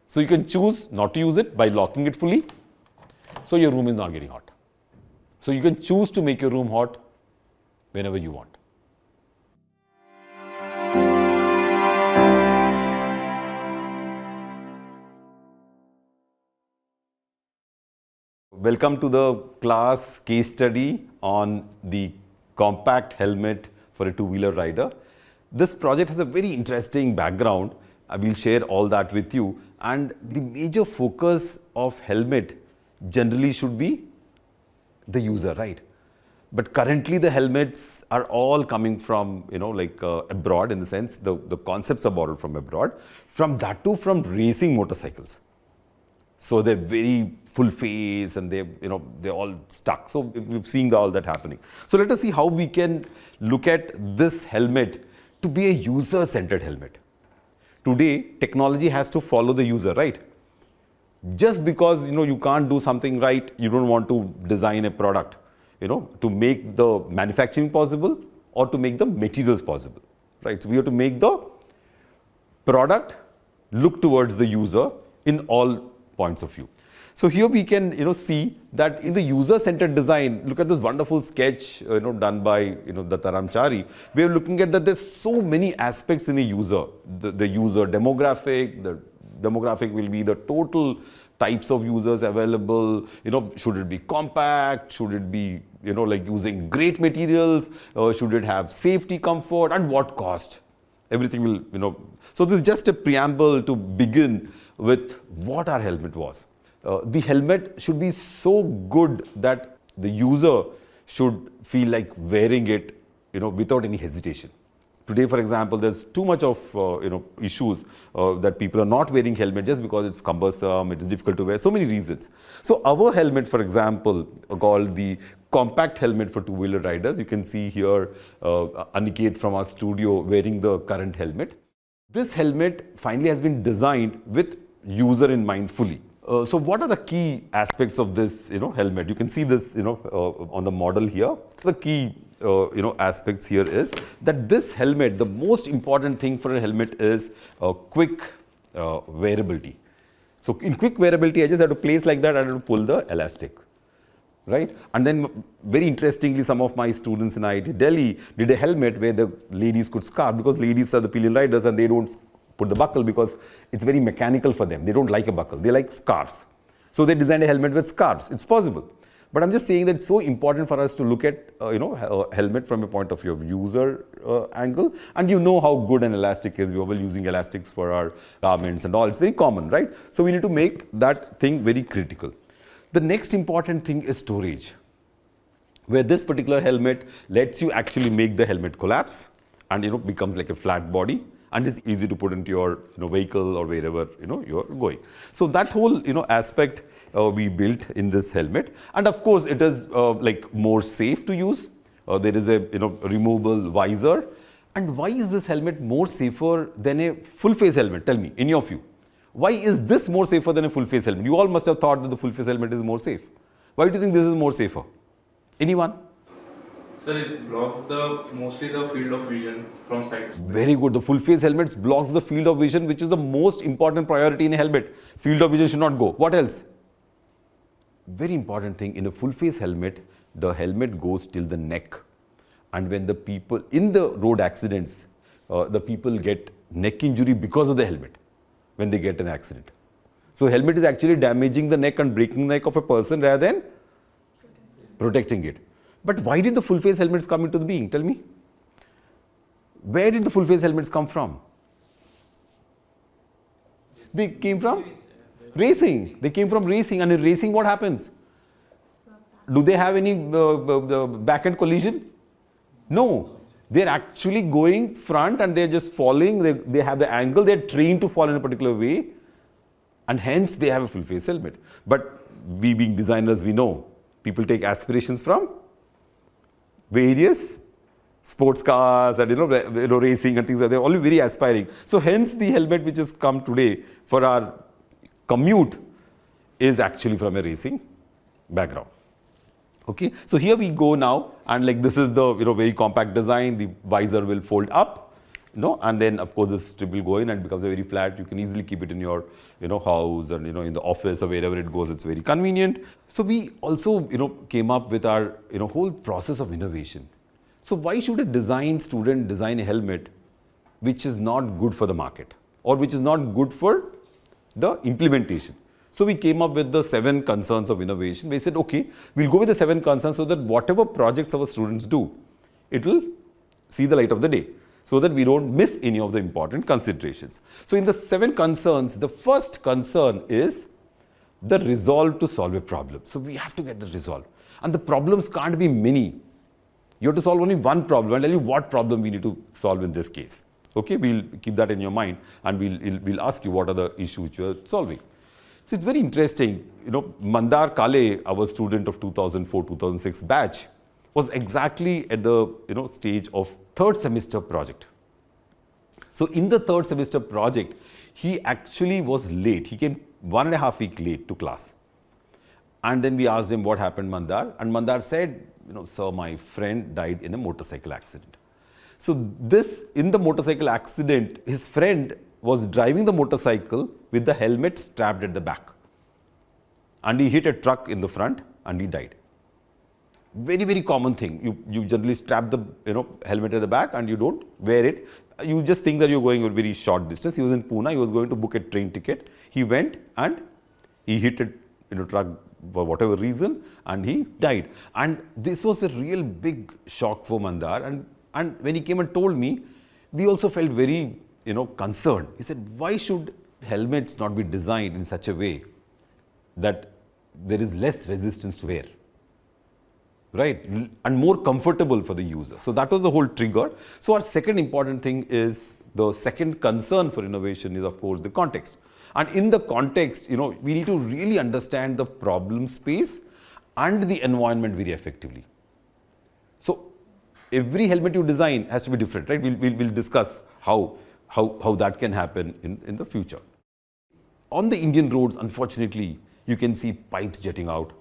So you can choose not to use it by locking it fully, so your room is not getting hot. So you can choose to make your room hot whenever you want. Welcome to the class case study on the compact helmet for a two-wheeler rider. This project has a very interesting background. I will share all that with you. And the major focus of helmet generally should be the user, right? But currently the helmets are all coming from, abroad, in the sense the concepts are borrowed from abroad. From that too, from racing motorcycles. So they're very full face and they're all stuck. So we've seen all that happening. So let us see how we can look at this helmet to be a user-centered helmet. Today, technology has to follow the user, right? Just because you can't do something right, you don't want to design a product, to make the manufacturing possible or to make the materials possible, right? So we have to make the product look towards the user in all points of view. So here we can see that in the user-centered design, look at this wonderful sketch done by Datta Ramchari. We are looking at that there's so many aspects in the user. The user demographic, the demographic will be the total types of users available. Should it be compact? Should it be using great materials? Should it have safety, comfort, and what cost? Everything will So this is just a preamble to begin with what our helmet was. The helmet should be so good that the user should feel like wearing it, without any hesitation. Today, for example, there's too much of issues that people are not wearing helmet just because it's cumbersome, it is difficult to wear, so many reasons. So our helmet, for example, called the compact helmet for two-wheeler riders, you can see here Aniket from our studio wearing the current helmet. This helmet finally has been designed with user in mind fully. So what are the key aspects of this helmet? You can see this on the model here. The key aspects here is that this helmet, the most important thing for a helmet is quick wearability. So in quick wearability, I just have to place like that and I have to pull the elastic, right? And then very interestingly, some of my students in IIT Delhi did a helmet where the ladies could scarf, because ladies are the pillion riders and they don't put the buckle because it's very mechanical for them. They don't like a buckle, they like scarves. So they designed a helmet with scarves. It's possible. But I'm just saying that it's so important for us to look at a helmet from a point of view of user angle, and how good an elastic is. We're all using elastics for our garments and all. It's very common, right? So we need to make that thing very critical. The next important thing is storage, where this particular helmet lets you actually make the helmet collapse and becomes like a flat body, and it's easy to put into your vehicle or wherever you're going. So that whole aspect we built in this helmet, and of course it is like more safe to use. There is a removable visor, And why is this helmet more safer than a full face helmet? Tell me, in your view. Why is this more safer than a full face helmet? You all must have thought that the full face helmet is more safe. Why do you think this is more safer? Anyone? Sir, it blocks mostly the field of vision from sight. Very good. The full face helmets blocks the field of vision, which is the most important priority in a helmet. Field of vision should not go. What else? Very important thing, in a full face helmet, the helmet goes till the neck. And when the people in the road accidents, the people get neck injury because of the helmet when they get an accident. So helmet is actually damaging the neck and breaking the neck of a person rather than protecting it. But why did the full face helmets come into the being? Tell me. Where did the full face helmets come from? They came from racing. They came from racing. And in racing, what happens? Do they have any back-end collision? No. They're actually going front and they're just falling. They have the angle. They're trained to fall in a particular way. And hence, they have a full face helmet. But we being designers, we know people take aspirations from various sports cars and racing and things like that. They're all very aspiring. So hence the helmet which has come today for our commute is actually from a racing background. Okay, so here we go now, and like this is the very compact design. The visor will fold up, and then of course this strip will go in and becomes very flat. You can easily keep it in your house and in the office or wherever it goes. It's very convenient. So we also came up with our whole process of innovation. So why should a design student design a helmet which is not good for the market or which is not good for the implementation? So we came up with the 7 concerns of innovation. We said, okay, we'll go with the 7 concerns so that whatever projects our students do, it will see the light of the day, so that we don't miss any of the important considerations. So in the 7 concerns, the first concern is the resolve to solve a problem. So we have to get the resolve. And the problems can't be many. You have to solve only one problem. I'll tell you what problem we need to solve in this case. Okay, we'll keep that in your mind and we'll ask you what are the issues you are solving. So it's very interesting, Mandar Kale, our student of 2004-2006 batch, was exactly at the stage of 3rd semester project. So in the 3rd semester project, he actually was late. He came 1.5 weeks late to class. And then we asked him what happened, Mandar, and Mandar said, sir, my friend died in a motorcycle accident. So in the motorcycle accident, his friend was driving the motorcycle with the helmet strapped at the back. And he hit a truck in the front and he died. Very, very common thing. You generally strap the helmet at the back and you don't wear it. You just think that you're going a very short distance. He was in Pune. He was going to book a train ticket. He went and he hit a truck for whatever reason and he died. And this was a real big shock for Mandar. And when he came and told me, we also felt very concerned. He said, why should helmets not be designed in such a way that there is less resistance to wear, right? And more comfortable for the user. So that was the whole trigger. So our second important thing is, the second concern for innovation is of course the context. And in the context, we need to really understand the problem space and the environment very effectively. So every helmet you design has to be different, right? We'll discuss how that can happen in the future. On the Indian roads, unfortunately, you can see pipes jetting out,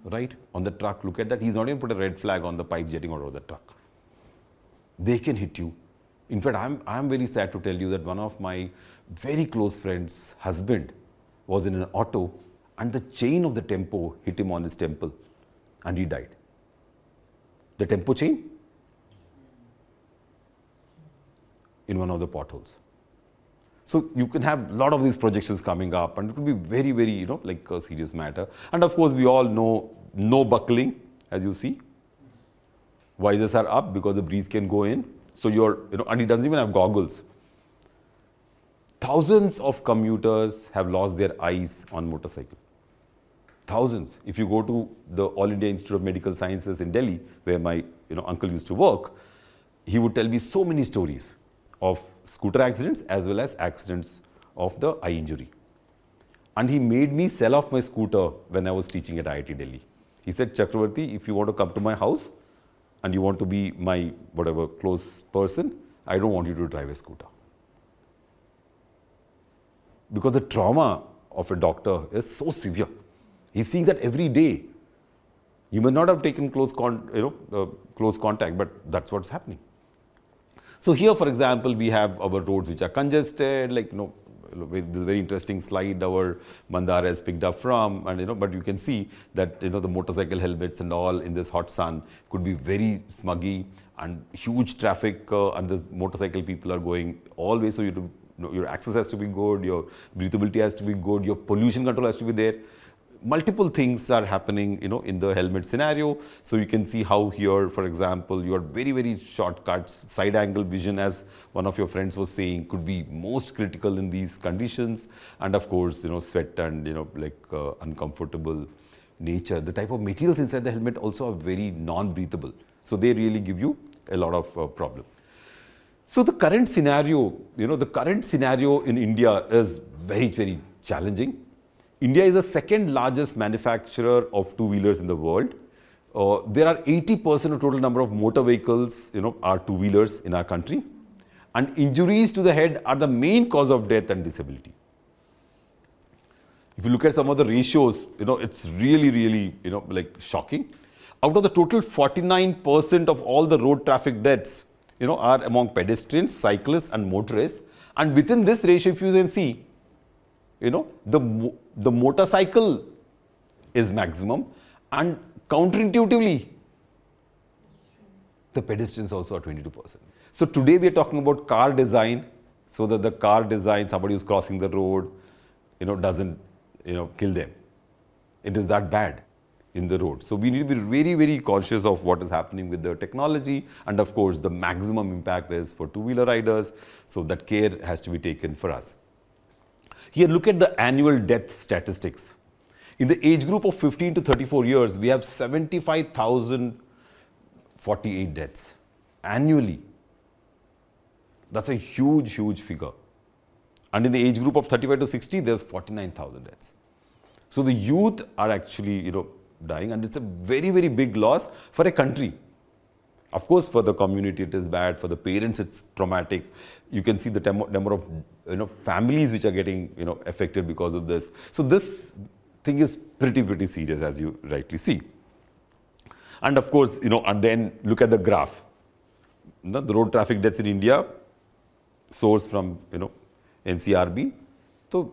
right? On the truck, look at that. He's not even put a red flag on the pipe jetting out of the truck. They can hit you. In fact, I'm very sad to tell you that one of my very close friends' husband was in an auto and the chain of the tempo hit him on his temple and he died. The tempo chain in one of the potholes. So you can have a lot of these projections coming up and it will be very, very, like a serious matter. And of course, we all know no buckling, as you see. Visors are up because the breeze can go in. So and he doesn't even have goggles. Thousands of commuters have lost their eyes on motorcycle. Thousands. If you go to the All India Institute of Medical Sciences in Delhi, where my uncle used to work, he would tell me so many stories of scooter accidents as well as accidents of the eye injury. And he made me sell off my scooter when I was teaching at IIT Delhi. He said, Chakravarti, if you want to come to my house and you want to be my whatever close person, I don't want you to drive a scooter. Because the trauma of a doctor is so severe. He's seeing that every day. You may not have taken close contact, but that's what's happening. So here, for example, we have our roads which are congested, like, with this very interesting slide our Mandara has picked up from, and but you can see that the motorcycle helmets and all in this hot sun could be very smuggy and huge traffic, and the motorcycle people are going always, so your access has to be good, your breathability has to be good, your pollution control has to be there. Multiple things are happening, in the helmet scenario. So you can see how here, for example, your very, very shortcuts, side angle vision, as one of your friends was saying, could be most critical in these conditions. And of course, sweat and, uncomfortable nature. The type of materials inside the helmet also are very non-breathable. So they really give you a lot of problem. So the current scenario, in India is very, very challenging. India is the second largest manufacturer of two-wheelers in the world. There are 80% of total number of motor vehicles, are two-wheelers in our country. And injuries to the head are the main cause of death and disability. If you look at some of the ratios, it's really, really, shocking. Out of the total 49% of all the road traffic deaths, are among pedestrians, cyclists and motorists. And within this ratio, if you can see, the motorcycle is maximum, and counterintuitively, the pedestrians also are 22%. So today we are talking about car design, so that the car design, somebody who's crossing the road, doesn't, kill them. It is that bad in the road. So we need to be very, very conscious of what is happening with the technology, and of course the maximum impact is for two-wheeler riders, so that care has to be taken for us. Here, look at the annual death statistics. In the age group of 15 to 34 years, we have 75,048 deaths annually. That's a huge, huge figure. And in the age group of 35 to 60, there's 49,000 deaths. So the youth are actually, dying, and it's a very, very big loss for a country. Of course, for the community, it is bad. For the parents, it's traumatic. You can see the number of families which are getting affected because of this. So this thing is pretty serious, as you rightly see. And of course, and then look at the graph. The road traffic deaths in India, source from NCRB. So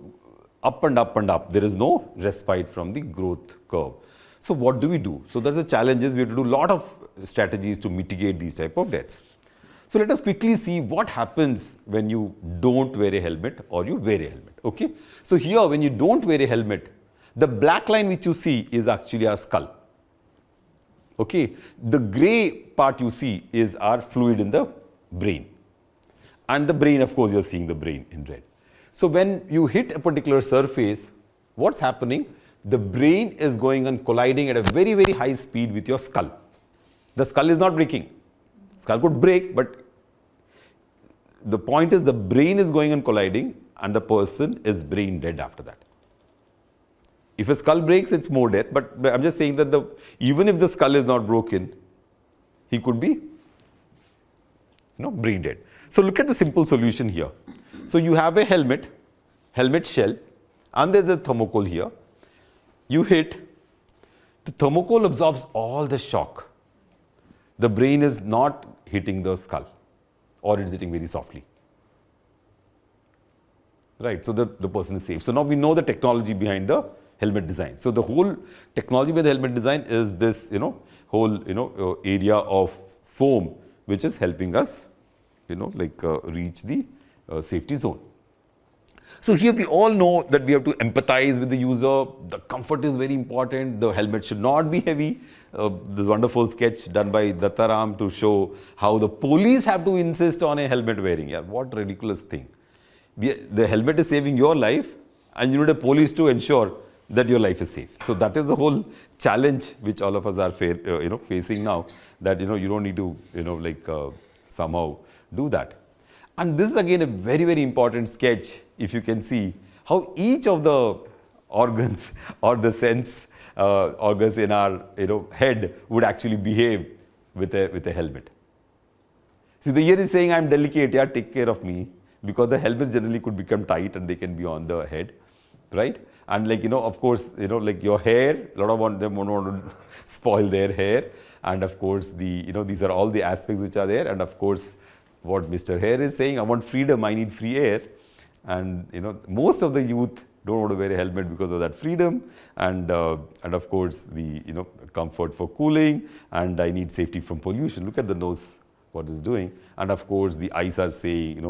up and up and up. There is no respite from the growth curve. So what do we do? So there's a challenge is we have to do a lot of strategies to mitigate these type of deaths. So let us quickly see what happens when you don't wear a helmet or you wear a helmet. Okay. So here, when you don't wear a helmet, the black line which you see is actually our skull. Okay. The gray part you see is our fluid in the brain. And the brain, of course, you're seeing the brain in red. So when you hit a particular surface, what's happening? The brain is going and colliding at a very, very high speed with your skull. The skull is not breaking. Skull could break, but the point is the brain is going and colliding, and the person is brain dead after that. If a skull breaks, it's more death, but I'm just saying that even if the skull is not broken, he could be brain dead. So look at the simple solution here. So you have a helmet shell, and there's a thermocol here. You hit, the thermocol absorbs all the shock. The brain is not hitting the skull, or it's hitting very softly. Right, so the person is safe. So now we know the technology behind the helmet design. So the whole technology behind the helmet design is this, whole, area of foam, which is helping us, reach the safety zone. So here we all know that we have to empathize with the user. The comfort is very important. The helmet should not be heavy. This wonderful sketch done by Dattaram to show how the police have to insist on a helmet wearing. Yeah, what ridiculous thing. The helmet is saving your life, and you need a police to ensure that your life is safe. So that is the whole challenge which all of us are facing now, that you don't need to somehow do that. And this is again a very, very important sketch, if you can see how each of the organs or the sense organs in our head would actually behave with a helmet. See, the ear is saying, I'm delicate, yeah, take care of me, because the helmets generally could become tight and they can be on the head, right? And like, of course, like your hair, a lot of them want to spoil their hair. And of course, these are all the aspects which are there. And of course, what Mr. Hair is saying, I want freedom, I need free air. And, most of the youth don't want to wear a helmet because of that freedom. And of course, the, comfort for cooling, and I need safety from pollution. Look at the nose, what it's doing. And of course, the eyes are saying,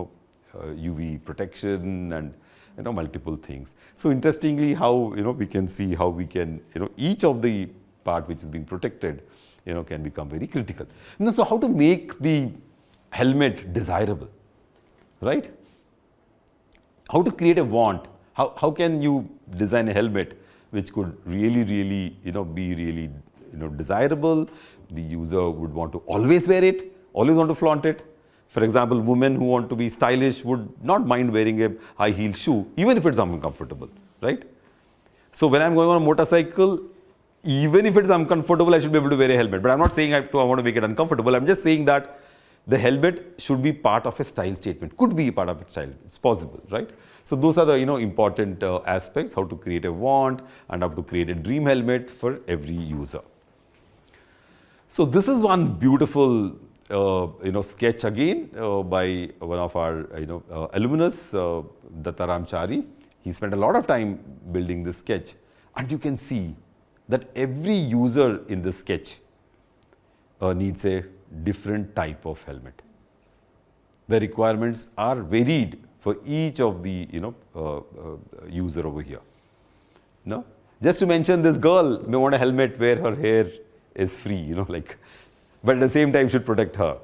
UV protection and, multiple things. So interestingly, how, we can see how we can, each of the part which is being protected, can become very critical. Now, so how to make the helmet desirable, right? How to create a want? How can you design a helmet which could really, be really, desirable? The user would want to always wear it, always want to flaunt it. For example, women who want to be stylish would not mind wearing a high heel shoe, even if it's uncomfortable, right? So when I'm going on a motorcycle, even if it's uncomfortable, I should be able to wear a helmet. But I'm not saying I want to make it uncomfortable. I'm just saying that the helmet should be part of a style statement, could be part of a style, it's possible, right? So those are the, important aspects, how to create a want and how to create a dream helmet for every user. So this is one beautiful sketch again by one of our alumnus, Dattaram Chari. He spent a lot of time building this sketch, and you can see that every user in this sketch needs a different type of helmet. The requirements are varied for each of the user over here. No, just to mention, this girl may want a helmet where her hair is free, but at the same time should protect her.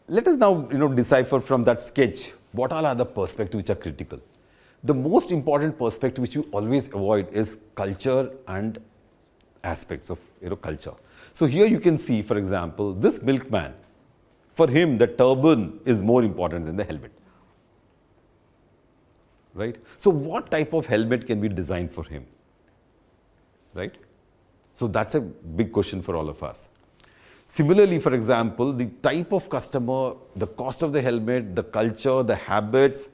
Let us now, decipher from that sketch what all are the perspectives which are critical. The most important perspective which you always avoid is culture and aspects of culture. So here you can see, for example, this milkman. For him, the turban is more important than the helmet, right? So what type of helmet can be designed for him, right? So that's a big question for all of us. Similarly, for example, the type of customer, the cost of the helmet, the culture, the habits,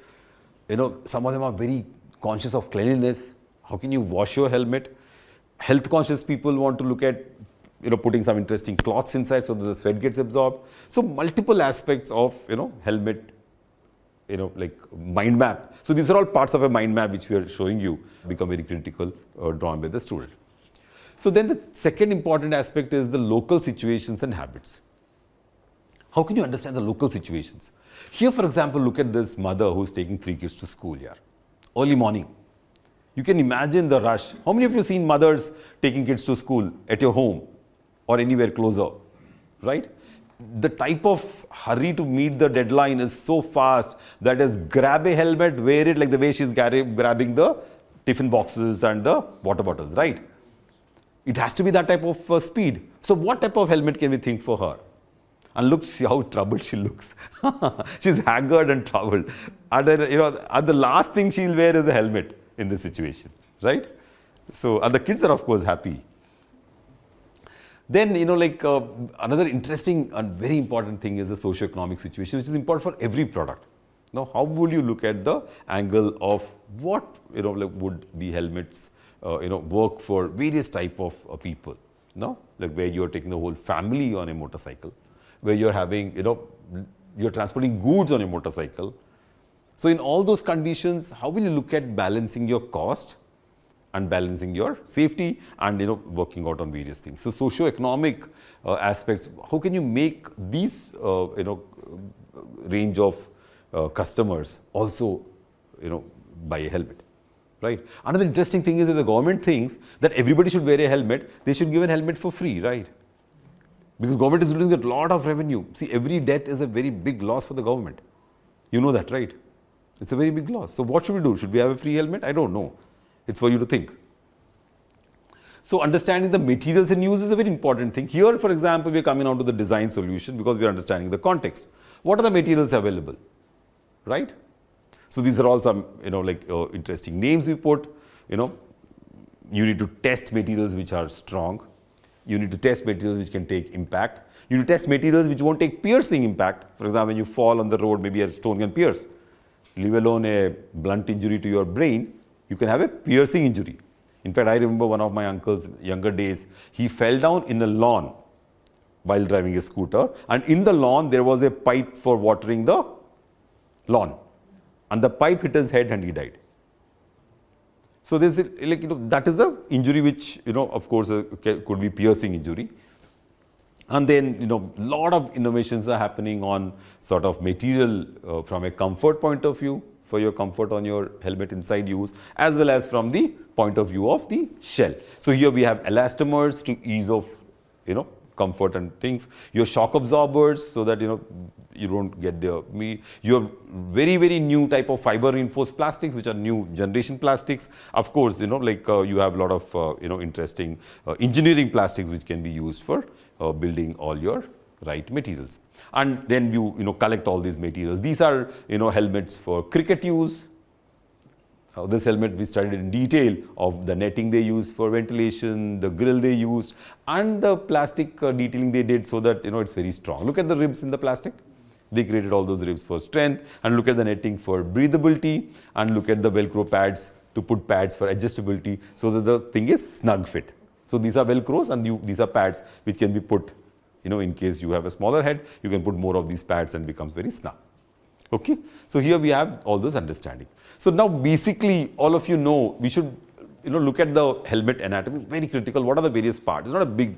some of them are very conscious of cleanliness. How can you wash your helmet? Health conscious people want to look at, putting some interesting cloths inside so that the sweat gets absorbed. So multiple aspects of, helmet, like mind map. So these are all parts of a mind map which we are showing you become very critical drawn by the student. So then the second important aspect is the local situations and habits. How can you understand the local situations? Here, for example, look at this mother who's taking 3 kids to school here. Early morning. You can imagine the rush. How many of you have seen mothers taking kids to school at your home or anywhere closer, right? The type of hurry to meet the deadline is so fast that is grab a helmet, wear it like the way she's grabbing the tiffin boxes and the water bottles, right? It has to be that type of speed. So what type of helmet can we think for her? And look, see how troubled she looks. She's haggard and troubled. And then, and the last thing she'll wear is a helmet in this situation, right? So, and the kids are of course happy. Then, another interesting and very important thing is the socio-economic situation, which is important for every product. Now, how would you look at the angle of what, would the helmets, work for various type of people, like where you're taking the whole family on a motorcycle, where you're having, you're transporting goods on a motorcycle. So in all those conditions, how will you look at balancing your cost and balancing your safety and, working out on various things. So socio-economic aspects, how can you make these, range of customers also, buy a helmet, right? Another interesting thing is that the government thinks that everybody should wear a helmet, they should give a helmet for free, right? Because government is losing a lot of revenue. See, every death is a very big loss for the government. You know that, right? It's a very big loss. So what should we do? Should we have a free helmet? I don't know. It's for you to think. So understanding the materials in use is a very important thing. Here, for example, we're coming on to the design solution because we're understanding the context. What are the materials available, right? So these are all some, interesting names we put, you need to test materials which are strong. you need to test materials which can take impact. You need to test materials which won't take piercing impact. For example, when you fall on the road, maybe a stone can pierce. Leave alone a blunt injury to your brain, you can have a piercing injury. In fact, I remember one of my uncle's younger days, he fell down in a lawn while driving a scooter, and in the lawn there was a pipe for watering the lawn, and the pipe hit his head and he died. So there's like, that is the injury which, of course, could be piercing injury. And then, lot of innovations are happening on sort of material from a comfort point of view, for your comfort on your helmet inside use, as well as from the point of view of the shell. So here we have elastomers to ease of, comfort and things. Your shock absorbers, so that, you don't get your very, very new type of fiber reinforced plastics, which are new generation plastics. Of course, you have a lot of, interesting engineering plastics which can be used for building all your right materials. And then you collect all these materials. These are, helmets for cricket use. This helmet we studied in detail of the netting they used for ventilation, the grill they used, and the plastic detailing they did so that, it's very strong. Look at the ribs in the plastic. They created all those ribs for strength, and look at the netting for breathability, and look at the Velcro pads to put pads for adjustability so that the thing is snug fit. So these are Velcros, and these are pads which can be put, in case you have a smaller head, you can put more of these pads and becomes very snug. Okay, so here we have all those understanding. So now basically all of we should look at the helmet anatomy, very critical. What are the various parts? It's not a big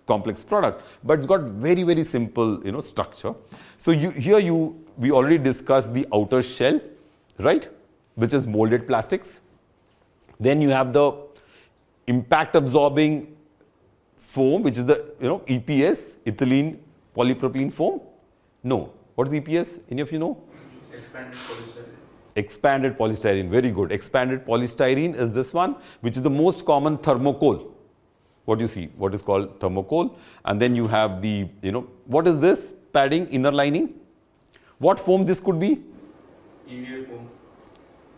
complex product, but it's got very, very simple structure. So we already discussed the outer shell, right, which is molded plastics. Then you have the impact absorbing foam, which is the EPS, ethylene polypropylene foam. No, what is EPS? Any of you know? Expanded polystyrene. Expanded polystyrene, very good. Expanded polystyrene is this one, which is the most common thermocol. What you see, what is called thermocol. And then you have the, what is this? Padding, inner lining. What foam this could be? EVA foam.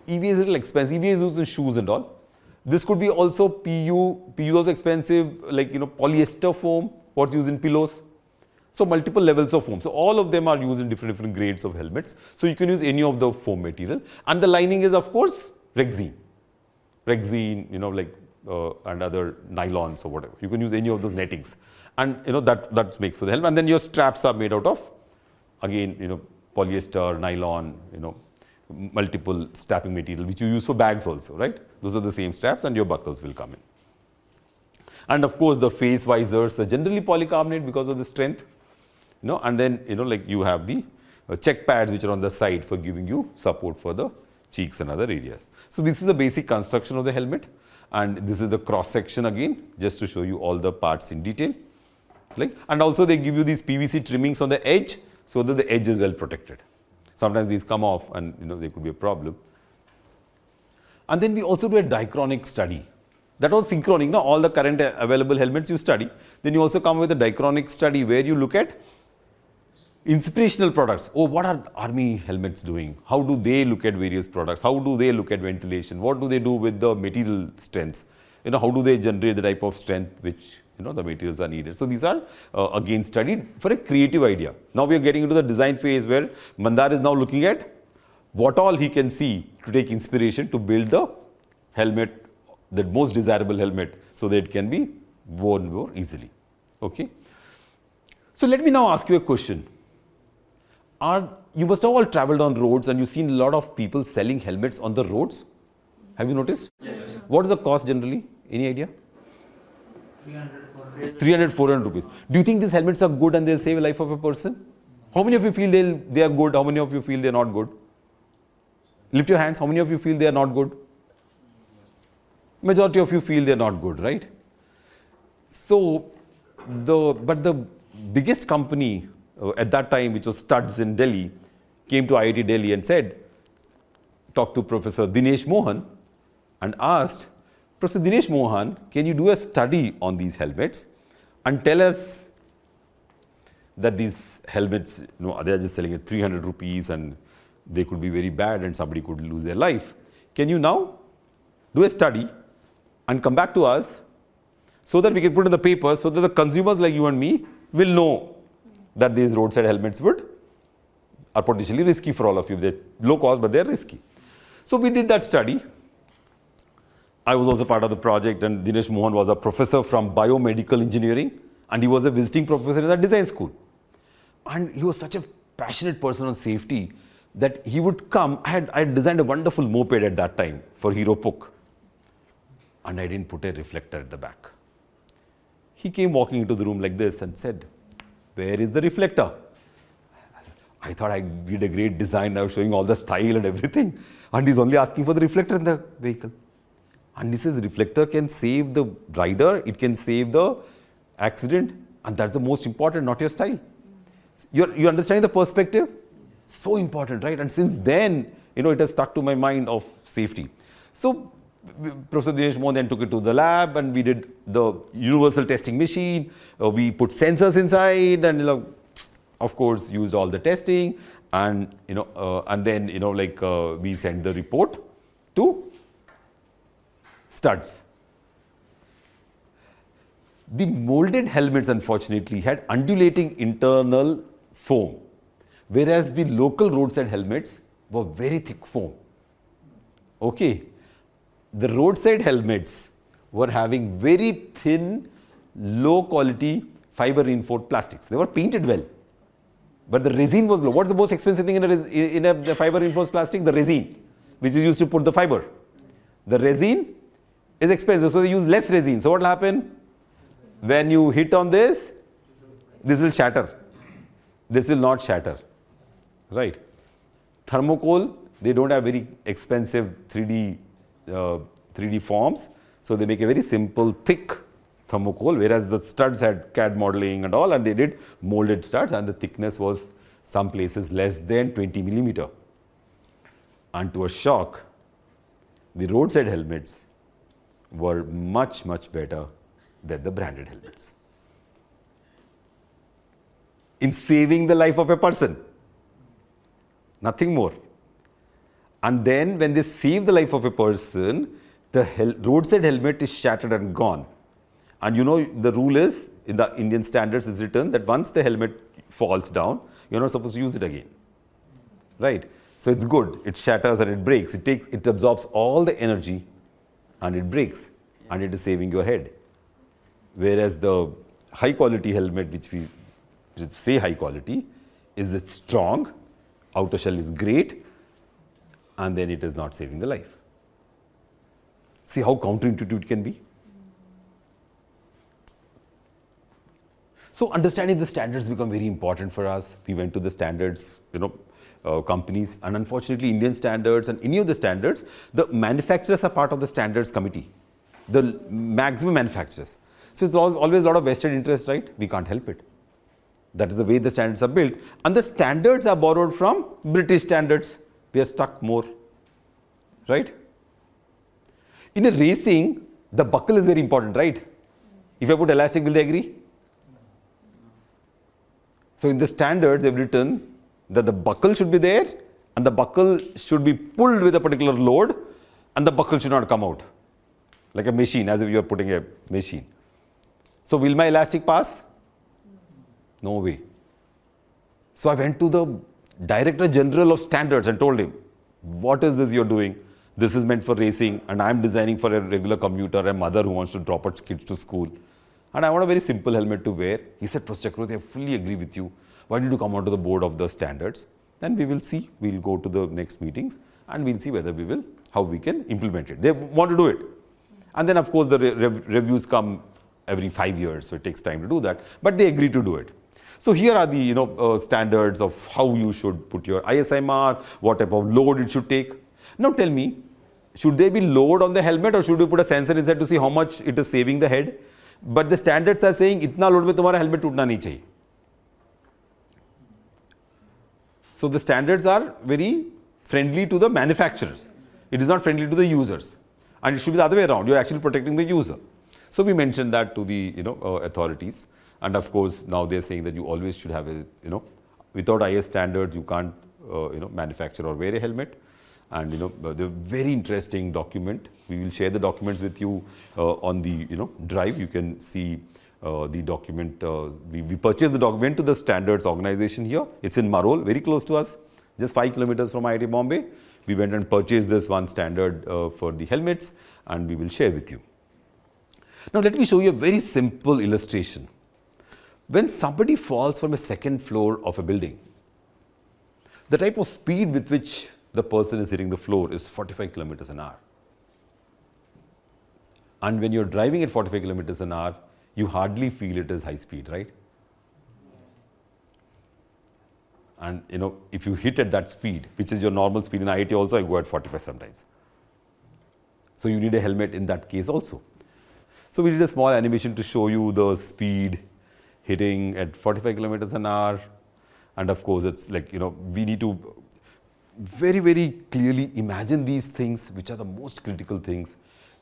EVA is a little expensive. EVA is used in shoes and all. This could be also PU. PU is also expensive, like, polyester foam, what's used in pillows. So multiple levels of foam. So all of them are used in different grades of helmets. So you can use any of the foam material. And the lining is, of course, Rexine. Rexine, and other nylons or whatever. You can use any of those nettings. And, that makes for the helmet. And then your straps are made out of, again, polyester, nylon, multiple strapping material, which you use for bags also, right? Those are the same straps, and your buckles will come in. And of course, the face visors are generally polycarbonate because of the strength. And then, you have the check pads which are on the side for giving you support for the cheeks and other areas. So this is the basic construction of the helmet, and this is the cross section again, just to show you all the parts in detail. And also they give you these PVC trimmings on the edge so that the edge is well protected. Sometimes these come off and there could be a problem. And then we also do a diachronic study. That was synchronic. All the current available helmets you study. Then you also come with a diachronic study where you look at inspirational products. Oh, what are army helmets doing? How do they look at various products? How do they look at ventilation? What do they do with the material strengths? How do they generate the type of strength which the materials are needed? So these are again studied for a creative idea. Now we are getting into the design phase where Mandar is now looking at what all he can see to take inspiration to build the helmet, the most desirable helmet, so that it can be worn more easily. Okay. So let me now ask you a question. You must have all traveled on roads and you've seen a lot of people selling helmets on the roads. Have you noticed? Yes. What is the cost generally? Any idea? 300, 400 rupees. Do you think these helmets are good and they'll save a life of a person? How many of you feel they are good? How many of you feel they are not good? Lift your hands. How many of you feel they are not good? Majority of you feel they are not good, right? So, but the biggest company at that time, which was Studs in Delhi, came to IIT Delhi and talked to Professor Dinesh Mohan and asked, Professor Dinesh Mohan, can you do a study on these helmets and tell us that these helmets, they are just selling at 300 rupees and they could be very bad and somebody could lose their life. Can you now do a study and come back to us so that we can put in the paper, so that the consumers like you and me will know that these roadside helmets are potentially risky for all of you. They're low cost, but they're risky. So we did that study. I was also part of the project, and Dinesh Mohan was a professor from biomedical engineering, and he was a visiting professor in the design school. And he was such a passionate person on safety that he would come. I had designed a wonderful moped at that time for Hero Puck, and I didn't put a reflector at the back. He came walking into the room like this and said, "Where is the reflector?" I thought I did a great design. I was showing all the style and everything, and he's only asking for the reflector in the vehicle. And he says reflector can save the rider, it can save the accident, and that's the most important, not your style. You understanding the perspective? So important, right? And since then, it has stuck to my mind of safety. So Professor Dinesh Mohan then took it to the lab, and we did the universal testing machine. We put sensors inside, and of course used all the testing, and and then we sent the report to studs. The molded helmets, unfortunately, had undulating internal foam, whereas the local roadside helmets were very thick foam. Okay, the roadside helmets were having very thin, low quality fiber reinforced plastics. They were painted well, but the resin was low. What's the most expensive thing in a fiber reinforced plastic? The resin, which is used to put the fiber. The resin is expensive, so they use less resin. So what will happen? When you hit on this will shatter. This will not shatter, right? Thermocol, they don't have very expensive 3D forms, so they make a very simple, thick thermocol, whereas the studs had CAD modeling and all, and they did molded studs, and the thickness was some places less than 20 millimeter. And to a shock, the roadside helmets were much, much better than the branded helmets in saving the life of a person. Nothing more. And then when they save the life of a person, the roadside helmet is shattered and gone. And the rule is, in the Indian standards is written that once the helmet falls down, you're not supposed to use it again, right? So it's good. It shatters and it breaks. It absorbs all the energy and it breaks, and it is saving your head. Whereas the high quality helmet, which we say high quality, is strong, outer shell is great, and then it is not saving the life. See how counterintuitive it can be? So understanding the standards become very important for us. We went to the standards, companies, and unfortunately Indian standards and any of the standards, the manufacturers are part of the standards committee, the maximum manufacturers. So it's always a lot of vested interest, right? We can't help it. That is the way the standards are built. And the standards are borrowed from British standards. We are stuck more, right? In a racing, the buckle is very important, right? If I put elastic, will they agree? So in the standards, they've written that the buckle should be there, and the buckle should be pulled with a particular load, and the buckle should not come out like a machine, as if you are putting a machine. So will my elastic pass? No way. So I went to the Director General of Standards and told him, what is this you're doing? This is meant for racing, and I'm designing for a regular commuter, a mother who wants to drop her kids to school. And I want a very simple helmet to wear. He said, Professor Chakravarti, I fully agree with you. Why don't you come onto the board of the standards? Then we will see. We'll go to the next meetings and we'll see whether how we can implement it. They want to do it. And then of course the reviews come every 5 years, so it takes time to do that. But they agree to do it. So here are the standards of how you should put your ISI mark, what type of load it should take. Now tell me, should there be load on the helmet, or should we put a sensor inside to see how much it is saving the head? But the standards are saying itna load mein tumhara helmet tootna nahi chahiye. So the standards are very friendly to the manufacturers. It is not friendly to the users, and it should be the other way around. You are actually protecting the user. So we mentioned that to the authorities, and of course now they are saying that you always should have a without IS standards you can't manufacture or wear a helmet. And they're very interesting document. We will share the documents with you on the drive. You can see the document. We purchased the document to the standards organization here. It's in Marol, very close to us, just 5 kilometers from IIT Bombay. We went and purchased this one standard for the helmets, and we will share with you. Now let me show you a very simple illustration. When somebody falls from a second floor of a building, the type of speed with which the person is hitting the floor is 45 kilometers an hour. And when you're driving at 45 kilometers an hour, you hardly feel it as high speed, right? And if you hit at that speed, which is your normal speed in IIT also, I go at 45 sometimes. So you need a helmet in that case also. So we did a small animation to show you the speed hitting at 45 kilometers an hour. And of course, it's like, we need to very, very clearly imagine these things, which are the most critical things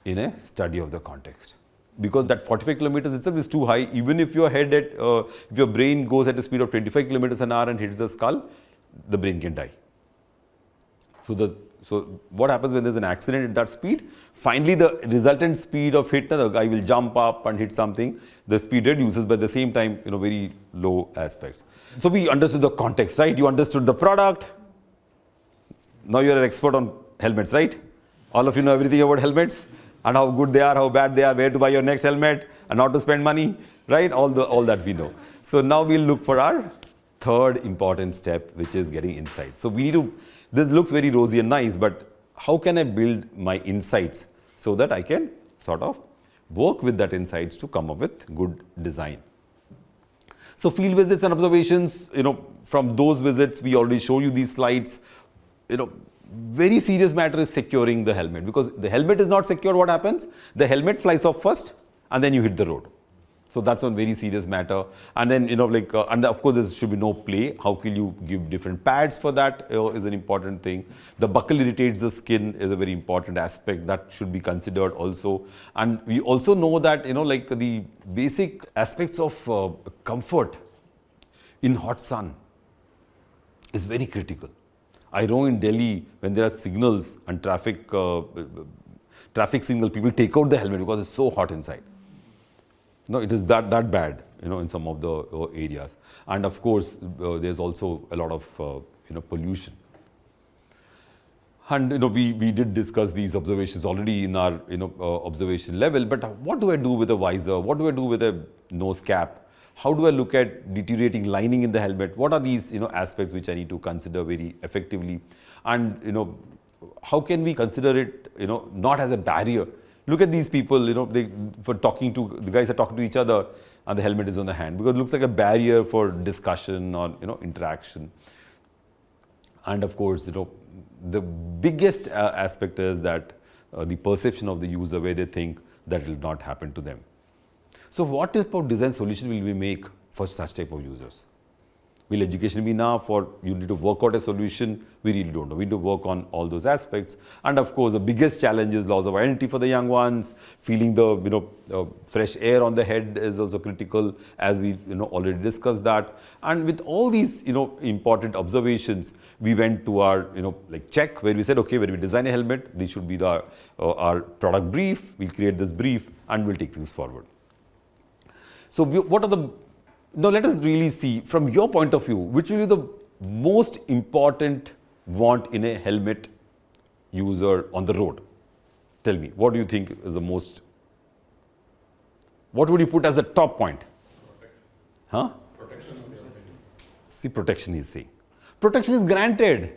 in a study of the context. Because that 45 kilometers itself is too high. Even if your head if your brain goes at a speed of 25 kilometers an hour and hits the skull, the brain can die. So what happens when there's an accident at that speed? Finally, the resultant speed of hit, the guy will jump up and hit something. The speed reduces, but at the same time, very low aspects. So we understood the context, right? You understood the product. Now you're an expert on helmets, right? All of you know everything about helmets and how good they are, how bad they are, where to buy your next helmet and how to spend money, right? All that we know. So now we'll look for our third important step, which is getting insights. So we need to, this looks very rosy and nice, but how can I build my insights so that I can sort of work with that insights to come up with good design? So field visits and observations, from those visits, we already show you these slides. Very serious matter is securing the helmet, because the helmet is not secure. What happens? The helmet flies off first and then you hit the road. So that's one very serious matter. And then, and of course, there should be no play. How can you give different pads for that is an important thing. The buckle irritates the skin is a very important aspect that should be considered also. And we also know that, the basic aspects of comfort in hot sun is very critical. I know in Delhi, when there are signals and traffic signal, people take out the helmet because it's so hot inside. No, it is that bad, in some of the areas. And of course, there's also a lot of, pollution. And, we did discuss these observations already in our, observation level. But what do I do with a visor? What do I do with a nose cap? How do I look at deteriorating lining in the helmet? What are these, aspects which I need to consider very effectively? And, how can we consider it, not as a barrier? Look at these people, the guys are talking to each other and the helmet is on the hand, because it looks like a barrier for discussion or, interaction. And of course, the biggest aspect is that the perception of the user, where they think that will not happen to them. So what type of design solution will we make for such type of users? Will education be enough, or you need to work out a solution? We really don't know. We need to work on all those aspects. And of course, the biggest challenge is loss of identity for the young ones. Feeling the fresh air on the head is also critical, as we already discussed that. And with all these important observations, we went to our check, where we said, okay, when we design a helmet, this should be our product brief. We'll create this brief and we'll take things forward. So what are the Now let us really see, from your point of view, which will be the most important want in a helmet user on the road? Tell me, what do you think is the most, what would you put as the top point? Huh? Protection. See, protection is saying. Protection is granted.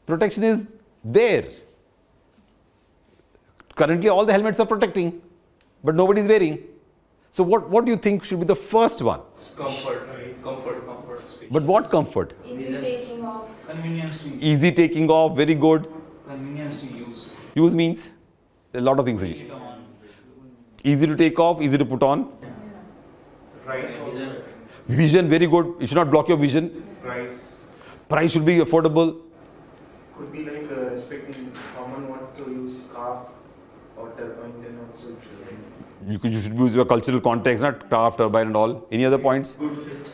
Protection is there. Currently all the helmets are protecting, but nobody is wearing. So what do you think should be the first one? Comfort. But what comfort? Easy taking off. Convenience to use. Easy taking off, very good. Convenience to use. Use means a lot of things. Easy to take off, easy to put on. Price. Vision, very good. You should not block your vision. Price. Price should be affordable. Could be like respecting common what to use scarf or turbine, then also You should use your cultural context, not craft, turbine and all. Any other points? good fit.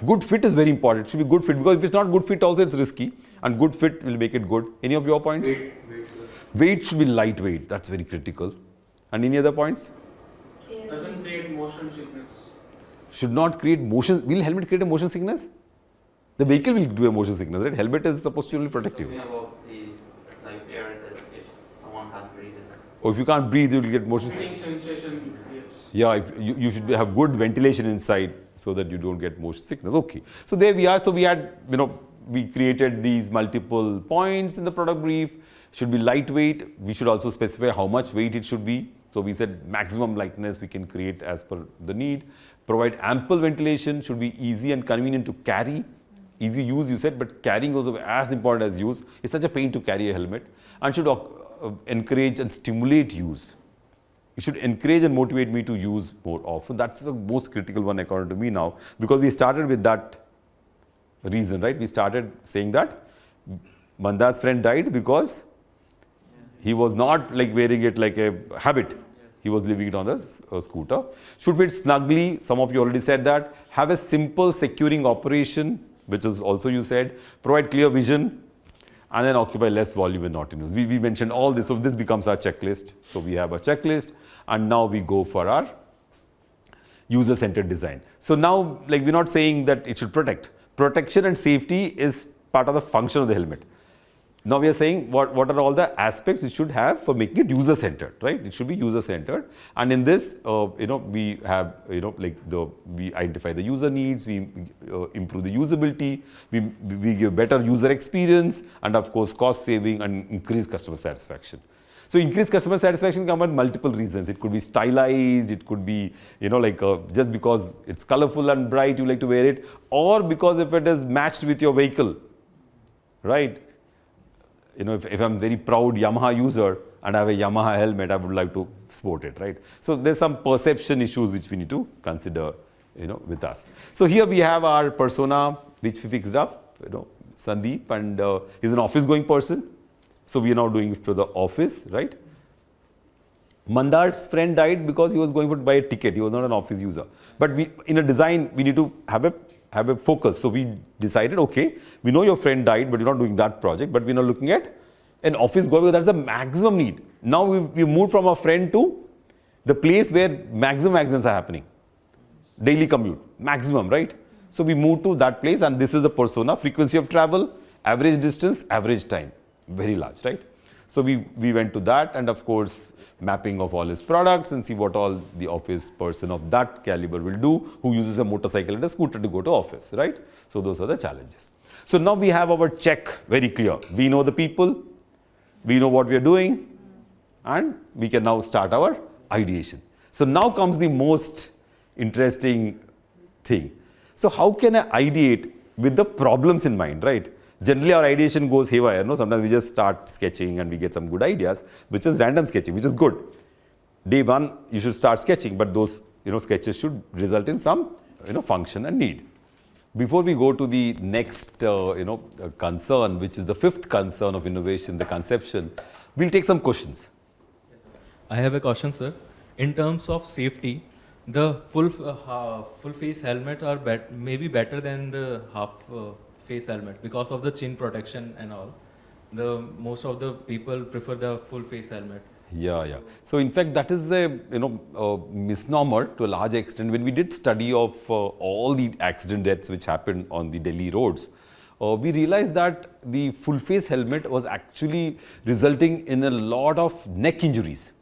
Good fit is very important. It should be good fit, because if it's not good fit also it's risky, and good fit will make it good. Any of your points? Weight should be lightweight. That's very critical. And any other points? Doesn't create motion sickness. Should not create motion. Will helmet create a motion sickness? The vehicle will do a motion sickness, right? Helmet is supposed to be protective. Talking about the air that if someone can't breathe in it. Or if you can't breathe, you will get motion sickness. Sensation, yes. Yeah, if you should have good ventilation inside so that you don't get motion sickness. Okay. So there we are. So we had, we created these multiple points in the product brief. Should be lightweight. We should also specify how much weight it should be. So we said maximum lightness we can create as per the need. Provide ample ventilation, should be easy and convenient to carry. Easy use you said, but carrying was as important as use. It's such a pain to carry a helmet. And should encourage and stimulate use. It should encourage and motivate me to use more often. That's the most critical one according to me now, because we started with that reason, right? We started saying that Manda's friend died because he was not like wearing it like a habit. He was leaving it on the scooter. Should fit snugly. Some of you already said that. Have a simple securing operation, which is also you said. Provide clear vision. And then occupy less volume when not in use. We mentioned all this. So this becomes our checklist. So we have a checklist. And now we go for our user-centered design. So now, like, we're not saying that it should protect. Protection and safety is part of the function of the helmet. Now we are saying what are all the aspects it should have for making it user-centered, right? It should be user-centered. And in this, we have, we identify the user needs, we improve the usability, we give better user experience, and of course cost saving and increase customer satisfaction. So increased customer satisfaction come on multiple reasons. It could be stylized, it could be, just because it's colorful and bright, you like to wear it, or because if it is matched with your vehicle, right? If I'm very proud Yamaha user and I have a Yamaha helmet, I would like to sport it, right? So there's some perception issues which we need to consider, with us. So here we have our persona, which we fixed up, Sandeep, and he's an office going person. So we are now doing it for the office, right? Mandar's friend died because he was going to buy a ticket. He was not an office user. But in a design, we need to have a focus. So we decided, okay, we know your friend died, but you're not doing that project, but we're now looking at an office goer, because that's the maximum need. Now we moved from a friend to the place where maximum accidents are happening. Daily commute, maximum, right? So we moved to that place, and this is the persona, frequency of travel, average distance, average time, very large, right? So we went to that, and of course, mapping of all his products and see what all the office person of that caliber will do, who uses a motorcycle and a scooter to go to office, right? So those are the challenges. So now we have our check very clear. We know the people, we know what we are doing, and we can now start our ideation. So now comes the most interesting thing. So how can I ideate with the problems in mind, right? Generally, our ideation goes haywire. No? Sometimes we just start sketching and we get some good ideas, which is random sketching, which is good. Day one, you should start sketching, but those sketches should result in some function and need. Before we go to the next concern, which is the fifth concern of innovation, the conception, we'll take some questions. I have a question, sir. In terms of safety, the full face helmet are maybe better than the half face helmet because of the chin protection and all. Most of the people prefer the full face helmet. Yeah. So in fact, that is a misnomer to a large extent. When we did study of all the accident deaths which happened on the Delhi roads, we realized that the full face helmet was actually resulting in a lot of neck injuries.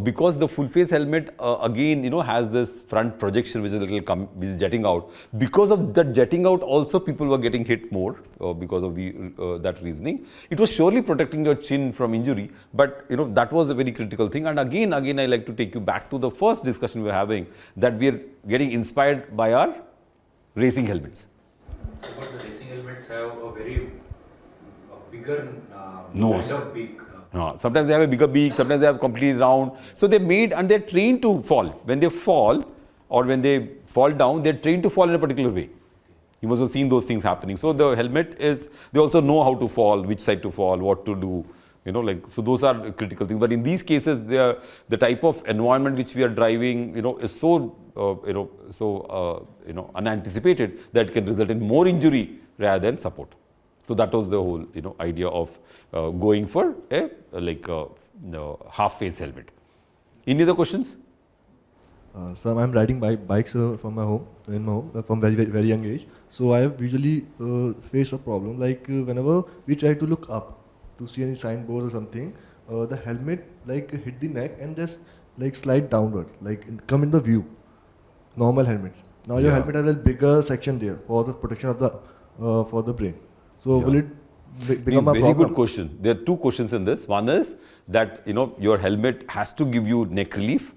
Because the full face helmet again has this front projection which is a little which is jetting out. Because of that jetting out also people were getting hit more because of the that reasoning. It was surely protecting your chin from injury, but that was a very critical thing. And again I like to take you back to the first discussion we were having, that we are getting inspired by our racing helmets. But the racing helmets have a bigger nose. kind of beak. Sometimes they have a bigger beak, sometimes they have completely round. So they're made and they're trained to fall. When they fall or when they fall down, they're trained to fall in a particular way. You must have seen those things happening. So the helmet is, they also know how to fall, which side to fall, what to do. So those are critical things. But in these cases, the type of environment which we are driving, is so unanticipated that can result in more injury rather than support. So that was the whole, idea of going for a half face helmet. Any other questions? So I'm riding bikes from my home, from very young age. So I have usually faced a problem like whenever we try to look up to see any signboard or something, the helmet hit the neck and just slide downwards, come in the view. Normal helmets. Now your helmet has a bigger section there for the protection of the for the brain. So will it become a problem? Very good question. There are two questions in this. One is that your helmet has to give you neck relief.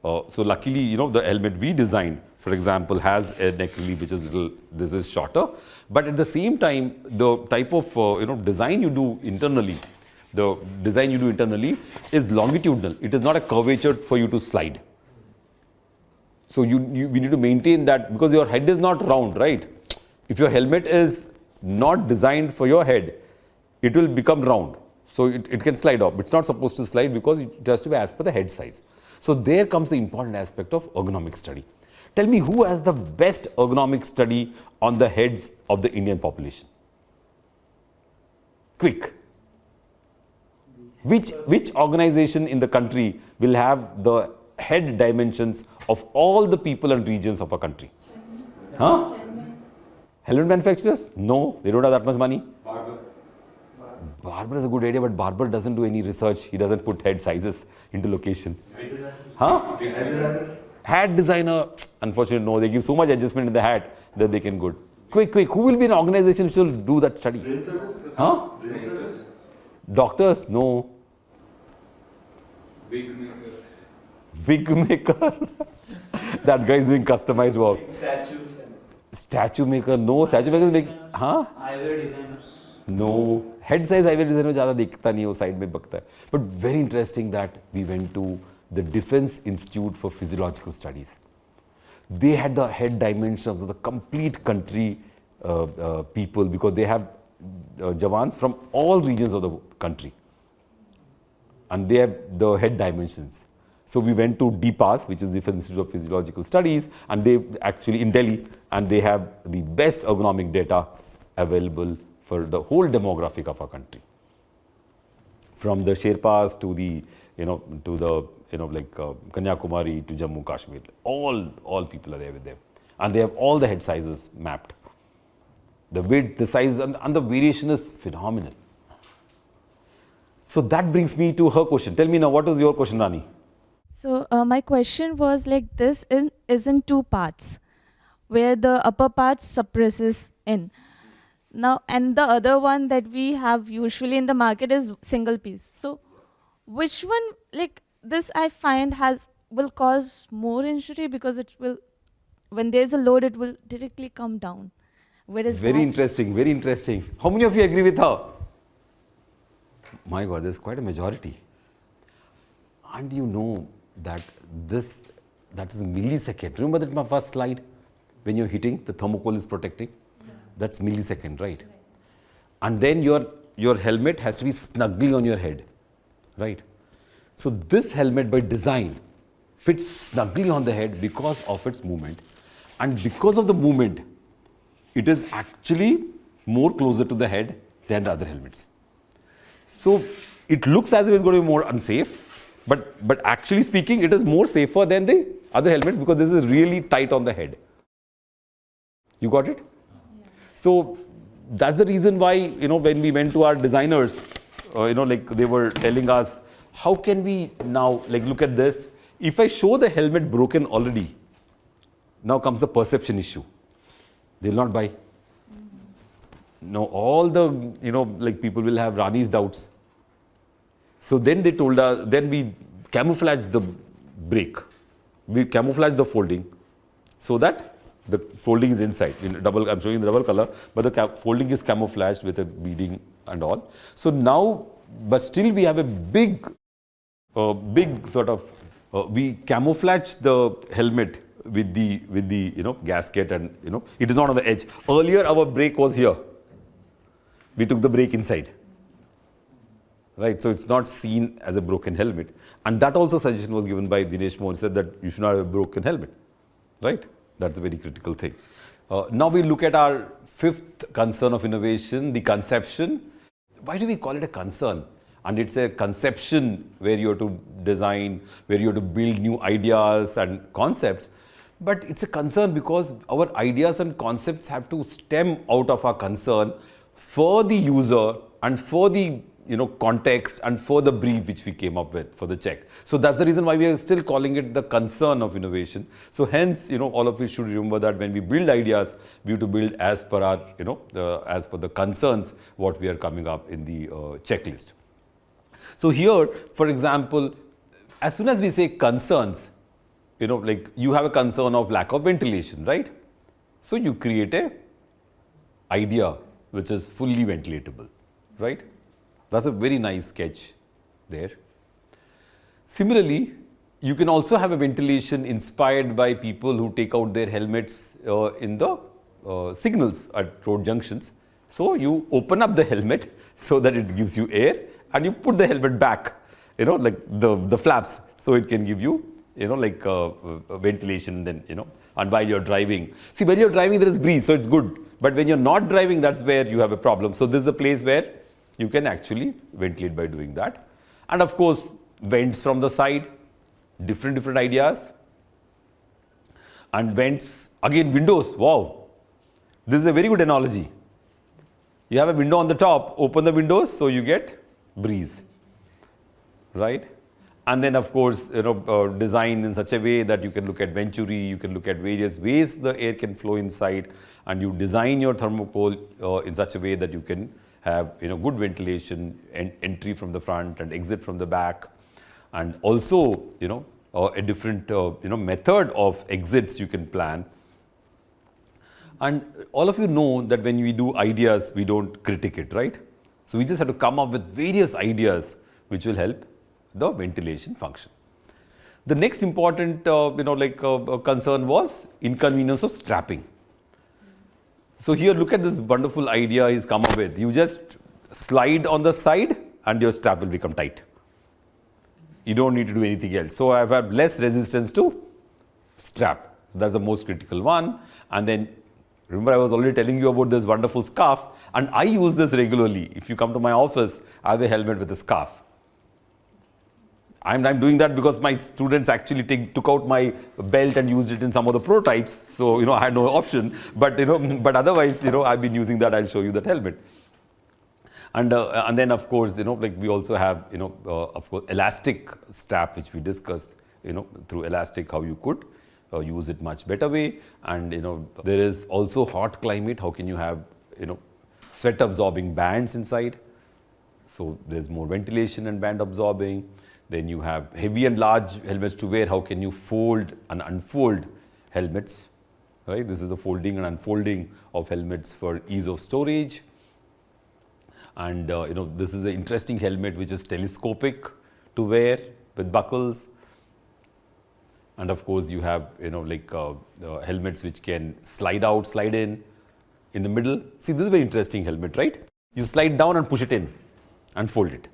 So luckily, the helmet we designed, for example, has a neck relief which is this is shorter. But at the same time, the type of design you do internally, is longitudinal. It is not a curvature for you to slide. So we need to maintain that because your head is not round, right? If your helmet is not designed for your head, it will become round. So it can slide off. It's not supposed to slide because it has to be as per the head size. So there comes the important aspect of ergonomic study. Tell me who has the best ergonomic study on the heads of the Indian population? Quick. Which organization in the country will have the head dimensions of all the people and regions of a country? Huh? Helmet manufacturers? No, they don't have that much money. Barber is a good idea, but barber doesn't do any research. He doesn't put head sizes into location. Huh? Hat designer, unfortunately, no. They give so much adjustment in the hat that they can good. Quick. Who will be an organization which will do that study? Huh? Doctors? No. Wig maker. That guy is doing customized work. Statue maker? No. Statue makers make. Huh? Eyewear designers. No. Head size eyewear designer ज़्यादा दिखता नहीं है वो side में बकता है. But very interesting that we went to the Defense Institute for Physiological Studies. They had the head dimensions of the complete country people because they have Jawans from all regions of the country. And they have the head dimensions. So we went to DPAS, which is Defense Institute of Physiological Studies, and they actually in Delhi, and they have the best ergonomic data available for the whole demographic of our country. From the Sherpas to the, Kanyakumari to Jammu Kashmir, all people are there with them. And they have all the head sizes mapped. The width, the size, and the variation is phenomenal. So that brings me to her question. Tell me now, what is your question, Rani? So my question was like this is in two parts, where the upper part suppresses in. Now, and the other one that we have usually in the market is single piece. So which one, like this I find will cause more injury because it will, when there's a load, it will directly come down. Whereas very interesting, very interesting. How many of you agree with her? My God, there's quite a majority. And you know that that is a millisecond. Remember that my first slide? When you're hitting, the thermocol is protecting. That's millisecond, right? And then your helmet has to be snugly on your head, right? So this helmet by design fits snugly on the head because of its movement. And because of the movement, it is actually more closer to the head than the other helmets. So it looks as if it's going to be more unsafe, but actually speaking, it is more safer than the other helmets because this is really tight on the head. You got it? Yeah. So that's the reason why, when we went to our designers, they were telling us, how can we now, look at this. If I show the helmet broken already, now comes the perception issue. They'll not buy. Now all the, people will have Rani's doubts. So then they told us, then we camouflaged the brake. We camouflaged the folding so that the folding is inside. I'm showing the double color, but the folding is camouflaged with a beading and all. So now, but still we have a big sort of, we camouflage the helmet with the gasket and it is not on the edge. Earlier our brake was here. We took the brake inside. Right, so it's not seen as a broken helmet. And that also suggestion was given by Dinesh Mohan, said that you should not have a broken helmet. right? That's a very critical thing. Now we look at our fifth concern of innovation, the conception. Why do we call it a concern? And it's a conception where you have to design, where you have to build new ideas and concepts. But it's a concern because our ideas and concepts have to stem out of our concern for the user and for the context and for the brief which we came up with for the check. So that's the reason why we are still calling it the concern of innovation. So hence, all of you should remember that when we build ideas, we have to build as per our, as per the concerns what we are coming up in the checklist. So here, for example, as soon as we say concerns, like you have a concern of lack of ventilation, right? So you create a idea which is fully ventilatable, right? That's a very nice sketch there. Similarly, you can also have a ventilation inspired by people who take out their helmets in the signals at road junctions. So you open up the helmet so that it gives you air and you put the helmet back, like the flaps, so it can give you, like ventilation then, and while you're driving. See, when you're driving there is breeze, so it's good. But when you're not driving, that's where you have a problem. So this is a place where you can actually ventilate by doing that. And of course, vents from the side, different ideas. And vents, again windows, wow. This is a very good analogy. You have a window on the top, open the windows, so you get breeze, right? And then of course, design in such a way that you can look at venturi, you can look at various ways the air can flow inside, and you design your thermocol in such a way that you can have good ventilation and entry from the front and exit from the back, and also a different method of exits you can plan. And all of you know that when we do ideas, we don't critique it, right? So we just have to come up with various ideas which will help the ventilation function. The next important concern was inconvenience of strapping. So here look at this wonderful idea he's come up with. You just slide on the side and your strap will become tight. You don't need to do anything else. So I have less resistance to strap. So that's the most critical one. And then remember I was already telling you about this wonderful scarf, and I use this regularly. If you come to my office, I have a helmet with a scarf. I'm doing that because my students actually took out my belt and used it in some of the prototypes. So, I had no option. But, but otherwise, I've been using that. I'll show you that helmet. And then, of course, like we also have, of course, elastic strap, which we discussed, through elastic, how you could use it much better way. And, there is also hot climate. How can you have, sweat absorbing bands inside? So there's more ventilation and band absorbing. Then you have heavy and large helmets to wear. How can you fold and unfold helmets, right? This is the folding and unfolding of helmets for ease of storage. And this is an interesting helmet which is telescopic to wear with buckles. And of course you have helmets which can slide out, slide in the middle. See, this is a very interesting helmet, right? You slide down and push it in and fold it.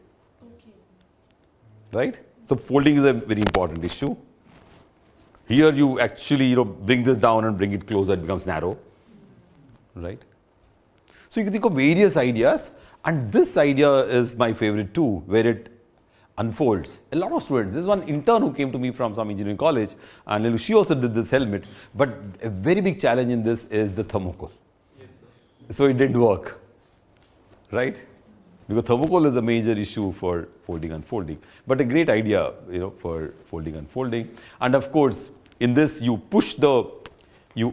Right? So folding is a very important issue. Here you actually bring this down and bring it closer, it becomes narrow, right? So you can think of various ideas, and this idea is my favorite too, where it unfolds. A lot of students, there's one intern who came to me from some engineering college, and she also did this helmet, but a very big challenge in this is the thermocol. Yes, so it didn't work, right? Because thermocol is a major issue for folding and unfolding, but a great idea, for folding and unfolding. And of course, in this you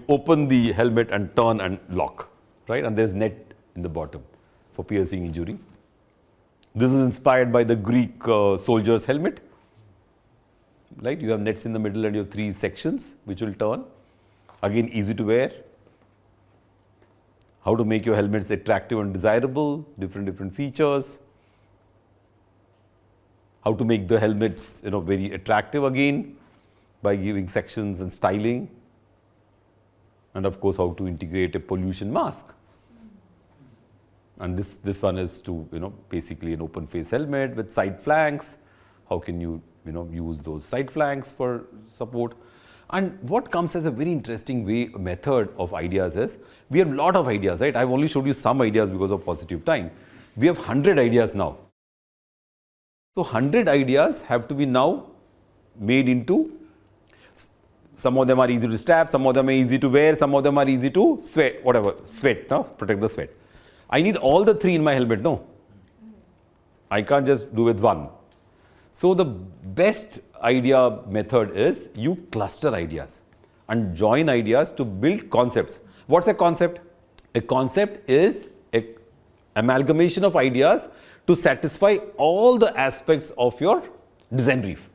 open the helmet and turn and lock, right? And there's net in the bottom for piercing injury. This is inspired by the Greek soldier's helmet, right? You have nets in the middle and you have 3 sections which will turn. Again, easy to wear. How to make your helmets attractive and desirable, different features. How to make the helmets, very attractive again by giving sections and styling. And of course, how to integrate a pollution mask. And this one is to, basically an open face helmet with side flanks. How can you, use those side flanks for support? And what comes as a very interesting method of ideas is, we have a lot of ideas, right? I've only showed you some ideas because of positive time. We have 100 ideas now. So 100 ideas have to be now made into, some of them are easy to strap, some of them are easy to wear, some of them are easy to sweat, whatever, sweat, no? Protect the sweat. I need all the three in my helmet, no? I can't just do with one. So the best idea method is you cluster ideas and join ideas to build concepts. What's a concept? A concept is an amalgamation of ideas to satisfy all the aspects of your design brief.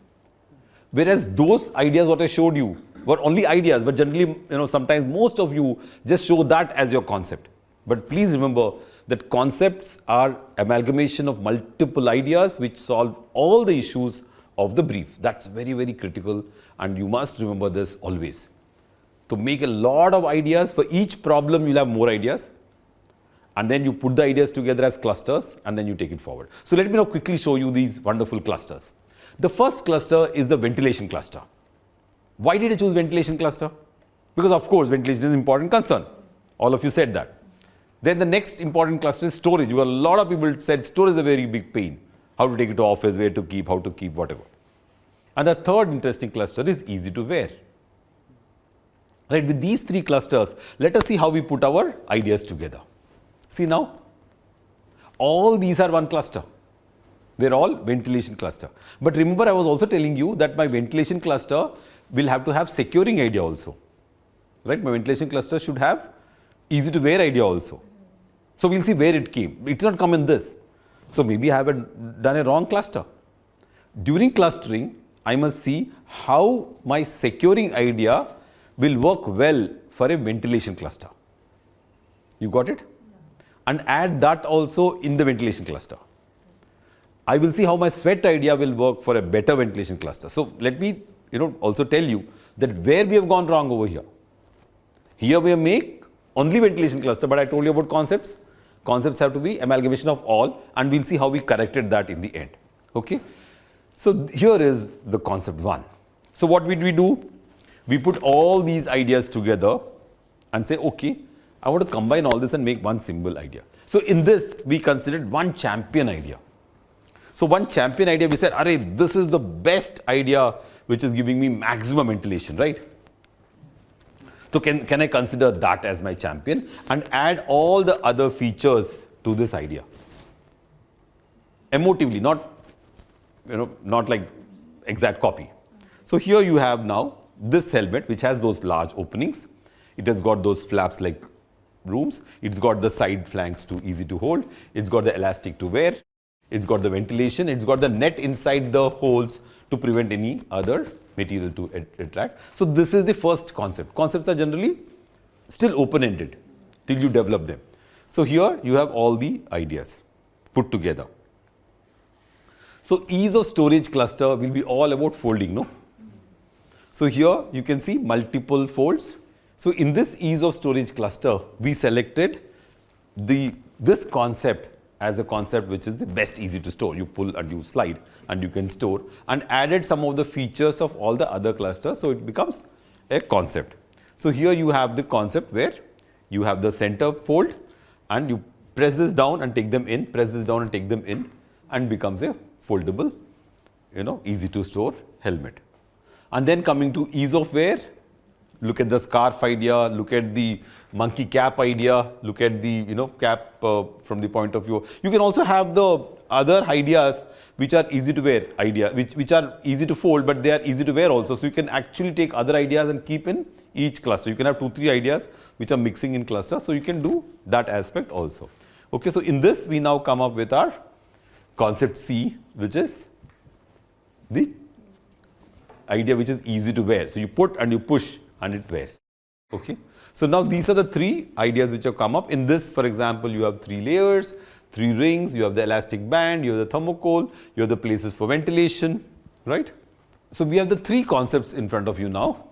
Whereas those ideas what I showed you were only ideas, but generally, sometimes most of you just show that as your concept. But please remember that concepts are amalgamation of multiple ideas which solve all the issues of the brief. That's very, very critical, and you must remember this always. To make a lot of ideas, for each problem you'll have more ideas, and then you put the ideas together as clusters, and then you take it forward. So let me now quickly show you these wonderful clusters. The first cluster is the ventilation cluster. Why did I choose ventilation cluster? Because of course ventilation is an important concern. All of you said that. Then the next important cluster is storage. A lot of people said storage is a very big pain. How to take it to office, where to keep, how to keep, whatever. And the third interesting cluster is easy to wear. Right, with these three clusters, let us see how we put our ideas together. See now, all these are one cluster. They're all ventilation cluster. But remember, I was also telling you that my ventilation cluster will have to have securing idea also. Right, my ventilation cluster should have easy to wear idea also. So we'll see where it came. It's not come in this. So maybe I have done a wrong cluster. During clustering, I must see how my securing idea will work well for a ventilation cluster. You got it? And add that also in the ventilation cluster. I will see how my sweat idea will work for a better ventilation cluster. So let me also tell you that where we have gone wrong over here. Here we make only ventilation cluster, but I told you about concepts. Concepts have to be amalgamation of all, and we'll see how we corrected that in the end. Okay. So here is the concept one. So what did we do? We put all these ideas together and say, okay, I want to combine all this and make one single idea. So in this, we considered one champion idea. So one champion idea, we said, array, this is the best idea which is giving me maximum ventilation, right? So can I consider that as my champion and add all the other features to this idea? Emotively, not like exact copy. So here you have now this helmet which has those large openings. It has got those flaps like rooms. It's got the side flanks to easy to hold. It's got the elastic to wear. It's got the ventilation. It's got the net inside the holes to prevent any other material to attract. So this is the first concept. Concepts are generally still open-ended till you develop them. So here you have all the ideas put together. So ease of storage cluster will be all about folding, no? So here you can see multiple folds. So in this ease of storage cluster, we selected this concept as a concept which is the best easy to store. You pull and you slide and you can store, and added some of the features of all the other clusters, so it becomes a concept. So here you have the concept where you have the center fold and you press this down and take them in, press this down and take them in, and becomes a foldable, easy to store helmet. And then coming to ease of wear, look at the scarf idea, look at the monkey cap idea, look at the cap from the point of view. You can also have the other ideas which are easy to wear idea, which are easy to fold, but they are easy to wear also. So you can actually take other ideas and keep in each cluster. You can have 2-3 ideas which are mixing in cluster. So you can do that aspect also. Okay, so in this we now come up with our concept C, which is the idea which is easy to wear. So you put and you push and it wears. Okay. So now these are the 3 ideas which have come up. In this, for example, you have 3 layers, 3 rings, you have the elastic band, you have the thermocol, you have the places for ventilation, right? So we have the 3 concepts in front of you now.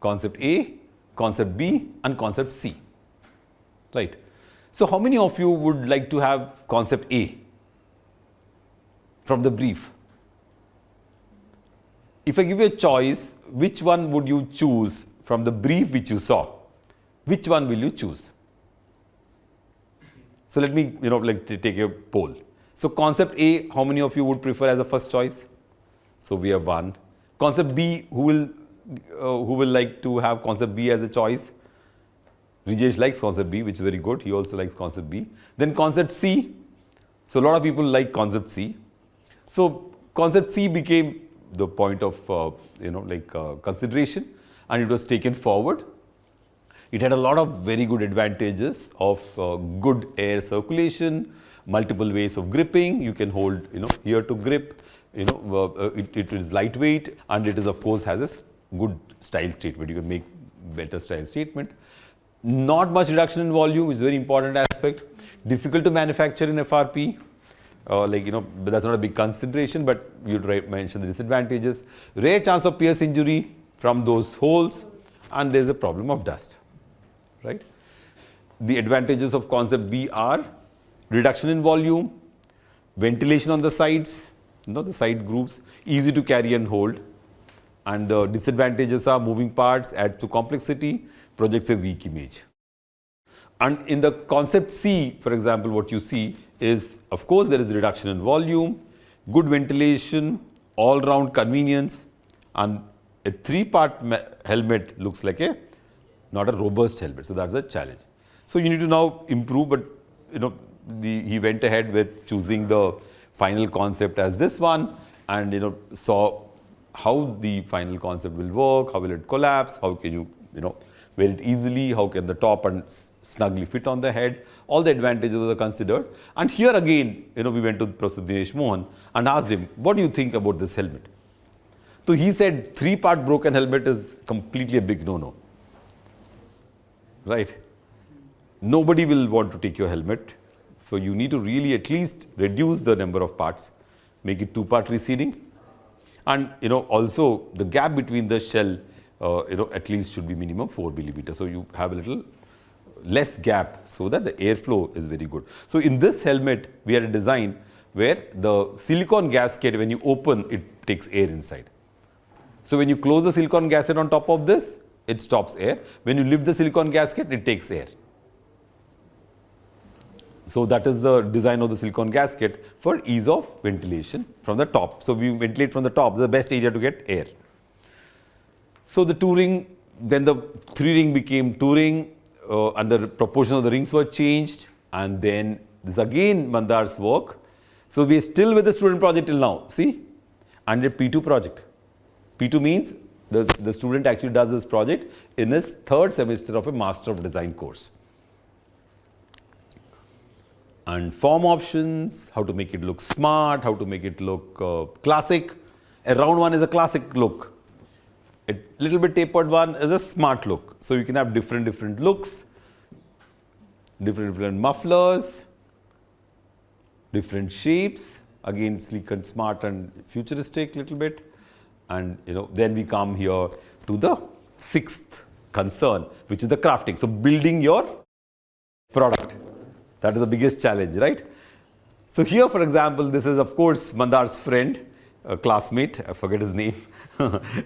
Concept A, concept B and concept C, right? So how many of you would like to have concept A from the brief? If I give you a choice, which one would you choose from the brief which you saw? Which one will you choose? So let me, take a poll. So concept A, how many of you would prefer as a first choice? So we have one. Concept B, who will like to have concept B as a choice? Rijesh likes concept B, which is very good. He also likes concept B. Then concept C. So a lot of people like concept C. So concept C became the point of consideration, and it was taken forward. It had a lot of very good advantages of good air circulation, multiple ways of gripping. You can hold here to grip. It is lightweight, and it is of course has a good style statement. You can make better style statement. Not much reduction in volume is a very important aspect. Difficult to manufacture in FRP. But that's not a big consideration, but you mention the disadvantages. Rare chance of pierce injury from those holes, and there's a problem of dust, right? The advantages of concept B are reduction in volume, ventilation on the sides, the side grooves, easy to carry and hold, and the disadvantages are moving parts, add to complexity, projects a weak image. And in the concept C, for example, what you see is, of course, there is a reduction in volume, good ventilation, all-round convenience, and a 3-part helmet looks like not a robust helmet. So that's a challenge. So you need to now improve, but he went ahead with choosing the final concept as this one, and saw how the final concept will work, how will it collapse, how can you wear it easily, how can the top and snugly fit on the head. All the advantages were considered. And here again, we went to Professor Dinesh Mohan and asked him, what do you think about this helmet? So he said 3-part broken helmet is completely a big no-no, right? Nobody will want to take your helmet. So you need to really at least reduce the number of parts, make it 2-part receding. And also the gap between the shell, at least should be minimum 4 millimeters. So you have a little less gap so that the airflow is very good. So in this helmet, we had a design where the silicone gasket, when you open, it takes air inside. So when you close the silicone gasket on top of this, it stops air. When you lift the silicone gasket, it takes air. So that is the design of the silicone gasket for ease of ventilation from the top. So we ventilate from the top, the best area to get air. So the 2-ring, then the 3-ring became 2-ring, and the proportion of the rings were changed, and then this again Mandar's work. So we are still with the student project till now, see, and a P2 project. P2 means the student actually does this project in his 3rd semester of a Master of Design course. And form options, how to make it look smart, how to make it look classic. A round one is a classic look. A little bit tapered one is a smart look. So you can have different looks, different mufflers, different shapes, again sleek and smart and futuristic little bit. And then we come here to the 6th concern, which is the crafting. So building your product. That is the biggest challenge, right? So here, for example, this is of course Mandar's friend, a classmate, I forget his name.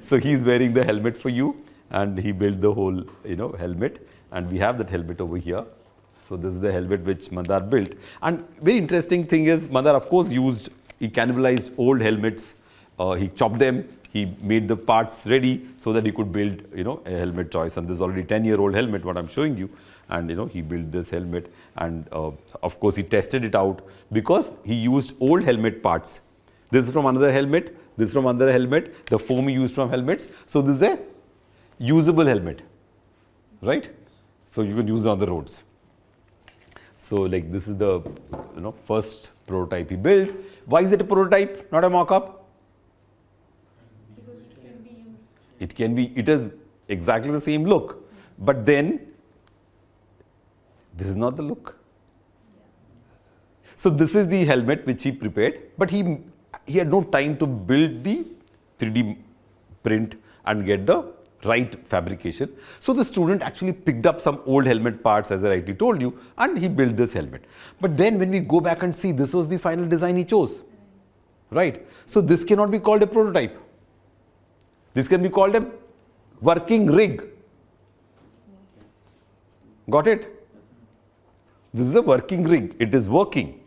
So he's wearing the helmet for you, and he built the whole helmet, and we have that helmet over here. So this is the helmet which Mandar built. And very interesting thing is, Mandar of course he cannibalized old helmets, he chopped them, he made the parts ready so that he could build a helmet choice. And this is already 10-year-old helmet what I'm showing you, and he built this helmet, and of course he tested it out because he used old helmet parts. This is from another helmet, this is from another helmet, the foam he used from helmets. So this is a usable helmet, right? So you can use it on the roads. So like this is the first prototype he built. Why is it a prototype, not a mock-up? Because it can be used. It can be, it is exactly the same look, but then this is not the look. So this is the helmet which he prepared, but he had no time to build the 3D print and get the right fabrication. So the student actually picked up some old helmet parts, as I rightly told you, and he built this helmet. But then when we go back and see, this was the final design he chose, right? So this cannot be called a prototype. This can be called a working rig. Got it? This is a working rig. It is working,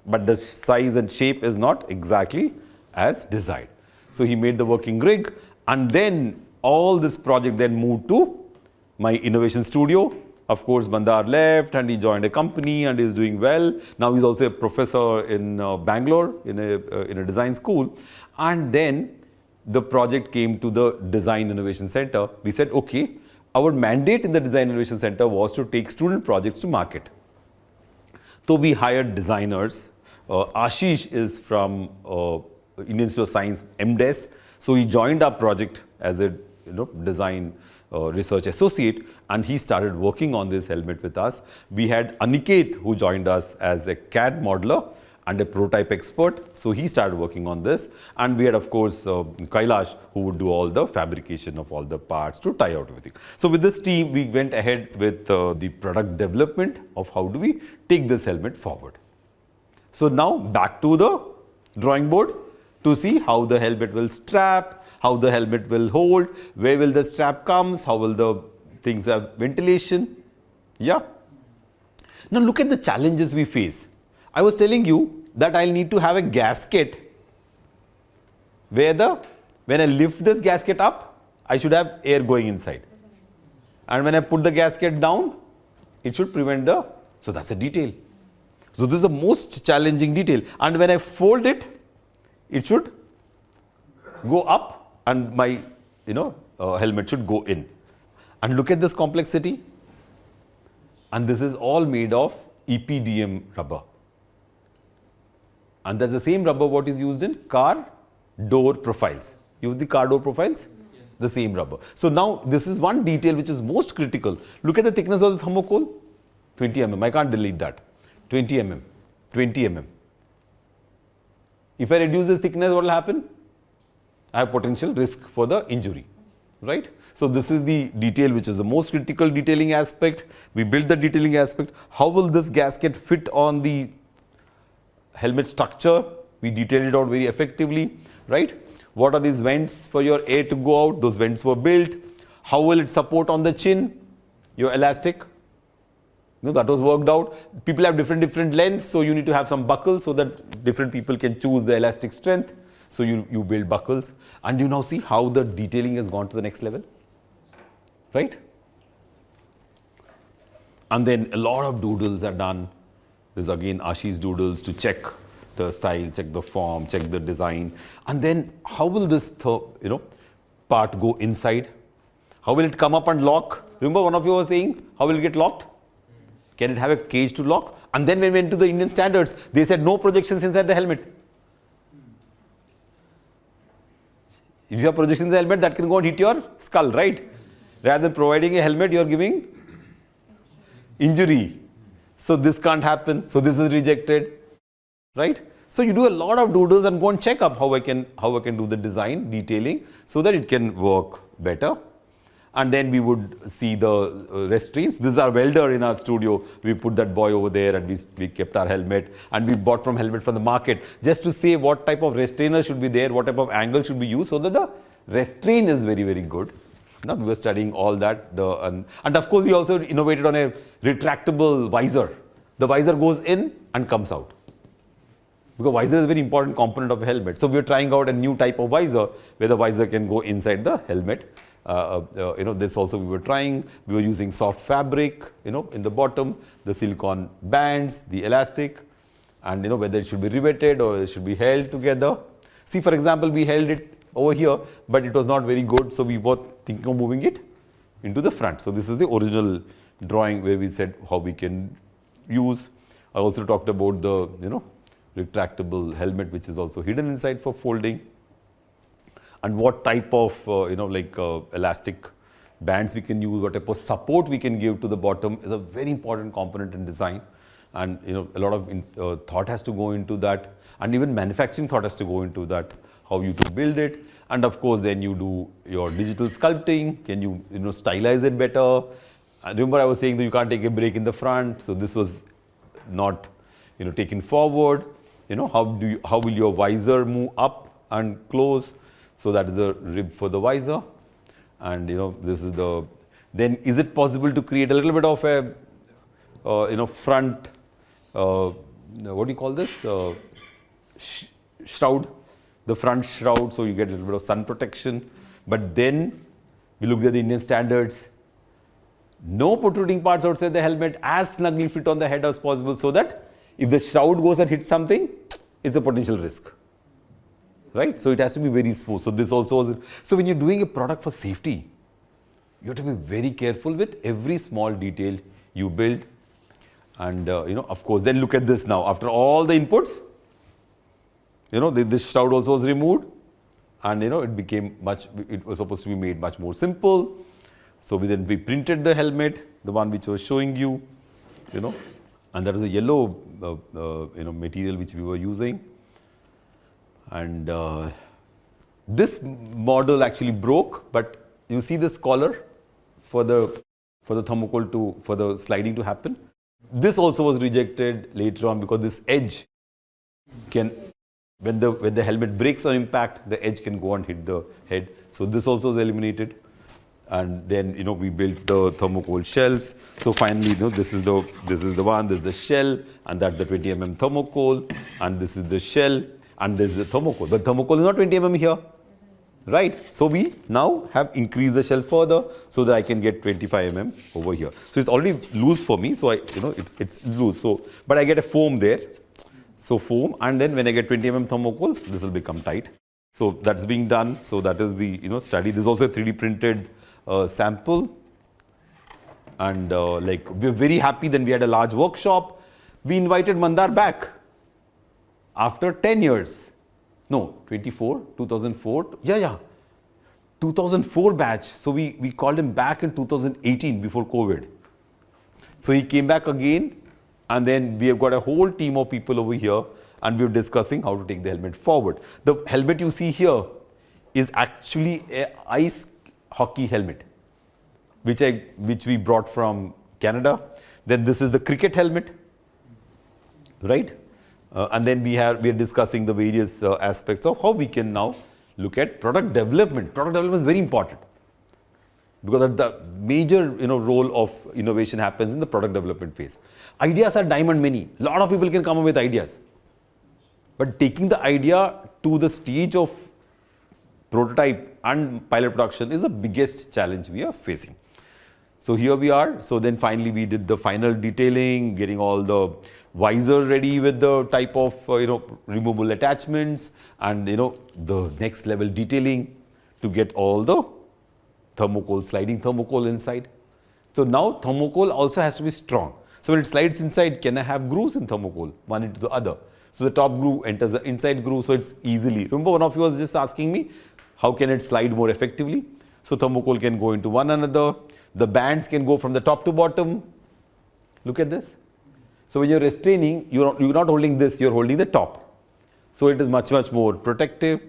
but the size and shape is not exactly as desired. So he made the working rig, and then all this project then moved to my innovation studio. Of course, Mandar left and he joined a company and is doing well. Now he's also a professor in Bangalore in a design school. And then the project came to the Design Innovation Center. We said, okay, our mandate in the Design Innovation Center was to take student projects to market. So we hired designers. Ashish is from Indian Institute of Science, MDes. So he joined our project as a design research associate, and he started working on this helmet with us. We had Aniket, who joined us as a CAD modeler and a prototype expert. So he started working on this. And we had, of course, Kailash, who would do all the fabrication of all the parts to tie out everything. So with this team, we went ahead with the product development of how do we take this helmet forward. So now back to the drawing board to see how the helmet will strap, how the helmet will hold, where will the strap comes, how will the things have ventilation. Yeah. Now look at the challenges we face. I was telling you that I'll need to have a gasket where when I lift this gasket up, I should have air going inside. And when I put the gasket down, it should prevent so that's a detail. So this is the most challenging detail. And when I fold it, it should go up and my helmet should go in. And look at this complexity. And this is all made of EPDM rubber. And that's the same rubber what is used in car door profiles. Use the car door profiles? Yes. The same rubber. So now this is one detail which is most critical. Look at the thickness of the thermocol. 20 mm. I can't delete that. 20 mm. 20 mm. If I reduce this thickness, what will happen? I have potential risk for the injury. Right? So this is the detail which is the most critical detailing aspect. We built the detailing aspect. How will this gasket fit on the helmet structure? We detailed it out very effectively, right? What are these vents for your air to go out? Those vents were built. How will it support on the chin? Your elastic? That was worked out. People have different lengths, so you need to have some buckles so that different people can choose the elastic strength. So you build buckles, and you now see how the detailing has gone to the next level, right? And then a lot of doodles are done. There's again Ashish doodles to check the style, check the form, check the design. And then how will this part go inside? How will it come up and lock? Remember one of you was saying, how will it get locked? Can it have a cage to lock? And then when we went to the Indian standards, they said no projections inside the helmet. If you have projections in the helmet, that can go and hit your skull, right? Rather than providing a helmet, you are giving injury. So this can't happen. So this is rejected, right? So you do a lot of doodles and go and check up how I can do the design detailing so that it can work better. And then we would see the restraints. This is our welder in our studio. We put that boy over there and we kept our helmet, and we bought helmet from the market just to say what type of restrainer should be there, what type of angle should be used so that the restraint is very, very good. Now we were studying all that. And of course we also innovated on a retractable visor. The visor goes in and comes out. Because visor is a very important component of a helmet. So we were trying out a new type of visor where the visor can go inside the helmet. This also we were trying. We were using soft fabric, in the bottom, the silicone bands, the elastic, and whether it should be riveted or it should be held together. See, for example, we held it over here, but it was not very good, so we were thinking of moving it into the front. So this is the original drawing where we said how we can use. I also talked about the retractable helmet, which is also hidden inside for folding. And what type of elastic bands we can use, what type of support we can give to the bottom is a very important component in design. And a lot of thought has to go into that, and even manufacturing thought has to go into that, how you to build it. And of course then you do your digital sculpting. Can you stylize it better? And remember I was saying that you can't take a break in the front, so this was not taken forward. How will your visor move up and close? So that is the rib for the visor. And this is the, then is it possible to create a little bit of a, front, what do you call this? Shroud, the front shroud, so you get a little bit of sun protection. But then we looked at the Indian standards. No protruding parts outside the helmet, as snugly fit on the head as possible, so that if the shroud goes and hits something, it's a potential risk. Right? So it has to be very smooth. So this also was, so when you're doing a product for safety, you have to be very careful with every small detail you build. And of course, then look at this now. After all the inputs, this shroud also was removed, and it became it was supposed to be made much more simple. So we printed the helmet, the one which I was showing you, and that is a yellow material which we were using. And this model actually broke, but you see this collar for the thermocol for the sliding to happen. This also was rejected later on because this edge can, when the helmet breaks on impact, the edge can go and hit the head. So this also was eliminated. And then we built the thermocol shells. So finally, this is the one. This is the shell, and that's the 20 mm thermocol, and this is the shell, and this is the thermocol. But thermocol is not 20 mm here, right? So we now have increased the shell further so that I can get 25 mm over here. So it's already loose for me. So it's loose. So but I get a foam there. So foam, and then when I get 20 mm thermocol, this will become tight. So that's being done. So that is the study. This is also a 3D printed sample, and we're very happy. Then we had a large workshop. We invited Mandar back after 10 years. No, 2004, yeah, 2004 batch. So we called him back in 2018 before COVID. So he came back again, and then we have got a whole team of people over here, and we're discussing how to take the helmet forward. The helmet you see here is actually an ice hockey helmet, which we brought from Canada. Then this is the cricket helmet, right? And then we are discussing the various aspects of how we can now look at product development. Product development is very important because the major role of innovation happens in the product development phase. Ideas are diamond many. A lot of people can come up with ideas, but taking the idea to the stage of prototype and pilot production is the biggest challenge we are facing. So here we are. So then finally we did the final detailing, getting all the visor ready with the type of removable attachments, and the next level detailing to get all the thermocol, sliding thermocol inside. So now thermocol also has to be strong. So when it slides inside, can I have grooves in thermocol, one into the other? So the top groove enters the inside groove, so it's easily. Remember, one of you was just asking me, how can it slide more effectively? So thermocol can go into one another. The bands can go from the top to bottom. Look at this. So when you're restraining, you're not holding this, you're holding the top. So it is much more protective.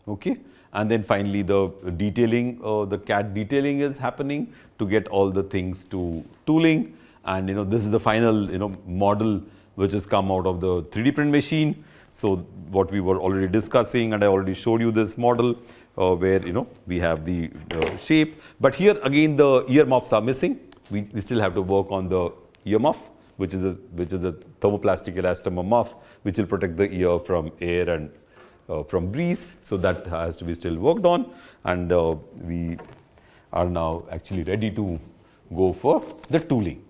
Okay. And then finally the detailing, the CAD detailing is happening to get all the things to tooling. And this is the final model which has come out of the 3D print machine. So what we were already discussing, and I already showed you this model where we have the shape. But here again the ear muffs are missing. We still have to work on the ear muff, which is a thermoplastic elastomer muff, which will protect the ear from air and from breeze. So that has to be still worked on, and we are now actually ready to go for the tooling,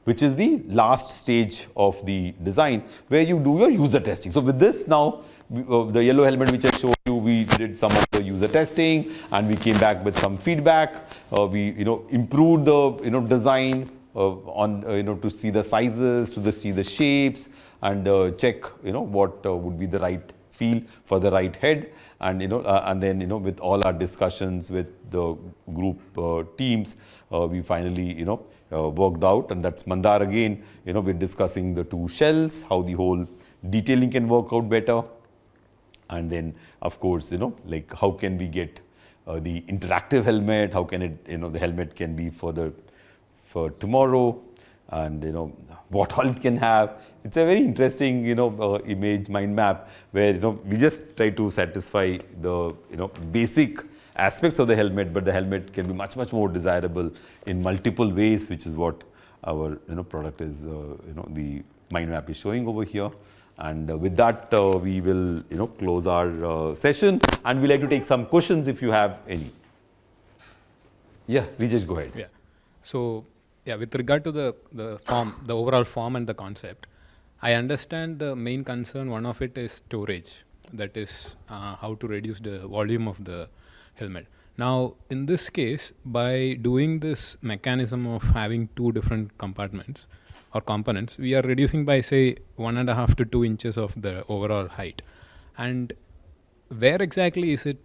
which is the last stage of the design where you do your user testing. So with this now, the yellow helmet which I showed you, we did some of the user testing, and we came back with some feedback. We improved the design on to see the sizes, to see the shapes, and check what would be the right feel for the right head, and and then with all our discussions with the group teams, we finally worked out, and that's Mandar again. We're discussing the two shells, how the whole detailing can work out better, and then of course like how can we get the interactive helmet, how can it the helmet can be for tomorrow, and what all it can have. It's a very interesting image mind map where we just try to satisfy the basic aspects of the helmet, but the helmet can be much more desirable in multiple ways, which is what our product is the mind map is showing over here. And with that we will close our session, and we like to take some questions if you have any. Yeah, Rijesh, go ahead. Yeah. So yeah, with regard to the form, the overall form and the concept, I understand the main concern, one of it is storage, that is how to reduce the volume of the helmet. Now in this case, by doing this mechanism of having two different compartments or components, we are reducing by say 1.5 to 2 inches of the overall height. And where exactly is it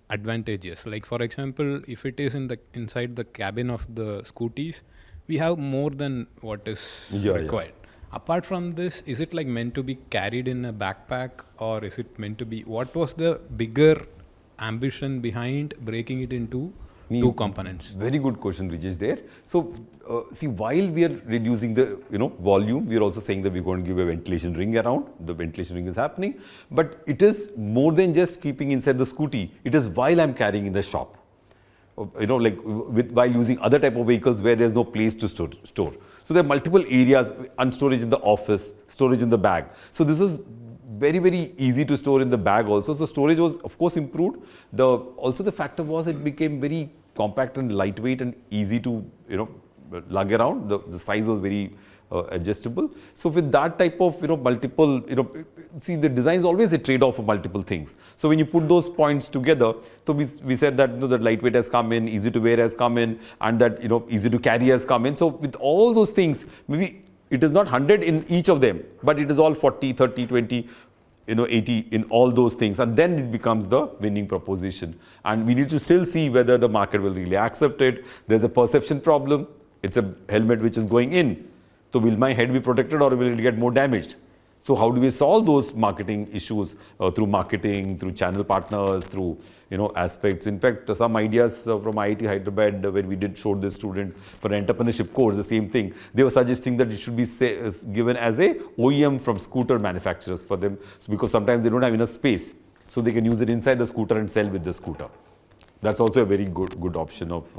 advantageous? Like for example, if it is inside the cabin of the scooties, we have more than what is required. Apart from this, is it like meant to be carried in a backpack, or is it meant to be, what was the bigger ambition behind breaking it into two components? Very good question, Rijesh, there. So see, while we are reducing the volume, we are also saying that we're going to give a ventilation ring around. The ventilation ring is happening, but it is more than just keeping inside the scooty. It is while I'm carrying in the shop, like while using other type of vehicles where there's no place to store. So there are multiple areas, and storage in the office, storage in the bag. So this is very easy to store in the bag also. So storage was of course improved. Also the factor was it became very compact and lightweight and easy to lug around. The size was very adjustable. So with that type of multiple see, the design is always a trade-off of multiple things. So when you put those points together, so we said that that lightweight has come in, easy to wear has come in, and that easy to carry has come in. So with all those things, maybe it is not 100 in each of them, but it is all 40, 30, 20, 80 in all those things, and then it becomes the winning proposition. And we need to still see whether the market will really accept it. There's a perception problem. It's a helmet which is going in. So will my head be protected, or will it get more damaged? So how do we solve those marketing issues through marketing, through channel partners, through aspects? In fact, some ideas from IIT Hyderabad, when we showed this student for an entrepreneurship course, the same thing. They were suggesting that it should be given as a OEM from scooter manufacturers for them, because sometimes they don't have enough space, so they can use it inside the scooter and sell with the scooter. That's also a very good option of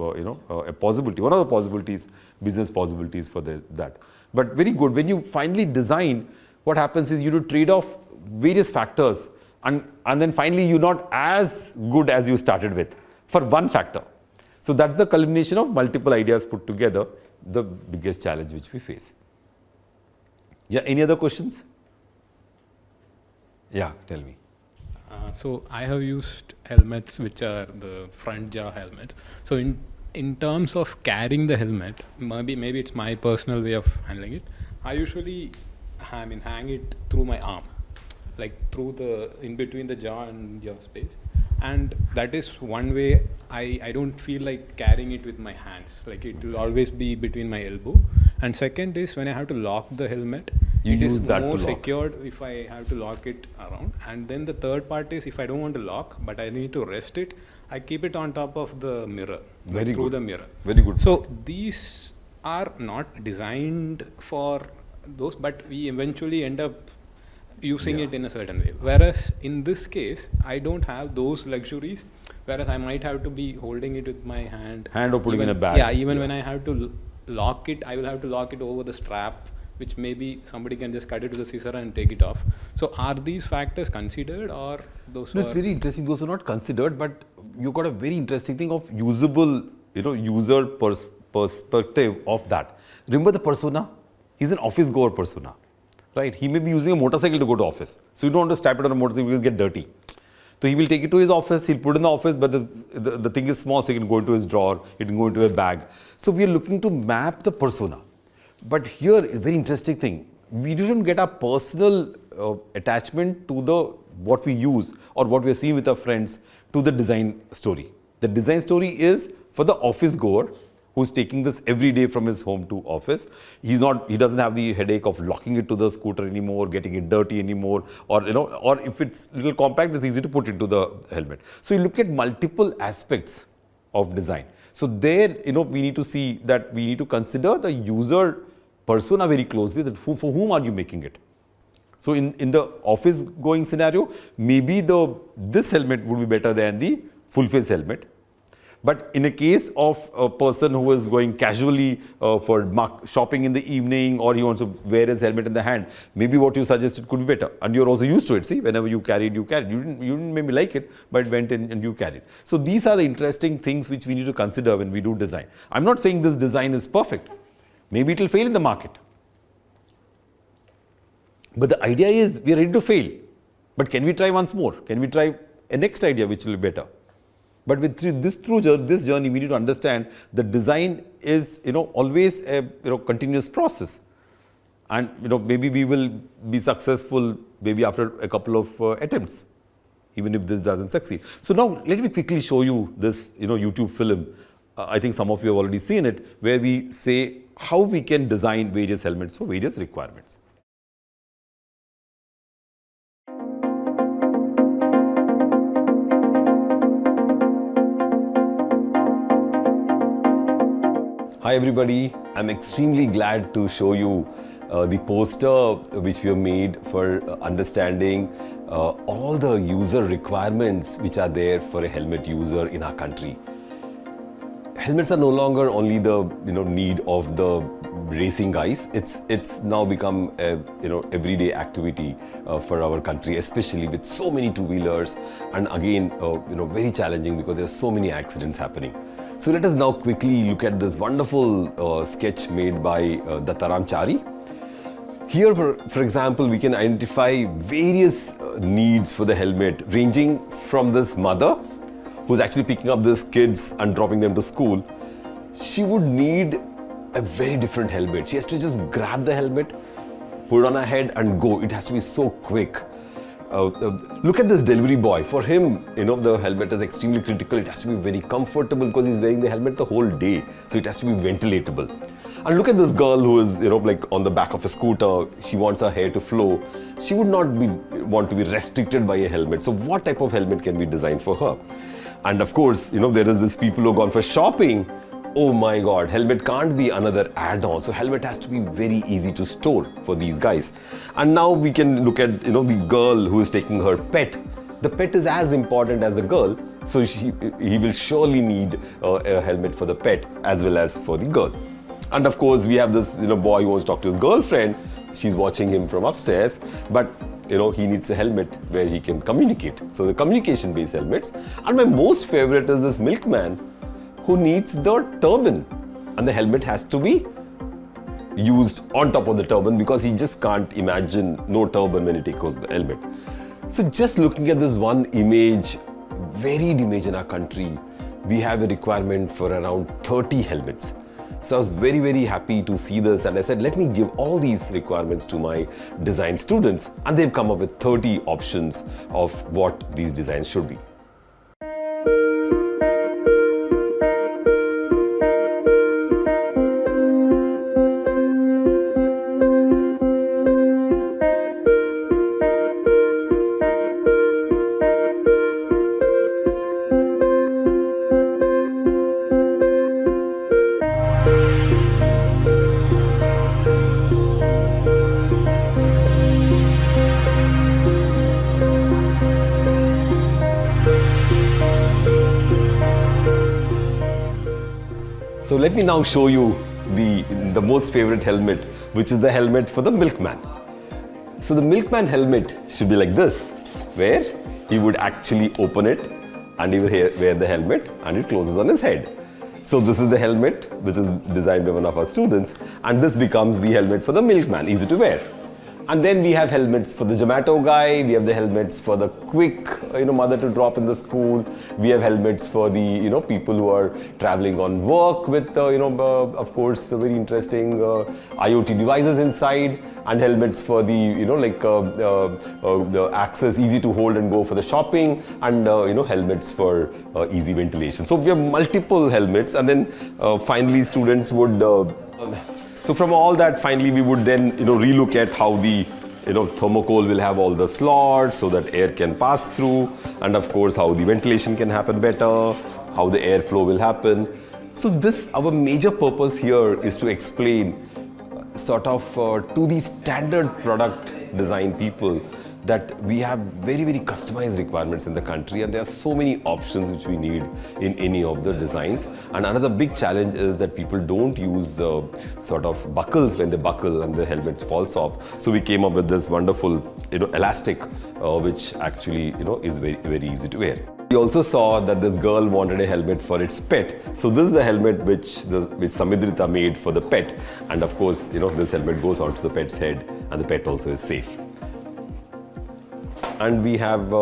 a possibility. One of the possibilities, business possibilities for that. But very good. When you finally design, what happens is you do trade off various factors, and then finally you're not as good as you started with for one factor. So that's the culmination of multiple ideas put together, the biggest challenge which we face. Yeah, any other questions? Yeah, tell me. So I have used helmets which are the front jaw helmets. So in terms of carrying the helmet, maybe it's my personal way of handling it. I usually hang it through my arm, like through in between the jaw and jaw space, and that is one way. I don't feel like carrying it with my hands, like it will always be between my elbow. And second is when I have to lock the helmet, it is more secured if I have to lock it around. And then the third part is if I don't want to lock but I need to rest it, I keep it on top of the mirror, through the mirror. Very good. So these are not designed for those, but we eventually end up using it in a certain way. Whereas in this case, I don't have those luxuries, whereas I might have to be holding it with my hand. Or putting in a bag. Yeah, even when I have to lock it, I will have to lock it over the strap, which maybe somebody can just cut it with a scissor and take it off. So are these factors considered, or those? No, it's very interesting. Those are not considered, but you got a very interesting thing of usable, user perspective of that. Remember the persona? He's an office goer persona, right? He may be using a motorcycle to go to office. So you don't want to strap it on a motorcycle, it will get dirty. So he will take it to his office, he'll put it in the office, but the thing is small, so he can go into his drawer, it can go into a bag. So we are looking to map the persona. But here, a very interesting thing, we don't get our personal attachment to what we use or what we are seeing with our friends to the design story. The design story is for the office goer who's taking this every day from his home to office. He doesn't have the headache of locking it to the scooter anymore, getting it dirty anymore, or or if it's little compact, it's easy to put into the helmet. So you look at multiple aspects of design. So there, we need to see that we need to consider the user persona very closely that for whom are you making it. So in the office going scenario, maybe this helmet would be better than the full face helmet. But in a case of a person who is going casually for shopping in the evening, or he wants to wear his helmet in the hand, maybe what you suggested could be better. And you're also used to it. See, whenever you carried. You didn't maybe like it, but went in and you carried. So these are the interesting things which we need to consider when we do design. I'm not saying this design is perfect. Maybe it will fail in the market. But the idea is we are ready to fail. But can we try once more? Can we try a next idea which will be better? But through this journey, we need to understand that design is, always a, continuous process. And, maybe we will be successful maybe after a couple of attempts, even if this doesn't succeed. So now let me quickly show you this, YouTube film. I think some of you have already seen it, where we say how we can design various helmets for various requirements. Hi everybody, I'm extremely glad to show you the poster which we have made for understanding all the user requirements which are there for a helmet user in our country. Helmets are no longer only the need of the racing guys. It's now become a everyday activity for our country, especially with so many two-wheelers, and again very challenging because there are so many accidents happening. So let us now quickly look at this wonderful sketch made by Dattaram Chari. Here, for example, we can identify various needs for the helmet, ranging from this mother who's actually picking up these kids and dropping them to school. She would need a very different helmet. She has to just grab the helmet, put it on her head and go. It has to be so quick. Look at this delivery boy. For him, the helmet is extremely critical. It has to be very comfortable because he's wearing the helmet the whole day. So it has to be ventilatable. And look at this girl who is, like on the back of a scooter. She wants her hair to flow. She would not want to be restricted by a helmet. So what type of helmet can be designed for her? And of course, there is this people who have gone for shopping. Oh my God, helmet can't be another add-on. So helmet has to be very easy to store for these guys. And now we can look at, the girl who is taking her pet. The pet is as important as the girl. So he will surely need a helmet for the pet as well as for the girl. And of course, we have this, boy who wants to talk to his girlfriend. She's watching him from upstairs, but he needs a helmet where he can communicate. So the communication-based helmets. And my most favorite is this milkman who needs the turban, and the helmet has to be used on top of the turban because he just can't imagine no turban when he takes the helmet. So just looking at this one image, varied image in our country, we have a requirement for around 30 helmets. So I was very, very happy to see this, and I said, let me give all these requirements to my design students, and they've come up with 30 options of what these designs should be. So let me now show you the most favorite helmet, which is the helmet for the milkman. So the milkman helmet should be like this, where he would actually open it and he would wear the helmet and it closes on his head. So this is the helmet which is designed by one of our students, and this becomes the helmet for the milkman, easy to wear. And then we have helmets for the Zomato guy, we have the helmets for the quick, mother to drop in the school. We have helmets for the, people who are traveling on work with, of course, very interesting IoT devices inside, and helmets for the, the access, easy to hold and go for the shopping, and, helmets for easy ventilation. So we have multiple helmets, and then finally students would so from all that, finally, we would then, relook at how the, thermocol will have all the slots so that air can pass through, and of course, how the ventilation can happen better, how the airflow will happen. So this, our major purpose here is to explain sort of to the standard product design people that we have very, very customized requirements in the country, and there are so many options which we need in any of the designs. And another big challenge is that people don't use sort of buckles when they buckle and the helmet falls off. So we came up with this wonderful, elastic, which actually, is very, very easy to wear. We also saw that this girl wanted a helmet for its pet. So this is the helmet which Samidrita made for the pet. And of course, this helmet goes onto the pet's head and the pet also is safe. And we have,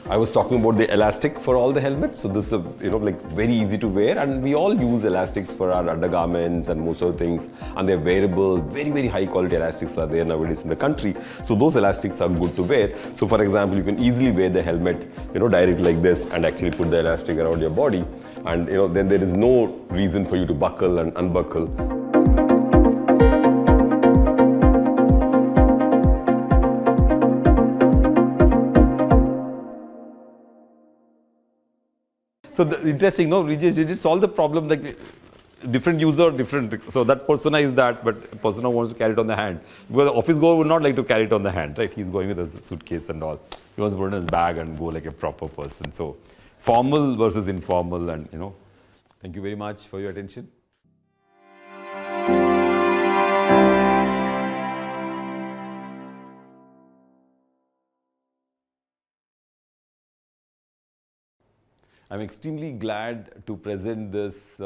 I was talking about the elastic for all the helmets. So this is, like very easy to wear, and we all use elastics for our undergarments and most of the things, and they're wearable. Very, very high quality elastics are there nowadays in the country. So those elastics are good to wear. So for example, you can easily wear the helmet, directly like this and actually put the elastic around your body. And then there is no reason for you to buckle and unbuckle. So interesting, Rijesh, did it solve the problem? Like different user, different. So that persona is that, but persona wants to carry it on the hand. Because the office goer would not like to carry it on the hand, right? He's going with a suitcase and all. He wants to put it in his bag and go like a proper person. So formal versus informal, and thank you very much for your attention. I'm extremely glad to present this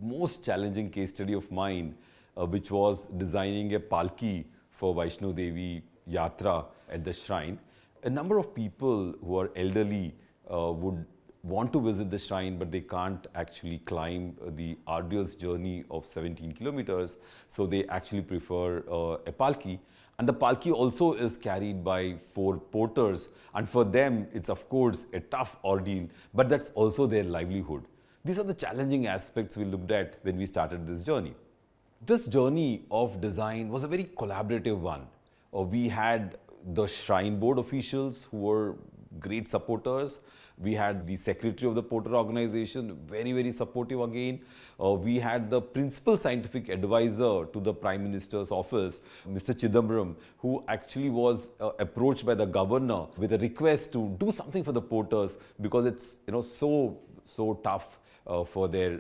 most challenging case study of mine, which was designing a palki for Vaishno Devi Yatra at the shrine. A number of people who are elderly would want to visit the shrine, but they can't actually climb the arduous journey of 17 kilometers. So they actually prefer a palki. And the palki also is carried by 4 porters. And for them, it's of course a tough ordeal, but that's also their livelihood. These are the challenging aspects we looked at when we started this journey. This journey of design was a very collaborative one. We had the shrine board officials who were great supporters. We had the secretary of the porter organization, very, very supportive again. We had the principal scientific advisor to the Prime Minister's office, Mr. Chidambaram, who actually was approached by the governor with a request to do something for the porters because it's so tough for their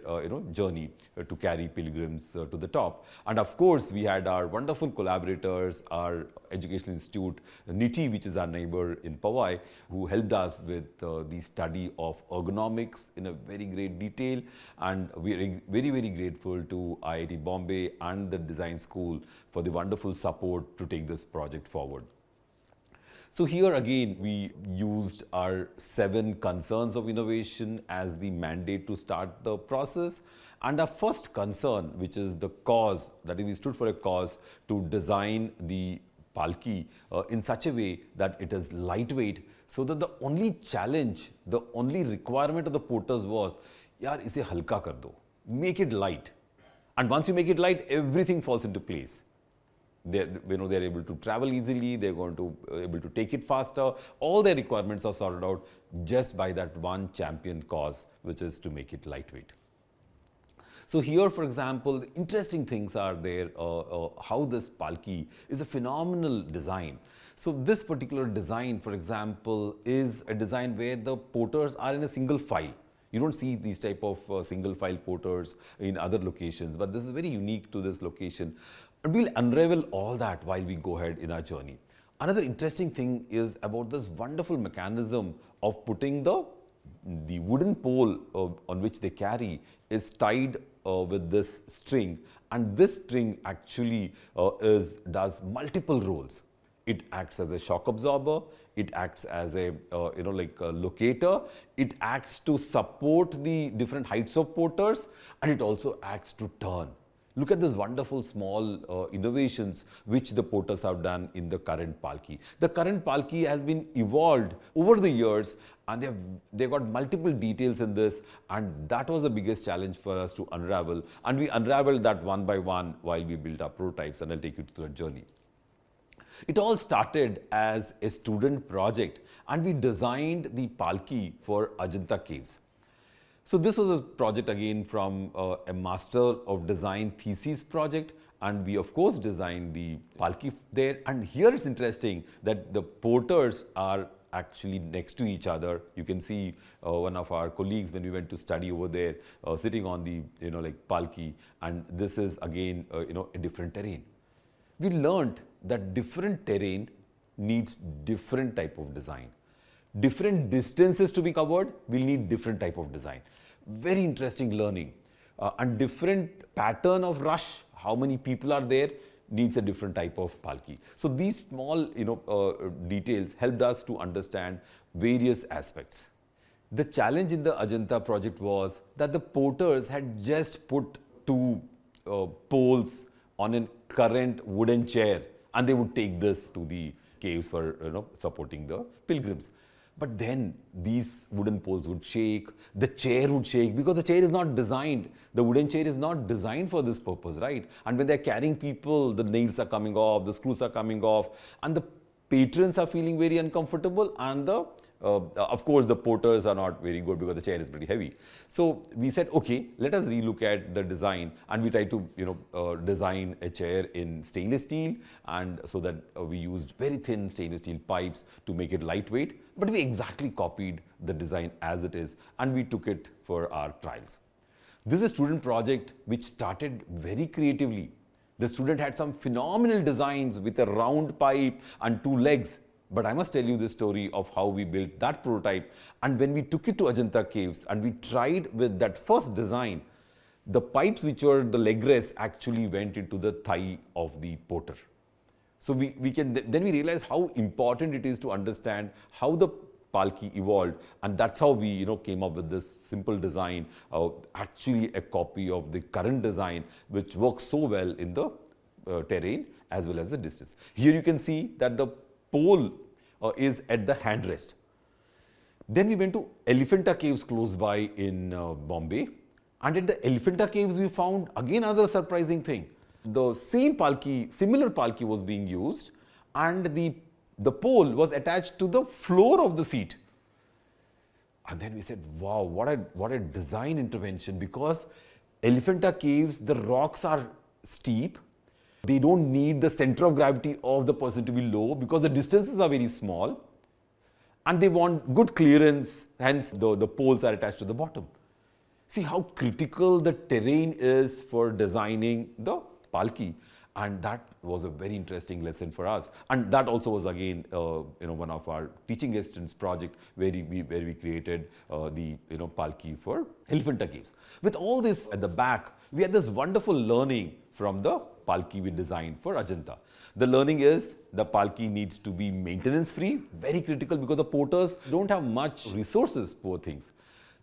journey to carry pilgrims to the top. And of course, we had our wonderful collaborators, our educational institute, NITI, which is our neighbor in Powai, who helped us with the study of ergonomics in a very great detail. And we are very, very grateful to IIT Bombay and the design school for the wonderful support to take this project forward. So here again, we used our 7 concerns of innovation as the mandate to start the process. And our first concern, which is the cause, that is, we stood for a cause to design the palki in such a way that it is lightweight, so that the only challenge, the only requirement of the porters was, yaar, ise halka kar do, make it light. And once you make it light, everything falls into place. They're able to travel easily, they're going to able to take it faster. All their requirements are sorted out just by that one champion cause, which is to make it lightweight. So here, for example, the interesting things are there, how this palki is a phenomenal design. So this particular design, for example, is a design where the porters are in a single file. You don't see these type of single file porters in other locations, but this is very unique to this location. And we'll unravel all that while we go ahead in our journey. Another interesting thing is about this wonderful mechanism of putting the wooden pole on which they carry is tied with this string, and this string actually does multiple roles. It acts as a shock absorber, it acts as a locator, it acts to support the different heights of porters, and it also acts to turn. Look at this wonderful small innovations which the porters have done in the current palki. The current palki has been evolved over the years, and they've got multiple details in this, and that was the biggest challenge for us to unravel. And we unraveled that one by one while we built our prototypes, and I'll take you through the journey. It all started as a student project, and we designed the palki for Ajanta Caves. So this was a project again from a Master of Design thesis project, and we of course designed the palki there. And here it's interesting that the porters are actually next to each other. You can see one of our colleagues when we went to study over there sitting on the like palki, and this is again a different terrain. We learned that different terrain needs different type of design. Different distances to be covered will need different type of design. Very interesting learning. And different pattern of rush, how many people are there, needs a different type of palki. So these small details helped us to understand various aspects. The challenge in the Ajanta project was that the porters had just put two poles on a current wooden chair, and they would take this to the caves for supporting the pilgrims. But then these wooden poles would shake, the chair would shake, because the chair is not designed, the wooden chair is not designed for this purpose, right? And when they're carrying people, the nails are coming off, the screws are coming off, and the patrons are feeling very uncomfortable, and of course the porters are not very good because the chair is pretty heavy. So we said, okay, let us relook at the design, and we tried to design a chair in stainless steel, and so that we used very thin stainless steel pipes to make it lightweight, but we exactly copied the design as it is, and we took it for our trials. This is a student project which started very creatively. The student had some phenomenal designs with a round pipe and two legs. But I must tell you the story of how we built that prototype. And when we took it to Ajanta Caves and we tried with that first design, the pipes which were the leg rests actually went into the thigh of the porter. So then we realized how important it is to understand how the palki evolved, and that's how we came up with this simple design, actually a copy of the current design, which works so well in the terrain as well as the distance. Here you can see that the pole is at the handrest. Then we went to Elephanta Caves close by in Bombay, and at the Elephanta Caves we found again another surprising thing. The same palki, similar palki was being used, and the pole was attached to the floor of the seat. And then we said, wow, what a design intervention, because Elephanta Caves, the rocks are steep. They don't need the center of gravity of the person to be low because the distances are very small, and they want good clearance, hence the poles are attached to the bottom. See how critical the terrain is for designing the palki, and that was a very interesting lesson for us. And that also was again one of our teaching assistants project where we created the palki for Elephanta Caves. With all this at the back, we had this wonderful learning from the palki we designed for Ajanta. The learning is the palki needs to be maintenance free, very critical, because the porters don't have much resources, poor things.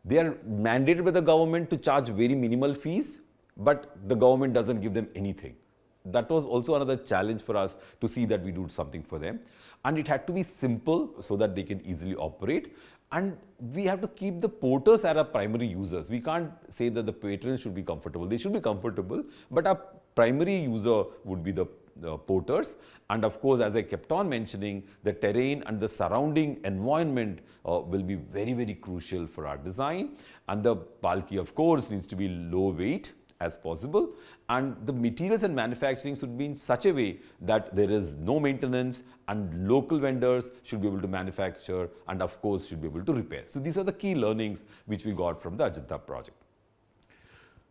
They are mandated by the government to charge very minimal fees, but the government doesn't give them anything. That was also another challenge for us to see that we do something for them. And it had to be simple so that they can easily operate. And we have to keep the porters as our primary users. We can't say that the patrons should be comfortable. They should be comfortable, but our primary user would be the porters. And of course, as I kept on mentioning, the terrain and the surrounding environment will be very, very crucial for our design. And the palki, of course, needs to be low weight as possible, and the materials and manufacturing should be in such a way that there is no maintenance, and local vendors should be able to manufacture, and of course should be able to repair. So these are the key learnings which we got from the Ajanta project.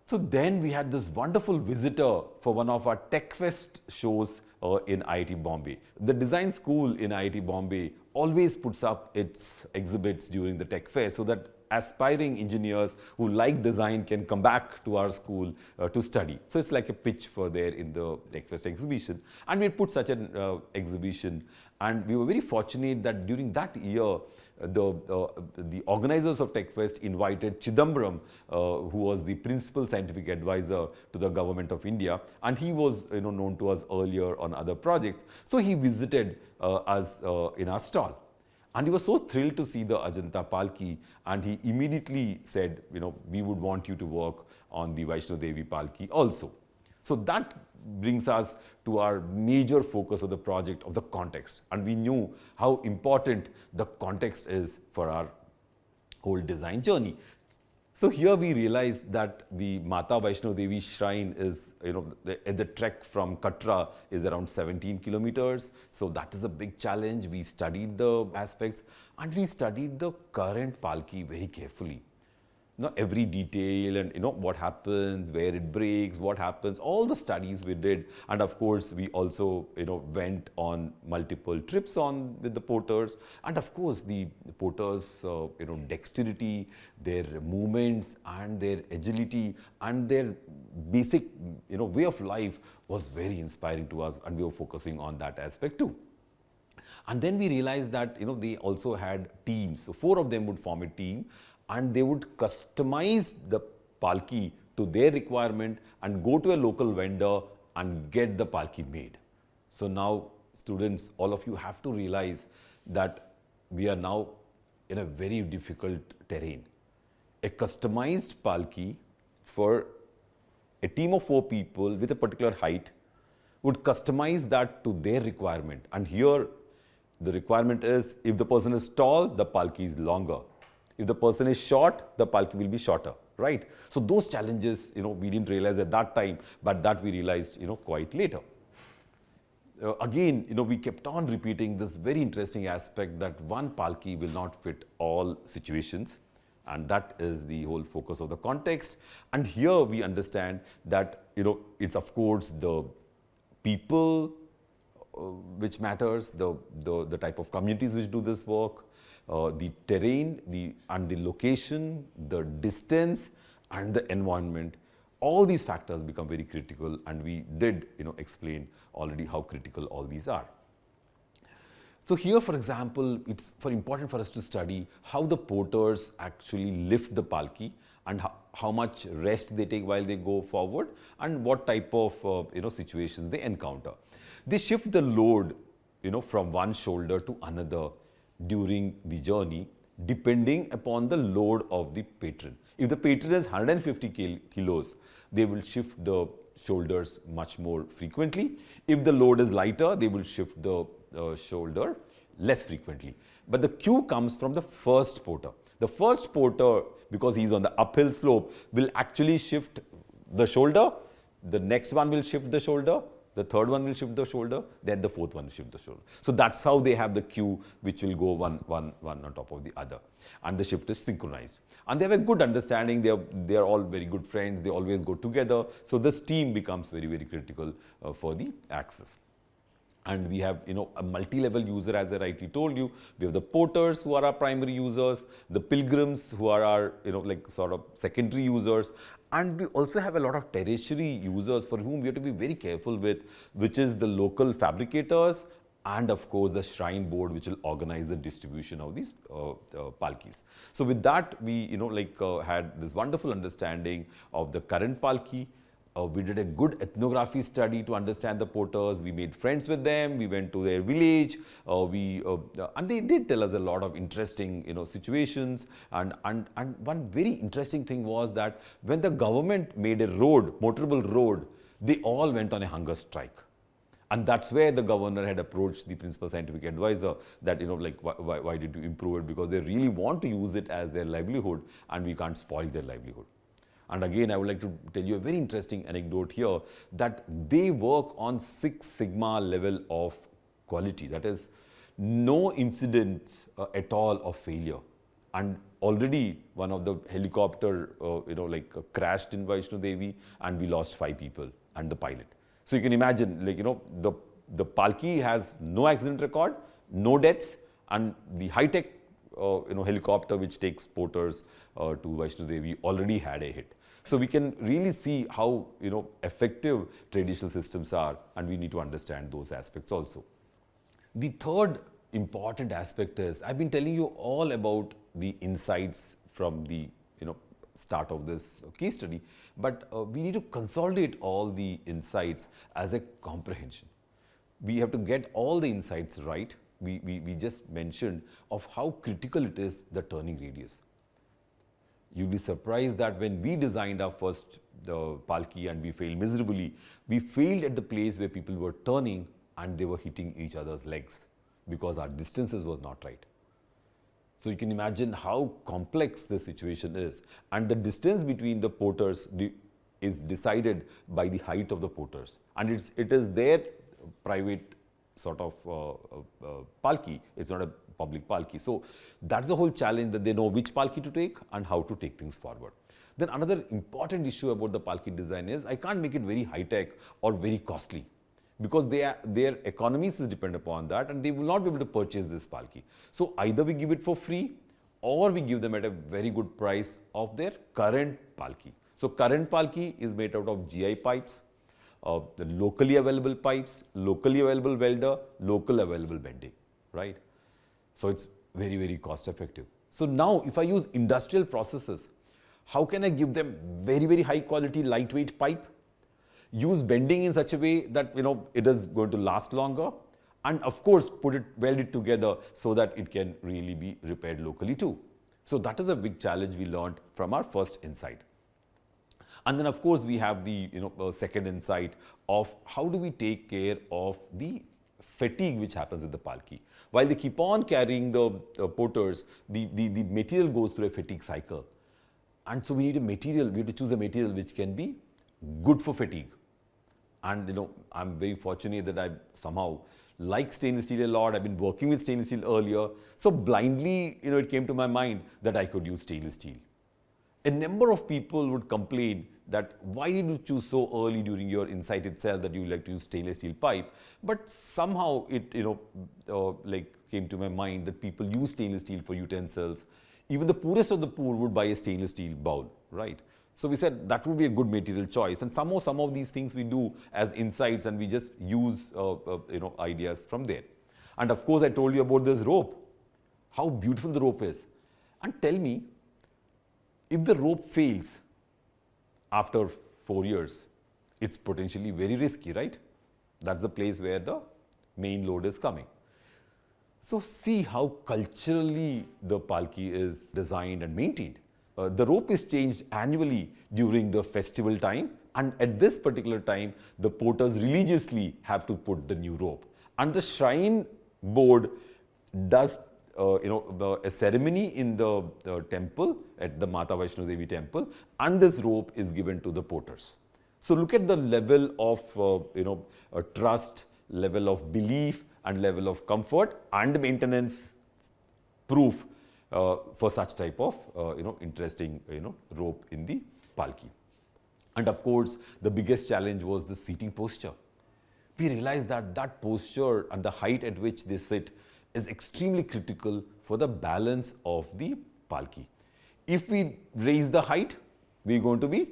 So then we had this wonderful visitor for one of our Tech Fest shows in IIT Bombay. The design school in IIT Bombay always puts up its exhibits during the Tech Fest so that aspiring engineers who like design can come back to our school to study. So it's like a pitch for there in the Tech Fest exhibition, and we put such an exhibition, and we were very fortunate that during that year the organizers of Tech Fest invited Chidambaram, who was the principal scientific advisor to the government of India, and he was known to us earlier on other projects. So he visited us in our stall. And he was so thrilled to see the Ajanta palki, and he immediately said, we would want you to work on the Vaishno Devi palki also. So that brings us to our major focus of the project, of the context. And we knew how important the context is for our whole design journey. So here we realized that the Mata Vaishno Devi shrine is, the trek from Katra is around 17 kilometers. So that is a big challenge. We studied the aspects and we studied the current palki very carefully. Every detail and what happens, where it breaks, what happens, all the studies we did. And of course, we also went on multiple trips with the porters. And of course, the porters, dexterity, their movements and their agility and their basic, way of life was very inspiring to us, and we were focusing on that aspect too. And then we realized that they also had teams. So 4 of them would form a team, and they would customize the palki to their requirement and go to a local vendor and get the palki made. So now, students, all of you have to realize that we are now in a very difficult terrain. A customized palki for a team of 4 people with a particular height would customize that to their requirement. And here, the requirement is, if the person is tall, the palki is longer. If the person is short, the palki will be shorter, right? So those challenges, we didn't realize at that time, but that we realized, quite later. Again, we kept on repeating this very interesting aspect that one palki will not fit all situations. And that is the whole focus of the context. And here we understand that, it's of course the people which matters, the type of communities which do this work, the terrain, and the location, the distance and the environment. All these factors become very critical, and we did explain already how critical all these are. So here, for example, it's important for us to study how the porters actually lift the palki and how much rest they take while they go forward, and what type of situations they encounter. They shift the load from one shoulder to another during the journey, depending upon the load of the patron. If the patron is 150 kilos, they will shift the shoulders much more frequently. If the load is lighter, they will shift the shoulder less frequently. But the cue comes from the first porter. The first porter, because he's on the uphill slope, will actually shift the shoulder. The next one will shift the shoulder. The third one will shift the shoulder, then the fourth one will shift the shoulder. So that's how they have the cue, which will go one on top of the other. And the shift is synchronized. And they have a good understanding. They are all very good friends. They always go together. So this team becomes very, very critical for the access. And we have, a multi-level user, as I rightly told you. We have the porters, who are our primary users, the pilgrims, who are our, sort of secondary users. And we also have a lot of tertiary users for whom we have to be very careful with, which is the local fabricators and of course the shrine board, which will organize the distribution of these palkis. So with that, we had this wonderful understanding of the current palki. We did a good ethnography study to understand the porters. We made friends with them. We went to their village. And they did tell us a lot of interesting, situations. And one very interesting thing was that when the government made a road, motorable road, they all went on a hunger strike. And that's where the governor had approached the principal scientific advisor that, why did you improve it? Because they really want to use it as their livelihood, and we can't spoil their livelihood. And again, I would like to tell you a very interesting anecdote here, that they work on 6 sigma level of quality. That is, no incident at all of failure. And already one of the helicopter, crashed in Vaishno Devi, and we lost 5 people and the pilot. So you can imagine, the palki has no accident record, no deaths, and the high-tech helicopter which takes porters to Vaishno Devi already had a hit. So we can really see how effective traditional systems are, and we need to understand those aspects also. The third important aspect is, I've been telling you all about the insights from the start of this case study, but we need to consolidate all the insights as a comprehension. We have to get all the insights right. We just mentioned of how critical it is, the turning radius. You'll be surprised that when we designed our first palki and we failed miserably, we failed at the place where people were turning and they were hitting each other's legs because our distances was not right. So you can imagine how complex the situation is, and the distance between the porters is decided by the height of the porters, and it is their private sort of palki. It's not a public palki. So that's the whole challenge, that they know which palki to take and how to take things forward. Then another important issue about the palki design is I can't make it very high tech or very costly, because their economies is depend upon that, and they will not be able to purchase this palki. So either we give it for free, or we give them at a very good price of their current palki. So current palki is made out of GI pipes, the locally available pipes, locally available welder, local available bending, right? So it's very, very cost effective. So now if I use industrial processes, how can I give them very, very high quality lightweight pipe, use bending in such a way that it is going to last longer, and of course weld it together so that it can really be repaired locally too. So that is a big challenge we learned from our first insight. And then of course we have the second insight of how do we take care of the fatigue which happens with the palki. While they keep on carrying the porters, the material goes through a fatigue cycle. And so we need to choose a material which can be good for fatigue. And I'm very fortunate that I somehow like stainless steel a lot. I've been working with stainless steel earlier. So blindly, it came to my mind that I could use stainless steel. A number of people would complain that why did you choose so early during your insight itself that you like to use stainless steel pipe? But somehow it came to my mind that people use stainless steel for utensils. Even the poorest of the poor would buy a stainless steel bowl, right? So we said that would be a good material choice, and somehow some of these things we do as insights, and we just use ideas from there. And of course I told you about this rope, how beautiful the rope is. And tell me, if the rope fails after 4 years, it's potentially very risky, right? That's the place where the main load is coming. So see how culturally the palki is designed and maintained. The rope is changed annually during the festival time, and at this particular time the porters religiously have to put the new rope, and the shrine board does a ceremony in the temple at the Mata Vaishno Devi temple, and this rope is given to the porters. So look at the level of trust, level of belief, and level of comfort and maintenance proof for such type of interesting rope in the palki. And of course the biggest challenge was the seating posture. We realized that that posture and the height at which they sit is extremely critical for the balance of the palki. If we raise the height, we're going to be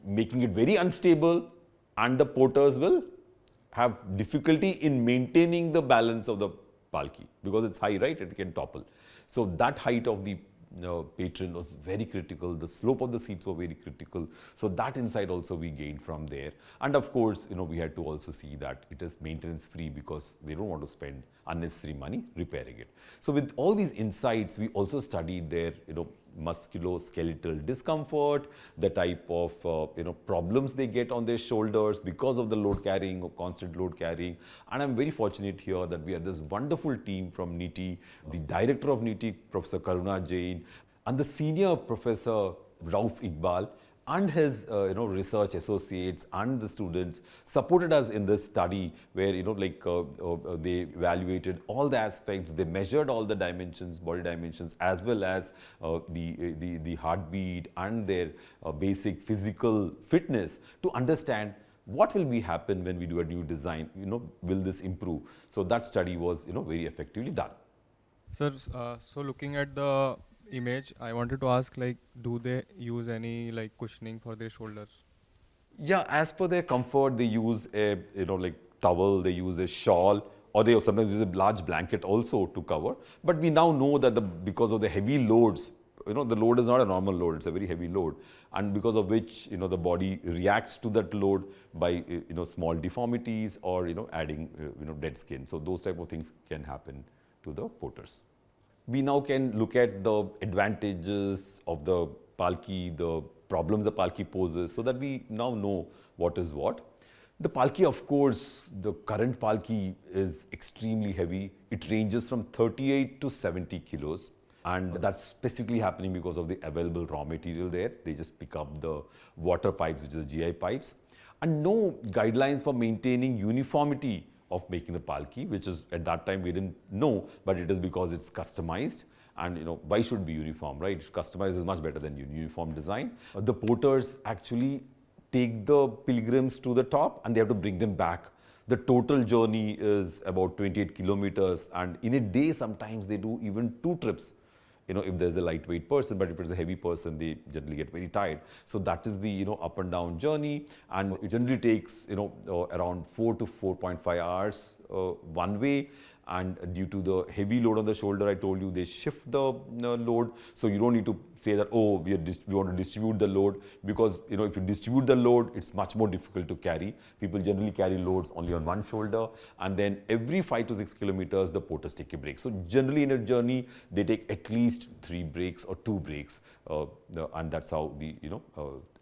making it very unstable, and the porters will have difficulty in maintaining the balance of the palki, because it's high, right? It can topple. So that height of the patron was very critical. The slope of the seats were very critical. So that insight also we gained from there. And of course, we had to also see that it is maintenance free, because they don't want to spend unnecessary money repairing it. So with all these insights, we also studied their musculoskeletal discomfort, the type of problems they get on their shoulders because of the load carrying or constant load carrying. And I'm very fortunate here that we have this wonderful team from NITI, the director of NITI, Professor Karuna Jain, and the senior professor Rauf Iqbal, and his research associates and the students supported us in this study, where they evaluated all the aspects, they measured all the dimensions, body dimensions, as well as the heartbeat and their basic physical fitness, to understand what will be happen when we do a new design. Will this improve? So that study was very effectively done. Sir, so looking at the image, I wanted to ask, do they use any cushioning for their shoulders? Yeah, as per their comfort, they use a towel, they use a shawl, or they sometimes use a large blanket also to cover. But we now know that because of the heavy loads, the load is not a normal load, it's a very heavy load, and because of which the body reacts to that load by small deformities or adding dead skin. So those type of things can happen to the porters. We now can look at the advantages of the palki, the problems the palki poses, so that we now know what is what. The palki, of course, the current palki is extremely heavy. It ranges from 38 to 70 kilos. And that's specifically happening because of the available raw material there. They just pick up the water pipes, which is the GI pipes. And no guidelines for maintaining uniformity of making the palki, which is at that time we didn't know, but it is because it's customized. And why should it be uniform, right? Customized is much better than uniform design. The porters actually take the pilgrims to the top and they have to bring them back. The total journey is about 28 kilometers, and in a day sometimes they do even 2 trips. If there's a lightweight person, but if it's a heavy person, they generally get very tired. So that is the up and down journey, and it generally takes around 4 to 4.5 hours one way. And due to the heavy load on the shoulder, I told you, they shift the load. So you don't need to say that, oh, we want to distribute the load, because if you distribute the load, it's much more difficult to carry. People generally carry loads only on one shoulder, and then every 5 to 6 kilometers, the porters take a break. So generally in a journey, they take at least 3 breaks or 2 breaks, and that's how the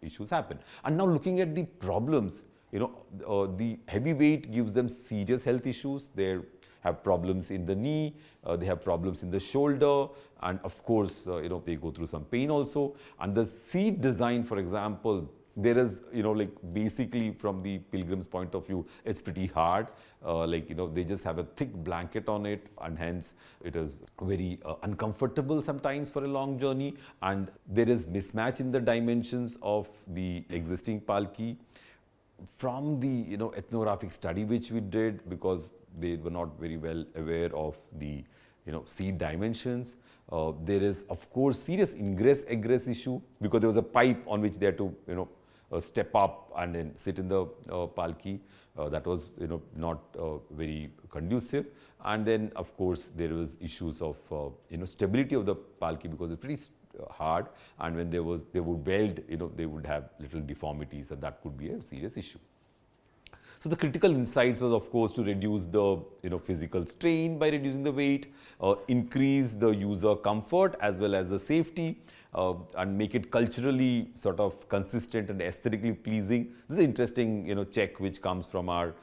issues happen. And now looking at the problems, the heavy weight gives them serious health issues. They have problems in the knee, they have problems in the shoulder, and of course, they go through some pain also. And the seat design, for example, there is, basically from the pilgrim's point of view, it's pretty hard. They just have a thick blanket on it, and hence it is very uncomfortable sometimes for a long journey. And there is mismatch in the dimensions of the existing palki. From the ethnographic study which we did, because they were not very well aware of the seat dimensions. There is of course serious ingress-egress issue, because there was a pipe on which they had to step up and then sit in the palki. That was not very conducive. And then of course there was issues of stability of the palki, because it's pretty hard, and when they would weld, they would have little deformities, and that could be a serious issue. So the critical insights was, of course, to reduce the physical strain by reducing the weight, increase the user comfort as well as the safety, and make it culturally sort of consistent and aesthetically pleasing. This is an interesting check which comes from our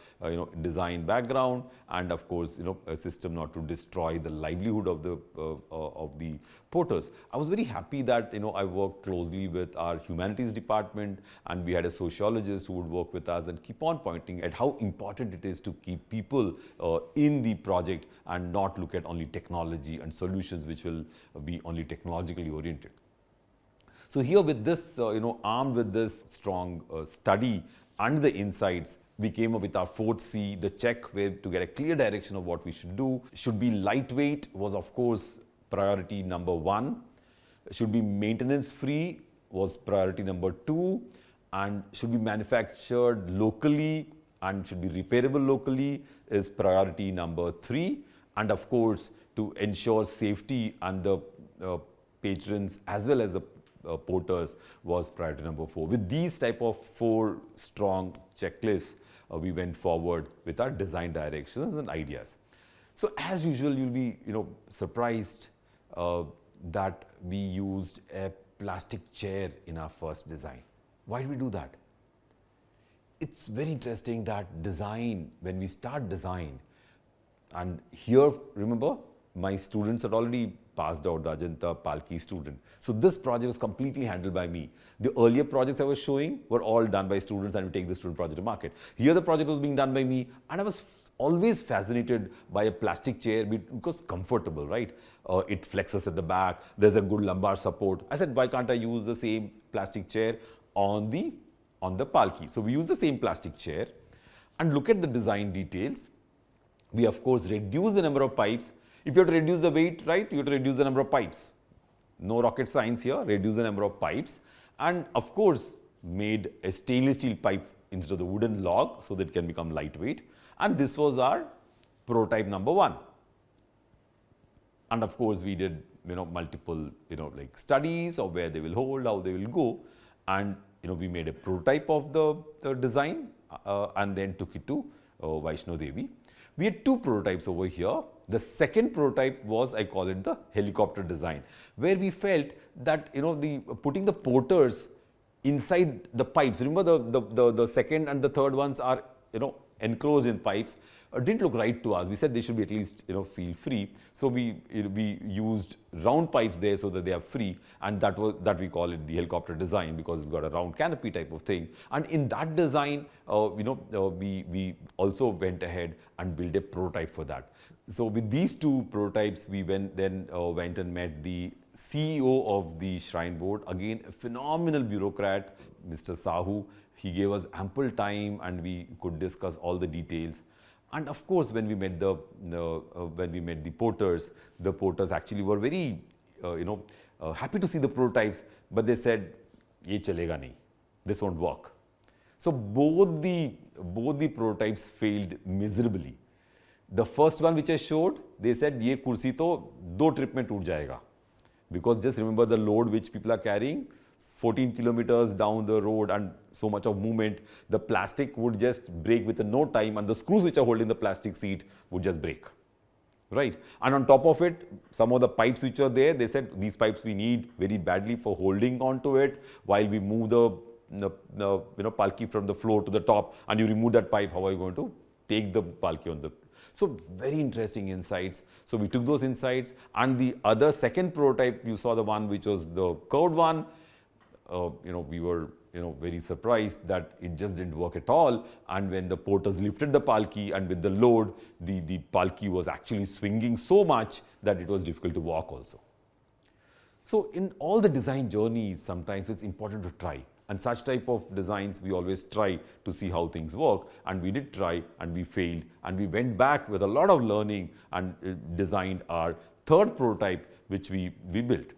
design background, and of course a system not to destroy the livelihood of the porters. I was very happy that I worked closely with our humanities department, and we had a sociologist who would work with us and keep on pointing at how important it is to keep people in the project and not look at only technology and solutions which will be only technologically oriented. So here with this, armed with this strong study and the insights, we came up with our 4th C, the check, where to get a clear direction of what we should do. Should be lightweight was of course priority number 1. Should be maintenance free was priority number 2, and should be manufactured locally and should be repairable locally is priority number 3. And of course, to ensure safety and the patrons as well as the porters was priority number 4. With these type of 4 strong checklists, we went forward with our design directions and ideas. So as usual, you'll be surprised that we used a plastic chair in our first design. Why did we do that? It's very interesting that design, when we start design, and here remember my students had already passed out, the Ajanta Palki student. So this project was completely handled by me. The earlier projects I was showing were all done by students, and we take the student project to market. Here the project was being done by me, and I was always fascinated by a plastic chair because comfortable, right? It flexes at the back, there's a good lumbar support. I said, why can't I use the same plastic chair on the Palki? So we use the same plastic chair, and look at the design details. We of course reduce the number of pipes. If you have to reduce the weight, right, you have to reduce the number of pipes. No rocket science here, reduce the number of pipes. And of course, made a stainless steel pipe instead of the wooden log so that it can become lightweight. And this was our prototype number 1. And of course, we did multiple like studies of where they will hold, how they will go. And we made a prototype of the design and then took it to Vaishno Devi. We had 2 prototypes over here. The second prototype was, I call it the helicopter design, where we felt that putting the porters inside the pipes. Remember the second and the third ones are enclosed in pipes didn't look right to us. We said they should be at least feel free. So we used round pipes there so that they are free, and that we call it the helicopter design because it's got a round canopy type of thing. And in that design, we also went ahead and built a prototype for that. So with these two prototypes, we went and met the CEO of the Shrine Board, again a phenomenal bureaucrat, Mr. Sahu. He gave us ample time and we could discuss all the details. And of course, when we met the porters actually were very happy to see the prototypes, but they said, "Ye chalega nahi, this won't work." So both the prototypes failed miserably. The first one which I showed, they said, "Ye kursi to 2 trip mein toot jayega." Because just remember the load which people are carrying, 14 kilometers down the road and so much of movement, the plastic would just break within no time and the screws which are holding the plastic seat would just break, right? And on top of it, some of the pipes which are there, they said these pipes we need very badly for holding on to it while we move the palki from the floor to the top, and you remove that pipe, how are you going to take the palki on the... So very interesting insights. So we took those insights, and the other second prototype, you saw the one which was the curved one. We were very surprised that it just didn't work at all. And when the porters lifted the palki and with the load, the palki was actually swinging so much that it was difficult to walk also. So in all the design journeys, sometimes it's important to try. And such type of designs, we always try to see how things work. And we did try and we failed. And we went back with a lot of learning and designed our third prototype, which we built.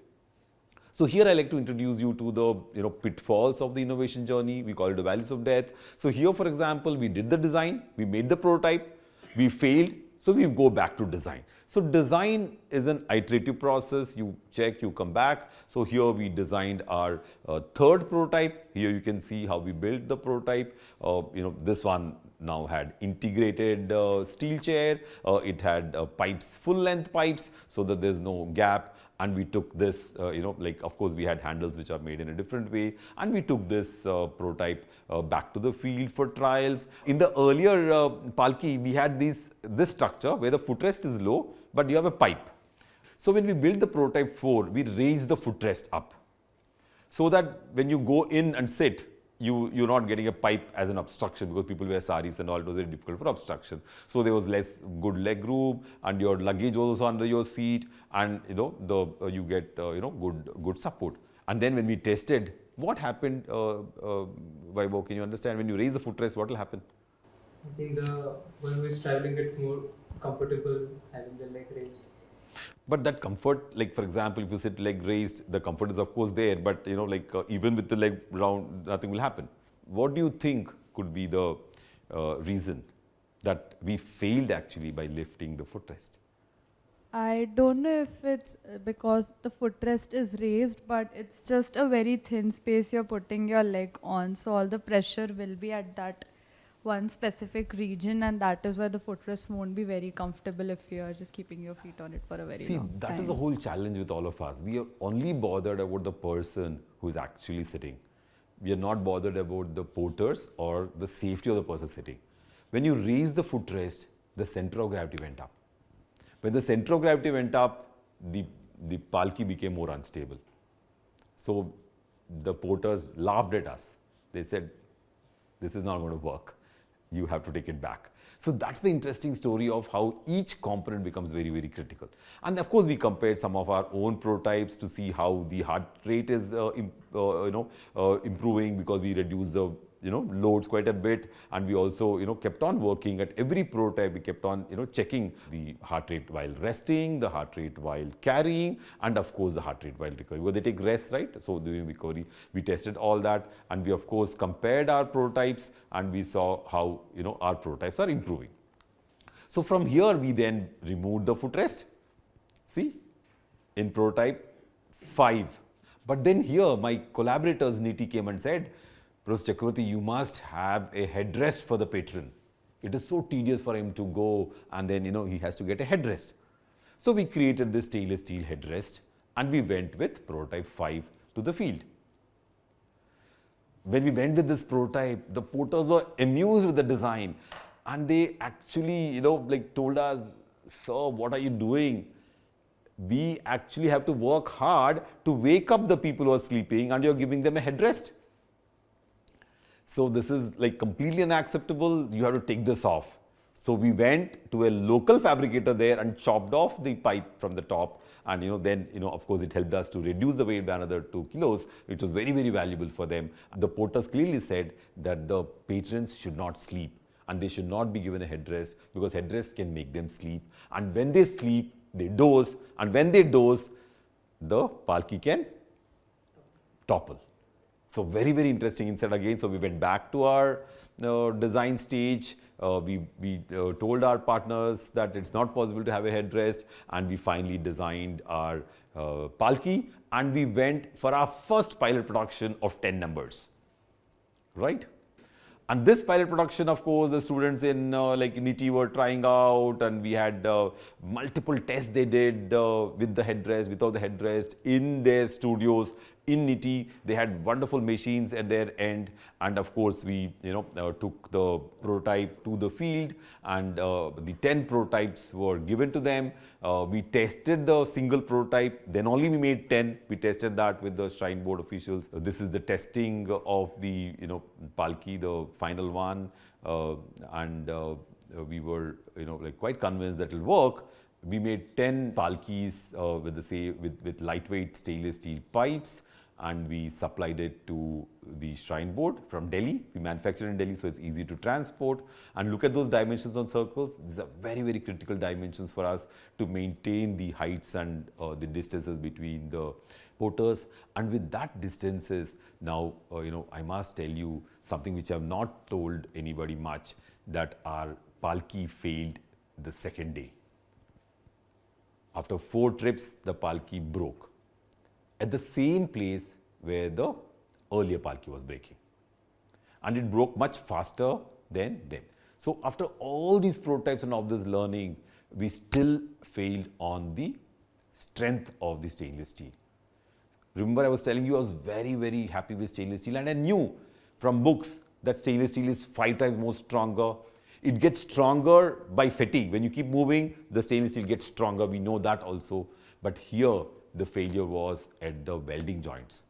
So here I like to introduce you to the pitfalls of the innovation journey. We call it the valleys of death. So here, for example, we did the design, we made the prototype, we failed, so we go back to design. So design is an iterative process. You check, you come back. So here we designed our third prototype. Here you can see how we built the prototype. This one now had integrated steel chair. It had pipes, full length pipes, so that there's no gap. And we took this, of course we had handles which are made in a different way. And we took this prototype back to the field for trials. In the earlier palki, we had this structure where the footrest is low, but you have a pipe. So when we built the prototype 4, we raised the footrest up so that when you go in and sit, you're not getting a pipe as an obstruction, because people wear saris and all, it was very difficult for obstruction. So there was less good leg room, and your luggage was also under your seat, and you get good support. And then when we tested, what happened, Vaibhav, can you understand? When you raise the footrest, what will happen? I think the one who is traveling gets more comfortable having the leg raised. But that comfort, like for example, if you sit leg raised, the comfort is of course there, but even with the leg round, nothing will happen. What do you think could be the reason that we failed actually by lifting the footrest? I don't know if it's because the footrest is raised, but it's just a very thin space you're putting your leg on, so all the pressure will be at that one specific region, and that is where the footrest won't be very comfortable if you're just keeping your feet on it for a very long time. That is the whole challenge with all of us. We are only bothered about the person who is actually sitting. We are not bothered about the porters or the safety of the person sitting. When you raise the footrest, the center of gravity went up. When the center of gravity went up, the palki became more unstable. So the porters laughed at us. They said, "This is not going to work. You have to take it back." So that's the interesting story of how each component becomes very, very critical. And of course, we compared some of our own prototypes to see how the heart rate is improving, because we reduced the loads quite a bit, and we also kept on working at every prototype. We kept on checking the heart rate while resting, the heart rate while carrying, and of course the heart rate while recovery. Well, they take rest, right? So during recovery, we tested all that, and we of course compared our prototypes, and we saw how our prototypes are improving. So from here, we then removed the footrest. See, in prototype 5. But then here, my collaborators Niti came and said, "Professor Chakravarti, you must have a headrest for the patron. It is so tedious for him to go, and then he has to get a headrest." So we created this stainless steel headrest, and we went with prototype 5 to the field. When we went with this prototype, the porters were amused with the design, and they actually, told us, "Sir, what are you doing? We actually have to work hard to wake up the people who are sleeping, and you're giving them a headrest. So this is like completely unacceptable. You have to take this off." So we went to a local fabricator there and chopped off the pipe from the top, and then of course it helped us to reduce the weight by another 2 kilos, which was very, very valuable for them. The porters clearly said that the patrons should not sleep and they should not be given a headrest, because headrest can make them sleep, and when they sleep they doze, and when they doze the palki can topple. So very, very interesting insight again. So we went back to our design stage. We told our partners that it's not possible to have a headrest, and we finally designed our palki, and we went for our first pilot production of 10 numbers, right? And this pilot production, of course, the students in IIT were trying out, and we had multiple tests they did with the headrest, without the headrest, in their studios in IIT. They had wonderful machines at their end, and of course we took the prototype to the field, and the 10 prototypes were given to them. We tested the single prototype, then only we made 10. We tested that with the Shrine Board officials. This is the testing of the palki, the final one, and we were quite convinced that it will work. We made 10 palkis with lightweight stainless steel pipes, and we supplied it to the Shrine Board from Delhi. We manufactured in Delhi, so it's easy to transport. And look at those dimensions on circles. These are very, very critical dimensions for us to maintain the heights and the distances between the porters. And with that distances, now I must tell you something which I have not told anybody much, that our palki failed the second day. After 4 trips, the palki broke at the same place where the earlier palki was breaking, and it broke much faster than them. So after all these prototypes and all this learning, we still failed on the strength of the stainless steel. Remember, I was telling you I was very, very happy with stainless steel, and I knew from books that stainless steel is 5 times more stronger. It gets stronger by fatigue. When you keep moving, the stainless steel gets stronger. We know that also. But here, the failure was at the welding joints.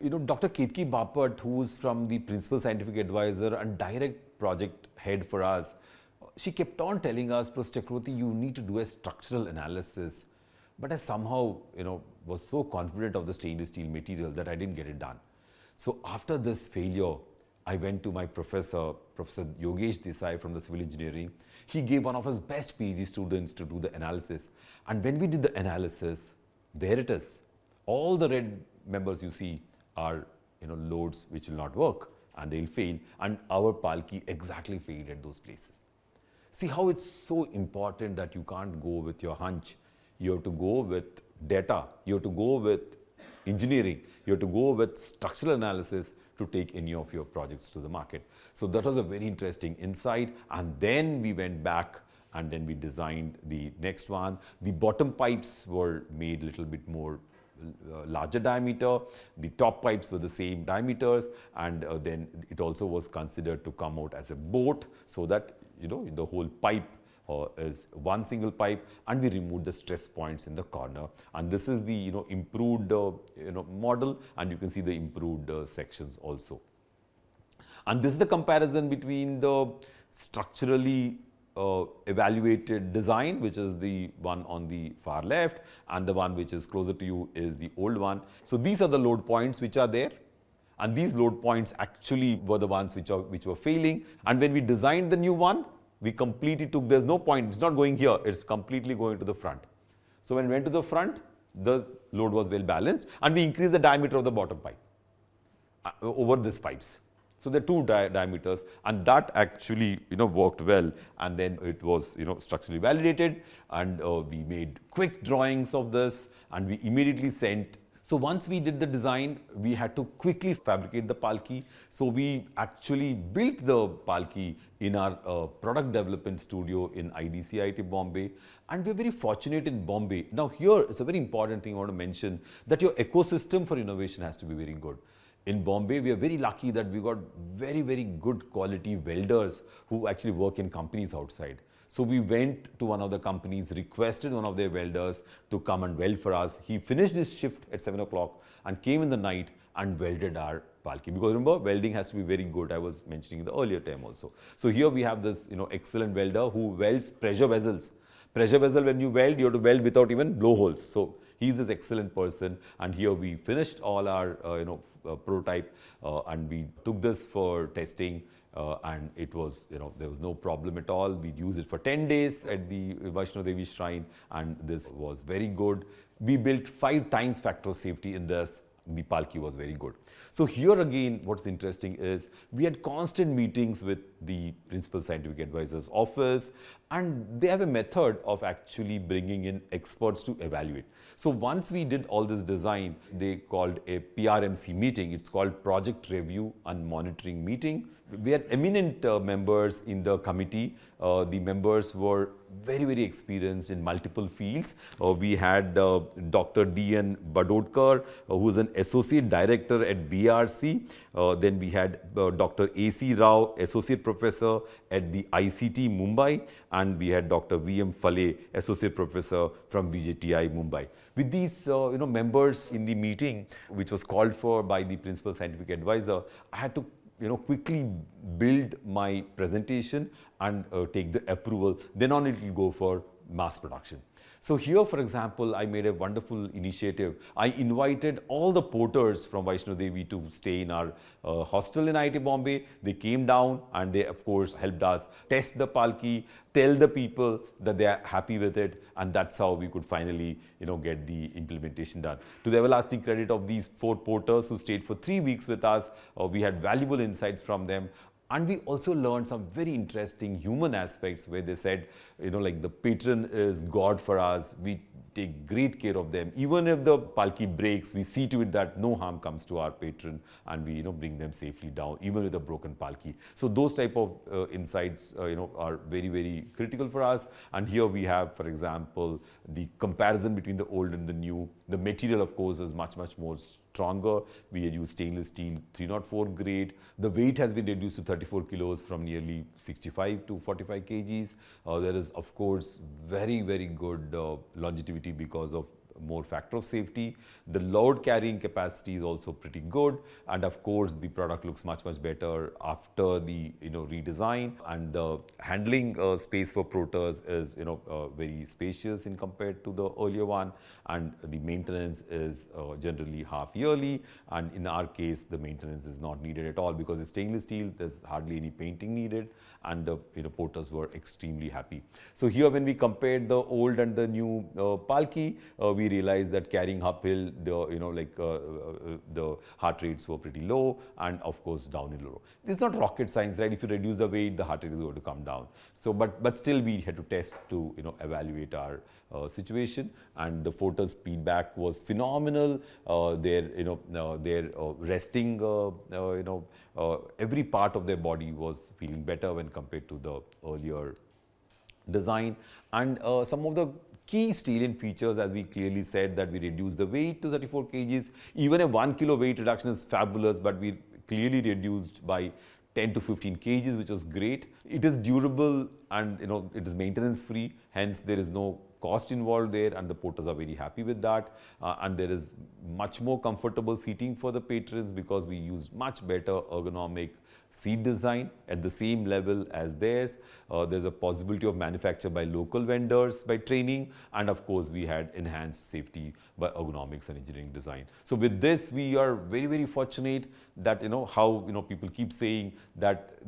Dr. Ketki Bapat, who is from the principal scientific advisor and direct project head for us, she kept on telling us, "Professor Chakravarti, you need to do a structural analysis." But I somehow, was so confident of the stainless steel material that I didn't get it done. So after this failure, I went to my professor, Professor Yogesh Desai from the civil engineering. He gave one of his best PhD students to do the analysis. And when we did the analysis, there it is. All the red members you see are loads which will not work, and they will fail. And our palki exactly failed at those places. See how it's so important that you can't go with your hunch. You have to go with data. You have to go with engineering. You have to go with structural analysis to take any of your projects to the market. So that was a very interesting insight. And then we went back and then we designed the next one. The bottom pipes were made a little bit more larger diameter. The top pipes were the same diameters, and then it also was considered to come out as a boat, so that the whole pipe is one single pipe, and we removed the stress points in the corner. And this is the improved model, and you can see the improved sections also. And this is the comparison between the structurally evaluated design, which is the one on the far left, and the one which is closer to you is the old one. So these are the load points which are there, and these load points actually were the ones which were failing. And when we designed the new one, we completely took, there's no point, it's not going here, it's completely going to the front. So when we went to the front, the load was well balanced, and we increased the diameter of the bottom pipe over these pipes. So there are 2 diameters, and that actually worked well. And then it was structurally validated, and we made quick drawings of this, and we immediately sent. So once we did the design, we had to quickly fabricate the palki. So we actually built the palki in our product development studio in IDC IIT Bombay, and we're very fortunate in Bombay. Now here, it's a very important thing I want to mention, that your ecosystem for innovation has to be very good. In Bombay, we are very lucky that we got very, very good quality welders who actually work in companies outside. So we went to one of the companies, requested one of their welders to come and weld for us. He finished his shift at 7 o'clock and came in the night and welded our palki. Because remember, welding has to be very good. I was mentioning in the earlier time also. So here we have this, excellent welder who welds pressure vessels. Pressure vessel, when you weld, you have to weld without even blowholes. So he's this excellent person. And here we finished all our, prototype and we took this for testing. And it was, there was no problem at all. We used it for 10 days at the Vaishno Devi shrine, and this was very good. We built 5 times factor of safety in this. The palki was very good. So here again, what's interesting is we had constant meetings with the principal scientific advisor's office, and they have a method of actually bringing in experts to evaluate. So once we did all this design, they called a PRMC meeting. It's called Project Review and Monitoring Meeting. We had eminent members in the committee. The members were very, very experienced in multiple fields. We had Dr. D.N. Badodkar, who is an associate director at BRC. Then we had Dr. A.C. Rao, associate professor at the ICT Mumbai. And we had Dr. V.M. Phale, associate professor from VJTI Mumbai. With these members in the meeting, which was called for by the principal scientific advisor, I had to quickly build my presentation and take the approval. Then on it will go for mass production. So here, for example, I made a wonderful initiative. I invited all the porters from Vaishno Devi to stay in our hostel in IIT Bombay. They came down and they, of course, helped us test the palki, tell the people that they are happy with it, and that's how we could finally, get the implementation done. To the everlasting credit of these 4 porters who stayed for 3 weeks with us, we had valuable insights from them. And we also learned some very interesting human aspects where they said, like the patron is God for us. We take great care of them. Even if the palki breaks, we see to it that no harm comes to our patron, and we bring them safely down, even with a broken palki. So those type of insights are very, very critical for us. And here we have, for example, the comparison between the old and the new. The material, of course, is much, much more stronger. We had used stainless steel 304 grade. The weight has been reduced to 34 kilos from nearly 65 to 45 kgs. There is, of course, very, very good longevity because of more factor of safety. The load carrying capacity is also pretty good, and of course the product looks much, much better after the redesign, and the handling space for proters is very spacious in compared to the earlier one, and the maintenance is generally half yearly, and in our case the maintenance is not needed at all because it's stainless steel. There's hardly any painting needed, and the porters were extremely happy. So here, when we compared the old and the new palki, we realized that carrying uphill, the heart rates were pretty low, and of course downhill low. It's not rocket science, right? If you reduce the weight, the heart rate is going to come down. So, but still we had to test to evaluate our situation, and the porters' feedback was phenomenal. Their resting, every part of their body was feeling better when compared to the earlier design. And some of the key salient features, as we clearly said, that we reduced the weight to 34 kgs. Even a 1 kilo weight reduction is fabulous, but we clearly reduced by 10 to 15 kgs, which was great. It is durable, and it is maintenance free, hence there is no cost involved there, and the porters are very happy with that. And there is much more comfortable seating for the patrons because we use much better ergonomic seat design at the same level as theirs. There's a possibility of manufacture by local vendors by training, and of course we had enhanced safety by ergonomics and engineering design. So with this, we are very, very fortunate that how people keep saying that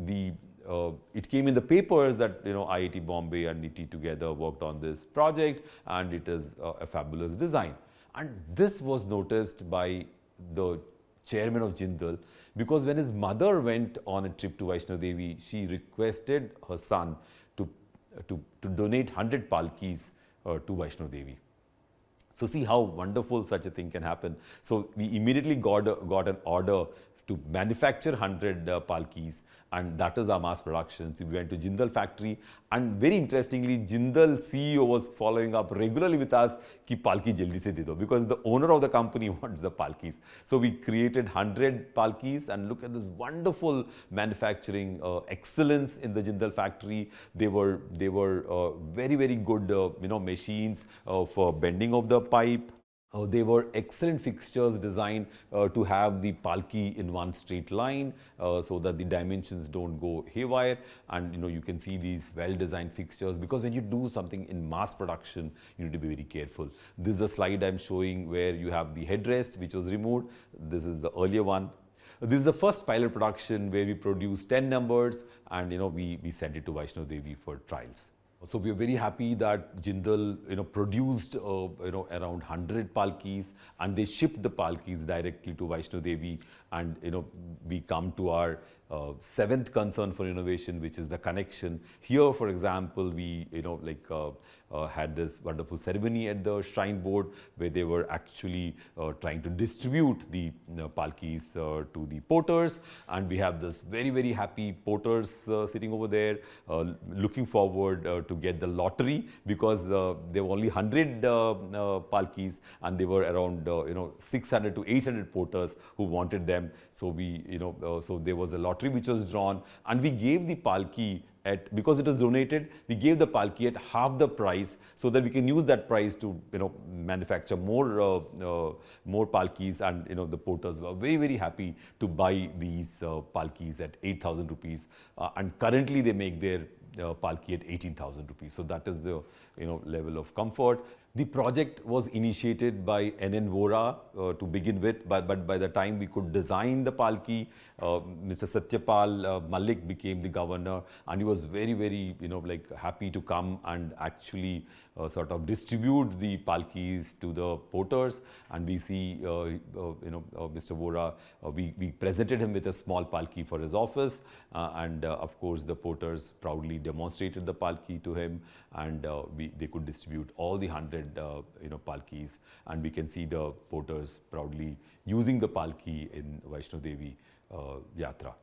it came in the papers that IIT Bombay and IIT together worked on this project, and it is a fabulous design. And this was noticed by the chairman of Jindal, because when his mother went on a trip to Vaishno Devi, she requested her son to donate 100 palkis to Vaishno Devi. So see how wonderful such a thing can happen. So we immediately got an order to manufacture 100 palkis, and that is our mass production. So we went to Jindal factory, and very interestingly, Jindal CEO was following up regularly with us ki palki jaldi se de do, because the owner of the company wants the palkis. So we created 100 palkis, and look at this wonderful manufacturing excellence in the Jindal factory. They were very, very good machines for bending of the pipe. They were excellent fixtures designed to have the palki in one straight line so that the dimensions don't go haywire. And you can see these well-designed fixtures, because when you do something in mass production, you need to be very careful. This is a slide I'm showing where you have the headrest which was removed. This is the earlier one. This is the first pilot production where we produced 10 numbers, and we sent it to Vaishno Devi for trials. So we are very happy that Jindal produced around 100 palkis, and they shipped the palkis directly to Vaishno Devi. And we come to our seventh concern for innovation, which is the connection. Here, for example, we had this wonderful ceremony at the Shrine Board where they were actually trying to distribute the palkis to the porters, and we have this very, very happy porters sitting over there looking forward to get the lottery, because there were only 100 palkis, and there were around 600 to 800 porters who wanted them. So we so there was a lottery which was drawn, and we gave the palki because it was donated, we gave the palki at half the price, so that we can use that price to manufacture more palkis. And the porters were very, very happy to buy these palkis at 8,000 rupees, and currently they make their palki at 18,000 rupees. So that is the level of comfort. The project was initiated by NN Vora to begin with, but by the time we could design the palki, Mr. Satyapal Malik became the governor, and he was very, very happy to come and actually sort of distribute the palkis to the porters. And we see Mr. Vora, we presented him with a small palki for his office, and of course the porters proudly demonstrated the palki to him, and they could distribute all the 100 palkis, and we can see the porters proudly using the palki in Vaishno Devi Yatra.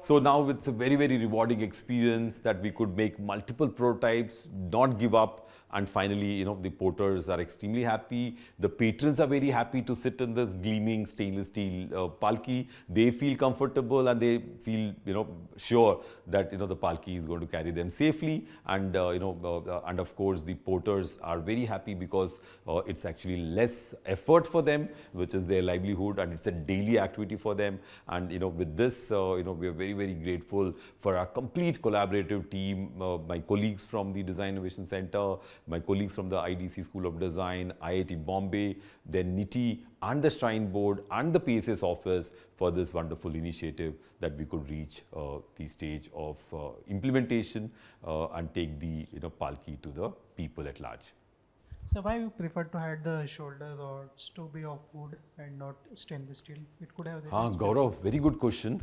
So now it's a very, very rewarding experience that we could make multiple prototypes, not give up, and finally, the porters are extremely happy. The patrons are very happy to sit in this gleaming stainless steel palki. They feel comfortable, and they feel, sure that, the palki is going to carry them safely. And, and of course, the porters are very happy because it's actually less effort for them, which is their livelihood, and it's a daily activity for them. And, with this, we are very, very grateful for our complete collaborative team, my colleagues from the Design Innovation Center, my colleagues from the IDC School of Design, IIT Bombay, then NITI and the Shrine Board and the PSS office for this wonderful initiative that we could reach the stage of implementation and take the palki to the people at large. So why you prefer to have the shoulder rods to be of wood and not stainless steel? It could have. Gaurav, very good question.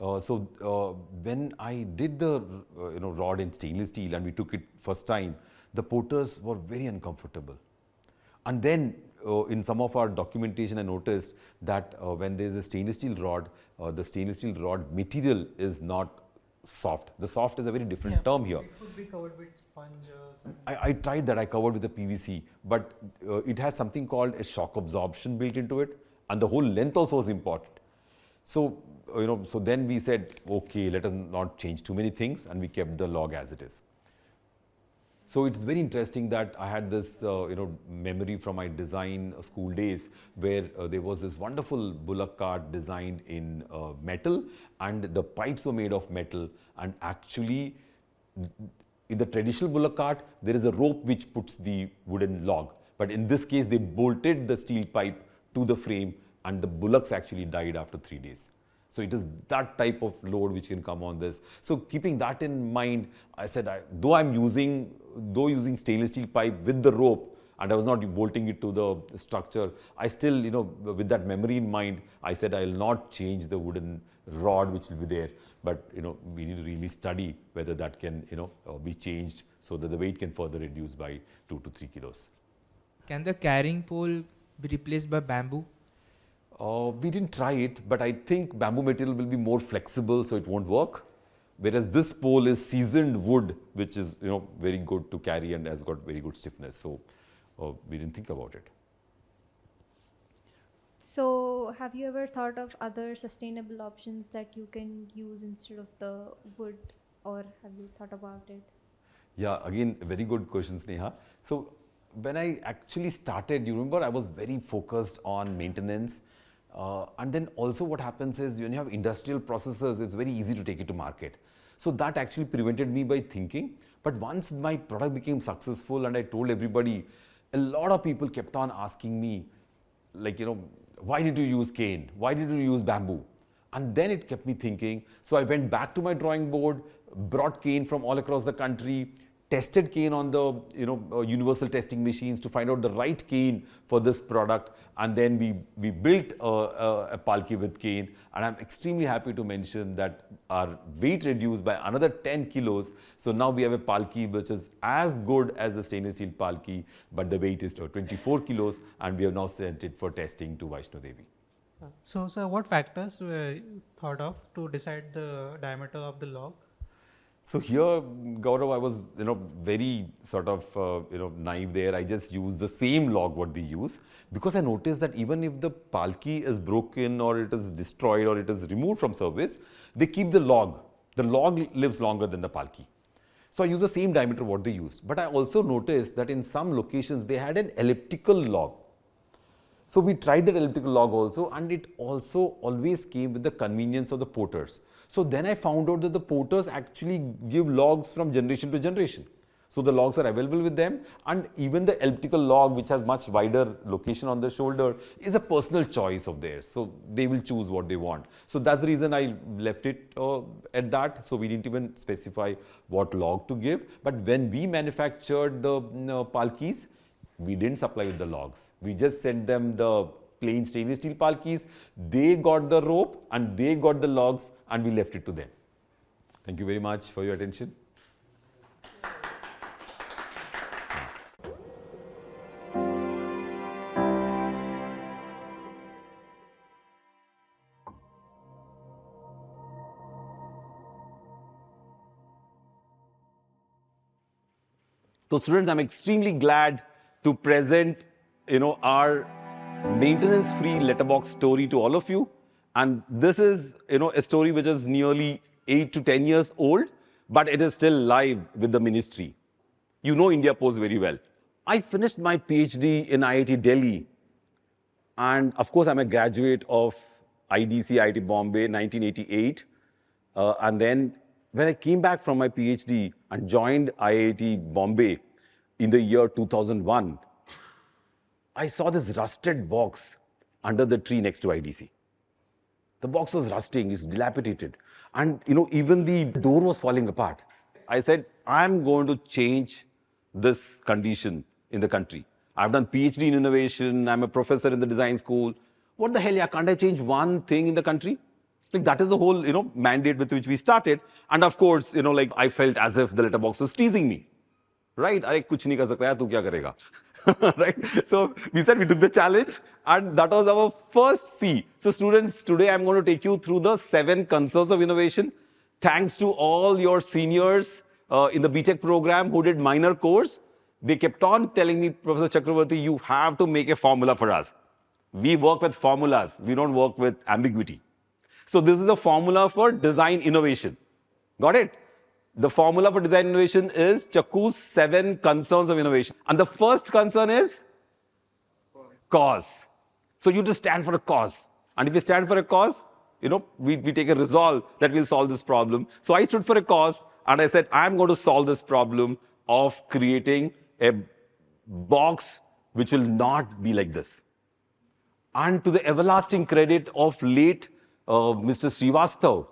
When I did the rod in stainless steel and we took it first time, the porters were very uncomfortable. And then in some of our documentation, I noticed that when there is a stainless steel rod, the stainless steel rod material is not soft. The soft is a very different term here. It could be covered with sponges. I tried that. I covered with the PVC, but it has something called a shock absorption built into it, and the whole length also is important. So, so then we said, okay, let us not change too many things, and we kept the log as it is. So it's very interesting that I had this, memory from my design school days where there was this wonderful bullock cart designed in metal, and the pipes were made of metal. And actually, in the traditional bullock cart, there is a rope which puts the wooden log. But in this case, they bolted the steel pipe to the frame, and the bullocks actually died after 3 days. So it is that type of load which can come on this. So keeping that in mind, I said, though using stainless steel pipe with the rope, and I was not bolting it to the structure, I still, with that memory in mind, I said I will not change the wooden rod which will be there. But, we need to really study whether that can, be changed so that the weight can further reduce by 2 to 3 kilos. Can the carrying pole be replaced by bamboo? We didn't try it, but I think bamboo material will be more flexible, so it won't work. Whereas this pole is seasoned wood, which is very good to carry and has got very good stiffness. So we didn't think about it. So, have you ever thought of other sustainable options that you can use instead of the wood, or have you thought about it? Yeah, again, very good question, Sneha. So, when I actually started, you remember I was very focused on maintenance. And then also what happens is when you have industrial processes, it's very easy to take it to market. So that actually prevented me by thinking. But once my product became successful and I told everybody, a lot of people kept on asking me, like, why did you use cane? Why did you use bamboo? And then it kept me thinking. So I went back to my drawing board, brought cane from all across the country, tested cane on the universal testing machines to find out the right cane for this product, and then we built a palki with cane. And I'm extremely happy to mention that our weight reduced by another 10 kilos. So now we have a palki which is as good as a stainless steel palki, but the weight is 24 kilos, and we have now sent it for testing to Vaishno Devi. So, sir, what factors were you thought of to decide the diameter of the log? So here, Gaurav, I was very sort of naive there. I just used the same log what they use, because I noticed that even if the palki is broken or it is destroyed or it is removed from service, they keep the log. The log lives longer than the palki. So I use the same diameter what they used. But I also noticed that in some locations they had an elliptical log. So we tried that elliptical log also, and it also always came with the convenience of the porters. So then I found out that the porters actually give logs from generation to generation. So the logs are available with them, and even the elliptical log, which has much wider location on the shoulder, is a personal choice of theirs. So they will choose what they want. So that's the reason I left it at that. So we didn't even specify what log to give. But when we manufactured the palkis, we didn't supply with the logs. We just sent them the plain stainless steel palkis. They got the rope and they got the logs, and we left it to them. Thank you very much for your attention. So students, I'm extremely glad to present our maintenance-free letterbox story to all of you. And this is a story which is nearly 8 to 10 years old, but it is still live with the ministry. You know India Post very well. I finished my PhD in IIT Delhi, and of course I'm a graduate of IDC IIT Bombay 1988. And then when I came back from my PhD and joined IIT Bombay in the year 2001, I saw this rusted box under the tree next to IDC. The box was rusting, it's dilapidated. And even the door was falling apart. I said, I'm going to change this condition in the country. I've done PhD in innovation, I'm a professor in the design school. What the hell, yeah, can't I change one thing in the country? Like that is the whole, mandate with which we started. And of course, I felt as if the letterbox was teasing me. Right? Arey, kuch nahi kar sakta yaar, tu kya karega? Right? So we said we took the challenge, and that was our first C. So students, today I'm going to take you through the 7 concerns of innovation. Thanks to all your seniors in the BTech program who did minor course. They kept on telling me, Professor Chakravarti, you have to make a formula for us. We work with formulas. We don't work with ambiguity. So this is the formula for design innovation. Got it? The formula for design innovation is Chaku's 7 concerns of innovation. And the first concern is cause. So you just stand for a cause. And if you stand for a cause, we take a resolve that we'll solve this problem. So I stood for a cause, and I said, I'm going to solve this problem of creating a box which will not be like this. And to the everlasting credit of late Mr. Srivastav,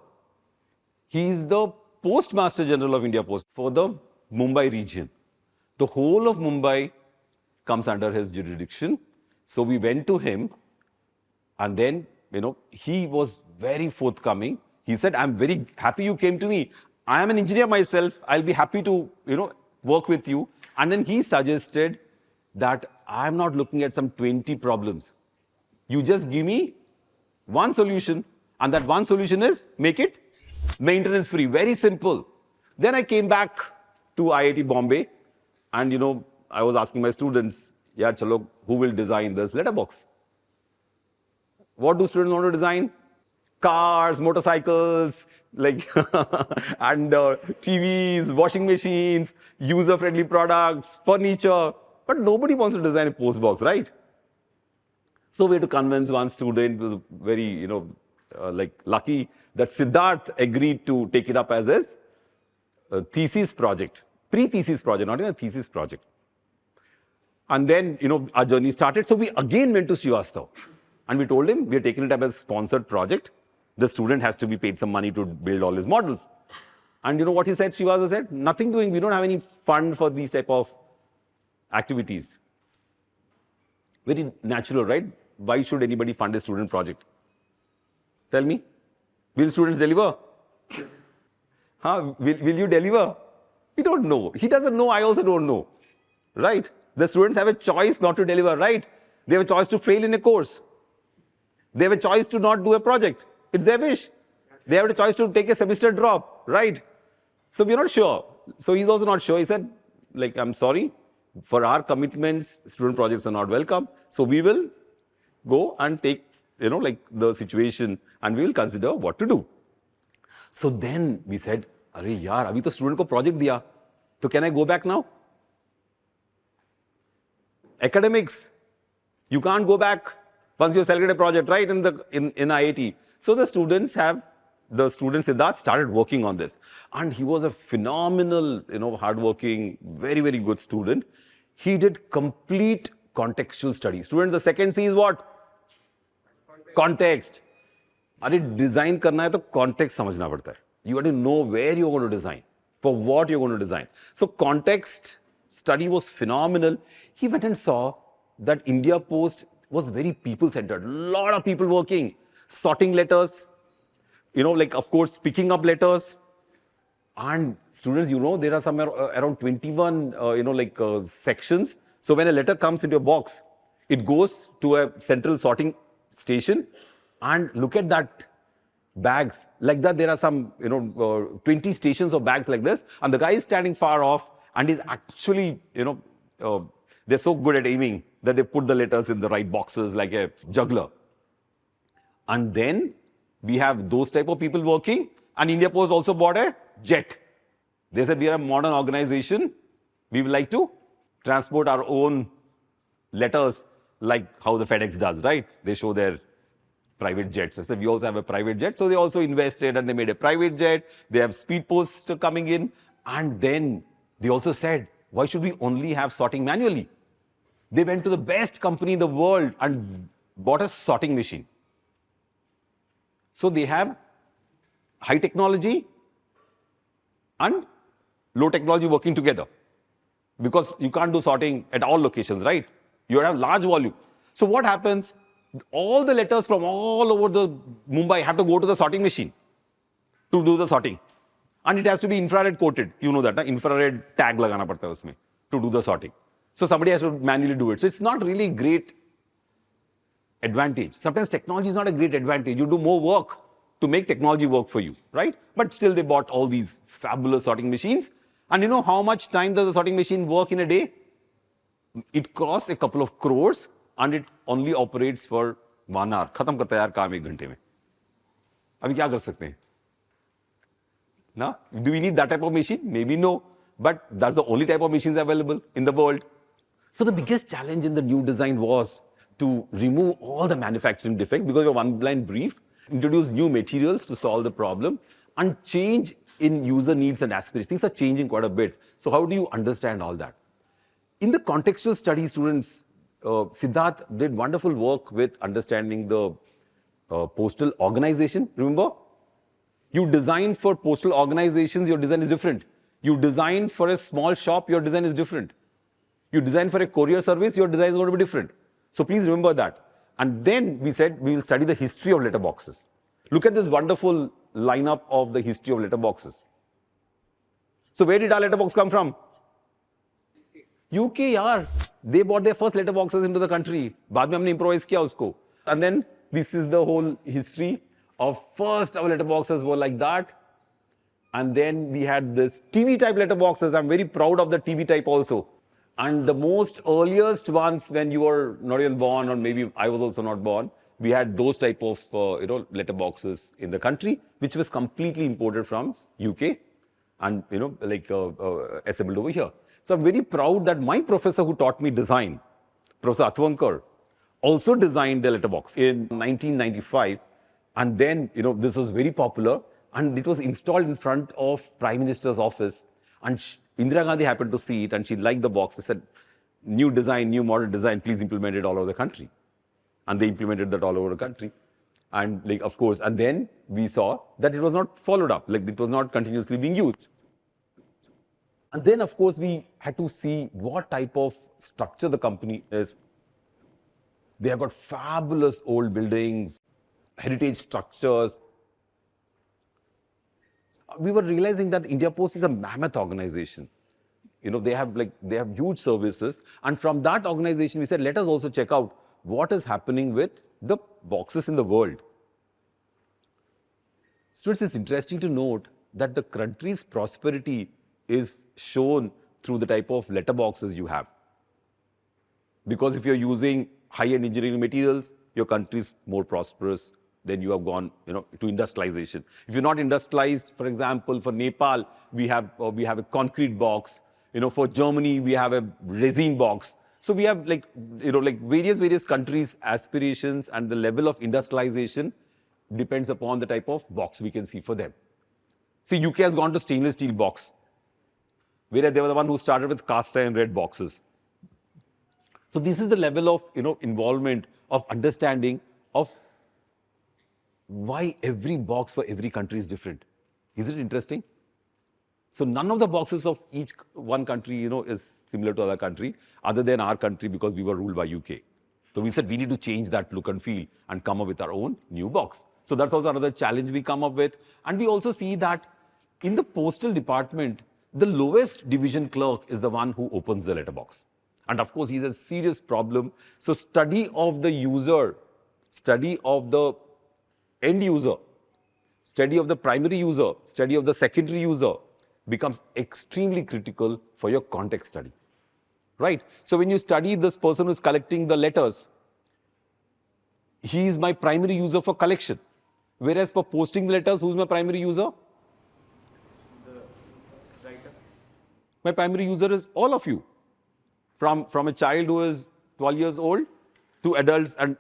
he is the Postmaster General of India Post for the Mumbai region. The whole of Mumbai comes under his jurisdiction. So we went to him, and then, he was very forthcoming. He said, I'm very happy you came to me. I am an engineer myself. I'll be happy to, work with you. And then he suggested that I'm not looking at some 20 problems. You just give me One solution, and that one solution is make it maintenance free. Very simple. Then I came back to IIT Bombay, and I was asking my students, yeah, chalo, who will design this letterbox? What do students want to design? Cars, motorcycles, like and TVs, washing machines, user-friendly products, furniture. But nobody wants to design a postbox, right? So we had to convince one student, who was very, lucky, that Siddharth agreed to take it up as his thesis project, pre-thesis project, not even a thesis project. And then, our journey started. So we again went to Srivastav. And we told him, we are taking it up as a sponsored project. The student has to be paid some money to build all his models. And you know what he said? Srivastav said, nothing doing. We don't have any fund for these type of activities. Very natural, right? Why should anybody fund a student project? Tell me. Will students deliver? Will you deliver? We don't know. He doesn't know. I also don't know. Right? The students have a choice not to deliver, right? They have a choice to fail in a course. They have a choice to not do a project. It's their wish. They have a choice to take a semester drop, right? So we're not sure. So he's also not sure. He said, I'm sorry, for our commitments, student projects are not welcome. So we will go and take, the situation, and we will consider what to do. So then we said, Arey yaar, abhi to student ko project diya. So can I go back now? Academics, you can't go back once you selected a project, right, in IIT. So the student Siddharth started working on this. And he was a phenomenal, hardworking, very, very good student. He did complete contextual study. Students, the second C is what? Context. Are design karna hai to context samajhna padta hai. You have to know where you're going to design, for what you're going to design. So context study was phenomenal. He went and saw that India Post was very people-centered. A lot of people working, sorting letters, of course, picking up letters. And students, there are somewhere around 21, sections. So when a letter comes into a box, it goes to a central sorting station. And look at that bags. Like that, there are some, 20 stations of bags like this. And the guy is standing far off and is actually, they're so good at aiming that they put the letters in the right boxes like a juggler. And then we have those type of people working. And India Post also bought a jet. They said, we are a modern organization. We would like to transport our own letters like how the FedEx does, right? They show their private jets. I said, we also have a private jet. So they also invested and they made a private jet. They have speed post coming in. And then they also said, why should we only have sorting manually? They went to the best company in the world and bought a sorting machine. So they have high technology and low technology working together. Because you can't do sorting at all locations, right? You have large volume. So what happens? All the letters from all over the Mumbai have to go to the sorting machine to do the sorting. And it has to be infrared coated. You know that, infrared tag lagana padta hai usme to do the sorting. So somebody has to manually do it. So it's not really great advantage. Sometimes technology is not a great advantage. You do more work to make technology work for you, right? But still they bought all these fabulous sorting machines. And you know how much time does the sorting machine work in a day? It costs a couple of crores and it only operates for 1 hour. Khatam karta hai yaar kaam 1 ghante mein. Abhi kya kar sakte hain? Now, do we need that type of machine? Maybe no. But that's the only type of machines available in the world. So the biggest challenge in the new design was to remove all the manufacturing defects because of one blind brief, introduce new materials to solve the problem, and change in user needs and aspirations. Things are changing quite a bit. So how do you understand all that? In the contextual study, students, Siddharth did wonderful work with understanding the postal organization. Remember? You design for postal organizations, your design is different. You design for a small shop, your design is different. You design for a courier service, your design is going to be different. So please remember that. And then we said we will study the history of letterboxes. Look at this wonderful lineup of the history of letterboxes. So where did our letterbox come from? UK, yaar. They bought their first letterboxes into the country. बाद में हमने improvise किया उसको. And then This is the whole history of first our letterboxes were like that. And then we had this TV type letterboxes. I'm very proud of the TV type also. And the most earliest ones when you were not even born, or maybe I was also not born, we had those type of letterboxes in the country, which was completely imported from UK and assembled over here. So I'm very proud that my professor who taught me design, Professor Atwankar, also designed the letterbox in 1995. And then, this was very popular and it was installed in front of Prime Minister's office. And Indira Gandhi happened to see it and she liked the box. They said, new design, new modern design, please implement it all over the country. And they implemented that all over the country. And of course, and then we saw that it was not followed up, it was not continuously being used. And then, of course, we had to see what type of structure the company is. They have got fabulous old buildings, heritage structures. We were realizing that India Post is a mammoth organization. They have huge services. And from that organization, we said, let us also check out what is happening with the boxes in the world. Students, it's interesting to note that the country's prosperity is shown through the type of letterboxes you have. Because if you're using high-end engineering materials, your country is more prosperous. Then you have gone, to industrialization. If you're not industrialized, for example, for Nepal, we have a concrete box. For Germany, we have a resin box. So we have various countries' aspirations, and the level of industrialization depends upon the type of box we can see for them. See, UK has gone to stainless steel box, whereas they were the one who started with cast iron red boxes. So this is the level of involvement, of understanding of why every box for every country is different. Is it interesting? So none of the boxes of each one country, is similar to other country, other than our country, because we were ruled by UK. So we said we need to change that look and feel and come up with our own new box. So that's also another challenge we come up with. And we also see that in the postal department, the lowest division clerk is the one who opens the letterbox. And of course, he's a serious problem. So study of the user, study of the end user, study of the primary user, study of the secondary user becomes extremely critical for your context study, right? So when you study this person who's collecting the letters, he is my primary user for collection. Whereas for posting the letters, who's my primary user? The writer. My primary user is all of you. From a child who is 12 years old to adults and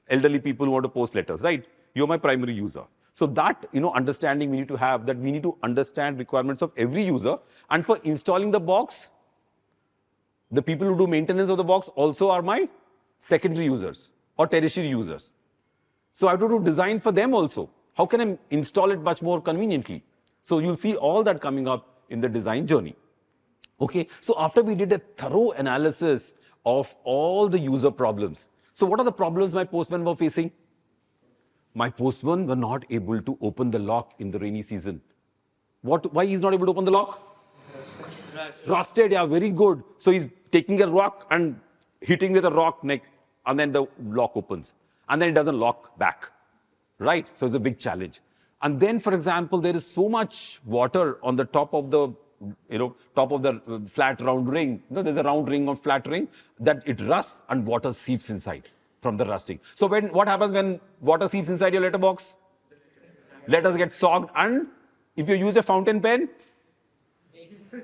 elderly people who want to post letters, right? You're my primary user. So that, understanding we need to have, that we need to understand requirements of every user. And for installing the box, the people who do maintenance of the box also are my secondary users or tertiary users. So I have to do design for them also. How can I install it much more conveniently? So you'll see all that coming up in the design journey. Okay, so after we did a thorough analysis of all the user problems. So what are the problems my postmen were facing? My postmen were not able to open the lock in the rainy season. Why he's not able to open the lock? Rusted, yeah, very good. So he's taking a rock and hitting with a rock neck, and then the lock opens. And then it doesn't lock back, right? So it's a big challenge. And then, for example, there is so much water on the top of the flat round ring. There's a round ring or flat ring that it rusts and water seeps inside from the rusting. So what happens when water seeps inside your letterbox? Letters get soaked, and if you use a fountain pen,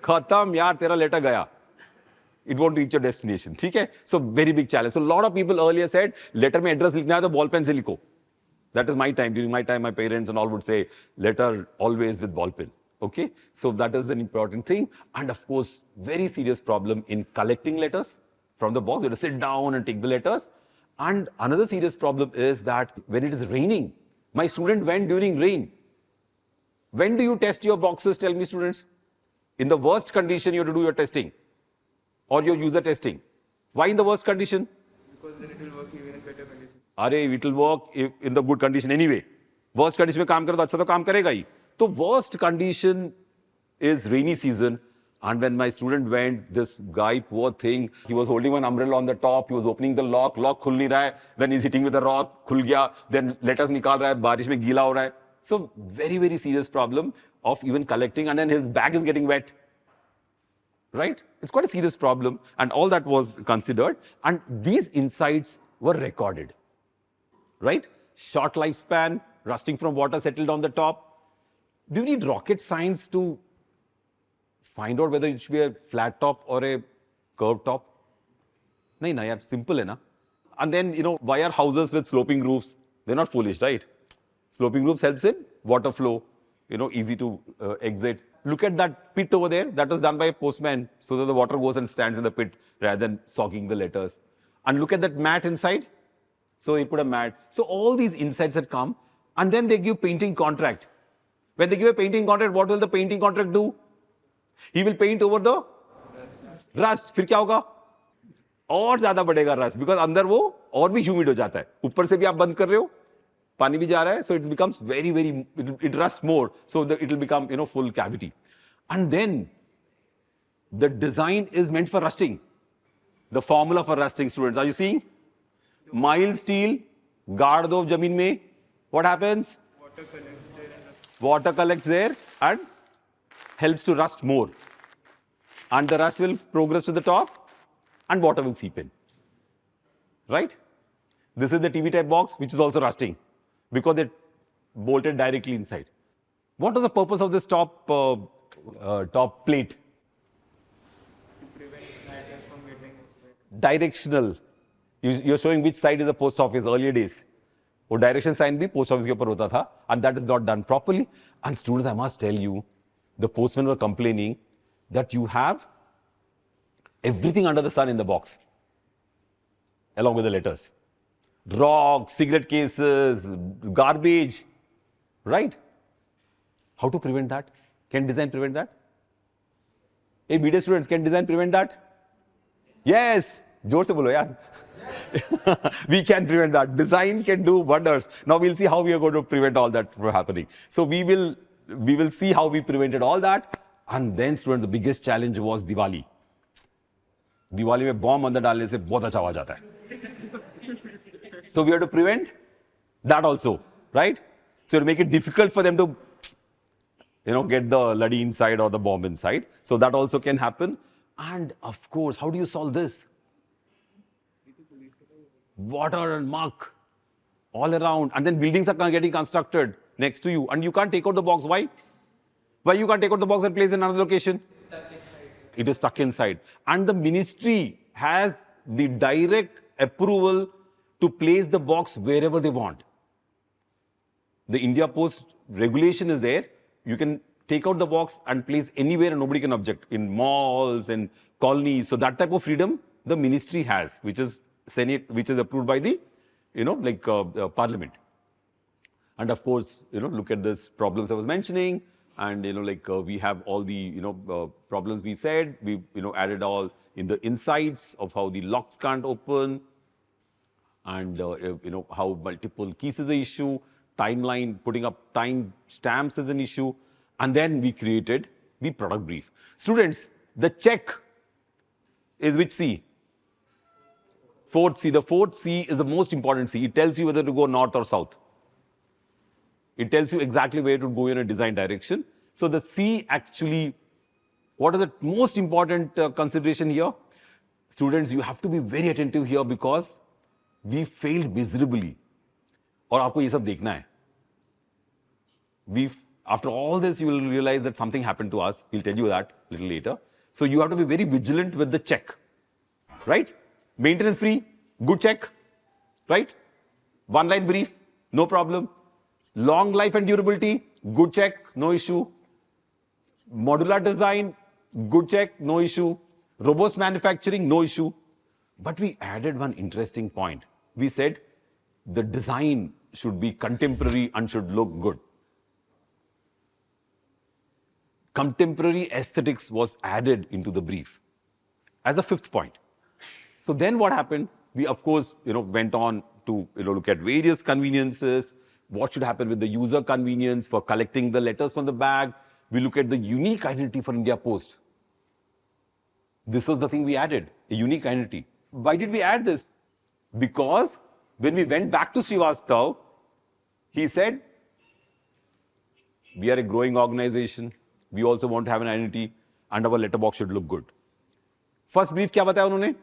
khatam yaar, tera letter gaya. It won't reach your destination. Okay? So very big challenge. So a lot of people earlier said, letter mein address likhna hai to ball pen se likho. That is my time. During my time, my parents and all would say, letter always with ball pen. Okay? So that is an important thing. And of course, very serious problem in collecting letters from the box. You have to sit down and take the letters. And another serious problem is that when it is raining, my student went during rain. When do you test your boxes? Tell me, students. In the worst condition, you have to do your testing or your user testing. Why in the worst condition? Because then it will work even in better condition. It will work in the good condition anyway. Worst condition में काम करे तो अच्छा तो काम करेगा ही. So worst condition is rainy season, And when my student went, this guy, poor thing, he was holding one umbrella on the top, he was opening the lock khul nahi raha hai, then he's hitting with a rock, khul gaya, then letters nikal raha hai, barish mein gila ho raha hai. So very, very serious problem of even collecting, and then his bag is getting wet. Right? It's quite a serious problem, and all that was considered, and these insights were recorded. Right? Short lifespan, rusting from water settled on the top. Do you need rocket science to find out whether it should be a flat top or a curved top? Nahi, na, yaar, simple hai na. And then, why are houses with sloping roofs? They're not foolish, right? Sloping roofs helps in water flow, easy to exit. Look at that pit over there. That was done by a postman, so that the water goes and stands in the pit rather than sogging the letters. And look at that mat inside. So he put a mat. So all these insights had come, and then they give painting contract. When they give a painting contract, what will the painting contract do? He will paint over the rust. फिर क्या होगा? और ज़्यादा बढ़ेगा rust, because अंदर वो और भी humid हो जाता है. ऊपर से भी आप बंद कर रहे हो, पानी भी जा रहा है, so it becomes very, it rusts more, so it will become, full cavity. And then the design is meant for rusting. The formula for rusting, students, are you seeing? Mild steel, गाड़ दो जमीन में, what happens? Water collects there and helps to rust more. And the rust will progress to the top and water will seep in. Right? This is the TV type box, which is also rusting because it bolted directly inside. What was the purpose of this top plate? Directional. You're showing which side is the post office, earlier days. वो direction sign भी post office के ऊपर होता था, and that is not done properly. And students, I must tell you, the postmen were complaining that you have everything under the sun in the box, along with the letters. Rocks, cigarette cases, garbage, right? How to prevent that? Can design prevent that? Hey, BD students, can design prevent that? Yes! जोर से बोलो यार. We can prevent that. Design can do wonders. Now we'll see how we are going to prevent all that from happening. So we will see how we prevented all that. And then, students, the biggest challenge was Diwali. Diwali में bomb अंदर डालने से बहुत अच्छा आवाज आता है. So we have to prevent that also, right? So to make it difficult for them to, get the laddi inside or the bomb inside. So that also can happen. And of course, how do you solve this? Water and muck all around, and then buildings are getting constructed next to you, and you can't take out the box. Why? Why you can't take out the box and place it in another location? It is stuck inside. And the ministry has the direct approval to place the box wherever they want. The India Post regulation is there. You can take out the box and place anywhere and nobody can object, in malls and colonies. So that type of freedom the ministry has, which is Senate, which is approved by the, Parliament. And of course, look at this problems I was mentioning, and we have all the problems we said. We added all in the insights of how the locks can't open, and how multiple keys is an issue, timeline, putting up time stamps is an issue, and then we created the product brief. Students, the check is which C? Fourth C. The fourth C is the most important C. It tells you whether to go north or south. It tells you exactly where to go in a design direction. So the C actually, what is the most important consideration here? Students, you have to be very attentive here because we failed miserably. और आपको ये सब देखना है. After all this, you will realize that something happened to us. We'll tell you that a little later. So you have to be very vigilant with the check, right? Maintenance free, good check, right? One line brief, no problem. Long life and durability, good check, no issue. Modular design, good check, no issue. Robust manufacturing, no issue. But we added one interesting point. We said the design should be contemporary and should look good. Contemporary aesthetics was added into the brief as a fifth point. So then what happened? We, of course, went on to look at various conveniences. What should happen with the user convenience for collecting the letters from the bag? We look at the unique identity for India Post. This was the thing we added, a unique identity. Why did we add this? Because when we went back to Srivastav, he said, we are a growing organization. We also want to have an identity and our letterbox should look good. First brief क्या बताया उन्होंने?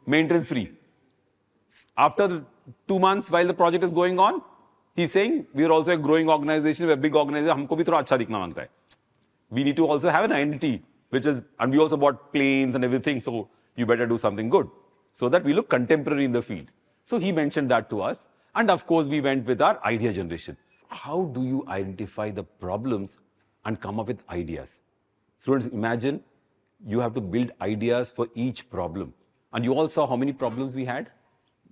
Maintenance free. After 2 months, while the project is going on, he's saying, we are also a growing organization, we're a big organization, हमको भी थोड़ा अच्छा दिखना मांगता है. We need to also have an identity, which is, and we also bought planes and everything, so you better do something good, so that we look contemporary in the field. So he mentioned that to us, and of course we went with our idea generation. How do you identify the problems and come up with ideas? Students, imagine you have to build ideas for each problem. And you all saw how many problems we had?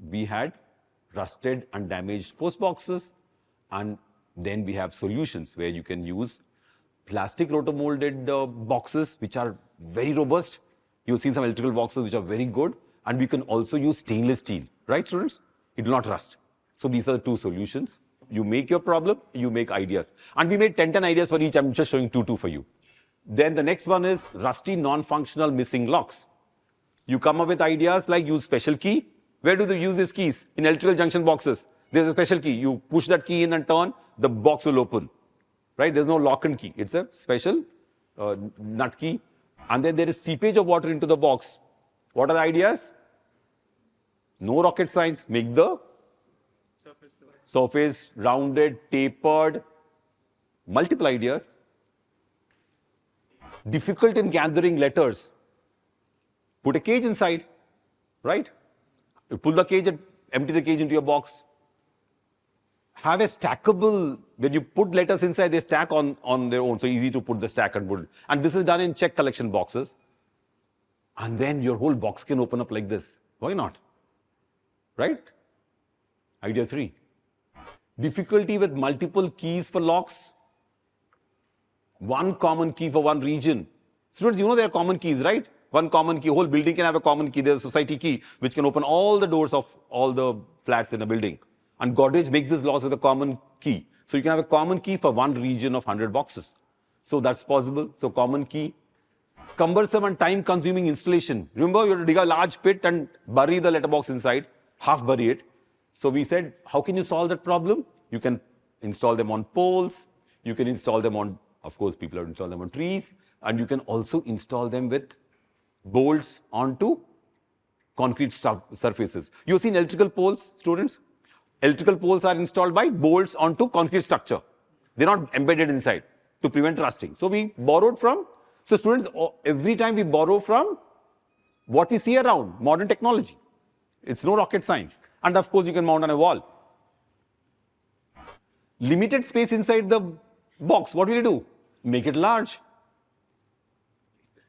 We had rusted and damaged post boxes, and then we have solutions where you can use plastic rotomolded boxes which are very robust. You've seen some electrical boxes which are very good, and we can also use stainless steel, right students? It will not rust. So these are the two solutions. You make your problem, you make ideas. And we made 10 ideas for each. I'm just showing two for you. Then the next one is rusty, non-functional, missing locks. You come up with ideas like use special key. Where do they use these keys? In electrical junction boxes. There's a special key. You push that key in and turn, the box will open. Right? There's no lock and key. It's a special nut key. And then there is seepage of water into the box. What are the ideas? No rocket science. Make the surface rounded, tapered. Multiple ideas. Difficult in gathering letters. Put a cage inside, right? You pull the cage and empty the cage into your box. Have a stackable, when you put letters inside, they stack on their own, so easy to put the stack and put. And this is done in check collection boxes. And then your whole box can open up like this. Why not? Right? Idea 3. Difficulty with multiple keys for locks. One common key for one region. Students, you know there are common keys, right? One common key, whole building can have a common key. There's a society key which can open all the doors of all the flats in a building. And Godrej makes this laws with a common key. So you can have a common key for one region of 100 boxes. So that's possible. So common key. Cumbersome and time-consuming installation. Remember, you have to dig a large pit and bury the letterbox inside, half bury it. So we said, how can you solve that problem? You can install them on poles. You can install them on, of course, people have installed them on trees. And you can also install them with bolts onto concrete surfaces. You've seen electrical poles, students? Electrical poles are installed by bolts onto concrete structure. They're not embedded inside to prevent rusting. So we borrowed from, so students, every time we borrow from what we see around, modern technology. It's no rocket science. And of course, you can mount on a wall. Limited space inside the box, what will you do? Make it large.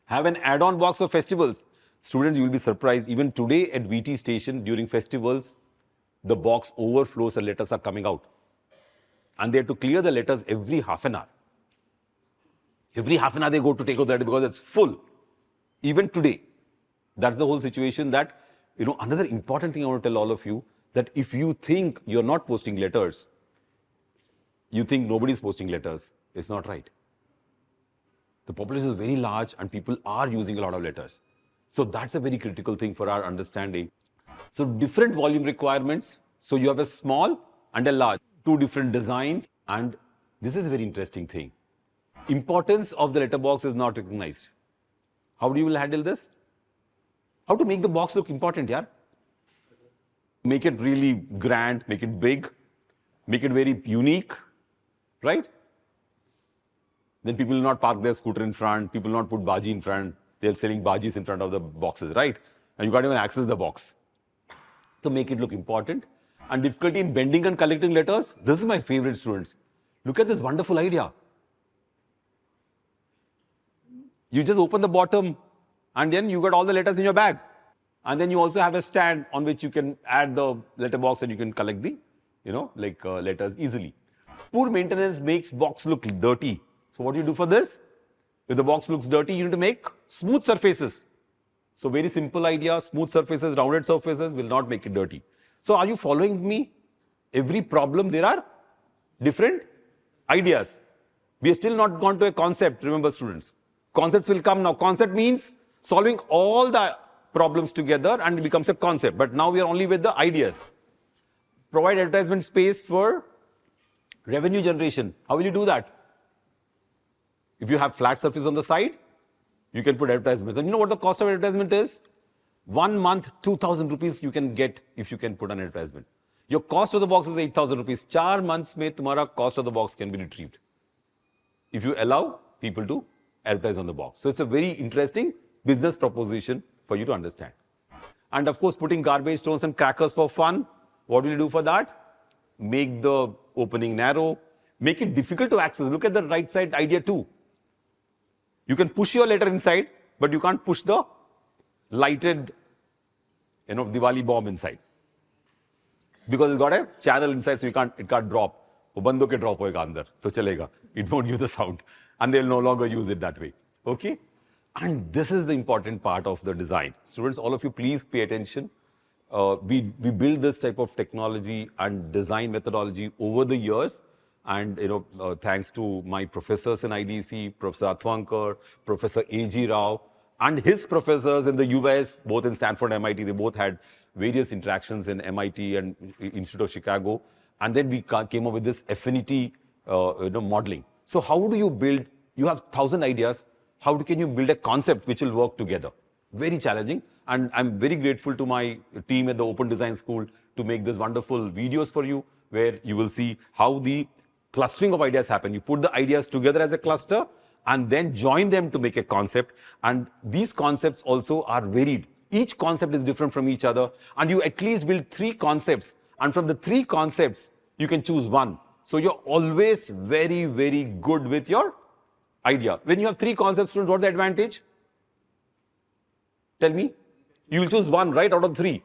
Have an add-on box for festivals. Students, you will be surprised. Even today at VT station during festivals, the box overflows and letters are coming out. And they have to clear the letters every half an hour. Every half an hour they go to take out the letter because it's full. Even today, that's the whole situation that, you know, another important thing I want to tell all of you, that if you think you're not posting letters, you think nobody's posting letters, it's not right. The population is very large and people are using a lot of letters. So that's a very critical thing for our understanding. So different volume requirements. So you have a small and a large, two different designs. And this is a very interesting thing. Importance of the letterbox is not recognized. How do you will handle this? How to make the box look important, yeah? Make it really grand, make it big, make it very unique, right? Then people will not park their scooter in front, people will not put baji in front, they're selling bajis in front of the boxes, right? And you can't even access the box. So make it look important. And difficulty in bending and collecting letters, this is my favorite, students. Look at this wonderful idea. You just open the bottom and then you got all the letters in your bag. And then you also have a stand on which you can add the letterbox and you can collect the, you know, like letters easily. Poor maintenance makes box look dirty. So what do you do for this? If the box looks dirty, you need to make smooth surfaces. So very simple idea, smooth surfaces, rounded surfaces will not make it dirty. So are you following me? Every problem there are different ideas. We are still not gone to a concept, remember students. Concepts will come now. Concept means solving all the problems together, and it becomes a concept. But now we are only with the ideas. Provide advertisement space for revenue generation. How will you do that? If you have flat surface on the side, you can put advertisements. And you know what the cost of advertisement is? 1 month, 2,000 rupees you can get if you can put an advertisement. Your cost of the box is 8,000 rupees. 4 months mein tumhara cost of the box can be retrieved if you allow people to advertise on the box. So it's a very interesting business proposition for you to understand. And of course, putting garbage, stones and crackers for fun. What will you do for that? Make the opening narrow, make it difficult to access. Look at the right side idea 2. You can push your letter inside, but you can't push the lighted, Diwali bomb inside. Because it's got a channel inside, so it can't drop. वो बंद होके drop होएगा अंदर, तो चलेगा. It won't give the sound, and they'll no longer use it that way. Okay? And this is the important part of the design. Students, all of you, please pay attention. We build this type of technology and design methodology over the years, and thanks to my professors in IDC, Professor Athwankar, Professor A.G. Rao, and his professors in the US, both in Stanford and MIT. They both had various interactions in MIT and Institute of Chicago, and then we came up with this affinity modeling. So how do you build? You have 1,000 ideas. How can you build a concept which will work together? Very challenging, and I'm very grateful to my team at the Open Design School to make these wonderful videos for you, where you will see how the clustering of ideas happen. You put the ideas together as a cluster and then join them to make a concept, and these concepts also are varied. Each concept is different from each other, and you at least build 3 concepts, and from the 3 concepts you can choose one. So you're always very, very good with your idea. When you have 3 concepts, students, what's the advantage? Tell me. You will choose one, right, out of 3.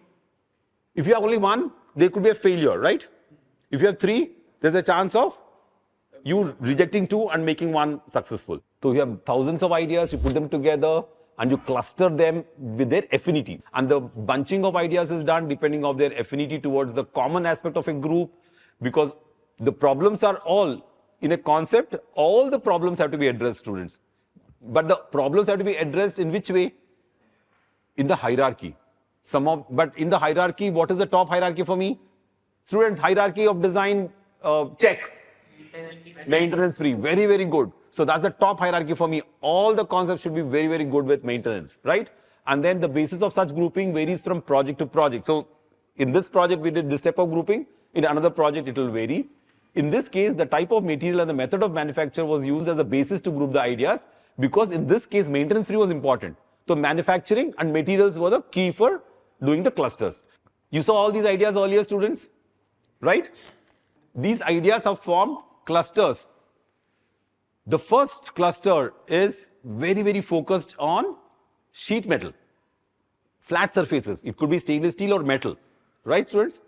If you have only one, there could be a failure, right? If you have 3, there's a chance of you rejecting 2 and making one successful. So you have thousands of ideas, you put them together and you cluster them with their affinity. And the bunching of ideas is done depending on their affinity towards the common aspect of a group, because the problems are all in a concept. All the problems have to be addressed, students. But the problems have to be addressed in which way? In the hierarchy. But in the hierarchy, what is the top hierarchy for me? Students, hierarchy of design, check. Maintenance free, very, very good. So that's the top hierarchy for me. All the concepts should be very, very good with maintenance, right? And then the basis of such grouping varies from project to project. So in this project, we did this type of grouping. In another project, it will vary. In this case, the type of material and the method of manufacture was used as a basis to group the ideas, because in this case, maintenance free was important. So manufacturing and materials were the key for doing the clusters. You saw all these ideas earlier, students, right? These ideas have formed clusters. The first cluster is very, very focused on sheet metal, flat surfaces. It could be stainless steel or metal, right, students?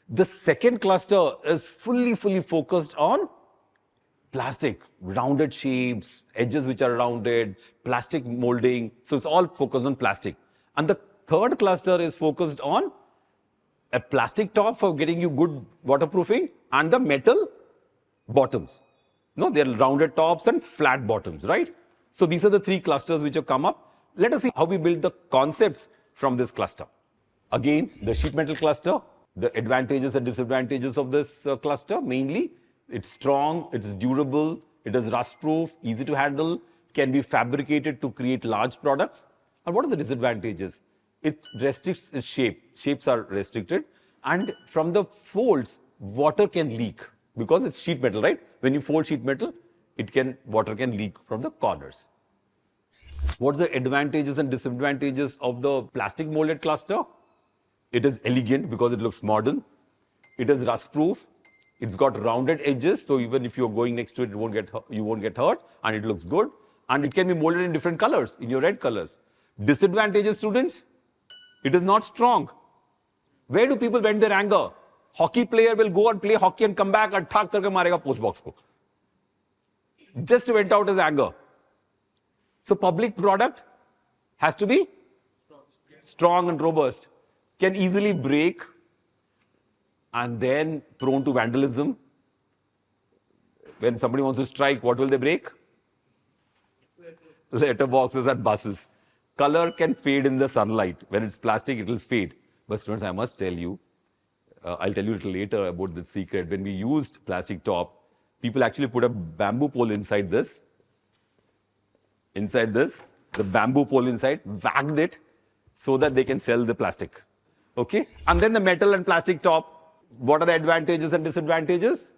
The second cluster is fully focused on plastic, rounded shapes, edges which are rounded, plastic molding. So it's all focused on plastic. And the third cluster is focused on a plastic top for getting you good waterproofing, and the metal bottoms. No, they're rounded tops and flat bottoms, right? So these are the 3 clusters which have come up. Let us see how we build the concepts from this cluster. Again, the sheet metal cluster, the advantages and disadvantages of this cluster, mainly, it's strong, it's durable, it is rust proof, easy to handle, can be fabricated to create large products. And what are the disadvantages? It restricts its shape. Shapes are restricted, and from the folds, water can leak because it's sheet metal, right? When you fold sheet metal, water can leak from the corners. What's the advantages and disadvantages of the plastic molded cluster? It is elegant because it looks modern. It is rust proof. It's got rounded edges, so even if you're going next to it, you won't get hurt, and it looks good. And it can be molded in different colors, in your red colors. Disadvantages, students? It is not strong. Where do people vent their anger? Hockey player will go and play hockey and come back and thak karke marega post box ko. Just to vent out his anger. So public product has to be strong and robust, can easily break, and then prone to vandalism. When somebody wants to strike, what will they break? Letterboxes and buses. color can fade in the sunlight. When it's plastic, it will fade. But students, I must tell you, I'll tell you a little later about the secret. When we used plastic top, people actually put a bamboo pole inside this, the bamboo pole inside, whacked it so that they can sell the plastic. Okay? And then the metal and plastic top, what are the advantages and disadvantages?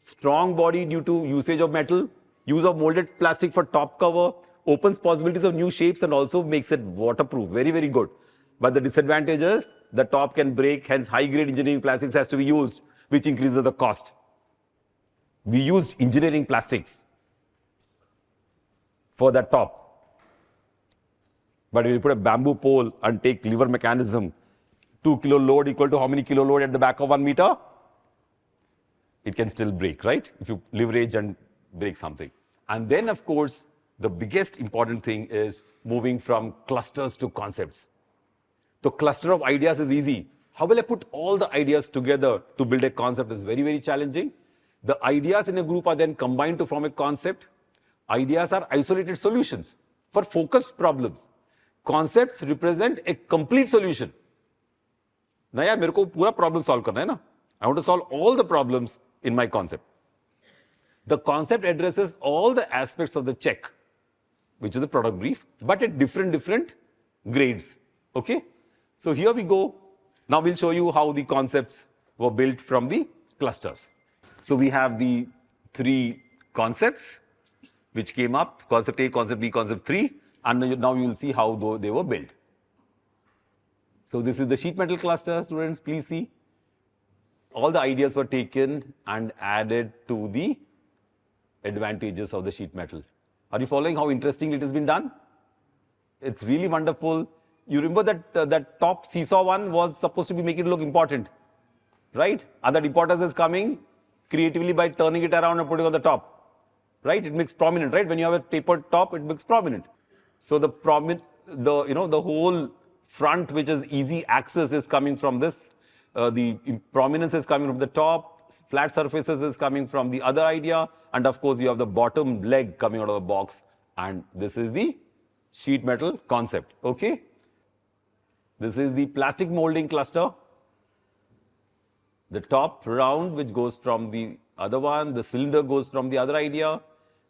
Strong body due to usage of metal, use of molded plastic for top cover, opens possibilities of new shapes and also makes it waterproof. Very, very good. But the disadvantages, the top can break, hence high-grade engineering plastics has to be used, which increases the cost. We used engineering plastics for that top. But if you put a bamboo pole and take lever mechanism, 2 kilo load equal to how many kilo load at the back of 1 meter? It can still break, right? If you leverage and break something. And then, of course, the biggest important thing is moving from clusters to concepts. The cluster of ideas is easy. How will I put all the ideas together to build a concept is very, very challenging. The ideas in a group are then combined to form a concept. Ideas are isolated solutions for focused problems. Concepts represent a complete solution. ना यार मेरे को पूरा problem solve करना है ना. I want to solve all the problems in my concept. The concept addresses all the aspects of the check, which is the product brief, but at different grades. Okay? So here we go. Now we'll show you how the concepts were built from the clusters. So we have the 3 concepts which came up, concept A, concept B, concept 3, and now you will see how they were built. So this is the sheet metal cluster, students, please see. All the ideas were taken and added to the advantages of the sheet metal. Are you following how interestingly it has been done? It's really wonderful. You remember that that top seesaw one was supposed to be making it look important, right? And that importance is coming creatively by turning it around and putting it on the top, right? It makes prominent, right? When you have a tapered top, it makes prominent. So the whole front, which is easy access, is coming from this. The prominence is coming from the top. Flat surfaces is coming from the other idea. And of course, you have the bottom leg coming out of the box. And this is the sheet metal concept. Okay? This is the plastic molding cluster. The top round, which goes from the other one. The cylinder goes from the other idea.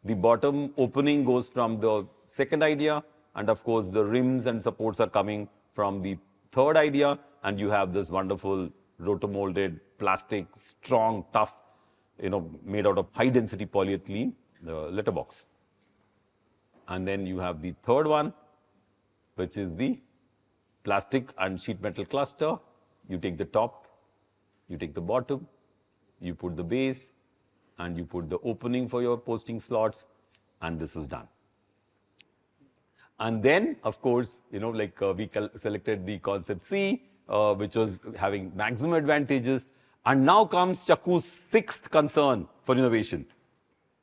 The bottom opening goes from the second idea. And of course, the rims and supports are coming from the third idea. And you have this wonderful rotomolded plastic, strong, tough, made out of high-density polyethylene letterbox. And then you have the third one, which is the plastic and sheet metal cluster. You take the top, you take the bottom, you put the base, and you put the opening for your posting slots, and this was done. And then, of course, we selected the concept C, which was having maximum advantages. And now comes Chaku's 6th concern for innovation.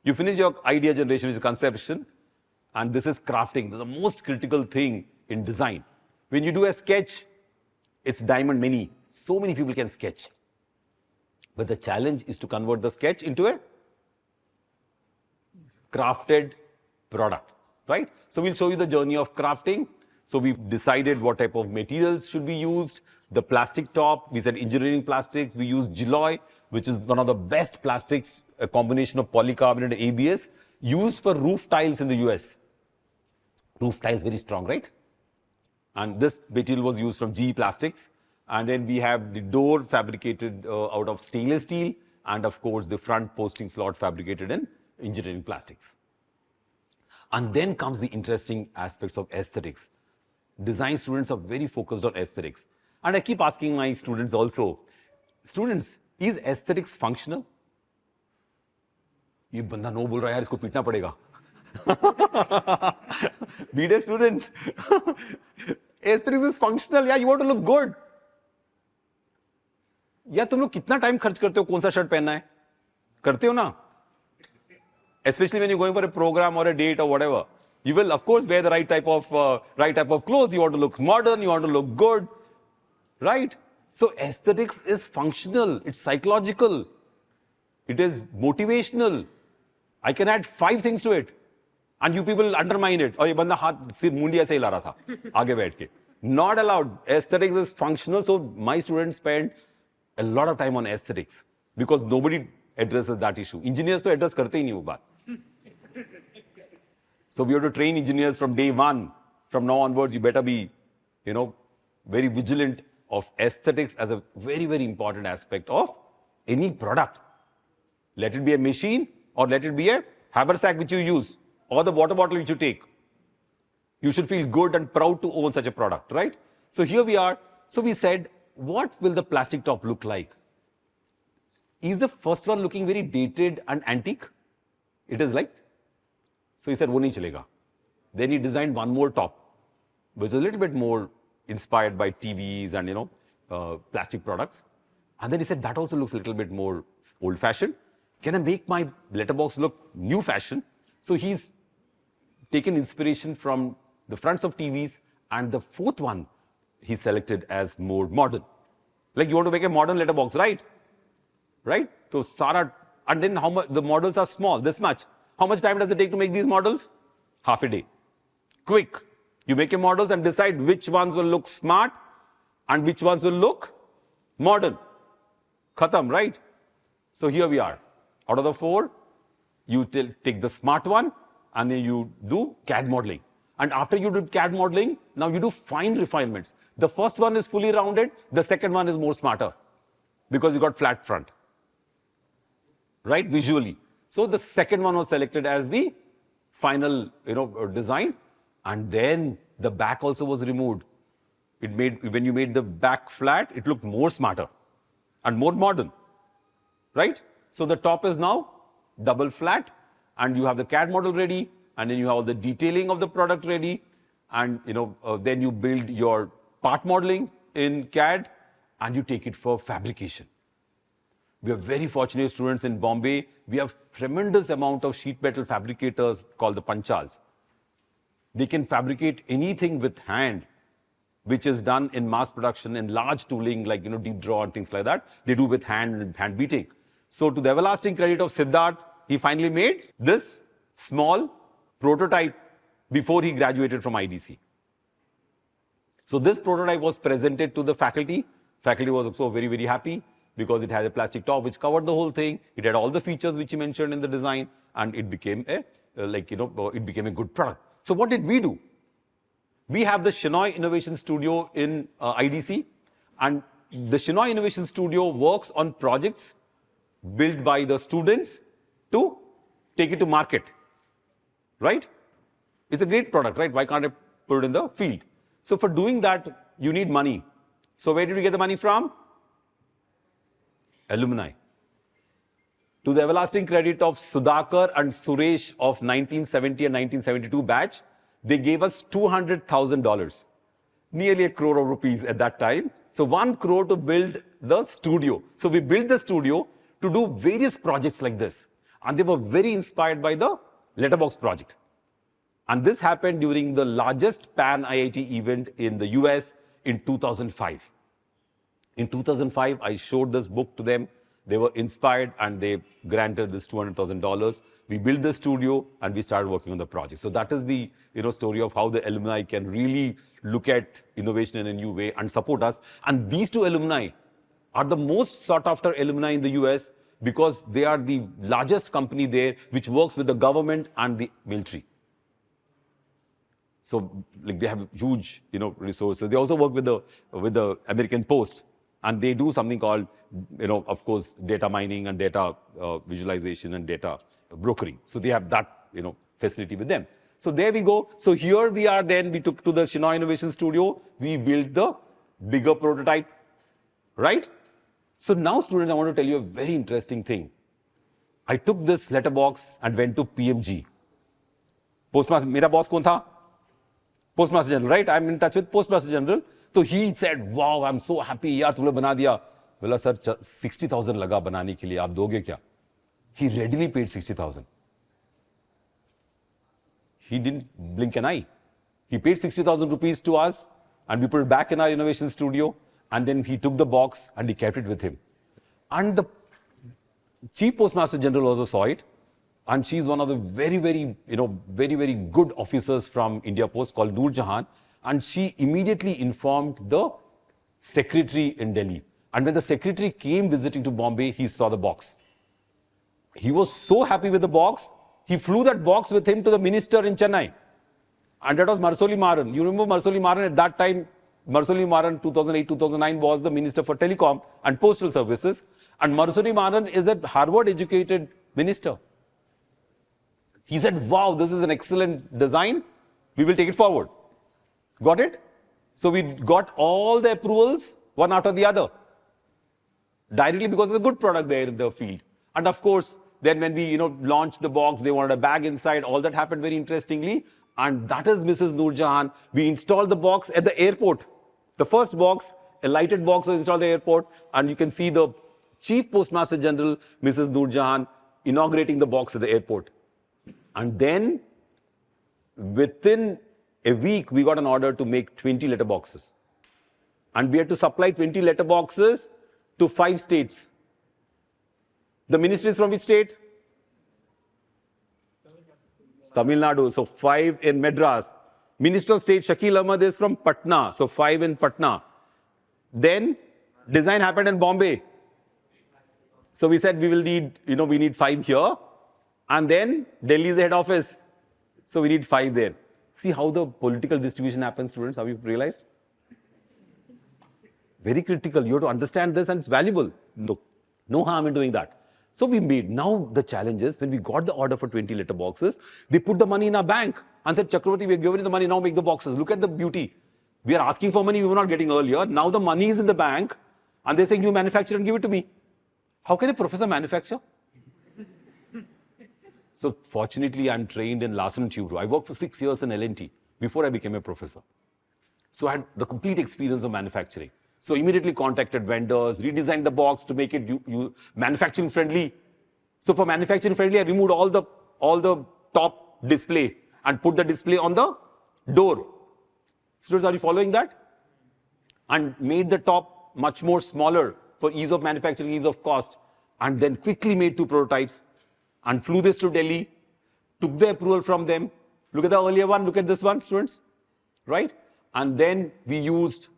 You finish your idea generation, which is conception, and this is crafting. This is the most critical thing in design. When you do a sketch, it's diamond many. So many people can sketch. But the challenge is to convert the sketch into a crafted product, right? So we'll show you the journey of crafting. So we've decided what type of materials should be used. The plastic top, we said engineering plastics. We use Gilloy, which is one of the best plastics, a combination of polycarbonate and ABS, used for roof tiles in the US. Roof tiles, very strong, right? And this material was used from GE Plastics. And then we have the door fabricated out of stainless steel. And of course, the front posting slot fabricated in engineering plastics. And then comes the interesting aspects of aesthetics. Design students are very focused on aesthetics. And I keep asking my students also, students, is aesthetics functional? ये बंदा no बोल रहा है यार, इसको पीटना पड़ेगा. BD students, aesthetics is functional. Yeah, you want to look good. या तुम लोग कितना टाइम खर्च करते हो कौन सा शर्ट पहनना है? करते हो ना? Especially when you're going for a program or a date or whatever. You will, of course, wear the right type of clothes. You want to look modern. You want to look good. Right? So aesthetics is functional. It's psychological. It is motivational. I can add 5 things to it. And you people undermine it. और ये बंदा हाथ सिर मुंडी ऐसे ही ला रहा था आगे बैठ के. Not allowed. Aesthetics is functional, so my students spend a lot of time on aesthetics because nobody addresses that issue. Engineers तो address करते ही नहीं वो बात. So we have to train engineers from day one. From now onwards, you better be, very vigilant of aesthetics as a very, very important aspect of any product. Let it be a machine or let it be a haversack which you use or the water bottle which you take. You should feel good and proud to own such a product, right? So here we are. So we said, what will the plastic top look like? Is the first one looking very dated and antique? It is like. So he said, wo nahi chalega. Then he designed one more top, which is a little bit more inspired by TVs and, plastic products. And then he said, that also looks a little bit more old-fashioned. Can I make my letterbox look new fashion? So he's taken inspiration from the fronts of TVs, and the fourth one he selected as more modern. Like you want to make a modern letterbox, right? Right? So Sara, and then how much the models are small, this much. How much time does it take to make these models? Half a day. Quick. You make your models and decide which ones will look smart and which ones will look modern. Khatam, right? So here we are. Out of the four, you take the smart one and then you do CAD modeling. And after you do CAD modeling, now you do fine refinements. The first one is fully rounded, the second one is more smarter because you got flat front, right, visually. So the second one was selected as the final, design, and then the back also was removed. It made, when you made the back flat, it looked more smarter and more modern, right? So the top is now double flat, and you have the CAD model ready, and then you have all the detailing of the product ready, and then you build your part modeling in CAD, and you take it for fabrication. We are very fortunate students in Bombay. We have tremendous amount of sheet metal fabricators called the Panchals. They can fabricate anything with hand, which is done in mass production in large tooling like deep draw and things like that. They do with hand and hand beating. So to the everlasting credit of Siddharth, he finally made this small prototype before he graduated from IDC. So this prototype was presented to the faculty. Faculty was also very, very happy because it had a plastic top which covered the whole thing. It had all the features which he mentioned in the design, and it became a, it became a good product. So what did we do? We have the Shenoy Innovation Studio in IDC, and the Shenoy Innovation Studio works on projects built by the students to take it to market, right? It's a great product, right? Why can't I put it in the field? So for doing that, you need money. So where did we get the money from? Alumni. To the everlasting credit of Sudhakar and Suresh of 1970 and 1972 batch, they gave us $200,000, nearly a crore of rupees at that time. So 1 crore to build the studio. So we built the studio to do various projects like this. And they were very inspired by the letterbox project. And this happened during the largest Pan IIT event in the US in 2005. In 2005, I showed this book to them. They were inspired and they granted this $200,000. We built the studio and we started working on the project. So that is the story of how the alumni can really look at innovation in a new way and support us. And these two alumni are the most sought after alumni in the US because they are the largest company there which works with the government and the military. So like they have huge resources. They also work with the American Post. And they do something called, of course, data mining and data visualization and data brokering. So they have that, facility with them. So there we go. So here we are then, we took to the Shenoy Innovation Studio. We built the bigger prototype, right? So now, students, I want to tell you a very interesting thing. I took this letterbox and went to PMG. Postmaster, mera boss kaun tha? Postmaster General, right? I'm in touch with Postmaster General. So he said, wow, I'm so happy, yaar, tumne bana diya. Bola, sir, 60,000 laga banane ke liye, aap doge kya? He readily paid 60,000. He didn't blink an eye. He paid 60,000 rupees to us, and we put it back in our innovation studio, and then he took the box and he kept it with him. And the Chief Postmaster General also saw it, And she's one of the very, very good officers from India Post called Noor Jahan. And she immediately informed the secretary in Delhi. And when the secretary came visiting to Bombay, he saw the box. He was so happy with the box, he flew that box with him to the minister in Chennai. And that was Marsoli Maran. You remember Marsoli Maran? At that time, Marsoli Maran, 2008-2009, was the Minister for Telecom and Postal Services. And Marsoli Maran is a Harvard-educated minister. He said, wow, this is an excellent design. We will take it forward. Got it? So we got all the approvals, one after the other. Directly because it's a good product there in the field. And of course, then when we launched the box, they wanted a bag inside. All that happened very interestingly. And that is Mrs. Noor Jahan. We installed the box at the airport. The first box, a lighted box was installed at the airport. And you can see the Chief Postmaster General, Mrs. Noor Jahan, inaugurating the box at the airport. And then, within a week, we got an order to make 20 letterboxes. And we had to supply 20 letterboxes to 5 states. The ministry is from which state? Tamil Nadu, so 5 in Madras. Minister of State Shakil Ahmad is from Patna, so 5 in Patna. Then design happened in Bombay. So we said we will need, we need 5 here. And then Delhi is the head office. So we need 5 there. See how the political distribution happens, students, have you realized? Very critical. You have to understand this and it's valuable. No harm in doing that. So we made. Now the challenge is when we got the order for 20 letter boxes, they put the money in our bank and said, Chakravarti, we have given you the money, now make the boxes. Look at the beauty. We are asking for money we were not getting earlier. Now the money is in the bank and they're saying, you manufacture and give it to me. How can a professor manufacture? So fortunately, I'm trained in Larsen & Toubro. I worked for 6 years in L&T before I became a professor. So I had the complete experience of manufacturing. So immediately contacted vendors, redesigned the box to make it manufacturing friendly. So for manufacturing friendly, I removed all the top display and put the display on the door. Students, are you following that? And made the top much more smaller for ease of manufacturing, ease of cost. And then quickly made 2 prototypes and flew this to Delhi, took the approval from them. Look at the earlier one, look at this one, students, right? And then we used,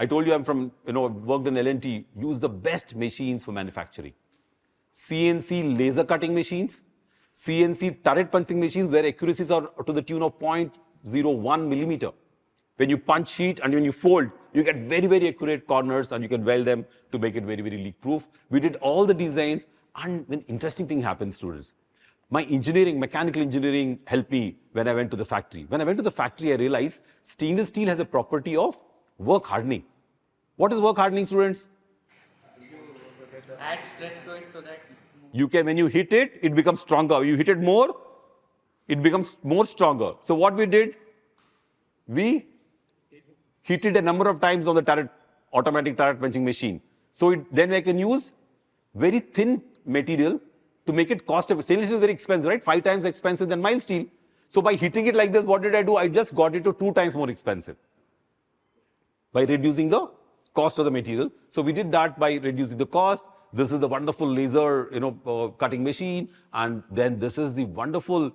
I told you I'm from, worked in L&T, used the best machines for manufacturing. CNC laser cutting machines, CNC turret punching machines where accuracies are to the tune of 0.01 millimeter. When you punch sheet and when you fold, you get very, very accurate corners and you can weld them to make it very, very leak proof. We did all the designs and an interesting thing happened, students. My engineering, mechanical engineering helped me when I went to the factory. When I went to the factory, I realized stainless steel has a property of work hardening. What is work hardening, students? Add stress to it so that You can, when you hit it, it becomes stronger. You hit it more, it becomes more stronger. So what we did, we hit it a number of times on the turret, automatic turret punching machine. So then I can use very thin material to make it cost effective. Stainless steel is very expensive, right? 5 times expensive than mild steel. So by hitting it like this, what did I do? I just got it to 2 times more expensive by reducing the cost of the material. So we did that by reducing the cost. This is the wonderful laser, cutting machine, and then this is the wonderful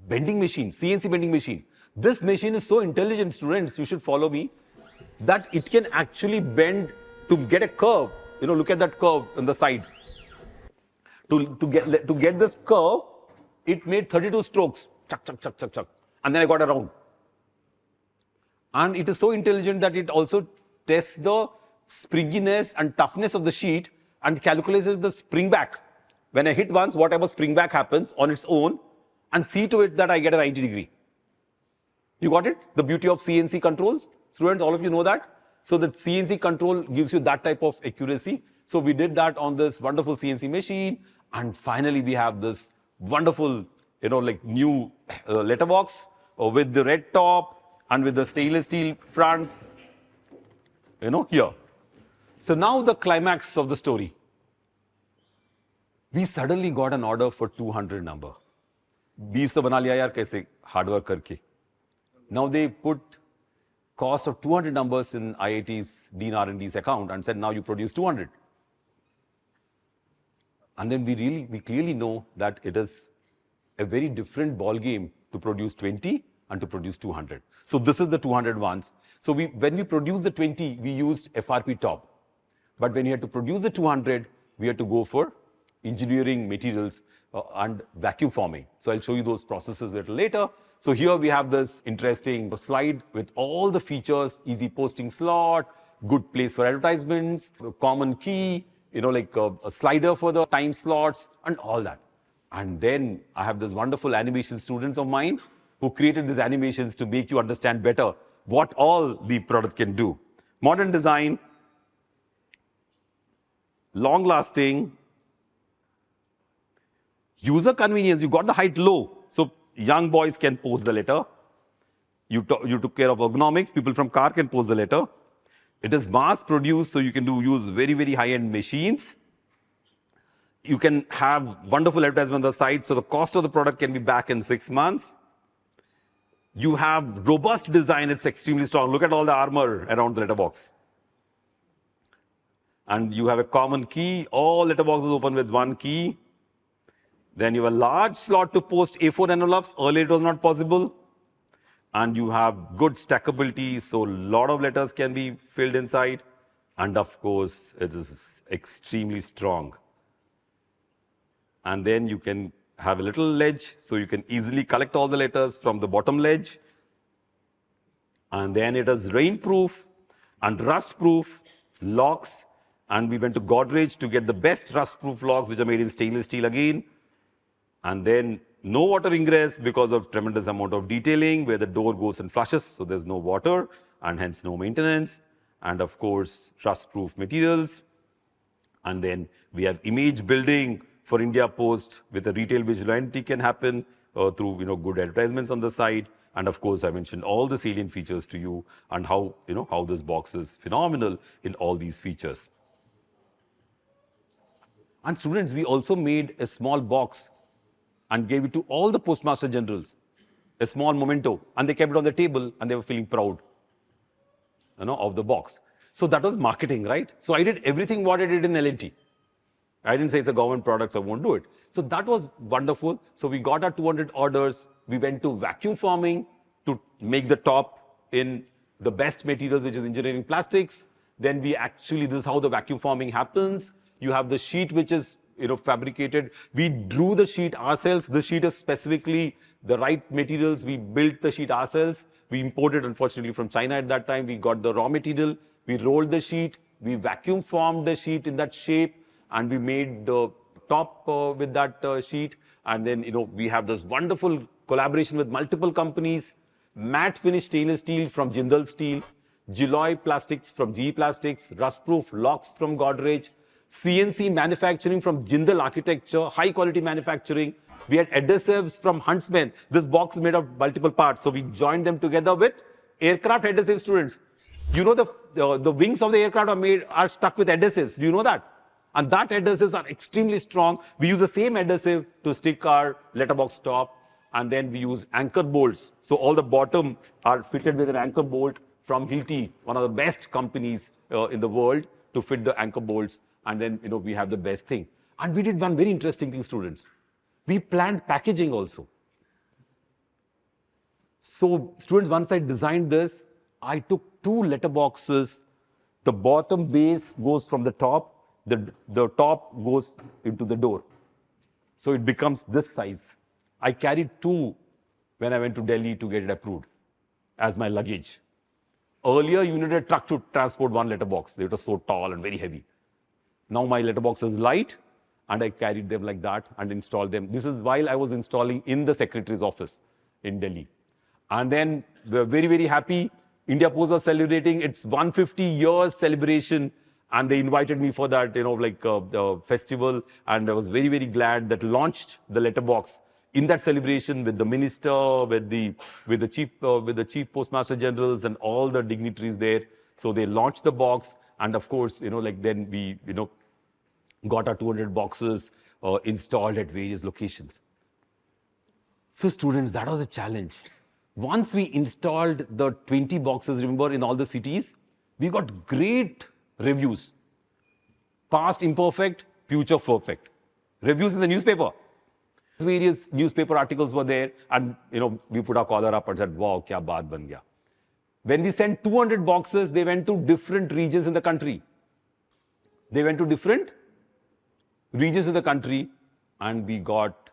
bending machine, CNC bending machine. This machine is so intelligent, students. You should follow me. That it can actually bend to get a curve. Look at that curve on the side. To get this curve, it made 32 strokes. Chuck, chuck, chuck, chuck, chuck. And then I got around. And it is so intelligent that it also tests the springiness and toughness of the sheet and calculates the spring back. When I hit once, whatever spring back happens on its own, and see to it that I get a 90 degree. You got it? The beauty of CNC controls. Students, all of you know that. So the CNC control gives you that type of accuracy. So we did that on this wonderful CNC machine. And finally, we have this wonderful, new letterbox with the red top and with the stainless steel front, here. So now the climax of the story. We suddenly got an order for 200 number. 20 तो बना लिया यार कैसे hard work करके. Now they put cost of 200 numbers in IIT's Dean R&D's account and said, now you produce 200. And then we clearly know that it is a very different ball game to produce 20 and to produce 200. So this is the 200 ones. So when we produced the 20, we used FRP top. But when you had to produce the 200, we had to go for engineering materials and vacuum forming. So I'll show you those processes a little later. So here we have this interesting slide with all the features: easy posting slot, good place for advertisements, common key, like a slider for the time slots and all that. And then I have this wonderful animation students of mine who created these animations to make you understand better what all the product can do. Modern design, long lasting, user convenience. You got the height low, so young boys can post the letter. You took care of ergonomics. People from car can post the letter. It is mass produced, so you can use very, very high-end machines. You can have wonderful advertisement on the site, so the cost of the product can be back in 6 months. You have robust design. It's extremely strong. Look at all the armor around the letterbox. And you have a common key. All letterboxes open with one key. Then you have a large slot to post A4 envelopes. Earlier it was not possible. And you have good stackability, so a lot of letters can be filled inside. And of course, it is extremely strong. And then you can have a little ledge, so you can easily collect all the letters from the bottom ledge. And then it is rainproof and rust-proof locks. And we went to Godrej to get the best rust-proof locks, which are made in stainless steel again. And then no water ingress because of tremendous amount of detailing where the door goes and flushes, so there's no water and hence no maintenance. And of course, rust-proof materials. And then we have image building for India Post with a retail visual identity can happen through good advertisements on the site. And of course, I mentioned all the salient features to you and how how this box is phenomenal in all these features. And students, we also made a small box and gave it to all the postmaster generals, a small memento, and they kept it on the table and they were feeling proud of the box. So that was marketing, right? So I did everything what I did in L&T. I didn't say it's a government product, so I won't do it. So that was wonderful. So we got our 200 orders. We went to vacuum forming to make the top in the best materials, which is engineering plastics. Then we actually, this is how the vacuum forming happens. You have the sheet which is fabricated. We drew the sheet ourselves. The sheet is specifically the right materials. We built the sheet ourselves. We imported, unfortunately, from China at that time. We got the raw material. We rolled the sheet. We vacuum formed the sheet in that shape. And we made the top with that sheet. And then, we have this wonderful collaboration with multiple companies. Matte finish stainless steel from Jindal Steel. Gilloy plastics from GE Plastics. Rust-proof locks from Godrej. CNC manufacturing from Jindal Architecture. High quality manufacturing. We had adhesives from Huntsman. This box is made of multiple parts. So we joined them together with aircraft adhesive students. The wings of the aircraft are stuck with adhesives. Do you know that? And that adhesives are extremely strong. We use the same adhesive to stick our letterbox top. And then we use anchor bolts. So all the bottom are fitted with an anchor bolt from Hilti, one of the best companies in the world, to fit the anchor bolts. And then, we have the best thing. And we did one very interesting thing, students. We planned packaging also. So students, once I designed this, I took 2 letterboxes. The bottom base goes from the top. The top goes into the door. So it becomes this size. I carried 2 when I went to Delhi to get it approved as my luggage. Earlier, you needed a truck to transport 1 letterbox. It was so tall and very heavy. Now my letterbox is light, and I carried them like that and installed them. This is while I was installing in the secretary's office in Delhi. And then we were very, very happy. India Post was celebrating its 150 years celebration, and they invited me for that, the festival. And I was very, very glad that launched the letterbox in that celebration with the minister, with the chief postmaster generals and all the dignitaries there. So they launched the box, and of course, then we, got our 200 boxes installed at various locations. So students, that was a challenge. Once we installed the 20 boxes, remember, in all the cities, we got great reviews. Past imperfect, future perfect. Reviews in the newspaper. Various newspaper articles were there, and we put our collar up and said, wow, kya baat ban gaya. When we sent 200 boxes, they went to different regions in the country. They went to different regions in the country, and we got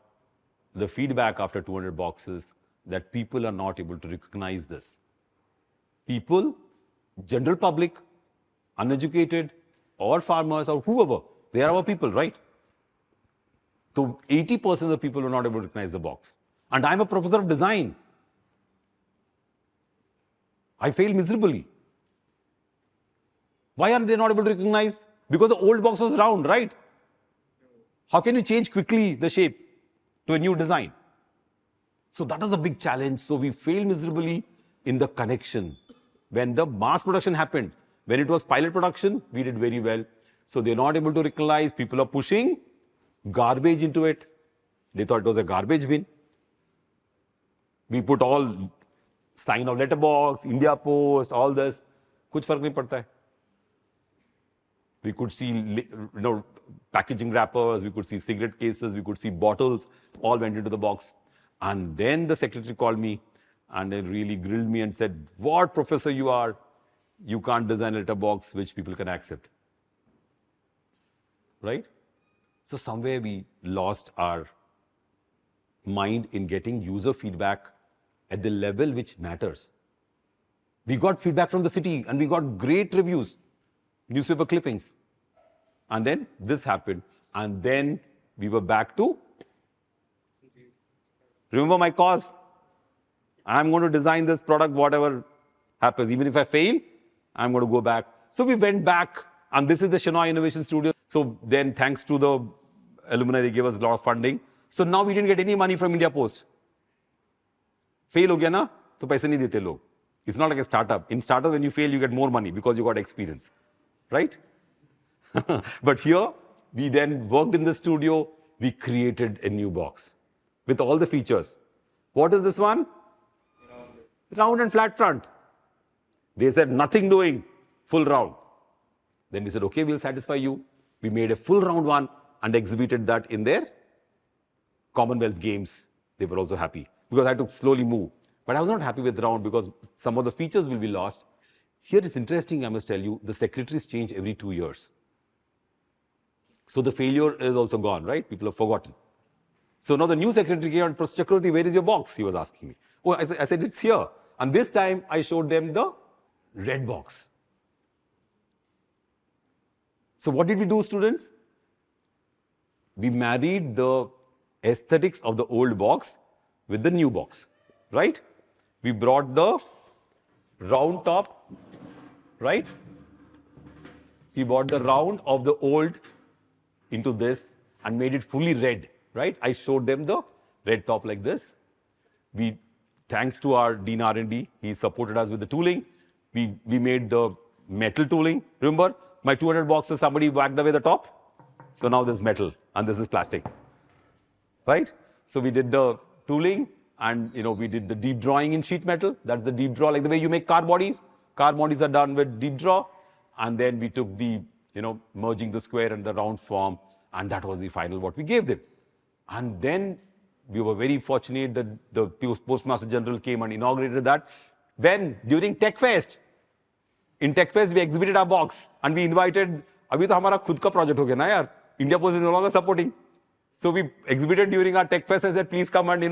the feedback after 200 boxes that people are not able to recognize this. People, general public, uneducated, or farmers, or whoever, they are our people, right? So 80% of the people are not able to recognize the box. And I'm a professor of design. I failed miserably. Why are they not able to recognize? Because the old box was round, right? How can you change quickly the shape to a new design? So that was a big challenge. So we failed miserably in the connection. When the mass production happened, when it was pilot production, we did very well. So they're not able to recognize, people are pushing garbage into it. They thought it was a garbage bin. We put all sign of letterbox, India Post, all this. Kuch fark nahi padta hai. We could see packaging wrappers, we could see cigarette cases, we could see bottles, all went into the box. And then the secretary called me and they really grilled me and said, what professor you are, you can't design a letterbox which people can accept. Right? So somewhere we lost our mind in getting user feedback at the level which matters. We got feedback from the city and we got great reviews, newspaper clippings. And then this happened. And then we were back to, remember my cause. I'm going to design this product, whatever happens. Even if I fail, I'm going to go back. So we went back, and this is the Shenoy Innovation Studio. So then, thanks to the alumni, they gave us a lot of funding. So now we didn't get any money from India Post. Fail ho gaya na, to paise nahi dete log. It's not like a startup. In startup, when you fail, you get more money because you got experience, right? But here, we then worked in the studio. We created a new box with all the features. What is this one? Round and flat front. They said nothing doing, full round. Then we said, okay, we'll satisfy you. We made a full round one and exhibited that in their Commonwealth Games. They were also happy because I had to slowly move. But I was not happy with round because some of the features will be lost. Here it's interesting, I must tell you, the secretaries change every 2 years. So the failure is also gone, right? People have forgotten. So now the new secretary came and Professor Chakravarti, where is your box? He was asking me. Oh, I said, it's here. And this time I showed them the red box. So what did we do, students? We married the aesthetics of the old box with the new box, right? We brought the round top, right? We brought the round of the old into this and made it fully red, right? I showed them the red top like this. We, thanks to our Dean R&D, he supported us with the tooling. We made the metal tooling. Remember, my 200 boxes, somebody whacked away the top. So now there's metal and this is plastic, right? So we did the tooling and we did the deep drawing in sheet metal. That's the deep draw, like the way you make car bodies. Car bodies are done with deep draw. And then we took the, merging the square and the round form. And that was the final what we gave them. And then we were very fortunate that the Postmaster General came and inaugurated that. When, during Tech Fest, in Tech Fest, we exhibited our box and we invited, abhi to hamara khud ka project ho gaya na yaar. India Post is no longer supporting. So we exhibited during our Tech Fest and said, please come and,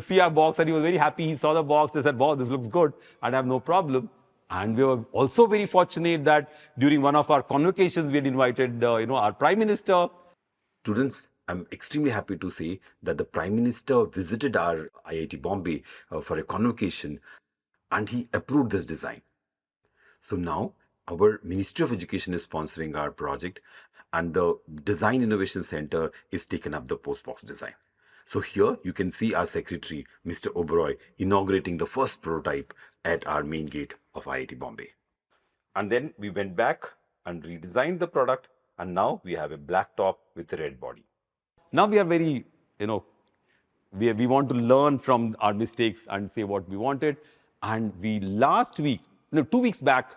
see our box. And he was very happy. He saw the box. They said, wow, this looks good. And I have no problem. And we were also very fortunate that during one of our convocations, we had invited, our Prime Minister. Students, I'm extremely happy to say that the Prime Minister visited our IIT Bombay for a convocation and he approved this design. So now our Ministry of Education is sponsoring our project and the Design Innovation Center is taken up the postbox design. So here you can see our secretary, Mr. Oberoi, inaugurating the first prototype at our main gate of IIT Bombay. And then we went back and redesigned the product and now we have a black top with a red body. Now we are very, we want to learn from our mistakes and say what we wanted. And we last week, 2 weeks back,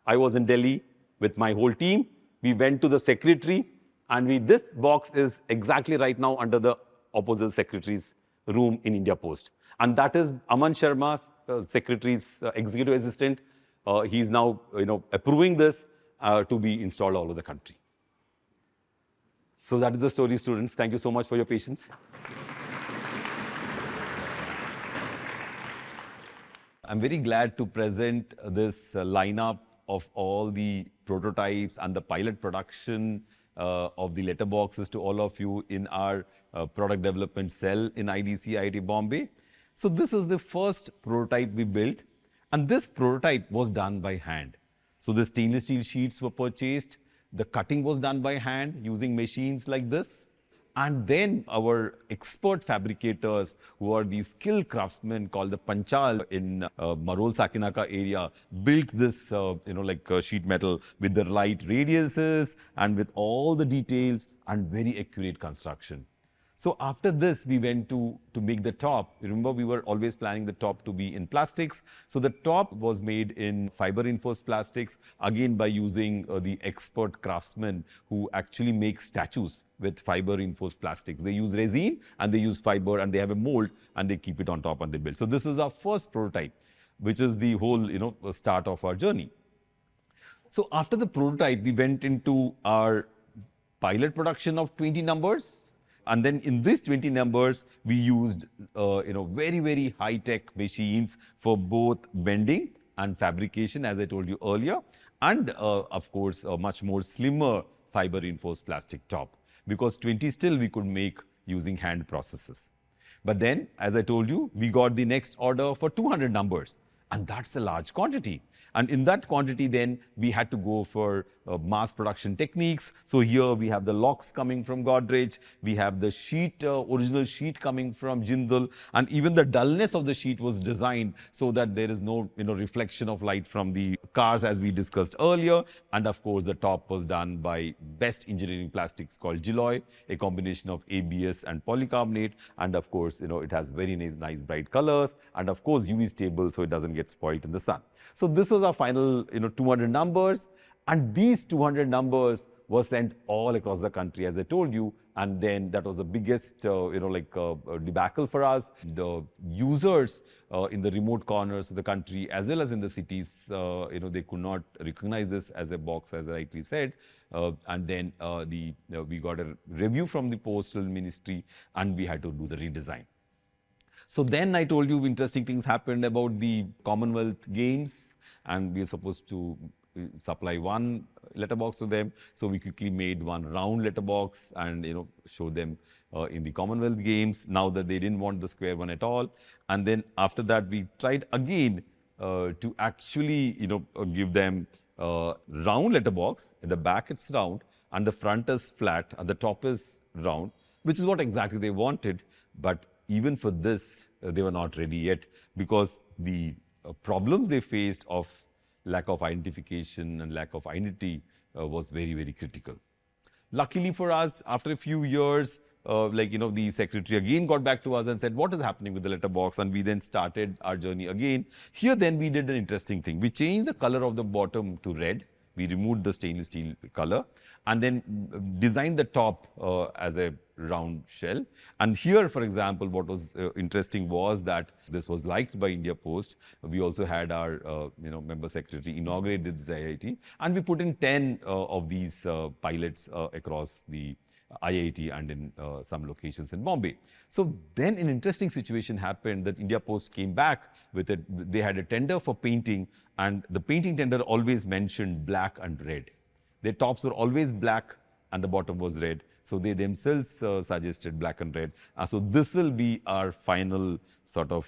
I was in Delhi with my whole team. We went to the secretary and this box is exactly right now under the opposite secretary's room in India Post. And that is Aman Sharma, secretary's executive assistant. He is now approving this to be installed all over the country. So that is the story, students. Thank you so much for your patience. I'm very glad to present this lineup of all the prototypes and the pilot production of the letterboxes to all of you in our product development cell in IDC IIT Bombay. So this is the first prototype we built, and this prototype was done by hand. So the stainless steel sheets were purchased, the cutting was done by hand using machines like this. And then our expert fabricators, who are the skilled craftsmen called the Panchal in Marol Sakinaka area, built this sheet metal with the right radiuses and with all the details and very accurate construction. So after this, we went to make the top. Remember, we were always planning the top to be in plastics. So the top was made in fiber-reinforced plastics, again by using the expert craftsmen who actually make statues with fiber-reinforced plastics. They use resin and they use fiber and they have a mold and they keep it on top and they build. So this is our first prototype, which is the whole start of our journey. So after the prototype, we went into our pilot production of 20 numbers. And then in these 20 numbers, we used very, very high-tech machines for both bending and fabrication, as I told you earlier, and of course, a much more slimmer fiber-reinforced plastic top, because 20 still we could make using hand processes. But then, as I told you, we got the next order for 200 numbers, and that's a large quantity. And in that quantity, then we had to go for mass production techniques. So here we have the locks coming from Godrej, we have the sheet, original sheet coming from Jindal, and even the dullness of the sheet was designed so that there is no reflection of light from the cars, as we discussed earlier. And of course, the top was done by best engineering plastics called Gilloy, a combination of ABS and polycarbonate. And of course, it has very nice bright colors, and of course UV stable, so it doesn't get spoiled in the sun. So this was our final 200 numbers, and these 200 numbers were sent all across the country, as I told you. And then that was the biggest debacle for us. The users in the remote corners of the country as well as in the cities, they could not recognize this as a box, as I rightly said. And then we got a review from the Postal Ministry and we had to do the redesign. So then I told you interesting things happened about the Commonwealth Games, and we were supposed to supply one letterbox to them. So we quickly made one round letterbox and show them in the Commonwealth Games, now that they didn't want the square one at all. And then after that, we tried again to actually give them round letterbox. At the back it's round and the front is flat and the top is round, which is what exactly they wanted. But even for this, they were not ready yet, because the problems they faced of lack of identification and lack of identity was very, very critical. Luckily for us, after a few years, the secretary again got back to us and said, what is happening with the letterbox? And we then started our journey again. Here then we did an interesting thing. We changed the color of the bottom to red. We removed the stainless steel color and then designed the top as a round shell. And here, for example, what was interesting was that this was liked by India Post. We also had our member secretary inaugurated the IIT, and we put in 10 of these pilots across the IIT and in some locations in Bombay. So then an interesting situation happened that India Post came back with it. They had a tender for painting, and the painting tender always mentioned black and red. Their tops were always black and the bottom was red. So they themselves suggested black and red. So this will be our final sort of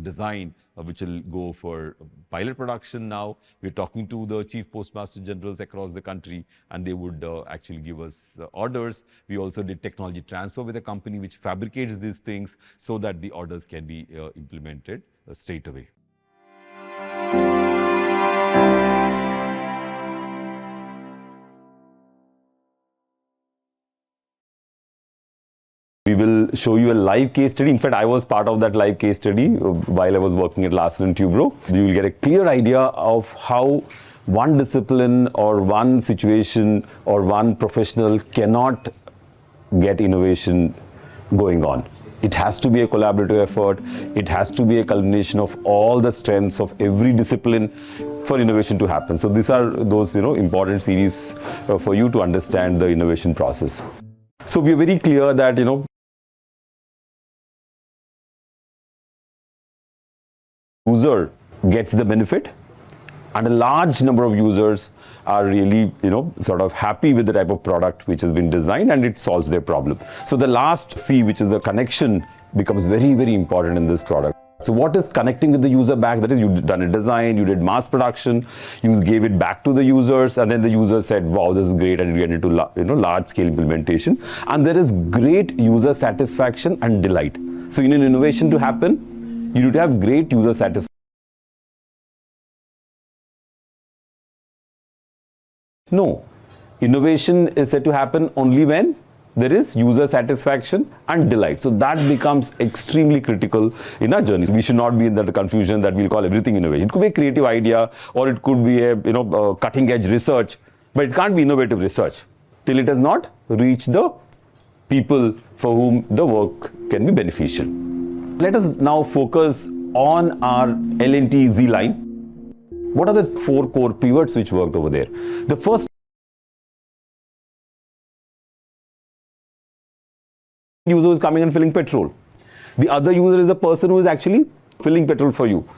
design, which will go for pilot production now. We're talking to the Chief Postmaster Generals across the country, and they would actually give us orders. We also did technology transfer with a company which fabricates these things so that the orders can be implemented straight away. We will show you a live case study. In fact, I was part of that live case study while I was working at Larsen & Toubro. You will get a clear idea of how one discipline or one situation or one professional cannot get innovation going on. It has to be a collaborative effort. It has to be a culmination of all the strengths of every discipline for innovation to happen. So these are those important series for you to understand the innovation process. So we are very clear that user gets the benefit, and a large number of users are really sort of happy with the type of product which has been designed, and it solves their problem. So the last C, which is the connection, becomes very, very important in this product. So what is connecting with the user back? That is, you done a design, you did mass production, you gave it back to the users, and then the users said, wow, this is great, and we get into large scale implementation, and there is great user satisfaction and delight. So in an innovation to happen, you need to have great user satisfaction. No, innovation is said to happen only when there is user satisfaction and delight. So that becomes extremely critical in our journey. We should not be in that confusion that we'll call everything innovation. It could be a creative idea, or it could be a cutting edge research, but it can't be innovative research till it has not reached the people for whom the work can be beneficial. Let us now focus on our L&T Z line. What are the 4 core pivots which worked over there? The first user is coming and filling petrol. The other user is a person who is actually filling petrol for you.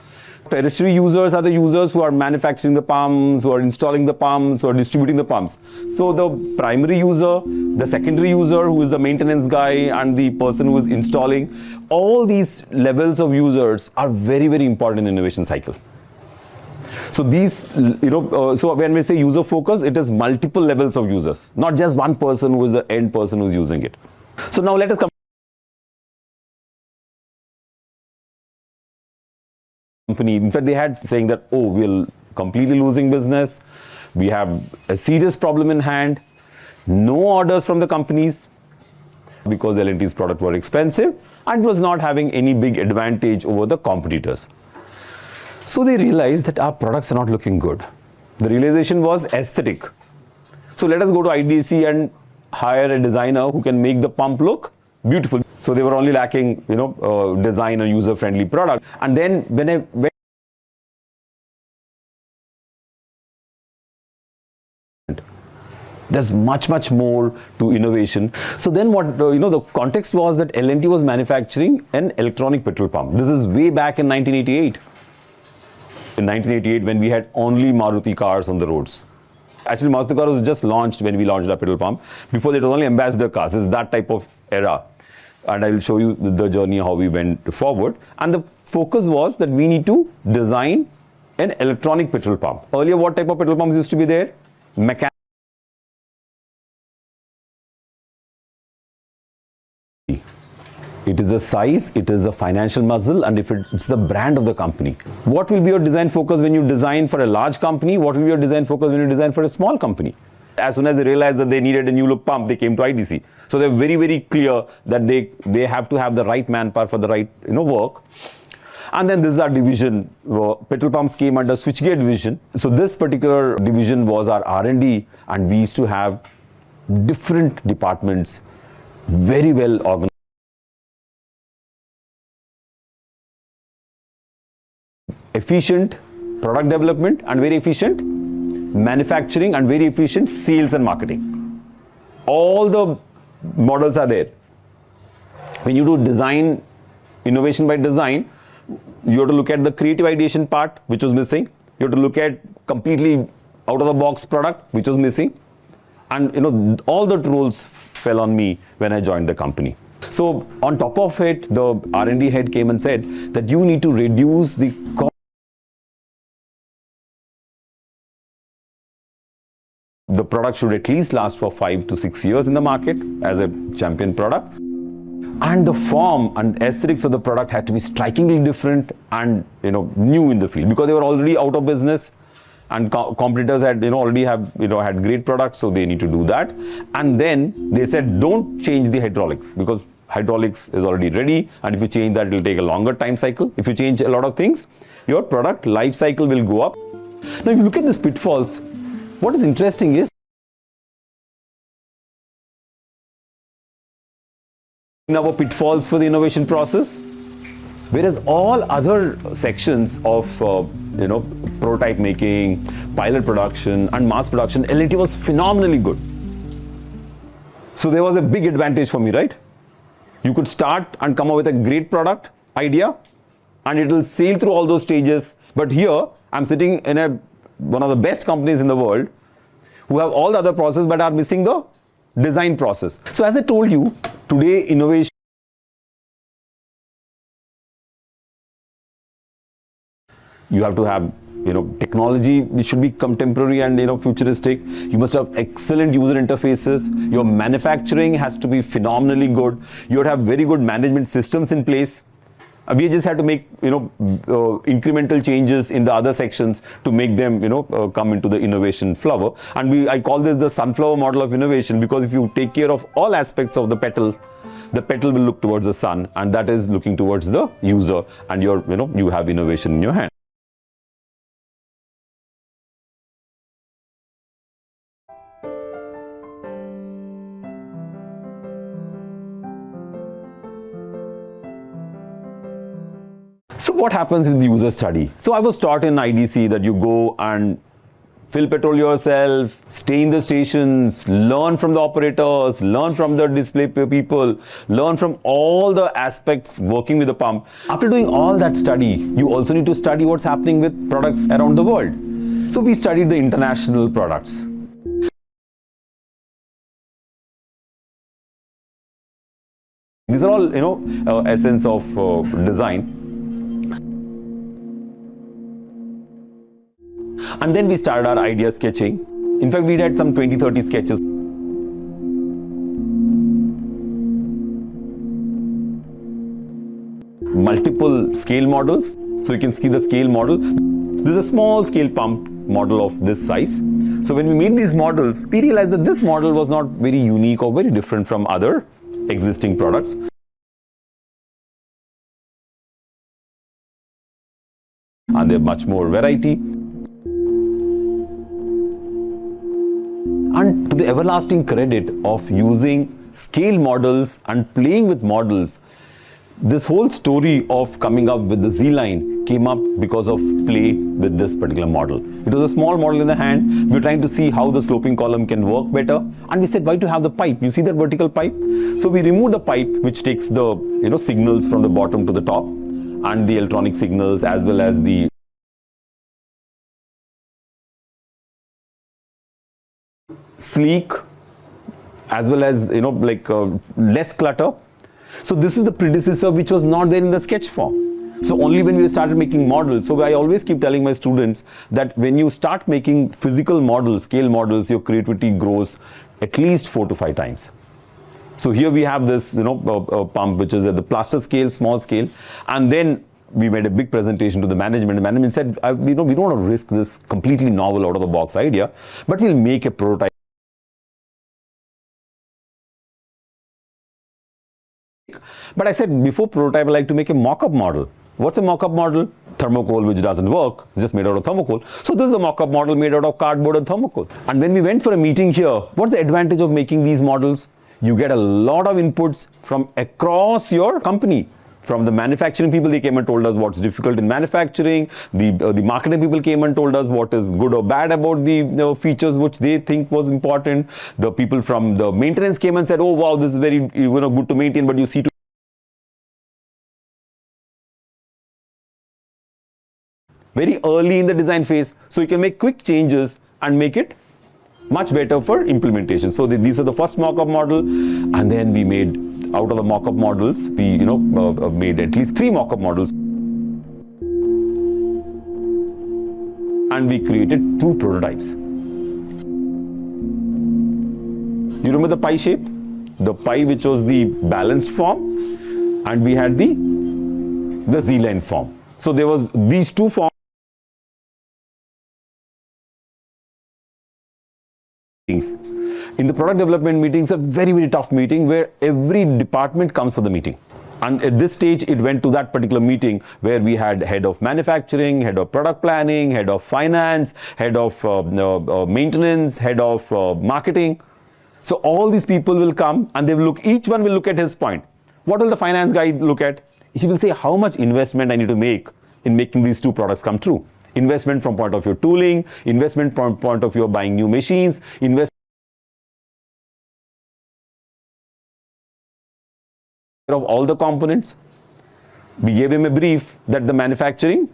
Tertiary users are the users who are manufacturing the pumps, who are installing the pumps, who are distributing the pumps. So the primary user, the secondary user who is the maintenance guy, and the person who is installing, all these levels of users are very, very important in innovation cycle. So these, so when we say user focus, it is multiple levels of users, not just one person who is the end person who is using it. So now let us come. Company, in fact, they had saying that, oh, we're completely losing business. We have a serious problem in hand. No orders from the companies because L&T's product were expensive and was not having any big advantage over the competitors. So they realized that our products are not looking good. The realization was aesthetic. So let us go to IDC and hire a designer who can make the pump look beautiful. So they were only lacking, design a user-friendly product. And then when I went, there's much more to innovation. So then what, the context was that L&T was manufacturing an electronic petrol pump. This is way back in 1988. In 1988, when we had only Maruti cars on the roads. Actually, Maruti car was just launched when we launched our petrol pump. Before that, it was only ambassador cars. It's that type of era. And I will show you the journey, how we went forward. And the focus was that we need to design an electronic petrol pump. Earlier, what type of petrol pumps used to be there? Mechanical. It is a size, it is a financial muscle, and if it's the brand of the company. What will be your design focus when you design for a large company? What will be your design focus when you design for a small company? As soon as they realized that they needed a new look pump, they came to IDC. So they're very, very clear that they have to have the right manpower for the right work. And then this is our division. Petrol pumps came under switchgear division. So this particular division was our R&D, and we used to have different departments, very well organized. Efficient product development and very efficient manufacturing and very efficient sales and marketing. All the models are there. When you do design, innovation by design, you have to look at the creative ideation part, which was missing. You have to look at completely out of the box product, which was missing. And all the roles fell on me when I joined the company. So on top of it, the R&D head came and said that you need to reduce the cost. The product should at least last for 5 to 6 years in the market as a champion product. And the form and aesthetics of the product had to be strikingly different and new in the field, because they were already out of business and competitors had already had great products, so they need to do that. And then they said, don't change the hydraulics, because hydraulics is already ready, and if you change that, it will take a longer time cycle. If you change a lot of things, your product life cycle will go up. Now if you look at these pitfalls, what is interesting is our pitfalls for the innovation process. Whereas all other sections of prototype making, pilot production and mass production, L&T was phenomenally good. So there was a big advantage for me, right? You could start and come up with a great product idea and it will sail through all those stages. But here I'm sitting in one of the best companies in the world who have all the other processes but are missing the design process. So as I told you, today innovation you have to have technology which should be contemporary and futuristic. You must have excellent user interfaces. Your manufacturing has to be phenomenally good. You have to have very good management systems in place. We just had to make incremental changes in the other sections to make them come into the innovation flower. And I call this the sunflower model of innovation, because if you take care of all aspects of the petal will look towards the sun, and that is looking towards the user, and you have innovation in your hand. So what happens with the user study? So I was taught in IDC that you go and fill petrol yourself, stay in the stations, learn from the operators, learn from the display people, learn from all the aspects working with the pump. After doing all that study, you also need to study what's happening with products around the world. So we studied the international products. These are all, essence of design. And then we started our idea sketching. In fact, we had some 20-30 sketches. Multiple scale models. So you can see the scale model. This is a small scale pump model of this size. So when we made these models, we realized that this model was not very unique or very different from other existing products. And there are much more variety. And to the everlasting credit of using scale models and playing with models, this whole story of coming up with the Z-line came up because of play with this particular model. It was a small model in the hand. We were trying to see how the sloping column can work better. And we said, why to have the pipe? You see that vertical pipe? So we removed the pipe which takes the signals from the bottom to the top, and the electronic signals as well as the sleek, as well as less clutter. So this is the predecessor which was not there in the sketch form. So only when we started making models. So I always keep telling my students that when you start making physical models, scale models, your creativity grows at least 4 to 5 times. So here we have this pump which is at the plaster scale, small scale, and then we made a big presentation to the management. The management said, we don't want to risk this completely novel out of the box idea, but we'll make a prototype. But I said, before prototype, I like to make a mock-up model. What's a mock-up model? Thermocol, which doesn't work, it's just made out of thermocol. So this is a mock-up model made out of cardboard and thermocol. And when we went for a meeting here, what's the advantage of making these models? You get a lot of inputs from across your company. From the manufacturing people, they came and told us what's difficult in manufacturing. The marketing people came and told us what is good or bad about the features which they think was important. The people from the maintenance came and said, oh wow, this is very good to maintain, but you see very early in the design phase, so you can make quick changes and make it much better for implementation. So these are the first mock-up model, and then we made, out of the mock-up models, we made at least 3 mock-up models, and we created 2 prototypes. You remember the pie shape? The pie which was the balanced form, and we had the Z-line form. So there was these 2 forms. In the product development meetings, a very, very tough meeting where every department comes for the meeting. And at this stage, it went to that particular meeting where we had head of manufacturing, head of product planning, head of finance, head of maintenance, head of marketing. So all these people will come and they will look, each one will look at his point. What will the finance guy look at? He will say how much investment I need to make in making these two products come true. Investment from point of view tooling, investment from point of view of buying new machines, investment of all the components. We gave him a brief that the manufacturing,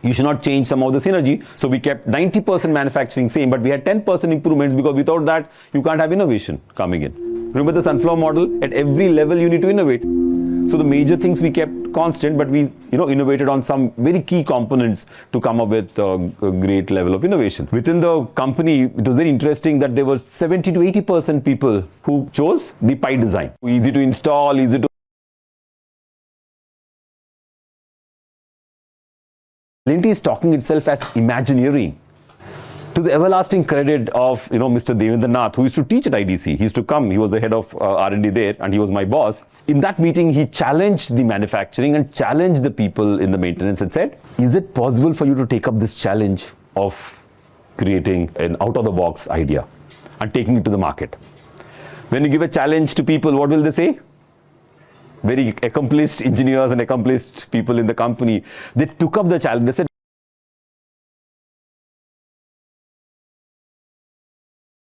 you should not change some of the synergy. So we kept 90% manufacturing same, but we had 10% improvements, because without that, you can't have innovation coming in. Remember the sunflower model? At every level, you need to innovate. So the major things we kept constant, but we innovated on some very key components to come up with a great level of innovation. Within the company, it was very interesting that there were 70 to 80% people who chose the pie design. Easy to install, easy to L&T is talking itself as Imagineering. To the everlasting credit of Mr. Devendra Nath, who used to teach at IDC. He used to come, he was the head of R&D there, and he was my boss. In that meeting, he challenged the manufacturing and challenged the people in the maintenance and said, is it possible for you to take up this challenge of creating an out-of-the-box idea and taking it to the market? When you give a challenge to people, what will they say? Very accomplished engineers and accomplished people in the company, they took up the challenge. They said,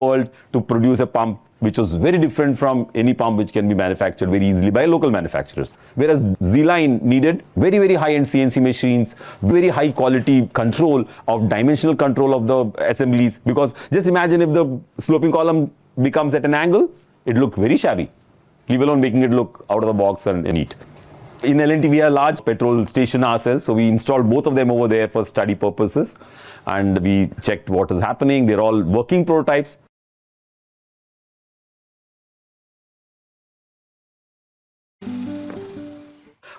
world to produce a pump which was very different from any pump which can be manufactured very easily by local manufacturers. Whereas Z-Line needed very, very high-end CNC machines, very high quality control of dimensional control of the assemblies, because just imagine if the sloping column becomes at an angle, it looked very shabby, leave alone making it look out of the box and neat. In L&T, we have a large petrol station ourselves, so we installed both of them over there for study purposes, and we checked what is happening. They're all working prototypes.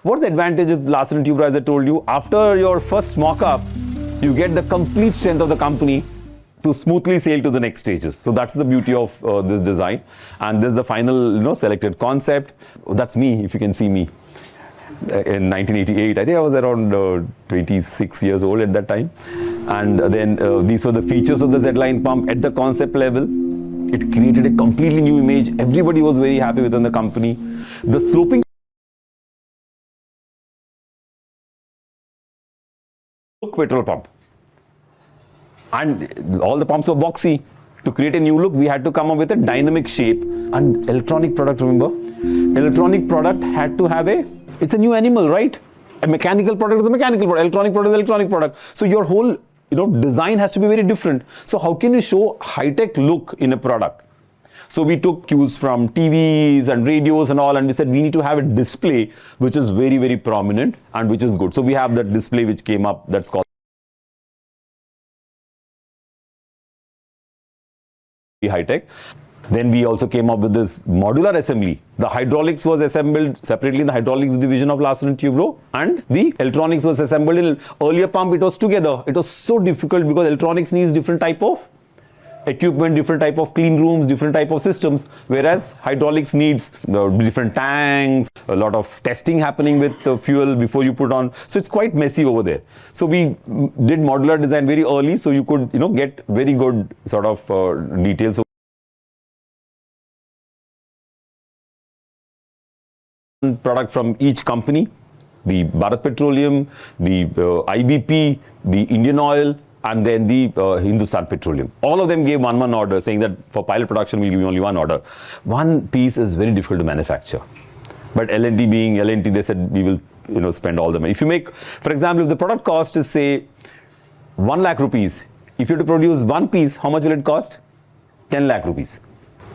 What's the advantage of Larsen & Toubro, as I told you? After your first mock-up, you get the complete strength of the company to smoothly sail to the next stages. So that's the beauty of this design. And this is the final, selected concept. That's me, if you can see me. In 1988, I think I was around 26 years old at that time. And then these were the features of the Z-Line pump at the concept level. It created a completely new image. Everybody was very happy within the company. The sloping petrol pump, and all the pumps were boxy. To create a new look, we had to come up with a dynamic shape. And electronic product, remember, electronic product had to have it's a new animal, right? A mechanical product is a mechanical product, electronic product is an electronic product. So your whole design has to be very different. So how can you show high-tech look in a product? So we took cues from TVs and radios and all, and we said we need to have a display which is very, very prominent and which is good. So we have that display which came up, that's called high-tech. Then we also came up with this modular assembly. The hydraulics was assembled separately in the hydraulics division of Larsen & Toubro, and the electronics was assembled in earlier pump. It was together. It was so difficult because electronics needs different type of equipment, different type of clean rooms, different type of systems, whereas hydraulics needs different tanks, a lot of testing happening with the fuel before you put on. So it's quite messy over there. So we did modular design very early, so you could get very good sort of details. Product from each company, the Bharat Petroleum, the IBP, the Indian Oil, and then the Hindustan Petroleum. All of them gave one order, saying that for pilot production, we'll give you only one order. One piece is very difficult to manufacture. But L&T being L&T, they said, we will spend all the money. If you make, for example, if the product cost is, say, 1 lakh rupees, if you have to produce one piece, how much will it cost? 10 lakh rupees.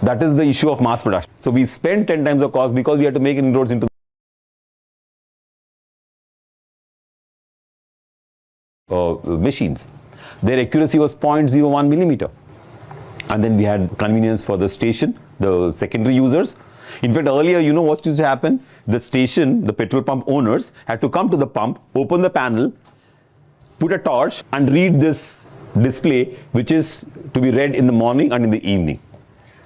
That is the issue of mass production. So we spent 10 times the cost because we had to make inroads into machines. Their accuracy was 0.01 millimeter. And then we had convenience for the station, the secondary users. In fact, earlier, what used to happen? The station, the petrol pump owners had to come to the pump, open the panel, put a torch and read this display, which is to be read in the morning and in the evening.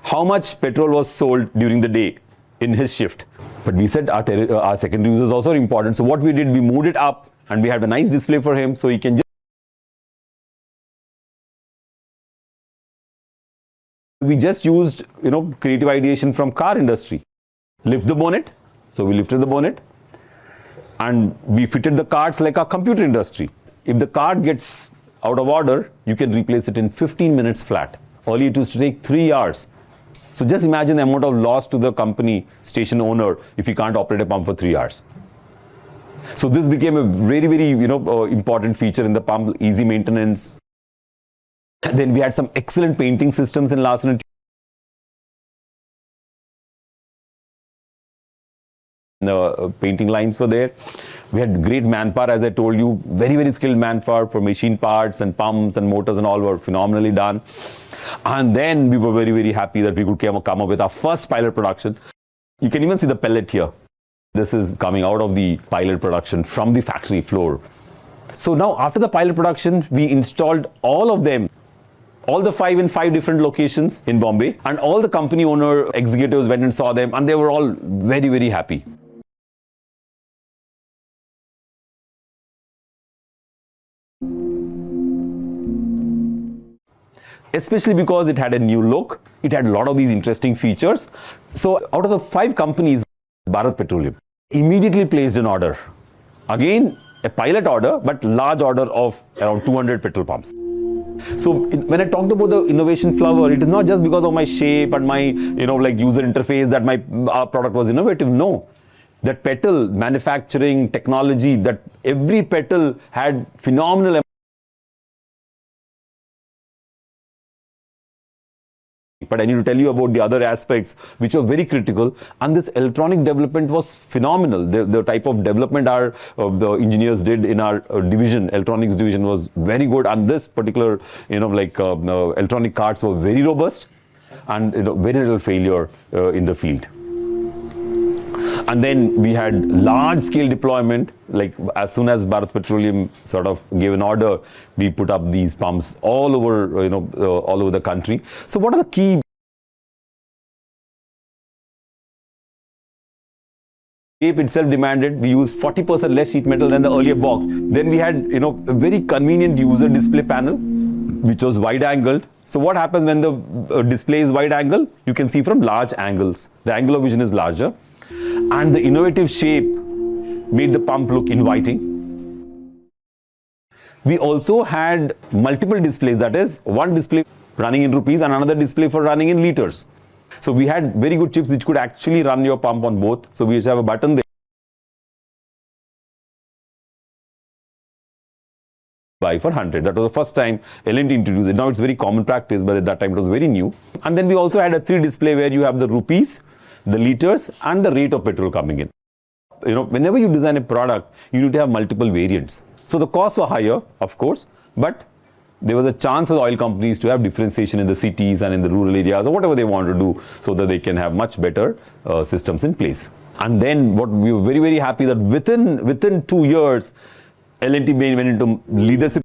How much petrol was sold during the day in his shift. But we said our secondary users also are important. So what we did, we moved it up and we had a nice display for him so he can just. We just used, creative ideation from car industry. Lift the bonnet, So we lifted the bonnet and we fitted the cards like a computer industry. If the card gets out of order, you can replace it in 15 minutes flat. Earlier it used to take 3 hours. So just imagine the amount of loss to the company, station owner, if you can't operate a pump for 3 hours. So this became a very, very important feature in the pump, easy maintenance. Then we had some excellent painting systems in Larsen & the painting lines were there. We had great manpower, as I told you, very, very skilled manpower for machine parts and pumps and motors and all were phenomenally done. And then we were very, very happy that we could come up with our first pilot production. You can even see the pellet here. This is coming out of the pilot production from the factory floor. So now after the pilot production, we installed all of them, all the 5 in 5 different locations in Bombay, and all the company owner executives went and saw them and they were all very, very happy. Especially because it had a new look, it had a lot of these interesting features. So out of the 5 companies, Bharat Petroleum immediately placed an order. Again, a pilot order, but large order of around 200 petrol pumps. So when I talked about the innovation flower, it is not just because of my shape and my user interface that our product was innovative. No, that petal manufacturing technology, that every petal had phenomenal. But I need to tell you about the other aspects which are very critical, and this electronic development was phenomenal. The type of development our the engineers did in our division, electronics division, was very good, and this particular electronic cards were very robust and very little failure in the field. And then we had large scale deployment, like as soon as Bharat Petroleum sort of gave an order, we put up these pumps all over, all over the country. So what are the key? Shape itself demanded we use 40% less sheet metal than the earlier box. Then we had, a very convenient user display panel, which was wide angled. So what happens when the display is wide angle? You can see from large angles. The angle of vision is larger. And the innovative shape made the pump look inviting. We also had multiple displays, that is one display running in rupees and another display for running in liters. So we had very good chips which could actually run your pump on both. So we used to have a button there. Buy for 100. That was the first time L&T introduced it. Now it's very common practice, but at that time it was very new. And then we also had a 3 display where you have the rupees, the liters and the rate of petrol coming in. Whenever you design a product, you need to have multiple variants. So the costs were higher, of course, but there was a chance for the oil companies to have differentiation in the cities and in the rural areas or whatever they want to do so that they can have much better systems in place. And then what we were very, very happy that within 2 years, L&T went into leadership.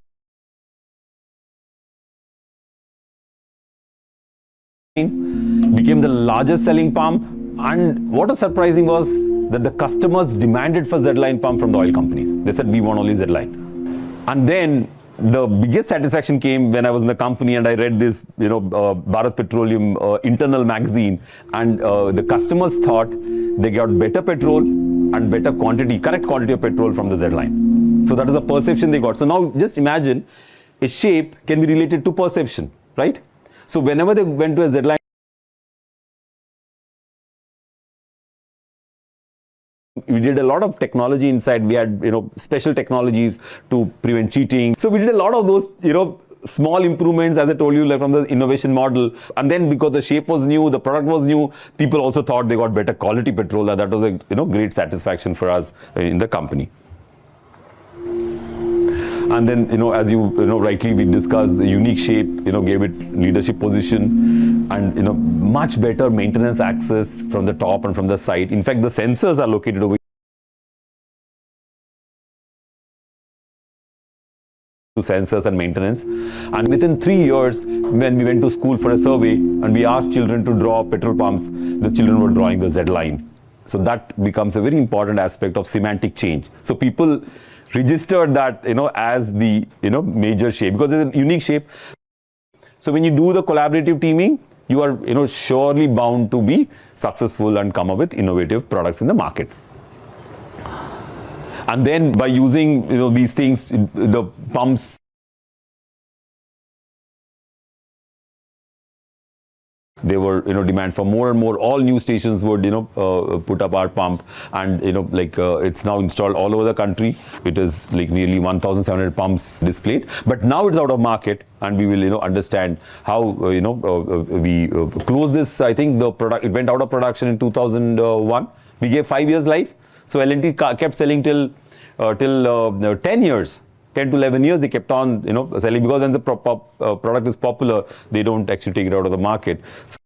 Became the largest selling pump. And what was surprising was that the customers demanded for Z-line pump from the oil companies. They said, we want only Z-line. And then the biggest satisfaction came when I was in the company and I read this, Bharat Petroleum internal magazine, and the customers thought they got better petrol and better quantity, correct quantity of petrol from the Z-line. So that is a perception they got. So now just imagine a shape can be related to perception, right? So whenever they went to a Z-line, we did a lot of technology inside. We had, special technologies to prevent cheating. So we did a lot of those, small improvements, as I told you, like from the innovation model. And then because the shape was new, the product was new, people also thought they got better quality petrol, and that was a, great satisfaction for us in the company. And then, as you rightly we discussed, the unique shape, gave it leadership position and, much better maintenance access from the top and from the side. In fact, the sensors are located over to sensors and maintenance. And within 3 years, when we went to school for a survey and we asked children to draw petrol pumps, the children were drawing the Z line. So that becomes a very important aspect of semantic change. So people registered that, as the, major shape because it's a unique shape. So when you do the collaborative teaming, you are surely bound to be successful and come up with innovative products in the market. And then by using these things, the pumps, they were demand for more and more. All new stations would put up our pump, and it's now installed all over the country. It is like nearly 1,700 pumps displayed, but now it's out of market, and we will understand how we close this. I think the product, it went out of production in 2001. We gave 5 years life, so L&T kept selling till 10 years. 10 to 11 years they kept on selling, because when the product is popular, they don't actually take it out of the market. So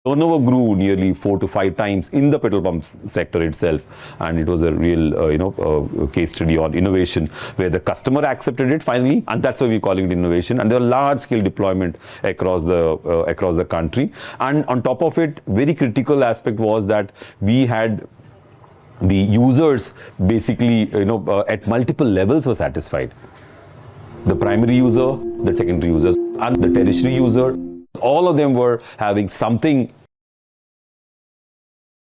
turnover grew nearly 4 to 5 times in the petrol pump sector itself, and it was a real case study on innovation, where the customer accepted it finally, and that's why we're calling it innovation. And there are large scale deployment across the country. And on top of it, very critical aspect was that we had the users basically at multiple levels were satisfied. The primary user, the secondary users, and the tertiary user, all of them were having something.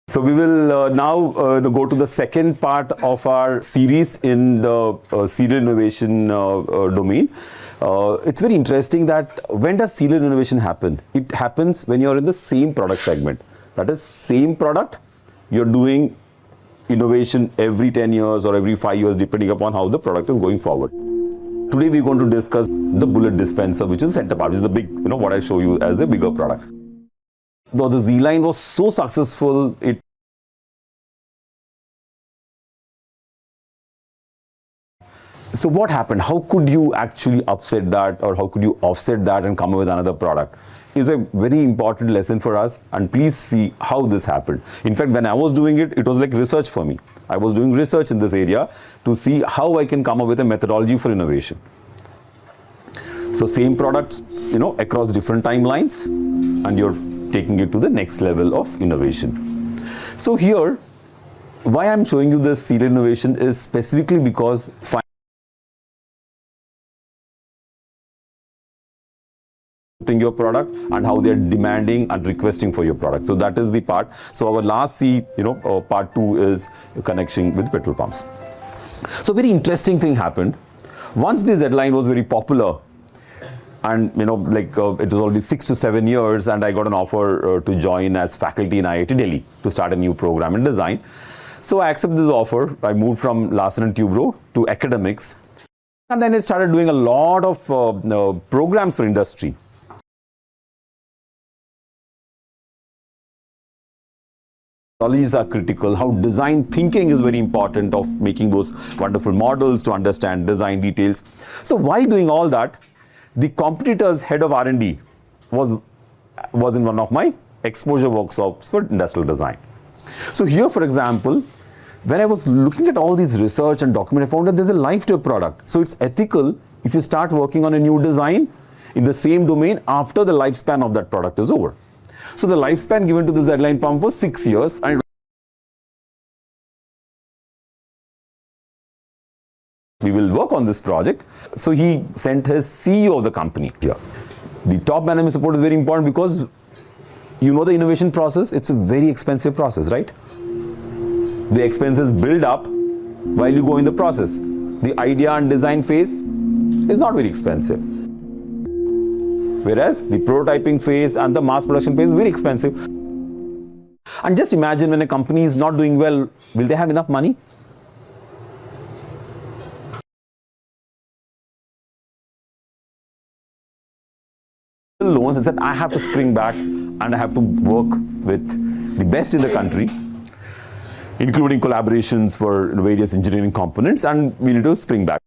So we will now go to the second part of our series in the serial innovation domain. It's very interesting that when does serial innovation happen? It happens when you're in the same product segment. That is, same product, you're doing innovation every 10 years or every 5 years, depending upon how the product is going forward. Today we're going to discuss the bullet dispenser, which is the center part, which is the big, what I show you as the bigger product. Though the Z line was so successful, so what happened? How could you actually upset that, or how could you offset that and come up with another product? Is a very important lesson for us, and please see how this happened. In fact, when I was doing it, it was like research for me. I was doing research in this area to see how I can come up with a methodology for innovation. So same products, across different timelines, and you're taking it to the next level of innovation. So here, why I'm showing you this serial innovation is specifically because your product and how they're demanding and requesting for your product. So that is the part. So our last part 2 is connection with petrol pumps. So very interesting thing happened. Once this Z-line was very popular, and it was already 6 to 7 years, and I got an offer to join as faculty in IIT Delhi to start a new program in design. So I accepted the offer. I moved from Larsen & Toubro to academics, and then I started doing a lot of programs for industry. Technologies are critical, how design thinking is very important, of making those wonderful models to understand design details. So while doing all that, the competitor's head of R&D was in one of my exposure workshops for industrial design. So here, for example, when I was looking at all these research and document, I found that there's a life to a product. So it's ethical if you start working on a new design in the same domain after the lifespan of that product is over. So the lifespan given to the Z-line pump was 6 years, and we will work on this project. So he sent his CEO of the company here. The top management support is very important, because the innovation process, it's a very expensive process, right? The expenses build up while you go in the process. The idea and design phase is not very expensive, whereas the prototyping phase and the mass production phase is very expensive. And just imagine, when a company is not doing well, will they have enough money? Loans, and said, I have to spring back and I have to work with the best in the country, including collaborations for various engineering components, and we need to spring back.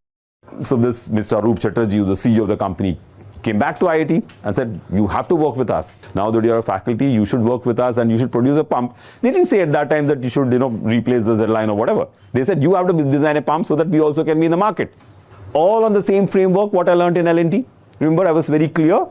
So this Mr. Arup Chatterjee, who's the CEO of the company, came back to IIT and said, you have to work with us. Now that you're a faculty, you should work with us and you should produce a pump. They didn't say at that time that you should replace the Z-line or whatever. They said, you have to design a pump so that we also can be in the market. All on the same framework, what I learned in L&T. Remember, I was very clear.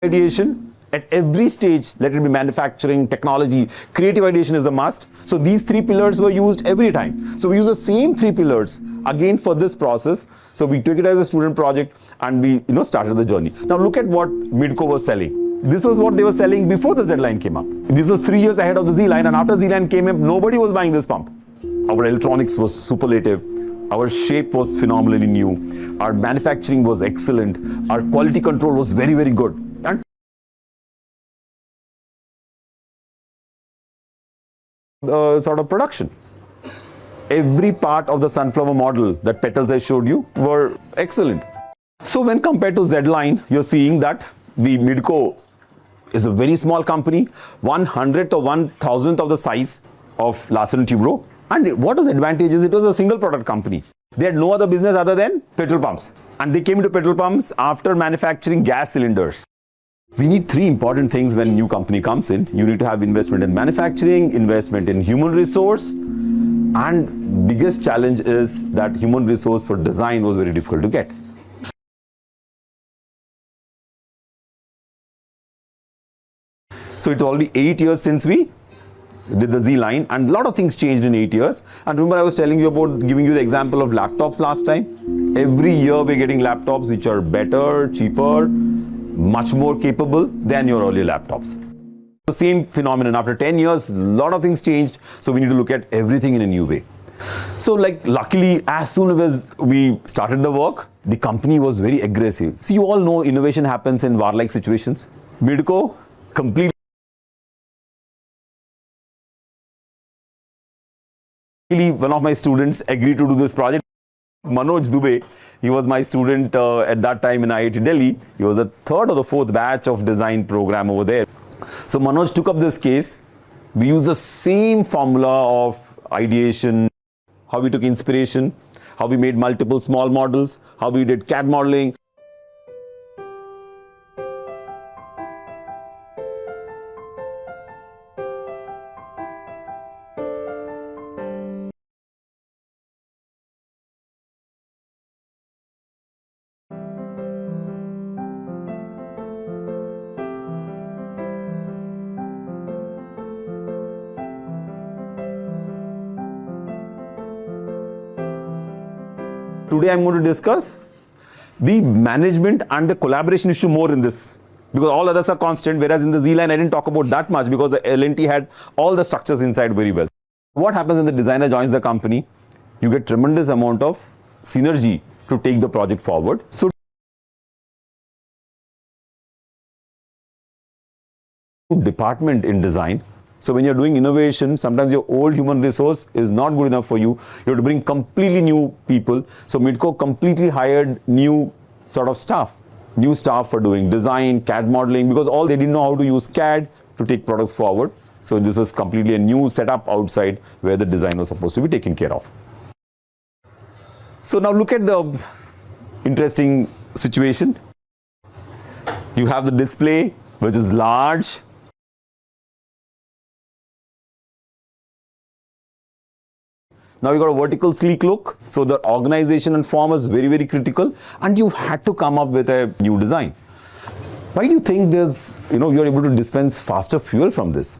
Ideation, At every stage, let it be manufacturing, technology, creative ideation is a must. So these 3 pillars were used every time. So we use the same 3 pillars again for this process. So we took it as a student project and we started the journey. Now look at what Midco was selling. This was what they were selling before the Z line came up. This was 3 years ahead of the Z line, and after Z line came up, nobody was buying this pump. Our electronics was superlative. Our shape was phenomenally new. Our manufacturing was excellent. Our quality control was very, very good. And sort of production. Every part of the sunflower model that Petals I showed you were excellent. So when compared to Z line, you're seeing that the Midco is a very small company, 1/100th or 1,000th of the size of Larsen & Toubro. And what was the advantage is it was a single product company. They had no other business other than petrol pumps. And they came into petrol pumps after manufacturing gas cylinders. We need 3 important things when a new company comes in. You need to have investment in manufacturing, investment in human resource, and biggest challenge is that human resource for design was very difficult to get. So it's already 8 years since we did the Z line, and a lot of things changed in 8 years. And remember I was telling you about giving you the example of laptops last time. Every year we're getting laptops which are better, cheaper, much more capable than your earlier laptops. The same phenomenon. After 10 years, a lot of things changed. So we need to look at everything in a new way. So luckily, as soon as we started the work, the company was very aggressive. See, you all know innovation happens in war-like situations. Midco completely. One of my students agreed to do this project. Manoj Dubey, he was my student at that time in IIT Delhi. He was the 3rd or the 4th batch of design program over there. So Manoj took up this case. We used the same formula of ideation, how we took inspiration, how we made multiple small models, how we did CAD modeling. Today I'm going to discuss the management and the collaboration issue more in this, because all others are constant, whereas in the Z line I didn't talk about that much because the L&T had all the structures inside very well. What happens when the designer joins the company? You get tremendous amount of synergy to take the project forward. So department in design. So when you're doing innovation, sometimes your old human resource is not good enough for you. You have to bring completely new people. So Midco completely hired new sort of staff, new staff for doing design, CAD modeling, because all they didn't know how to use CAD to take products forward. So this was completely a new setup outside where the design was supposed to be taken care of. So now look at the interesting situation. You have the display, which is large. Now you got a vertical sleek look. So the organization and form is very, very critical, and you had to come up with a new design. Why do you think there's, you're able to dispense faster fuel from this?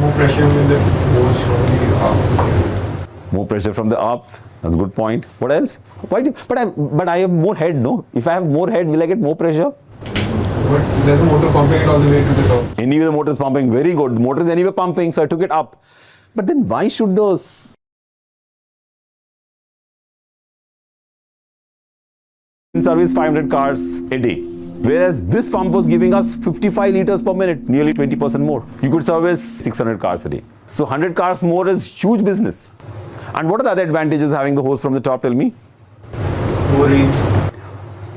More pressure with the hose from the up. More pressure from the up. That's a good point. What else? But I have more head, no? If I have more head, will I get more pressure? But there's a motor pumping it all the way to the top. Anyway, the motor is pumping. Very good. The motor is anyway pumping, so I took it up. But then why should those service 500 cars a day? Whereas this pump was giving us 55 liters per minute, nearly 20% more. You could service 600 cars a day. So 100 cars more is huge business. And what are the other advantages having the hose from the top? Tell me. More range.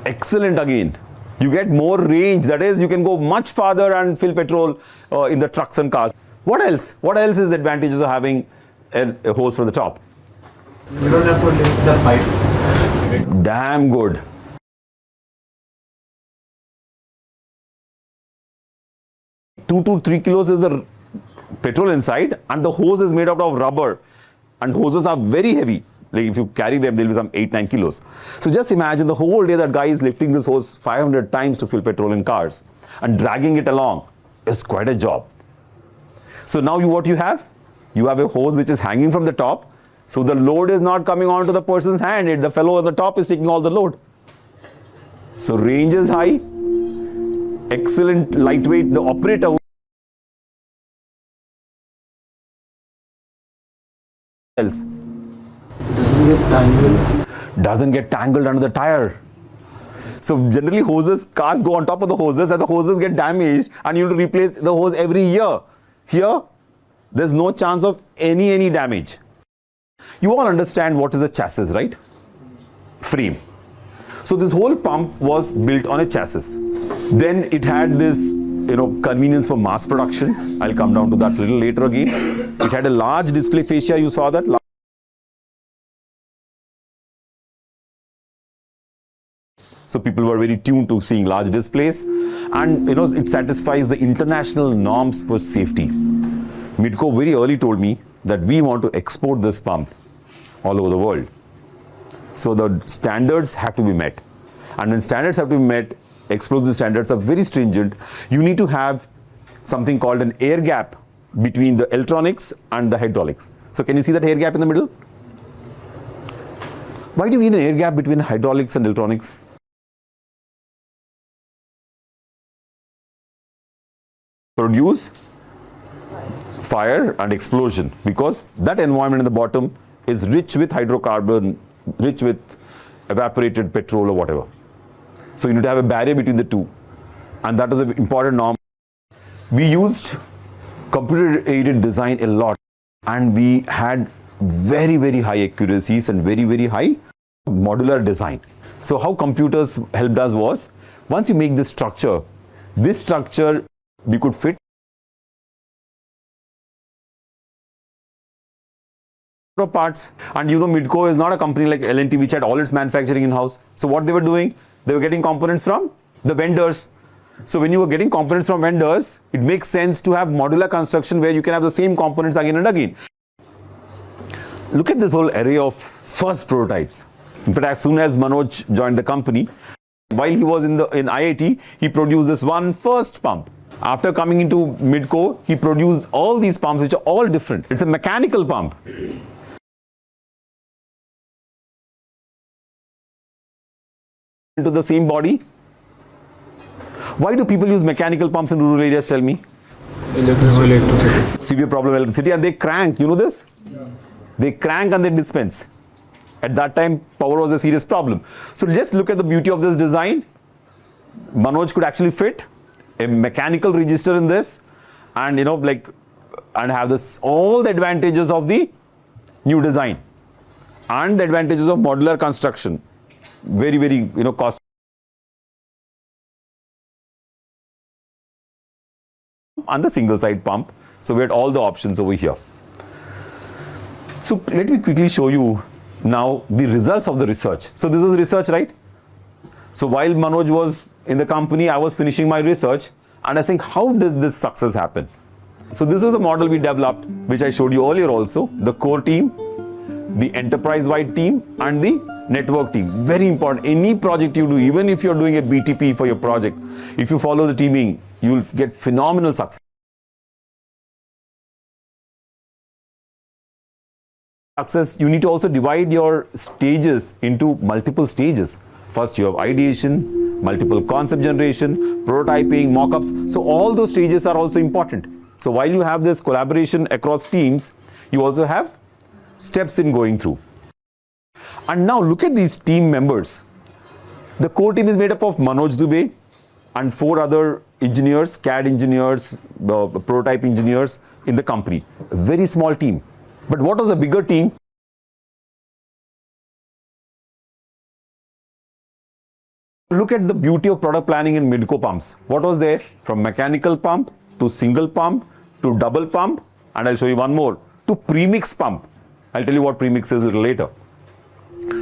Excellent again. You get more range. That is, you can go much farther and fill petrol in the trucks and cars. What else? What else is the advantages of having a hose from the top? You don't have to lift the pipe. Damn good. Two to 3 kilos is the petrol inside, and the hose is made out of rubber, and hoses are very heavy. Like if you carry them, they'll be some 8-9 kilos. So just imagine the whole day that guy is lifting this hose 500 times to fill petrol in cars. and dragging it along is quite a job. So now what you have? You have a hose which is hanging from the top. So the load is not coming onto the person's hand. The fellow at the top is taking all the load. So range is high, excellent lightweight. The operator else doesn't get tangled under the tire. So generally hoses, cars go on top of the hoses and the hoses get damaged and you have to replace the hose every year. Here, there's no chance of any damage. You all understand what is a chassis, right? Frame. So this whole pump was built on a chassis. Then it had this, convenience for mass production. I'll come down to that a little later again. It had a large display fascia, you saw that. So people were very tuned to seeing large displays, and it satisfies the international norms for safety. Midco very early told me that we want to export this pump all over the world. So the standards have to be met, and when standards have to be met, explosive standards are very stringent. You need to have something called an air gap between the electronics and the hydraulics. So can you see that air gap in the middle? Why do you need an air gap between hydraulics and electronics? Produce fire and explosion, because that environment in the bottom is rich with hydrocarbon, rich with evaporated petrol or whatever. So you need to have a barrier between the two, and that is an important norm. We used computer-aided design a lot, and we had very high accuracies and very high modular design. So how computers helped us was, once you make this structure we could fit parts. And Midco is not a company like L&T which had all its manufacturing in-house. So what they were doing, they were getting components from the vendors. So when you were getting components from vendors, it makes sense to have modular construction where you can have the same components again and again. Look at this whole array of first prototypes. In fact, as soon as Manoj joined the company, while he was in IIT, he produced this one first pump. After coming into Midco, he produced all these pumps which are all different. It's a mechanical pump. Into the same body. Why do people use mechanical pumps in rural areas, tell me? Electricity. Severe problem electricity, and they crank, you know this? Yeah. They crank and they dispense. At that time, power was a serious problem. So just look at the beauty of this design. Manoj could actually fit a mechanical register in this, and and have this all the advantages of the new design and the advantages of modular construction. Very cost. And the single side pump. So we had all the options over here. So let me quickly show you now the results of the research. So this is research, right? So while Manoj was in the company, I was finishing my research, and I think, how does this success happen? So this is the model we developed, which I showed you earlier also. The core team, the enterprise-wide team, and the network team. Very important. Any project you do, even if you're doing a BTP for your project, if you follow the teaming, you will get phenomenal success. You need to also divide your stages into multiple stages. First you have ideation, multiple concept generation, prototyping, mock-ups. So all those stages are also important. So while you have this collaboration across teams, you also have steps in going through. And now look at these team members. The core team is made up of Manoj Dubey and 4 other engineers, CAD engineers, prototype engineers in the company. A very small team. But what was the bigger team? Look at the beauty of product planning in Midco pumps. What was there? From mechanical pump to single pump to double pump, and I'll show you one more, to premix pump. I'll tell you what premix is a little later.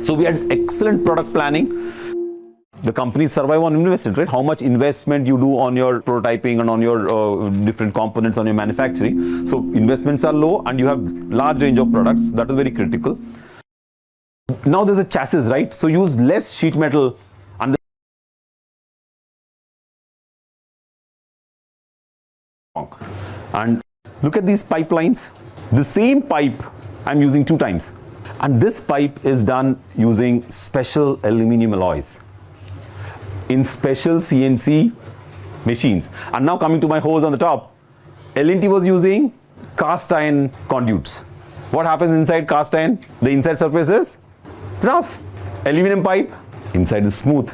So we had excellent product planning. The companies survive on investment, right? How much investment you do on your prototyping and on your different components on your manufacturing. So investments are low and you have large range of products. That is very critical. Now there's a chassis, right? So use less sheet metal And look at these pipelines. The same pipe I'm using 2 times. And this pipe is done using special aluminum alloys in special CNC machines. And now coming to my hose on the top, L&T was using cast iron conduits. What happens inside cast iron? The inside surface is rough. Aluminum pipe, inside is smooth.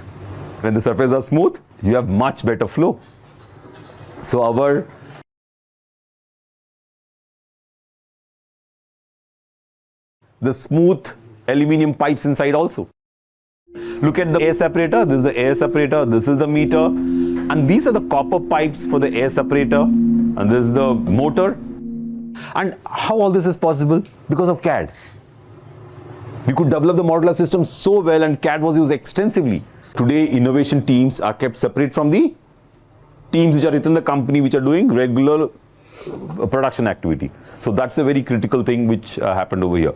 When the surfaces are smooth, you have much better flow. So the smooth aluminum pipes inside also. Look at the air separator. This is the air separator. This is the meter. And these are the copper pipes for the air separator. And this is the motor. And how all this is possible? Because of CAD. We could develop the modular system so well, and CAD was used extensively. Today, innovation teams are kept separate from the teams which are within the company, which are doing regular production activity. So that's a very critical thing which happened over here.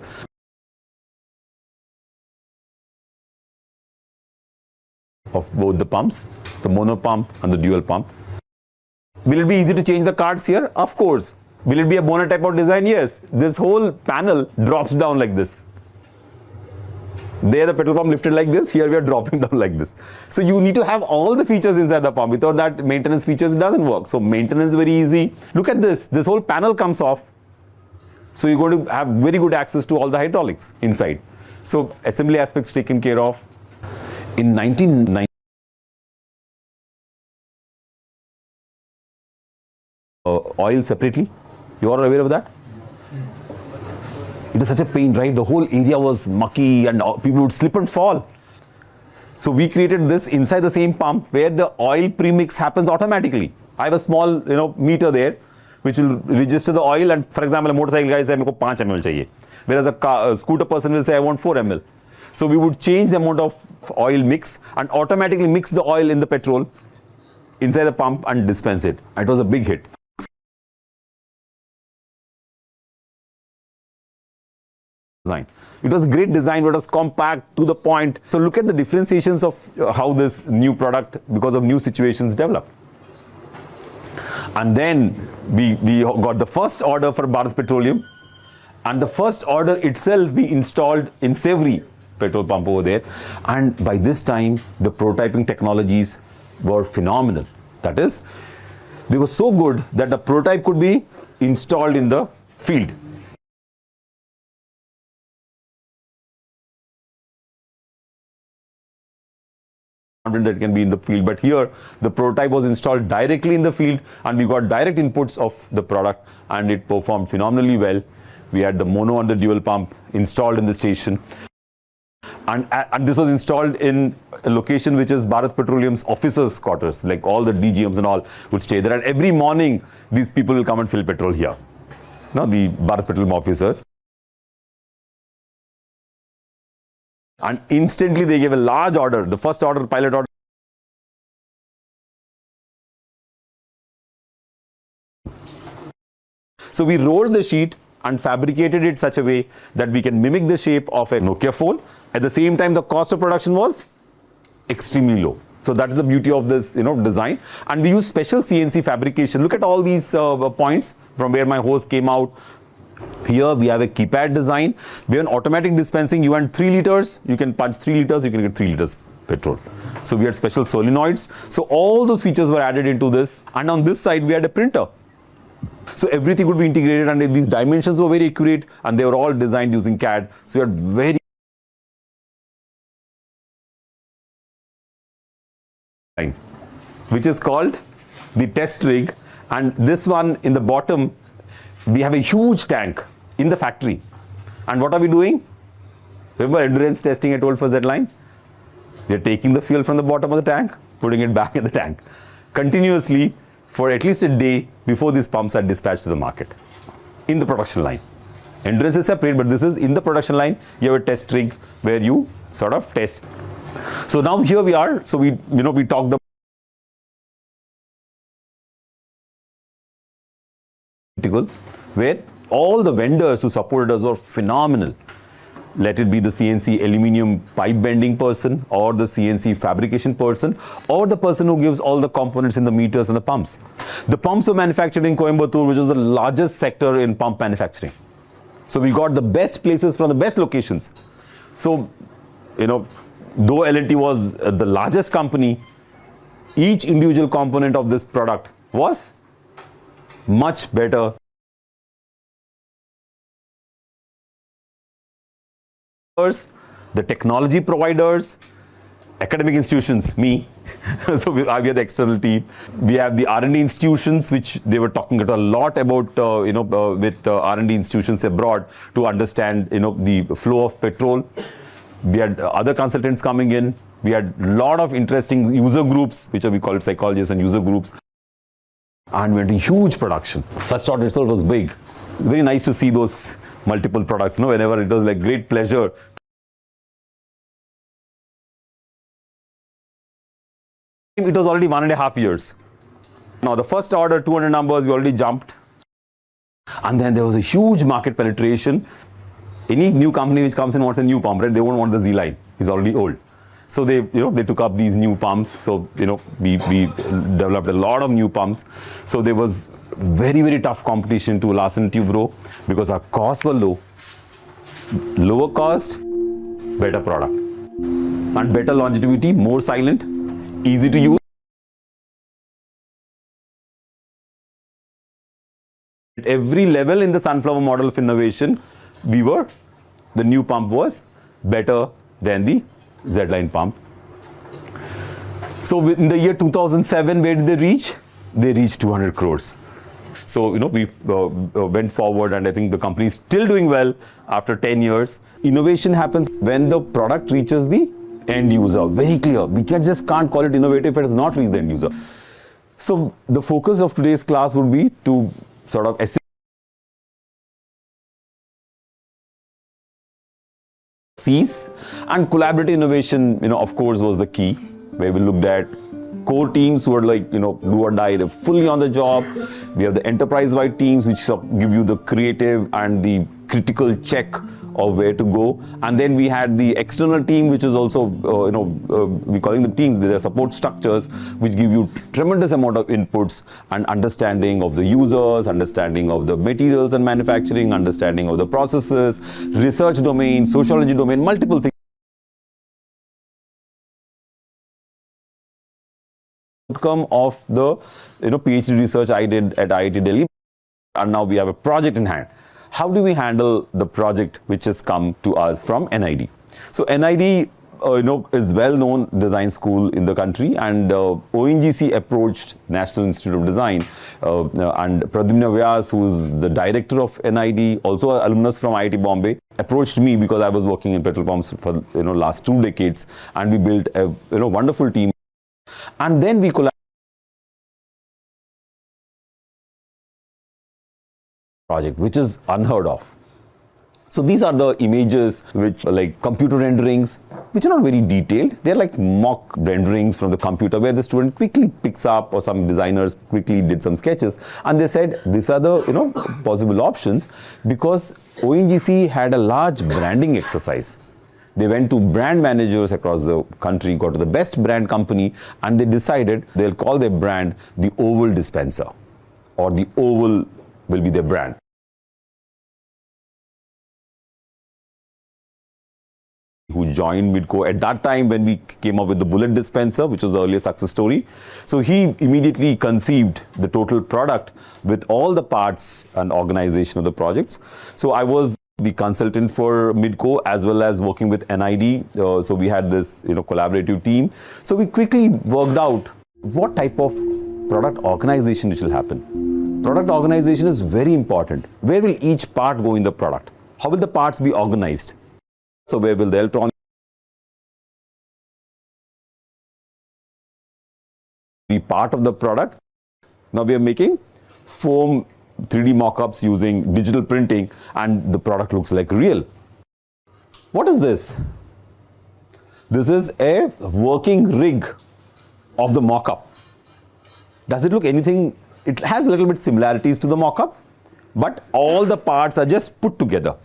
Of both the pumps, the mono pump and the dual pump. Will it be easy to change the cards here? Of course. Will it be a Boner type of design? Yes. This whole panel drops down like this. There the petrol pump lifted like this, here we are dropping down like this. So you need to have all the features inside the pump. Without that, maintenance features doesn't work. So maintenance is very easy. Look at this. This whole panel comes off. So you're going to have very good access to all the hydraulics inside. So assembly aspects taken care of. In 1990, oil separately. You are aware of that? It is such a pain, right? The whole area was mucky and people would slip and fall. So we created this inside the same pump where the oil premix happens automatically. I have a small, meter there which will register the oil, and for example, a motorcycle guy says, "Meko 5 ml chahiye." Whereas a scooter person will say, "I want 4 ml." So we would change the amount of oil mix and automatically mix the oil in the petrol inside the pump and dispense it. It was a big hit. Design. It was a great design, but it was compact, to the point. So look at the differentiations of how this new product, because of new situations, developed. And then we got the first order for Bharat Petroleum, and the first order itself we installed in Savory petrol pump over there. And by this time, the prototyping technologies were phenomenal. That is, they were so good that the prototype could be installed in the field. That can be in the field, but here the prototype was installed directly in the field, and we got direct inputs of the product, and it performed phenomenally well. We had the mono and the dual pump installed in the station, and this was installed in a location which is Bharat Petroleum's officers' quarters. Like all the DGMs and all would stay there, and every morning these people will come and fill petrol here. Now the Bharat Petroleum officers. And instantly they gave a large order, the first order, pilot order. So we rolled the sheet and fabricated it such a way that we can mimic the shape of a Nokia phone. At the same time, the cost of production was extremely low. So that's the beauty of this, design. And we use special CNC fabrication. Look at all these points from where my hose came out. Here we have a keypad design. We have an automatic dispensing. You want 3 liters, you can punch 3 liters, you can get 3 liters petrol. So we had special solenoids. So all those features were added into this. And on this side, we had a printer. So everything would be integrated, and these dimensions were very accurate, and they were all designed using CAD. So we had very which is called the test rig. And this one in the bottom, we have a huge tank in the factory. And what are we doing? Remember endurance testing I told for Z-line? We are taking the fuel from the bottom of the tank, putting it back in the tank continuously for at least a day before these pumps are dispatched to the market in the production line. Endurance is separate, but this is in the production line. You have a test rig where you sort of test. So now here we are. So we talked about where all the vendors who supported us were phenomenal. let it be the CNC aluminum pipe bending person, or the CNC fabrication person, or the person who gives all the components in the meters and the pumps. The pumps were manufactured in Coimbatore, which is the largest sector in pump manufacturing. So we got the best places from the best locations. So, though L&T was the largest company, each individual component of this product was much better. The technology providers, academic institutions, me. So we are the external team. We have the R&D institutions, which they were talking a lot about, with R&D institutions abroad to understand, the flow of petrol. We had other consultants coming in. We had a lot of interesting user groups, which we call psychologists and user groups. And went in huge production. First order itself was big. Very nice to see those multiple products. Whenever it was like great pleasure. It was already 1.5 years. Now the first order, 200 numbers, we already jumped. And then there was a huge market penetration. Any new company which comes in wants a new pump, right? They won't want the Z line. It's already old. So they took up these new pumps. So, we developed a lot of new pumps. So there was very, very tough competition to Larsen & Toubro because our costs were low. Lower cost, better product. And better longevity, more silent, easy to use. At every level in the sunflower model of innovation, the new pump was better than the Z-line pump. So in the year 2007, where did they reach? They reached 200 crores. So, we went forward, and I think the company is still doing well after 10 years. Innovation happens when the product reaches the end user. Very clear. We just can't call it innovative if it has not reached the end user. So the focus of today's class would be to sort of and collaborative innovation, of course, was the key, where we looked at core teams who are like, do or die, they're fully on the job. We have the enterprise-wide teams, which give you the creative and the critical check of where to go. And then we had the external team, which is also, we're calling them teams with their support structures, which give you tremendous amount of inputs and understanding of the users, understanding of the materials and manufacturing, understanding of the processes, research domain, sociology domain, multiple things. Outcome of the PhD research I did at IIT Delhi, and now we have a project in hand. How do we handle the project which has come to us from NID? So NID is well-known design school in the country, and ONGC approached National Institute of Design, and Pradyumna Vyas, who is the director of NID, also an alumnus from IIT Bombay, approached me because I was working in petrol pumps for last 2 decades, and we built a wonderful team. And then we collaborated project, which is unheard of. So these are the images which are like computer renderings, which are not very detailed. They're like mock renderings from the computer where the student quickly picks up, or some designers quickly did some sketches, and they said these are the possible options, because ONGC had a large branding exercise. They went to brand managers across the country, got to the best brand company, and they decided they'll call their brand the Oval Dispenser, or the Oval will be their brand. Who joined Midco at that time when we came up with the bullet dispenser, which was the earlier success story. So he immediately conceived the total product with all the parts and organization of the projects. So I was the consultant for Midco as well as working with NID. So we had this collaborative team. So we quickly worked out what type of product organization which will happen. Product organization is very important. Where will each part go in the product? How will the parts be organized? So where will the electronics be part of the product? Now we are making foam 3D mock-ups using digital printing, and the product looks like real. What is this? This is a working rig of the mock-up. Does it look anything? It has a little bit similarities to the mock-up, but all the parts are just put together.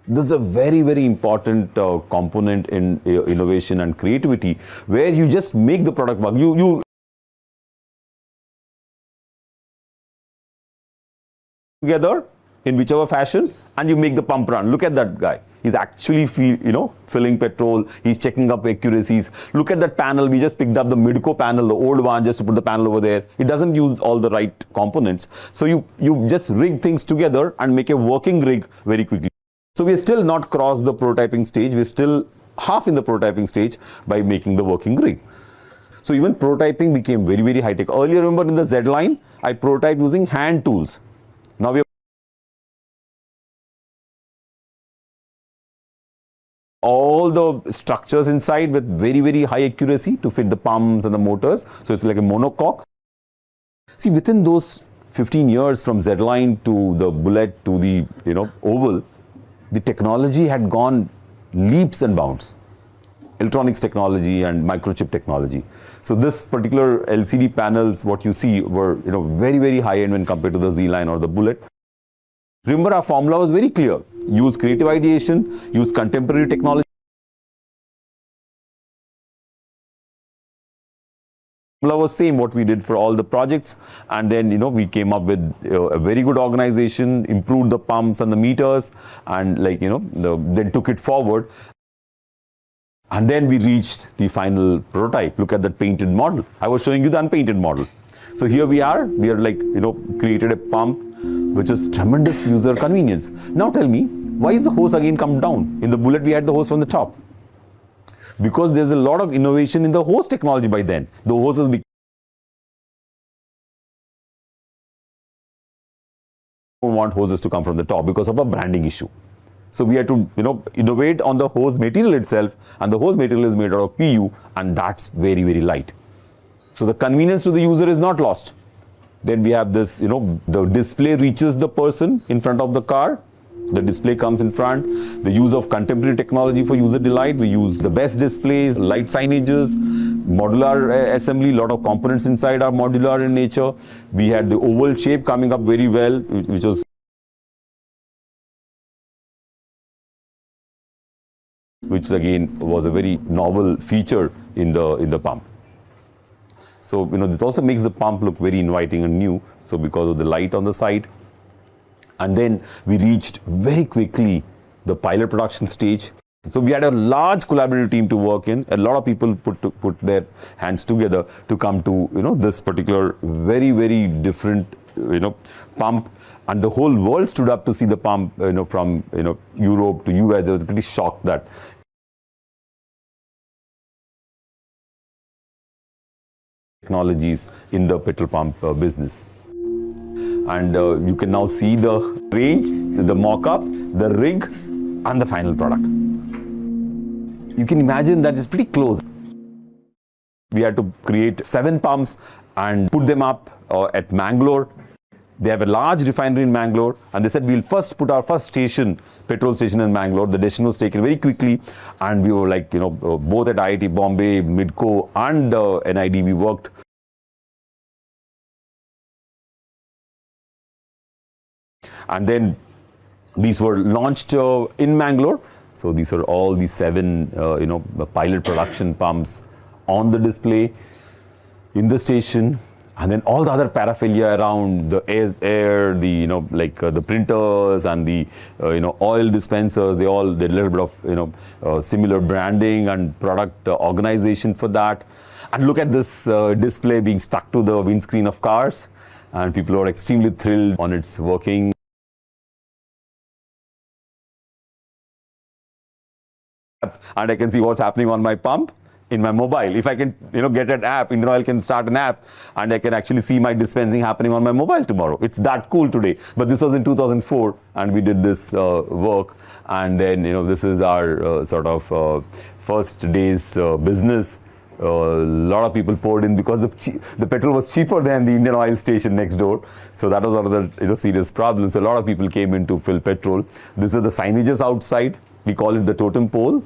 This is a very, very important component in innovation and creativity, where you just make the product work. You together in whichever fashion, and you make the pump run. Look at that guy. He's actually filling petrol. He's checking up accuracies. Look at that panel. We just picked up the Midco panel, the old one, just to put the panel over there. It doesn't use all the right components. So you just rig things together and make a working rig very quickly. So we're still not crossed the prototyping stage. We're still half in the prototyping stage by making the working rig. So even prototyping became very, very high tech. Earlier, remember in the Z line, I prototyped using hand tools. Now we have all the structures inside with very, very high accuracy to fit the pumps and the motors. So it's like a monocoque. See, within those 15 years from Z line to the Bullet to the oval, the technology had gone leaps and bounds. Electronics technology and microchip technology. So this particular LCD panels, what you see, were very, very high end when compared to the Z line or the Bullet. Remember, our formula was very clear. Use creative ideation, use contemporary technology. Formula was same what we did for all the projects, and then we came up with a very good organization, improved the pumps and the meters, and then took it forward. And then we reached the final prototype. Look at that painted model. I was showing you the unpainted model. So here we are created a pump which is tremendous user convenience. Now tell me, why is the hose again come down? In the Bullet we had the hose from the top. Because there's a lot of innovation in the hose technology by then. The hoses don't want hoses to come from the top because of a branding issue. So we had to innovate on the hose material itself, and the hose material is made out of PU, and that's very, very light. So the convenience to the user is not lost. Then we have this, the display reaches the person in front of the car. The display comes in front. The use of contemporary technology for user delight. We use the best displays, light signages, modular assembly. A lot of components inside are modular in nature. We had the oval shape coming up very well, which again was a very novel feature in the pump. So this also makes the pump look very inviting and new. So because of the light on the side. And then we reached very quickly the pilot production stage. So we had a large collaborative team to work in. A lot of people put their hands together to come to this particular very, very different pump. And the whole world stood up to see the pump from Europe to US. They were pretty shocked that technologies in the petrol pump business. And you can now see the range, the mock-up, the rig, and the final product. You can imagine that it's pretty close. We had to create 7 pumps and put them up at Mangalore. They have a large refinery in Mangalore, and they said we'll first put our first station, petrol station in Mangalore. The decision was taken very quickly, and we were both at IIT Bombay, Midco, and NID, we worked. And then these were launched in Mangalore. So these are all the 7, pilot production pumps on the display in the station, and then all the other paraphernalia around, the air, the the printers and the oil dispensers. They all did a little bit of similar branding and product organization for that. And look at this display being stuck to the windscreen of cars, and people are extremely thrilled on its working. And I can see what's happening on my pump in my mobile. If I can, get an app, Indian Oil can start an app, and I can actually see my dispensing happening on my mobile tomorrow. It's that cool today. But this was in 2004, and we did this work. And then, this is our first day's business. A lot of people poured in because the petrol was cheaper than the Indian Oil station next door. So that was one of the serious problems. So a lot of people came in to fill petrol. This is the signages outside. We call it the totem pole.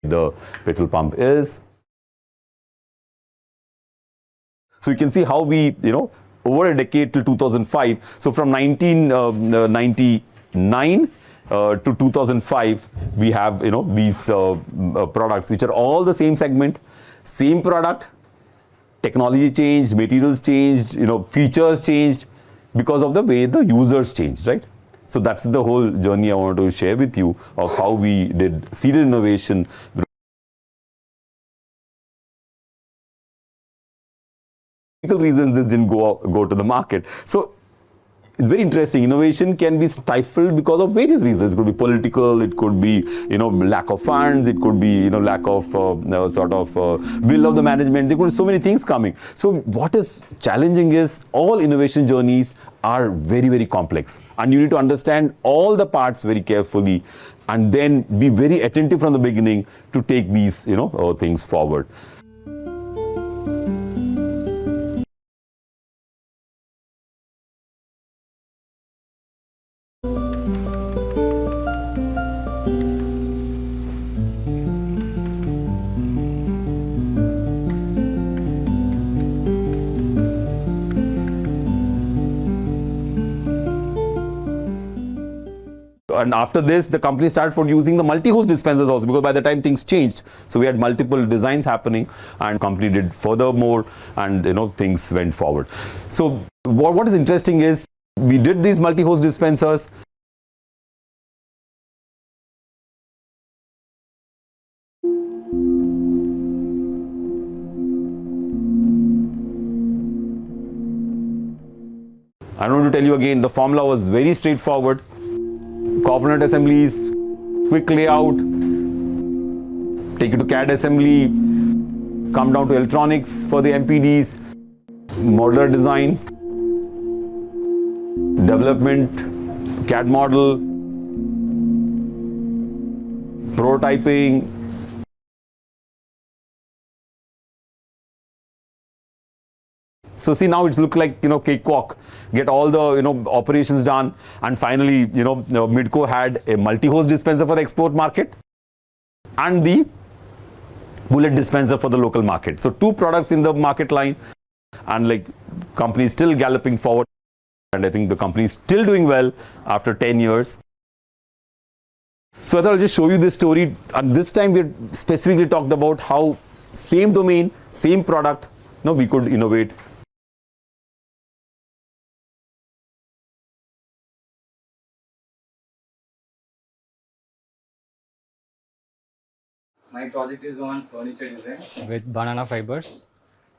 The petrol pump is. So you can see how we, over a decade till 2005. So from 1999 to 2005, we have these products which are all the same segment, same product. Technology changed, materials changed, features changed because of the way the users changed, right? So that's the whole journey I want to share with you of how we did serial innovation. Reasons this didn't go to the market. So it's very interesting. Innovation can be stifled because of various reasons. It could be political, it could be lack of funds, it could be lack of will of the management. There could be so many things coming. So what is challenging is all innovation journeys are very, very complex, and you need to understand all the parts very carefully, and then be very attentive from the beginning to take these things forward. And after this, the company started producing the multi-host dispensers also, because by the time things changed, so we had multiple designs happening, and company did furthermore, and things went forward. So what is interesting is we did these multi-host dispensers. I don't want to tell you again, the formula was very straightforward. Component assemblies, quick layout, take it to CAD assembly, come down to electronics for the MPDs, modular design, development, CAD model, prototyping. So see, now it's look like cakewalk. Get all the operations done, and finally Midco had a multi-host dispenser for the export market and the bullet dispenser for the local market. So two products in the market line, and company is still galloping forward, and I think the company is still doing well after 10 years. So I thought I'll just show you this story, and this time we specifically talked about how same domain, same product, we could innovate. My project is on furniture design with banana fibers.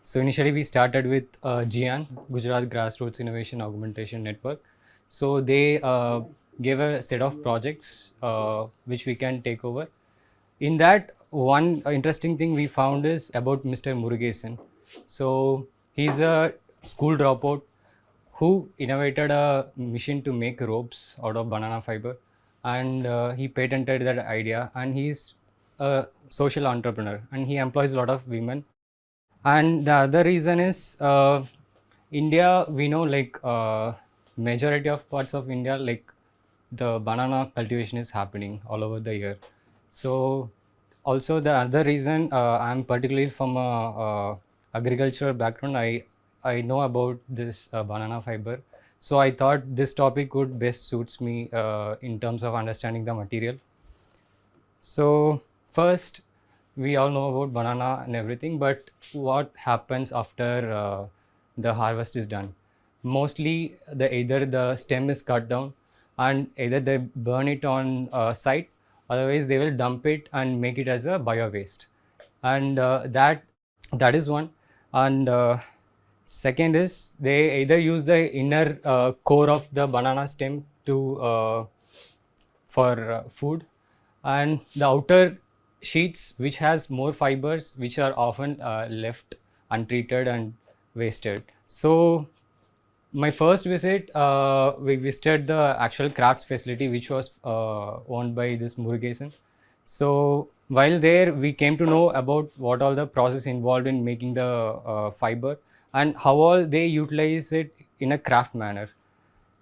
So initially we started with GIAN, Gujarat Grassroots Innovation Augmentation Network. So they gave a set of projects which we can take over. In that, one interesting thing we found is about Mr. Murugesan. So he's a school dropout who innovated a machine to make ropes out of banana fiber, and he patented that idea, and he's a social entrepreneur, and he employs a lot of women. And the other reason is India, we know majority of parts of India, the banana cultivation is happening all over the year. So also the other reason, I'm particularly from a agricultural background, I know about this banana fiber. So I thought this topic would best suits me in terms of understanding the material. So first, we all know about banana and everything, but what happens after the harvest is done? Mostly either the stem is cut down, and either they burn it on site, otherwise they will dump it and make it as a bio waste. And that is one. And second is they either use the inner core of the banana stem to for food, and the outer sheets which has more fibers, which are often left untreated and wasted. So my first visit, we visited the actual crafts facility which was owned by this Murugesan. So while there, we came to know about what all the process involved in making the fiber, and how all they utilize it in a craft manner.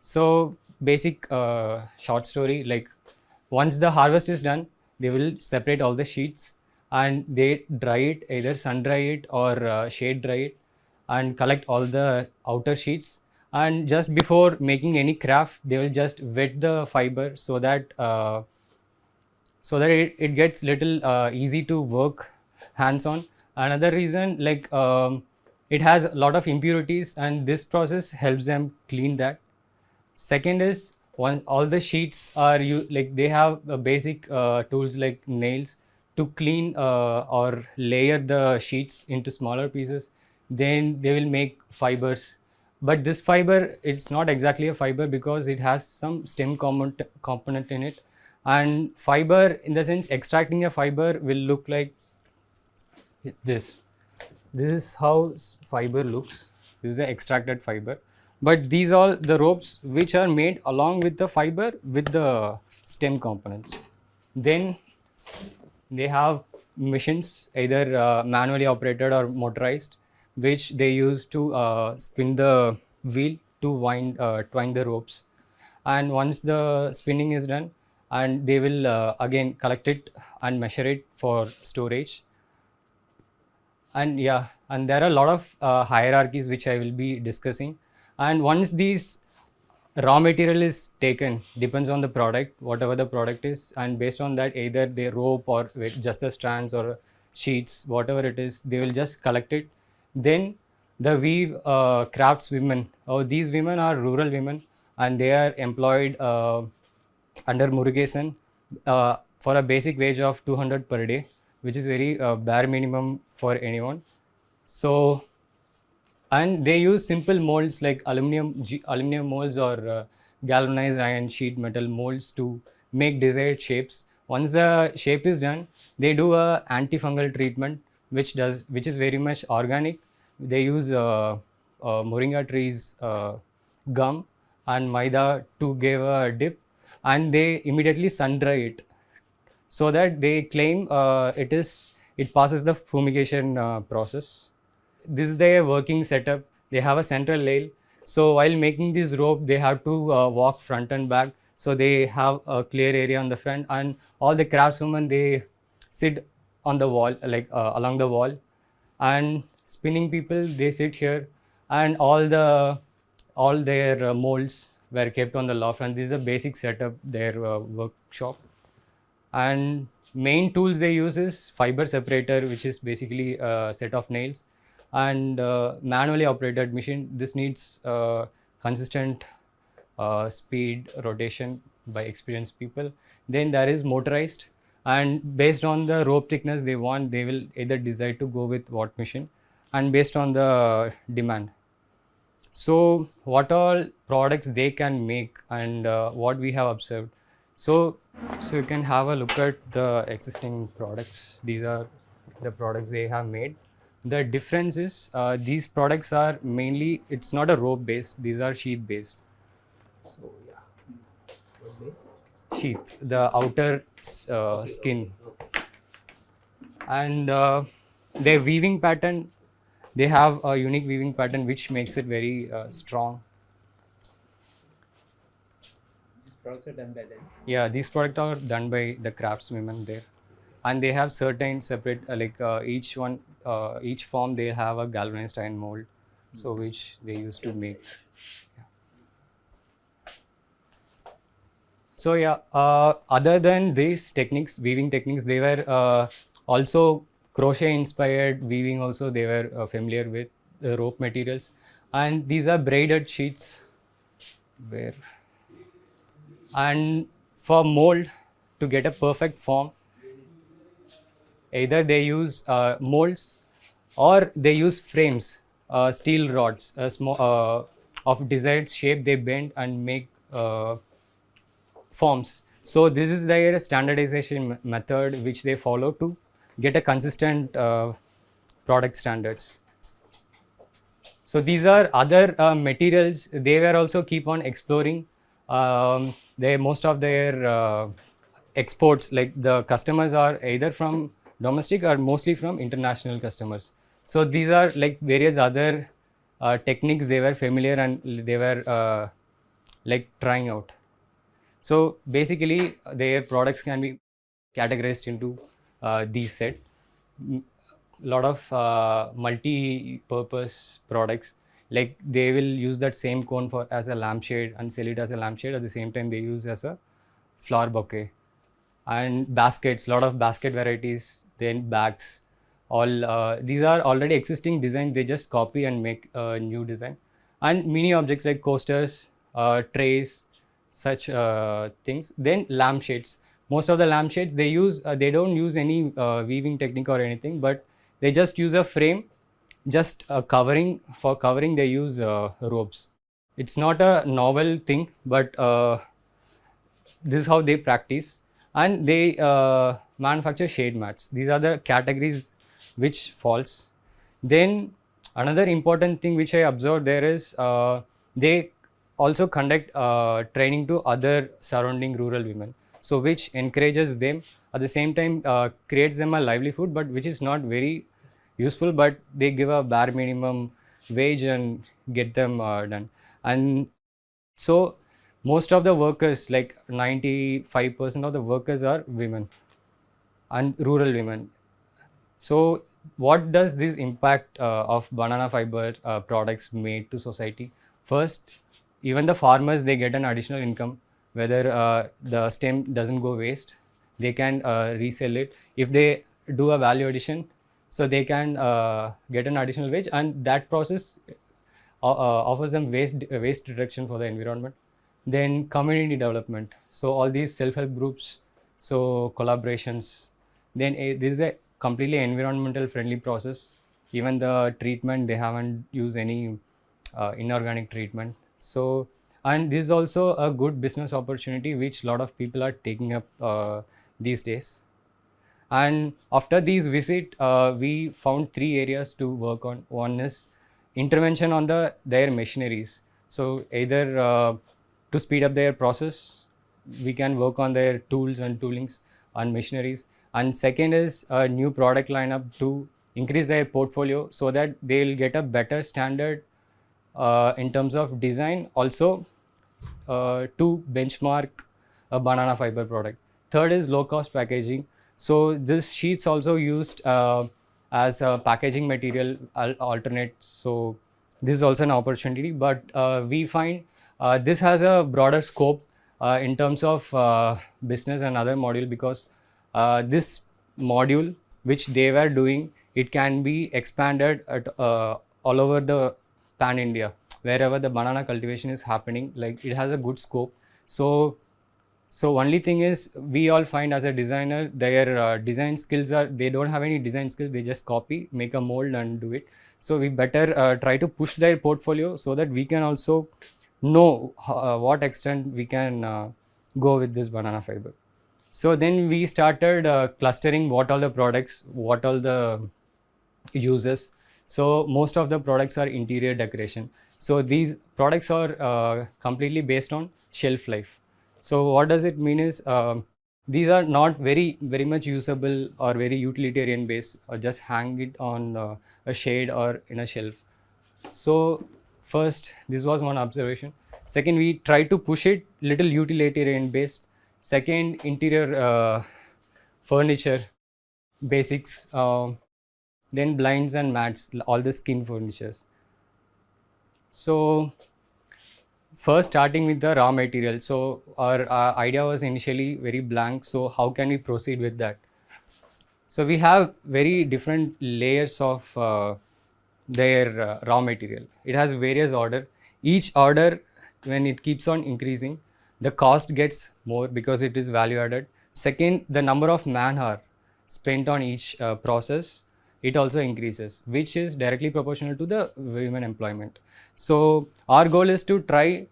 So basic short story, once the harvest is done, they will separate all the sheets and they dry it, either sun dry it or shade dry it. and collect all the outer sheets. And just before making any craft, they will just wet the fiber so that it gets little easy to work hands on. Another reason, like it has a lot of impurities, and this process helps them clean that. Second is, all the sheets are like they have basic tools like nails to clean or layer the sheets into smaller pieces. Then they will make fibers, but this fiber, it's not exactly a fiber because it has some stem component in it. And fiber, in the sense, extracting a fiber will look like this. This is how fiber looks. This is the extracted fiber. But these are the ropes which are made along with the fiber with the stem components. Then they have machines, either manually operated or motorized, which they use to spin the wheel to twine the ropes. And once the spinning is done, and they will again collect it and measure it for storage. And yeah, and there are a lot of hierarchies which I will be discussing. And once these raw material is taken, depends on the product, whatever the product is, and based on that, either the rope or with just the strands or sheets, whatever it is, they will just collect it. Then the weave crafts women, these women are rural women, and they are employed under Murugesan for a basic wage of 200 per day, which is very bare minimum for anyone. So, and they use simple molds like aluminum molds or galvanized iron sheet metal molds to make desired shapes. Once the shape is done, they do a antifungal treatment, which is very much organic. They use moringa trees gum and maida to give a dip, and they immediately sun dry it, so that they claim it passes the fumigation process. This is their working setup. They have a central rail. So while making this rope, they have to walk front and back. So they have a clear area on the front, and all the craftswomen, they sit on the wall, like along the wall, and spinning people, they sit here, and all their molds were kept on the loft. And this is a basic setup, their workshop. And main tools they use is fiber separator, which is basically a set of nails, and manually operated machine. This needs consistent speed, rotation by experienced people. Then there is motorized, and based on the rope thickness they want, they will either decide to go with what machine, and based on the demand. So what all products they can make, and what we have observed. So you can have a look at the existing products. These are the products they have made. The difference is these products are mainly, it's not a rope based, these are sheath based. So yeah, rope based? Sheath, the outer skin. And their weaving pattern, they have a unique weaving pattern which makes it very strong. These products are done by them? Yeah, these products are done by the craftswomen there. And they have certain separate, each form they have a galvanized iron mold, so which they used to make. Yeah. So yeah, other than these techniques, weaving techniques, they were also crochet inspired weaving also they were familiar with the rope materials. And these are braided sheets and for mold, to get a perfect form, either they use molds or they use frames, steel rods, of desired shape they bend and make forms. So this is their standardization method which they follow to get a consistent product standards. So these are other materials they were also keep on exploring. Most of their exports, like the customers are either from domestic or mostly from international customers. So these are like various other techniques they were familiar and they were like trying out. So basically their products can be categorized into these set. lot of multi-purpose products. Like they will use that same cone for as a lampshade and sell it as a lampshade. At the same time, they use as a flower bouquet. And baskets, lot of basket varieties, then bags. All these are already existing designs. They just copy and make a new design. And mini objects like coasters, trays, such things. Then lampshades. Most of the lampshades they use, they don't use any weaving technique or anything, but they just use a frame, just covering. For covering, they use ropes. It's not a novel thing, but this is how they practice. And they manufacture shade mats. These are the categories which falls. Then another important thing which I observed there is they also conduct training to other surrounding rural women, so which encourages them, at the same time creates them a livelihood, but which is not very useful, but they give a bare minimum wage and get them done. And so most of the workers, like 95% of the workers are women and rural women. So what does this impact of banana fiber products made to society? First, even the farmers, they get an additional income, whether the stem doesn't go waste, they can resell it. If they do a value addition, so they can get an additional wage, and that process offers them waste reduction for the environment. Then community development, so all these self-help groups, so collaborations. Then this is a completely environmental friendly process. Even the treatment, they haven't used any inorganic treatment. So, and this is also a good business opportunity which a lot of people are taking up these days. And after these visit, we found 3 areas to work on. One is intervention on their machineries. So either to speed up their process, we can work on their tools and toolings and machineries. And second is a new product lineup to increase their portfolio, so that they'll get a better standard in terms of design, also to benchmark a banana fiber product. Third is low cost packaging. So this sheets also used as a packaging material alternate. So this is also an opportunity, but we find this has a broader scope in terms of business and other module, because this module which they were doing, it can be expanded at all over the pan India, wherever the banana cultivation is happening. Like it has a good scope. So only thing is, we all find as a designer, their design skills are, they don't have any design skills, they just copy, make a mold and do it. So we better try to push their portfolio, so that we can also know what extent we can go with this banana fiber. So then we started clustering what all the products, what all the uses. So most of the products are interior decoration. So these products are completely based on shelf life. So what does it mean is, these are not very much usable or very utilitarian based, or just hang it on a shade or in a shelf. So first, this was one observation. Second, we try to push it little utilitarian based. Second, interior furniture basics, then blinds and mats, all the skin furnitures. So first, starting with the raw material. So our idea was initially very blank. So how can we proceed with that? So we have very different layers of their raw material. It has various order. Each order, when it keeps on increasing, the cost gets more because it is value added. Second, the number of man hour spent on each process, it also increases, which is directly proportional to the women employment. So our goal is to try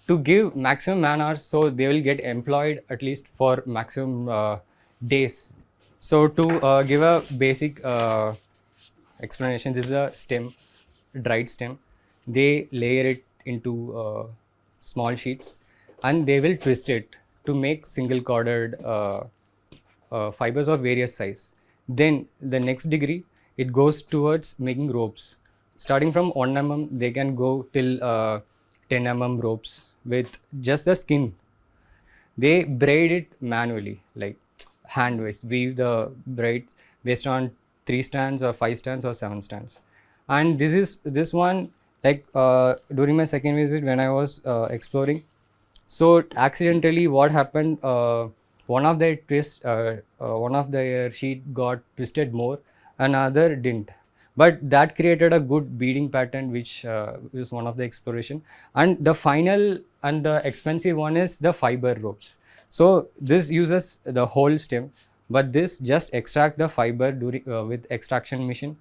to give maximum man hours, so they will get employed at least for maximum days. So to give a basic explanation, this is a stem, dried stem. They layer it into small sheets, and they will twist it to make single corded fibers of various size. Then the next degree, it goes towards making ropes. Starting from 1 mm, they can go till 10 mm ropes with just the skin. They braid it manually, like hand waste, weave the braids based on 3 stands or 5 stands or 7 stands. And this one, like during my second visit when I was exploring, so accidentally what happened, one of their sheet got twisted more, another didn't. But that created a good beading pattern, which is one of the exploration. And the final and the expensive one is the fiber ropes. So this uses the whole stem, but this just extract the fiber during with extraction machine.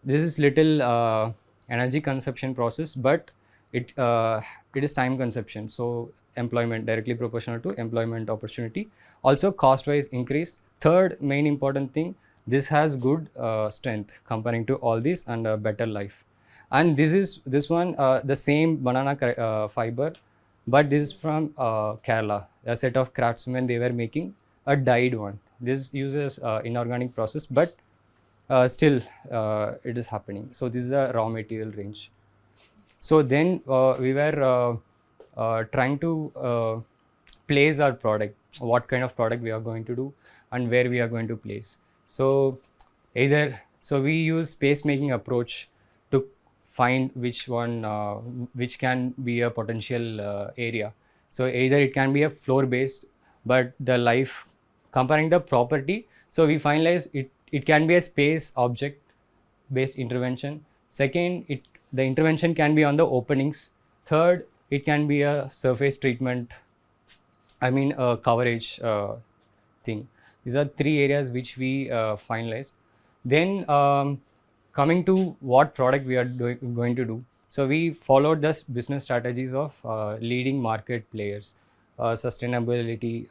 This is little energy consumption process, but it is time consumption. So employment directly proportional to employment opportunity. Also cost wise increase. Third main important thing, this has good strength comparing to all these and a better life. And this one the same banana fiber, but this is from Kerala. A set of craftsmen, they were making a dyed one. This uses inorganic process, but still it is happening. So this is the raw material range. So then we were trying to place our product, what kind of product we are going to do and where we are going to place. So we use space making approach to find which one which can be a potential area. So either it can be a floor based, but the life comparing the property. So we finalize it can be a space object based intervention. Second, the intervention can be on the openings. Third, it can be a surface treatment, I mean a coverage thing. These are 3 areas which we finalize. Then coming to what product we are going to do. So we followed the business strategies of leading market players, sustainability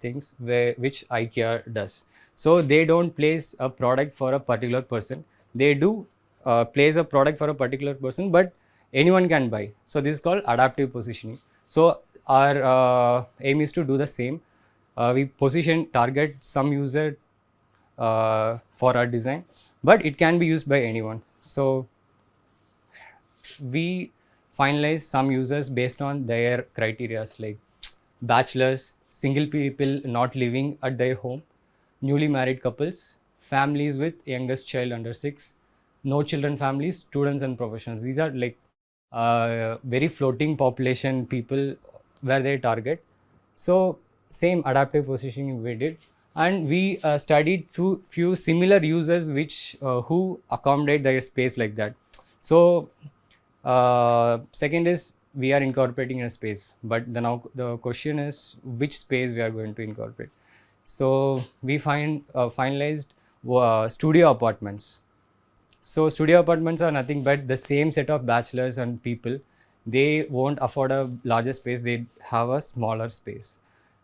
things which IKEA does. So they don't place a product for a particular person. They do place a product for a particular person, but anyone can buy. So this is called adaptive positioning. So our aim is to do the same. We target some user for our design, but it can be used by anyone. So we finalize some users based on their criteria, like bachelors, single people not living at their home, newly married couples, families with youngest child under 6, no children families, students and professionals. These are like very floating population people where they target. So same adaptive positioning we did, and we studied few similar users which who accommodate their space like that. So second is we are incorporating in a space, but now the question is which space we are going to incorporate. So we finalized studio apartments. So studio apartments are nothing but the same set of bachelors and people. They won't afford a larger space. They have a smaller space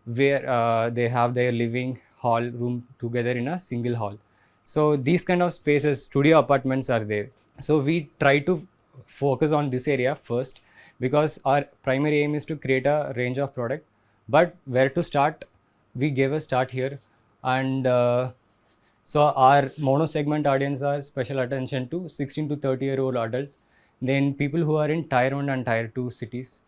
where they have their living hall room together in a single hall. So these kind of spaces, studio apartments are there. So we try to focus on this area first because our primary aim is to create a range of product. But where to start? We gave a start here, and so our mono segment audience are special attention to 16 to 30-year-old adult, then people who are in tier 1 and tier 2 cities.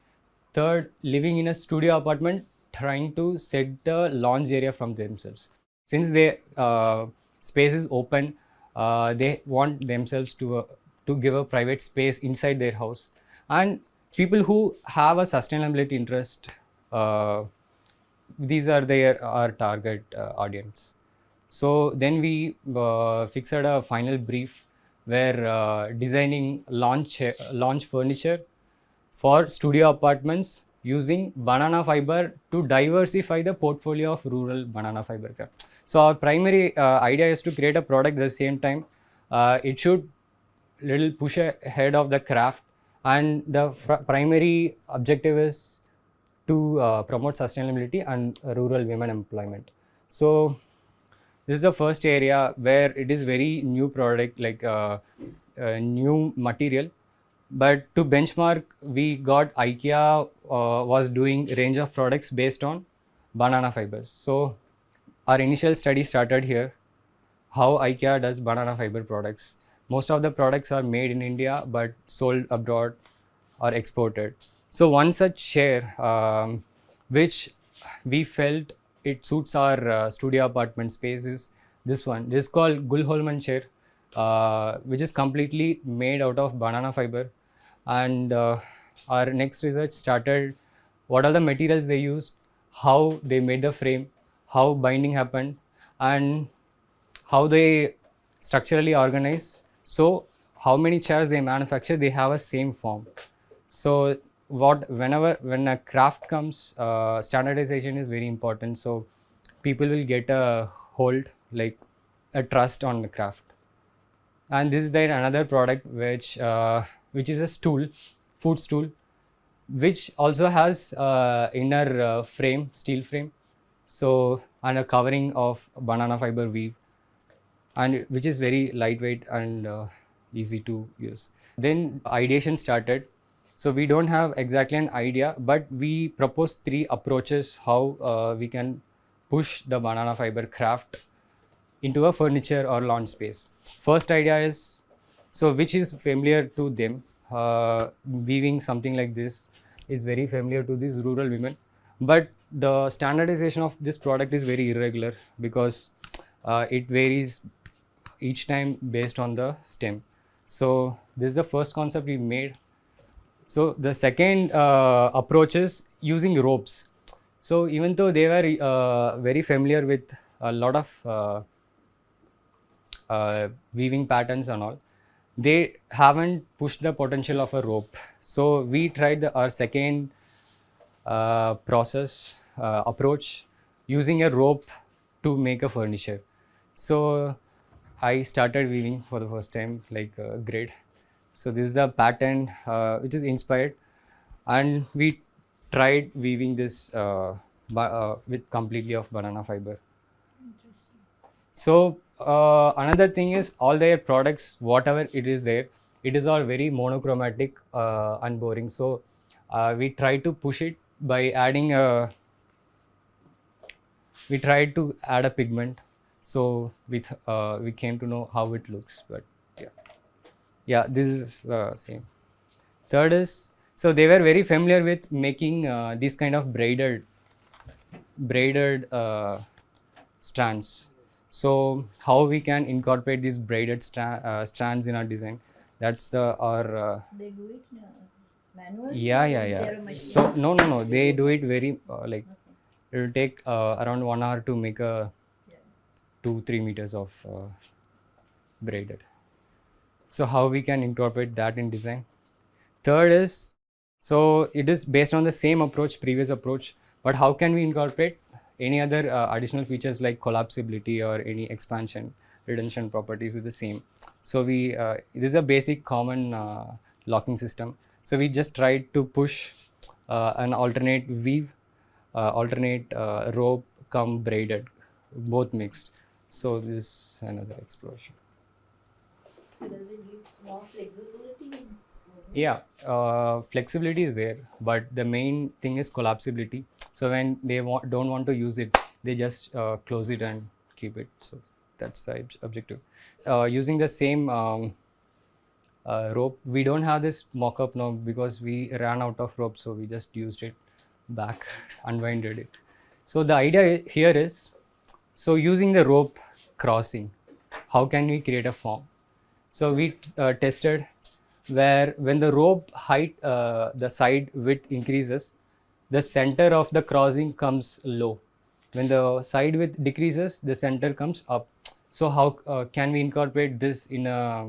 Third, living in a studio apartment, trying to set the lounge area from themselves. Since the space is open, they want themselves to give a private space inside their house. And people who have a sustainability interest, these are our target audience. So then we fixed a final brief where designing launch furniture for studio apartments using banana fiber to diversify the portfolio of rural banana fiber craft. So our primary idea is to create a product at the same time. It should little push ahead of the craft, and the primary objective is to promote sustainability and rural women employment. So this is the first area where it is very new product, like new material. But to benchmark, we got IKEA was doing range of products based on banana fibers. So our initial study started here, how IKEA does banana fiber products. Most of the products are made in India but sold abroad or exported. So one such chair which we felt it suits our studio apartment space is this one. This is called Gulholman chair. which is completely made out of banana fiber. And our next research started what are the materials they used, how they made the frame, how binding happened, and how they structurally organize. So how many chairs they manufacture, they have a same form. So when a craft comes, standardization is very important. So people will get a hold, like a trust on the craft. And this is then another product which is a stool, food stool, which also has inner frame, steel frame, so and a covering of banana fiber weave, and which is very lightweight and easy to use. Then ideation started. So we don't have exactly an idea, but we proposed 3 approaches how we can push the banana fiber craft into a furniture or lawn space. First idea is, so which is familiar to them, weaving something like this is very familiar to these rural women, but the standardization of this product is very irregular because it varies each time based on the stem. So this is the first concept we made. So the second approach is using ropes. So even though they were very familiar with a lot of weaving patterns and all, they haven't pushed the potential of a rope. So we tried our second approach using a rope to make a furniture. So I started weaving for the first time, like grid. So this is the pattern which is inspired, and we tried weaving this with completely of banana fiber. So another thing is all their products, whatever it is there, it is all very monochromatic and boring. So we try to push it by adding we tried to add a pigment. So with we came to know how it looks, but yeah, this is the same. Third is, so they were very familiar with making these kind of braided strands. So how we can incorporate these braided strands in our design? That's our. They do it manually. Yeah. So no. They do it very like it will take around 1 hour to make a 2-3 meters of braided. So how we can incorporate that in design? Third is, so it is based on the same approach, previous approach, but how can we incorporate any other additional features like collapsibility or any expansion, retention properties with the same. So we this is a basic common locking system. So we just tried to push an alternate weave, alternate rope come braided, both mixed. So this is another exploration. So does it give more flexibility? Yeah, flexibility is there, but the main thing is collapsibility. So when they don't want to use it, they just close it and keep it. So that's the objective. Using the same rope, we don't have this mock-up now because we ran out of rope, so we just used it back, unwinded it. So the idea here is, so using the rope crossing, how can we create a form? So we tested where when the rope height, the side width increases, the center of the crossing comes low. When the side width decreases, the center comes up. So how can we incorporate this in a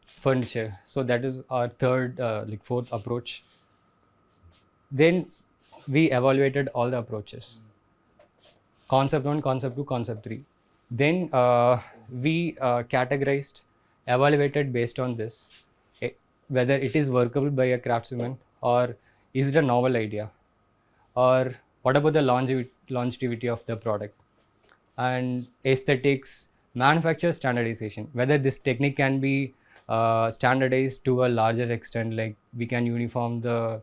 furniture? So that is our third, fourth approach. Then we evaluated all the approaches. Concept 1, concept 2, concept 3. Then we categorized, evaluated based on this, whether it is workable by a craftsman or is it a novel idea, or what about the longevity of the product, and aesthetics, manufacturer standardization, whether this technique can be standardized to a larger extent, like we can uniform the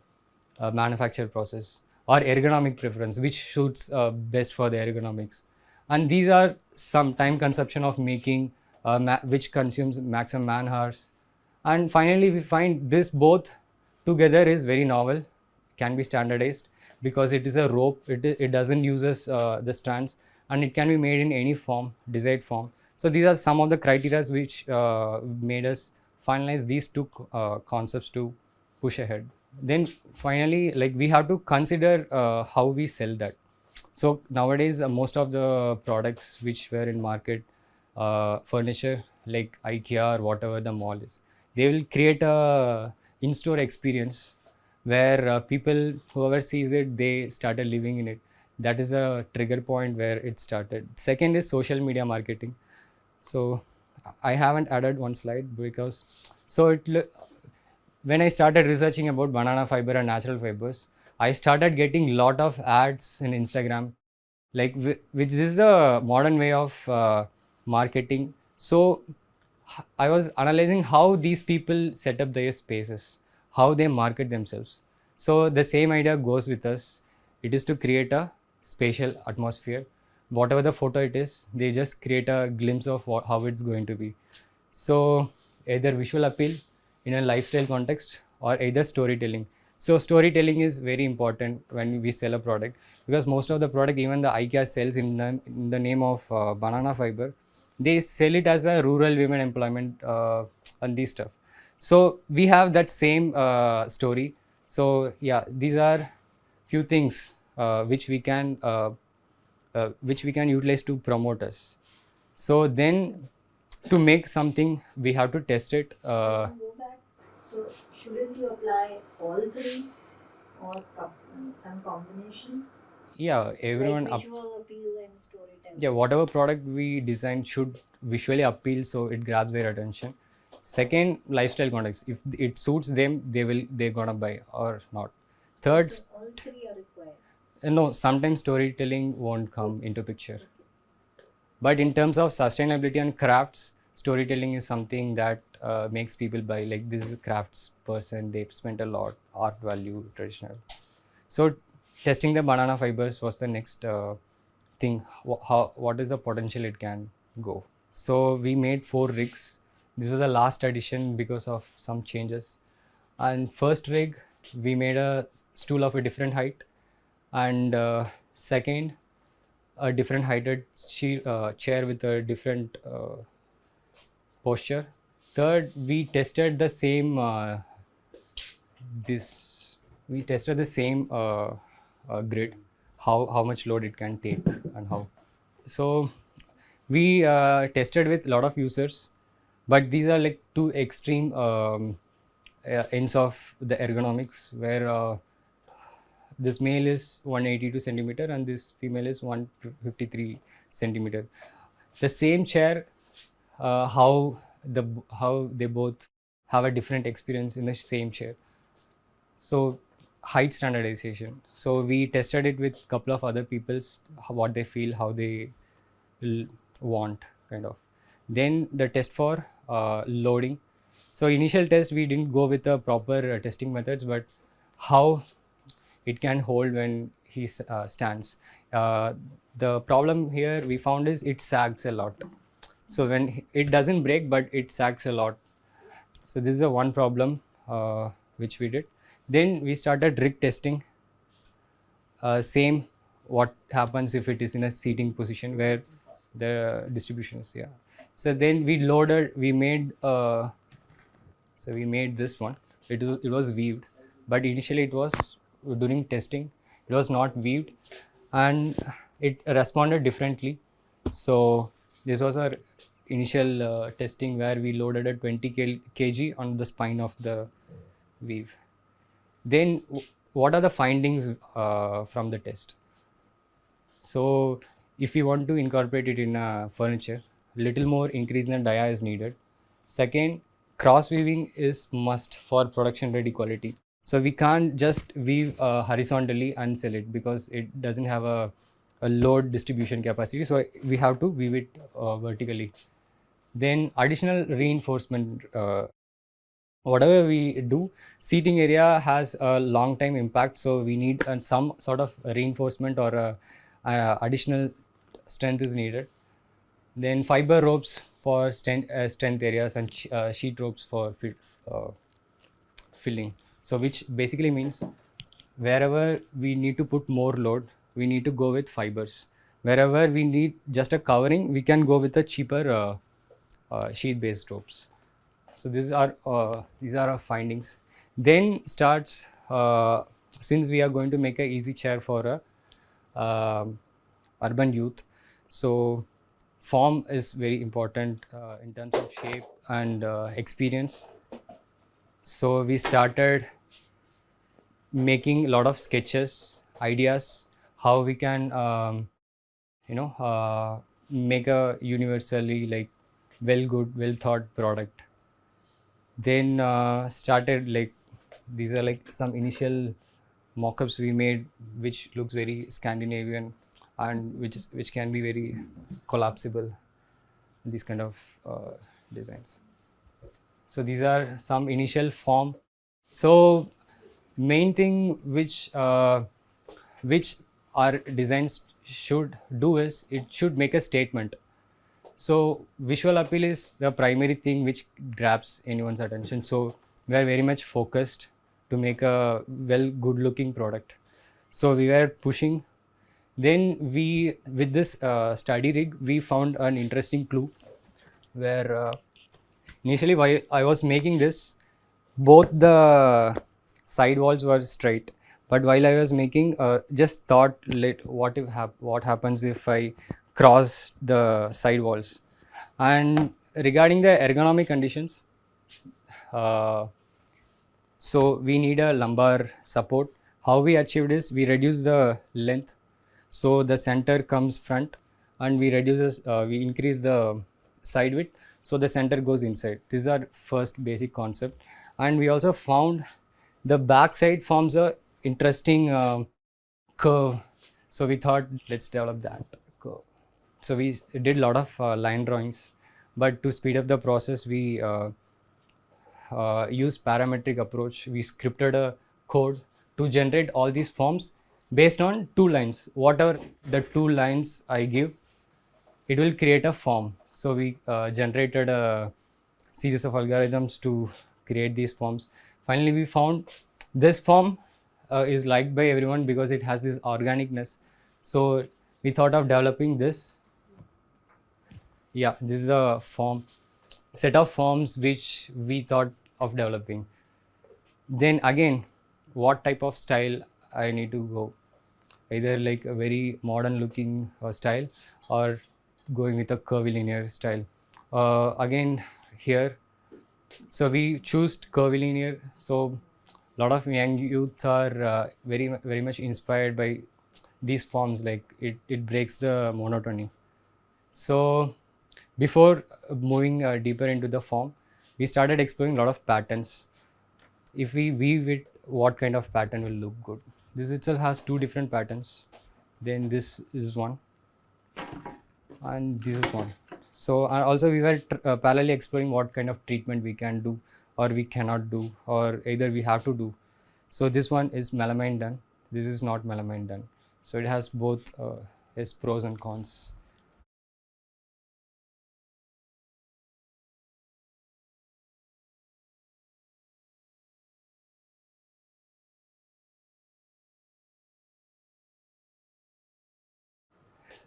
manufacture process, or ergonomic preference, which suits best for the ergonomics. And these are some time consumption of making, which consumes maximum man hours. And finally, we find this both together is very novel, can be standardized because it is a rope, it doesn't use the strands, and it can be made in any form, desired form. So these are some of the criteria which made us finalize these two concepts to push ahead. Then finally, like, we have to consider how we sell that. So nowadays, most of the products which were in market, furniture like IKEA or whatever the mall is, they will create a in-store experience where people, whoever sees it, they started living in it. That is a trigger point where it started. Second is social media marketing. So I haven't added one slide because when I started researching about banana fiber and natural fibers, I started getting lot of ads in Instagram, like which is the modern way of marketing. So I was analyzing how these people set up their spaces, how they market themselves. So the same idea goes with us. It is to create a spatial atmosphere. Whatever the photo it is, they just create a glimpse of how it's going to be. So either visual appeal in a lifestyle context or either storytelling. So storytelling is very important when we sell a product, because most of the product, even the IKEA sells in the name of banana fiber, they sell it as a rural women employment and these stuff. So we have that same story. So yeah, these are few things which we can utilize to promote us. So then, to make something, we have to test it. Go back. So shouldn't you apply all three or some combination? Yeah, everyone. Like visual appeal and storytelling. Yeah, whatever product we design should visually appeal so it grabs their attention. Second, lifestyle context. If it suits them, they're gonna buy or not. Third, So all three are required. no, sometimes storytelling won't come into picture. But in terms of sustainability and crafts, storytelling is something that makes people buy. Like, this is a crafts person, they spent a lot, art value, traditional. So testing the banana fibers was the next thing. What is the potential it can go? So we made 4 rigs. This was the last addition because of some changes. And first rig, we made a stool of a different height, and second, a different heighted chair with a different posture. Third, we tested the same grid, how much load it can take and how. So we tested with a lot of users, but these are like two extreme ends of the ergonomics, where this male is 182 centimeter and this female is 153 centimeter. The same chair, how they both have a different experience in the same chair. So height standardization. So we tested it with couple of other people's, what they feel, how they want, kind of. Then the test for loading. So initial test, we didn't go with the proper testing methods, but how it can hold when he stands. The problem here we found is it sags a lot. So when it doesn't break, but it sags a lot. So this is the one problem which we did. Then we started rig testing. Same, what happens if it is in a seating position where the distribution is, yeah. So then we made this one. It was weaved, but initially it was, during testing, it was not weaved and it responded differently. So this was our initial testing, where we loaded a 20 kg on the spine of the weave. Then what are the findings from the test? So if you want to incorporate it in a furniture, little more increase in the dia is needed. Second, cross weaving is must for production ready quality. So we can't just weave horizontally and sell it, because it doesn't have a load distribution capacity. So we have to weave it vertically. Then additional reinforcement. Whatever we do, seating area has a long time impact. So we need some sort of reinforcement or additional strength is needed. Then fiber ropes for strength areas and sheet ropes for filling. So which basically means wherever we need to put more load, we need to go with fibers. Wherever we need just a covering, we can go with a cheaper sheet-based ropes. So these are our findings. Then starts, since we are going to make a easy chair for a urban youth, so form is very important in terms of shape and experience. So we started making a lot of sketches, ideas, how we can make a universally like well thought product. Then started like, these are like some initial mock-ups we made, which looks very Scandinavian and which can be very collapsible, these kind of designs. So these are some initial form. So main thing which our designs should do is it should make a statement. So visual appeal is the primary thing which grabs anyone's attention. So we are very much focused to make a good looking product. So we were pushing. Then we, with this study rig, we found an interesting clue where initially while I was making this, both the side walls were straight. But while I was making, just thought, what happens if I cross the side walls? And regarding the ergonomic conditions, so we need a lumbar support. How we achieved is we reduce the length, so the center comes front, and we increase the side width, so the center goes inside. This is our first basic concept. And we also found the back side forms a interesting curve. So we thought, let's develop that curve. So we did a lot of line drawings, but to speed up the process, we used parametric approach. We scripted a code to generate all these forms based on 2 lines. Whatever the 2 lines I give, it will create a form. So we generated a series of algorithms to create these forms. Finally, we found this form is liked by everyone because it has this organicness. So we thought of developing this. Yeah, this is a set of forms which we thought of developing. Then again, what type of style I need to go? Either like a very modern looking style or going with a curvilinear style. Again here, so we choose curvilinear. So a lot of young youth are very much inspired by these forms, like it breaks the monotony. So before moving deeper into the form, we started exploring a lot of patterns. If we weave it, what kind of pattern will look good? This itself has 2 different patterns. Then this is one, and this is one. So also we were parallelly exploring what kind of treatment we can do or we cannot do, or either we have to do. So this one is melamine done, this is not melamine done. So it has both its pros and cons.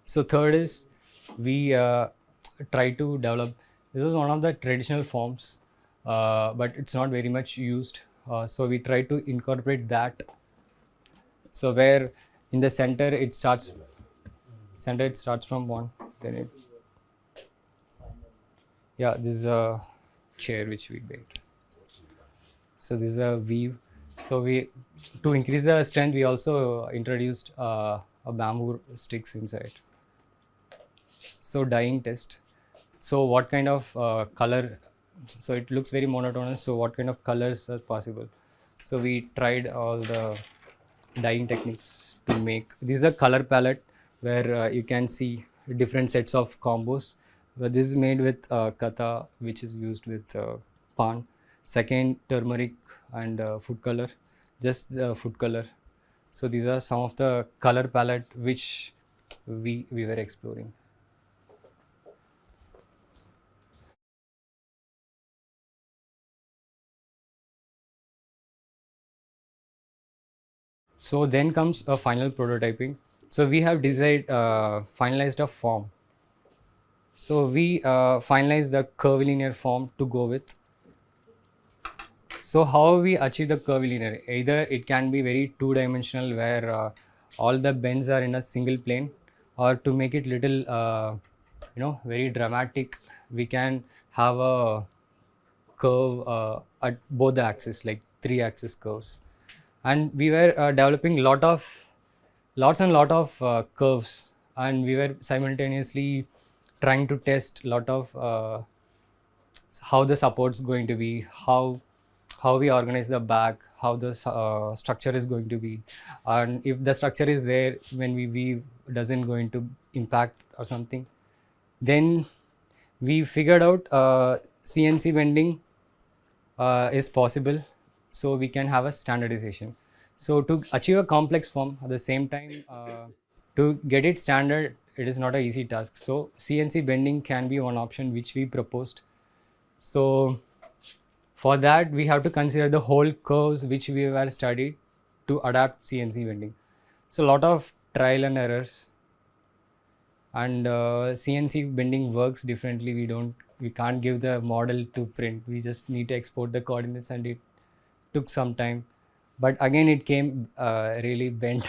So third is we try to develop, this is one of the traditional forms, but it's not very much used. So we try to incorporate that. So where in the center it starts from 1, then it, yeah, this is a chair which we made. So this is a weave. So we, to increase the strength, we also introduced a bamboo sticks inside. So dyeing test. So what kind of color? So it looks very monotonous. So what kind of colors are possible? So we tried all the dyeing techniques to make. This is a color palette where you can see different sets of combos. But this is made with kata, which is used with pan. Second, turmeric and food color, just the food color. So these are some of the color palette which we were exploring. So then comes a final prototyping. So we have decided, finalized a form. So we finalized the curvilinear form to go with. So how we achieve the curvilinear? Either it can be very two-dimensional where all the bends are in a single plane, or to make it little, very dramatic, we can have a curve at both the axes, like 3-axis curves. And we were developing lots and lot of curves, and we were simultaneously trying to test lot of how the support's going to be, how we organize the back, how the structure is going to be, and if the structure is there when we weave doesn't going to impact or something. Then we figured out CNC bending is possible, so we can have a standardization. So to achieve a complex form at the same time, to get it standard, it is not an easy task. So CNC bending can be one option which we proposed. So for that, we have to consider the whole curves which we were studied to adapt CNC bending. So a lot of trial and errors, and CNC bending works differently. We can't give the model to print. We just need to export the coordinates, and it took some time. But again, it came really bent.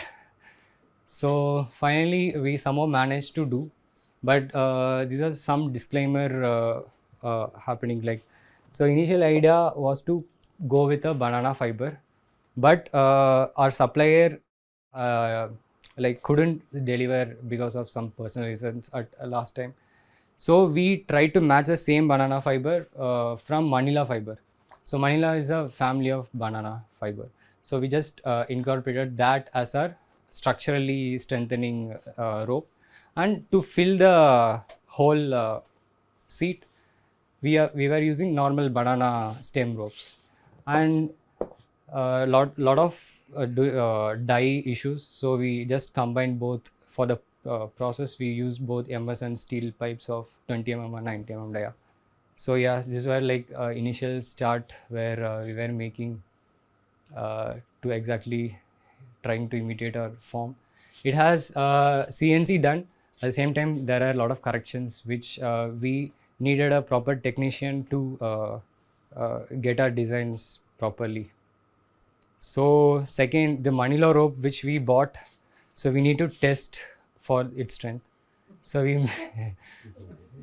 So finally, we somehow managed to do. But these are some disclaimer happening. Like, so initial idea was to go with a banana fiber, but our supplier couldn't deliver because of some personal reasons at last time. So we tried to match the same banana fiber from Manila fiber. So Manila is a family of banana fiber. So we just incorporated that as our structurally strengthening rope. And to fill the whole seat, we were using normal banana stem ropes. And lot of dye issues, so we just combined both. For the process, we used both MS and steel pipes of 20 mm and 90 mm dia. So yeah, these were like initial start where we were making to exactly trying to imitate our form. It has CNC done. At the same time, there are a lot of corrections which we needed a proper technician to get our designs properly. So second, the Manila rope which we bought, so we need to test for its strength. So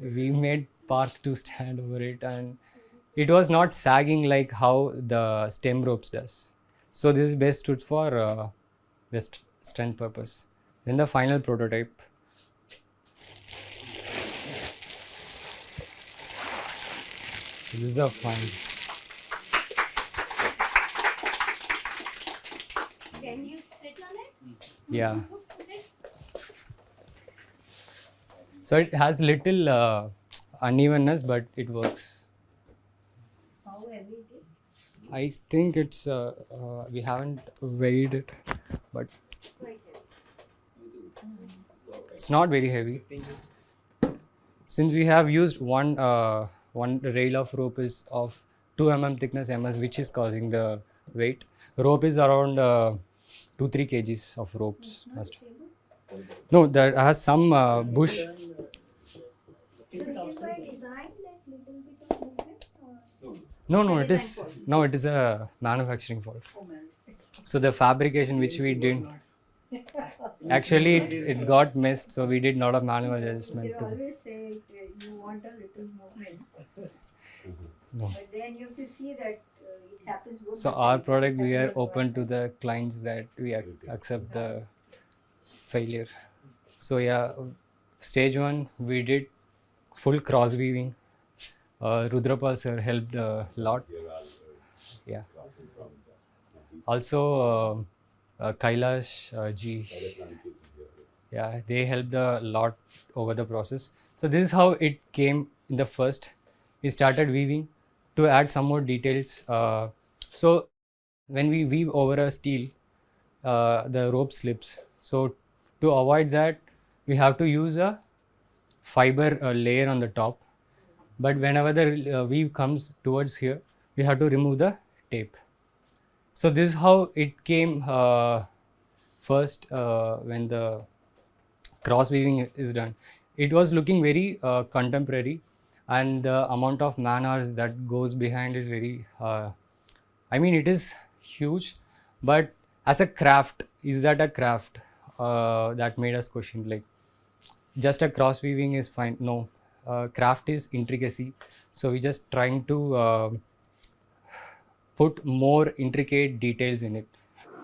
we made Parth to stand over it, and it was not sagging like how the stem ropes does. So this is best stood for the strength purpose. Then the final prototype. So this is a final. Can you sit on it? Yeah. So it has little unevenness, but it works. How heavy it is? I think it's we haven't weighed it, but it's not very heavy. Since we have used one rail of rope is of 2 mm thickness MS, which is causing the weight. Rope is around 2-3 kgs of ropes. No, there has some bush. So it is by design that little bit of movement? Or It is a manufacturing fault. So the fabrication which we did, actually it got missed, so we did not a manual adjustment. You always say you want a little movement, No. but then you have to see that it happens both. So our product, we are open to the clients that we accept the failure. So yeah, stage 1 we did full cross weaving. Rudrapal sir helped a lot. Yeah. Also Kailash ji. Yeah, they helped a lot over the process. So this is how it came in the first. We started weaving to add some more details. So when we weave over a steel, the rope slips. So to avoid that, we have to use a fiber layer on the top. But whenever the weave comes towards here, we have to remove the tape. So this is how it came first when the cross weaving is done. It was looking very contemporary, and the amount of man hours that goes behind is very, I mean, it is huge, but as a craft, is that a craft? That made us question, like, just a cross weaving is fine. No, craft is intricacy. So we just trying to put more intricate details in it.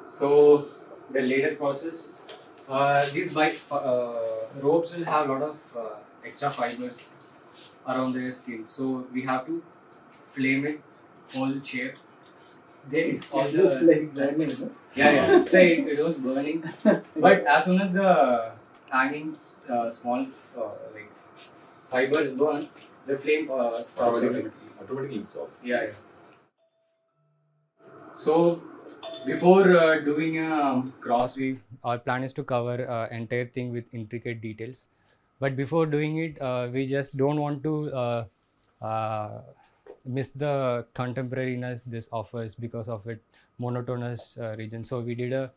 So the later process, these bike ropes will have a lot of extra fibers around their skin. So we have to flame it, whole chair. Then all the yeah. So it was burning, but as soon as the hanging small like fibers burn, the flame stops automatically stops. Yeah. So before doing a cross weave, our plan is to cover entire thing with intricate details. But before doing it, we just don't want to miss the contemporariness this offers because of its monotonous region. So we did a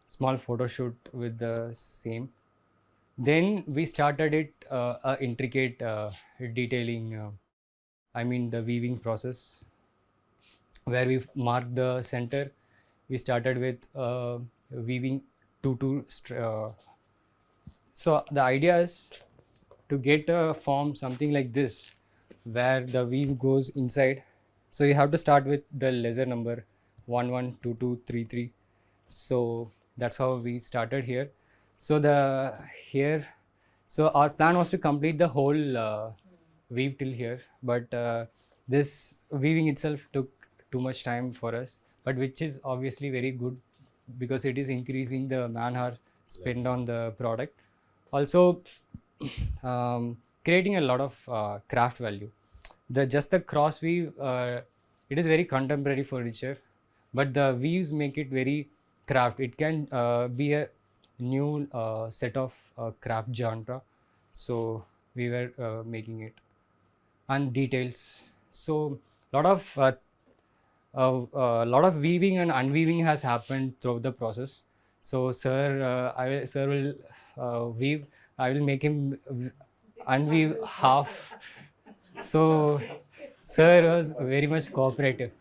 small photo shoot with the same. Then we started it intricate detailing. I mean the weaving process, where we marked the center. We started with weaving so the idea is to get a form something like this, where the weave goes inside. So you have to start with the lesser number 1 1 2 2 3 3. So that's how we started here. So so our plan was to complete the whole weave till here, but this weaving itself took too much time for us, but which is obviously very good because it is increasing the man hour spent on the product. Also creating a lot of craft value. Just the cross weave, it is very contemporary furniture, but the weaves make it very craft. It can be a new set of craft genre. So we were making it, and details. So lot of weaving and unweaving has happened throughout the process. So sir will weave. I will make him unweave half. So sir was very much cooperative.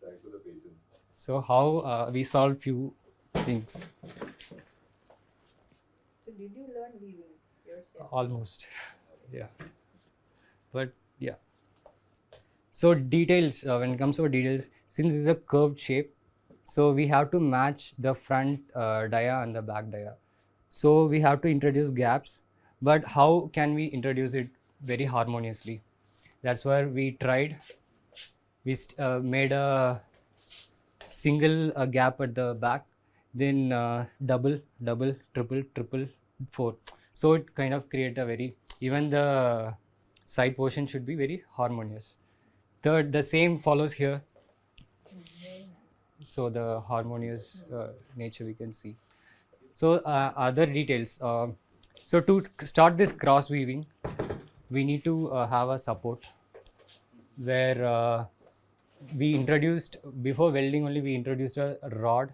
Thanks for the patience. So how we solved few things. So did you learn weaving yourself? Almost, yeah. But yeah. So details, when it comes to details, since it's a curved shape, so we have to match the front dia and the back dia. So we have to introduce gaps, but how can we introduce it very harmoniously? That's where we tried. We made a single gap at the back, then double, triple, 4. So it kind of create a very, even the side portion should be very harmonious. Third, the same follows here. So the harmonious nature we can see. So other details. So to start this cross weaving, we need to have a support where we introduced, before welding only, we introduced a rod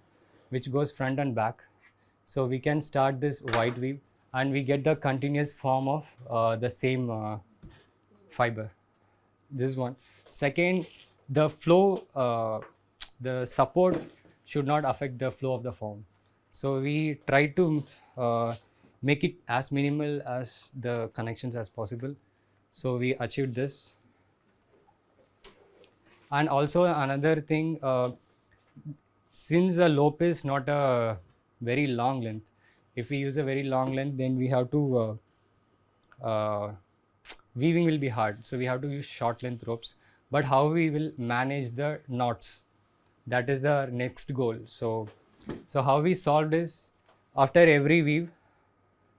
which goes front and back. So we can start this white weave and we get the continuous form of the same fiber. This one. Second, the flow, the support should not affect the flow of the form. So we try to make it as minimal as the connections as possible. So we achieved this. And also another thing, since the lope is not a very long length, if we use a very long length, then we have to weaving will be hard. So we have to use short length ropes. But how we will manage the knots, that is the next goal. So how we solved is, after every weave,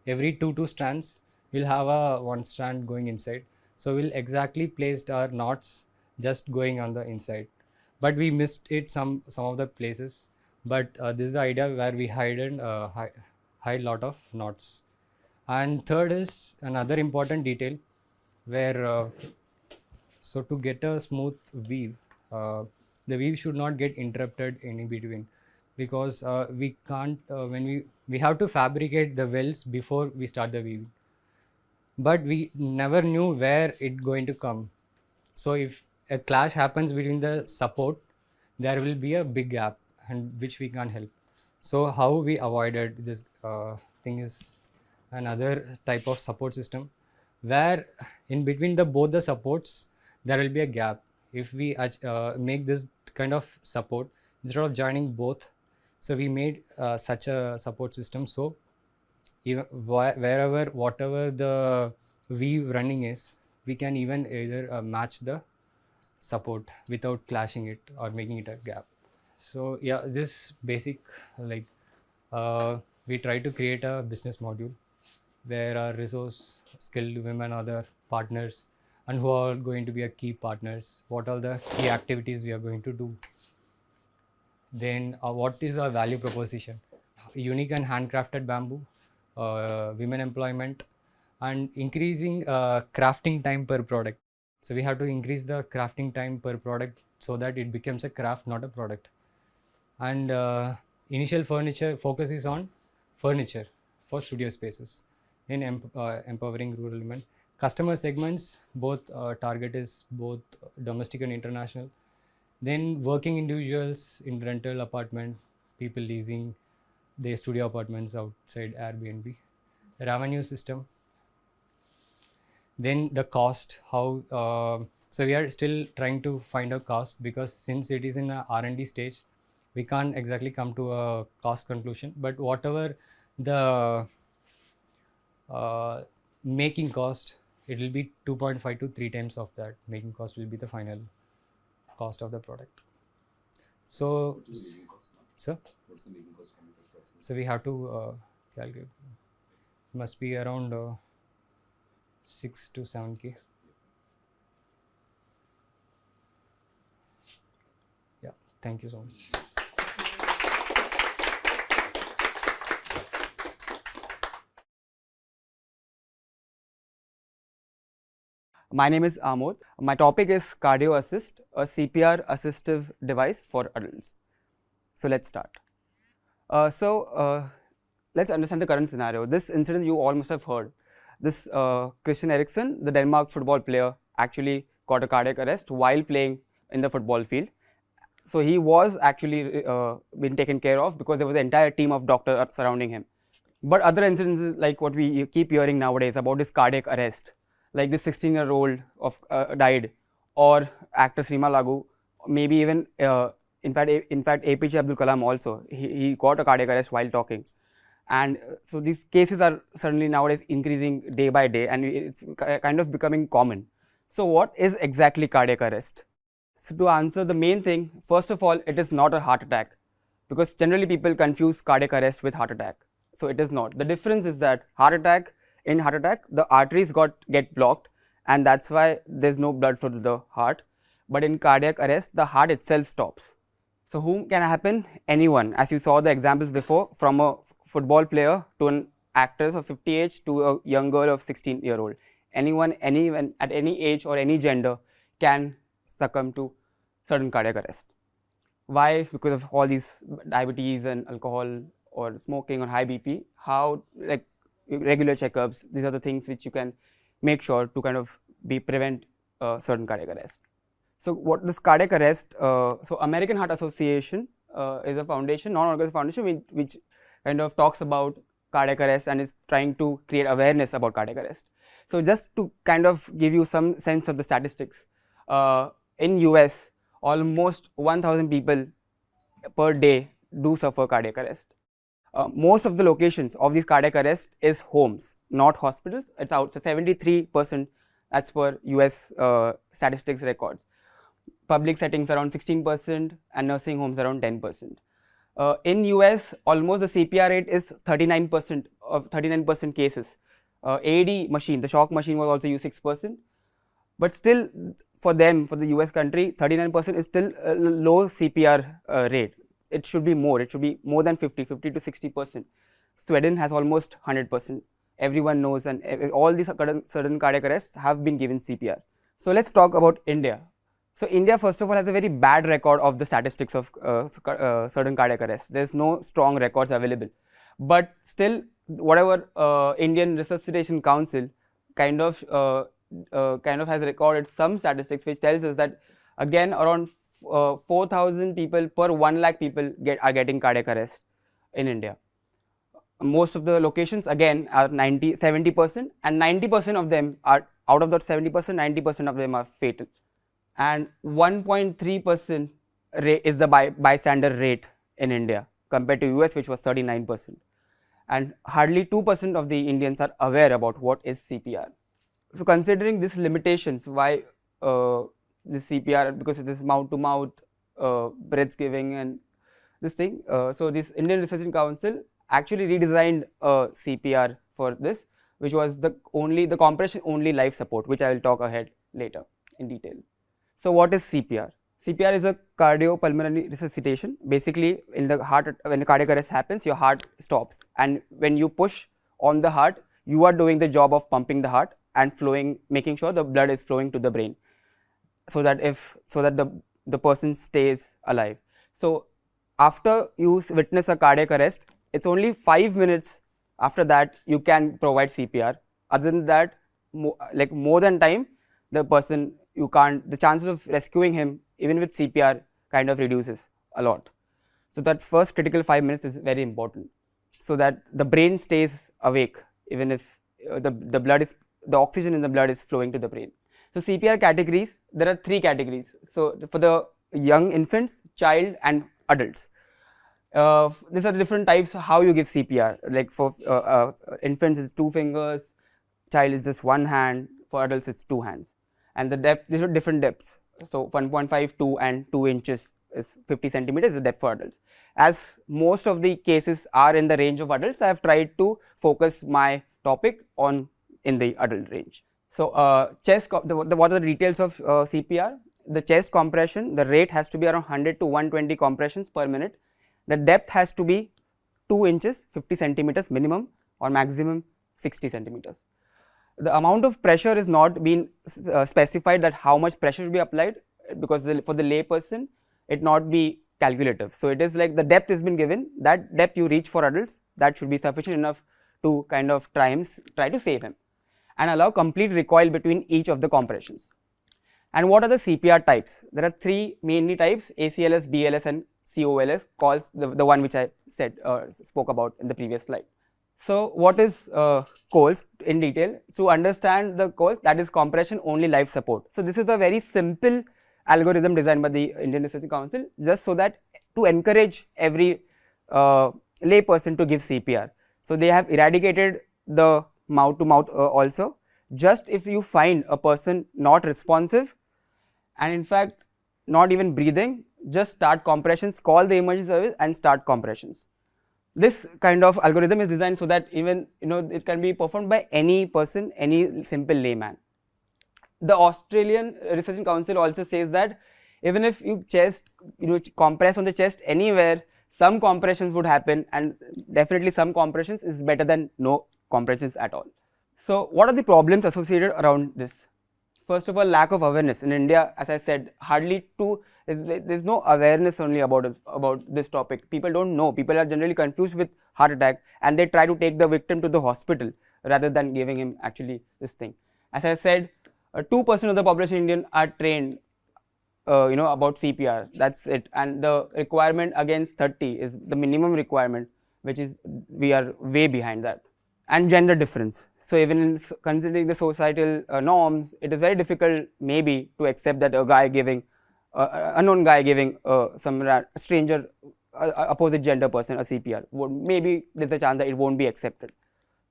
every two strands, we'll have a one strand going inside. So we'll exactly placed our knots just going on the inside. But we missed it some of the places. But this is the idea where we hide lot of knots. And third is another important detail where so to get a smooth weave, the weave should not get interrupted in between, because we can't, when we have to fabricate the wells before we start the weaving. But we never knew where it going to come. So if a clash happens between the support, there will be a big gap, and which we can't help. So how we avoided this thing is another type of support system, where in between both the supports there will be a gap. If we make this kind of support instead of joining both, so we made such a support system. So even wherever whatever the weave running is, we can even either match the support without clashing it or making it a gap. So yeah, this basic, like we try to create a business module where our resource skilled women are the partners, and who are going to be a key partners, what are the key activities we are going to do. Then what is our value proposition? Unique and handcrafted bamboo, women employment, and increasing crafting time per product. So we have to increase the crafting time per product so that it becomes a craft, not a product. And initial furniture focus is on furniture for studio spaces in empowering rural women. Customer segments, both target is both domestic and international. Then working individuals in rental apartment, people leasing their studio apartments outside Airbnb. Revenue system. Then the cost, how, so we are still trying to find a cost, because since it is in a R&D stage, we can't exactly come to a cost conclusion, but whatever the making cost, it will be 2.5 to 3 times of that. Making cost will be the final cost of the product. So, What's the making cost now? Sir? What's the making cost? So we have to calculate. Must be around 6 to 7K. Yeah, thank you so much. My name is Amod. My topic is Cardio Assist, a CPR assistive device for adults. So let's start. Let's understand the current scenario. This incident you all must have heard. This Christian Eriksen, the Denmark football player, actually got a cardiac arrest while playing in the football field. So he was actually been taken care of because there was an entire team of doctors surrounding him. But other incidents like what we keep hearing nowadays about this cardiac arrest, like this 16-year-old died, or actor Seema Lagu, maybe even in fact APJ Abdul Kalam also, he got a cardiac arrest while talking. And so these cases are suddenly nowadays increasing day by day, and it's kind of becoming common. So what is exactly cardiac arrest? So to answer the main thing, first of all, it is not a heart attack, because generally people confuse cardiac arrest with heart attack. So it is not. The difference is that in heart attack, the arteries get blocked, and that's why there's no blood flow to the heart. But in cardiac arrest, the heart itself stops. So whom can happen? Anyone. As you saw the examples before, from a football player to an actress of 50 age to a young girl of 16-year-old. Anyone at any age or any gender can succumb to sudden cardiac arrest. Why? Because of all these diabetes and alcohol or smoking or high BP. How, like regular checkups, these are the things which you can make sure to kind of prevent sudden cardiac arrest. So what this cardiac arrest, so American Heart Association is a foundation, non-organized foundation which kind of talks about cardiac arrest and is trying to create awareness about cardiac arrest. So just to kind of give you some sense of the statistics, in US, almost 1,000 people per day do suffer cardiac arrest. Most of the locations of these cardiac arrest is homes, not hospitals. It's out, so 73% as per US statistics records. Public settings around 16% and nursing homes around 10%. In US, almost the CPR rate is 39% of 39% cases. AED machine, the shock machine was also used 6%. But still, for them, for the US country, 39% is still a low CPR rate. It should be more. It should be more than 50 to 60%. Sweden has almost 100%. Everyone knows, and all these sudden cardiac arrests have been given CPR. So let's talk about India. So India, first of all, has a very bad record of the statistics of certain cardiac arrest. There's no strong records available. But still, whatever Indian Resuscitation Council kind of has recorded some statistics which tells us that again around 4,000 people per 1 lakh people are getting cardiac arrest in India. Most of the locations again are 70%, and 90% of them are, out of that 70%, 90% of them are fatal. And 1.3% is the bystander rate in India compared to US, which was 39%. And hardly 2% of the Indians are aware about what is CPR. So considering these limitations, why this CPR, because it is mouth-to-mouth, breath giving and this thing. So this Indian Research Council actually redesigned CPR for this, which was the compression only life support, which I will talk ahead later in detail. So what is CPR? CPR is a cardiopulmonary resuscitation. Basically, in the heart, when a cardiac arrest happens, your heart stops, and when you push on the heart, you are doing the job of pumping the heart and flowing, making sure the blood is flowing to the brain, so that the person stays alive. So after you witness a cardiac arrest, it's only 5 minutes after that you can provide CPR. Other than that, more than time, the person, you can't, the chances of rescuing him even with CPR kind of reduces a lot. So that first critical 5 minutes is very important, so that the brain stays awake even if the oxygen in the blood is flowing to the brain. So CPR categories, there are 3 categories. So for the young infants, child and adults. These are different types of how you give CPR. Like for infants it's 2 fingers, child is just 1 hand, for adults it's 2 hands. And the depth, these are different depths. So 1.5, 2 and 2 inches is 50 centimeters is the depth for adults. As most of the cases are in the range of adults, I have tried to focus my topic in the adult range. So what are the details of CPR? The chest compression, the rate has to be around 100 to 120 compressions per minute. The depth has to be 2 inches, 50 centimeters minimum, or maximum 60 centimeters. The amount of pressure is not been specified, that how much pressure should be applied, because for the lay person it not be calculative. So it is like the depth has been given, that depth you reach for adults, that should be sufficient enough to kind of try to save him, and allow complete recoil between each of the compressions. And what are the CPR types? There are 3 mainly types: ACLS, BLS and COLS, calls the one which I spoke about in the previous slide. So what is COLS in detail? To understand the COLS, that is compression only life support. So this is a very simple algorithm designed by the Indian Research Council, just so that to encourage every lay person to give CPR. So they have eradicated the mouth to mouth also. Just if you find a person not responsive and in fact not even breathing, just start compressions, call the emergency service and start compressions. This kind of algorithm is designed so that even it can be performed by any person, any simple layman. The Australian Research Council also says that even if you compress on the chest anywhere, some compressions would happen, and definitely some compressions is better than no compressions at all. So what are the problems associated around this? First of all, lack of awareness. In India, as I said, there's no awareness only about this topic. People don't know. People are generally confused with heart attack, and they try to take the victim to the hospital rather than giving him actually this thing. As I said, 2% of the population in India are trained about CPR. That's it. And the requirement against 30 is the minimum requirement, which is we are way behind that. And gender difference. So even in considering the societal norms, it is very difficult maybe to accept that a guy giving unknown guy giving some stranger opposite gender person a CPR, maybe there's a chance that it won't be accepted.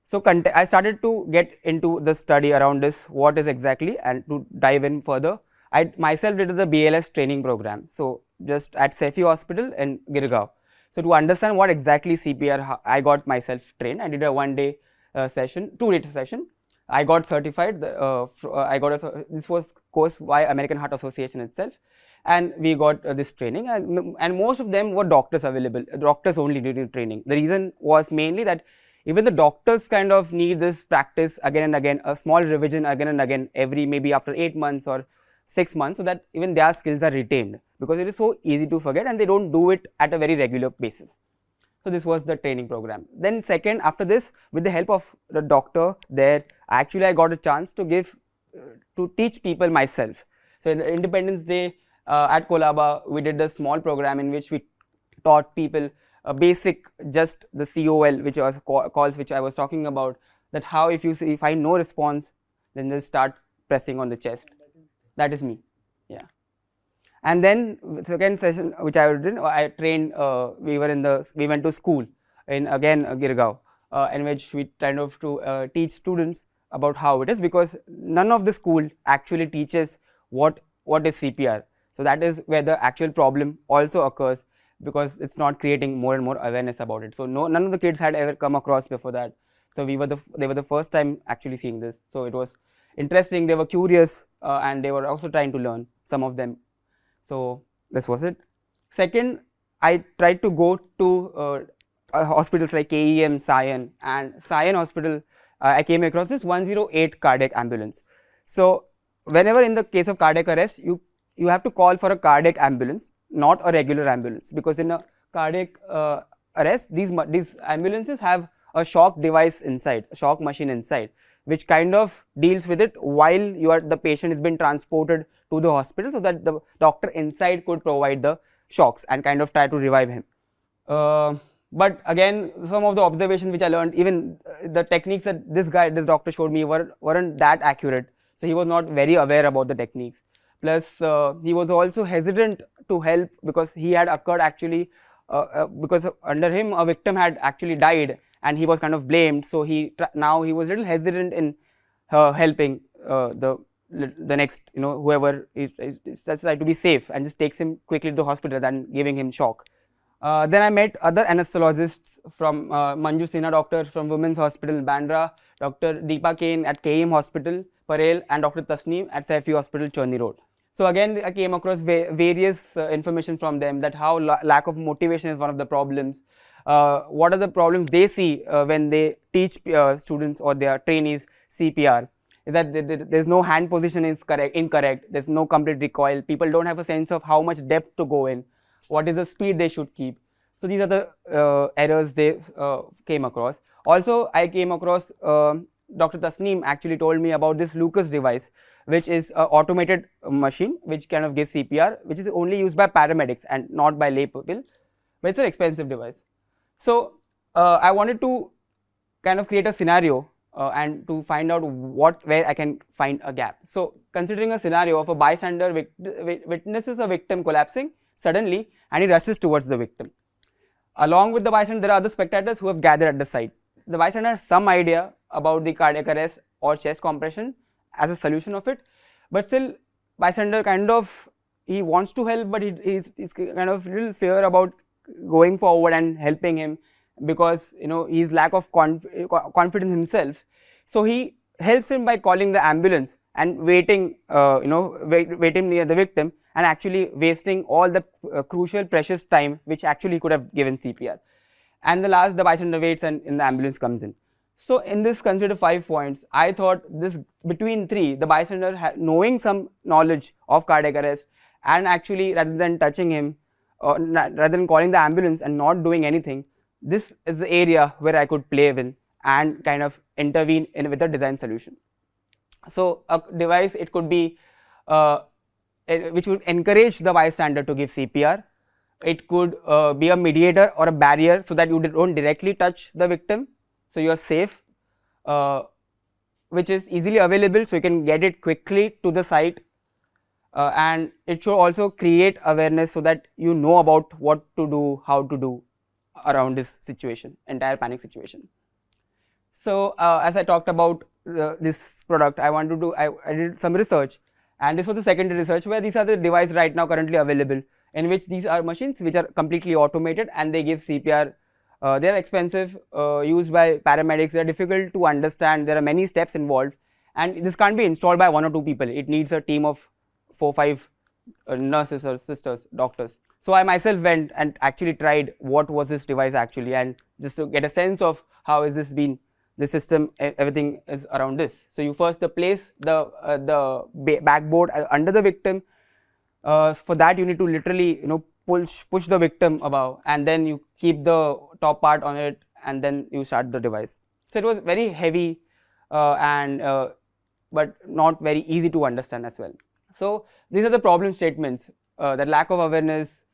So I started to get into the study around this, what is exactly, and to dive in further, I myself did the BLS training program, so just at Sefi Hospital in Girgaon. So to understand what exactly CPR, I got myself trained. I did a 1-day session, 2-day session. I got certified. This was course by American Heart Association itself, and we got this training. And most of them were doctors available. Doctors only did training. The reason was mainly that even the doctors kind of need this practice again and again, a small revision again and again, every maybe after 8 months or 6 months so that even their skills are retained, because it is so easy to forget and they don't do it at a very regular basis. So this was the training program. Then second, after this, with the help of the doctor there, actually I got a chance to to teach people myself. So in the Independence Day at Kolaba, we did a small program in which we taught people a basic, just the COL, which was calls which I was talking about, that how if you find no response, then just start pressing on the chest. That is me, yeah. And then second session which I did, I trained, we went to school in again Girgaon, in which we kind of to teach students about how it is, because none of the school actually teaches what is CPR. So that is where the actual problem also occurs, because it's not creating more and more awareness about it. So none of the kids had ever come across before that. So they were the first time actually seeing this. So it was interesting. They were curious and they were also trying to learn, some of them. So this was it. Second, I tried to go to hospitals like KEM, Sion, and Sion Hospital. I came across this 108 cardiac ambulance. So whenever in the case of cardiac arrest, you have to call for a cardiac ambulance, not a regular ambulance, because in a cardiac arrest, these ambulances have a shock device inside, a shock machine inside, which kind of deals with it while the patient is being transported to the hospital, so that the doctor inside could provide the shocks and kind of try to revive him. But again, some of the observations which I learned, even the techniques that this doctor showed me weren't that accurate. So he was not very aware about the techniques. Plus he was also hesitant to help, because he had occurred actually, because under him a victim had actually died and he was kind of blamed. So now he was a little hesitant in helping the next, whoever is just try to be safe and just takes him quickly to the hospital than giving him shock. Then I met other anesthesiologists from Manju Sinha doctor from Women's Hospital in Bandra, Dr. Deepa Kane at KM Hospital, Parel, and Dr. Tasneem at Saifi Hospital, Churni Road. So again, I came across various information from them, that how lack of motivation is one of the problems. What are the problems they see when they teach students or their trainees CPR? Is that there's no hand position is incorrect, there's no complete recoil, people don't have a sense of how much depth to go in, what is the speed they should keep. So these are the errors they came across. Also, I came across, Dr. Tasneem actually told me about this Lucas device, which is an automated machine which kind of gives CPR, which is only used by paramedics and not by lay people, but it's an expensive device. So I wanted to kind of create a scenario and to find out where I can find a gap. So considering a scenario of a bystander witnesses a victim collapsing suddenly and he rushes towards the victim. Along with the bystander, there are other spectators who have gathered at the site. The bystander has some idea about the cardiac arrest or chest compression as a solution of it, but still bystander kind of, he wants to help, but he's kind of little fear about going forward and helping him, because he's lack of confidence himself. So he helps him by calling the ambulance and waiting near the victim, and actually wasting all the crucial precious time which actually he could have given CPR. And the bystander waits and the ambulance comes in. So in this consider 5 points, I thought this between 3, the bystander knowing some knowledge of cardiac arrest, and actually rather than touching him, rather than calling the ambulance and not doing anything, this is the area where I could play with and kind of intervene with a design solution. So a device, it could be which would encourage the bystander to give CPR. It could be a mediator or a barrier so that you don't directly touch the victim, so you are safe, which is easily available, so you can get it quickly to the site, and it should also create awareness so that you know about what to do, how to do around this situation, entire panic situation. So as I talked about this product, I did some research, and this was the secondary research where these are the devices right now currently available, in which these are machines which are completely automated and they give CPR. They are expensive, used by paramedics, they are difficult to understand, there are many steps involved, and this can't be installed by 1 or 2 people, it needs a team of 4 or 5 nurses or sisters, doctors. So I myself went and actually tried what was this device actually, and just to get a sense of how is this being this system, everything is around this. So you first place the backboard under the victim. For that you need to literally push the victim above, and then you keep the top part on it, and then you start the device. So it was very heavy but not very easy to understand as well. So these are the problem statements, the lack of awareness,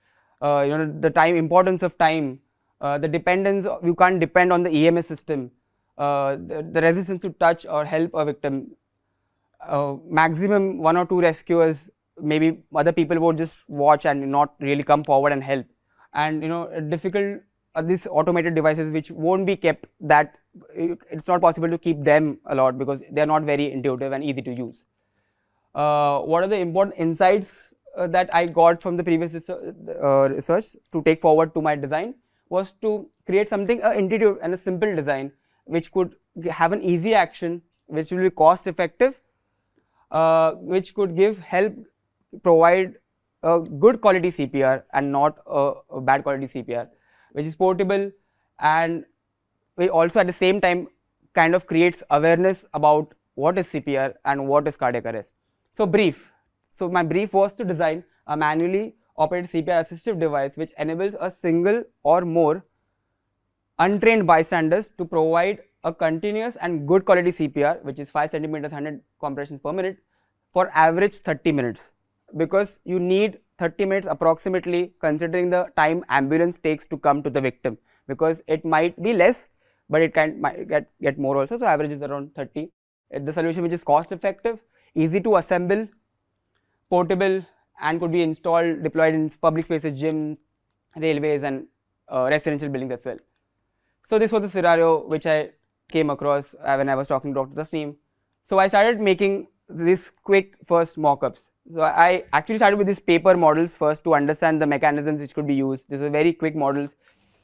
the importance of time, the dependence, you can't depend on the EMS system, the resistance to touch or help a victim, maximum 1 or 2 rescuers, maybe other people would just watch and not really come forward and help, and difficult these automated devices which won't be kept, that it's not possible to keep them a lot because they are not very intuitive and easy to use. What are the important insights that I got from the previous research to take forward to my design was to create something intuitive and a simple design which could have an easy action, which will be cost effective, which could provide a good quality CPR and not a bad quality CPR, which is portable, and we also at the same time kind of creates awareness about what is CPR and what is cardiac arrest. So brief. So my brief was to design a manually operated CPR assistive device which enables a single or more untrained bystanders to provide a continuous and good quality CPR, which is 5 centimeters 100 compressions per minute, for average 30 minutes, because you need 30 minutes approximately considering the time ambulance takes to come to the victim, because it might be less but it might get more also. So average is around 30. The solution which is cost effective, easy to assemble, portable, and could be installed, deployed in public spaces, gym, railways, and residential buildings as well. So this was the scenario which I came across when I was talking to Dr. Tasneem. So I started making these quick first mock-ups. So I actually started with these paper models first to understand the mechanisms which could be used. These were very quick models.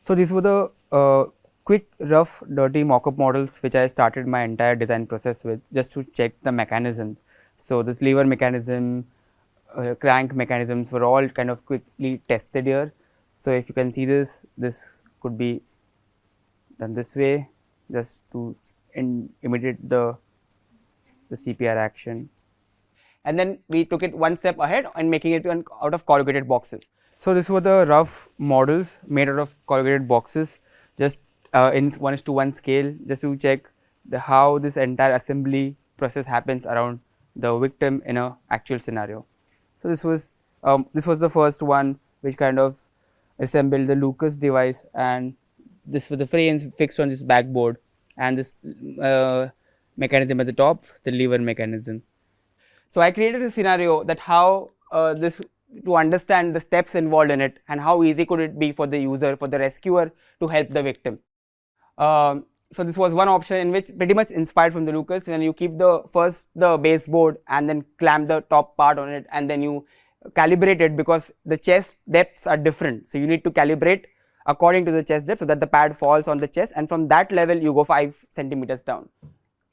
So these were the quick, rough, dirty mock-up models which I started my entire design process with, just to check the mechanisms. So this lever mechanism, crank mechanisms were all kind of quickly tested here. So if you can see this could be done this way, just to imitate the CPR action. And then we took it one step ahead and making it out of corrugated boxes. So this were the rough models made out of corrugated boxes, just in 1:1 scale, just to check how this entire assembly process happens around the victim in a actual scenario. So this was the first one which kind of assembled the Lucas device, and this was the frames fixed on this backboard, and this mechanism at the top, the lever mechanism. So I created a scenario that how to understand the steps involved in it and how easy could it be for the user, for the rescuer to help the victim. So this was one option in which pretty much inspired from the Lucas, when you keep the baseboard and then clamp the top part on it, and then you calibrate it, because the chest depths are different. So you need to calibrate according to the chest depth so that the pad falls on the chest, and from that level you go 5 centimeters down.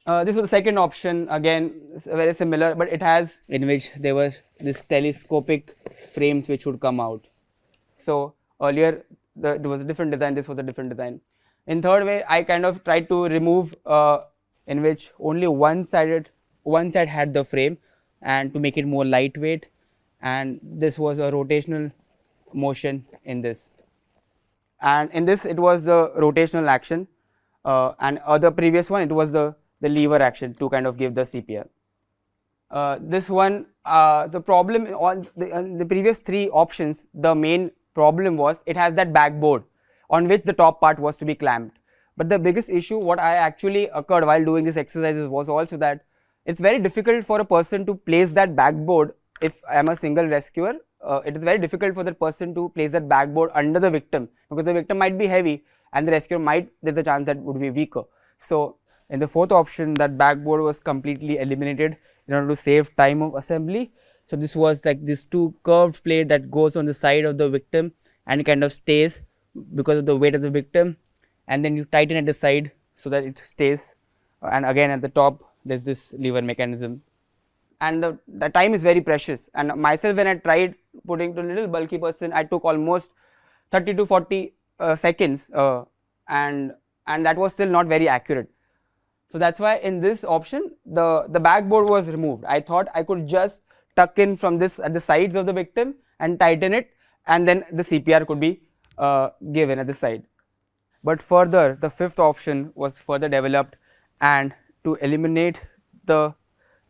This was the second option, again very similar, but it has, in which there was this telescopic frames which would come out. So earlier there was a different design, this was a different design. In third way, I kind of tried to remove in which only one side had the frame, and to make it more lightweight, and this was a rotational motion in this. And in this it was the rotational action, and the previous one it was the lever action to kind of give the CPR. This one, the problem on the previous 3 options, the main problem was it has that backboard on which the top part was to be clamped. But the biggest issue what I actually occurred while doing these exercises was also that it's very difficult for a person to place that backboard. If I am a single rescuer, it is very difficult for that person to place that backboard under the victim, because the victim might be heavy and the rescuer there's a chance that would be weaker. So in the fourth option, that backboard was completely eliminated in order to save time of assembly. So this was like this 2 curved plate that goes on the side of the victim and kind of stays because of the weight of the victim, and then you tighten at the side so that it stays, and again at the top there's this lever mechanism. And the time is very precious, and myself when I tried putting to a little bulky person, I took almost 30 to 40 seconds, and that was still not very accurate. So that's why in this option, the backboard was removed. I thought I could just tuck in from this at the sides of the victim and tighten it, and then the CPR could be given at the side. But further, the fifth option was further developed, and to eliminate the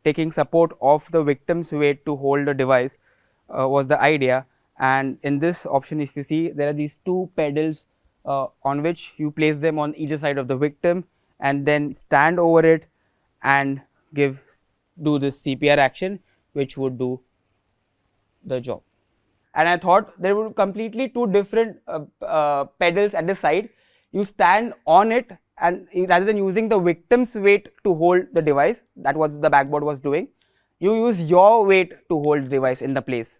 taking support of the victim's weight to hold the device was the idea. And in this option, if you see, there are these two pedals on which you place them on either side of the victim and then stand over it and do this CPR action, which would do the job. And I thought there were completely two different pedals at the side. You stand on it, and rather than using the victim's weight to hold the device, that was the backboard was doing, you use your weight to hold the device in the place.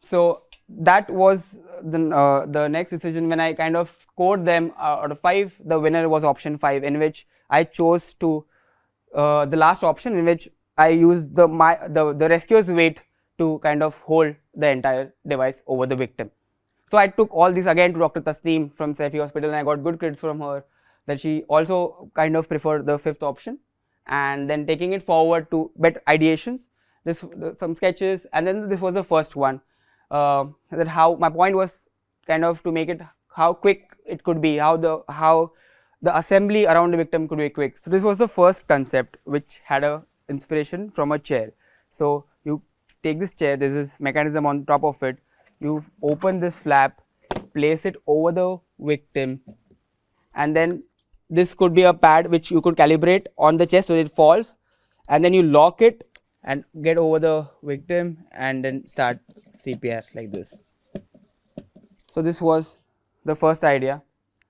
So that was the next decision. When I kind of scored them out of 5, the winner was option 5, in which I chose to the last option, in which I used the rescuer's weight to kind of hold the entire device over the victim. So I took all this again to Dr. Tasneem from Saifi Hospital, and I got good credits from her that she also kind of preferred the 5th option. And then taking it forward to ideations, some sketches, and then this was the first one. That how my point was kind of to make it how quick it could be, how the assembly around the victim could be quick. So this was the first concept, which had a inspiration from a chair. So you take this chair, there is this mechanism on top of it, you open this flap, place it over the victim, and then this could be a pad which you could calibrate on the chest so it falls, and then you lock it and get over the victim and then start CPR like this. So this was the first idea.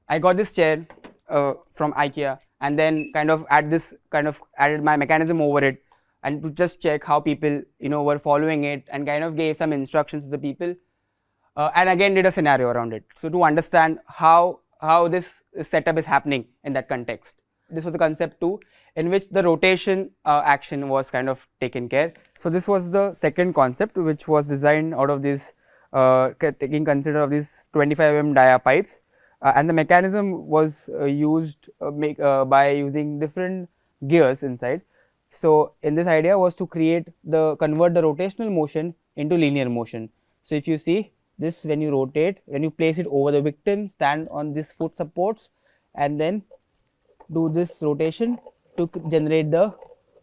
I got this chair from IKEA, and then kind of added my mechanism over it, and to just check how people were following it, and kind of gave some instructions to the people, and again did a scenario around it. So to understand how this setup is happening in that context. This was the concept 2, in which the rotation action was kind of taken care. So this was the second concept, which was designed out of this taking consider of these 25 mm dia pipes, and the mechanism was used by using different gears inside. So in this idea was to convert the rotational motion into linear motion. So if you see this, when you rotate, when you place it over the victim, stand on this foot supports, and then do this rotation to generate the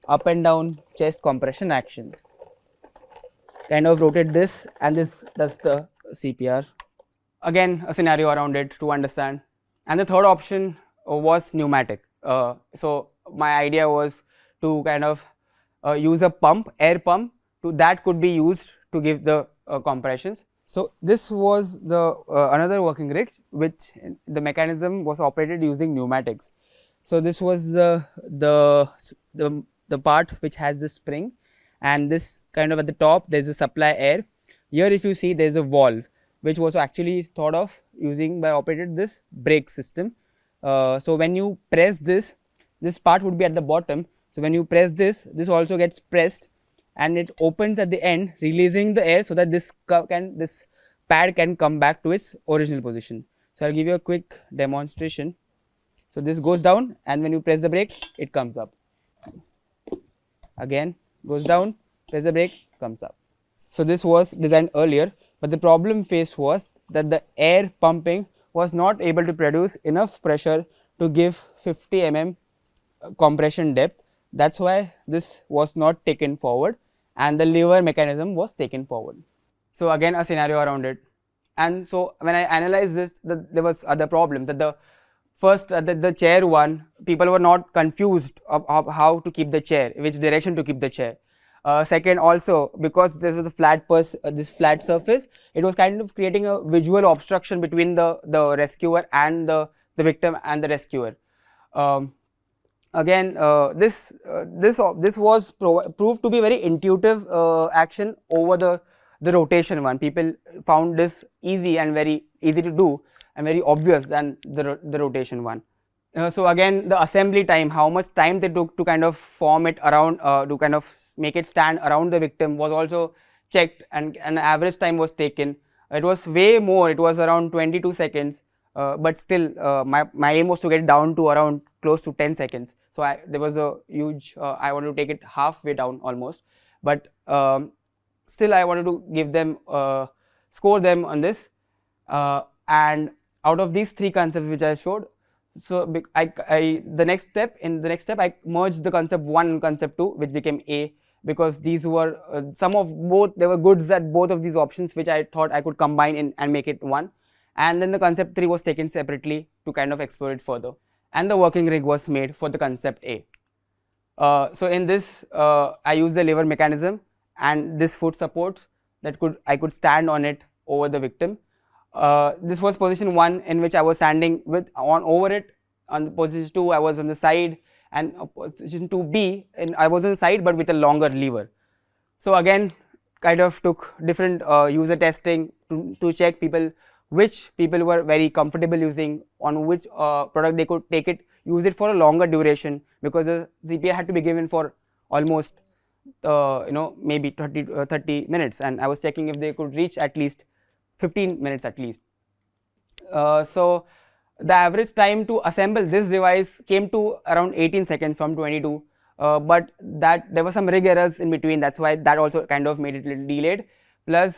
up and down chest compression action. Kind of rotate this, and this does the CPR. Again, a scenario around it to understand. And the third option was pneumatic. So my idea was to kind of use a pump, air pump, that could be used to give the compressions. So this was the another working rig, which the mechanism was operated using pneumatics. So this was the part which has the spring, and this kind of at the top there is a supply air. Here if you see there is a valve, which was actually thought of operated this brake system. So when you press this part would be at the bottom. So when you press this also gets pressed, and it opens at the end, releasing the air so that this pad can come back to its original position. So I'll give you a quick demonstration. So this goes down, and when you press the brake, it comes up. Again goes down, press the brake, comes up. So this was designed earlier, but the problem faced was that the air pumping was not able to produce enough pressure to give 50 mm compression depth. That's why this was not taken forward, and the lever mechanism was taken forward. So again a scenario around it. And so when I analyzed this, there was other problems. That the first the chair one, people were not confused of how to keep the chair, which direction to keep the chair. Second, also because this was a this flat surface, it was kind of creating a visual obstruction between the rescuer and the victim and the rescuer. Again, this was proved to be very intuitive action over the rotation one. People found this easy and very easy to do and very obvious than the rotation one. So again, the assembly time, how much time they took to kind of form it around, to kind of make it stand around the victim was also checked, and an average time was taken. It was way more, it was around 22 seconds, but still my aim was to get down to around close to 10 seconds. So there was a huge, I wanted to take it halfway down almost, but still I wanted to give them, score them on this, and out of these 3 concepts which I showed, so the next step I merged the concept 1 and concept 2, which became A, because these were some of both, there were goods at both of these options which I thought I could combine in and make it one, and then the concept 3 was taken separately to kind of explore it further, and the working rig was made for the concept A. So in this I used the lever mechanism and this foot supports that I could stand on it over the victim. This was position 1, in which I was standing over it. On the position 2 I was on the side, and position 2B, and I was on the side but with a longer lever. So again, kind of took different user testing to check which people were very comfortable using, on which product they could use it for a longer duration, because the CPR had to be given for almost maybe 30 minutes, and I was checking if they could reach at least 15 minutes at least. So the average time to assemble this device came to around 18 seconds from 22, but that there were some rig errors in between, that's why that also kind of made it a little delayed. Plus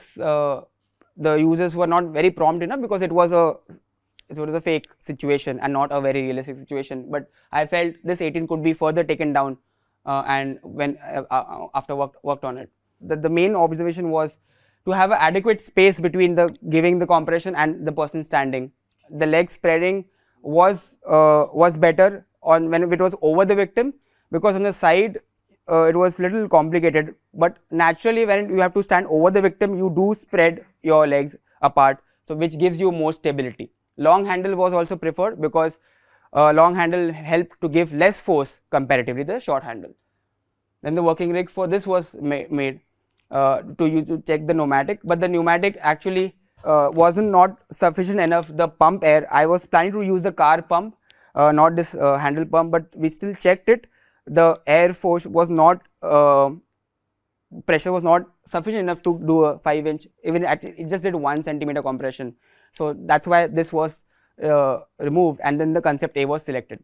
the users were not very prompt enough, because it was a fake situation and not a very realistic situation, but I felt this 18 could be further taken down, and when after worked on it. The main observation was to have an adequate space between giving the compression and the person standing. The leg spreading was better when it was over the victim, because on the side it was little complicated, but naturally when you have to stand over the victim, you do spread your legs apart, so which gives you more stability. Long handle was also preferred, because long handle helped to give less force comparatively the short handle. Then the working rig for this was made to check the pneumatic, but the pneumatic actually wasn't not sufficient enough. The pump air, I was planning to use the car pump, not this handle pump, but we still checked it. The air force was not, pressure was not sufficient enough to do a 5-inch, even it just did 1 centimeter compression. So that's why this was removed, and then the concept A was selected.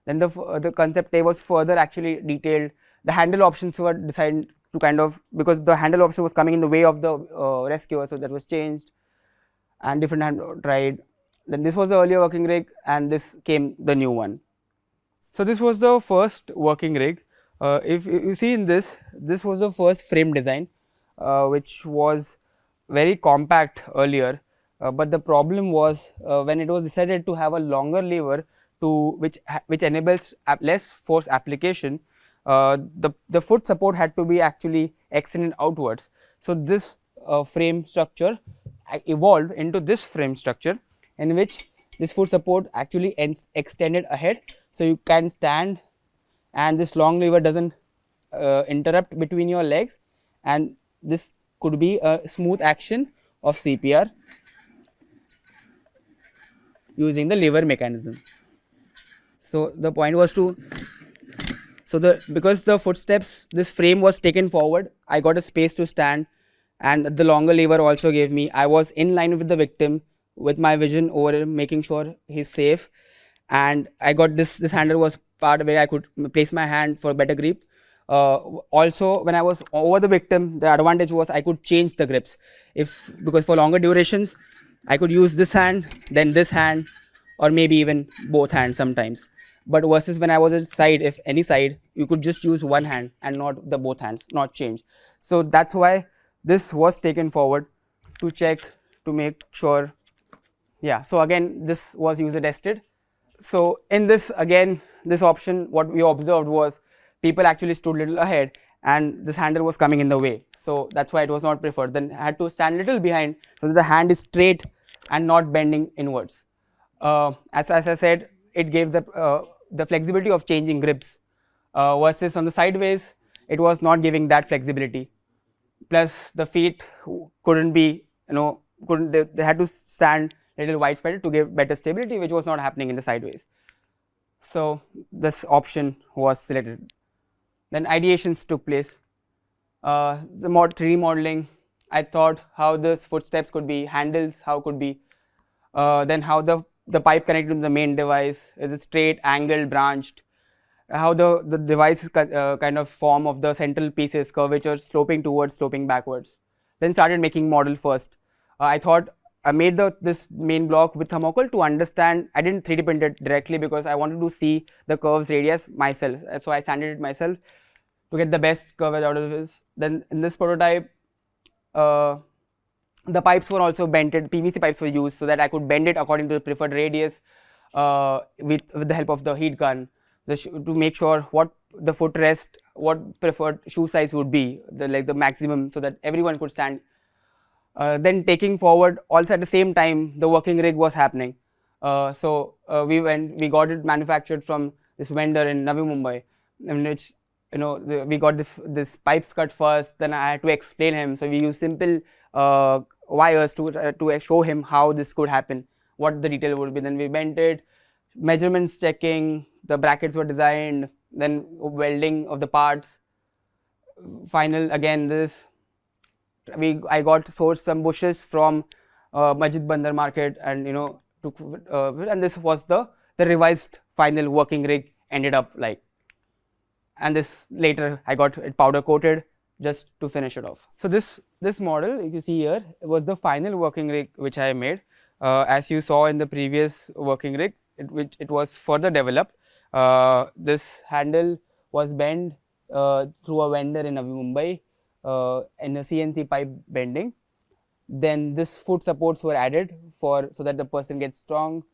Then the concept A was further actually detailed. The handle options were decided to kind of, because the handle option was coming in the way of the rescuer, so that was changed, and different handle tried. Then this was the earlier working rig, and this came the new one. So this was the first working rig. If you see in this was the first frame design, which was very compact earlier, but the problem was when it was decided to have a longer lever which enables less force application, the foot support had to be actually extended outwards. So this frame structure evolved into this frame structure, in which this foot support actually extended ahead, so you can stand, and this long lever doesn't interrupt between your legs, and this could be a smooth action of CPR using the lever mechanism. So the point was because the footsteps, this frame was taken forward, I got a space to stand, and the longer lever also gave me, I was in line with the victim with my vision over him, making sure he's safe, and I got this handle was part where I could place my hand for better grip. Also when I was over the victim, the advantage was I could change the grips, because for longer durations I could use this hand, then this hand, or maybe even both hands sometimes. But versus when I was at side, if any side, you could just use one hand and not the both hands, not change. So that's why this was taken forward to check, to make sure. Yeah, so again this was user tested. So in this, again, this option, what we observed was people actually stood little ahead and this handle was coming in the way. So that's why it was not preferred. Then I had to stand little behind so that the hand is straight and not bending inwards. As I said, it gave the flexibility of changing grips, versus on the sideways, it was not giving that flexibility. Plus the feet couldn't be, they had to stand little widespread to give better stability, which was not happening in the sideways. So this option was selected. Then ideations took place. The 3D modeling, I thought how the footsteps could be, handles how could be, then how the pipe connected to the main device, is it straight, angled, branched, how the device is kind of form of the central pieces, curvature sloping towards, sloping backwards. Then started making model first. I thought I made this main block with thermocol to understand. I didn't 3D print it directly because I wanted to see the curves radius myself. So I sanded it myself to get the best curve out of this. Then in this prototype, the pipes were also bented, PVC pipes were used so that I could bend it according to the preferred radius with the help of the heat gun to make sure what the footrest, what preferred shoe size would be, the maximum, so that everyone could stand. Then taking forward, also at the same time, the working rig was happening. We got it manufactured from this vendor in Navi Mumbai, in which we got this pipes cut first. Then I had to explain him. So we used simple wires to show him how this could happen, what the detail would be. Then we bent it, measurements checking, the brackets were designed, then welding of the parts. Final again this. I got sourced some bushes from Majid Bandar market, and and this was the revised final working rig ended up like. And this later I got it powder coated just to finish it off. So this model you can see here was the final working rig which I made. As you saw in the previous working rig, it was further developed. This handle was bent through a vendor in Navi Mumbai in a CNC pipe bending. Then this foot supports were added so that the person gets strong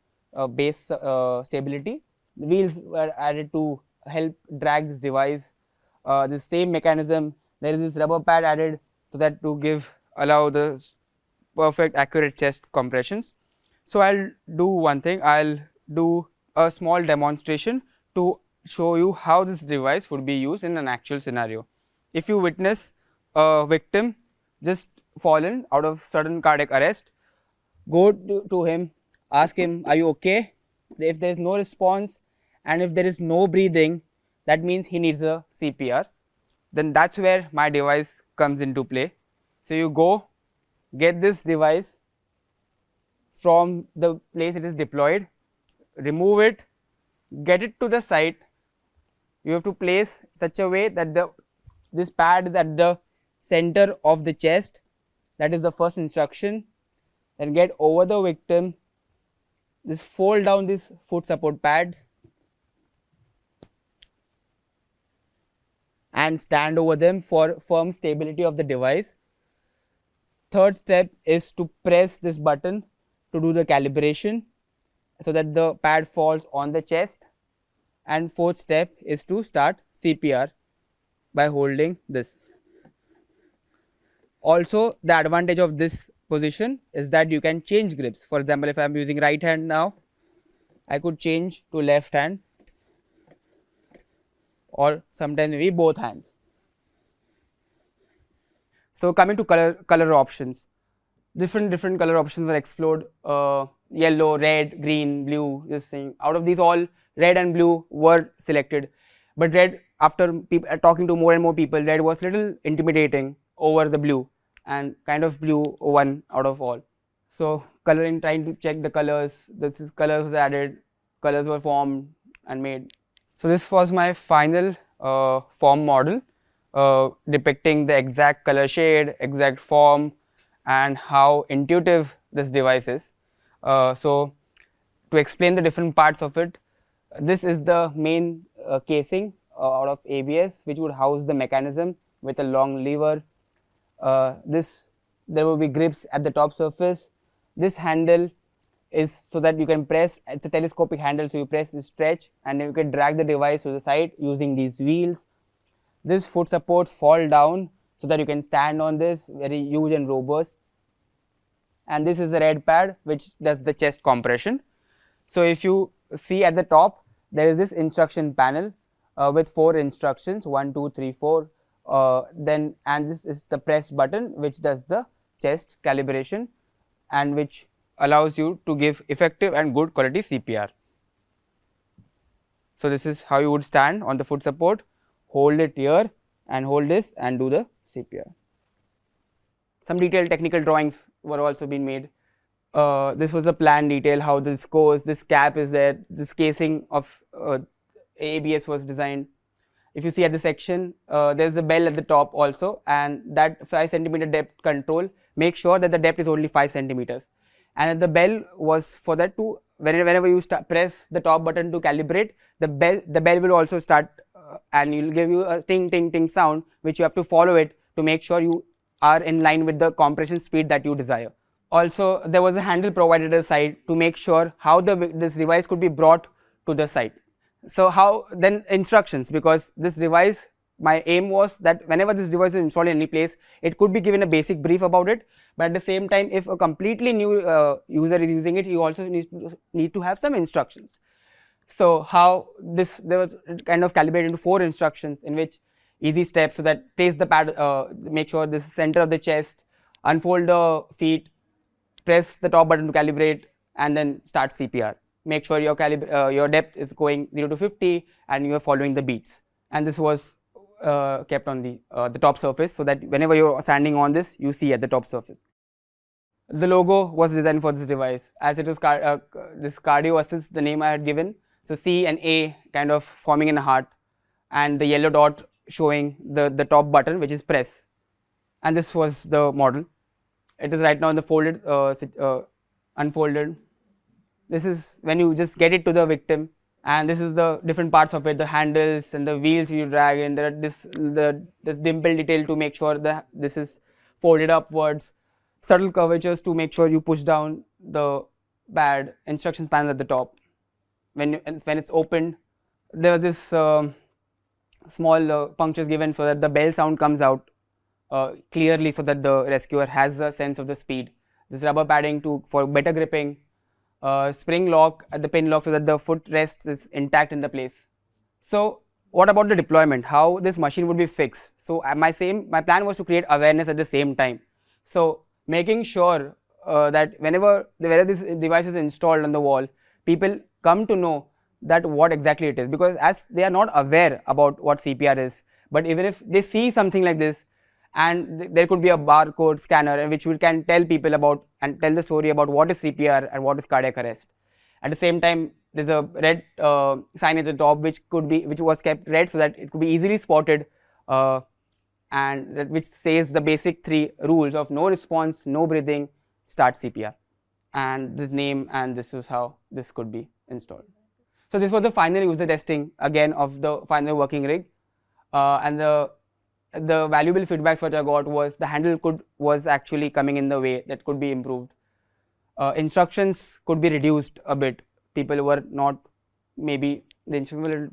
base stability. The wheels were added to help drag this device. The same mechanism, there is this rubber pad added so that to allow the perfect accurate chest compressions. So I'll do one thing, I'll do a small demonstration to show you how this device would be used in an actual scenario. If you witness a victim just fallen out of sudden cardiac arrest, go to him, ask him, are you okay? If there is no response and if there is no breathing, that means he needs a CPR. Then that's where my device comes into play. So you go get this device from the place it is deployed, remove it, get it to the site. You have to place such a way that this pad is at the center of the chest. That is the first instruction. Then get over the victim, just fold down these foot support pads and stand over them for firm stability of the device. Third step is to press this button to do the calibration so that the pad falls on the chest. And fourth step is to start CPR by holding this. Also, the advantage of this position is that you can change grips. For example, if I am using right hand now, I could change to left hand, or sometimes maybe both hands. So coming to color options, different color options were explored. Yellow, red, green, blue, this thing. Out of these, all red and blue were selected, but red, after talking to more and more people, red was little intimidating over the blue, and kind of blue one out of all. So coloring, trying to check the colors, colors was added, colors were formed and made. So this was my final form model depicting the exact color shade, exact form, and how intuitive this device is. So to explain the different parts of it, this is the main casing out of ABS, which would house the mechanism with a long lever. There will be grips at the top surface. This handle is so that you can press, it's a telescopic handle, so you press, you stretch, and then you can drag the device to the side using these wheels. This foot supports fall down so that you can stand on this, very huge and robust. And this is the red pad which does the chest compression. So if you see at the top, there is this instruction panel with 4 instructions, 1, 2, 3, 4. And this is the press button which does the chest calibration and which allows you to give effective and good quality CPR. So this is how you would stand on the foot support, hold it here and hold this and do the CPR. Some detailed technical drawings were also being made. This was the plan detail, how this goes, this cap is there, this casing of ABS was designed. If you see at the section, there's a bell at the top also, and that 5 centimeter depth control make sure that the depth is only 5 centimeters. And the bell was for that to whenever you press the top button to calibrate, the bell will also start and it will give you a ting ting ting sound, which you have to follow it to make sure you are in line with the compression speed that you desire. Also, there was a handle provided at the side to make sure how this device could be brought to the site. So how then instructions, because this device, my aim was that whenever this device is installed in any place, it could be given a basic brief about it, but at the same time, if a completely new user is using it, he also need to have some instructions. So how there was kind of calibrated into 4 instructions in which easy steps, so that place the pad, make sure this is center of the chest, unfold the feet, press the top button to calibrate, and then start CPR. Make sure your depth is going 0 to 50 and you are following the beats. And this was kept on the top surface, so that whenever you are standing on this, you see at the top surface. The logo was designed for this device, as it was this cardio assist, the name I had given. So C and A kind of forming in a heart, and the yellow dot showing the top button, which is press. And this was the model. It is right now in the folded, unfolded. This is when you just get it to the victim, and this is the different parts of it, the handles and the wheels you drag in. There are the dimple detail to make sure that this is folded upwards, subtle curvatures to make sure you push down the pad, instruction panel at the top. When it's opened, there was this small punctures given so that the bell sound comes out clearly, so that the rescuer has a sense of the speed. This rubber padding for better gripping. Spring lock at the pin lock, so that the foot rest is intact in the place. So what about the deployment? How this machine would be fixed? So my plan was to create awareness at the same time. So making sure that whenever this device is installed on the wall, people come to know that what exactly it is, because as they are not aware about what CPR is, but even if they see something like this, and there could be a barcode scanner which we can tell people about and tell the story about what is CPR and what is cardiac arrest. At the same time, there's a red sign at the top which was kept red so that it could be easily spotted, and which says the basic 3 rules of no response, no breathing, start CPR, and this name, and this is how this could be installed. So this was the final user testing again of the final working rig, and the valuable feedbacks which I got was the handle was actually coming in the way, that could be improved. Instructions could be reduced a bit. People were not, maybe the instructions were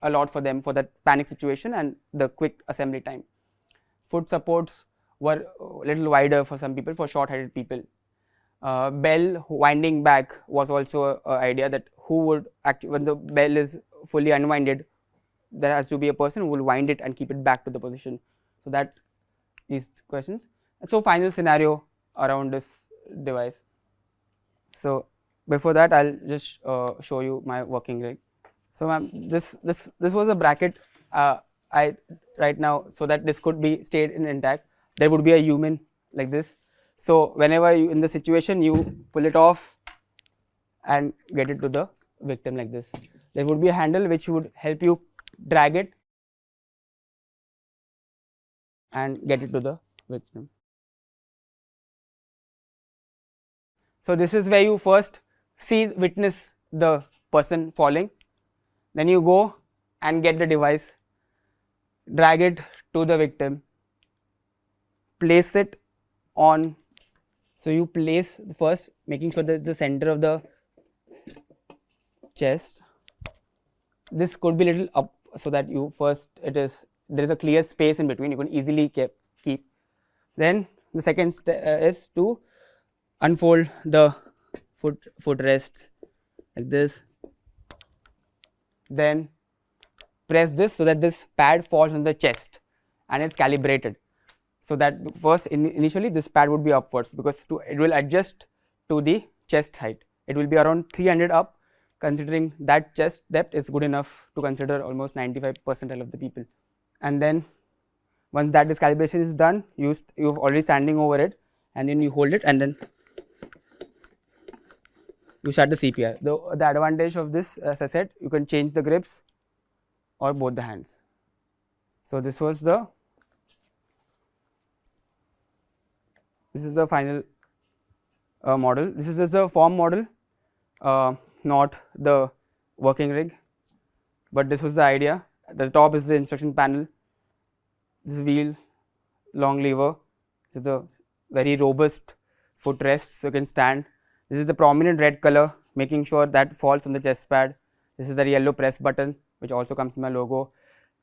a lot for them for that panic situation and the quick assembly time. Foot supports were a little wider for some people, for short-headed people. Bell winding back was also an idea, that who would actually, when the bell is fully unwinded, there has to be a person who will wind it and keep it back to the position. So that these questions. So final scenario around this device. So before that, I'll just show you my working rig. So ma'am, this was a bracket right now, so that this could be stayed intact. There would be a human like this. So whenever you in the situation, you pull it off and get it to the victim like this. There would be a handle which would help you drag it and get it to the victim. So this is where you first witness the person falling, then you go and get the device, drag it to the victim, place it on. So you place first, making sure that it's the center of the chest. This could be little up, so that you first there is a clear space in between, you can easily keep. Then the second step is to unfold the foot rests like this. Then press this so that this pad falls on the chest and it's calibrated. So that first initially this pad would be upwards, because it will adjust to the chest height. It will be around 300 up, considering that chest depth is good enough to consider almost 95% of the people. And then once that calibration is done, you're already standing over it, and then you hold it and then you start the CPR. The advantage of this, as I said, you can change the grips or both the hands. So this was the final model. This is just the form model, not the working rig, but this was the idea. At the top is the instruction panel. This wheel, long lever. This is the very robust footrest, so you can stand. This is the prominent red color, making sure that falls on the chest pad. This is the yellow press button, which also comes in my logo.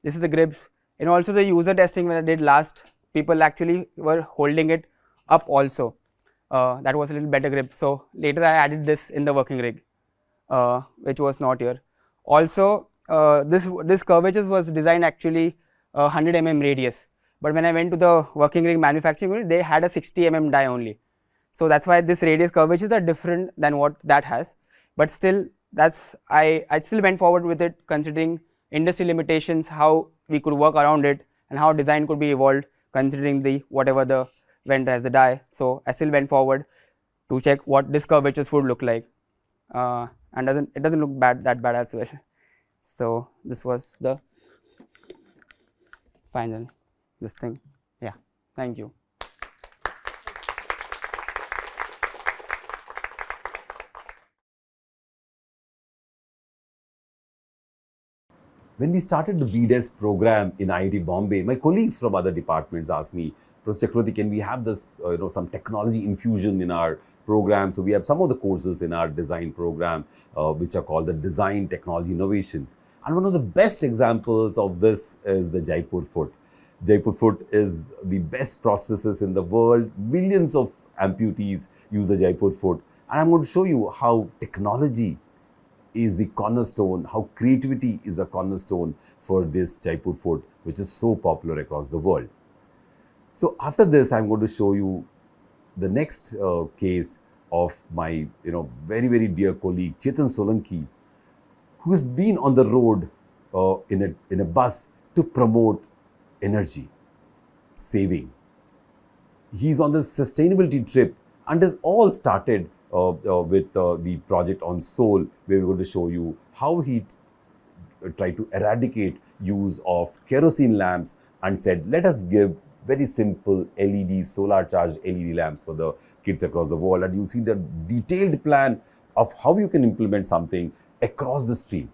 This is the grips, and also the user testing when I did last, people actually were holding it up also. That was a little better grip. So later I added this in the working rig, which was not here. Also, this curvature was designed actually 100 mm radius, but when I went to the working rig manufacturing unit, they had a 60 mm die only. So that's why this radius curvatures are different than what that has. But still, I still went forward with it, considering industry limitations, how we could work around it, and how design could be evolved considering the whatever the vendor has the die. So I still went forward to check what this curvatures would look like, and it doesn't look that bad as well. So this was the final this thing. Yeah, thank you. When we started the BDES program in IIT Bombay, my colleagues from other departments asked me, Professor Chakravarti, can we have this, some technology infusion in our program? So we have some of the courses in our design program, which are called the Design Technology Innovation. And one of the best examples of this is the Jaipur foot. Jaipur foot is the best prosthesis in the world. Millions of amputees use the Jaipur foot. And I'm going to show you how technology is the cornerstone, how creativity is a cornerstone for this Jaipur foot, which is so popular across the world. So after this, I'm going to show you the next case of my very, very dear colleague Chetan Solanki, who has been on the road in a bus to promote energy saving. He's on this sustainability trip, and this all started with the project on Soul, where we're going to show you how he tried to eradicate use of kerosene lamps and said, let us give very simple LED, solar charged LED lamps for the kids across the world. And you'll see the detailed plan of how you can implement something across the stream.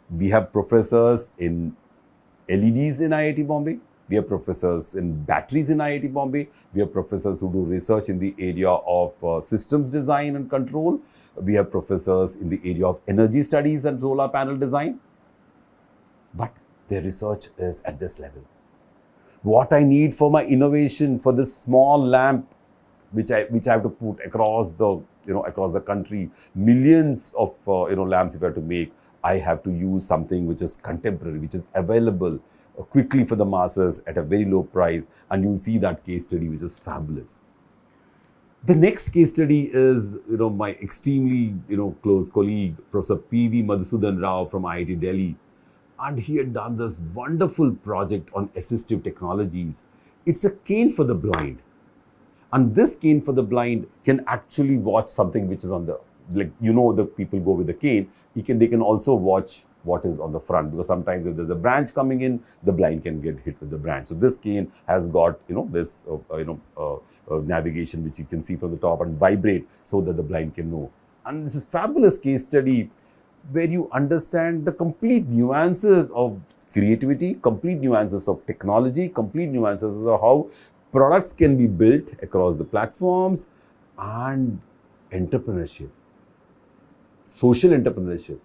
We have professors in LEDs in IIT Bombay. We have professors in batteries in IIT Bombay. We have professors who do research in the area of systems design and control. We have professors in the area of energy studies and solar panel design. But their research is at this level. What I need for my innovation, for this small lamp, which I have to put across the across the country, millions of lamps if I have to make, I have to use something which is contemporary, which is available quickly for the masses at a very low price. And you'll see that case study, which is fabulous. The next case study is my extremely close colleague, Professor P.V. Madhusudan Rao from IIT Delhi. And he had done this wonderful project on assistive technologies. It's a cane for the blind. And this cane for the blind can actually watch something which is on the, the people go with the cane, they can also watch what is on the front, because sometimes if there's a branch coming in, the blind can get hit with the branch. So this cane has got this navigation which you can see from the top and vibrate so that the blind can know. And this is a fabulous case study where you understand the complete nuances of creativity, complete nuances of technology, complete nuances of how products can be built across the platforms, and entrepreneurship, social entrepreneurship.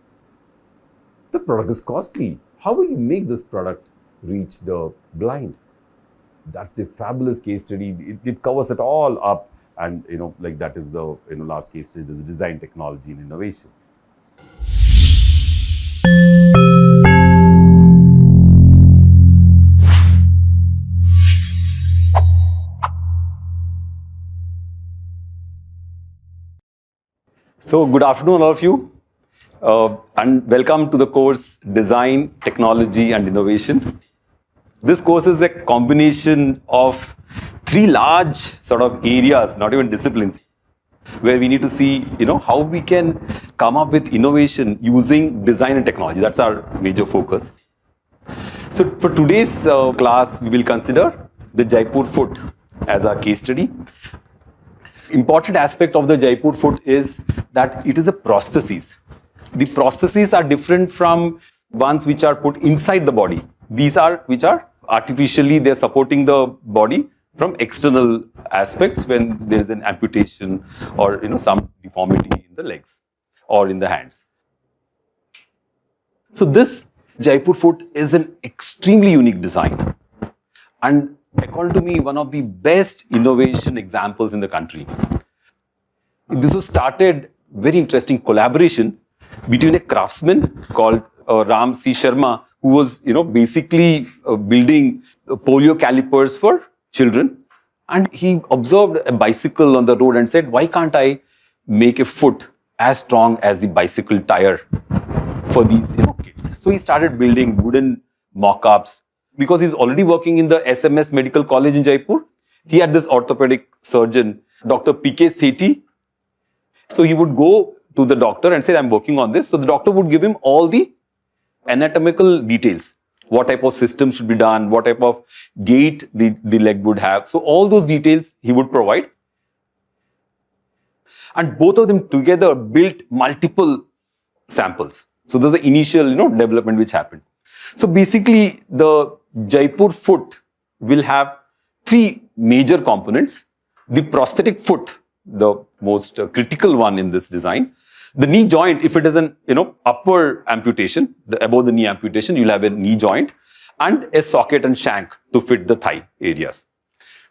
The product is costly. How will you make this product reach the blind? That's the fabulous case study. It covers it all up, and that is the last case study. This is design, technology, and innovation. So good afternoon, all of you. And welcome to the course Design, Technology and Innovation. This course is a combination of three large sort of areas, not even disciplines, where we need to see how we can come up with innovation using design and technology. That's our major focus. So for today's class, we will consider the Jaipur foot as our case study. Important aspect of the Jaipur foot is that it is a prosthesis. The prostheses are different from ones which are put inside the body. These are which are artificially, they're supporting the body from external aspects when there is an amputation or some deformity in the legs or in the hands. So this Jaipur foot is an extremely unique design, and according to me, one of the best innovation examples in the country. This was started very interesting collaboration between a craftsman called Ram C. Sharma, who was basically building polio calipers for children, and he observed a bicycle on the road and said, why can't I make a foot as strong as the bicycle tire for these kids? So he started building wooden mock-ups. Because he's already working in the SMS Medical College in Jaipur, he had this orthopedic surgeon, Dr. P.K. Sethi. So he would go to the doctor and say, I'm working on this. So the doctor would give him all the anatomical details. What type of system should be done, what type of gait the leg would have. So all those details he would provide. And both of them together built multiple samples. So there's the initial development which happened. So basically the Jaipur foot will have three major components. The prosthetic foot, the most critical one in this design. The knee joint, if it is an upper amputation, above the knee amputation, you'll have a knee joint and a socket and shank to fit the thigh areas.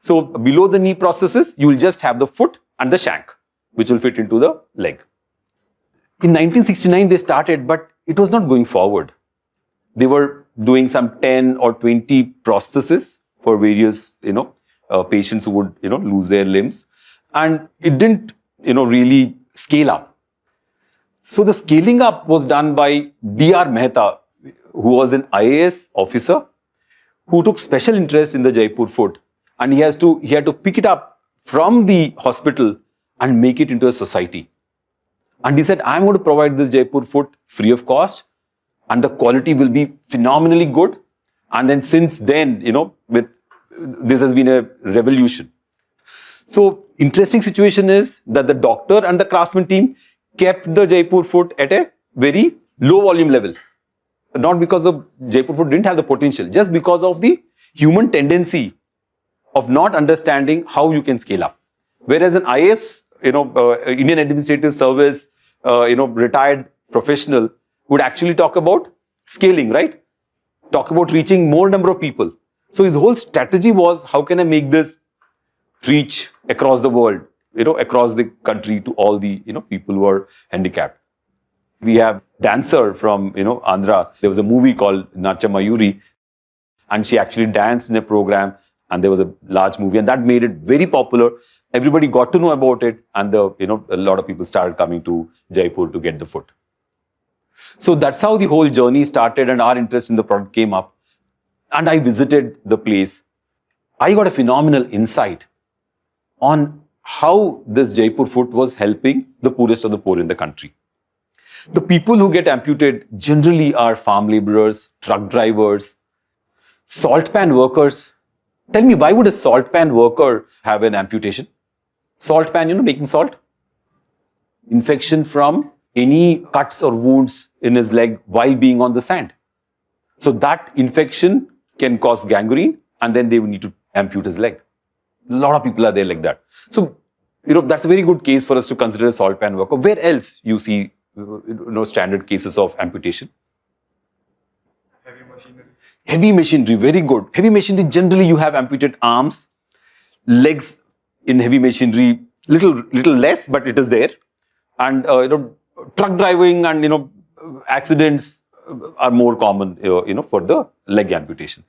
So below the knee prosthesis, you will just have the foot and the shank, which will fit into the leg. In 1969 they started, but it was not going forward. They were doing some 10 or 20 prostheses for various patients who would lose their limbs, and it didn't really scale up. So the scaling up was done by D.R. Mehta, who was an IAS officer who took special interest in the Jaipur foot, and he had to pick it up from the hospital and make it into a society. And he said, I'm going to provide this Jaipur foot free of cost, and the quality will be phenomenally good. And then since then, this has been a revolution. So interesting situation is that the doctor and the craftsman team kept the Jaipur foot at a very low volume level. Not because the Jaipur foot didn't have the potential, just because of the human tendency of not understanding how you can scale up. Whereas an IAS, Indian Administrative Service, retired professional would actually talk about scaling, right? Talk about reaching more number of people. So his whole strategy was, how can I make this reach across the world, across the country to all the, people who are handicapped. We have dancer from, Andhra. There was a movie called Natya Mayuri, and she actually danced in a program, and there was a large movie, and that made it very popular. Everybody got to know about it, and a lot of people started coming to Jaipur to get the foot. So that's how the whole journey started, and our interest in the product came up. And I visited the place. I got a phenomenal insight on how this Jaipur foot was helping the poorest of the poor in the country. The people who get amputated generally are farm laborers, truck drivers, salt pan workers. Tell me, why would a salt pan worker have an amputation? Salt pan, making salt. Infection from any cuts or wounds in his leg while being on the sand. So that infection can cause gangrene, and then they will need to ampute his leg. A lot of people are there like that. So, that's a very good case for us to consider a salt pan worker. Where else you see, standard cases of amputation? Heavy machinery. Heavy machinery, very good. Heavy machinery, generally you have amputated arms, legs in heavy machinery, little less, but it is there. And, truck driving and, accidents are more common, for the leg amputation.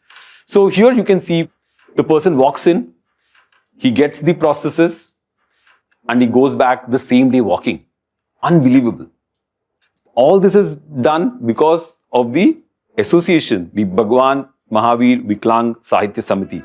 So here you can see the person walks in, he gets the prosthesis, and he goes back the same day walking. Unbelievable. All this is done because of the association, the Bhagwan Mahavir Viklang Sahitya Samiti.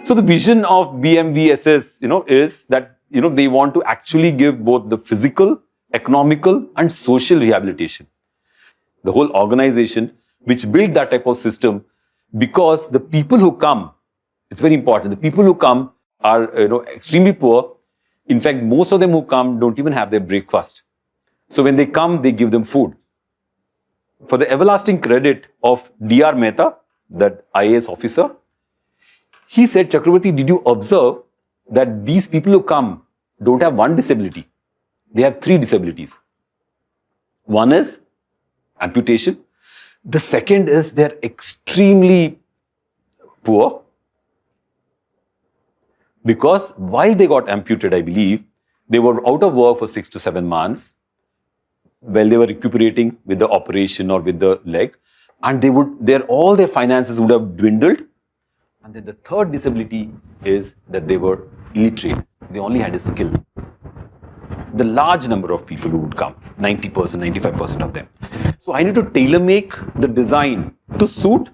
So the vision of BMVSS, is that, they want to actually give both the physical, economical and social rehabilitation. The whole organization which built that type of system, because the people who come, it's very important, the people who come are, extremely poor. In fact, most of them who come don't even have their breakfast. So when they come, they give them food. For the everlasting credit of D.R. Mehta, that IAS officer, he said, Chakravarti, did you observe that these people who come don't have one disability? They have 3 disabilities. One is amputation. The second is they're extremely poor, because while they got amputated, I believe, they were out of work for 6 to 7 months while they were recuperating with the operation or with the leg, and all their finances would have dwindled. And then the third disability is that they were illiterate. They only had a skill. The large number of people who would come, 90%, 95% of them. So I need to tailor-make the design to suit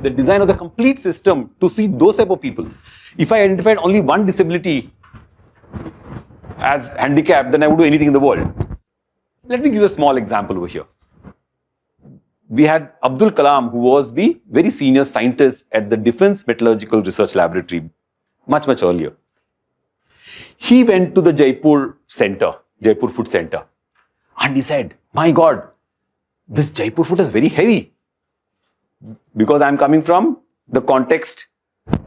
the design of the complete system to suit those type of people. If I identified only one disability as handicap, then I would do anything in the world. Let me give you a small example over here. We had Abdul Kalam, who was the very senior scientist at the Defense Metallurgical Research Laboratory, much, much earlier. He went to the Jaipur center, Jaipur Food Center, and he said, my God, this Jaipur food is very heavy. Because I'm coming from the context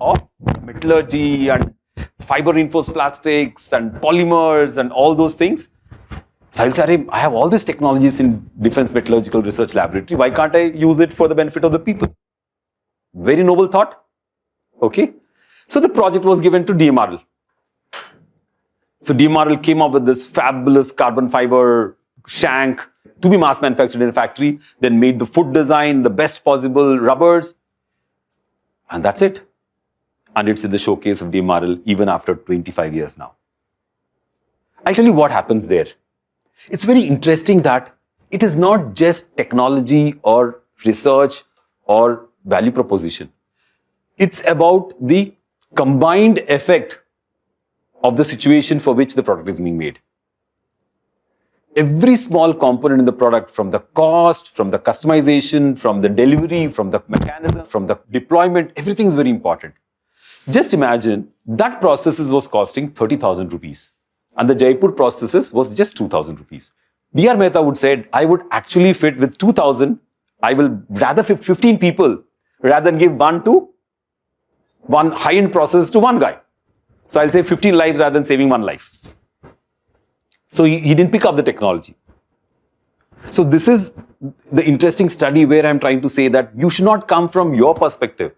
of metallurgy and fiber reinforced plastics and polymers and all those things. So I'll say, I have all these technologies in Defense Metallurgical Research Laboratory. Why can't I use it for the benefit of the people? Very noble thought. Okay. So the project was given to DMRL. So DMRL came up with this fabulous carbon fiber shank to be mass manufactured in a factory, then made the foot design, the best possible rubbers. And that's it. And it's in the showcase of DMRL even after 25 years now. I'll tell you what happens there. It's very interesting that it is not just technology or research or value proposition. It's about the combined effect of the situation for which the product is being made. Every small component in the product, from the cost, from the customization, from the delivery, from the mechanism, from the deployment, everything is very important. Just imagine that prosthesis was costing 30,000 rupees. And the Jaipur prosthesis was just 2,000 rupees. D.R. Mehta would say, I would actually fit with 2,000. I will rather fit 15 people rather than give one high-end prosthesis to one guy. So I'll save 15 lives rather than saving one life. So he didn't pick up the technology. So this is the interesting study where I'm trying to say that you should not come from your perspective.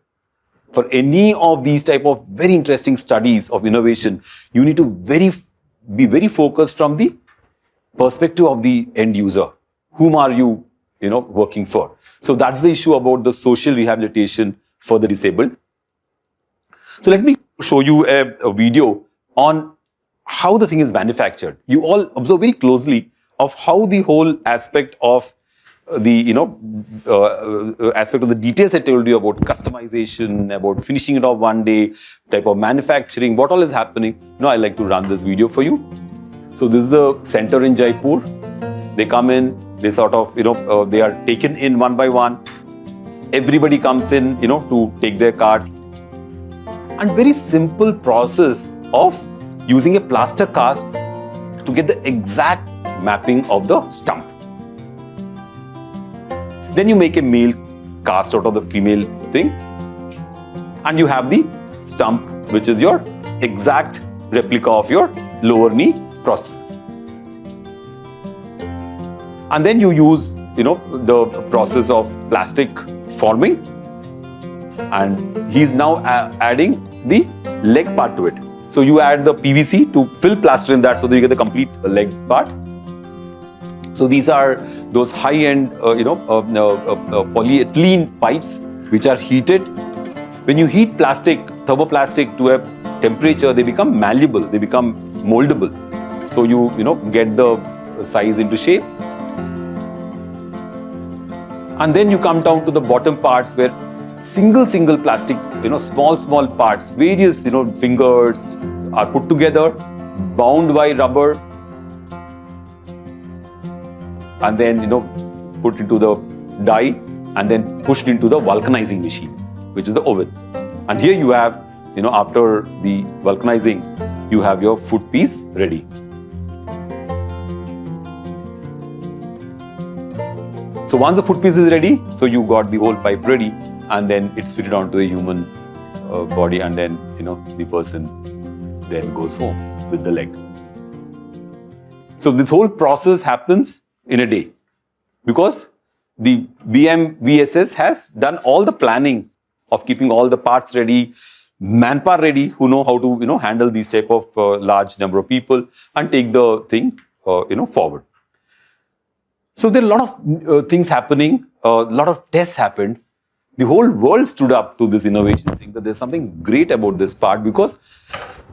For any of these type of very interesting studies of innovation, you need to be very focused from the perspective of the end user. Whom are you, working for? So that's the issue about the social rehabilitation for the disabled. So let me show you a video on how the thing is manufactured. You all observe very closely of how the whole aspect of the aspect of the details I told you about customization, about finishing it off one day, type of manufacturing, what all is happening. I'd like to run this video for you. So this is the center in Jaipur. They come in, they sort of, they are taken in one by one. Everybody comes in, to take their cards. And very simple process of using a plaster cast to get the exact mapping of the stump. Then you make a male cast out of the female thing, and you have the stump, which is your exact replica of your lower knee prosthesis. And then you use, the process of plastic forming, and he's now adding the leg part to it. So you add the PVC to fill plaster in that so that you get the complete leg part. So these are those high-end, polyethylene pipes which are heated. When you heat plastic, thermoplastic to a temperature, they become malleable, they become moldable. So you get the size into shape. And then you come down to the bottom parts where single plastic, small parts, various, fingers are put together, bound by rubber, and then, put into the die and then pushed into the vulcanizing machine, which is the oven. And here you have, after the vulcanizing, you have your foot piece ready. So once the foot piece is ready, so you got the whole pipe ready, and then it's fitted onto the human body, and then the person then goes home with the leg. So this whole process happens in a day because the BMVSS has done all the planning of keeping all the parts ready, manpower ready, who know how to handle these type of large number of people and take the thing forward. So there are a lot of things happening, a lot of tests happened. The whole world stood up to this innovation, saying that there's something great about this part because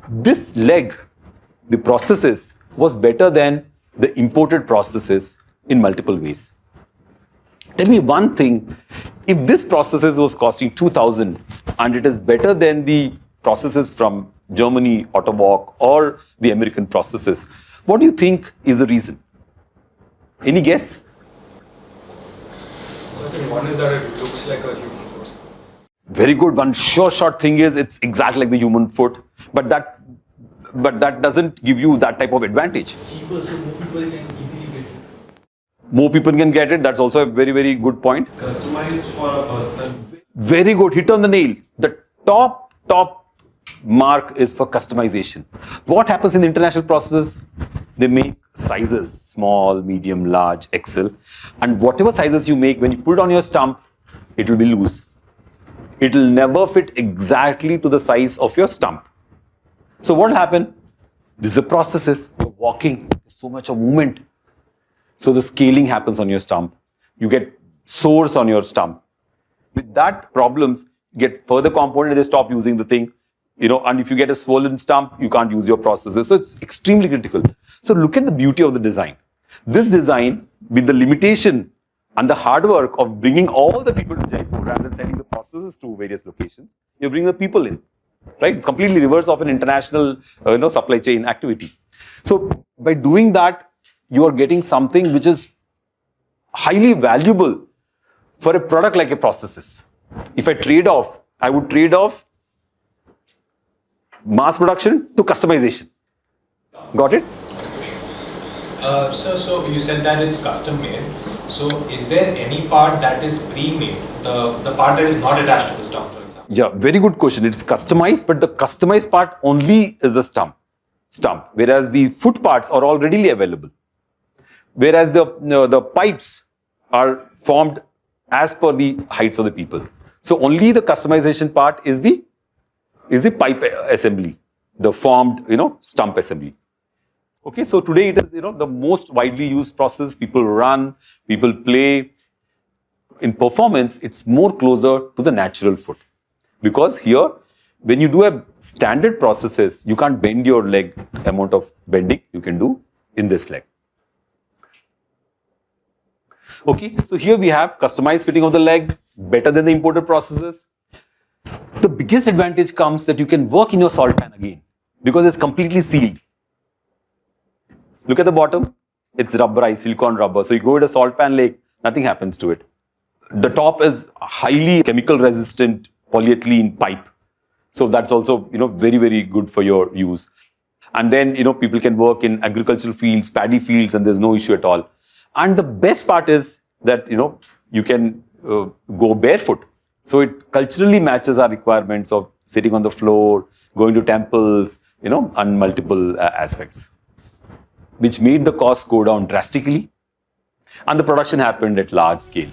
this leg, the prosthesis, was better than the imported prosthesis in multiple ways. Tell me one thing, if this prosthesis was costing 2,000 and it is better than the prosthesis from Germany, Otterwalk, or the American prosthesis, what do you think is the reason? Any guess? So I think one is that it looks like a human foot. Very good. One short thing is it's exactly like the human foot, but that doesn't give you that type of advantage. Cheaper, so more people can easily get it. More people can get it. That's also a very good point. Customized for a person. Very good. Hit on the nail. The top mark is for customization. What happens in the international processes? They make sizes, small, medium, large, XL, and whatever sizes you make, when you put it on your stump, it will be loose. It will never fit exactly to the size of your stump. So what will happen? This is a prosthesis. You're walking, there's so much of movement. So the scaling happens on your stump. You get sores on your stump. With that problems, you get further component, they stop using the thing. And if you get a swollen stump, you can't use your prosthesis. So it's extremely critical. So look at the beauty of the design. This design, with the limitation and the hard work of bringing all the people to Jaipur rather than sending the prosthesis to various locations, you bring the people in, right? It's completely reverse of an international, supply chain activity. So by doing that, you are getting something which is highly valuable for a product like a prosthesis. If I trade off, I would trade off mass production to customization. Got it? So you said that it's custom made. So is there any part that is pre-made? The part that is not attached to the stump, for example? Yeah, very good question. It's customized, but the customized part only is the stump, whereas the foot parts are all readily available. Whereas the pipes are formed as per the heights of the people. So only the customization part is the pipe assembly, the formed, stump assembly. Okay, so today it is, the most widely used process. People run, people play. In performance, it's more closer to the natural foot. Because here, when you do a standard processes, you can't bend your leg amount of bending you can do in this leg. Okay, so here we have customized fitting of the leg, better than the imported processes. The biggest advantage comes that you can work in your salt pan again because it's completely sealed. Look at the bottom, it's rubberized, silicone rubber. So you go to a salt pan lake, nothing happens to it. The top is highly chemical resistant polyethylene pipe. So that's also, very good for your use. And then, people can work in agricultural fields, paddy fields, and there's no issue at all. And the best part is that, you can go barefoot. So it culturally matches our requirements of sitting on the floor, going to temples, and multiple aspects, which made the cost go down drastically. And the production happened at large scale.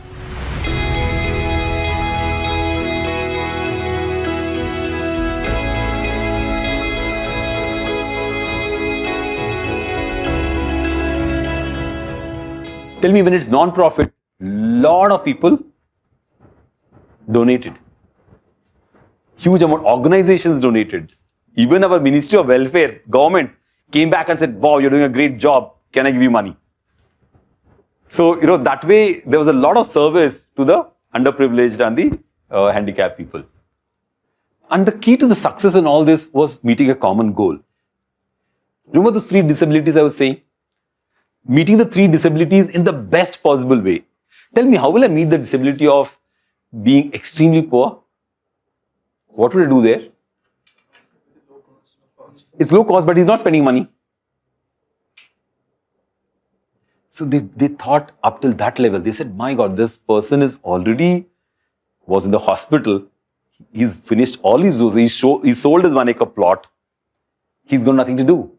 Tell me, when it's non-profit, lot of people donated. Huge amount, organizations donated. Even our Ministry of Welfare, government, came back and said, wow, you're doing a great job. Can I give you money? So, that way, there was a lot of service to the underprivileged and the handicapped people. And the key to the success in all this was meeting a common goal. Remember those 3 disabilities I was saying? Meeting the 3 disabilities in the best possible way. Tell me, how will I meet the disability of being extremely poor? What will I do there? It's low cost, but he's not spending money. So they thought up till that level. They said, my God, this person was in the hospital. He's finished all his doses. He sold his 1 acre plot. He's got nothing to do.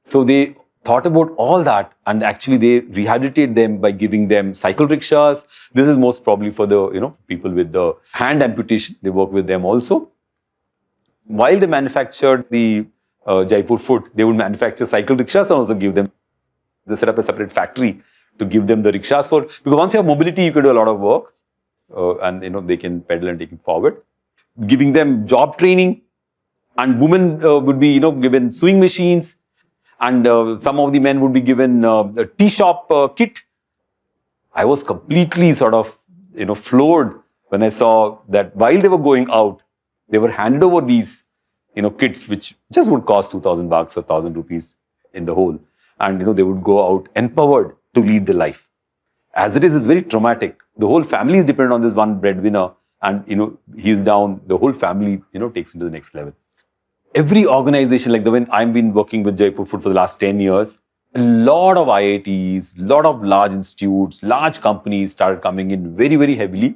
So they thought about all that, and actually they rehabilitate them by giving them cycle rickshaws. This is most probably for the people with the hand amputation. They work with them also. While they manufactured the Jaipur food, they would manufacture cycle rickshaws and also give them. They set up a separate factory to give them the rickshaws for, because once you have mobility, you can do a lot of work, and they can pedal and take it forward. Giving them job training, and women would be given sewing machines, and some of the men would be given a tea shop kit. I was completely sort of floored when I saw that while they were going out, they were handed over these kits which just would cost 2,000 bucks or 1,000 rupees in the whole. And they would go out empowered to lead the life. As it is, it's very traumatic. The whole family is dependent on this one breadwinner, and he's down. The whole family takes him to the next level. Every organization, like the one I've been working with Jaipur Food for the last 10 years, a lot of IITs, a lot of large institutes, large companies started coming in very, very heavily.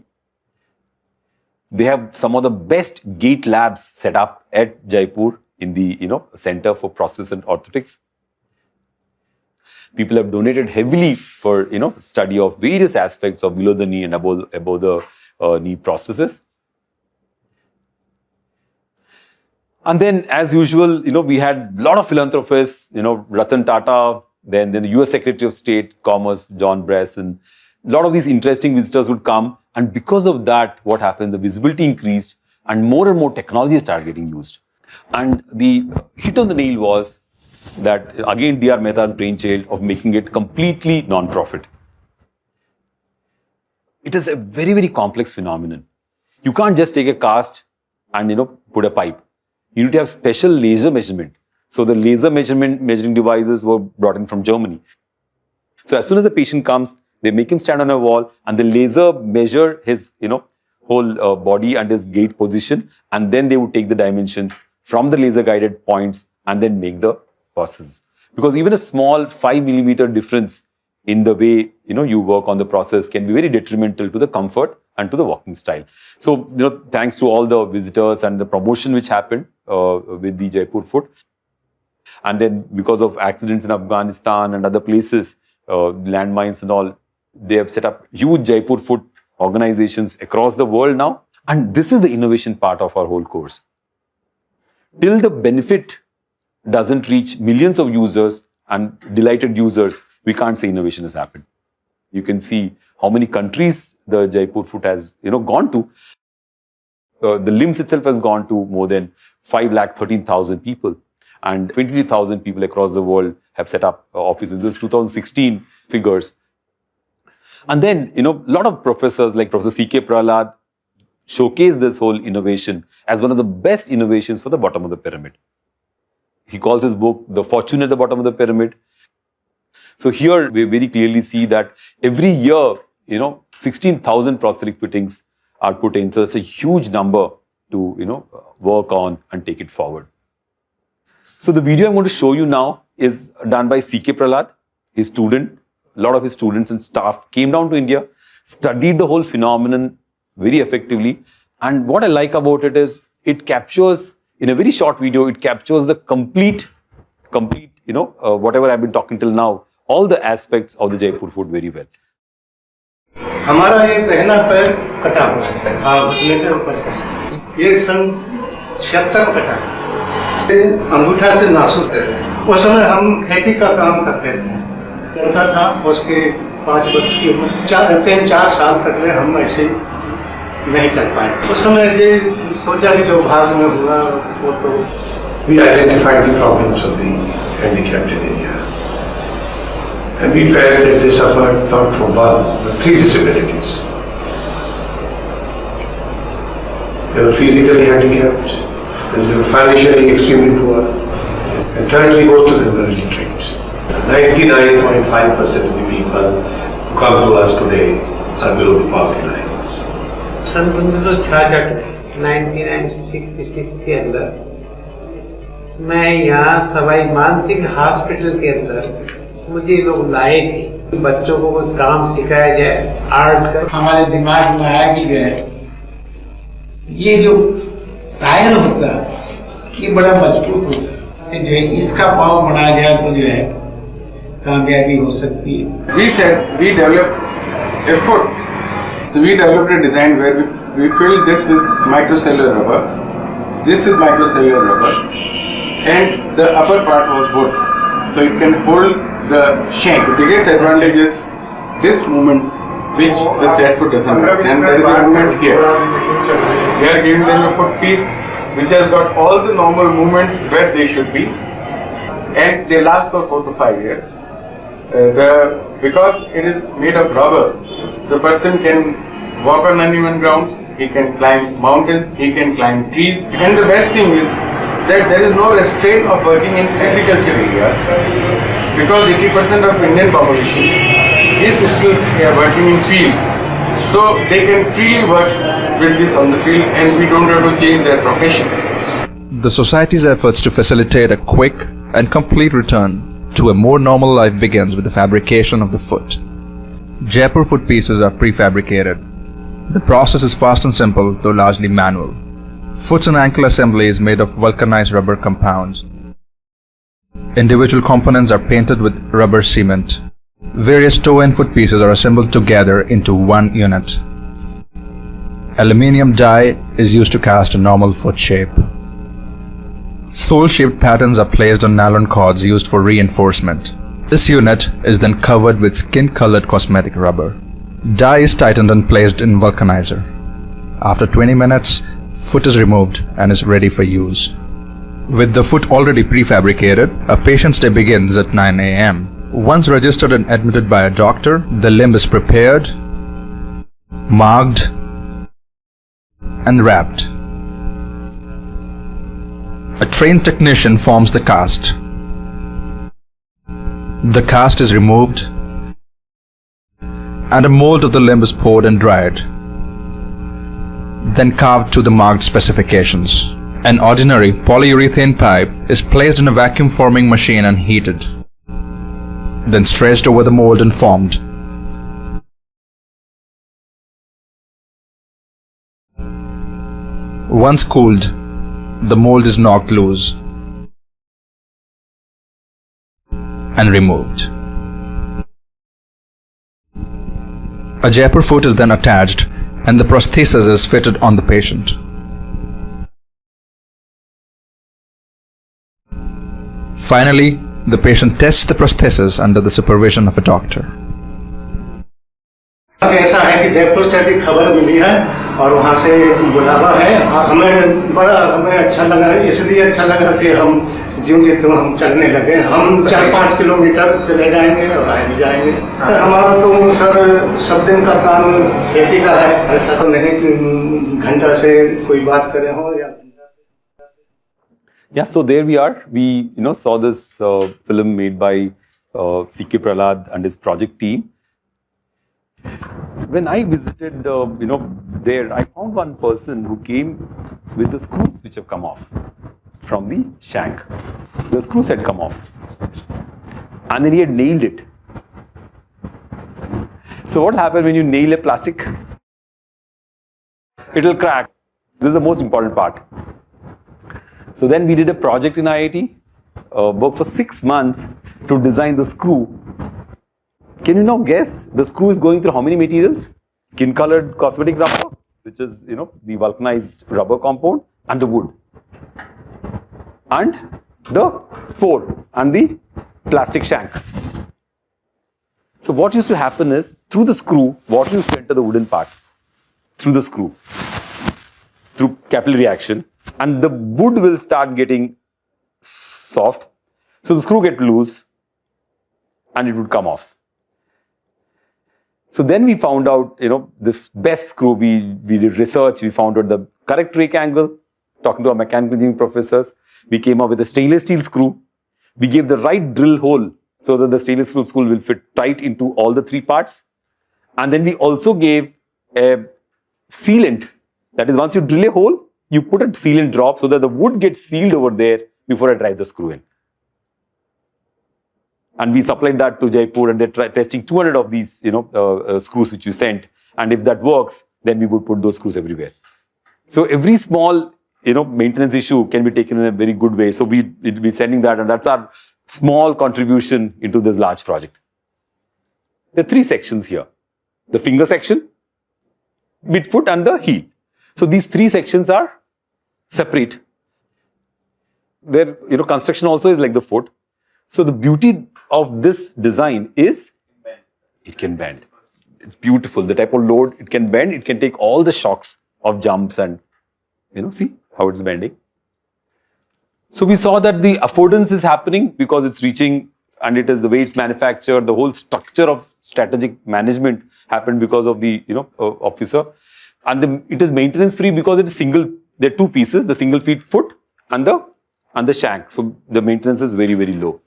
They have some of the best gate labs set up at Jaipur in the Center for Process and Orthotics. People have donated heavily for study of various aspects of below the knee and above the knee prosthesis. And then, as usual, we had a lot of philanthropists, Ratan Tata, then the US Secretary of State, Commerce, John Bryson. A lot of these interesting visitors would come. And because of that, what happened? The visibility increased and more technology started getting used. And the hit on the nail was that, again, D.R. Mehta's brainchild of making it completely non-profit. It is a very, very complex phenomenon. You can't just take a cast and, put a pipe. You need to have special laser measurement. So the laser measuring devices were brought in from Germany. So as soon as the patient comes, they make him stand on a wall and the laser measure his, whole body and his gait position. And then they would take the dimensions from the laser guided points and then make the process. Because even a small 5 millimeter difference in the way, you work on the process can be very detrimental to the comfort and to the walking style. So, thanks to all the visitors and the promotion which happened with the Jaipur food. And then because of accidents in Afghanistan and other places, landmines and all, they have set up huge Jaipur food organizations across the world now. And this is the innovation part of our whole course. Till the benefit doesn't reach millions of users and delighted users, we can't say innovation has happened. You can see how many countries the Jaipur food has gone to. The LIMS itself has gone to more than 5,13,000 people, and 23,000 people across the world have set up offices. This is 2016 figures. And then, a lot of professors like Professor C.K. Prahlad showcase this whole innovation as one of the best innovations for the bottom of the pyramid. He calls his book The Fortune at the Bottom of the Pyramid. So here we very clearly see that every year, 16,000 prosthetic fittings are put in. So it's a huge number to, work on and take it forward. So the video I'm going to show you now is done by C.K. Prahlad, his student. A lot of his students and staff came down to India, studied the whole phenomenon very effectively. And what I like about it is it captures, in a very short video, it captures the complete, whatever I've been talking till now, all the aspects of the Jaipur food very well. हमारा ये पहला पैर कटा हुआ है, घुटने के ऊपर से, ये सन 76 कटा है, अंगूठा से नासूर थे। उस समय हम खेती का काम करते थे, लड़का था, उसके 5 वर्ष की उम्र, 3-4 साल तक ले हम ऐसे नहीं चल पाए। उस समय ये सोचा कि जो भाग में हुआ वो तो We identified the problems of the handicapped in India. And we felt that they suffered not from one, but 3 disabilities. they were physically handicapped, and they were financially extremely poor, and thirdly, most of them were illiterate. 99.5% of the people who come to us today are below the poverty line. सन 1966 1966 के अंदर मैं यहाँ Sawai Mansingh hospital के अंदर मुझे लोग लाए थे बच्चों को कोई काम सिखाया जाए आर्ट का हमारे दिमाग में आया कि गए ये जो टायर होता है ये बड़ा मजबूत होता है जो है इसका पाव बनाया जाए तो जो है कामयाबी हो सकती है We said we developed a foot. So we developed a design where we filled this with microcellular rubber, this with microcellular rubber, and the upper part was wood. So it can hold the shank. The biggest advantage is this movement which the set foot doesn't have. And there is a movement here. We are giving them a foot piece which has got all the normal movements where they should be, and they last for 4 to 5 years. Because it is made of rubber, the person can walk on uneven grounds, he can climb mountains, he can climb trees. And the best thing is that there is no restraint of working in agriculture areas, because 80% of Indian population is still working in fields. So they can freely work with this on the field, and we don't have to change their profession. The society's efforts to facilitate a quick and complete return to a more normal life begins with the fabrication of the foot. Jaipur foot pieces are prefabricated. The process is fast and simple, though largely manual. Foot and ankle assembly is made of vulcanized rubber compounds. Individual components are painted with rubber cement. Various toe and foot pieces are assembled together into one unit. Aluminium die is used to cast a normal foot shape. Sole-shaped patterns are placed on nylon cords used for reinforcement. This unit is then covered with skin-colored cosmetic rubber. Die is tightened and placed in vulcanizer. After 20 minutes, foot is removed and is ready for use. With the foot already prefabricated, a patient's day begins at 9 a.m. Once registered and admitted by a doctor, the limb is prepared, marked, and wrapped. A trained technician forms the cast. The cast is removed, and a mold of the limb is poured and dried, then carved to the marked specifications. An ordinary polyurethane pipe is placed in a vacuum forming machine and heated, then stretched over the mold and formed. Once cooled, the mold is knocked loose and removed. A Jaipur foot is then attached and the prosthesis is fitted on the patient. Finally, the patient tests the prosthesis under the supervision of a doctor. ऐसा है कि जयपुर से भी खबर मिली है और वहाँ से बुलावा है और हमें अच्छा लगा, इसलिए अच्छा लगा कि हम जिंदगी तो हम चलने लगे, हम 4-5 किलोमीटर चले जाएंगे और आए भी जाएंगे। हमारा तो सर सब दिन का काम खेती का है, ऐसा तो नहीं कि घंटा से कोई बात करे हो या Yeah, so there we are. We saw this film made by C.K. Prahlad and his project team. When I visited, there, I found one person who came with the screws which have come off from the shank. The screws had come off, and then he had nailed it. So what happened when you nail a plastic? It will crack. This is the most important part. So then we did a project in IIT, worked for 6 months to design the screw. Can you now guess the screw is going through how many materials? Skin colored cosmetic rubber, which is the vulcanized rubber compound, and the wood, and the fore and the plastic shank. So what used to happen is, through the screw, water used to enter the wooden part through the screw, through capillary action, and the wood will start getting soft. So the screw get loose and it would come off. So then we found out, this best screw, we did research, we found out the correct rake angle, talking to our mechanical engineering professors. We came up with a stainless steel screw. We gave the right drill hole so that the stainless steel screw will fit tight into all the three parts. And then we also gave a sealant. That is, once you drill a hole, you put a sealant drop so that the wood gets sealed over there before I drive the screw in. And we supplied that to Jaipur, and they're testing 200 of these, screws which we sent. And if that works, then we would put those screws everywhere. So every small, maintenance issue can be taken in a very good way. So we'll be sending that, and that's our small contribution into this large project. There are three sections here: the finger section, midfoot, and the heel. So these three sections are separate. Where construction also is like the foot. So the beauty of this design is it can bend. It's beautiful. The type of load it can bend. It can take all the shocks of jumps and see how it's bending. So we saw that the affordance is happening because it's reaching, and it is the way it's manufactured. The whole structure of strategic management happened because of the officer, and it is maintenance free because it is single. There are two pieces: the single feet foot and the shank. So the maintenance is very, very low.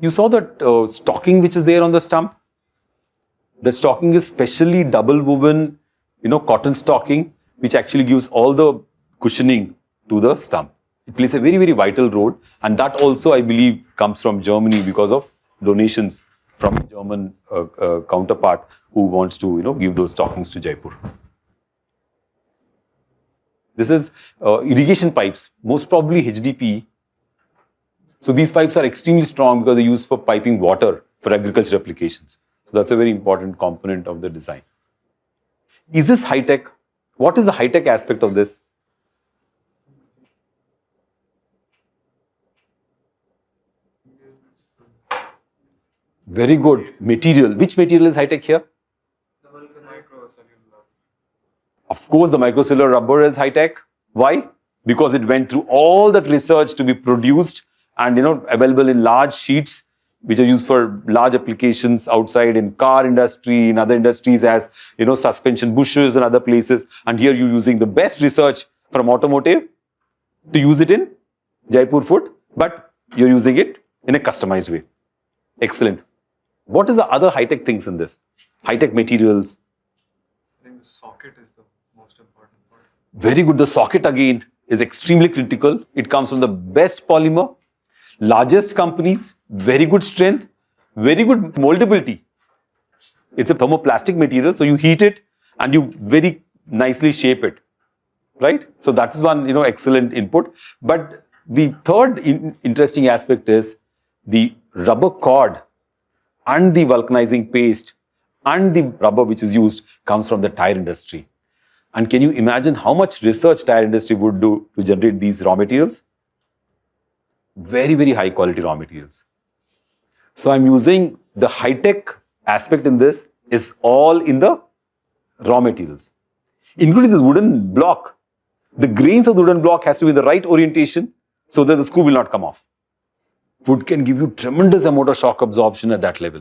You saw that stocking which is there on the stump. The stocking is specially double woven, cotton stocking, which actually gives all the cushioning to the stump. It plays a very, very vital role, and that also, I believe, comes from Germany because of donations from a German counterpart who wants to, give those stockings to Jaipur. This is irrigation pipes, most probably HDPE. So these pipes are extremely strong because they're used for piping water for agriculture applications. So that's a very important component of the design. Is this high-tech? What is the high-tech aspect of this? Very good. Material. Which material is high-tech here? Of course, the microcellular rubber is high-tech. Why? Because it went through all that research to be produced and available in large sheets, which are used for large applications outside in car industry, in other industries as suspension bushes and other places. And here you're using the best research from automotive to use it in Jaipur foot, but you're using it in a customized way. Excellent. What is the other high-tech things in this? High-tech materials. I think the socket is the most important part. Very good. The socket again is extremely critical. It comes from the best polymer, largest companies, very good strength, very good moldability. It's a thermoplastic material, so you heat it and you very nicely shape it, right? So that is one excellent input. But the third interesting aspect is the rubber cord and the vulcanizing paste and the rubber which is used comes from the tire industry. And can you imagine how much research tire industry would do to generate these raw materials? Very, very high quality raw materials. So I'm using the high-tech aspect in this is all in the raw materials, including this wooden block. The grains of the wooden block has to be in the right orientation so that the screw will not come off. Wood can give you tremendous amount of shock absorption at that level.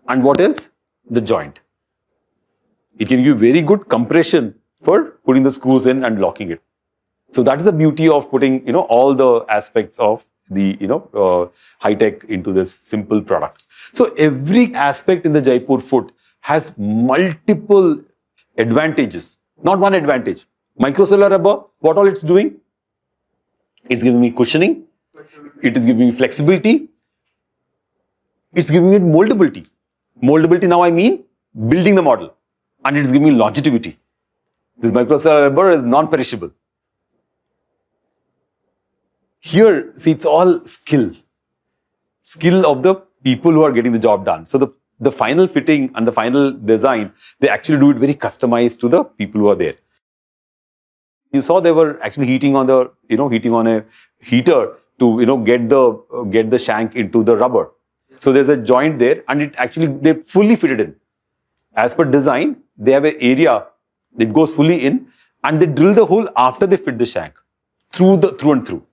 And what else? The joint. It can give very good compression for putting the screws in and locking it. So that is the beauty of putting, all the aspects of the, high-tech into this simple product. So every aspect in the Jaipur foot has multiple advantages, not one advantage. Microcellular rubber, what all it's doing? It's giving me cushioning. It is giving me flexibility. It's giving me moldability. Moldability now I mean building the model. And it's giving me longevity. This microcellular rubber is non-perishable. Here, see, it's all skill. Skill of the people who are getting the job done. So the final fitting and the final design, they actually do it very customized to the people who are there. You saw they were actually heating on the, heating on a heater to, get the shank into the rubber. So there's a joint there, and it actually, they fully fitted in. As per design, they have an area that goes fully in, and they drill the hole after they fit the shank, through and through.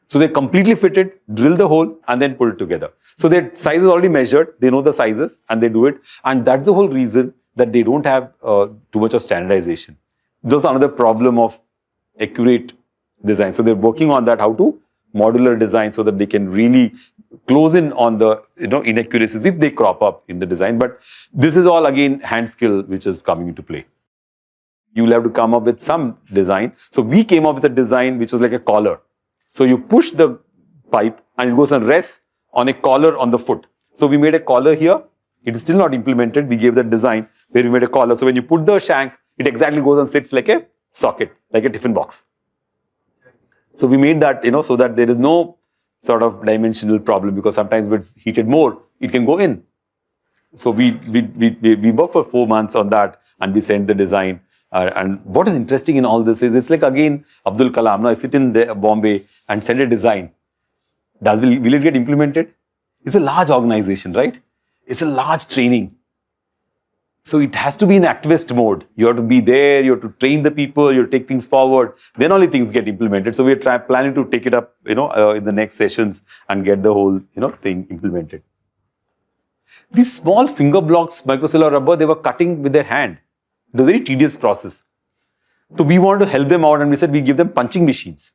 So they completely fit it, drill the hole, and then put it together. So their size is already measured, they know the sizes, and they do it. And that's the whole reason that they don't have too much of standardization. There's another problem of accurate design. So they're working on that, how to modular design so that they can really close in on the inaccuracies if they crop up in the design. But this is all again hand skill which is coming into play. You'll have to come up with some design. So we came up with a design which was like a collar. So you push the pipe and it goes and rests on a collar on the foot. So we made a collar here. It is still not implemented. We gave that design where we made a collar. So when you put the shank, it exactly goes and sits like a socket, like a tiffin box. So we made that, so that there is no sort of dimensional problem, because sometimes if it's heated more, it can go in. So we worked for 4 months on that and we sent the design. And what is interesting in all this is, it's like again Abdul Kalam. Now I sit in Bombay and send a design. Will it get implemented? It's a large organization, right? It's a large training. So it has to be in activist mode. You have to be there, you have to train the people, you have to take things forward. Then only things get implemented. So we're planning to take it up, in the next sessions and get the whole, thing implemented. These small finger blocks, microcellular rubber, they were cutting with their hand. It was a very tedious process. So we wanted to help them out, and we said we give them punching machines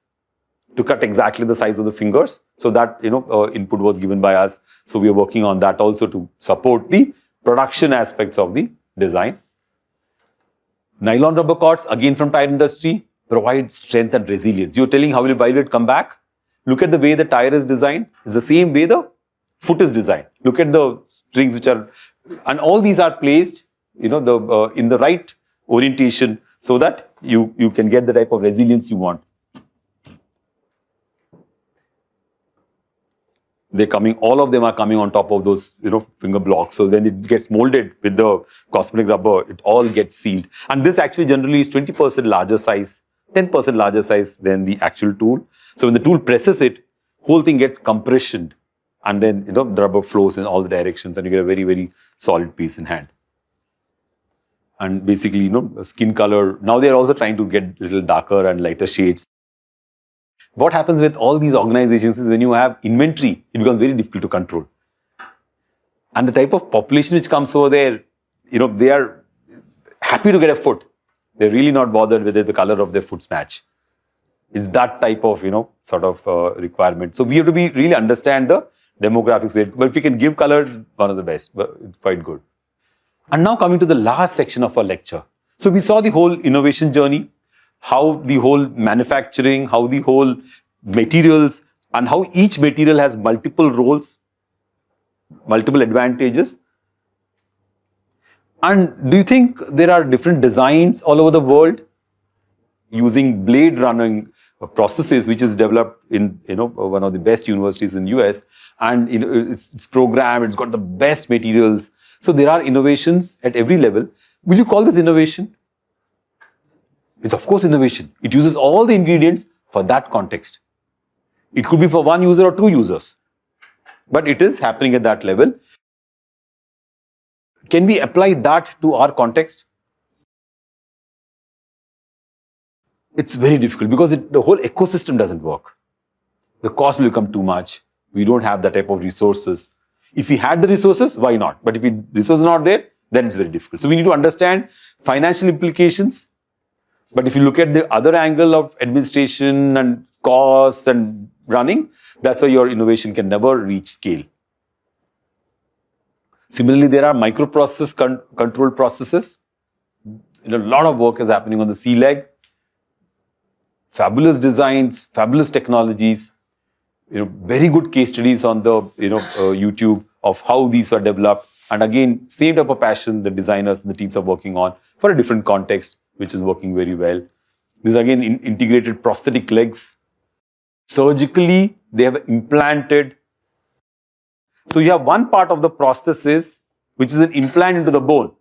to cut exactly the size of the fingers. So that, input was given by us. So we are working on that also to support the production aspects of the design. Nylon rubber cords, again from tire industry, provide strength and resilience. You're telling why will it come back? Look at the way the tire is designed. It's the same way the foot is designed. Look at the strings which are, and all these are placed, in the right orientation so that you can get the type of resilience you want. All of them are coming on top of those, finger blocks. So when it gets molded with the cosmetic rubber, it all gets sealed. And this actually generally is 20% larger size, 10% larger size than the actual tool. So when the tool presses it, whole thing gets compressioned, and then, the rubber flows in all the directions and you get a very, very solid piece in hand. And basically, skin color, now they're also trying to get a little darker and lighter shades. What happens with all these organizations is when you have inventory, it becomes very difficult to control. And the type of population which comes over there, they are happy to get a foot. They're really not bothered whether the color of their foot's match. It's that type of, sort of requirement. So we have to really understand the demographics. But if we can give colors, one of the best, but it's quite good. And now coming to the last section of our lecture. So we saw the whole innovation journey, how the whole manufacturing, how the whole materials, and how each material has multiple roles, multiple advantages. And do you think there are different designs all over the world using blade running processes, which is developed in one of the best universities in US, and it's programmed, it's got the best materials. So there are innovations at every level. Will you call this innovation? It's of course innovation. It uses all the ingredients for that context. It could be for one user or two users, but it is happening at that level. Can we apply that to our context? It's very difficult because the whole ecosystem doesn't work. The cost will become too much. We don't have that type of resources. If we had the resources, why not? But if the resources are not there, then it's very difficult. So we need to understand financial implications. But if you look at the other angle of administration and costs and running, that's why your innovation can never reach scale. Similarly, there are microprocess controlled processes. A lot of work is happening on the sea leg. Fabulous designs, fabulous technologies. Very good case studies on the YouTube of how these are developed. And again, same type of passion the designers and the teams are working on for a different context, which is working very well. This is again integrated prosthetic legs. Surgically, they have implanted. So you have one part of the prosthesis, which is an implant into the bone.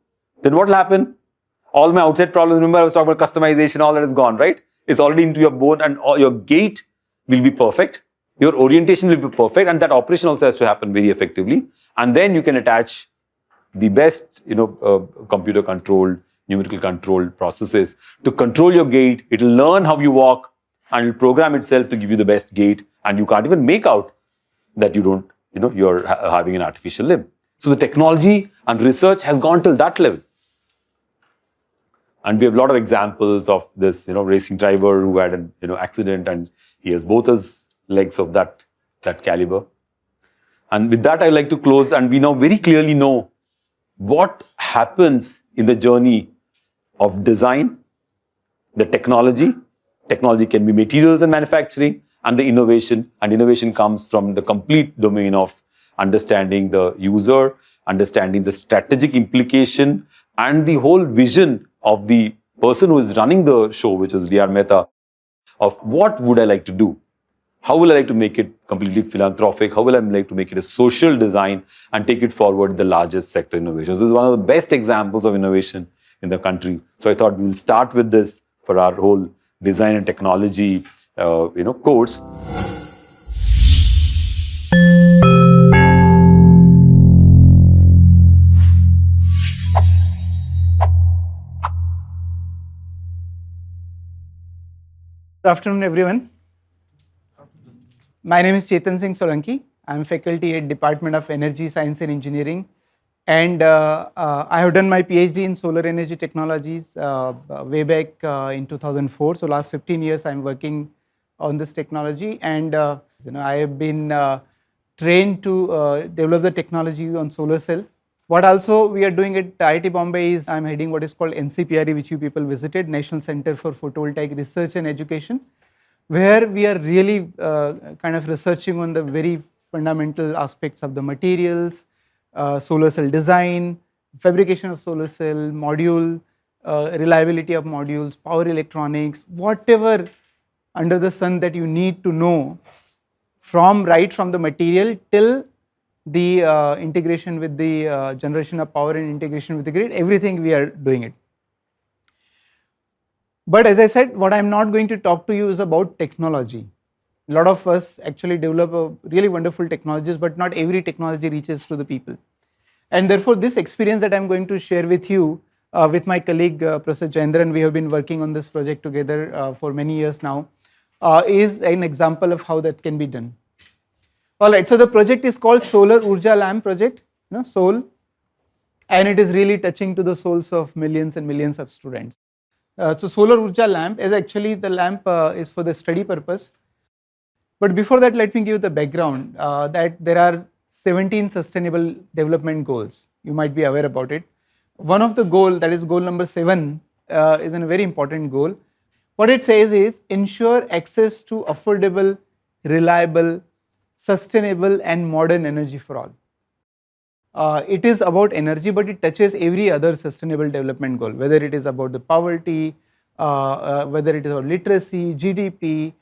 Then what will happen? All my outside problems, remember I was talking about customization, all that is gone, right? It's already into your bone, and all your gait will be perfect. Your orientation will be perfect, and that operation also has to happen very effectively. And then you can attach the best, computer controlled, numerical controlled processes to control your gait. It will learn how you walk, and it'll program itself to give you the best gait, and you can't even make out that you're having an artificial limb. So the technology and research has gone till that level. And we have a lot of examples of this, racing driver who had an, accident, and he has both his legs of that caliber. And with that, I'd like to close, and we now very clearly know what happens in the journey of design, the technology. Technology can be materials and manufacturing, and the innovation. And innovation comes from the complete domain of understanding the user, understanding the strategic implication, and the whole vision of the person who is running the show, which is D.R. Mehta, of what would I like to do? How will I like to make it completely philanthropic? How will I like to make it a social design and take it forward the largest sector innovations? This is one of the best examples of innovation in the country. So I thought we'll start with this for our whole design and technology, course. Good afternoon, everyone. My name is Chetan Singh Solanki. I am faculty at Department of Energy, Science and Engineering, and I have done my PhD in solar energy technologies way back in 2004. So last 15 years I am working on this technology, and I have been trained to develop the technology on solar cell. What also we are doing at IIT Bombay is I am heading what is called NCPRE, which you people visited, National Center for Photovoltaic Research and Education, where we are really kind of researching on the very fundamental aspects of the materials, solar cell design, fabrication of solar cell, module, reliability of modules, power electronics, whatever under the sun that you need to know right from the material till the integration with the generation of power and integration with the grid, everything we are doing it. But as I said, what I am not going to talk to you is about technology. A lot of us actually develop really wonderful technologies, but not every technology reaches to the people. And therefore, this experience that I am going to share with you, with my colleague Professor Jayendran, we have been working on this project together for many years now, is an example of how that can be done. All right, so the project is called Solar Urja Lamp Project, SOL, and it is really touching to the souls of millions and millions of students. So Solar Urja Lamp is actually, the lamp is for the study purpose. But before that, let me give you the background that there are 17 sustainable development goals. You might be aware about it. One of the goal, that is goal number 7, is a very important goal. What it says is ensure access to affordable, reliable, sustainable and modern energy for all. It is about energy, but it touches every other sustainable development goal, whether it is about the poverty, whether it is about literacy, GDP,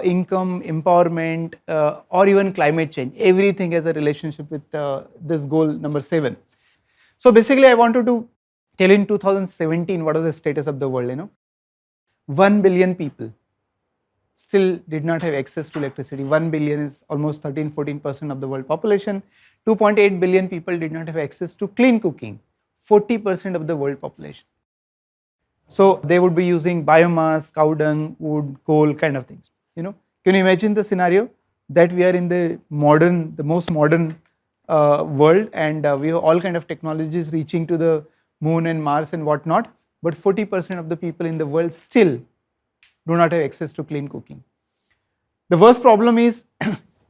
income, empowerment, or even climate change. Everything has a relationship with this goal number 7. So basically I wanted to tell in 2017 what was the status of the world. 1 billion people still did not have access to electricity. 1 billion is almost 13-14% of the world population. 2.8 billion people did not have access to clean cooking, 40% of the world population. So they would be using biomass, cow dung, wood, coal kind of things. Can you imagine the scenario that we are in the most modern world, and we have all kind of technologies reaching to the moon and Mars and whatnot, but 40% of the people in the world still do not have access to clean cooking. The worst problem is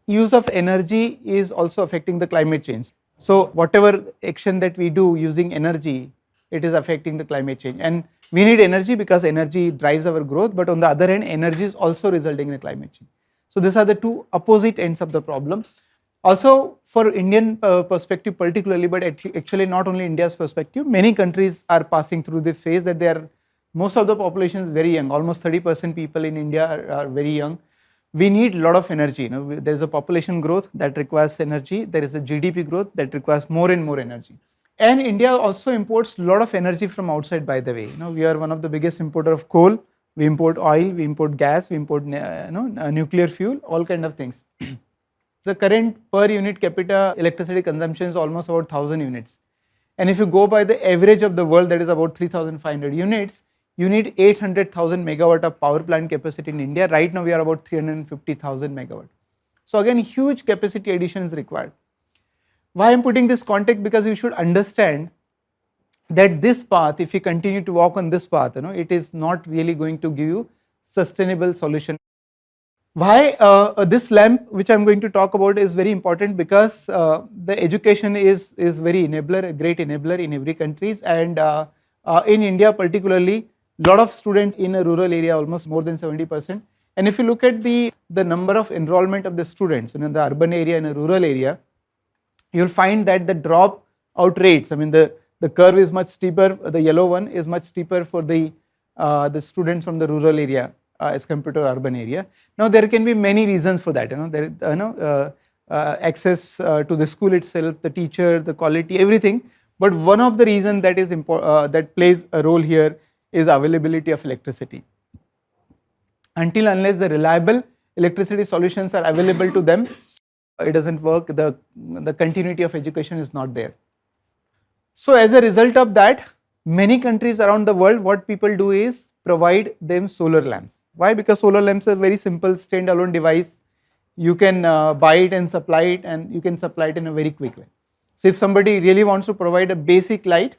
use of energy is also affecting the climate change. So whatever action that we do using energy, it is affecting the climate change. And we need energy because energy drives our growth, but on the other hand, energy is also resulting in a climate change. So these are the two opposite ends of the problem. Also for Indian perspective particularly, but actually not only India's perspective, many countries are passing through this phase that most of the population is very young, almost 30% people in India are very young. We need a lot of energy. There is a population growth that requires energy. There is a GDP growth that requires more and more energy. And India also imports a lot of energy from outside, by the way. We are one of the biggest importer of coal. We import oil, we import gas, we import nuclear fuel, all kind of things. The current per unit capita electricity consumption is almost about 1,000 units. And if you go by the average of the world, that is about 3,500 units, you need 800,000 megawatt of power plant capacity in India. Right now we are about 350,000 megawatt. So again, huge capacity addition is required. Why I'm putting this context? Because you should understand that this path, if you continue to walk on this path, it is not really going to give you sustainable solution. Why this lamp, which I'm going to talk about, is very important, because the education is very enabler, a great enabler in every countries, and in India particularly, lot of students in a rural area, almost more than 70%. And if you look at the number of enrollment of the students in the urban area and a rural area, you'll find that the drop out rates, I mean the curve is much steeper, the yellow one is much steeper for the students from the rural area as compared to urban area. Now there can be many reasons for that, access to the school itself, the teacher, the quality, everything. But one of the reasons that is that plays a role here is availability of electricity. Until unless the reliable electricity solutions are available to them, it doesn't work, the continuity of education is not there. So as a result of that, many countries around the world, what people do is provide them solar lamps. Why? Because solar lamps are very simple standalone device. You can buy it and supply it, and you can supply it in a very quick way. So if somebody really wants to provide a basic light,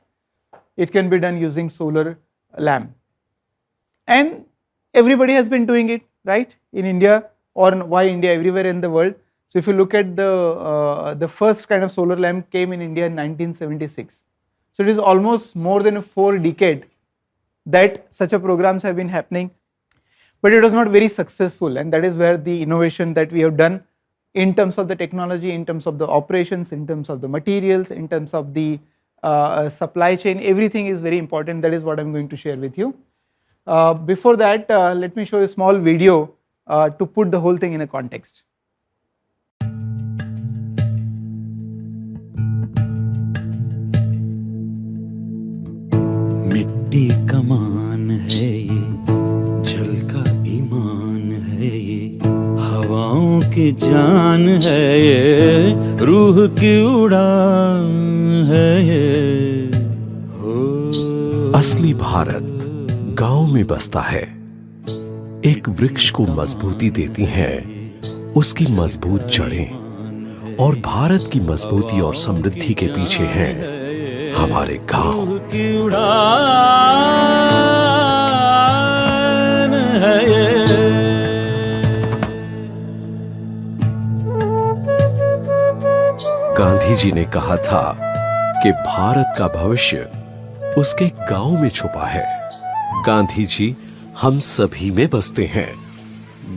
it can be done using solar lamp. And everybody has been doing it, right? In India, or why India, everywhere in the world. So if you look at the first kind of solar lamp came in India in 1976. So it is almost more than 4 decades that such a programs have been happening, but it was not very successful, and that is where the innovation that we have done in terms of the technology, in terms of the operations, in terms of the materials, in terms of the supply chain, everything is very important. That is what I'm going to share with you. Before that, let me show you a small video to put the whole thing in a context. मिट्टी कमान है ये, जल का ईमान है ये, हवाओं की जान है ये, रूह की उड़ान है ये। असली भारत गांव में बसता है। एक वृक्ष को मजबूती देती हैं उसकी मजबूत जड़ें, और भारत की मजबूती और समृद्धि के पीछे हैं हमारे गांव। गांधी जी ने कहा था कि भारत का भविष्य उसके गांव में छुपा है। गांधी जी हम सभी में बसते हैं।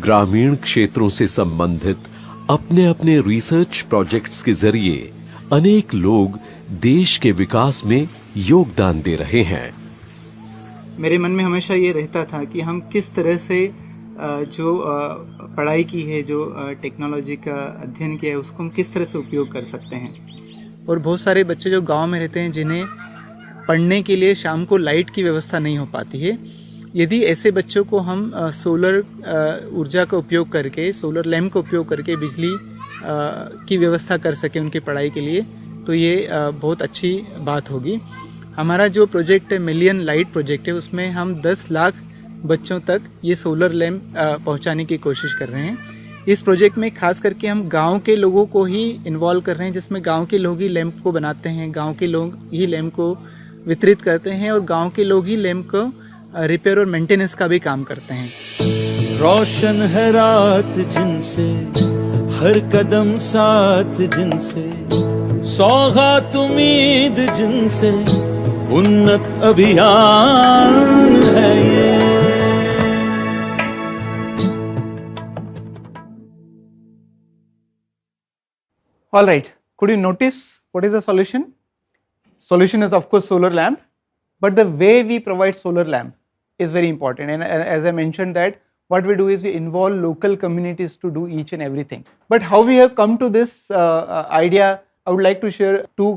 ग्रामीण क्षेत्रों से संबंधित अपने अपने रिसर्च प्रोजेक्ट्स के जरिए अनेक लोग देश के विकास में योगदान दे रहे हैं। मेरे मन में हमेशा ये रहता था कि हम किस तरह से जो पढ़ाई की है, जो टेक्नोलॉजी का अध्ययन किया है, उसको हम किस तरह से उपयोग कर सकते हैं। और बहुत सारे बच्चे जो गांव में रहते हैं, जिन्हें पढ़ने के लिए शाम को लाइट की व्यवस्था नहीं हो पाती है, यदि ऐसे बच्चों को हम सोलर ऊर्जा का उपयोग करके, सोलर लैम्प का उपयोग करके बिजली की व्यवस्था कर सकें उनकी पढ़ाई के लिए, तो ये बहुत अच्छी बात होगी। हमारा जो प्रोजेक्ट है, मिलियन लाइट प्रोजेक्ट है, उसमें हम 10 लाख बच्चों तक ये सोलर लैम्प पहुंचाने की कोशिश कर रहे हैं। इस प्रोजेक्ट में खास करके हम गांव के लोगों को ही इन्वॉल्व कर रहे हैं, जिसमें गांव के लोग ही लैम्प को बनाते हैं, गांव के लोग ही लैम्प को वितरित करते हैं, और गांव के लोग ही लैम्प को रिपेयर और मेंटेनेंस का भी काम करते हैं। रोशन है रात जिनसे, हर कदम साथ जिनसे, सौगात उम्मीद जिनसे, उन्नत अभियान है ये। All right, could you notice what is the solution? Solution is of course solar lamp, but the way we provide solar lamp is very important. And as I mentioned that what we do is we involve local communities to do each and everything. But how we have come to this idea, I would like to share 2